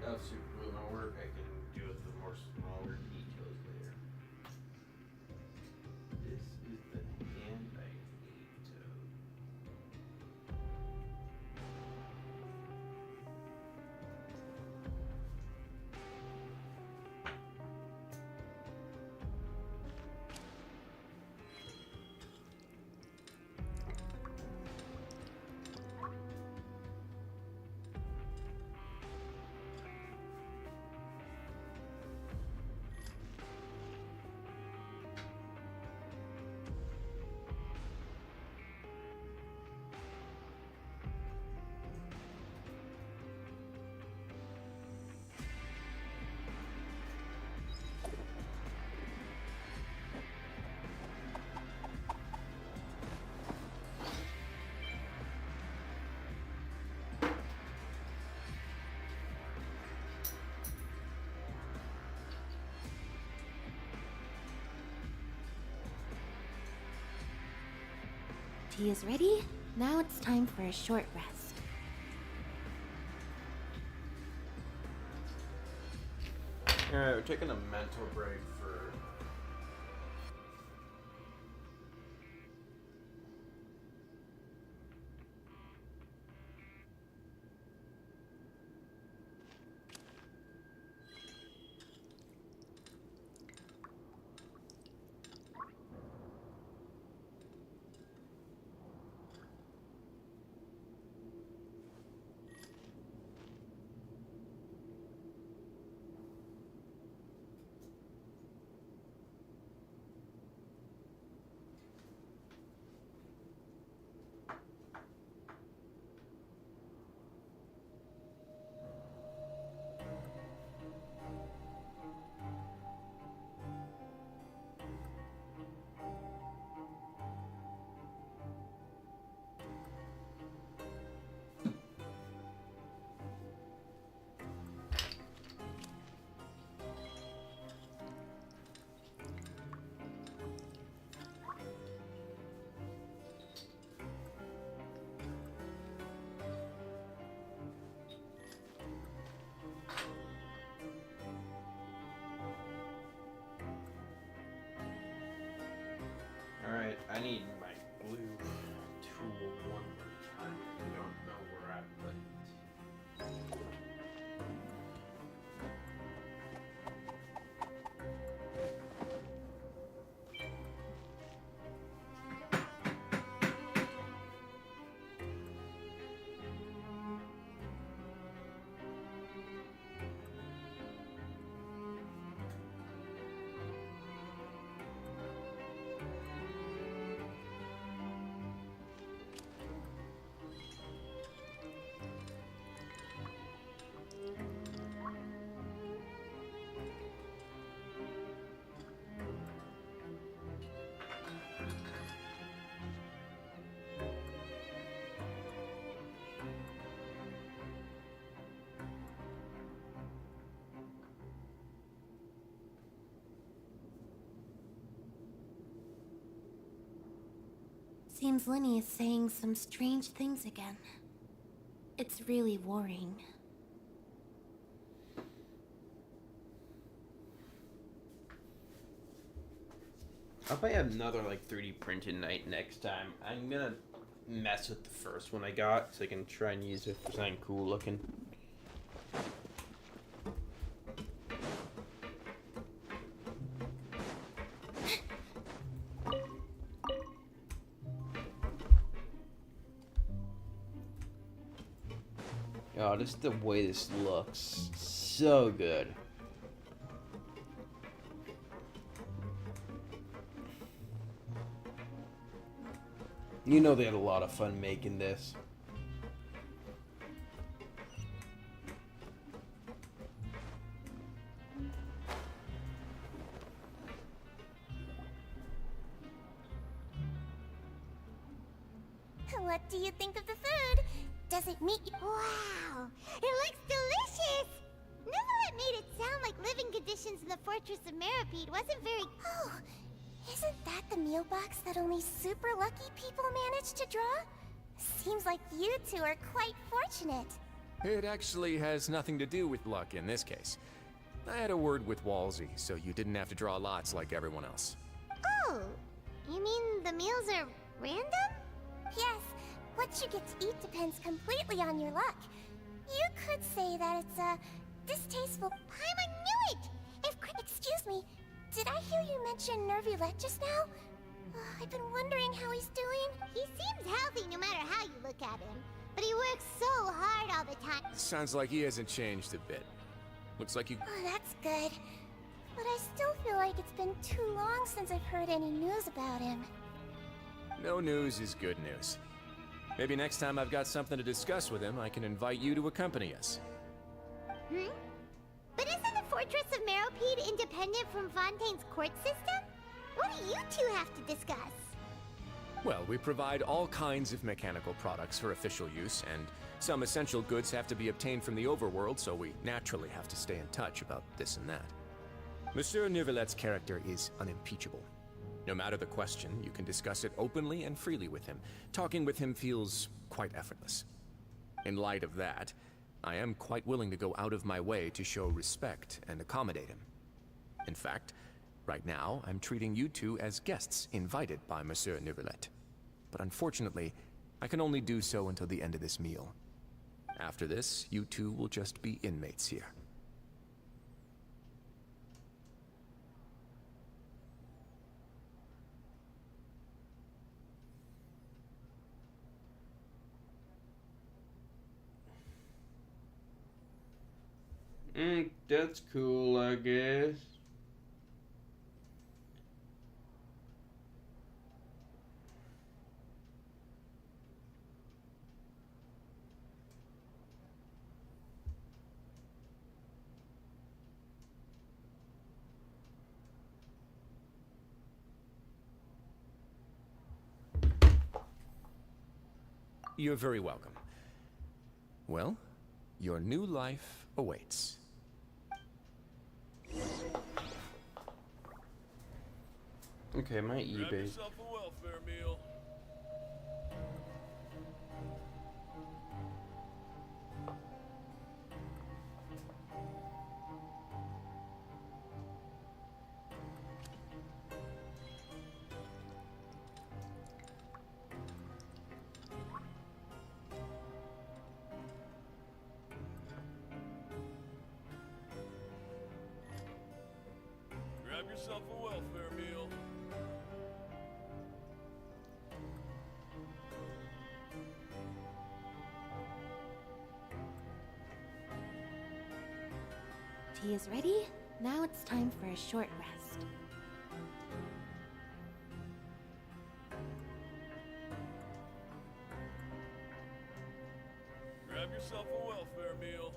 That's super cool. My work, I can do it the more smaller details later. This is the hand I need to. Tea is ready. Now it's time for a short rest. Alright, we're taking a mental break for... Alright, I need my blue tool one more time. I don't know where I put it. Seems Lenny is saying some strange things again. It's really worrying. I'll probably have another like 3D printed night next time. I'm gonna mess with the first one I got so I can try and use it for something cool looking. Oh, just the way this looks. So good. You know they had a lot of fun making this. What do you think of the food? Does it meet you? Wow, it looks delicious! Neverlet made it sound like living conditions in the Fortress of Meripede wasn't very... Oh, isn't that the meal box that only super lucky people manage to draw? Seems like you two are quite fortunate. It actually has nothing to do with luck in this case. I had a word with Walsey, so you didn't have to draw lots like everyone else. Oh, you mean the meals are random? Yes, what you get to eat depends completely on your luck. You could say that it's distasteful. I knew it! Excuse me, did I hear you mention Nervulette just now? I've been wondering how he's doing. He seems healthy no matter how you look at him, but he works so hard all the time. Sounds like he hasn't changed a bit. Looks like you... Oh, that's good. But I still feel like it's been too long since I've heard any news about him. No news is good news. Maybe next time I've got something to discuss with him, I can invite you to accompany us. But isn't the Fortress of Meripede independent from Fontaine's court system? What do you two have to discuss? Well, we provide all kinds of mechanical products for official use, and some essential goods have to be obtained from the overworld, so we naturally have to stay in touch about this and that. Monsieur Nervulette's character is unimpeachable. No matter the question, you can discuss it openly and freely with him. Talking with him feels quite effortless. In light of that, I am quite willing to go out of my way to show respect and accommodate him. In fact, right now, I'm treating you two as guests invited by Monsieur Nervulette. But unfortunately, I can only do so until the end of this meal. After this, you two will just be inmates here. That's cool, I guess. You're very welcome. Well, your new life awaits. Okay, my Grab eBay. yourself a welfare meal. Grab yourself a welfare meal. Tea is ready. Now it's time for a short rest. Grab yourself a welfare meal.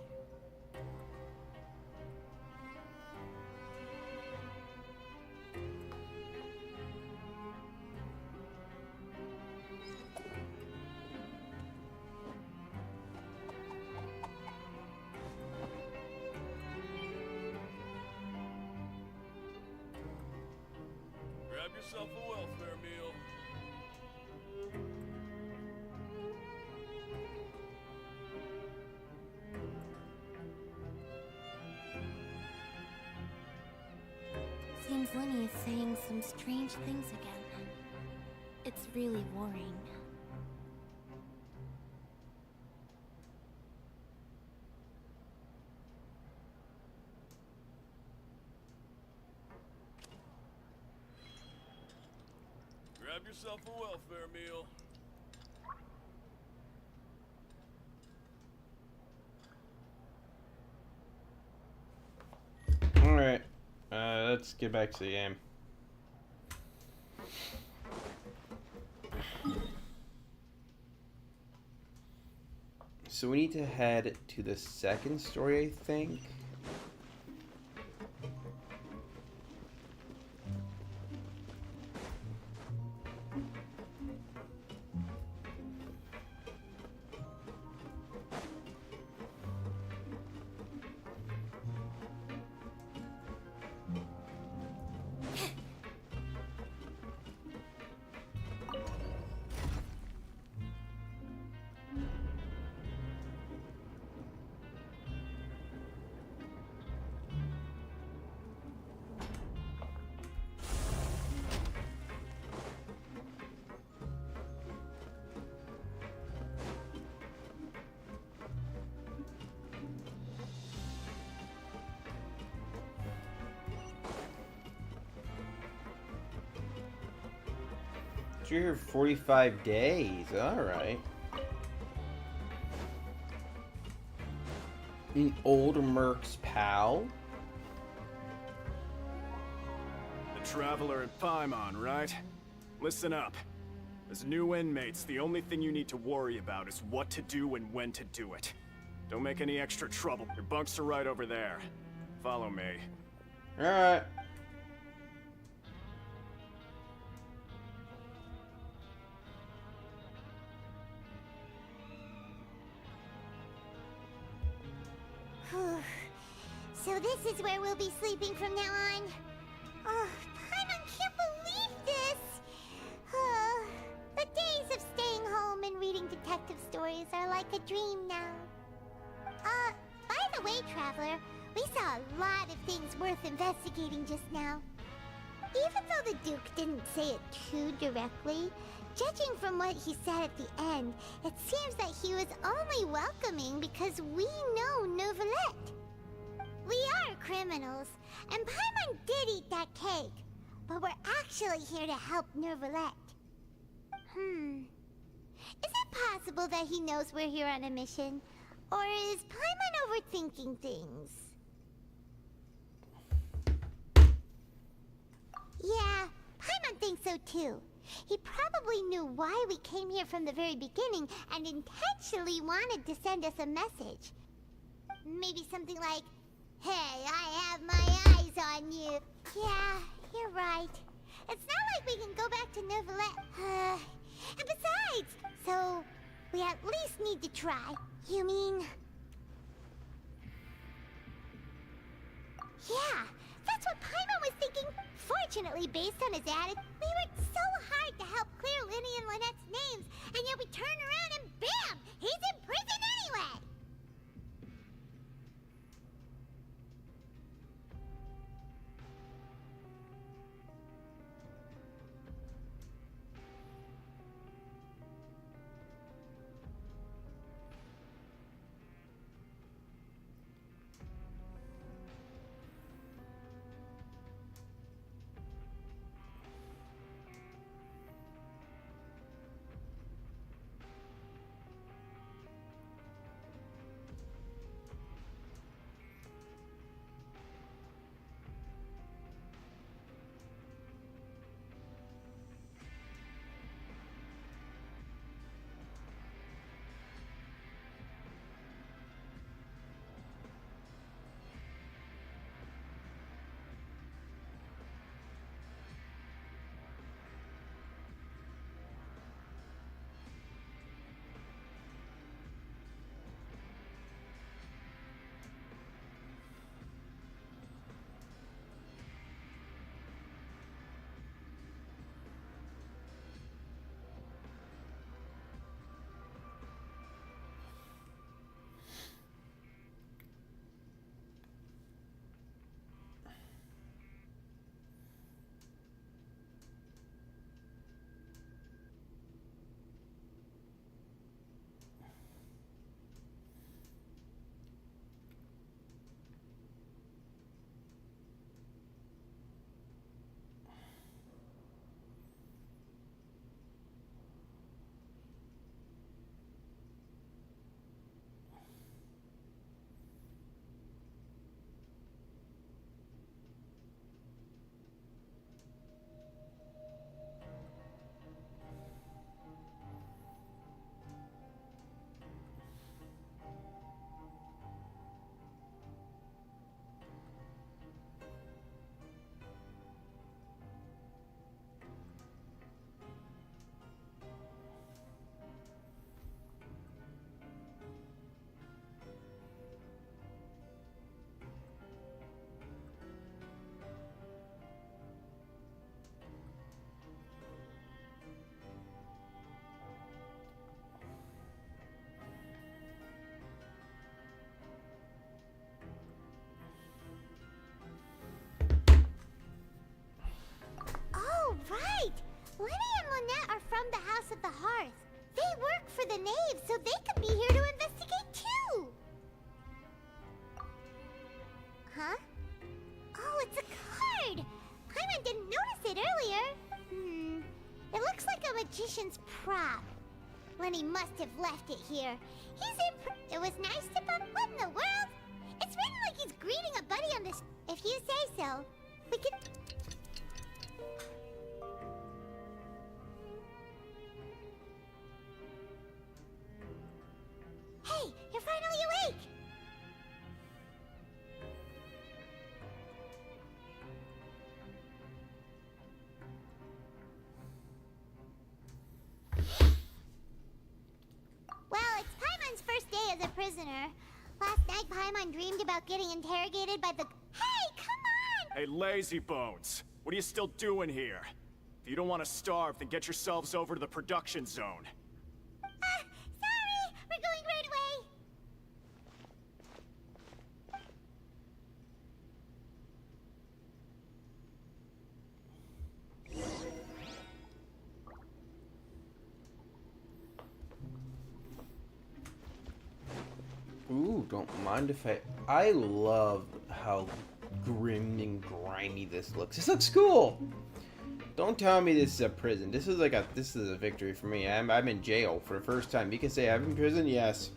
Grab yourself a welfare meal. Seems Lenny is saying some strange things again. It's really worrying. Grab yourself a welfare meal. Alright, let's get back to the game. So we need to head to the second story, I think. You're here 45 days. Alright. An old Merc's pal? The Traveler in Paimon, right? Listen up. As new inmates, the only thing you need to worry about is what to do and when to do it. Don't make any extra trouble. Your bunks are right over there. Follow me. Alright. So this is where we'll be sleeping from now on. Oh, Paimon can't believe this! The days of staying home and reading detective stories are like a dream now. By the way, Traveler, we saw a lot of things worth investigating just now. Even though the Duke didn't say it too directly, judging from what he said at the end, it seems that he was only welcoming because we know Neuvillette. We are criminals, and Paimon did eat that cake, but we're actually here to help Neuvillette. Is it possible that he knows we're here on a mission? Or is Paimon overthinking things? Yeah, Paimon thinks so too. He probably knew why we came here from the very beginning and intentionally wanted to send us a message. Maybe something like, "Hey, I have my eyes on you." Yeah, you're right. It's not like we can go back to Neuvillette. And besides, so we at least need to try. You mean... Yeah, that's what Paimon was thinking. Fortunately, based on his attitude, we worked so hard to help clear Linny and Lynette's names, and yet we turn around and bam! He's in prison anyway! Right! Lenny and Lynette are from the House of the Hearth. They work for the Knave, so they could be here to investigate too! Huh? Oh, it's a card! Paimon didn't notice it earlier. It looks looks like a magician's prop. Lenny must have left it here. It was nice to bump. What in the world? It's written like he's greeting a buddy on this. If you say so, we could. Hey, you're finally awake! Well, it's Paimon's first day as a prisoner. Last night, Paimon dreamed about getting interrogated by the... Hey, come on! Hey, lazy bones. What are you still doing here? If you don't want to starve, then get yourselves over to the production zone. Sorry! We're going right away! Ooh, don't mind if I love how grim and grimy this looks. This looks cool! Don't tell me this is a prison. This is a victory for me. I'm in jail for the first time. You can say I'm in prison, yes.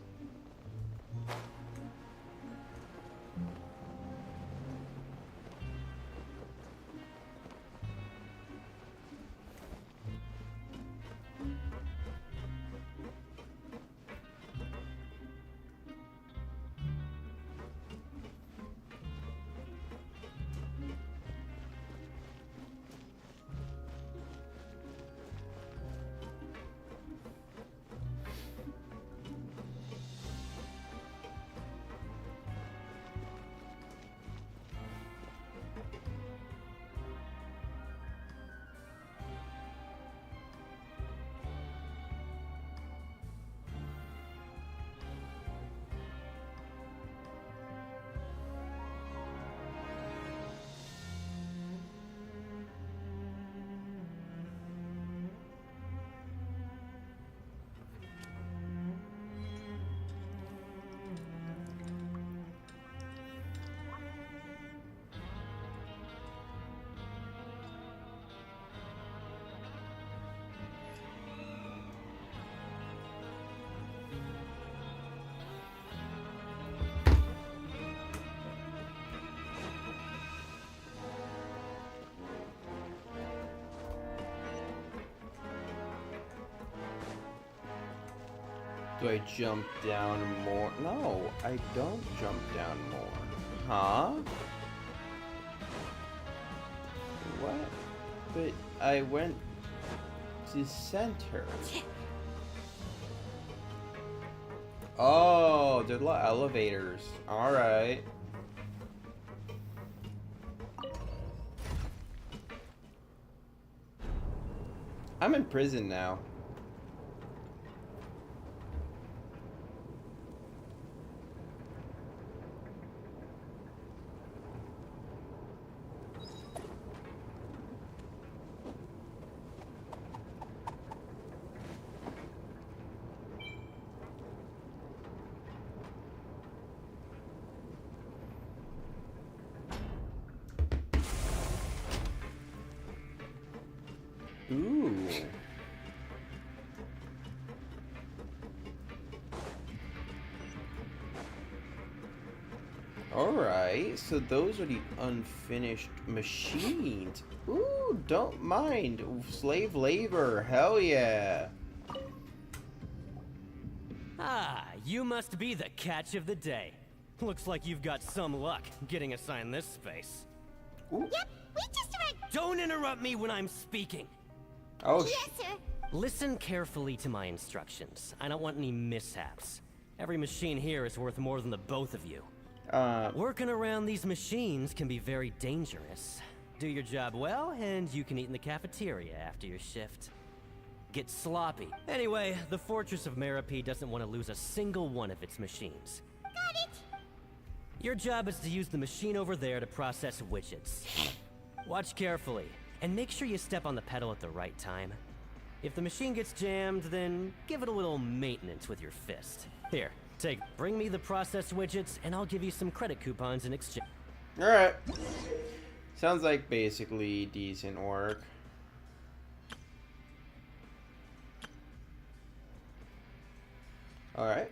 Do I jump down more? No, I don't jump down more. Huh? What? But I went to center. Oh, there's a lot of elevators. Alright. I'm in prison now. Ooh. Alright, so those are the unfinished machines. Ooh, don't mind. Slave labor, hell yeah. Ah, you must be the catch of the day. Looks like you've got some luck getting assigned this space. Ooh. Yep, we just arrived. Don't interrupt me when I'm speaking. Oh, yes, sir. Listen carefully to my instructions. I don't want any mishaps. Every machine here is worth more than the both of you. Working around these machines can be very dangerous. Do your job well, and you can eat in the cafeteria after your shift. Get sloppy. Anyway, the Fortress of Meropide doesn't want to lose a single one of its machines. Got it. Your job is to use the machine over there to process widgets. Watch carefully, and make sure you step on the pedal at the right time. If the machine gets jammed, then give it a little maintenance with your fist. Here, bring me the processed widgets, and I'll give you some credit coupons in exchange. Alright. Sounds like basically decent work. Alright.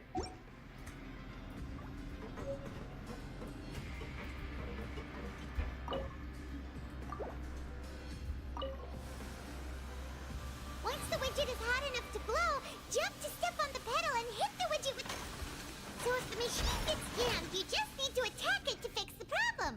Once the widget is hot enough to blow, jump to step on the pedal and hit the widget with... So if the machine gets jammed, you just need to attack it to fix the problem.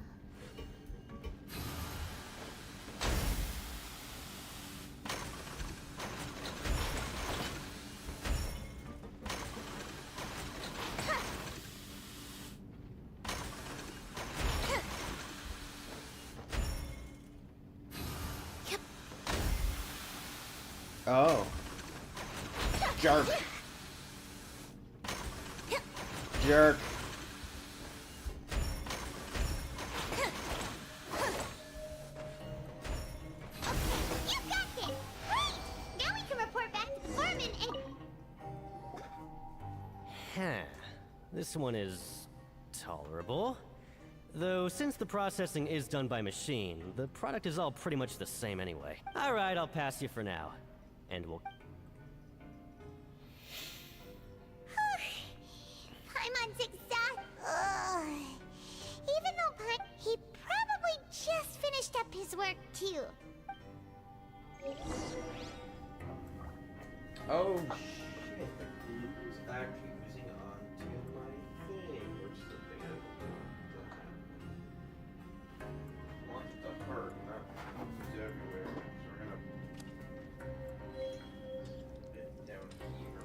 Oh. Jerk. Jerk. You got this! Great! Now we can report back to the foreman and... Huh. This one is tolerable. Though, since the processing is done by machine, the product is all pretty much the same anyway. Alright, I'll pass you for now. And we'll... Paimon's exhausted. Even though he probably just finished up his work too. Oh shit, the glue is actually oozing onto my thing, which is the thing I want to hurt, not ooze everywhere. So we're gonna put it down here.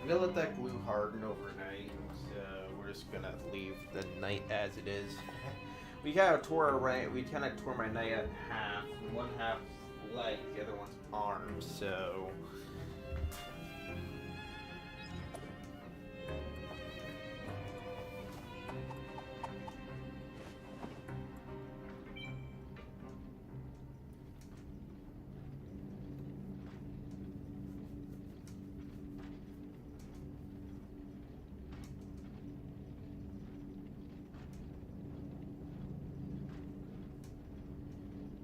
I'm gonna let that glue harden overnight, so we're just gonna leave the night as it is. We kind of tore my night in half. One half leg, the other one's arm, so...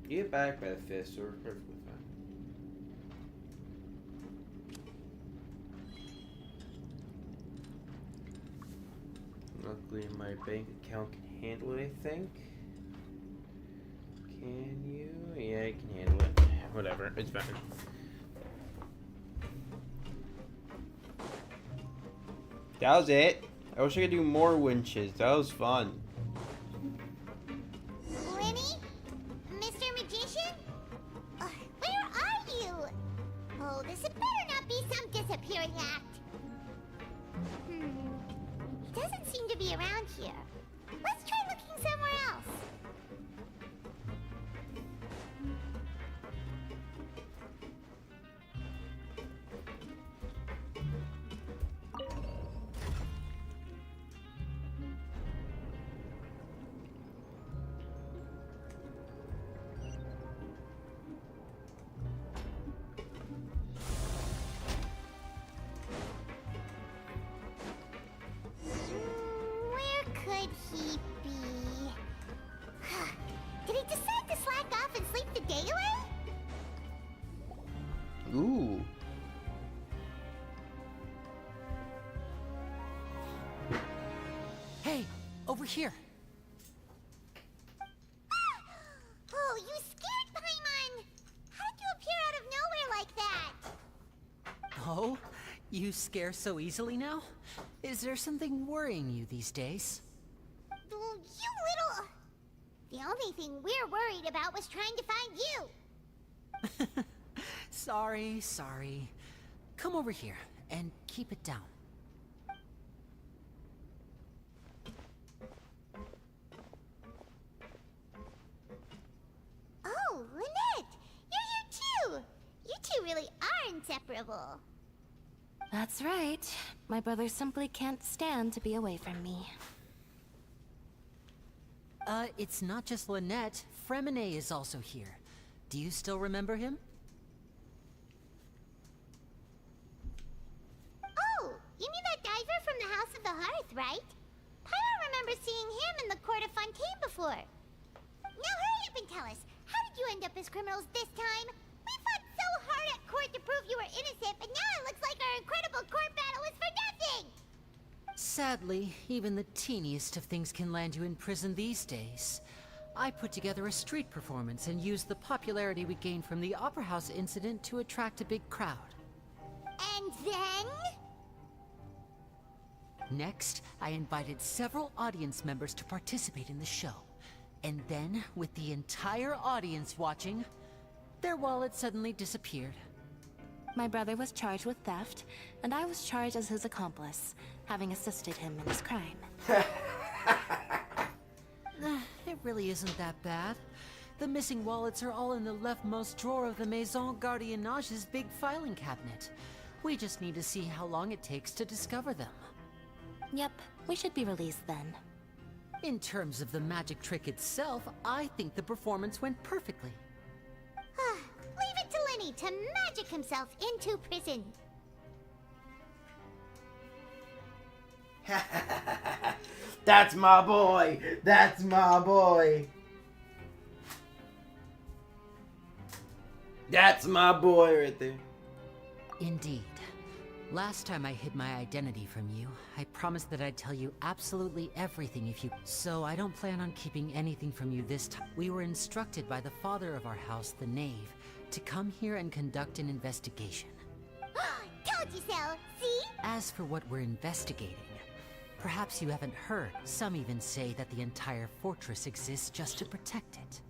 Get back by the fist, so we're perfectly fine. Luckily, my bank account can handle it, I think. Can you? Yeah, I can handle it. Whatever, it's fine. That was it. I wish I could do more winches. That was fun. Lenny? Mr. Magician? Where are you? Oh, this had better not be some disappearing act. He doesn't seem to be around here. Let's try looking somewhere else. Where could he be? Did he decide to slack off and sleep the day away? Ooh. Hey, over here. Oh, you scared Paimon! How'd you appear out of nowhere like that? Oh, you scare so easily now? Is there something worrying you these days? You little... The only thing we're worried about was trying to find you. Sorry. Come over here and keep it down. Oh, Lynette! You're here too! You two really are inseparable. That's right. My brother simply can't stand to be away from me. It's not just Lynette. Fremine is also here. Do you still remember him? Hearth, right? Paimon remembers seeing him in the Court of Fontaine before. Now hurry up and tell us, how did you end up as criminals this time? We fought so hard at court to prove you were innocent, but now it looks like our incredible court battle was for nothing! Sadly, even the teeniest of things can land you in prison these days. I put together a street performance and used the popularity we gained from the Opera House incident to attract a big crowd. And then? Next, I invited several audience members to participate in the show. And then, with the entire audience watching, their wallet suddenly disappeared. My brother was charged with theft, and I was charged as his accomplice, having assisted him in his crime. It really isn't that bad. The missing wallets are all in the leftmost drawer of the Maison Gardiennage's big filing cabinet. We just need to see how long it takes to discover them. Yep, we should be released then. In terms of the magic trick itself, I think the performance went perfectly. Leave it to Lenny to magic himself into prison. That's my boy! That's my boy! That's my boy right there. Indeed. Last time I hid my identity from you, I promised that I'd tell you absolutely everything if you... So I don't plan on keeping anything from you this time. We were instructed by the father of our house, the Knave, to come here and conduct an investigation. Told you so, see? As for what we're investigating, perhaps you haven't heard. Some even say that the entire fortress exists just to protect it.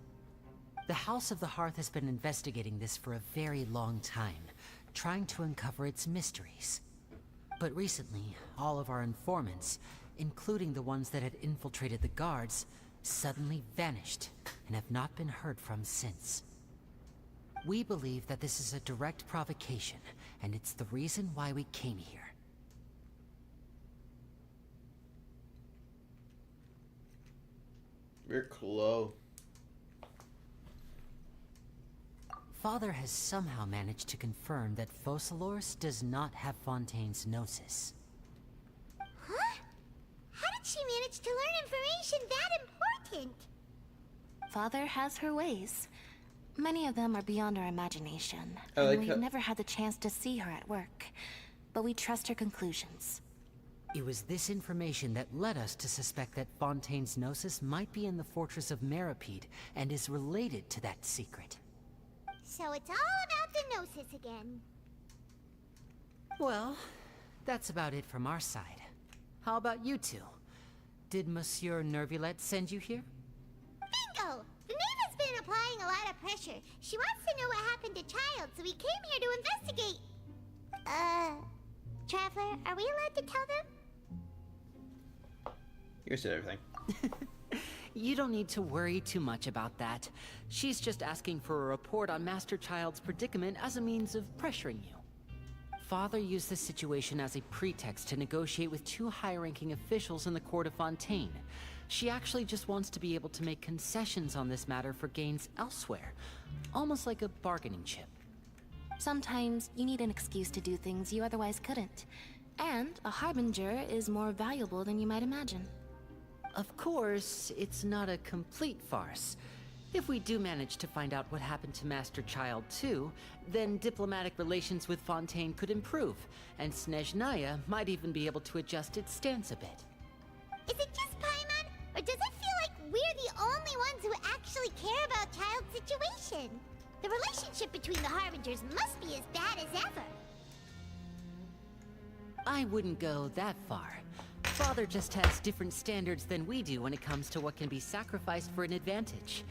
The House of the Hearth has been investigating this for a very long time, trying to uncover its mysteries. But recently, all of our informants, including the ones that had infiltrated the guards, suddenly vanished and have not been heard from since. We believe that this is a direct provocation, and it's the reason why we came here. We're close. Father has somehow managed to confirm that Focalors does not have Fontaine's Gnosis. Huh? How did she manage to learn information that important? Father has her ways. Many of them are beyond our imagination, like and we've how- never had the chance to see her at work. But we trust her conclusions. It was this information that led us to suspect that Fontaine's Gnosis might be in the fortress of Meripede and is related to that secret. So it's all about the Gnosis again. Well, that's about it from our side. How about you two? Did Monsieur Nervulette send you here? Bingo! The Knave has been applying a lot of pressure. She wants to know what happened to Child, so we came here to investigate. Traveler, are we allowed to tell them? You said everything. You don't need to worry too much about that. She's just asking for a report on Master Child's predicament as a means of pressuring you. Father used this situation as a pretext to negotiate with two high-ranking officials in the court of Fontaine. She actually just wants to be able to make concessions on this matter for gains elsewhere, almost like a bargaining chip. Sometimes you need an excuse to do things you otherwise couldn't. And a harbinger is more valuable than you might imagine. Of course, it's not a complete farce. If we do manage to find out what happened to Master Child too, then diplomatic relations with Fontaine could improve, and Snezhnaya might even be able to adjust its stance a bit. Is it just Paimon, or does it feel like we're the only ones who actually care about Child's situation? The relationship between the Harbingers must be as bad as ever. I wouldn't go that far. Father just has different standards than we do when it comes to what can be sacrificed for an advantage.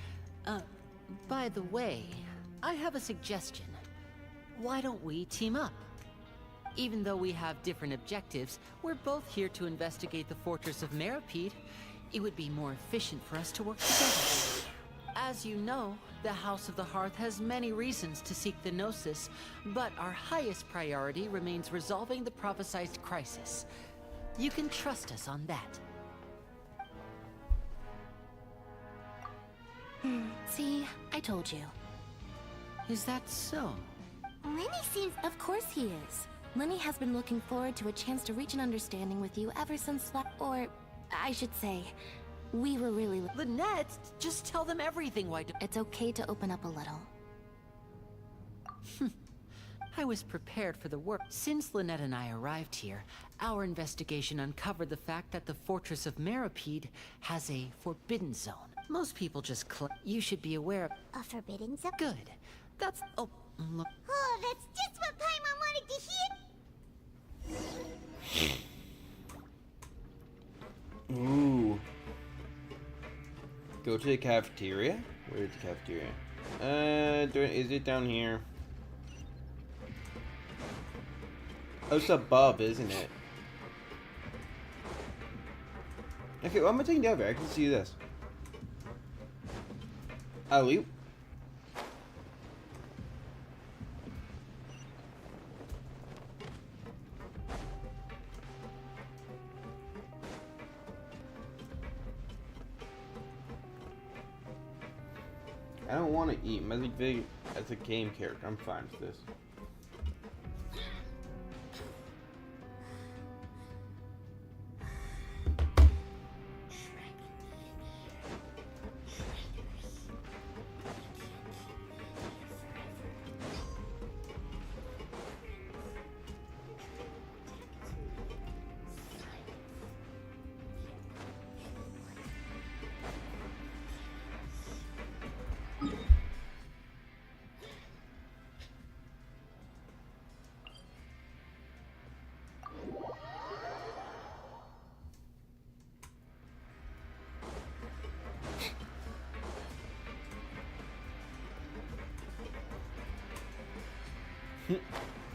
By the way, I have a suggestion. Why don't we team up? Even though we have different objectives, we're both here to investigate the fortress of Meripede. It would be more efficient for us to work together. As you know, the House of the Hearth has many reasons to seek the Gnosis, but our highest priority remains resolving the prophesized crisis. You can trust us on that. See, I told you. Is that so? Lenny seems... Of course he is. Lenny has been looking forward to a chance to reach an understanding with you ever since or, I should say, we were really... Lynette, just tell them everything, why do... It's okay to open up a little. I was prepared for the work. Since Lynette and I arrived here, our investigation uncovered the fact that the Fortress of Meripede has a forbidden zone. Most people just you should be aware of... A forbidden zone? Good. That's... Oh, look... Oh, that's just what Paimon wanted to hear! Ooh. Go to the cafeteria? Where's the cafeteria? Is it down here? Oh, it's above, isn't it? Okay, well, I'm gonna take it over. I can see this. Alley. I don't want to eat. As a game character, I'm fine with this.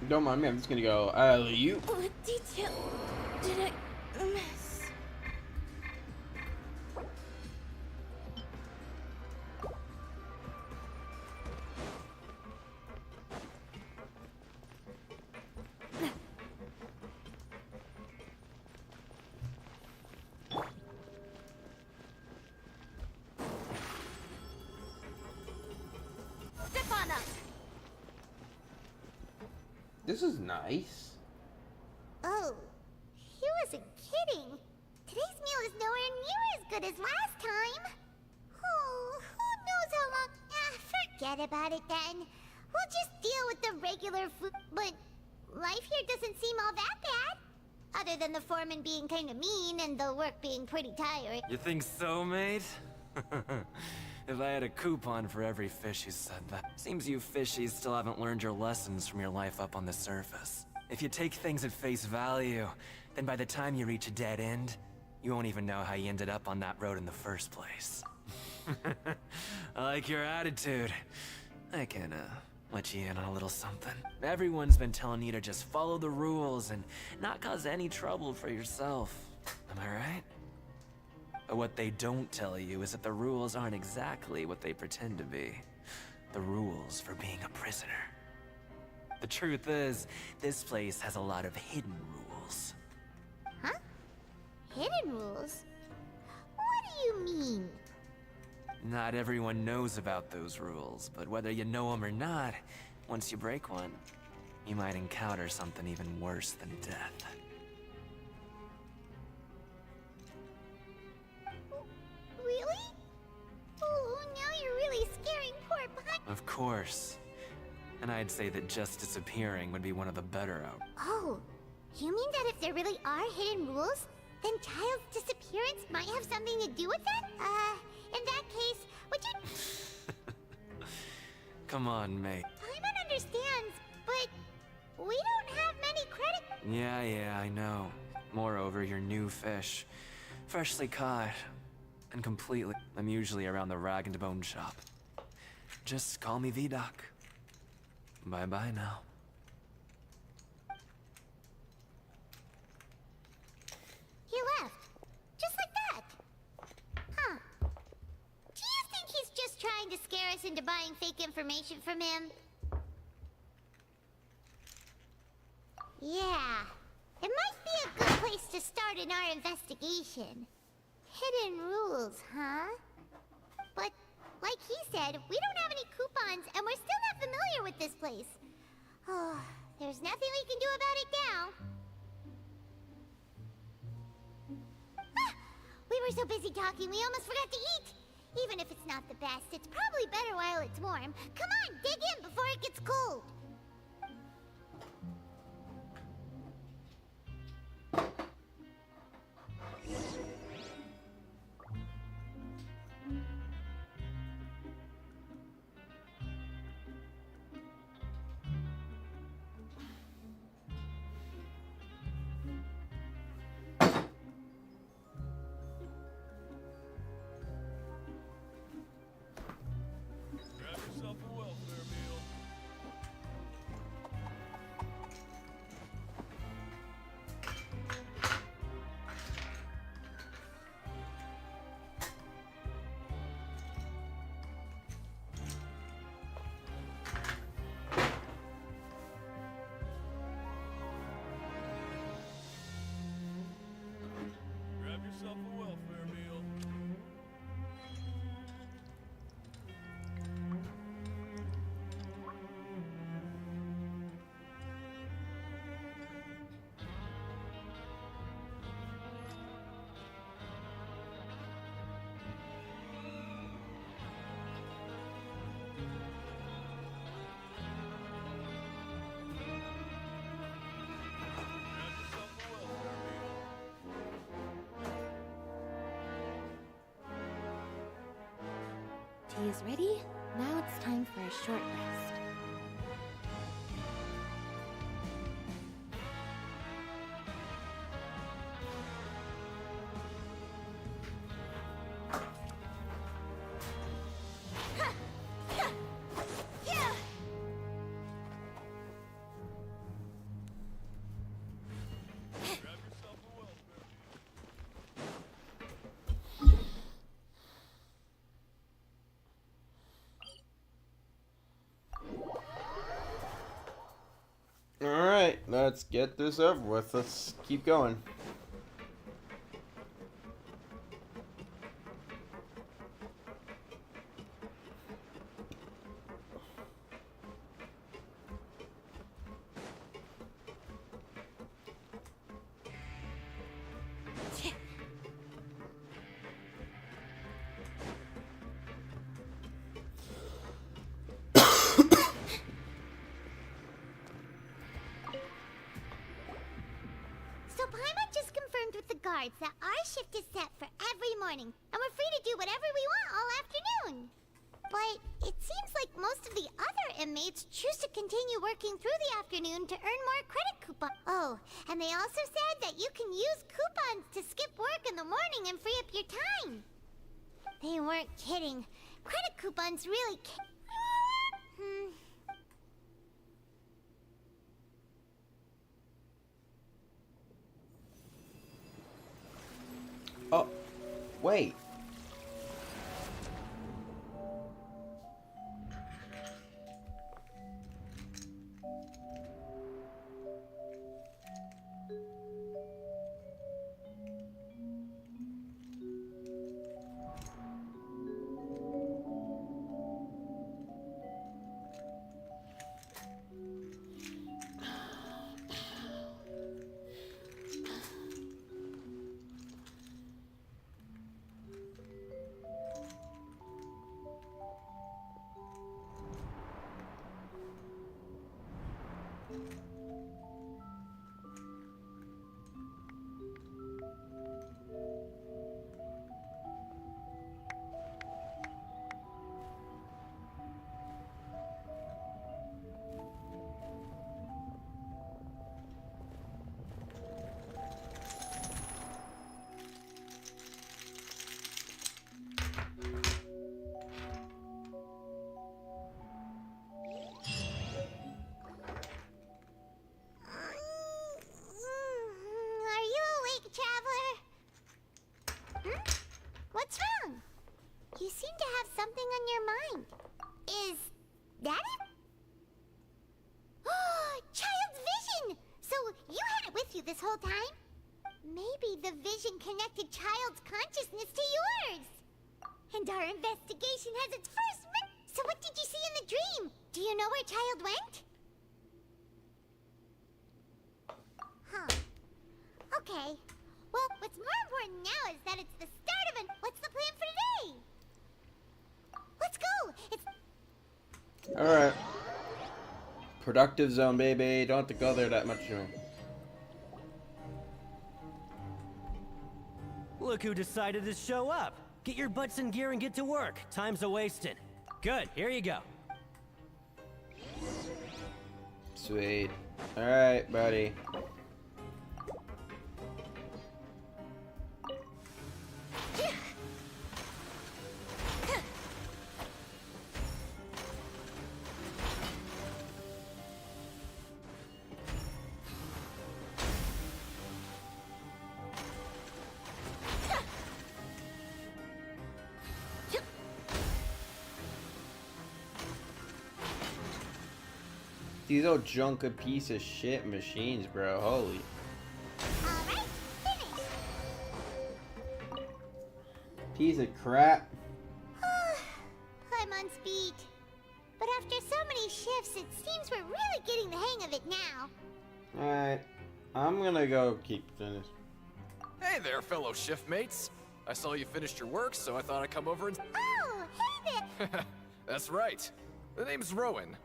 Don't mind me, I'm just gonna go, you. What detail did I miss? Step on up! This is nice. Oh, he wasn't kidding. Today's meal is nowhere near as good as last time. Oh, who knows how long... forget about it then. We'll just deal with the regular food. But life here doesn't seem all that bad. Other than the foreman being kind of mean and the work being pretty tiring. You think so, mate? If I had a coupon for every fish who said that. Seems you fishies still haven't learned your lessons from your life up on the surface. If you take things at face value, then by the time you reach a dead end, you won't even know how you ended up on that road in the first place. I like your attitude. I can, let you in on a little something. Everyone's been telling you to just follow the rules and not cause any trouble for yourself. Am I right? But what they don't tell you is that the rules aren't exactly what they pretend to be. The rules for being a prisoner. The truth is, this place has a lot of hidden rules. Huh? Hidden rules? What do you mean? Not everyone knows about those rules, but whether you know them or not, once you break one, you might encounter something even worse than death. Really? Oh, now you're really scaring poor Paimon. Of course. And I'd say that just disappearing would be one of the better out. Oh, you mean that if there really are hidden rules, then Child's disappearance might have something to do with it? In that case, would you... Come on, mate. Paimon understands, but we don't have many credit... Yeah, I know. Moreover, you're new fish. Freshly caught. And completely... I'm usually around the rag and bone shop. Just call me V-Doc. Bye-bye now. He left. Just like that. Huh. Do you think he's just trying to scare us into buying fake information from him? Yeah. It might be a good place to start in our investigation. Hidden rules, huh? But, like he said, we don't have any coupons, and we're still not familiar with this place. Oh, there's nothing we can do about it, were so busy talking, we almost forgot to eat. Even if it's not the best, it's probably better while it's warm. Come on, dig in before it gets cold. Grab yourself a welfare meal. Grab yourself a welfare meal. Tea is ready. Now it's time for a short rest. Alright, let's get this over with. Let's keep going. So Paimon just confirmed with the guards that our shift is set for every morning, and we're free to do whatever we want all afternoon. But it seems like most of the other inmates choose to continue working through the afternoon to earn more credit coupons. Oh, and they also said that you can use coupons to skip work in the morning and free up your time. They weren't kidding. Credit coupons really Oh, wait. Are you awake, traveler? What's wrong? You seem to have something on your mind. Is that it? Oh, child's vision! So you had it with you this whole time? Maybe the vision connected child's consciousness to yours. And our investigation has its first So what did you see in the dream? Do you know where child went? Huh. Okay. Well, what's more important now is that it's the start of an... What's the plan for today? Let's go! It's... Alright. Productive zone, baby. Don't have to go there that much anymore. Look who decided to show up. Get your butts in gear and get to work. Time's a-wasting. Good, here you go. Sweet. Alright, buddy. These old junky piece of shit machines, bro. Holy. Alright, finished. Piece of crap. Paimon's beat. But after so many shifts, it seems we're really getting the hang of it now. Alright. I'm gonna go keep this. Hey there, fellow shift mates. I saw you finished your work, so I thought I'd come over and... Oh, hey there! That's right. The name's Rowan.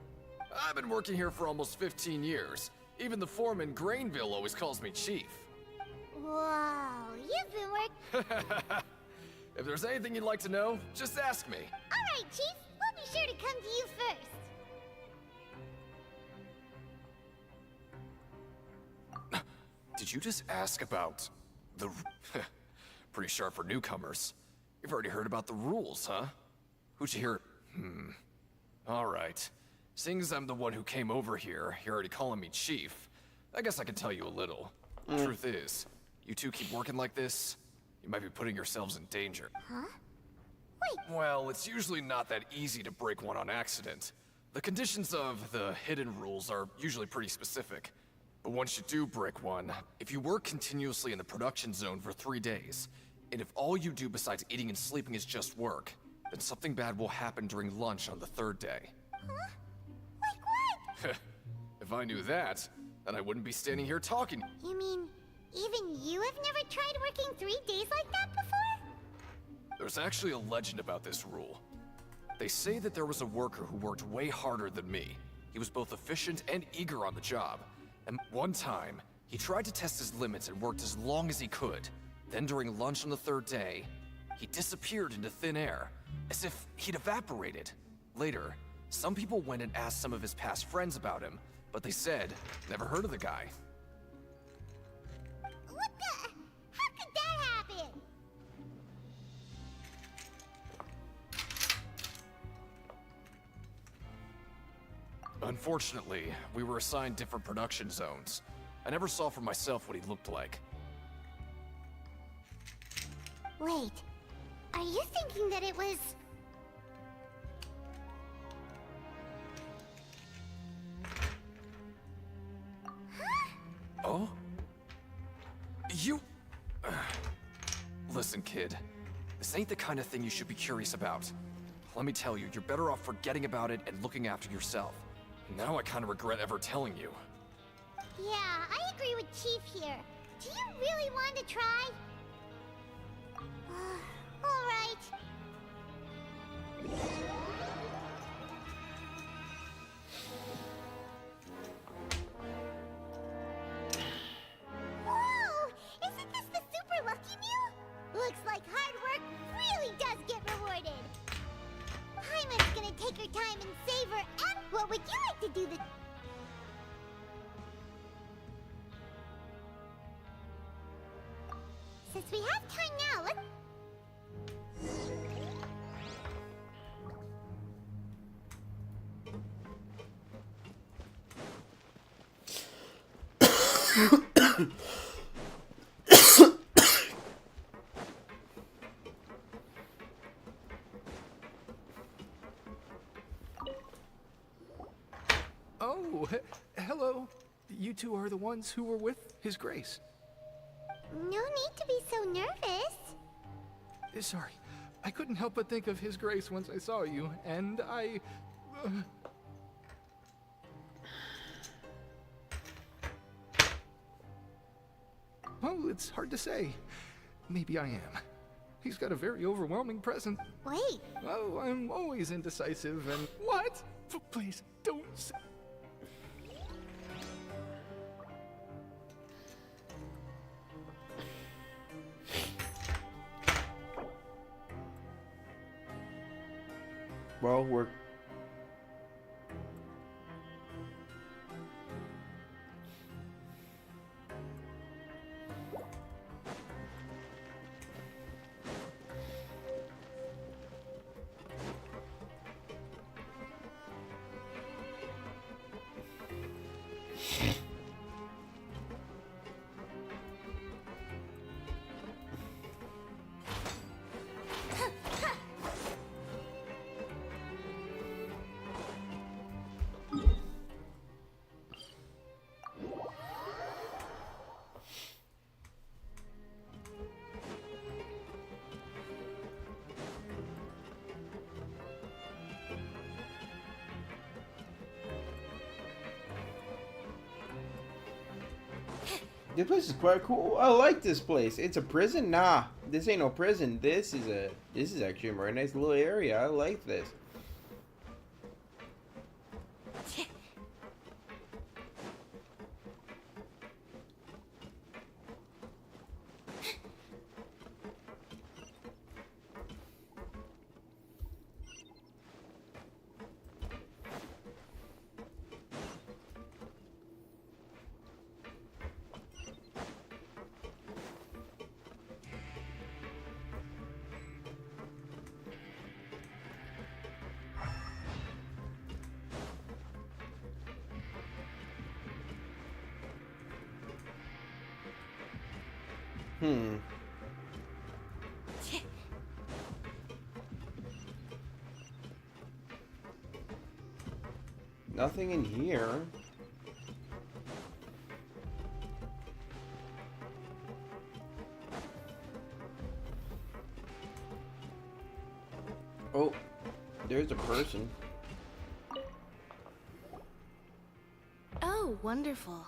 I've been working here for almost 15 years. Even the foreman, Grainville, always calls me Chief. Whoa, you've been If there's anything you'd like to know, just ask me. Alright, Chief. We'll be sure to come to you first. Did you just ask about the... Pretty sharp for newcomers. You've already heard about the rules, huh? Who'd you hear... Alright. Seeing as I'm the one who came over here, you're already calling me Chief. I guess I can tell you a little. The truth is, you two keep working like this, you might be putting yourselves in danger. Huh? Well, it's usually not that easy to break one on accident. The conditions of the hidden rules are usually pretty specific. But once you do break one, if you work continuously in the production zone for 3 days, and if all you do besides eating and sleeping is just work, then something bad will happen during lunch on the 3rd day. Huh? Like what? If I knew that, then I wouldn't be standing here talking. You mean, even you have never tried working 3 days like that before? There's actually a legend about this rule. They say that there was a worker who worked way harder than me. He was both efficient and eager on the job. And one time, he tried to test his limits and worked as long as he could. Then during lunch on the 3rd day, he disappeared into thin air, as if he'd evaporated. Later, some people went and asked some of his past friends about him, but they said, never heard of the guy. What the? How could that happen? Unfortunately, we were assigned different production zones. I never saw for myself what he looked like. Wait, are you thinking that it was... Oh? You... Listen, kid. This ain't the kind of thing you should be curious about. Let me tell you, you're better off forgetting about it and looking after yourself. Now I kind of regret ever telling you. Yeah, I agree with Chief here. Do you really want to try? All right. Whoa! Isn't this the super lucky meal? Looks like hard work really does get rewarded. Paimon's gonna take her time and savor. And what would you like to do the... Since we have time now, let's... Oh, hello. You two are the ones who were with His Grace. No need to be so nervous. Sorry, I couldn't help but think of His Grace once I saw you, and I... Well, it's hard to say. Maybe I am. He's got a very overwhelming presence. Wait. Oh, I'm always indecisive and... What? Please, don't say... Well, we're... This place is quite cool. I like this place. It's a prison? Nah, this ain't no prison. This is actually a very nice little area. I like this. Nothing in here. Oh, there's a person. Oh, wonderful.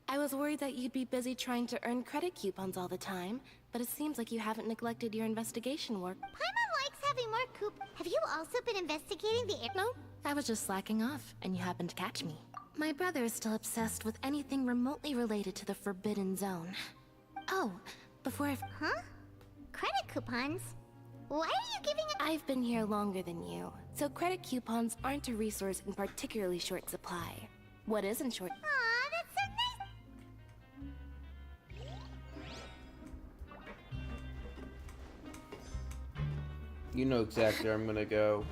I was worried that you'd be busy trying to earn credit coupons all the time, but it seems like you haven't neglected your investigation work. Paimon likes having more coop. Have you also been investigating the air? No, I was just slacking off, and you happened to catch me. My brother is still obsessed with anything remotely related to the Forbidden Zone. Oh, before I... Huh? Credit coupons? Why are you giving a... I've been here longer than you, so credit coupons aren't a resource in particularly short supply. What is in short... Aw, that's so nice! You know exactly where I'm gonna go.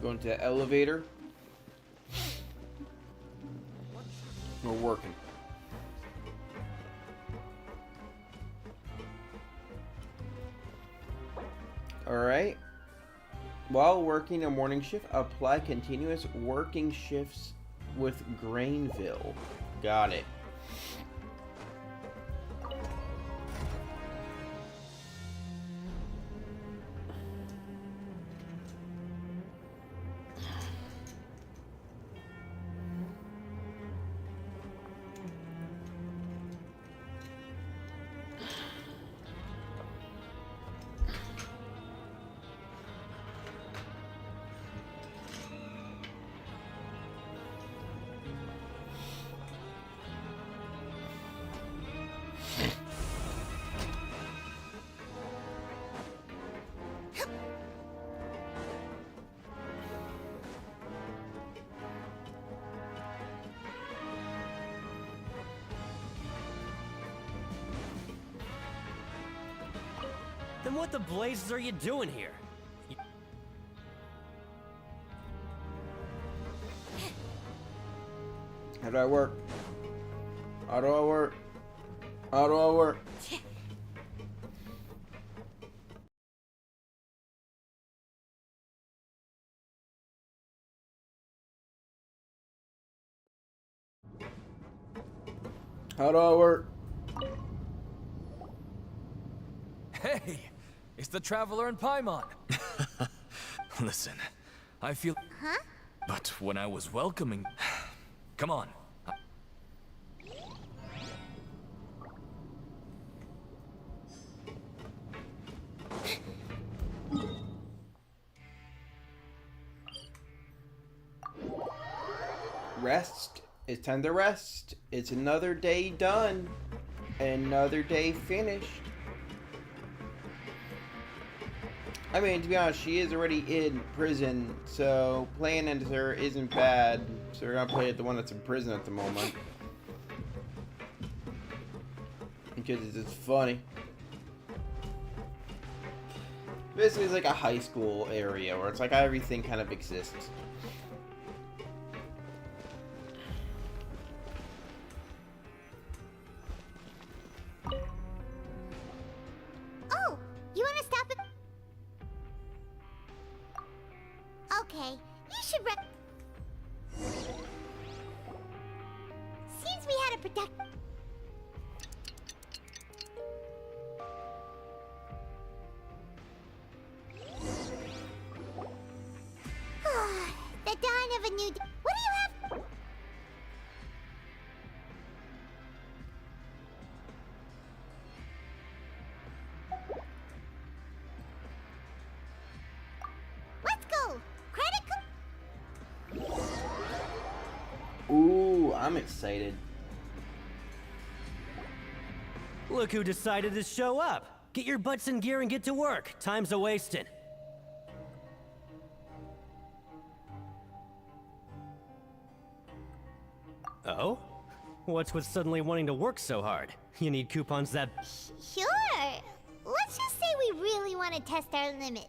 Going to the elevator. We're working. Alright. While working a morning shift, apply continuous working shifts with Grainville. Got it. Then what the blazes are you doing here? How do I work? How do I work? How do I work? How do I work? Hey, it's the Traveler and Paimon. Listen, I feel... Huh? But when I was welcoming... Come on. Rest. It's time to rest. It's another day done. Another day finished. I mean, to be honest, she is already in prison, so playing into her isn't bad. So we're gonna play at the one that's in prison at the moment. Because it's just funny. Basically, it's like a high school area where it's like everything kind of exists. Oh, you want to stop it? Okay, you should Seems we had a protect. The dawn of a new day. What do you have? Let's go. Credit Ooh, I'm excited. Look who decided to show up. Get your butts in gear and get to work. Time's a-wasting. Oh? What's with suddenly wanting to work so hard? You need coupons that... Sure. Let's just say we really want to test our limits.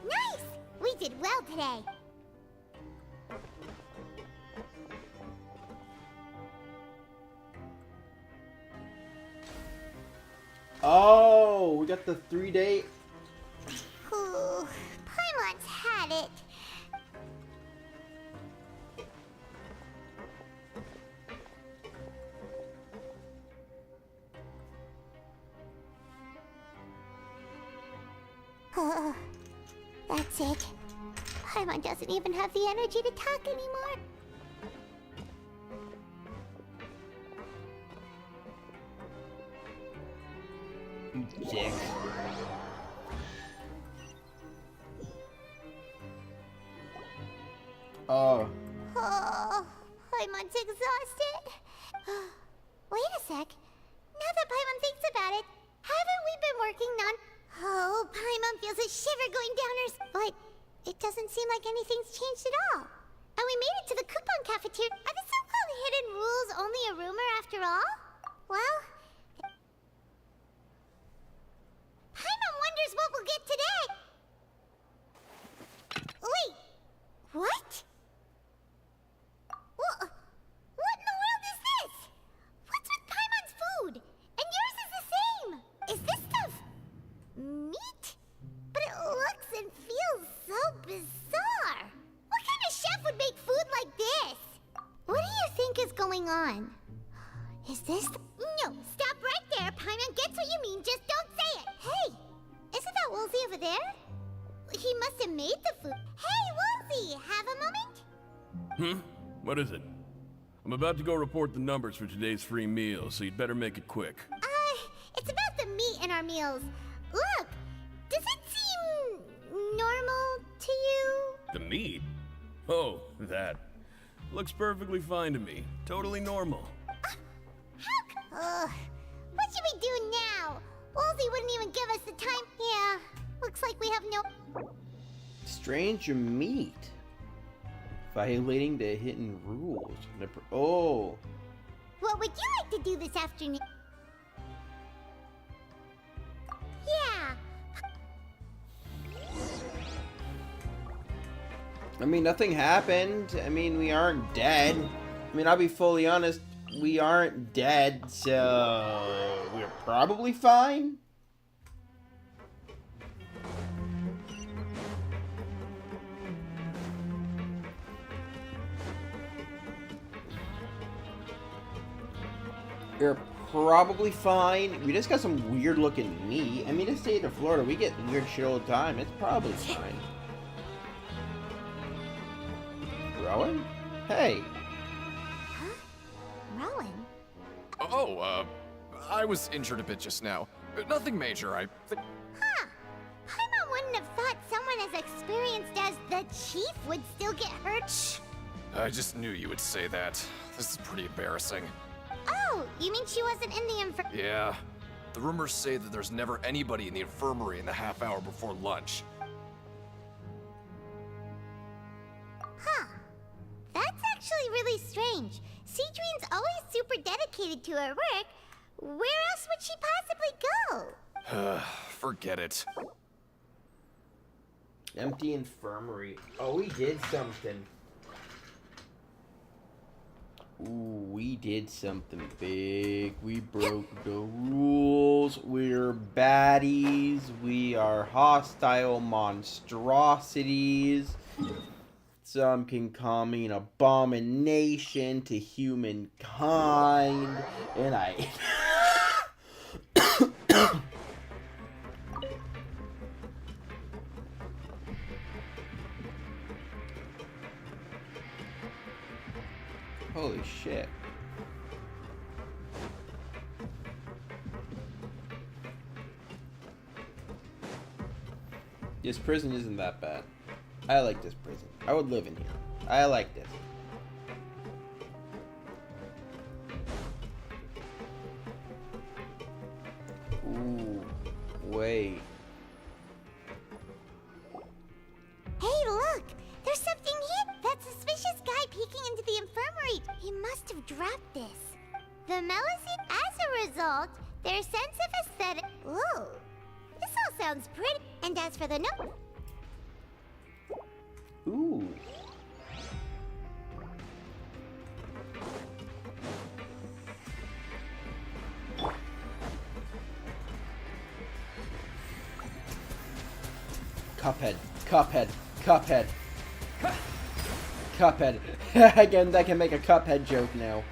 Nice! We did well today. Oh, we got the 3-day. Ooh, Paimon's had it. That's it. Paimon doesn't even have the energy to talk anymore. Dick. Oh. Oh, Paimon's exhausted. Wait a sec. Now that Paimon thinks about it, haven't we been working on... Oh, Paimon feels a shiver going down her... But it doesn't seem like anything's changed at all. And we made it to the coupon cafeteria. Are the so-called hidden rules only a rumor after all? Well... Paimon wonders what we'll get today. Wait, what? What in the world is this? What's with Paimon's food? And yours is the same. Is this stuff meat? But it looks and feels so bizarre. What kind of chef would make food like this? What do you think is going on? Is this... No, stop right there. Paimon gets what you mean, just don't say it. Hey, isn't that Woolsey over there? He must have made the food. Hey, Woolsey, have a moment? What is it? I'm about to go report the numbers for today's free meal, so you'd better make it quick. It's about the meat in our meals. Look, does it seem normal to you? The meat? Oh, that. Looks perfectly fine to me. Totally normal. What should we do now? Woolsey wouldn't even give us the time. Yeah, looks like we have no... Strange meat. Violating the hidden rules. Oh. What would you like to do this afternoon? Yeah. I mean, nothing happened. I mean, we aren't dead. I mean, I'll be fully honest. We aren't dead, so we're probably fine. We're probably fine. We just got some weird looking meat. I mean, this state of Florida, we get weird shit all the time. It's probably fine. Rowan? Hey. Rowan? Oh, I was injured a bit just now. Nothing major, I think. Huh. Paimon wouldn't have thought someone as experienced as the Chief would still get hurt. I just knew you would say that. This is pretty embarrassing. Oh, you mean she wasn't in the Yeah. The rumors say that there's never anybody in the infirmary in the half hour before lunch. Huh. That's actually really strange. Cedrine's always super dedicated to her work. Where else would she possibly go? Forget it. Empty infirmary. Oh, we did something. Ooh, we did something big. We broke the rules. We're baddies. We are hostile monstrosities. Some can call me an abomination to humankind. And I... Holy shit. This prison isn't that bad. I like this prison. I would live in here. I like this. Ooh, wait. Hey, look! There's something here! That suspicious guy peeking into the infirmary! He must have dropped this. The Melusine, as a result, their sense of aesthetic... Ooh! This all sounds pretty. And as for the note... Ooh. Cuphead. Cuphead. Cuphead. Cuphead. Again, I can make a Cuphead joke now.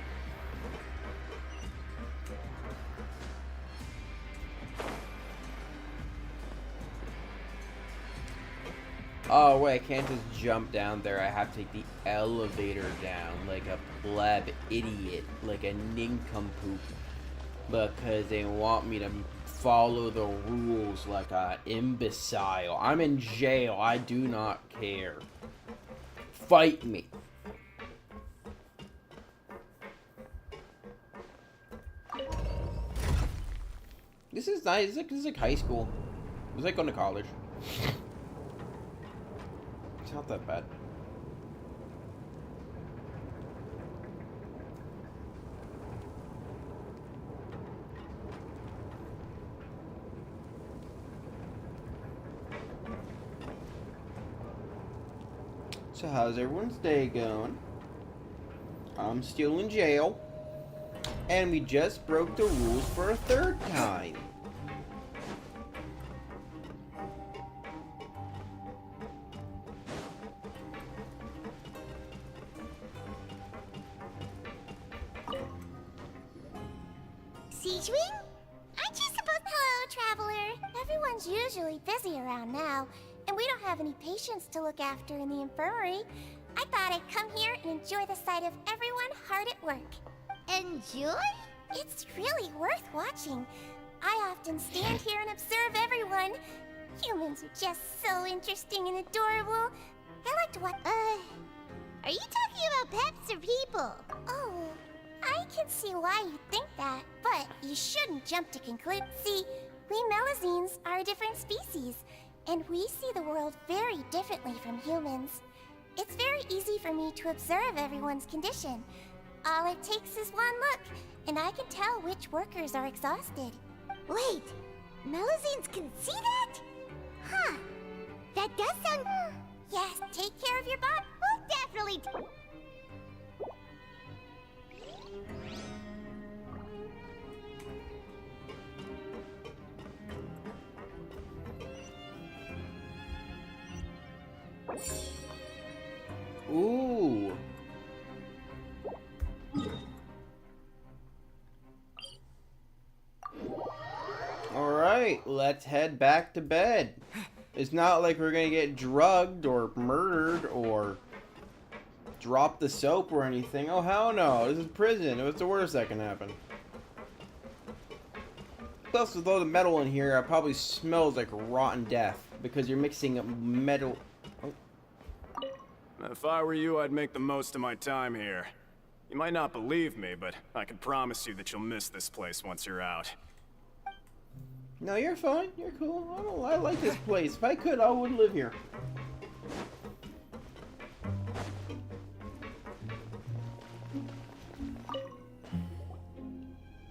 Oh, wait, I can't just jump down there. I have to take the elevator down like a pleb idiot, like a nincompoop. Because they want me to follow the rules like an imbecile. I'm in jail. I do not care. Fight me. This is nice. This is like high school. It's like going to college. It's not that bad. So how's everyone's day going? I'm still in jail. And we just broke the rules for a third time. Cedrine? Aren't you supposed... Hello, traveler. Everyone's usually busy around now, and we don't have any patients to look after in the infirmary. I thought I'd come here and enjoy the sight of everyone hard at work. Enjoy? It's really worth watching. I often stand here and observe everyone. Humans are just so interesting and adorable. I like to watch... Are you talking about pets or people? Oh, I can see why you think that, but you shouldn't jump to conclude. See, we Melusines are a different species, and we see the world very differently from humans. It's very easy for me to observe everyone's condition. All it takes is one look, and I can tell which workers are exhausted. Wait, Melusines can see that? Huh, that does sound... Yes, take care of your body. We'll definitely... Ooh. Alright, let's head back to bed. It's not like we're gonna get drugged or murdered or drop the soap or anything. Oh, hell no. This is prison. It was the worst that can happen. Plus, with all the metal in here, it probably smells like rotten death because you're mixing metal. Oh. If I were you, I'd make the most of my time here. You might not believe me, but I can promise you that you'll miss this place once you're out. No, you're fine. You're cool. I like this place. If I could, I would live here.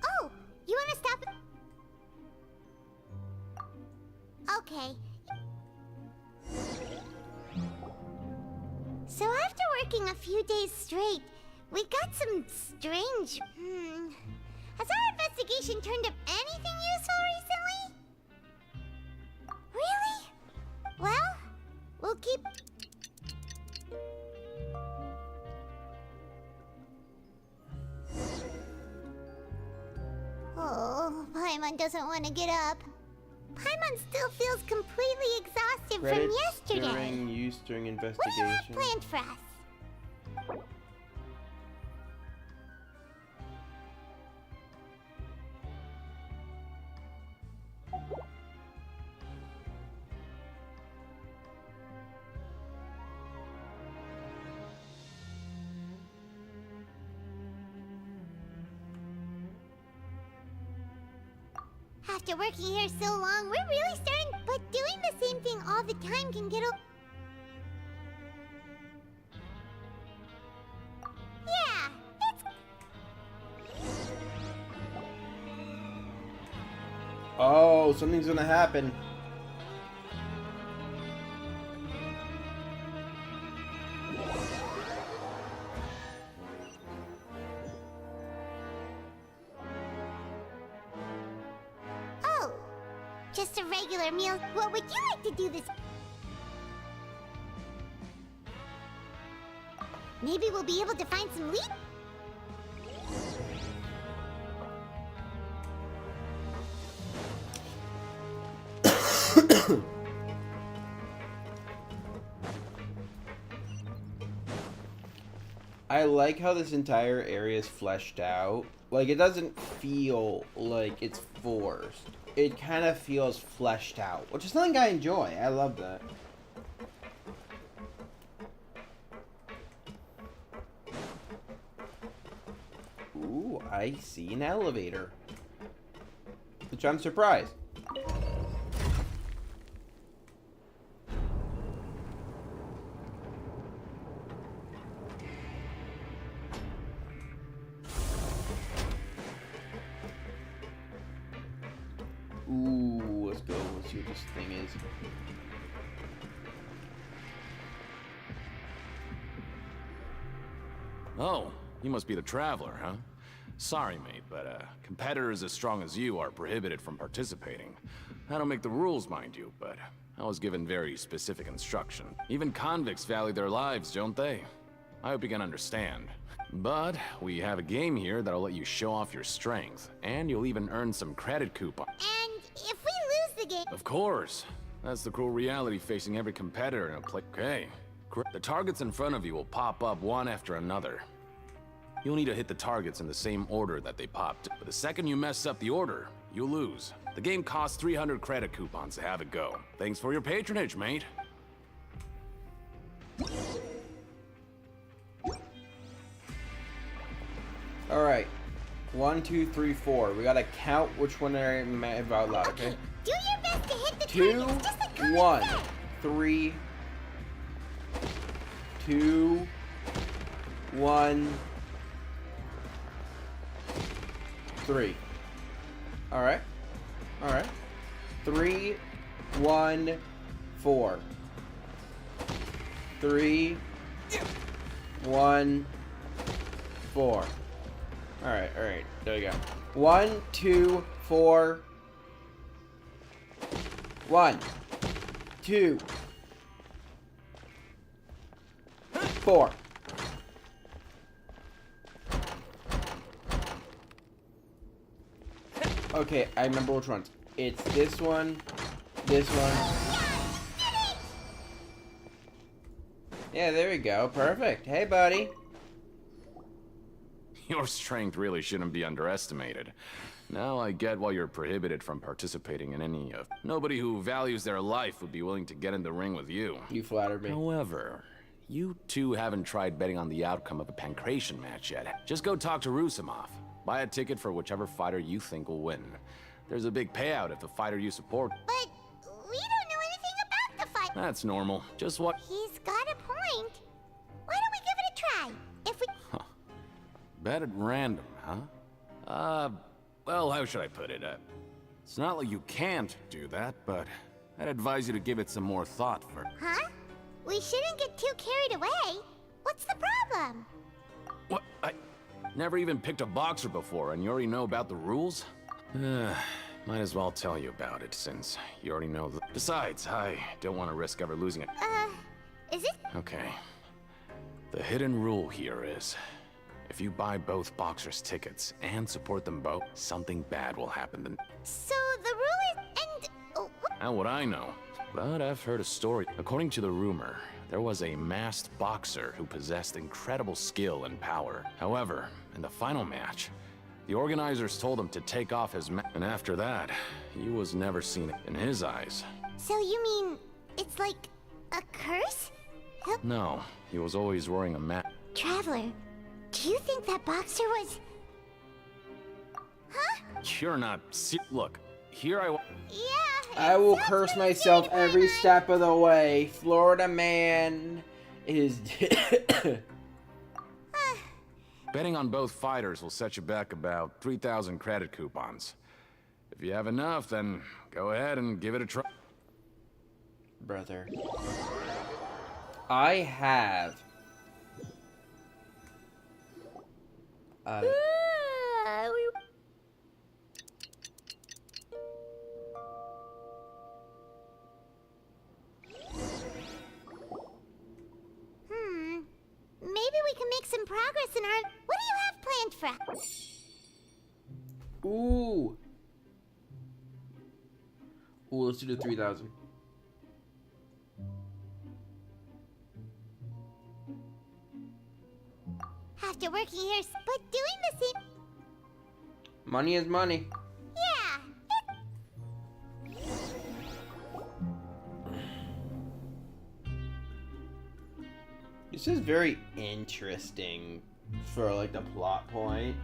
Oh, you want to stop? Okay. So after working a few days straight, we got some strange... Has our investigation turned up anything useful recently? Really? Well, we'll keep... Oh, Paimon doesn't want to get up. Paimon still feels completely exhausted from yesterday. During What investigation. do you have planned for us? After working here so long, we're really starting... But doing the same thing all the time can get Yeah, it's... Oh, something's gonna happen. Oh, just a regular meal. What would you like to do this? Maybe we'll be able to find some lead. I like how this entire area is fleshed out. Like, it doesn't feel like it's forced. It kind of feels fleshed out, which is something I enjoy. I love that. Ooh, I see an elevator. Which I'm surprised. Ooh, let's go. Let's see what this thing is. Oh, you must be the Traveler, huh? Sorry, mate, but competitors as strong as you are prohibited from participating. I don't make the rules, mind you, but I was given very specific instruction. Even convicts value their lives, don't they? I hope you can understand. But we have a game here that'll let you show off your strength, and you'll even earn some credit coupons. And if we lose the game... Of course. That's the cruel reality facing every competitor in a play. Okay. The targets in front of you will pop up one after another. You'll need to hit the targets in the same order that they popped. But the second you mess up the order, you'll lose. The game costs 300 credit coupons to have it go. Thanks for your patronage, mate. Alright. 1, 2, 3, 4. We gotta count which one I am out loud, okay? Do your best to hit the 2, targets, just like Common 1, said. 3, 2, 1, 3. Alright. Alright. 3, 1, 4. 3, 1, 4. Alright, alright. There you go. 1, 2, 4. 1, 2, 4. Okay, I remember which ones. It's this one, this one. Yeah, there we go. Perfect. Hey, buddy. Your strength really shouldn't be underestimated. Now I get why you're prohibited from participating in any of... Nobody who values their life would be willing to get in the ring with you. You flatter me. However, you two haven't tried betting on the outcome of a pancration match yet. Just go talk to Rusimov. Buy a ticket for whichever fighter you think will win. There's a big payout if the fighter you support... But we don't know anything about the fight. That's normal. Just what... He's got a point. Why don't we give it a try? If we... Bet at random, huh? Well, how should I put it? It's not like you can't do that, but I'd advise you to give it some more thought first. Huh? We shouldn't get too carried away. What's the problem? What? I never even picked a boxer before, and you already know about the rules? Might as well tell you about it, since you already know the... Besides, I don't want to risk ever losing it. Is it? Okay. The hidden rule here is... If you buy both boxers' tickets and support them both, something bad will happen then. So the rule is... and... Oh, How would I know? But I've heard a story. According to the rumor, there was a masked boxer who possessed incredible skill and power. However, in the final match, the organizers told him to take off his mask, and after that, he was never seen in his eyes. So you mean it's like a curse? No, he was always wearing a mask. Traveler, do you think that boxer was... Huh? You're not look, here I... Yeah. I will curse myself every step of the way. Florida man is... Betting on both fighters will set you back about 3,000 credit coupons. If you have enough, then go ahead and give it a try. Brother. I have... Maybe we can make some progress in our... What do you have planned for... Ooh. Ooh, let's do the 3,000. After working here, but doing the same... Money is money. Yeah. This is very interesting for like the plot point.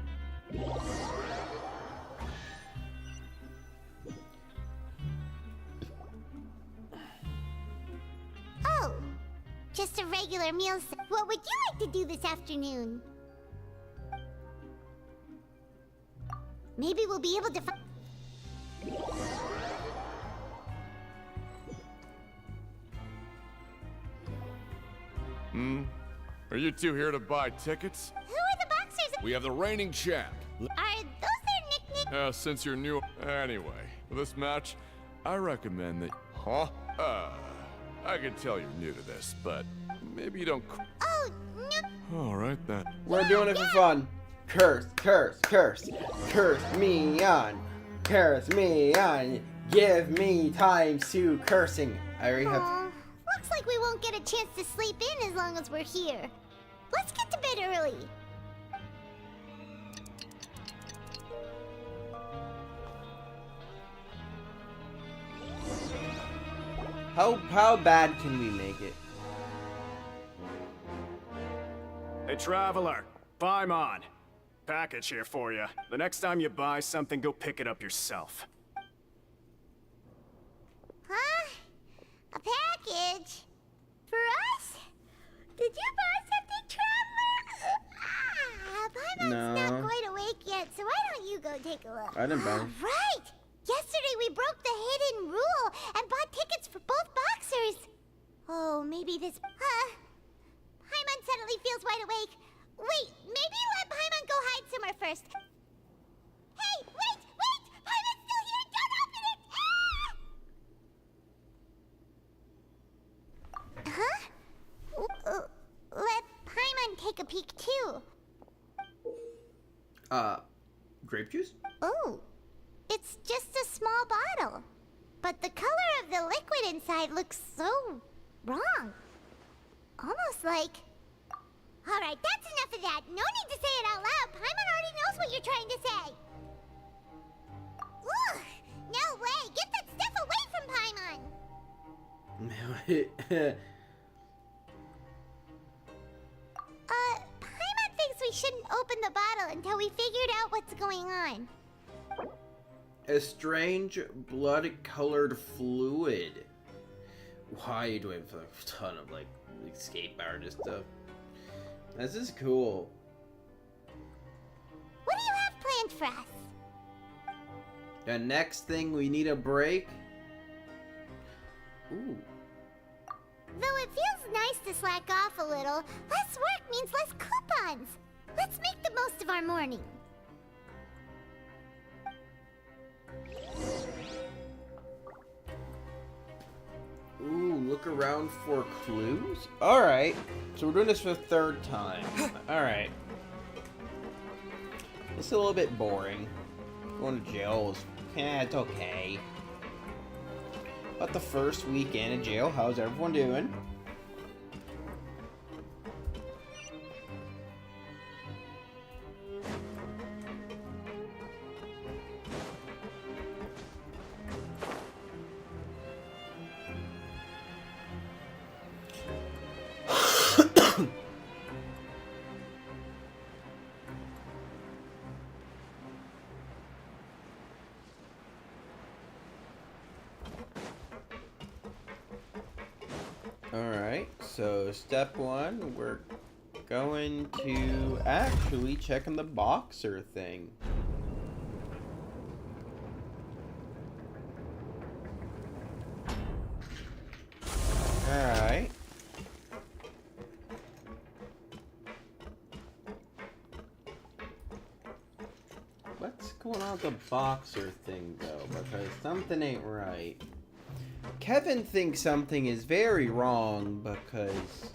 Oh, just a regular meal. What would you like to do this afternoon? Maybe we'll be able to find... Are you two here to buy tickets? Who are the boxers? We have the reigning champ. Are those their nicknames? Since you're new... Anyway, for this match, I recommend that... Huh? I can tell you're new to this, but maybe you don't... Oh, no. Alright then. We're doing it for fun. Curse, curse, curse. Curse me on. Curse me on. Give me time to cursing. I already have... Looks like we won't get a chance to sleep in as long as we're here. Let's get to bed early. How bad can we make it? Hey, Traveler. Paimon. Package here for you. The next time you buy something, go pick it up yourself. Huh? A package? For us? Did you buy something, Traveler? Paimon's not quite awake yet, so why don't you go take a look? I didn't buy it. Right! Yesterday we broke the hidden rule and bought tickets for both boxers. Oh, maybe this... Paimon suddenly feels wide awake. Wait, maybe let Paimon go hide somewhere first. Hey, wait! Paimon's still here! Don't open it! Huh? Let Paimon take a peek too. Grape juice? Oh, it's just a small bottle. But the color of the liquid inside looks so wrong. Almost like... Alright, that's enough of that. No need to say it out loud. Paimon Paimon thinks we shouldn't open the bottle until we figured out what's going on. A strange blood-colored fluid. Why do I have a ton of like escape artist stuff? This is cool. What do you have planned for us? The next thing we need a break. Ooh. Though it feels nice to slack off a little, less work means less coupons. Let's make the most of our morning. Ooh, look around for clues? Alright, so we're doing this for the third time. Alright. It's a little bit boring. Going to jail is, it's okay. But the first weekend in jail, how's everyone doing? Alright, so step one, we're going to actually check on the boxer thing. Alright. What's going on with the boxer thing, though? Because something ain't right. Kevin thinks something is very wrong because...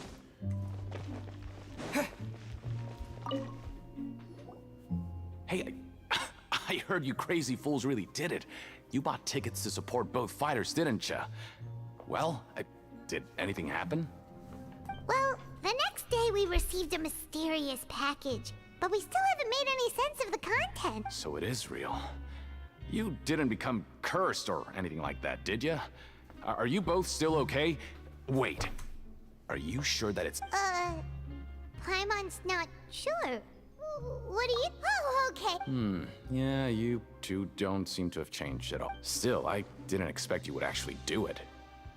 Hey, I heard you crazy fools really did it. You bought tickets to support both fighters, didn't ya? Well, did anything happen? Well, the next day we received a mysterious package, but we still haven't made any sense of the content. So it is real. You didn't become cursed or anything like that, did ya? Are you both still okay? Wait. Are you sure that it's... Paimon's not sure. What do you... Oh, okay. Yeah, you two don't seem to have changed at all. Still, I didn't expect you would actually do it.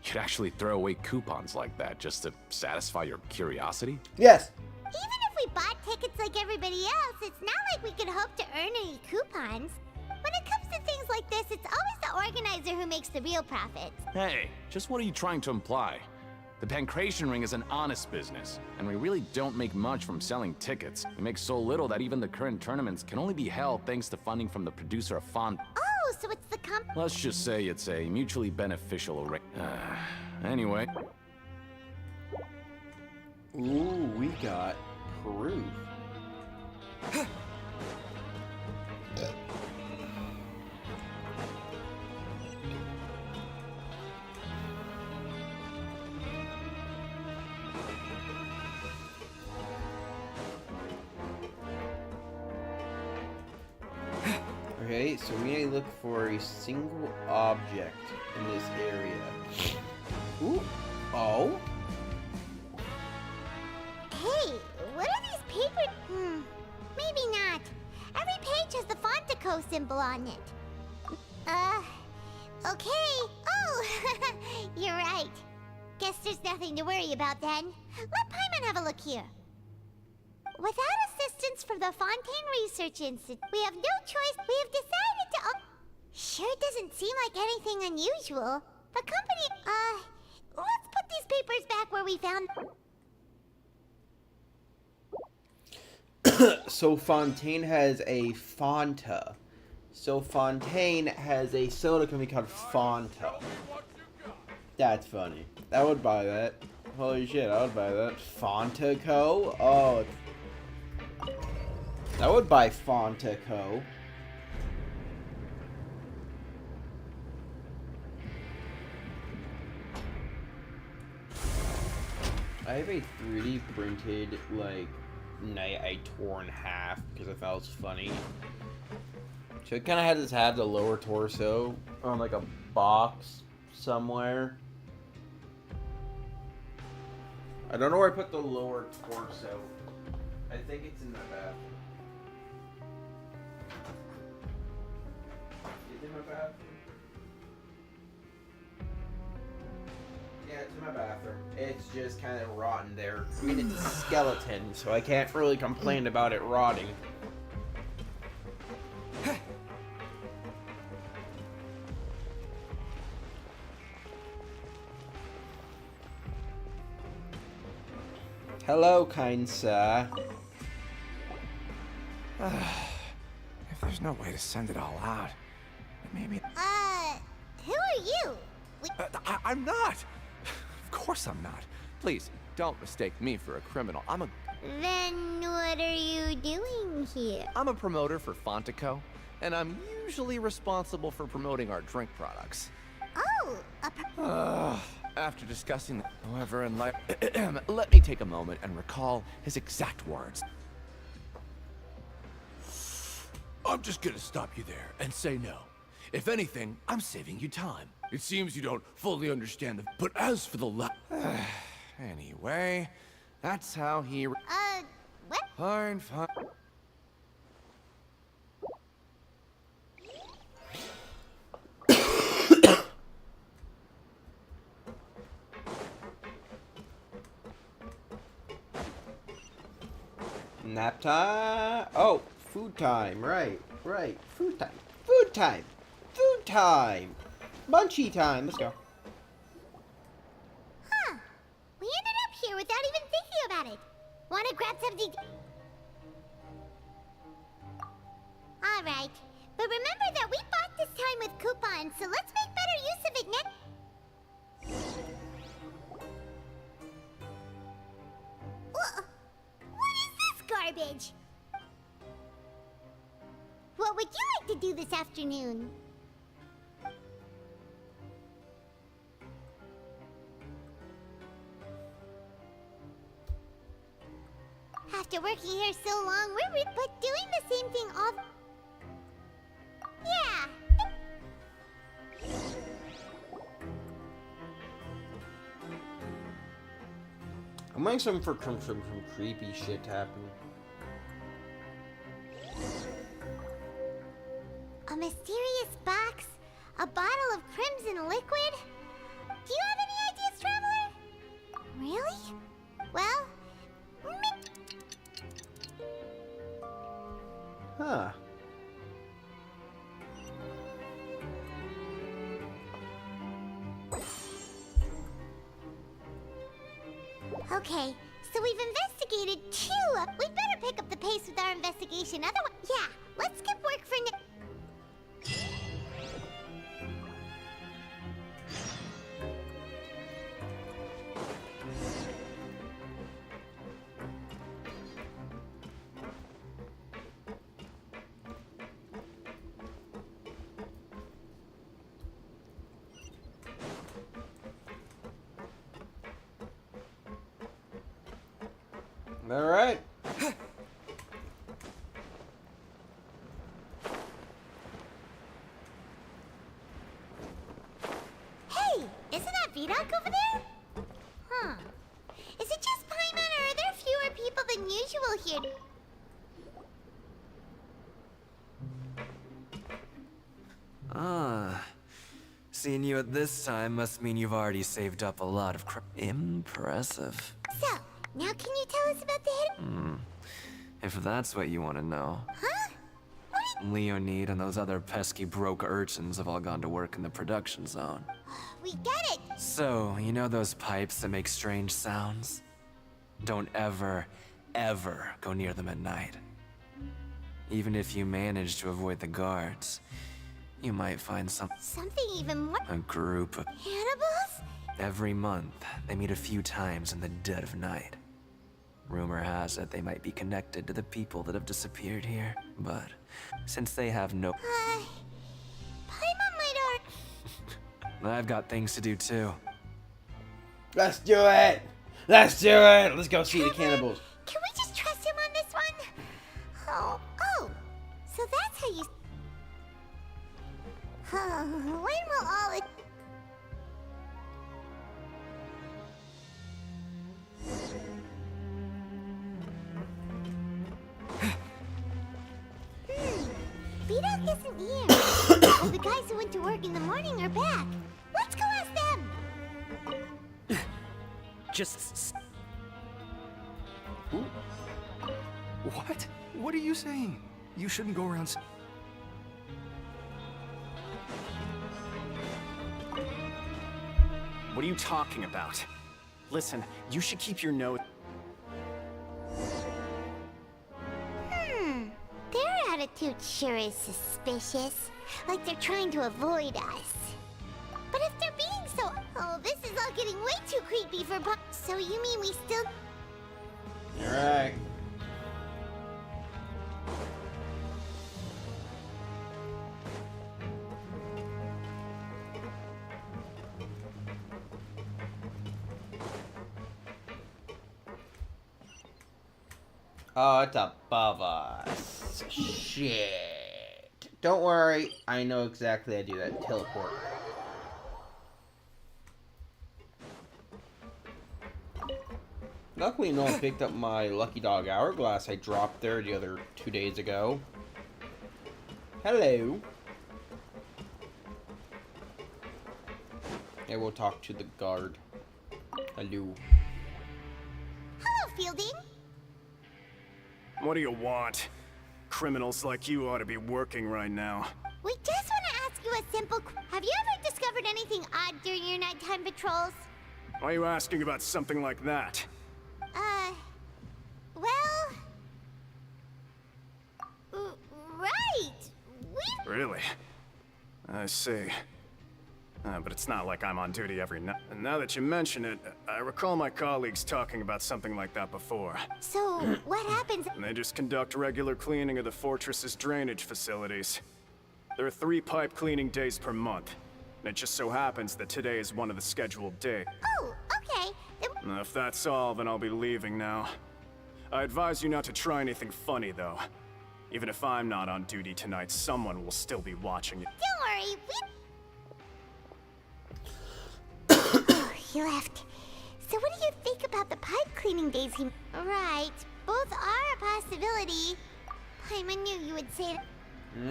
You'd actually throw away coupons like that just to satisfy your curiosity? Yes. Even if we bought tickets like everybody else, it's not like we could hope to earn any coupons. When it comes to things like this, it's always the organizer who makes the real profits. Hey, just what are you trying to imply? The Pancration Ring is an honest business, and we really don't make much from selling tickets. We make so little that even the current tournaments can only be held thanks to funding from the producer of Oh, so it's the Let's just say it's a mutually beneficial anyway. Ooh, we got proof. Okay, so we need to look for a single object in this area. Ooh. Oh. Hey, what are these papers? Maybe not. Every page has the Fontico symbol on it. Okay. Oh, you're right. Guess there's nothing to worry about then. Let Paimon have a look here. Without assistance from the Fontaine Research Institute, we have no choice. We have decided to... Sure doesn't seem like anything unusual. The company... let's put these papers back where we found... So Fontaine has a Fanta. So Fontaine has a soda company called Fanta. That's funny. I would buy that. Holy shit, I would buy that. Fontaco? Oh. I would buy Fontaco. I have a 3D printed, like, knight I tore in half because I thought it was funny. So it kind of had the lower torso on, like, a box somewhere. I don't know where I put the lower torso. I think it's in the bathroom. Is it in my bathroom? Yeah, it's in my bathroom. It's just kind of rotten there. I mean, it's a skeleton, so I can't really complain about it rotting. Hello, kind sir. If there's no way to send it all out, maybe... Who are you? I'm not! Of course I'm not. Please, don't mistake me for a criminal. Then what are you doing here? I'm a promoter for Fontico, and I'm usually responsible for promoting our drink products. Oh, After discussing that, however, in life, let me take a moment and recall his exact words. I'm just gonna stop you there and say no. If anything, I'm saving you time. It seems you don't fully understand the... But as for the Anyway, that's how he... what? Fine. Nap time. Oh, food time. Right. Food time. Munchie time. Let's go. Huh. We ended up here without even thinking about it. Wanna grab something? Alright. But remember that we bought this time with coupons, so let's make better use of it next. What is this garbage? What would you like to do this afternoon? After working here so long, but doing the same thing all... Yeah. I'm waiting some creepy shit to happen. A mysterious box? A bottle of crimson liquid? Do you have any ideas, Traveler? Really? Well... Huh. Okay, so we've investigated two. We'd better pick up the pace with our investigation. Otherwise, yeah, let's skip work for now. All right. Hey, isn't that Vidoc over there? Huh. Is it just Paimon, or are there fewer people than usual here? Seeing you at this time must mean you've already saved up a lot of Impressive. So, now can you tell us about the hidden... If that's what you want to know. Huh? Leonid and those other pesky broke urchins have all gone to work in the production zone. We get it! So, you know those pipes that make strange sounds? Don't ever go near them at night. Even if you manage to avoid the guards, you might find something even more... A group of... Cannibals? Every month, they meet a few times in the dead of night. Rumor has it they might be connected to the people that have disappeared here, but since they have no... Paimon might I've got things to do too. Let's do it! Let's do it! Let's go see the cannibals. Can we just trust him on this one? Oh, so that's how you... When will all it... B-Dog isn't here. But the guys who went to work in the morning are back. Let's go ask them. Just... What? What are you saying? You shouldn't go around. What are you talking about? Listen, you should keep your nose... Their attitude sure is suspicious. Like they're trying to avoid us. But if they're being so... Oh, this is all getting way too creepy for Pop. So you mean we still... Alright. Oh, it's above us. Shit. Don't worry. I know exactly how to do that. Teleport. Luckily, no one picked up my Lucky Dog Hourglass I dropped there the other 2 days ago. Hello. I will talk to the guard. Hello. Hello, Fielding. What do you want? Criminals like you ought to be working right now. We just want to ask you a simple... Have you ever discovered anything odd during your nighttime patrols? Why are you asking about something like that? Well... right! We... Really? I see. But it's not like I'm on duty every night. And now that you mention it, I recall my colleagues talking about something like that before. So, what happens... And they just conduct regular cleaning of the fortress's drainage facilities. There are 3 pipe cleaning days per month. And it just so happens that today is one of the scheduled days. Oh, okay. Then... If that's all, then I'll be leaving now. I advise you not to try anything funny, though. Even if I'm not on duty tonight, someone will still be watching you. Don't worry, He left. So what do you think about the pipe cleaning days he... Right, both are a possibility. I knew you would say that.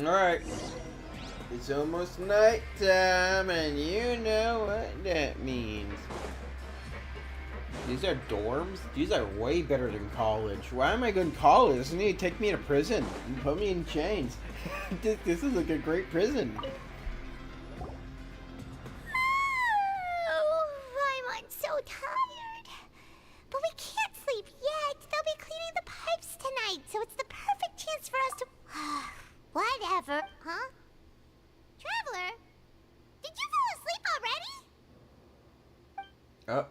Alright. It's almost nighttime, and you know what that means. These are dorms? These are way better than college. Why am I going to college? This need to take me to prison and put me in chains. This is like a great prison. I'm so tired. But we can't sleep yet. They'll be cleaning the pipes tonight, so it's the perfect chance for us to... Whatever. Huh? Traveler? Did you fall asleep already? Oh.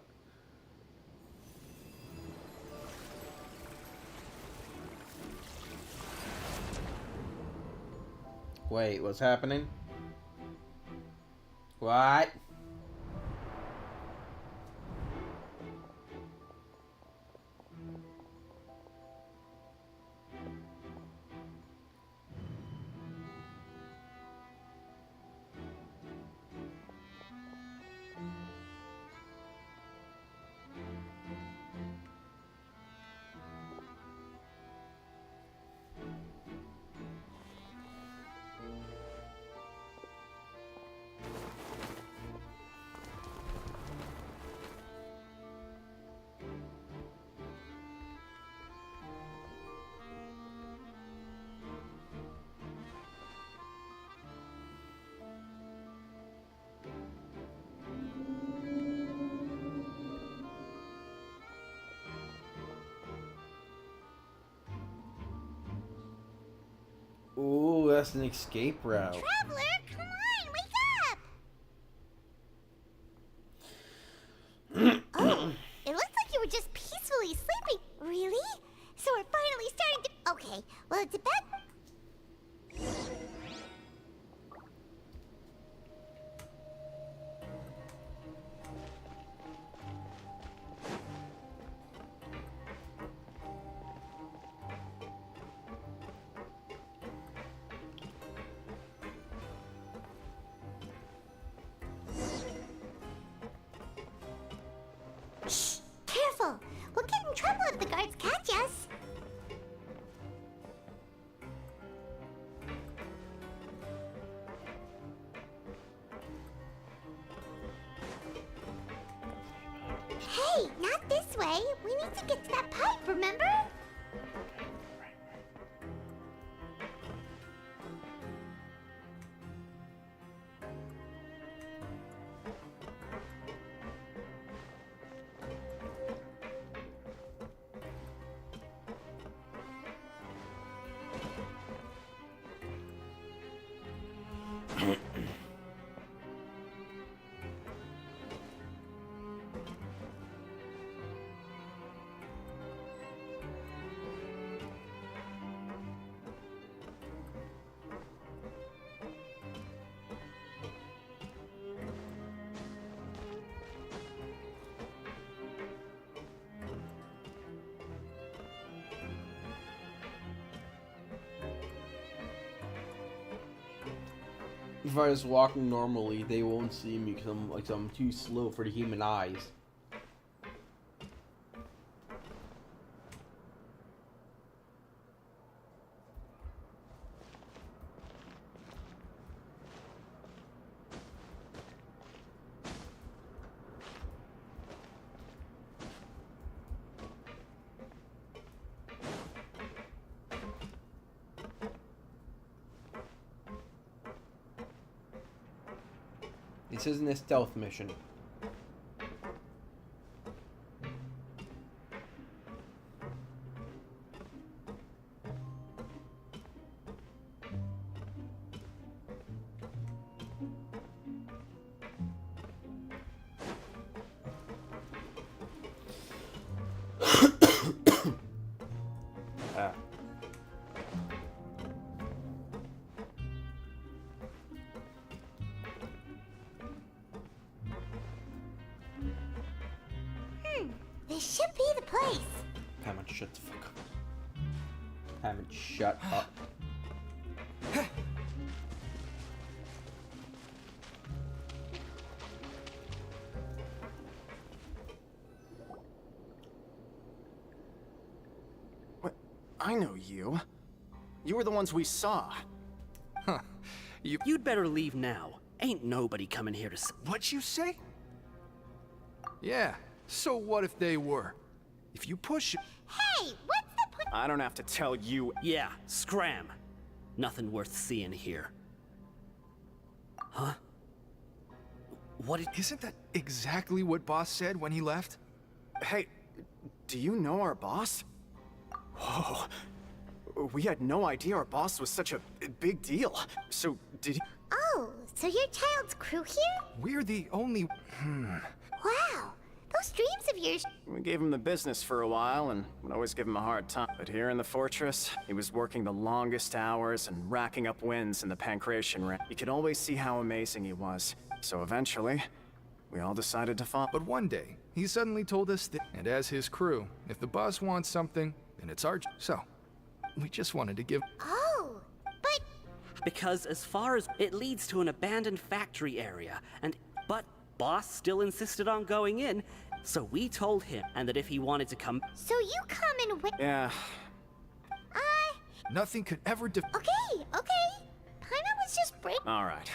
Wait, what's happening? What? Ooh, that's an escape route. Traveler, come on, wake up! Oh, it looks like you were just peacefully sleeping. Really? So we're finally starting to... Okay, well, it's about... Wait, not this way. We need to get to that pipe, remember? If I was walking normally, they won't see me because I'm too slow for the human eyes. This isn't a stealth mission. This should be the place. Hammond, shut the fuck up. Hammond, shut up. What? I know you. You were the ones we saw. Huh. You'd better leave now. Ain't nobody coming here to What'd you say? Yeah, so what if they were? If you push it... Hey, what's the point? I don't have to tell you. Yeah, scram. Nothing worth seeing here. Huh? Isn't that exactly what Boss said when he left? Hey, do you know our boss? Whoa. We had no idea our boss was such a big deal. So, did he... Oh, so your child's crew here? We're the only... Wow, those dreams of yours... We gave him the business for a while and would always give him a hard time. But here in the fortress, he was working the longest hours and racking up wins in the pancreation ring. You could always see how amazing he was. So eventually, we all decided to follow. But one day, he suddenly told us that, and as his crew, if the boss wants something, then it's our... So, we just wanted to give... Oh, but... Because as far as it leads to an abandoned factory area, but boss still insisted on going in, so we told him, and that if he wanted to come... So you come and wait... Yeah. Nothing could ever Okay. Paimon was just All right.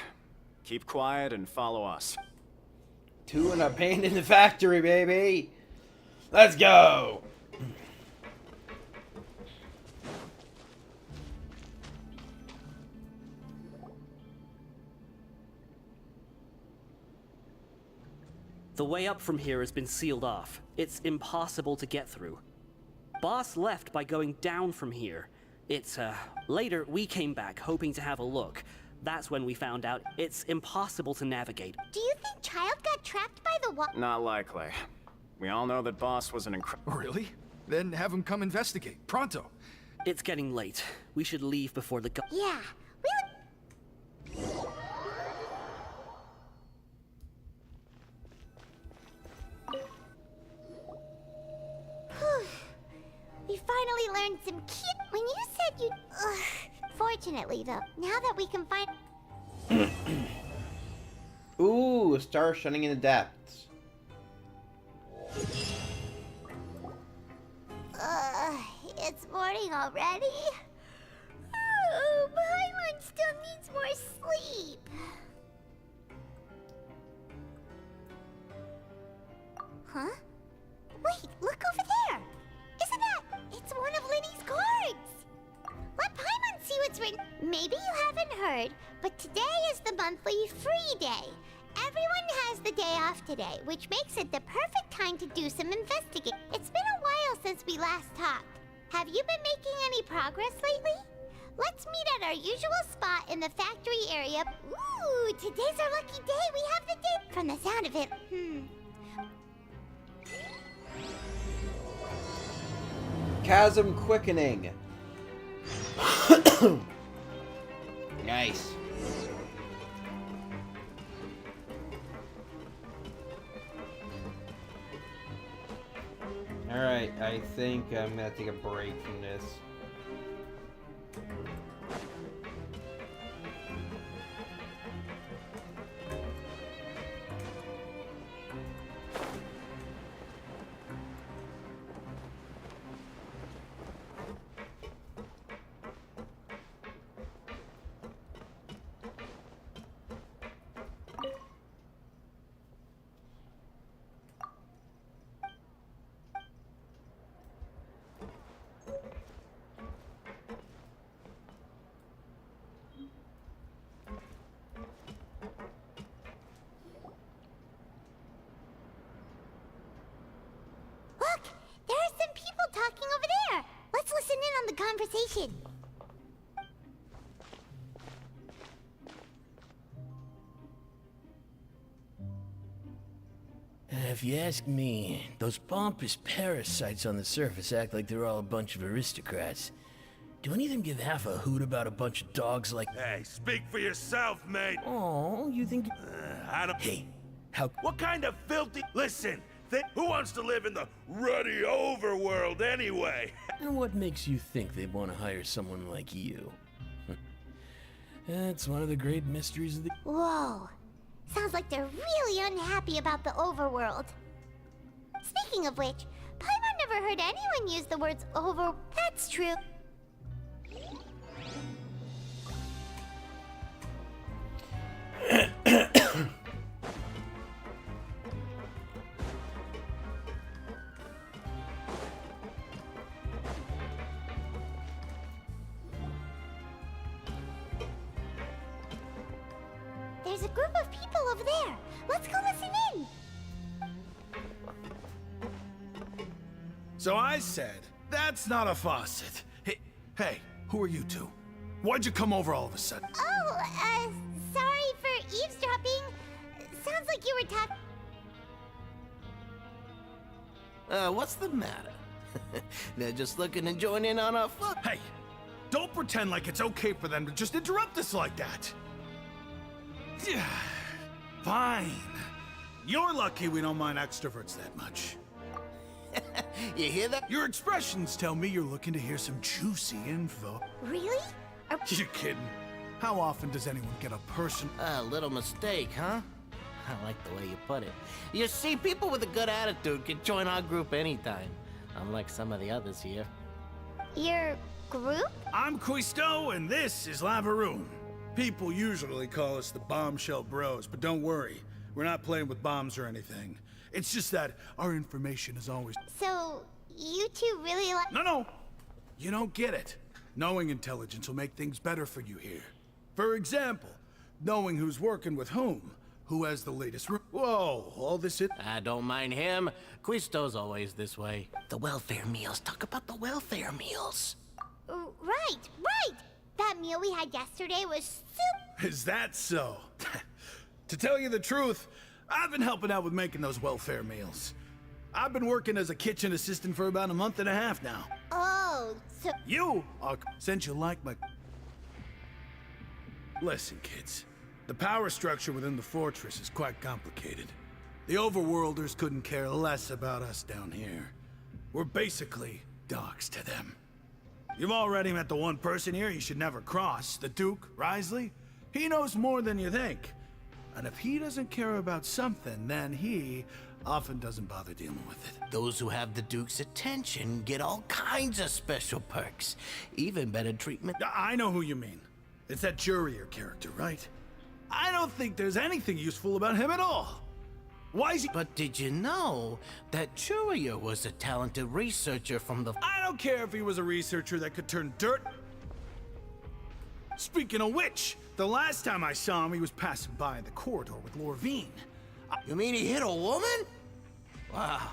Keep quiet and follow us. To an abandoned factory, baby! Let's go! The way up from here has been sealed off. It's impossible to get through. Boss left by going down from here. Later we came back hoping to have a look. That's when we found out it's impossible to navigate. Do you think Child got trapped by the wall? Not likely. We all know that Boss was an incredible... Really? Then have him come investigate. Pronto. It's getting late. We should leave before the Yeah, we finally learned some cute... When you said you... Fortunately, though, now that we can find... Ooh, a star shining in the depths. It's morning already? Oh, Paimon still needs more sleep. Huh? written. Maybe you haven't heard, but today is the monthly free day. Everyone has the day off today, which makes it the perfect time to do some investigating. It's been a while since we last talked. Have you been making any progress lately? Let's meet at our usual spot in the factory area. Ooh, today's our lucky day. We have the day. From the sound of it, Chasm quickening. Nice. Alright, I think I'm gonna take a break from this. look! There are some people talking over there. Let's listen in on the conversation. If you ask me, those pompous parasites on the surface act like they're all a bunch of aristocrats. Do any of them give half a hoot about a bunch of dogs like— Hey, speak for yourself, mate. Oh, you think— I don't— Hey, how— What kind of filthy— Listen, who wants to live in the ruddy overworld anyway? And what makes you think they'd want to hire someone like you? That's one of the great mysteries of the— Whoa. Sounds like they're really unhappy about the overworld. Speaking of which, Paimon never heard anyone use the words over... That's true. There's a group of people over there. Let's go listen in. So I said, that's not a faucet. Hey, who are you two? Why'd you come over all of a sudden? Oh, sorry for eavesdropping. Sounds like you were talking... what's the matter? They're just looking to join in on our fun. Hey, don't pretend like it's okay for them to just interrupt us like that. Fine. You're lucky we don't mind extroverts that much. You hear that? Your expressions tell me you're looking to hear some juicy info. Really? You're kidding. How often does anyone get a person— A little mistake, huh? I like the way you put it. You see, people with a good attitude can join our group anytime. Unlike some of the others here. Your group? I'm Quisto, and this is Lavaroon. People usually call us the Bombshell Bros, but don't worry. We're not playing with bombs or anything. It's just that our information is always— So, you two really like— No. You don't get it. Knowing intelligence will make things better for you here. For example, knowing who's working with whom, who has the latest— Whoa, all this is— I don't mind him. Quisto's always this way. The welfare meals. Talk about the welfare meals. Right. That meal we had yesterday was soup. Is that so? To tell you the truth, I've been helping out with making those welfare meals. I've been working as a kitchen assistant for about a month and a half now. Oh, so... You are... Since you like my... Listen, kids. The power structure within the fortress is quite complicated. The overworlders couldn't care less about us down here. We're basically dogs to them. You've already met the one person here you should never cross, the Duke, Risley. He knows more than you think. And if he doesn't care about something, then he often doesn't bother dealing with it. Those who have the Duke's attention get all kinds of special perks. Even better treatment. I know who you mean. It's that Jurier character, right? I don't think there's anything useful about him at all. Why is he— But did you know that Jurier was a talented researcher from the— I don't care if he was a researcher that could turn dirt— Speaking of which, the last time I saw him, he was passing by the corridor with Lorvine. You mean he hit a woman? Wow,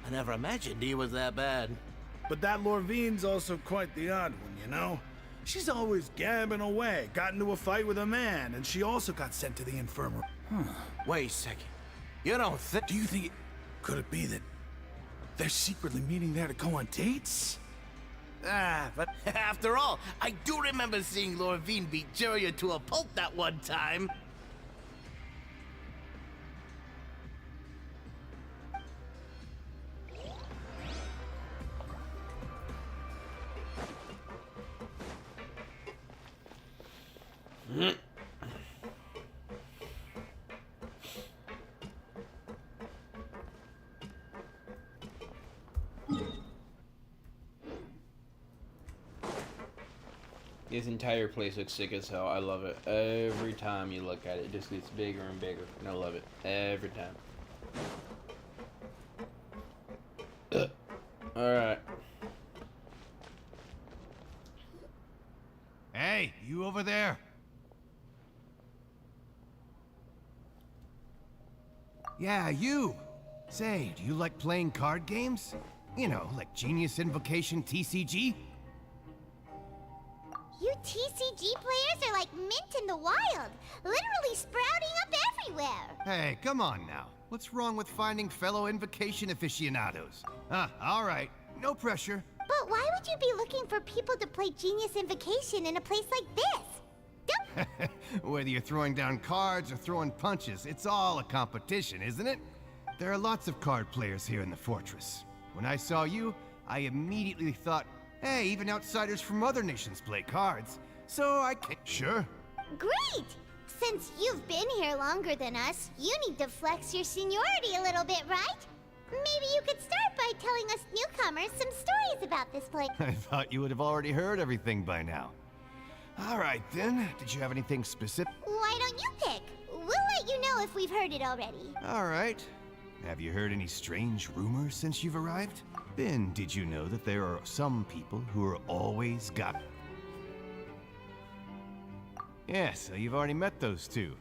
I never imagined he was that bad. But that Lorvine's also quite the odd one, you know? She's always gabbing away, got into a fight with a man, and she also got sent to the infirmary. Wait a second. You don't think... Do you think... Could it be that they're secretly meeting there to go on dates? Ah, but after all, I do remember seeing Lorvine beat Jerry to a pulp that one time. This entire place looks sick as hell. I love it. Every time you look at it, it just gets bigger and bigger. And I love it. Every time. Alright. Hey, you over there. Yeah, you. Say, do you like playing card games? You know, like Genius Invocation TCG? You TCG players are like mint in the wild, literally sprouting up everywhere. Hey, come on now. What's wrong with finding fellow Invocation aficionados? All right. No pressure. But why would you be looking for people to play Genius Invocation in a place like this? Whether you're throwing down cards or throwing punches, it's all a competition, isn't it? There are lots of card players here in the fortress. When I saw you, I immediately thought, hey, even outsiders from other nations play cards. So I can't... Sure. Great! Since you've been here longer than us, you need to flex your seniority a little bit, right? Maybe you could start by telling us newcomers some stories about this place. I thought you would have already heard everything by now. All right, then. Did you have anything specific? Why don't you pick? We'll let you know if we've heard it already. All right. Have you heard any strange rumors since you've arrived? Then, did you know that there are some people who are always got... Yeah, so you've already met those two.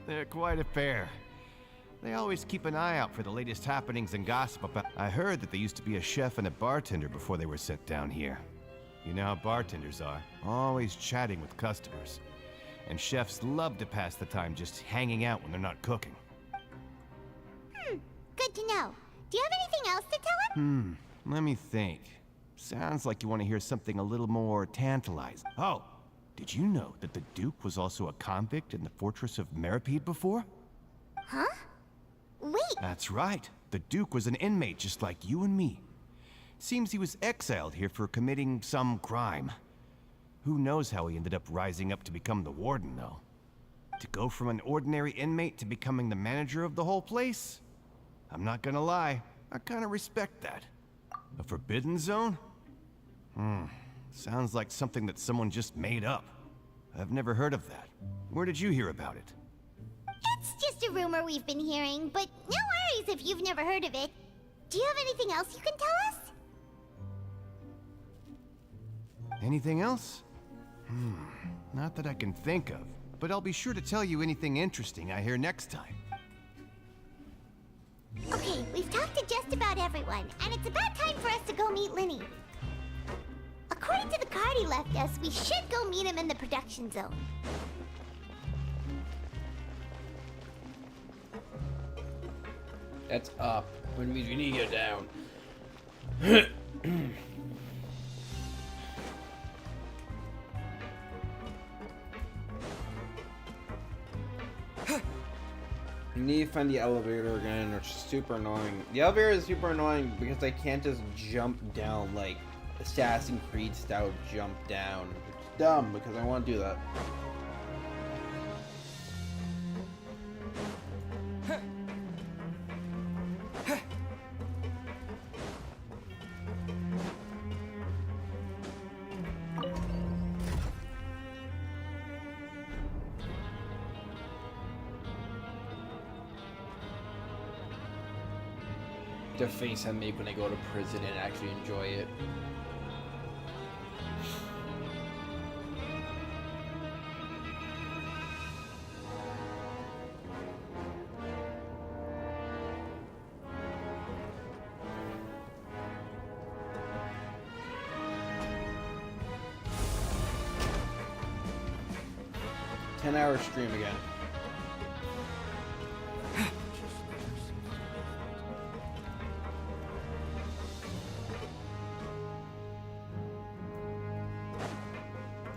They're quite a pair. They always keep an eye out for the latest happenings and gossip about... I heard that they used to be a chef and a bartender before they were sent down here. You know how bartenders are, always chatting with customers. And chefs love to pass the time just hanging out when they're not cooking. Good to know. Do you have anything else to tell him? Let me think. Sounds like you want to hear something a little more tantalizing. Oh, did you know that the Duke was also a convict in the fortress of Meripede before? Huh? Wait. That's right. The Duke was an inmate just like you and me. Seems he was exiled here for committing some crime. Who knows how he ended up rising up to become the warden, though? To go from an ordinary inmate to becoming the manager of the whole place? I'm not gonna lie, I kinda respect that. A forbidden zone? Sounds like something that someone just made up. I've never heard of that. Where did you hear about it? It's just a rumor we've been hearing, but no worries if you've never heard of it. Do you have anything else you can tell us? Anything else? Not that I can think of, but I'll be sure to tell you anything interesting I hear next time. Okay, we've talked to just about everyone, and it's about time for us to go meet Linny. According to the card he left us, we should go meet him in the production zone. That's up. Which means we need to go down. You need to find the elevator again, which is super annoying. The elevator is super annoying because I can't just jump down like Assassin's Creed style jump down. It's dumb because I want to do that. The face I make when I go to prison and actually enjoy it. 10-hour stream again.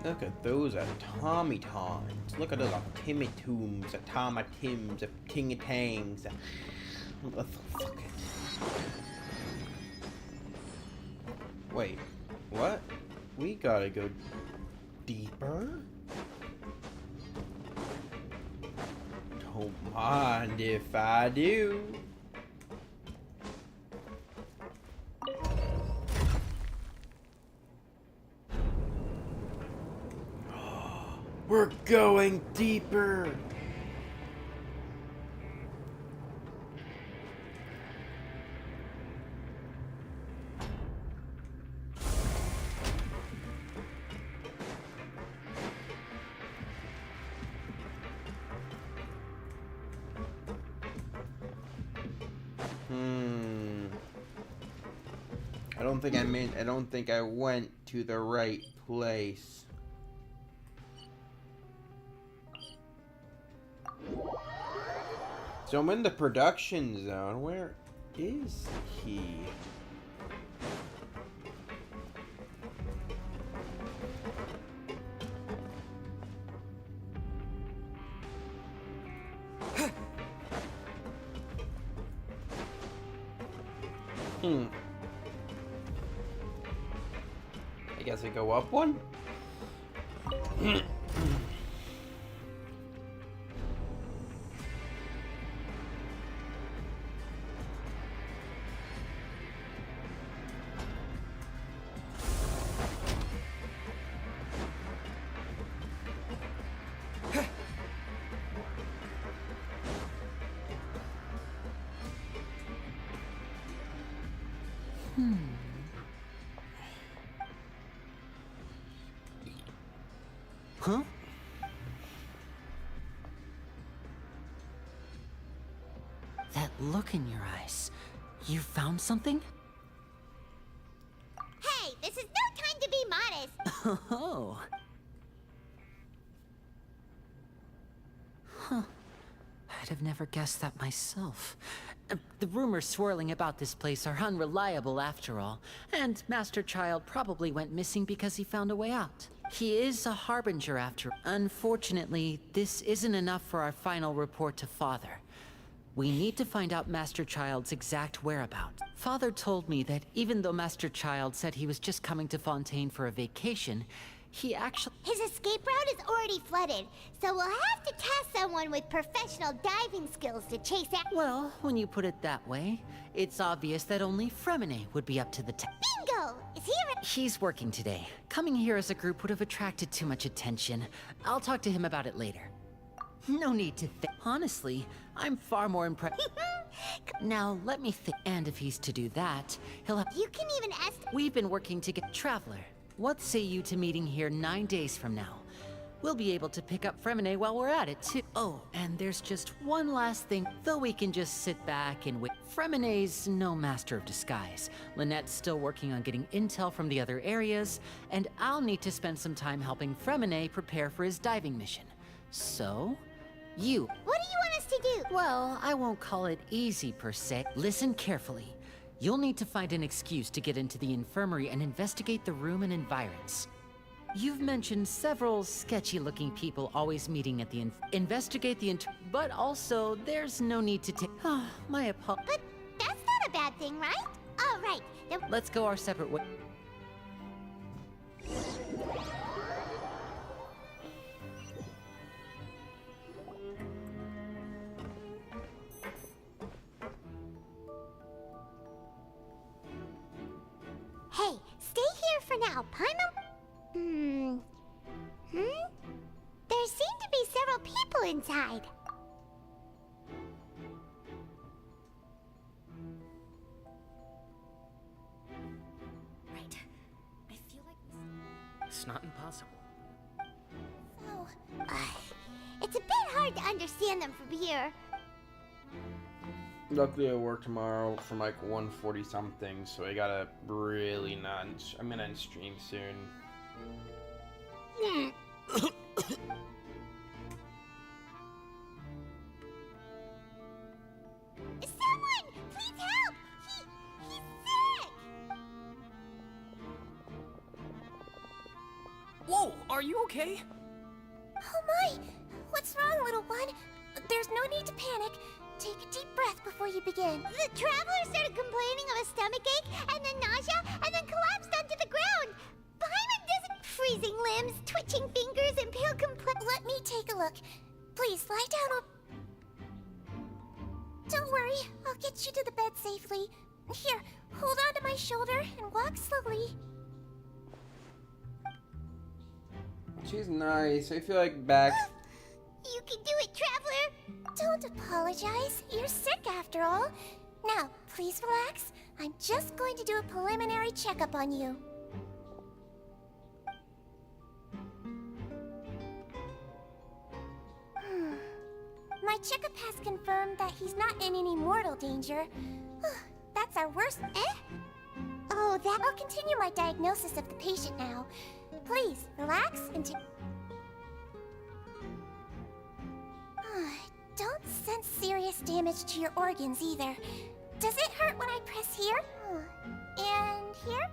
Look at those automatons. Look at those automatums, automatims, tingatangs. Fuck it. Wait, what? We gotta go deeper? Don't mind if I do. We're going deeper. I don't think I went to the right place. So I'm in the production zone. Where is he? I guess I go up one? Huh? That look in your eyes. You found something? Hey, this is no time to be modest. Oh. Huh. I'd have never guessed that myself. The rumors swirling about this place are unreliable after all, and Master Child probably went missing because he found a way out. He is a harbinger after. Unfortunately, this isn't enough for our final report to Father. We need to find out Master Child's exact whereabouts. Father told me that even though Master Child said he was just coming to Fontaine for a vacation, he actually... His escape route is already flooded, so we'll have to task someone with professional diving skills to chase after. Well, when you put it that way, it's obvious that only Fremine would be up to the task. Bingo! Is he around? He's working today. Coming here as a group would have attracted too much attention. I'll talk to him about it later. No need to think. Honestly, I'm far more impressed. Now, let me think. And if he's to do that, he'll have... You can even ask... We've been working to get... Traveler, what say you to meeting here 9 days from now? We'll be able to pick up Fremine while we're at it, too. Oh, and there's just one last thing. Though we can just sit back and wait. Fremine's no master of disguise. Lynette's still working on getting intel from the other areas, and I'll need to spend some time helping Fremine prepare for his diving mission. So... What do you want us to do? Well, I won't call it easy per se. Listen carefully. You'll need to find an excuse to get into the infirmary and investigate the room and environs. You've mentioned several sketchy-looking people always meeting at the investigate the but also there's no need to take... my apologies. But that's not a bad thing, right? All right, then... Let's go our separate ways. Hey, stay here for now, Paimon. There seem to be several people inside. Right. I feel like it's not impossible. Oh, it's a bit hard to understand them from here. Luckily, I work tomorrow from like 1:40 something, so I gotta really not. I'm gonna stream soon. okay? Oh my! What's wrong, little one? There's no need to panic. Take a deep breath before you begin. The traveler started complaining of a stomachache, and then nausea, and then collapsed onto the ground. Paimon doesn't... Freezing limbs, twitching fingers, and pale Let me take a look. Please, lie down. Don't worry, I'll get you to the bed safely. Here, hold on to my shoulder and walk slowly. She's nice. I feel like back. You can do it, traveler! Don't apologize. You're sick after all. Now, please relax. I'm just going to do a preliminary checkup on you. My checkup has confirmed that he's not in any mortal danger. That's our worst... Oh, that... I'll continue my diagnosis of the patient now. Please, relax and take... Don't sense serious damage to your organs either. Does it hurt when I press here? And here?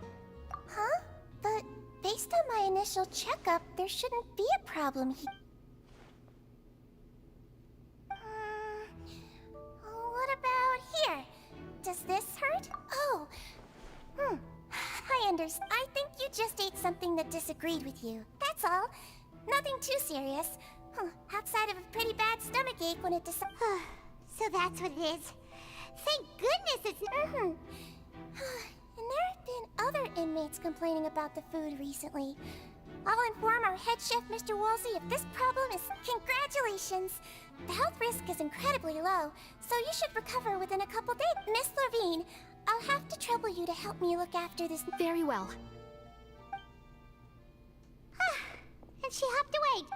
Huh? But based on my initial checkup, there shouldn't be a problem here. What about here? Does this hurt? Oh. I understand. I think you just ate something that disagreed with you. That's all. Nothing too serious. Outside of a pretty bad stomachache when it So that's what it is. Thank goodness it's... And there have been other inmates complaining about the food recently. I'll inform our head chef, Mr. Woolsey, if this problem is... Congratulations! The health risk is incredibly low, so you should recover within a couple days. Miss Levine, I'll have to trouble you to help me look after this... Very well. And she hopped away.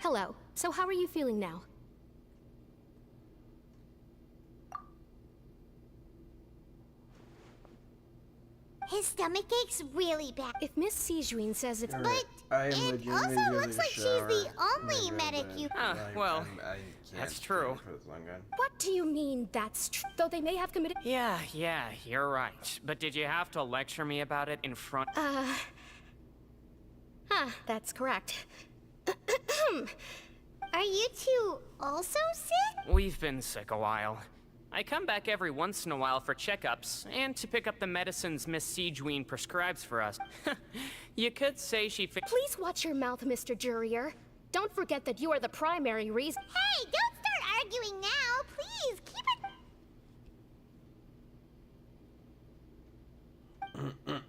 Hello. So how are you feeling now? His stomach ache's really bad. If Miss Sijuin says it's... But it also looks like she's the only medic you... Well, that's true. What do you mean that's true? Though they may have committed... Yeah, you're right. But did you have to lecture me about it in front... that's correct. Are you two also sick? We've been sick a while. I come back every once in a while for checkups, and to pick up the medicines Miss Sijuin prescribes for us. You could say she Please watch your mouth, Mr. Jurier. Don't forget that you are the primary reason- Hey, don't start arguing now! Please, keep it-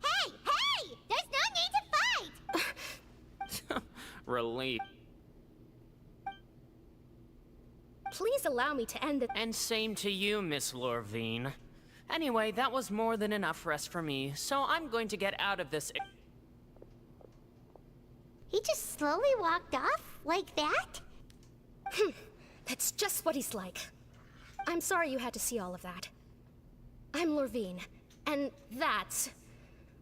Hey! There's no need to fight! relief. Please allow me to end the- And same to you, Miss Lorvine. Anyway, that was more than enough rest for me, so I'm going to get out of this... He just slowly walked off? Like that? That's just what he's like. I'm sorry you had to see all of that. I'm Lorvine, and that's...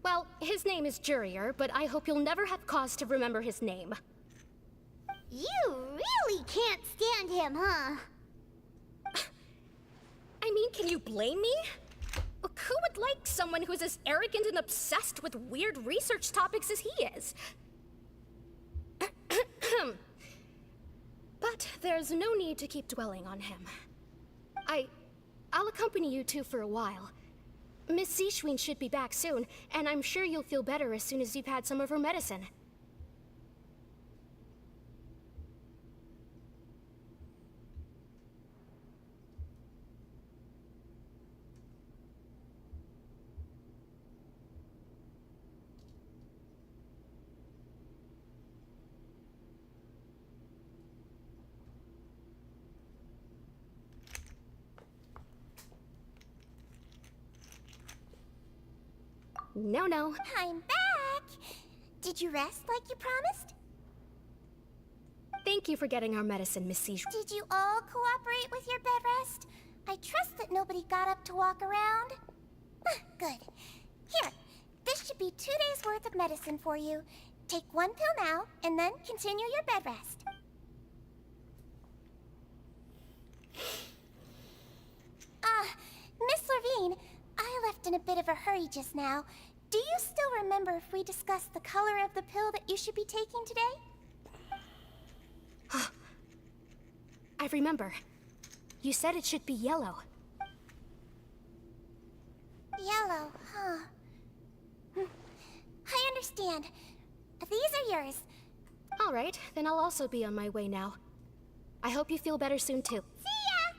Well, his name is Jurier, but I hope you'll never have cause to remember his name. You really can't stand him, huh? I mean, can you blame me? Who would like someone who's as arrogant and obsessed with weird research topics as he is? But there's no need to keep dwelling on him. I'll accompany you two for a while. Miss Sijuin should be back soon, and I'm sure you'll feel better as soon as you've had some of her medicine. No. I'm back! Did you rest like you promised? Thank Thank you for getting our medicine, Miss Siege. Did you all cooperate with your bed rest? I trust that nobody got up to walk around. Good. Here, this should be 2 days' worth of medicine for you. Take 1 pill now, and then continue your bed rest. Miss Levine, I left in a bit of a hurry just now. Do you still remember if we discussed the color of the pill that you should be taking today? I remember. You said it should be yellow. Yellow, huh? I understand. These are yours. All right, then I'll also be on my way now. I hope you feel better soon, too. See ya!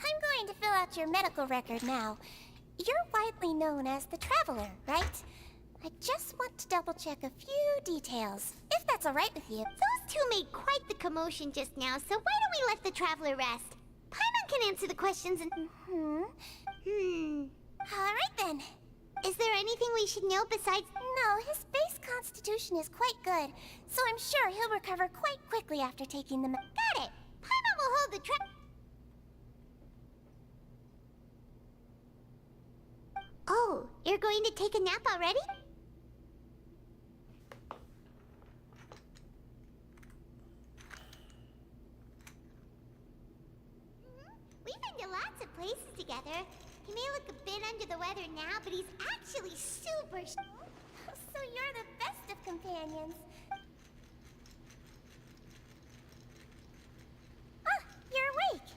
I'm going to fill out your medical record now. You're widely known as the Traveler, right? I just want to double-check a few details, if that's all right with you. Those two made quite the commotion just now, so why don't we let the Traveler rest? Paimon can answer the questions and... All right, then. Is there anything we should know besides... No, his base constitution is quite good, so I'm sure he'll recover quite quickly after taking the... Got it! Paimon will hold the Oh, you're going to take a nap already? We've been to lots of places together. He may look a bit under the weather now, but he's actually super... So you're the best of companions. Ah, you're awake.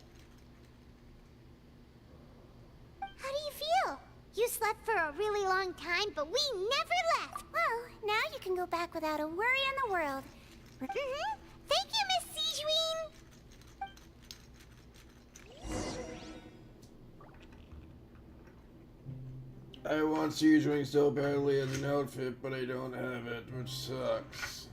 How do you feel? You slept for a really long time, but we never left. Well, now you can go back without a worry in the world. Thank you, Miss Sijuin. I want Siege Wing so badly as an outfit, but I don't have it, which sucks.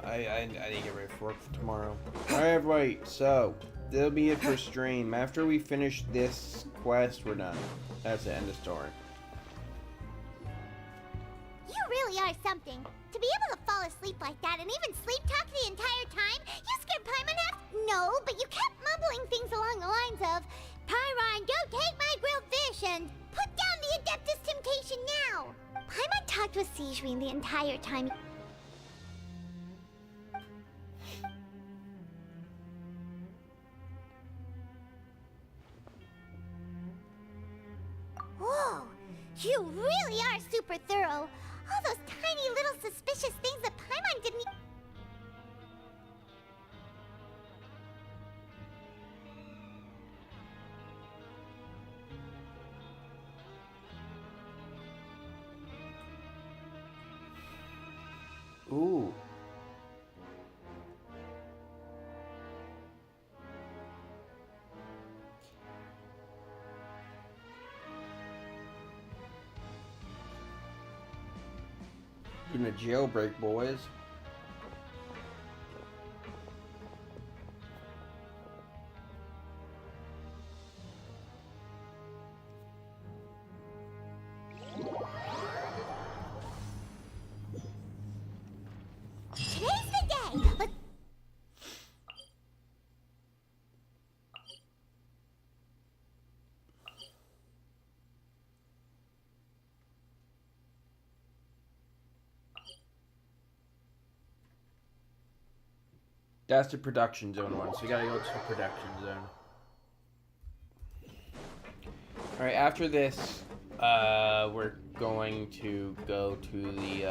I need to get ready for work for tomorrow. Alright, wait, so that'll be it for stream. After we finish this quest, we're done. That's the end of story. You really are something. To be able to fall asleep like that and even sleep talk the entire time, you scared Paimon half? No, but you kept mumbling things along the lines of, Pyron, don't take my grilled fish, and put down the Adeptus Temptation now. Paimon talked with Sijuin the entire time. Whoa, you really are super thorough. All those tiny little suspicious things that Paimon didn't... Ooh. Doing a jailbreak, boys. Today's the day! But... That's the production zone one, so we gotta go to the production zone. Alright, after this, we're going to go to the,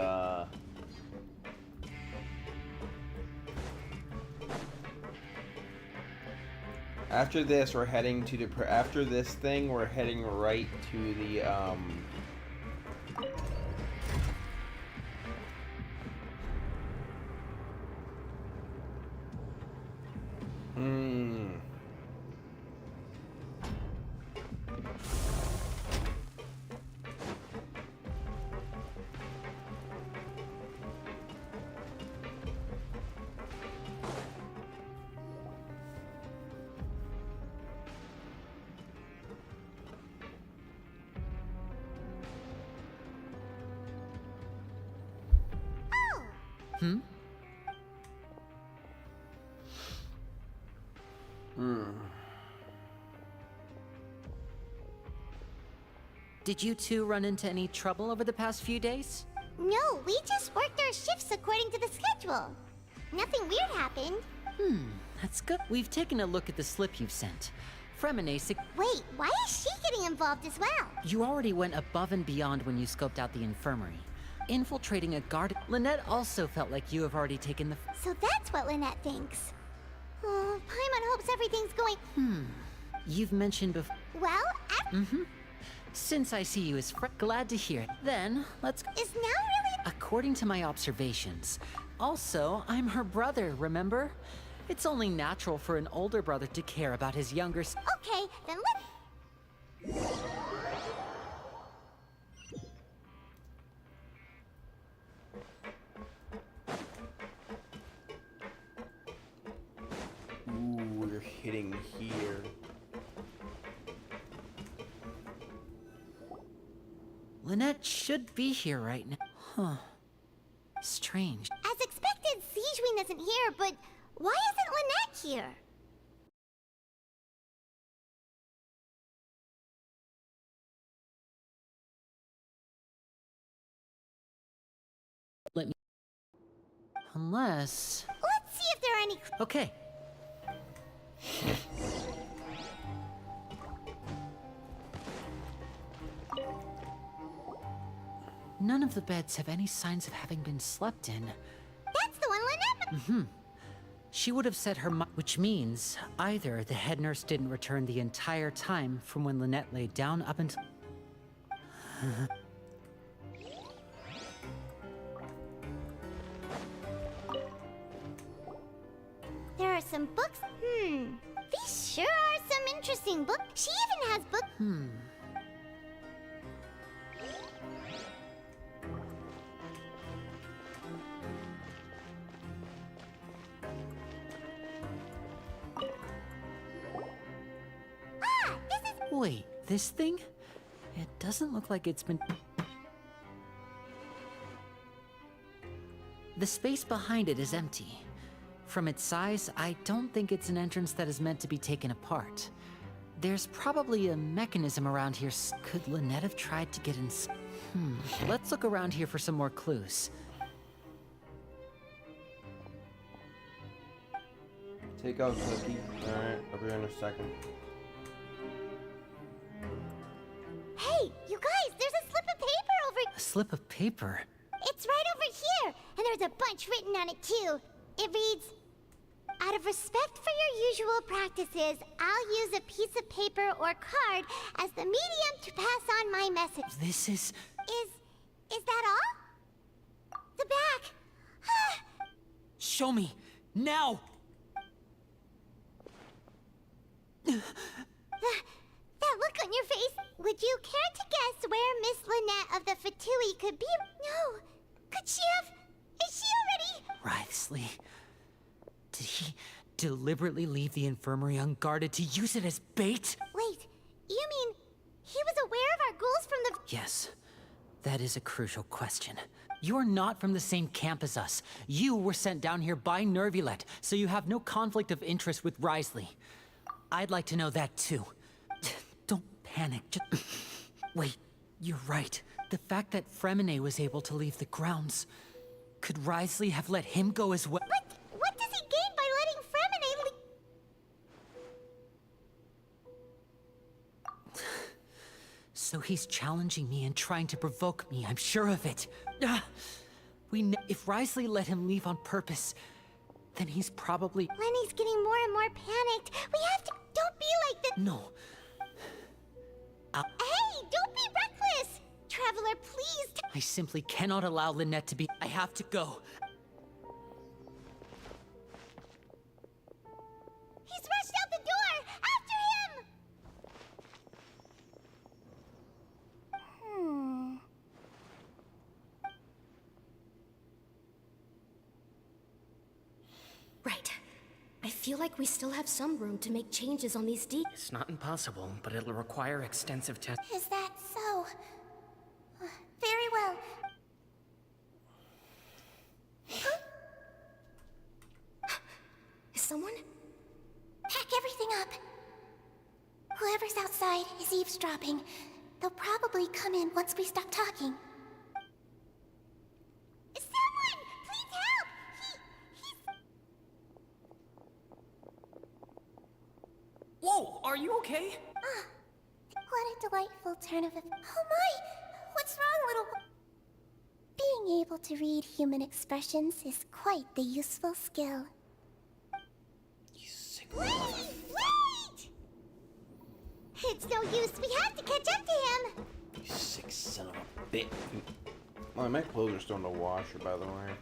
after this, we're heading to the, after this thing, we're heading right to the, Did you two run into any trouble over the past few days? No, we just worked our shifts according to the schedule. Nothing weird happened. That's good. We've taken a look at the slip you've sent. Fremenase, Wait, why is she getting involved as well? you already went above and beyond when you scoped out the infirmary. Infiltrating a guard. Lynette also felt like you have already taken the. So that's what Lynette thinks. Oh, Paimon hopes everything's going... You've mentioned before. Well, Since I see you as glad to hear it. Then, let's. Is now really... According to my observations. Also, I'm her brother, remember? It's only natural for an older brother to care about his younger Okay, then let's... Ooh, we're hitting here. Lynette should be here right now. Huh. Strange. As expected, Sijuin isn't here, but why isn't Lynette here? Let me. Unless. Let's see if there are any... Okay. None of the beds have any signs of having been slept in. That's the one Lynette... She would have said her which means either the head nurse didn't return the entire time from when Lynette lay down up until... There are some books. These sure are some interesting books. She even has books. This is... Wait, this thing? It doesn't look like it's been... The space behind it is empty. From its size, I don't think it's an entrance that is meant to be taken apart. There's probably a mechanism around here. Could Lynette have tried to get in? Let's look around here for some more clues. Take out Cookie. Alright, I'll be in a second. Hey, you guys, there's a slip of paper over... A slip of paper? It's right over here, and there's a bunch written on it too. It reads, out of respect for your usual practices, I'll use a piece of paper or card as the medium to pass on my message. This is... Is that all? The back. Show me! Now! That look on your face. Would you care to guess where Miss Lynette of the Fatui could be? No. Could she have? Is she already? Writhsley. Did he deliberately leave the infirmary unguarded to use it as bait? Wait, you mean he was aware of our goals from the... Yes. That is a crucial question. You're not from the same camp as us. You were sent down here by Nervulet, so you have no conflict of interest with Writhsley. I'd like to know that too. Don't panic. Just... Wait, you're right. The fact that Fremine was able to leave the grounds. Could Writhsley have let him go as well? But what does he gain by letting Fremine leave? So he's challenging me and trying to provoke me, I'm sure of it. If Writhsley let him leave on purpose, then he's probably... Lenny's getting more and more panicked. We have to... Don't be like this. No. Hey, don't be reckless! Traveler, please... I simply cannot allow Lynette to be... I have to go. He's feel like we still have some room to make changes on these It's not impossible, but it'll require extensive tests. Is that so? Very well. Huh? Is someone? Pack everything up. Whoever's outside is eavesdropping. They'll probably come in once we stop talking. Someone! Please help! He's... Whoa, are you okay? What a delightful turn of... Oh my! What's wrong, little... Being able to read human expressions is quite the useful skill. Wait! It's no use. We have to catch up to him. You sick son of a bitch. Well, my clothes are still in the washer, by the way.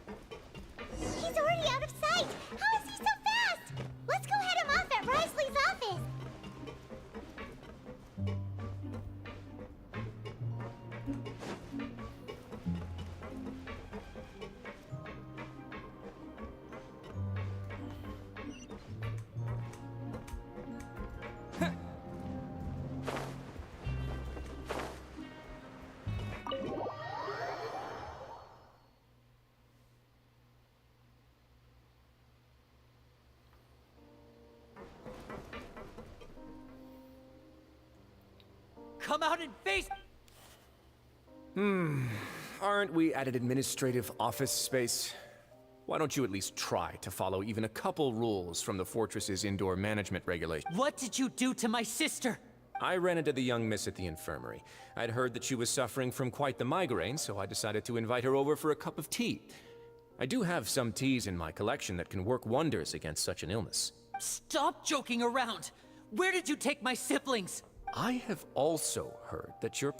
He's already out of sight! How is he so fast? Let's go head him off at Risley's office! Come out and face... Aren't we at an administrative office space? Why don't you at least try to follow even a couple rules from the fortress's indoor management regulations? What did you do to my sister? I ran into the young miss at the infirmary. I'd heard that she was suffering from quite the migraine, so I decided to invite her over for a cup of tea. I do have some teas in my collection that can work wonders against such an illness. Stop joking around! Where did you take my siblings? I have also heard that you're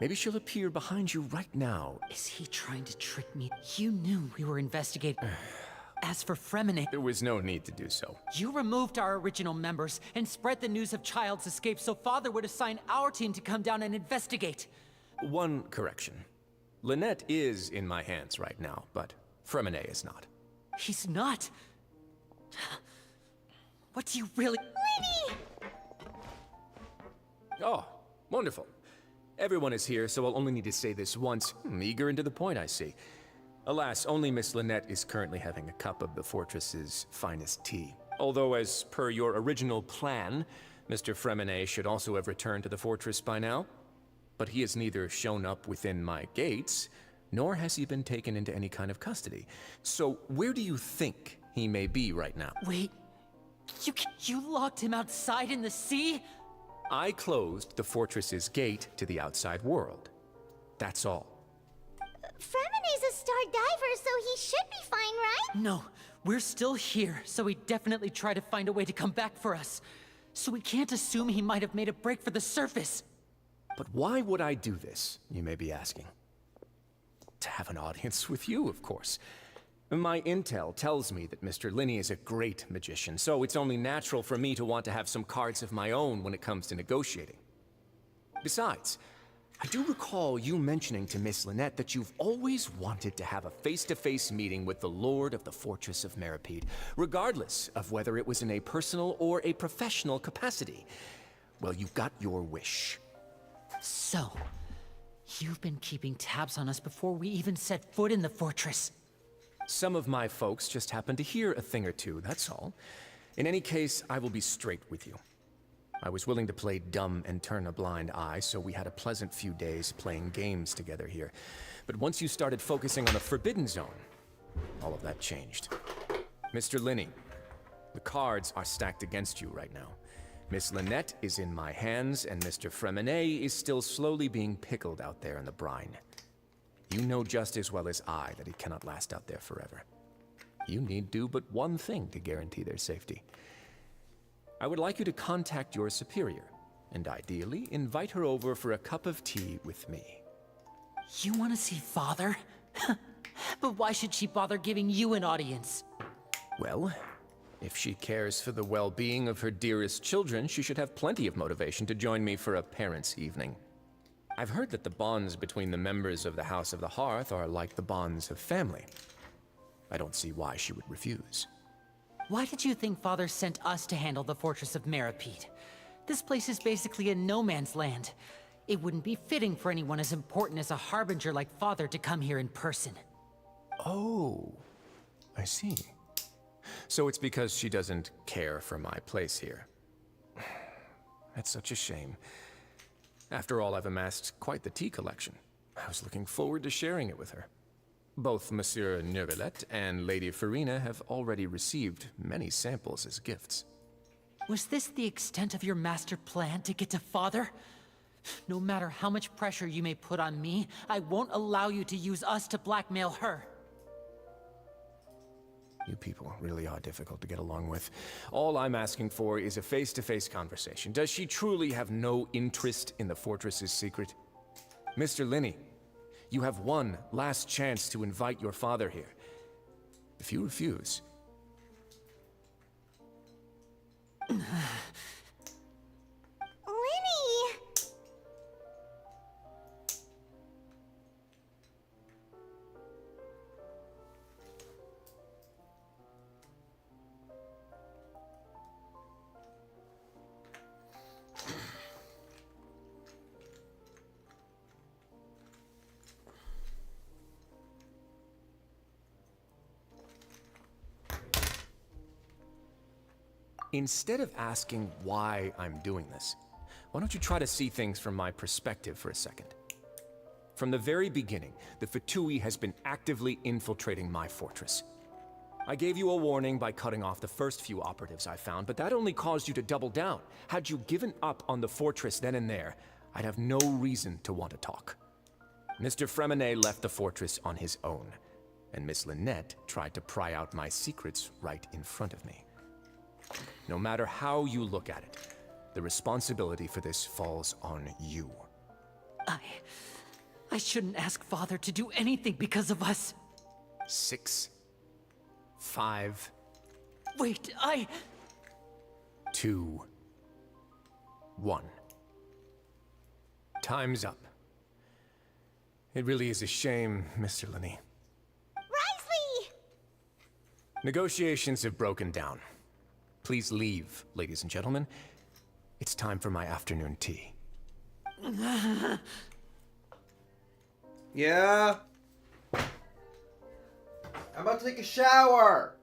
Maybe she'll appear behind you right now. Is he trying to trick me? You knew we were investigating. As for Fremine... There was no need to do so. You removed our original members and spread the news of Child's escape so Father would assign our team to come down and investigate. One correction. Lynette is in my hands right now, but Fremine is not. He's not? What do you really... Lenny! Oh, wonderful. Everyone is here, so I'll only need to say this once. Eager and to the point, I see. Alas, only Miss Lynette is currently having a cup of the fortress's finest tea. Although, as per your original plan, Mr. Fremine should also have returned to the fortress by now. But he has neither shown up within my gates, nor has he been taken into any kind of custody. So, where do you think he may be right now? Wait, you locked him outside in the sea? I closed the fortress's gate to the outside world. That's all. Fremine's a star diver, so he should be fine, right? No, we're still here, so he definitely tried to find a way to come back for us. So we can't assume he might have made a break for the surface. But why would I do this, you may be asking? To have an audience with you, of course. My intel tells me that Mr. Linney is a great magician, so it's only natural for me to want to have some cards of my own when it comes to negotiating. Besides, I do recall you mentioning to Miss Lynette that you've always wanted to have a face-to-face meeting with the Lord of the Fortress of Meripede, regardless of whether it was in a personal or a professional capacity. Well, you got your wish. So, you've been keeping tabs on us before we even set foot in the fortress. Some of my folks just happened to hear a thing or two, that's all. In any case, I will be straight with you. I was willing to play dumb and turn a blind eye, so we had a pleasant few days playing games together here. But once you started focusing on the Forbidden Zone, all of that changed. Mr. Linney, the cards are stacked against you right now. Miss Lynette is in my hands, and Mr. Fremine is still slowly being pickled out there in the brine. You know just as well as I that he cannot last out there forever. You need do but one thing to guarantee their safety. I would like you to contact your superior, and ideally invite her over for a cup of tea with me. You want to see Father? But why should she bother giving you an audience? Well, if she cares for the well-being of her dearest children, she should have plenty of motivation to join me for a parents' evening. I've heard that the bonds between the members of the House of the Hearth are like the bonds of family. I don't see why she would refuse. Why did you think Father sent us to handle the fortress of Meripede? This place is basically a no man's land. It wouldn't be fitting for anyone as important as a harbinger like Father to come here in person. Oh, I see. So it's because she doesn't care for my place here. That's such a shame. After all, I've amassed quite the tea collection. I was looking forward to sharing it with her. Both Monsieur Neuvillette and Lady Farina have already received many samples as gifts. Was this the extent of your master plan to get to Father? No matter how much pressure you may put on me, I won't allow you to use us to blackmail her. You people really are difficult to get along with. All I'm asking for is a face-to-face conversation. Does she truly have no interest in the fortress's secret? Mr. Linney, you have one last chance to invite your father here. If you refuse... Linny! Instead of asking why I'm doing this, why don't you try to see things from my perspective for a second? From the very beginning, the Fatui has been actively infiltrating my fortress. I gave you a warning by cutting off the first few operatives I found, but that only caused you to double down. Had you given up on the fortress then and there, I'd have no reason to want to talk. Mr. Fremenet left the fortress on his own, and Miss Lynette tried to pry out my secrets right in front of me. No matter how you look at it, the responsibility for this falls on you. I shouldn't ask Father to do anything because of us. 6, 5... Wait, 2, 1. Time's up. It really is a shame, Mr. Linney. Wriothesley! Negotiations have broken down. Please leave, ladies and gentlemen. It's time for my afternoon tea. Yeah? I'm about to take a shower!